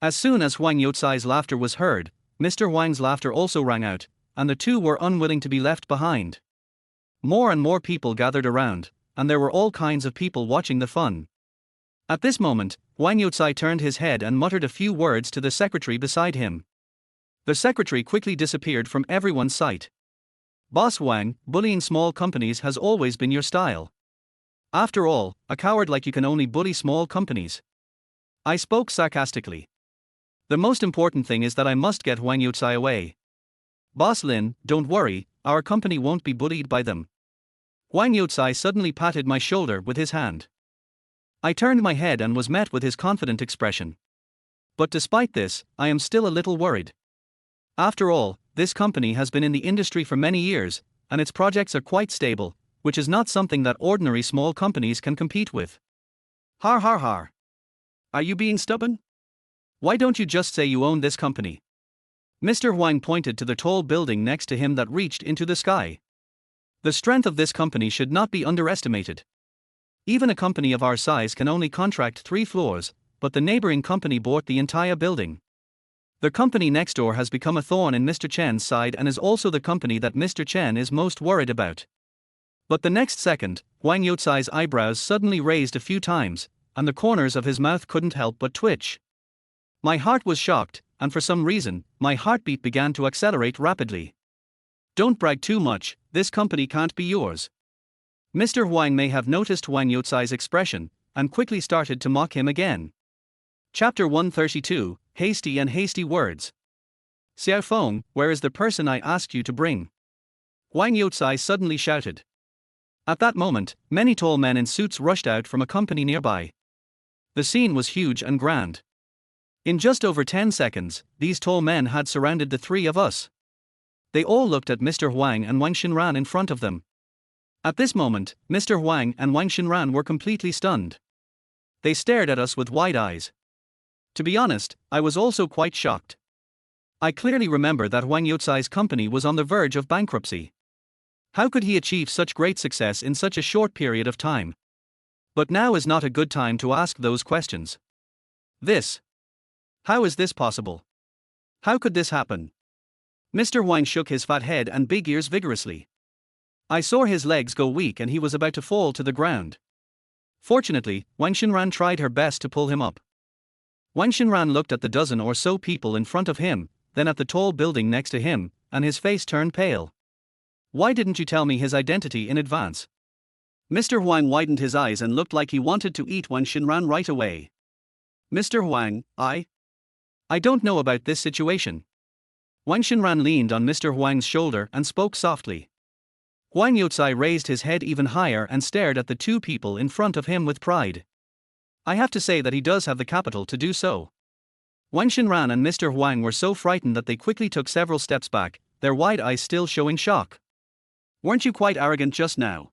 As soon as Wang Youcai's laughter was heard, Mr. Huang's laughter also rang out, and the two were unwilling to be left behind. More and more people gathered around, and there were all kinds of people watching the fun. At this moment, Wang Youcai turned his head and muttered a few words to the secretary beside him. The secretary quickly disappeared from everyone's sight. Boss Wang, bullying small companies has always been your style. After all, a coward like you can only bully small companies. I spoke sarcastically. The most important thing is that I must get Wang Youcai away. Boss Lin, don't worry, our company won't be bullied by them. Wang Youcai suddenly patted my shoulder with his hand. I turned my head and was met with his confident expression. But despite this, I am still a little worried. After all, this company has been in the industry for many years, and its projects are quite stable, which is not something that ordinary small companies can compete with. Har har har. Are you being stubborn? Why don't you just say you own this company? Mr. Wang pointed to the tall building next to him that reached into the sky. The strength of this company should not be underestimated. Even a company of our size can only contract 3 floors, but the neighboring company bought the entire building. The company next door has become a thorn in Mr. Chen's side and is also the company that Mr. Chen is most worried about. But the next second, Wang Youcai's eyebrows suddenly raised a few times, and the corners of his mouth couldn't help but twitch. My heart was shocked, and for some reason, my heartbeat began to accelerate rapidly. Don't brag too much, this company can't be yours. Mr. Wang may have noticed Wang Youcai's expression, and quickly started to mock him again. Chapter 132, Hasty and Hasty Words. Xiao Feng, where is the person I asked you to bring? Wang Youcai suddenly shouted. At that moment, many tall men in suits rushed out from a company nearby. The scene was huge and grand. In just over 10 seconds, these tall men had surrounded the 3 of us. They all looked at Mr. Wang and Wang Xinran in front of them. At this moment, Mr. Wang and Wang Xinran were completely stunned. They stared at us with wide eyes. To be honest, I was also quite shocked. I clearly remember that Wang Youcai's company was on the verge of bankruptcy. How could he achieve such great success in such a short period of time? But now is not a good time to ask those questions. How is this possible? How could this happen? Mr. Wang shook his fat head and big ears vigorously. I saw his legs go weak and he was about to fall to the ground. Fortunately, Wang Xinran tried her best to pull him up. Wang Xinran looked at the dozen or so people in front of him, then at the tall building next to him, and his face turned pale. Why didn't you tell me his identity in advance? Mr. Wang widened his eyes and looked like he wanted to eat Wang Xinran right away. Mr. Wang, I don't know about this situation. Wang Xinran leaned on Mr. Wang's shoulder and spoke softly. Wang Youcai raised his head even higher and stared at the 2 people in front of him with pride. I have to say that he does have the capital to do so. Wang Xinran and Mr. Wang were so frightened that they quickly took several steps back, their wide eyes still showing shock. Weren't you quite arrogant just now?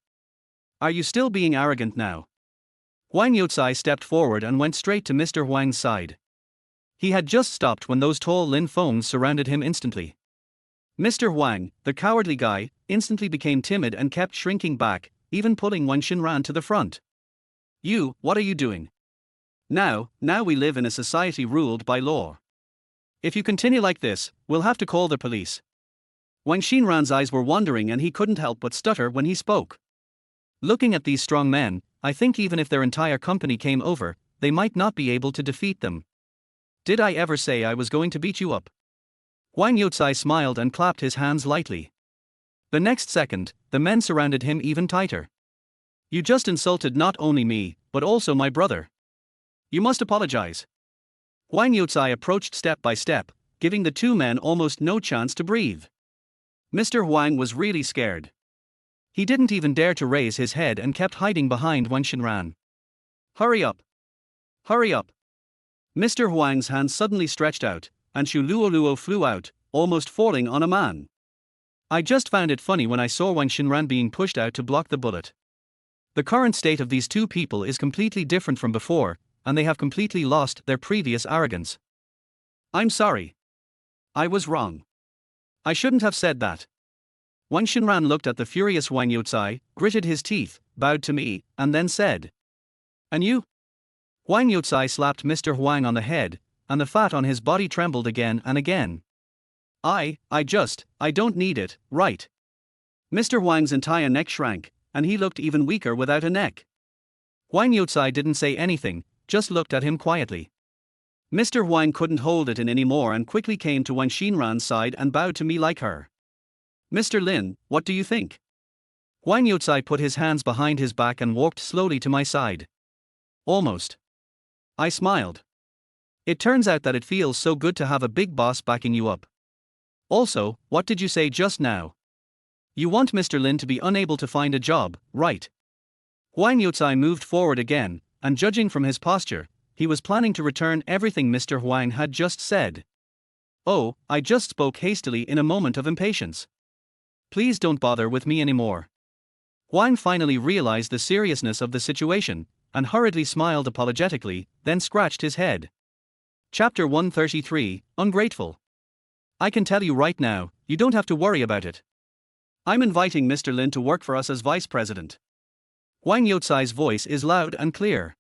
Are you still being arrogant now? Wang Youcai stepped forward and went straight to Mr. Wang's side. He had just stopped when those tall Lin Fengs surrounded him instantly. Mr. Wang, the cowardly guy, instantly became timid and kept shrinking back, even pulling Wang Xinran to the front. You, what are you doing? Now we live in a society ruled by law. If you continue like this, we'll have to call the police. Wang Xinran's eyes were wandering and he couldn't help but stutter when he spoke. Looking at these strong men, I think even if their entire company came over, they might not be able to defeat them. Did I ever say I was going to beat you up? Wang Youcai smiled and clapped his hands lightly. The next second, the men surrounded him even tighter. You just insulted not only me, but also my brother. You must apologize. Wang Youcai approached step by step, giving the 2 men almost no chance to breathe. Mr. Wang was really scared. He didn't even dare to raise his head and kept hiding behind Wang Xinran. Hurry up! Hurry up! Mr. Wang's hand suddenly stretched out, and Shu Luoluo flew out, almost falling on a man. I just found it funny when I saw Wang Xinran being pushed out to block the bullet. The current state of these 2 people is completely different from before, and they have completely lost their previous arrogance. I'm sorry. I was wrong. I shouldn't have said that. Wang Xinran looked at the furious Wang Youcai, gritted his teeth, bowed to me, and then said, And you? Wang Youcai slapped Mr. Wang on the head, and the fat on his body trembled again and again. I don't need it, right? Mr. Wang's entire neck shrank, and he looked even weaker without a neck. Wang Youcai didn't say anything, just looked at him quietly. Mr. Wang couldn't hold it in anymore and quickly came to Wang Xinran's side and bowed to me like her. Mr. Lin, what do you think? Wang Youcai put his hands behind his back and walked slowly to my side. Almost. I smiled. It turns out that it feels so good to have a big boss backing you up. Also, what did you say just now? You want Mr. Lin to be unable to find a job, right? Wang Youcai moved forward again, and judging from his posture, he was planning to return everything Mr. Huang had just said. "Oh, I just spoke hastily in a moment of impatience. Please don't bother with me anymore." Huang finally realized the seriousness of the situation, and hurriedly smiled apologetically, then scratched his head. Chapter 133, Ungrateful. "I can tell you right now, you don't have to worry about it. I'm inviting Mr. Lin to work for us as vice president." Wang Youcai's voice is loud and clear.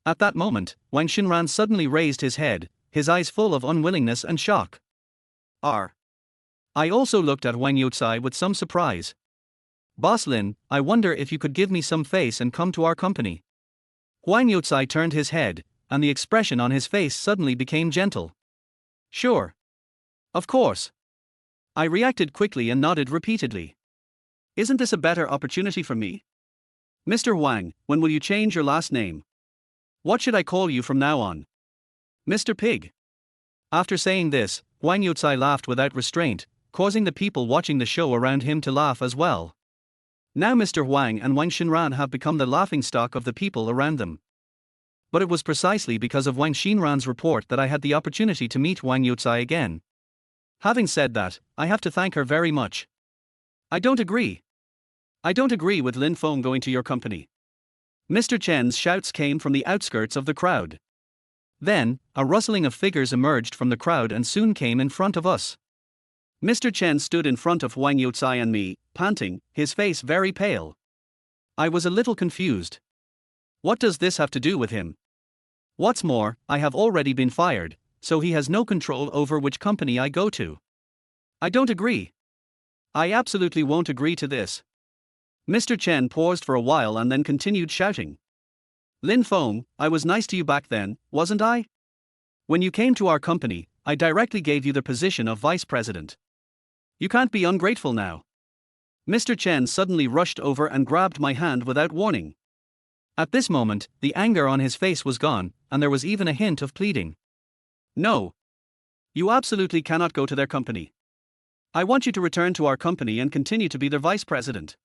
At that moment, Wang Xinran suddenly raised his head, his eyes full of unwillingness and shock. I also looked at Wang Youcai with some surprise. "Boss Lin, I wonder if you could give me some face and come to our company." Wang Youcai turned his head, and the expression on his face suddenly became gentle. "Sure. Of course." I reacted quickly and nodded repeatedly. "Isn't this a better opportunity for me? Mr. Wang, when will you change your last name? What should I call you from now on? Mr. Pig?" After saying this, Wang Youcai laughed without restraint, causing the people watching the show around him to laugh as well. Now Mr. Huang and Wang Xinran have become the laughingstock of the people around them. But it was precisely because of Wang Xinran's report that I had the opportunity to meet Wang Youcai again. Having said that, I have to thank her very much. I don't agree with Lin Feng going to your company." Mr. Chen's shouts came from the outskirts of the crowd. Then, a rustling of figures emerged from the crowd and soon came in front of us. Mr. Chen stood in front of Wang Youcai and me, panting, his face very pale. I was a little confused. What does this have to do with him? What's more, I have already been fired, so he has no control over which company I go to. I don't agree. I absolutely won't agree to this. Mr. Chen paused for a while and then continued shouting. "Lin Feng, I was nice to you back then, wasn't I? When you came to our company, I directly gave you the position of vice president. You can't be ungrateful now." Mr. Chen suddenly rushed over and grabbed my hand without warning. At this moment, the anger on his face was gone, and there was even a hint of pleading. "No. You absolutely cannot go to their company. I want you to return to our company and continue to be their vice president."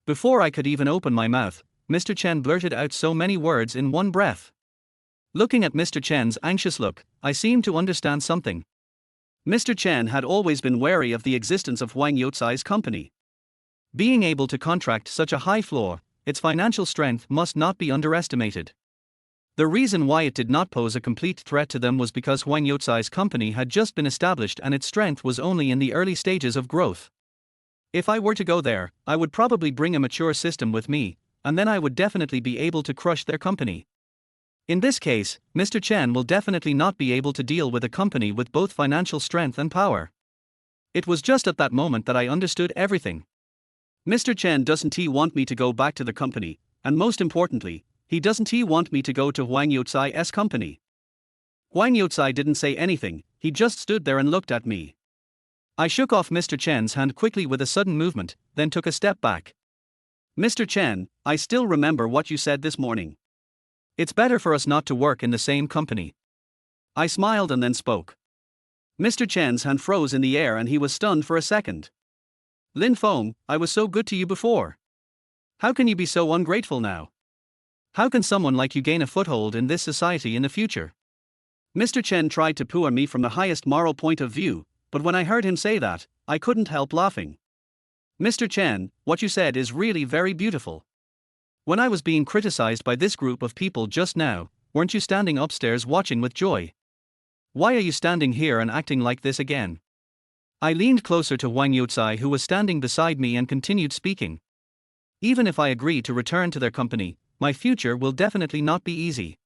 Before I could even open my mouth, Mr. Chen blurted out so many words in one breath. Looking at Mr. Chen's anxious look, I seemed to understand something. Mr. Chen had always been wary of the existence of Wang Youcai's company. Being able to contract such a high floor, its financial strength must not be underestimated. The reason why it did not pose a complete threat to them was because Wang Youcai's company had just been established and its strength was only in the early stages of growth. If I were to go there, I would probably bring a mature system with me, and then I would definitely be able to crush their company. In this case, Mr. Chen will definitely not be able to deal with a company with both financial strength and power. It was just at that moment that I understood everything. Mr. Chen doesn't he want me to go back to the company, and most importantly, he doesn't he want me to go to Wang Youcai's company. Wang Youcai didn't say anything, he just stood there and looked at me. I shook off Mr. Chen's hand quickly with a sudden movement, then took a step back. "Mr. Chen, I still remember what you said this morning. It's better for us not to work in the same company." I smiled and then spoke. Mr. Chen's hand froze in the air and he was stunned for a second. "Lin Feng, I was so good to you before. How can you be so ungrateful now? How can someone like you gain a foothold in this society in the future?" Mr. Chen tried to pooh me from the highest moral point of view, but when I heard him say that, I couldn't help laughing. "Mr. Chen, what you said is really very beautiful. When I was being criticized by this group of people just now, weren't you standing upstairs watching with joy? Why are you standing here and acting like this again?" I leaned closer to Wang Youcai who was standing beside me and continued speaking. "Even if I agree to return to their company, my future will definitely not be easy.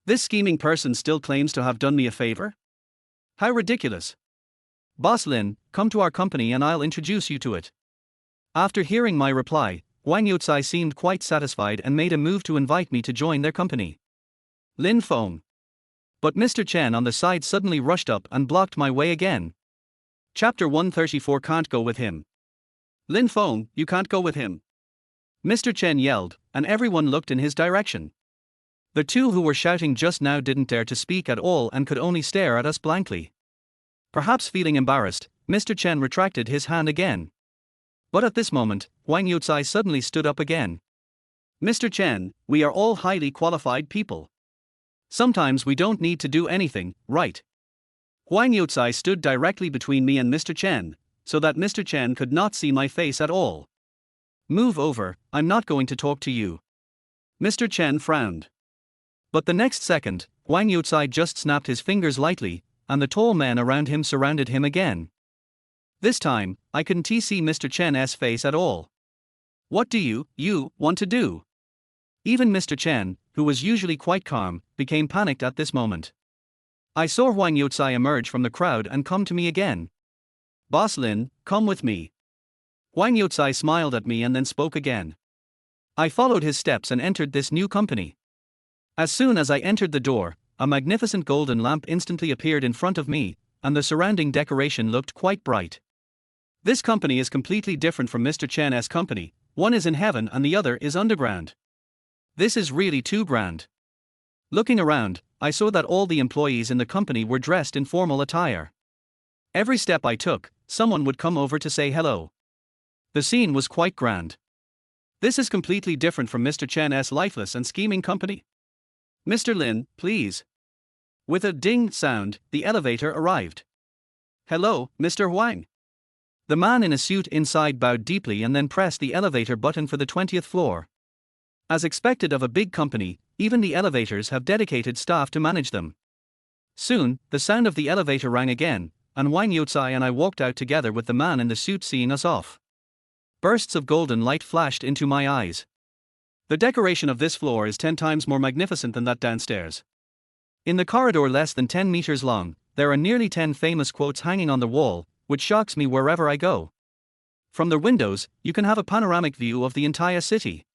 This scheming person still claims to have done me a favor? How ridiculous. Boss Lin, come to our company and I'll introduce you to it." After hearing my reply, Wang Youcai seemed quite satisfied and made a move to invite me to join their company. Lin Feng. But Mr. Chen on the side suddenly rushed up and blocked my way again. Chapter 134 Can't go with him. "Lin Feng, you can't go with him," Mr. Chen yelled, and everyone looked in his direction. The two who were shouting just now didn't dare to speak at all and could only stare at us blankly. Perhaps feeling embarrassed, Mr. Chen retracted his hand again. But at this moment, Wang Youcai suddenly stood up again. Mr. Chen, we are all highly qualified people. Sometimes we don't need to do anything, right? Huang Youcai stood directly between me and Mr. Chen, so that Mr. Chen could not see my face at all. Move over, I'm not going to talk to you. Mr. Chen frowned. But the next second, Huang Youcai just snapped his fingers lightly, and the tall men around him surrounded him again. This time, I couldn't see Mr. Chen's face at all. What do you want to do? Even Mr. Chen, who was usually quite calm, became panicked at this moment. I saw Huang Youcai emerge from the crowd and come to me again. Boss Lin, come with me. Huang Youcai smiled at me and then spoke again. I followed his steps and entered this new company. As soon as I entered the door, a magnificent golden lamp instantly appeared in front of me, and the surrounding decoration looked quite bright. This company is completely different from Mr. Chen's company, one is in heaven and the other is underground. This is really too grand. Looking around, I saw that all the employees in the company were dressed in formal attire. Every step I took, someone would come over to say hello. The scene was quite grand. This is completely different from Mr. Chen's lifeless and scheming company. Mr. Lin, please. With a ding sound, the elevator arrived. Hello, Mr. Huang. The man in a suit inside bowed deeply and then pressed the elevator button for the 20th floor. As expected of a big company, even the elevators have dedicated staff to manage them. Soon, the sound of the elevator rang again, and Wang Youcai and I walked out together with the man in the suit seeing us off. Bursts of golden light flashed into my eyes. The decoration of this floor is 10 times more magnificent than that downstairs. In the corridor less than 10 meters long, there are nearly 10 famous quotes hanging on the wall, which shocks me wherever I go. From the windows, you can have a panoramic view of the entire city.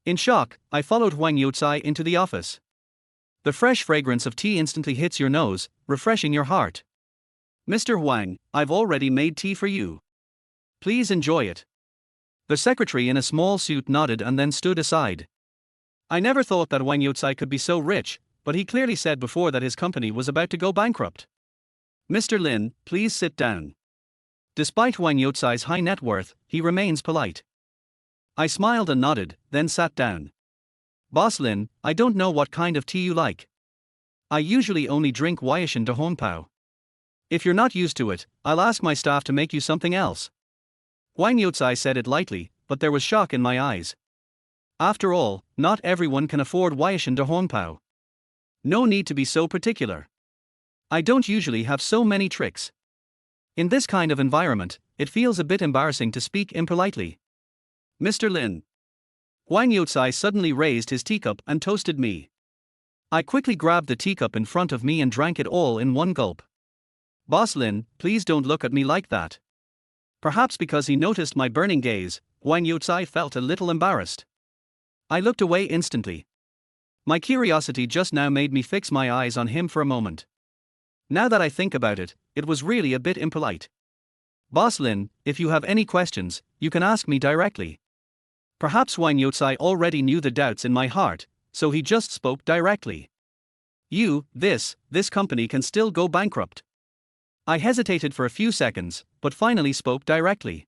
In shock, I followed Huang Youcai into the office. The fresh fragrance of tea instantly hits your nose, refreshing your heart. Mr. Huang, I've already made tea for you. Please enjoy it. The secretary in a small suit nodded and then stood aside. I never thought that Wang Youcai could be so rich, but he clearly said before that his company was about to go bankrupt. Mr. Lin, please sit down. Despite Huang Youcai's high net worth, he remains polite. I smiled and nodded, then sat down. Boss Lin, I don't know what kind of tea you like. I usually only drink Weixin de Honpao. If you're not used to it, I'll ask my staff to make you something else. Huang Youcai said it lightly, but there was shock in my eyes. After all, not everyone can afford Weixin de Honpao. No need to be so particular. I don't usually have so many tricks. In this kind of environment, it feels a bit embarrassing to speak impolitely. Mr. Lin. Huang Youcai suddenly raised his teacup and toasted me. I quickly grabbed the teacup in front of me and drank it all in one gulp. Boss Lin, please don't look at me like that. Perhaps because he noticed my burning gaze, Huang Youcai felt a little embarrassed. I looked away instantly. My curiosity just now made me fix my eyes on him for a moment. Now that I think about it, it was really a bit impolite. Boss Lin, if you have any questions, you can ask me directly. Perhaps Huang Youcai already knew the doubts in my heart, so he just spoke directly. This company can still go bankrupt. I hesitated for a few seconds, but finally spoke directly.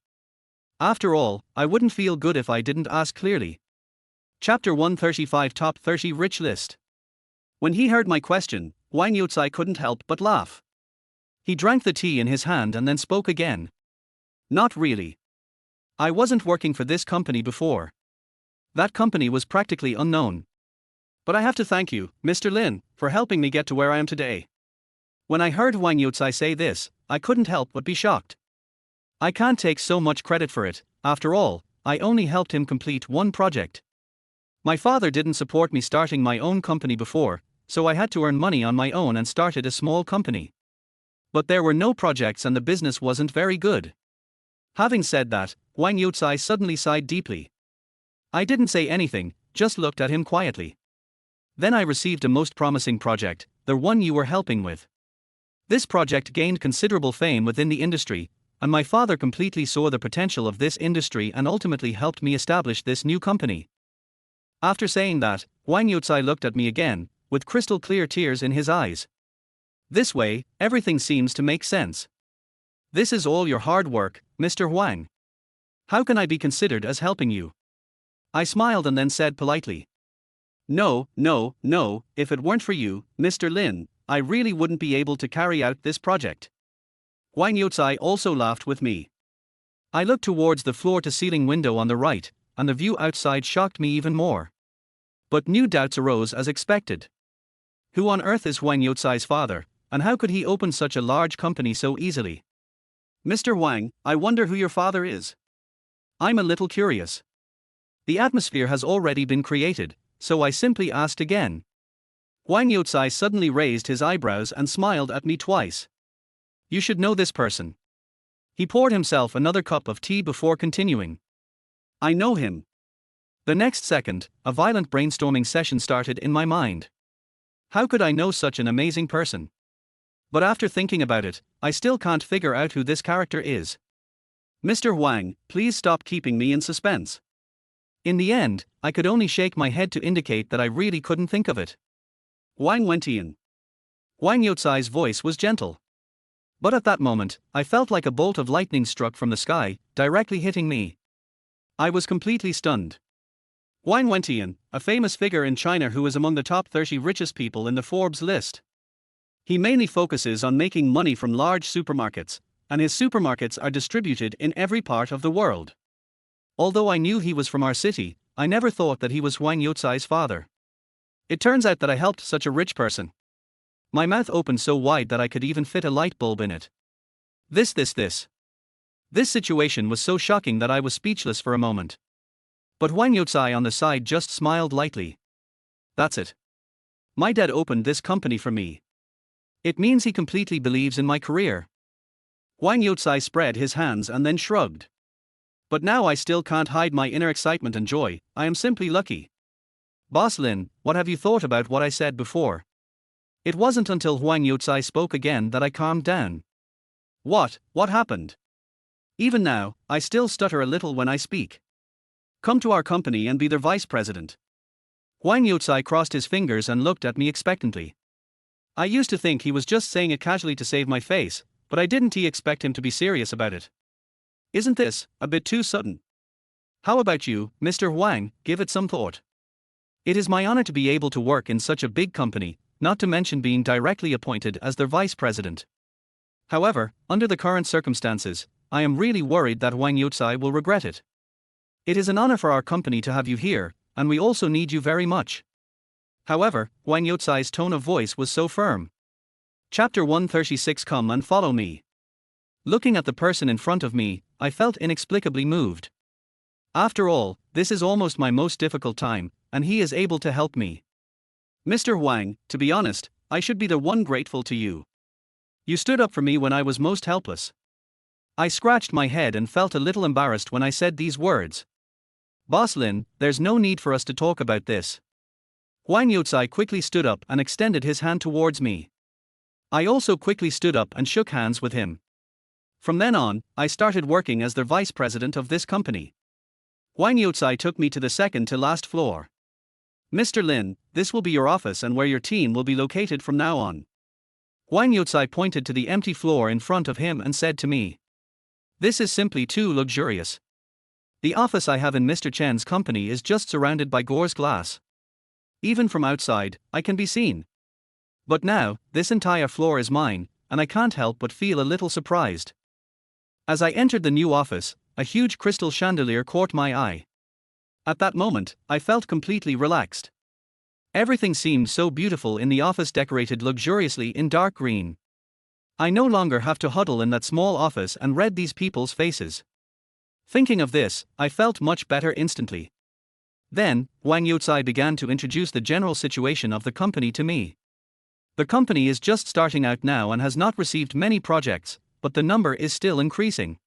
After all, I wouldn't feel good if I didn't ask clearly. Chapter 135 Top 30 Rich List. When he heard my question, Huang Youcai couldn't help but laugh. He drank the tea in his hand and then spoke again. Not really. I wasn't working for this company before. That company was practically unknown. But I have to thank you, Mr. Lin, for helping me get to where I am today. When I heard Huang Youcai say this, I couldn't help but be shocked. I can't take so much credit for it. After all, I only helped him complete one project. My father didn't support me starting my own company before, so I had to earn money on my own and started a small company. But there were no projects and the business wasn't very good. Having said that, Huang Youcai suddenly sighed deeply. I didn't say anything, just looked at him quietly. Then I received a most promising project, the one you were helping with. This project gained considerable fame within the industry, and my father completely saw the potential of this industry and ultimately helped me establish this new company. After saying that, Huang Youcai looked at me again, with crystal clear tears in his eyes. This way, everything seems to make sense. This is all your hard work, Mr. Huang. How can I be considered as helping you? I smiled and then said politely. No, no, no, if it weren't for you, Mr. Lin, I really wouldn't be able to carry out this project. Wang Youcai also laughed with me. I looked towards the floor-to-ceiling window on the right, and the view outside shocked me even more. But new doubts arose as expected. Who on earth is Wang Youcai's father, and how could he open such a large company so easily? Mr. Wang, I wonder who your father is. I'm a little curious. The atmosphere has already been created, so I simply asked again. Wang Youcai suddenly raised his eyebrows and smiled at me twice. You should know this person. He poured himself another cup of tea before continuing. I know him. The next second, a violent brainstorming session started in my mind. How could I know such an amazing person? But after thinking about it, I still can't figure out who this character is. Mr. Wang, please stop keeping me in suspense. In the end, I could only shake my head to indicate that I really couldn't think of it. Wang Wentian. Wang Youcai's voice was gentle. But at that moment, I felt like a bolt of lightning struck from the sky, directly hitting me. I was completely stunned. Wang Wentian, a famous figure in China who is among the top 30 richest people in the Forbes list. He mainly focuses on making money from large supermarkets, and his supermarkets are distributed in every part of the world. Although I knew he was from our city, I never thought that he was Wang Youcai's father. It turns out that I helped such a rich person. My mouth opened so wide that I could even fit a light bulb in it. This situation was so shocking that I was speechless for a moment. But Wang Youcai on the side just smiled lightly. That's it. My dad opened this company for me. It means he completely believes in my career. Wang Youcai spread his hands and then shrugged. But now I still can't hide my inner excitement and joy. I am simply lucky. Boss Lin, what have you thought about what I said before? It wasn't until Wang Youcai spoke again that I calmed down. What happened? Even now, I still stutter a little when I speak. Come to our company and be their vice president. Wang Youcai crossed his fingers and looked at me expectantly. I used to think he was just saying it casually to save my face, but I didn't expect him to be serious about it. Isn't this a bit too sudden? How about you, Mr. Wang, give it some thought. It is my honor to be able to work in such a big company, not to mention being directly appointed as their vice president. However, under the current circumstances, I am really worried that Wang Youcai will regret it. It is an honor for our company to have you here, and we also need you very much. However, Wang Youcai's tone of voice was so firm. Chapter 136. Come and follow me. Looking at the person in front of me, I felt inexplicably moved. After all, this is almost my most difficult time, and he is able to help me. Mr. Wang, to be honest, I should be the one grateful to you. You stood up for me when I was most helpless. I scratched my head and felt a little embarrassed when I said these words. Boss Lin, there's no need for us to talk about this. Wang Youcai quickly stood up and extended his hand towards me. I also quickly stood up and shook hands with him. From then on, I started working as the vice president of this company. Wang Youcai took me to the second to last floor. Mr. Lin, this will be your office and where your team will be located from now on. Wang Youcai pointed to the empty floor in front of him and said to me. This is simply too luxurious. The office I have in Mr. Chen's company is just surrounded by gauze glass. Even from outside, I can be seen. But now, this entire floor is mine, and I can't help but feel a little surprised. As I entered the new office, a huge crystal chandelier caught my eye. At that moment, I felt completely relaxed. Everything seemed so beautiful in the office, decorated luxuriously in dark green. I no longer have to huddle in that small office and read these people's faces. Thinking of this, I felt much better instantly. Then, Wang Youcai began to introduce the general situation of the company to me. The company is just starting out now and has not received many projects, but the number is still increasing.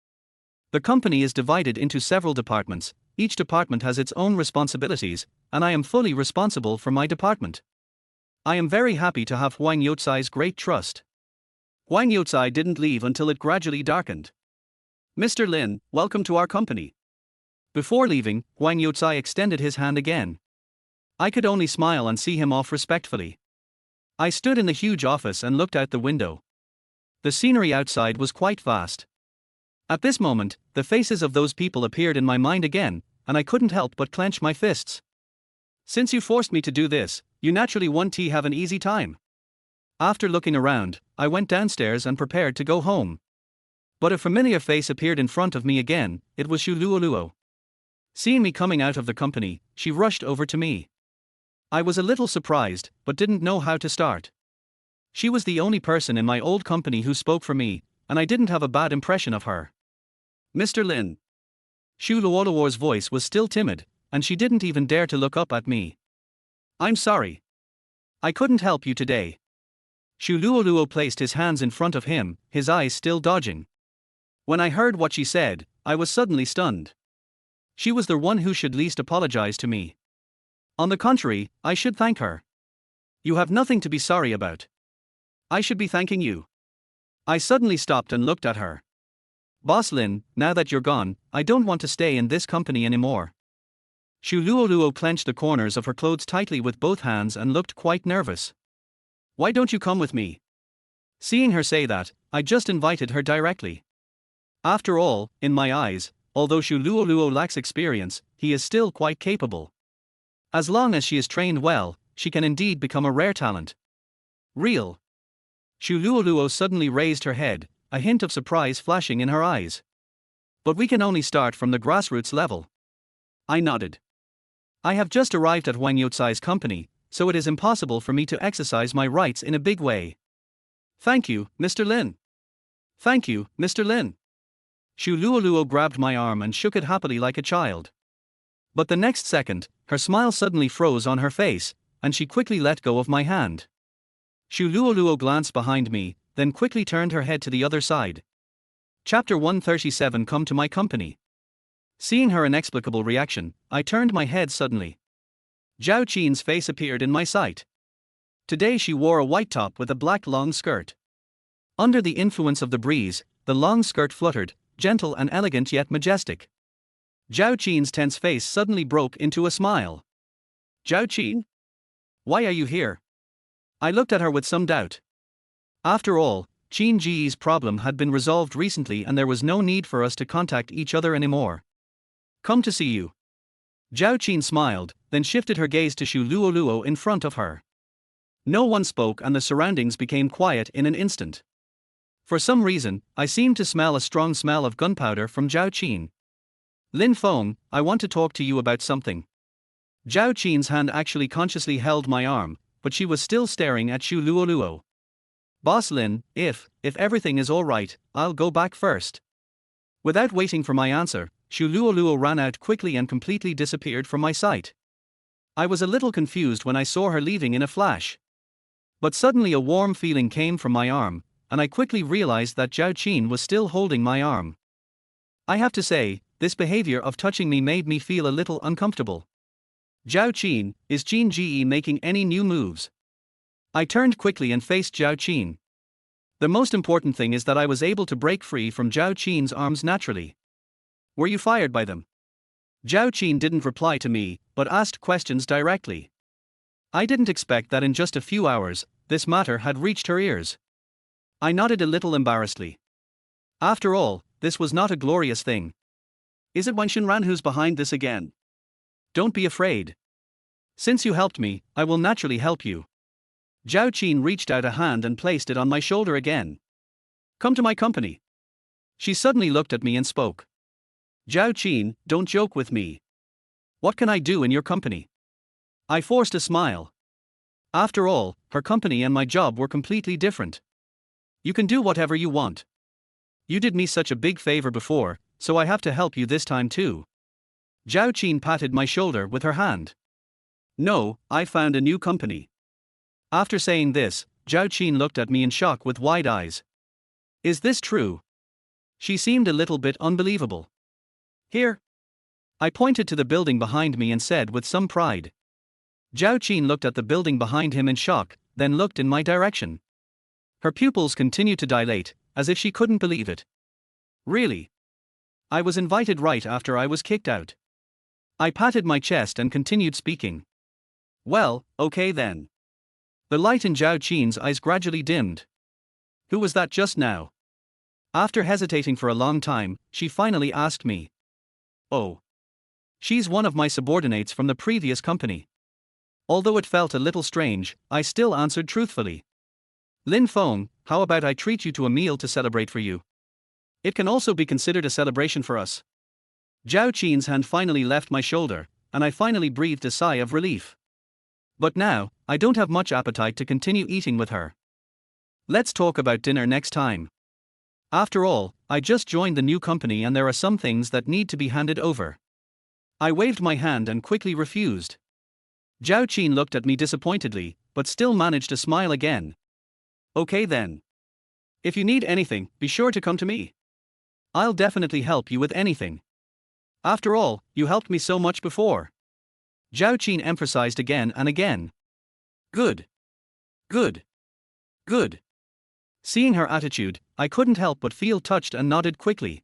The company is divided into several departments, each department has its own responsibilities, and I am fully responsible for my department. I am very happy to have Wang Youcai's great trust. Wang Youcai didn't leave until it gradually darkened. Mr. Lin, welcome to our company. Before leaving, Wang Youcai extended his hand again. I could only smile and see him off respectfully. I stood in the huge office and looked out the window. The scenery outside was quite vast. At this moment, the faces of those people appeared in my mind again, and I couldn't help but clench my fists. Since you forced me to do this, you naturally want to have an easy time. After looking around, I went downstairs and prepared to go home. But a familiar face appeared in front of me again. It was Shu Luoluo. Seeing me coming out of the company, she rushed over to me. I was a little surprised, but didn't know how to start. She was the only person in my old company who spoke for me, and I didn't have a bad impression of her. Mr. Lin. Shu Luoluo's voice was still timid, and she didn't even dare to look up at me. I'm sorry. I couldn't help you today. Shu Luoluo placed his hands in front of him, his eyes still dodging. When I heard what she said, I was suddenly stunned. She was the one who should least apologize to me. On the contrary, I should thank her. You have nothing to be sorry about. I should be thanking you. I suddenly stopped and looked at her. Boss Lin, now that you're gone, I don't want to stay in this company anymore. Shu Luoluo clenched the corners of her clothes tightly with both hands and looked quite nervous. Why don't you come with me? Seeing her say that, I just invited her directly. After all, in my eyes, although Shu Luoluo lacks experience, he is still quite capable. As long as she is trained well, she can indeed become a rare talent. Real. Shu Luoluo suddenly raised her head, a hint of surprise flashing in her eyes. But we can only start from the grassroots level. I nodded. I have just arrived at Wang Youcai's company, so it is impossible for me to exercise my rights in a big way. Thank you, Mr. Lin. Thank you, Mr. Lin. Shu Luoluo grabbed my arm and shook it happily like a child. But the next second, her smile suddenly froze on her face, and she quickly let go of my hand. Shu Luoluo glanced behind me, then quickly turned her head to the other side. Chapter 137. Come to my company. Seeing her inexplicable reaction, I turned my head suddenly. Zhao Qin's face appeared in my sight. Today she wore a white top with a black long skirt. Under the influence of the breeze, the long skirt fluttered, gentle and elegant yet majestic. Zhao Qin's tense face suddenly broke into a smile. Zhao Qin? Why are you here? I looked at her with some doubt. After all, Qin Ji's problem had been resolved recently and there was no need for us to contact each other anymore. Come to see you. Zhao Qin smiled, then shifted her gaze to Shu Luoluo in front of her. No one spoke and the surroundings became quiet in an instant. For some reason, I seemed to smell a strong smell of gunpowder from Zhao Qin. Lin Feng, I want to talk to you about something. Zhao Qin's hand actually consciously held my arm, but she was still staring at Shu Luoluo. Boss Lin, if everything is all right, I'll go back first. Without waiting for my answer, Shu Luoluo ran out quickly and completely disappeared from my sight. I was a little confused when I saw her leaving in a flash. But suddenly a warm feeling came from my arm, and I quickly realized that Zhao Qin was still holding my arm. I have to say, this behavior of touching me made me feel a little uncomfortable. Zhao Qin, is Qin Ji making any new moves? I turned quickly and faced Zhao Qin. The most important thing is that I was able to break free from Zhao Qin's arms naturally. Were you fired by them? Zhao Qin didn't reply to me, but asked questions directly. I didn't expect that in just a few hours, this matter had reached her ears. I nodded a little embarrassedly. After all, this was not a glorious thing. Is it Wang Xinran who's behind this again? Don't be afraid. Since you helped me, I will naturally help you. Zhao Qin reached out a hand and placed it on my shoulder again. Come to my company. She suddenly looked at me and spoke. Zhao Qin, don't joke with me. What can I do in your company? I forced a smile. After all, her company and my job were completely different. You can do whatever you want. You did me such a big favor before, so I have to help you this time too. Zhao Qin patted my shoulder with her hand. No, I found a new company. After saying this, Zhao Qin looked at me in shock with wide eyes. Is this true? She seemed a little bit unbelievable. Here. I pointed to the building behind me and said with some pride. Zhao Qin looked at the building behind him in shock, then looked in my direction. Her pupils continued to dilate, as if she couldn't believe it. Really? I was invited right after I was kicked out. I patted my chest and continued speaking. Well, okay then. The light in Zhao Qin's eyes gradually dimmed. Who was that just now? After hesitating for a long time, she finally asked me. Oh. She's one of my subordinates from the previous company. Although it felt a little strange, I still answered truthfully. Lin Feng, how about I treat you to a meal to celebrate for you? It can also be considered a celebration for us. Zhao Qin's hand finally left my shoulder, and I finally breathed a sigh of relief. But now, I don't have much appetite to continue eating with her. Let's talk about dinner next time. After all, I just joined the new company and there are some things that need to be handed over. I waved my hand and quickly refused. Zhao Qin looked at me disappointedly, but still managed to smile again. Okay then. If you need anything, be sure to come to me. I'll definitely help you with anything. After all, you helped me so much before. Zhao Qin emphasized again and again. Good. Good. Good. Seeing her attitude, I couldn't help but feel touched and nodded quickly.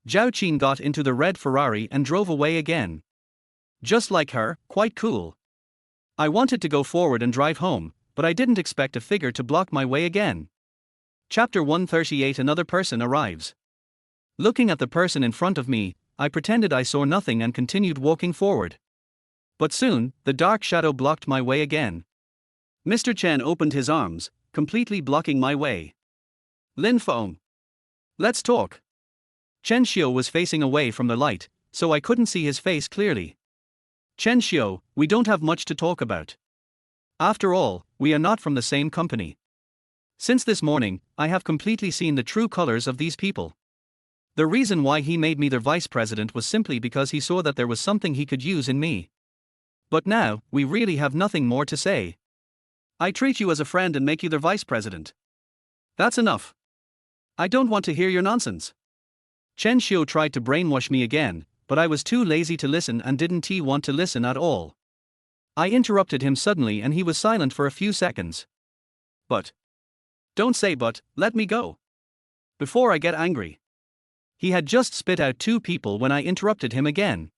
Zhao Qin got into the red Ferrari and drove away again. Just like her, quite cool. I wanted to go forward and drive home, but I didn't expect a figure to block my way again. Chapter 138. Another person arrives. Looking at the person in front of me, I pretended I saw nothing and continued walking forward. But soon, the dark shadow blocked my way again. Mr. Chen opened his arms, completely blocking my way. Lin Feng. Let's talk. Chen Xiu was facing away from the light, so I couldn't see his face clearly. Chen Xiu, we don't have much to talk about. After all, we are not from the same company. Since this morning, I have completely seen the true colors of these people. The reason why he made me their vice president was simply because he saw that there was something he could use in me. But now, we really have nothing more to say. I treat you as a friend and make you their vice president. That's enough. I don't want to hear your nonsense. Chen Xiu tried to brainwash me again, but I was too lazy to listen and didn't want to listen at all. I interrupted him suddenly and he was silent for a few seconds. But. Don't say but, let me go. Before I get angry. He had just spit out 2 people when I interrupted him again.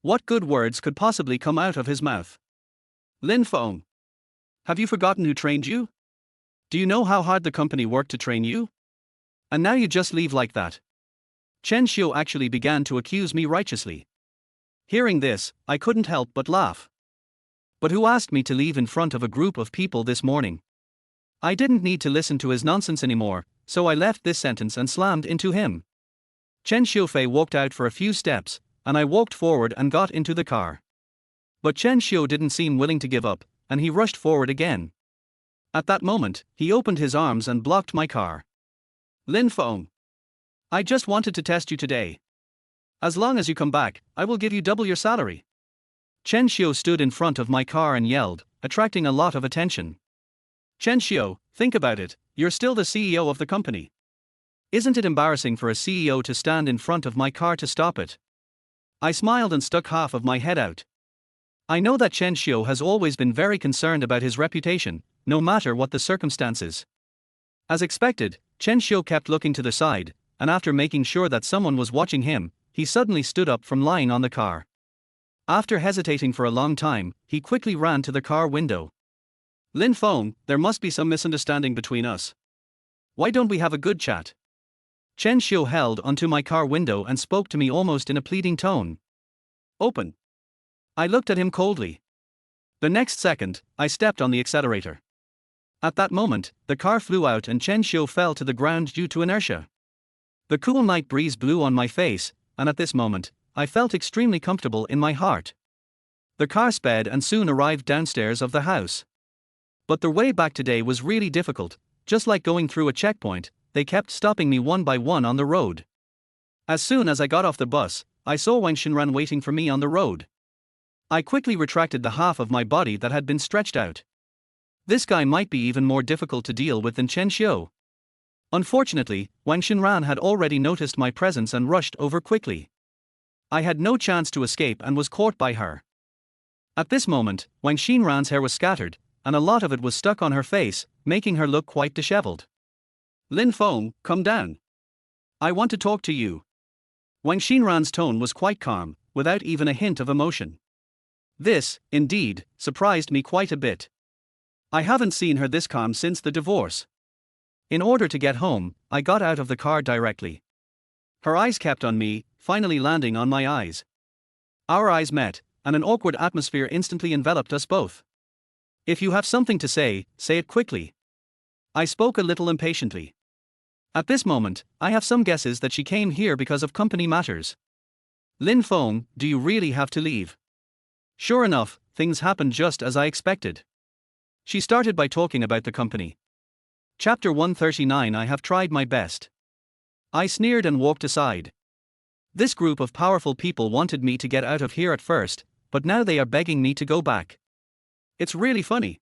What good words could possibly come out of his mouth? Lin Feng. Have you forgotten who trained you? Do you know how hard the company worked to train you? And now you just leave like that. Chen Xiu actually began to accuse me righteously. Hearing this, I couldn't help but laugh. But who asked me to leave in front of a group of people this morning? I didn't need to listen to his nonsense anymore, so I left this sentence and slammed into him. Chen Xiufei walked out for a few steps, and I walked forward and got into the car. But Chen Xiu didn't seem willing to give up, and he rushed forward again. At that moment, he opened his arms and blocked my car. Lin Feng. I just wanted to test you today. As long as you come back, I will give you double your salary. Chen Xiu stood in front of my car and yelled, attracting a lot of attention. Chen Xiu, think about it, you're still the CEO of the company. Isn't it embarrassing for a CEO to stand in front of my car to stop it? I smiled and stuck half of my head out. I know that Chen Xiu has always been very concerned about his reputation, no matter what the circumstances. As expected, Chen Xiu kept looking to the side, and after making sure that someone was watching him, he suddenly stood up from lying on the car. After hesitating for a long time, he quickly ran to the car window. Lin Feng, there must be some misunderstanding between us. Why don't we have a good chat? Chen Xiu held onto my car window and spoke to me almost in a pleading tone. Open. I looked at him coldly. The next second, I stepped on the accelerator. At that moment, the car flew out and Chen Xiu fell to the ground due to inertia. The cool night breeze blew on my face, and at this moment, I felt extremely comfortable in my heart. The car sped and soon arrived downstairs of the house. But the way back today was really difficult, just like going through a checkpoint, they kept stopping me one by one on the road. As soon as I got off the bus, I saw Wang Xinran waiting for me on the road. I quickly retracted the half of my body that had been stretched out. This guy might be even more difficult to deal with than Chen Xiu. Unfortunately, Wang Xinran had already noticed my presence and rushed over quickly. I had no chance to escape and was caught by her. At this moment, Wang Xinran's hair was scattered, and a lot of it was stuck on her face, making her look quite disheveled. Lin Feng, come down. I want to talk to you. Wang Xinran's tone was quite calm, without even a hint of emotion. This, indeed, surprised me quite a bit. I haven't seen her this calm since the divorce. In order to get home, I got out of the car directly. Her eyes kept on me, finally landing on my eyes. Our eyes met, and an awkward atmosphere instantly enveloped us both. If you have something to say it quickly. I spoke a little impatiently. At this moment, I have some guesses that she came here because of company matters. Lin Feng, do you really have to leave? Sure enough, things happened just as I expected. She started by talking about the company. Chapter 139. I have tried my best. I sneered and walked aside. This group of powerful people wanted me to get out of here at first, but now they are begging me to go back. It's really funny.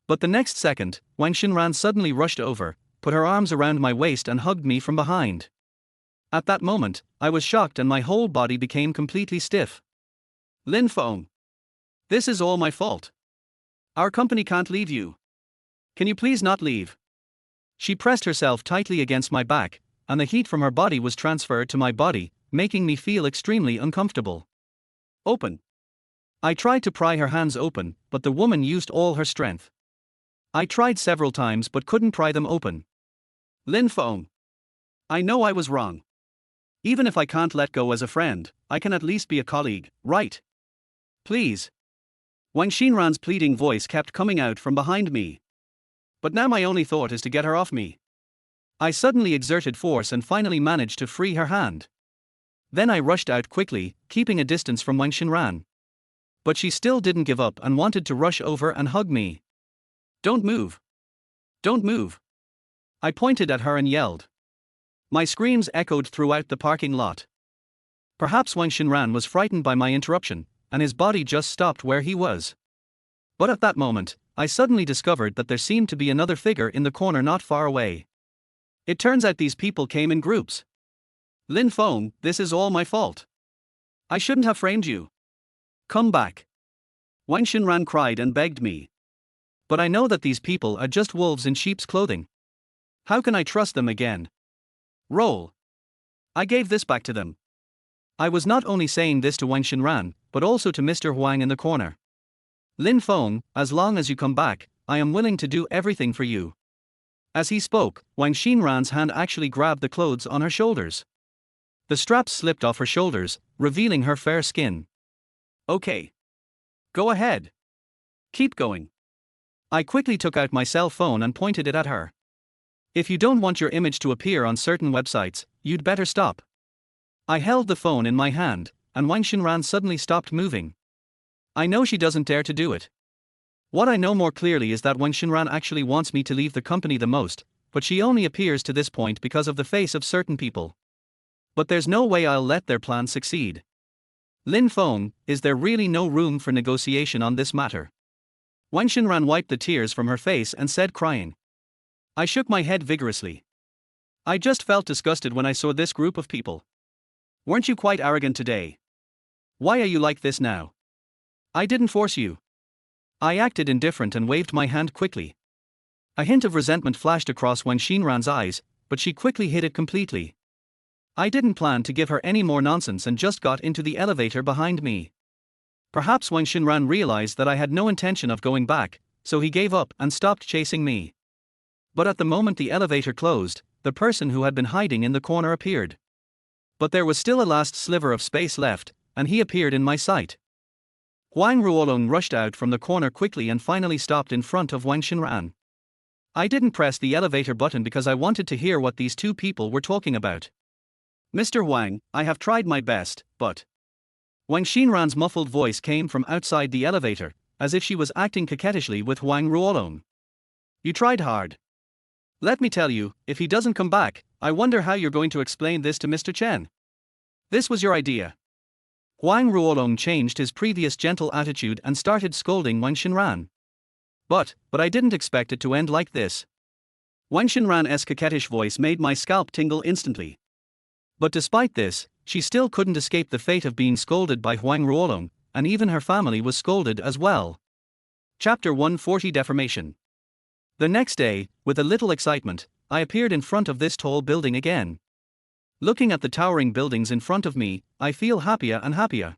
But the next second, Wang Xinran suddenly rushed over, put her arms around my waist and hugged me from behind. At that moment, I was shocked and my whole body became completely stiff. Lin Feng. This is all my fault. Our company can't leave you. Can you please not leave? She pressed herself tightly against my back, and the heat from her body was transferred to my body, making me feel extremely uncomfortable. Open. I tried to pry her hands open, but the woman used all her strength. I tried several times but couldn't pry them open. Lin Feng. I know I was wrong. Even if I can't let go as a friend, I can at least be a colleague, right? Please. Wang Xinran's pleading voice kept coming out from behind me. But now my only thought is to get her off me. I suddenly exerted force and finally managed to free her hand. Then I rushed out quickly, keeping a distance from Wang Xinran. But she still didn't give up and wanted to rush over and hug me. Don't move. Don't move. I pointed at her and yelled. My screams echoed throughout the parking lot. Perhaps Wang Xinran was frightened by my interruption, and his body just stopped where he was. But at that moment, I suddenly discovered that there seemed to be another figure in the corner not far away. It turns out these people came in groups. Lin Feng, this is all my fault. I shouldn't have framed you. Come back. Wang Xinran cried and begged me. But I know that these people are just wolves in sheep's clothing. How can I trust them again? Roll. I gave this back to them. I was not only saying this to Wang Xinran, but also to Mr. Huang in the corner. Lin Feng, as long as you come back, I am willing to do everything for you. As he spoke, Wang Xinran's hand actually grabbed the clothes on her shoulders. The straps slipped off her shoulders, revealing her fair skin. Okay. Go ahead. Keep going. I quickly took out my cell phone and pointed it at her. If you don't want your image to appear on certain websites, you'd better stop. I held the phone in my hand, and Wang Xinran suddenly stopped moving. I know she doesn't dare to do it. What I know more clearly is that Wang Xinran actually wants me to leave the company the most, but she only appears to this point because of the face of certain people. But there's no way I'll let their plan succeed. Lin Feng, is there really no room for negotiation on this matter? Wang Xinran wiped the tears from her face and said, crying. I shook my head vigorously. I just felt disgusted when I saw this group of people. Weren't you quite arrogant today? Why are you like this now? I didn't force you. I acted indifferent and waved my hand quickly. A hint of resentment flashed across Wang Xinran's eyes, but she quickly hid it completely. I didn't plan to give her any more nonsense and just got into the elevator behind me. Perhaps Wang Xinran realized that I had no intention of going back, so he gave up and stopped chasing me. But at the moment the elevator closed, the person who had been hiding in the corner appeared. But there was still a last sliver of space left, and he appeared in my sight. Huang Ruolong rushed out from the corner quickly and finally stopped in front of Wang Xinran. I didn't press the elevator button because I wanted to hear what these two people were talking about. Mr. Huang, I have tried my best, but... Wang Xinran's muffled voice came from outside the elevator, as if she was acting coquettishly with Huang Ruolong. You tried hard. Let me tell you, if he doesn't come back, I wonder how you're going to explain this to Mr. Chen. This was your idea. Huang Ruolong changed his previous gentle attitude and started scolding Wang Xinran. But I didn't expect it to end like this. Wang Xinran's coquettish voice made my scalp tingle instantly. But despite this, she still couldn't escape the fate of being scolded by Huang Ruolong, and even her family was scolded as well. Chapter 140 Deformation. The next day, with a little excitement, I appeared in front of this tall building again. Looking at the towering buildings in front of me, I feel happier and happier.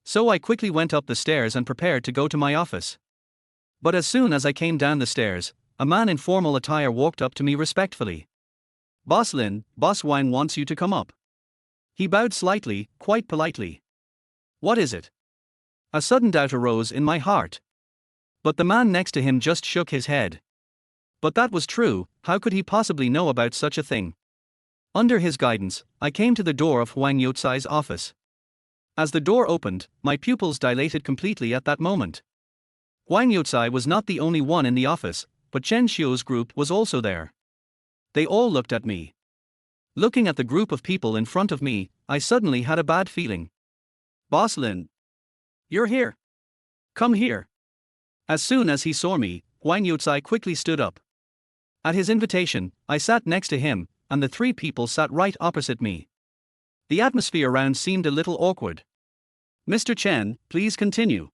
So I quickly went up the stairs and prepared to go to my office. But as soon as I came down the stairs, a man in formal attire walked up to me respectfully. Boss Lin, Boss Wang wants you to come up. He bowed slightly, quite politely. What is it? A sudden doubt arose in my heart. But the man next to him just shook his head. But that was true, how could he possibly know about such a thing? Under his guidance, I came to the door of Wang Youcai's office. As the door opened, my pupils dilated completely at that moment. Wang Youcai was not the only one in the office, but Chen Xiu's group was also there. They all looked at me. Looking at the group of people in front of me, I suddenly had a bad feeling. Boss Lin. You're here. Come here. As soon as he saw me, Wang Youcai quickly stood up. At his invitation, I sat next to him, and the three people sat right opposite me. The atmosphere around seemed a little awkward. Mr. Chen, please continue.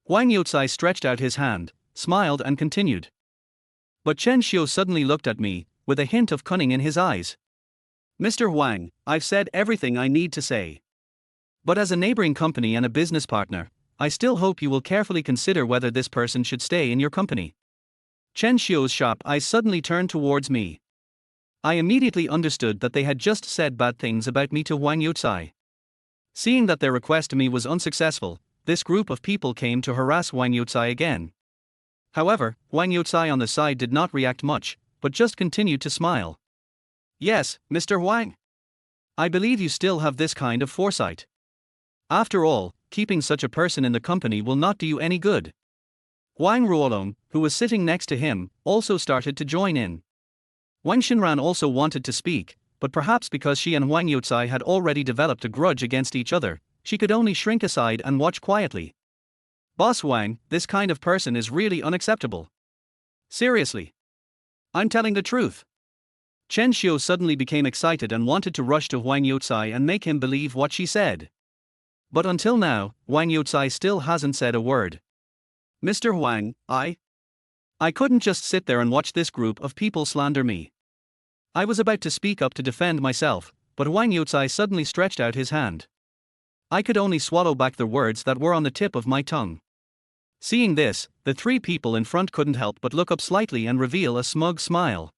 Wang Youcai stretched out his hand, smiled and continued. But Chen Xiu suddenly looked at me, with a hint of cunning in his eyes. Mr. Wang, I've said everything I need to say. But as a neighboring company and a business partner, I still hope you will carefully consider whether this person should stay in your company. Chen Xiu's sharp eyes suddenly turned towards me. I immediately understood that they had just said bad things about me to Wang Youcai. Seeing that their request to me was unsuccessful, this group of people came to harass Wang Youcai again. However, Wang Youcai on the side did not react much, but just continued to smile. Yes, Mr. Wang. I believe you still have this kind of foresight. After all, keeping such a person in the company will not do you any good. Wang Ruolong, who was sitting next to him, also started to join in. Wang Xinran also wanted to speak, but perhaps because she and Wang Youcai had already developed a grudge against each other, she could only shrink aside and watch quietly. Boss Wang, this kind of person is really unacceptable. Seriously. I'm telling the truth. Chen Xiu suddenly became excited and wanted to rush to Wang Youcai and make him believe what she said. But until now, Wang Youcai still hasn't said a word. Mr. Wang, I couldn't just sit there and watch this group of people slander me. I was about to speak up to defend myself, but Wang Youcai suddenly stretched out his hand. I could only swallow back the words that were on the tip of my tongue. Seeing this, the three people in front couldn't help but look up slightly and reveal a smug smile.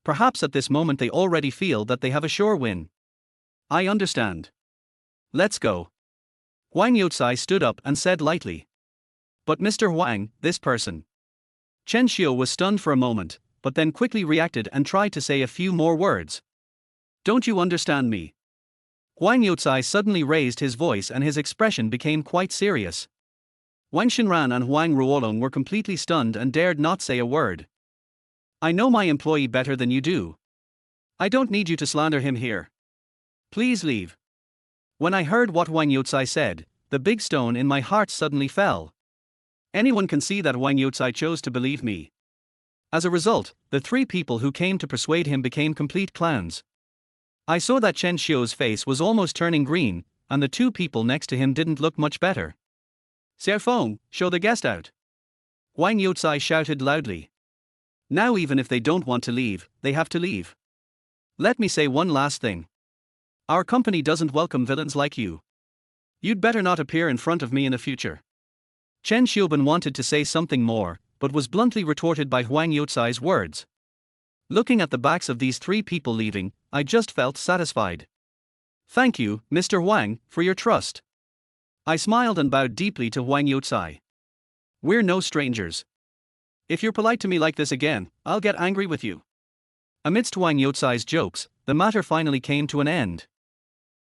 Perhaps at this moment they already feel that they have a sure win. I understand. Let's go. Wang Youcai stood up and said lightly. But Mr. Wang, this person. Chen Xiu was stunned for a moment, but then quickly reacted and tried to say a few more words. Don't you understand me? Wang Youcai suddenly raised his voice and his expression became quite serious. Wang Xinran and Wang Ruolong were completely stunned and dared not say a word. I know my employee better than you do. I don't need you to slander him here. Please leave. When I heard what Wang Youcai said, the big stone in my heart suddenly fell. Anyone can see that Wang Youcai chose to believe me. As a result, the three people who came to persuade him became complete clowns. I saw that Chen Xiu's face was almost turning green, and the two people next to him didn't look much better. Xiaofeng, show the guest out. Wang Youcai shouted loudly. Now even if they don't want to leave, they have to leave. Let me say one last thing. Our company doesn't welcome villains like you. You'd better not appear in front of me in the future. Chen Xiuban wanted to say something more, but was bluntly retorted by Wang Youcai's words. Looking at the backs of these three people leaving, I just felt satisfied. Thank you, Mr. Wang, for your trust. I smiled and bowed deeply to Wang Youcai. We're no strangers. If you're polite to me like this again, I'll get angry with you. Amidst Wang Youcai's jokes, the matter finally came to an end.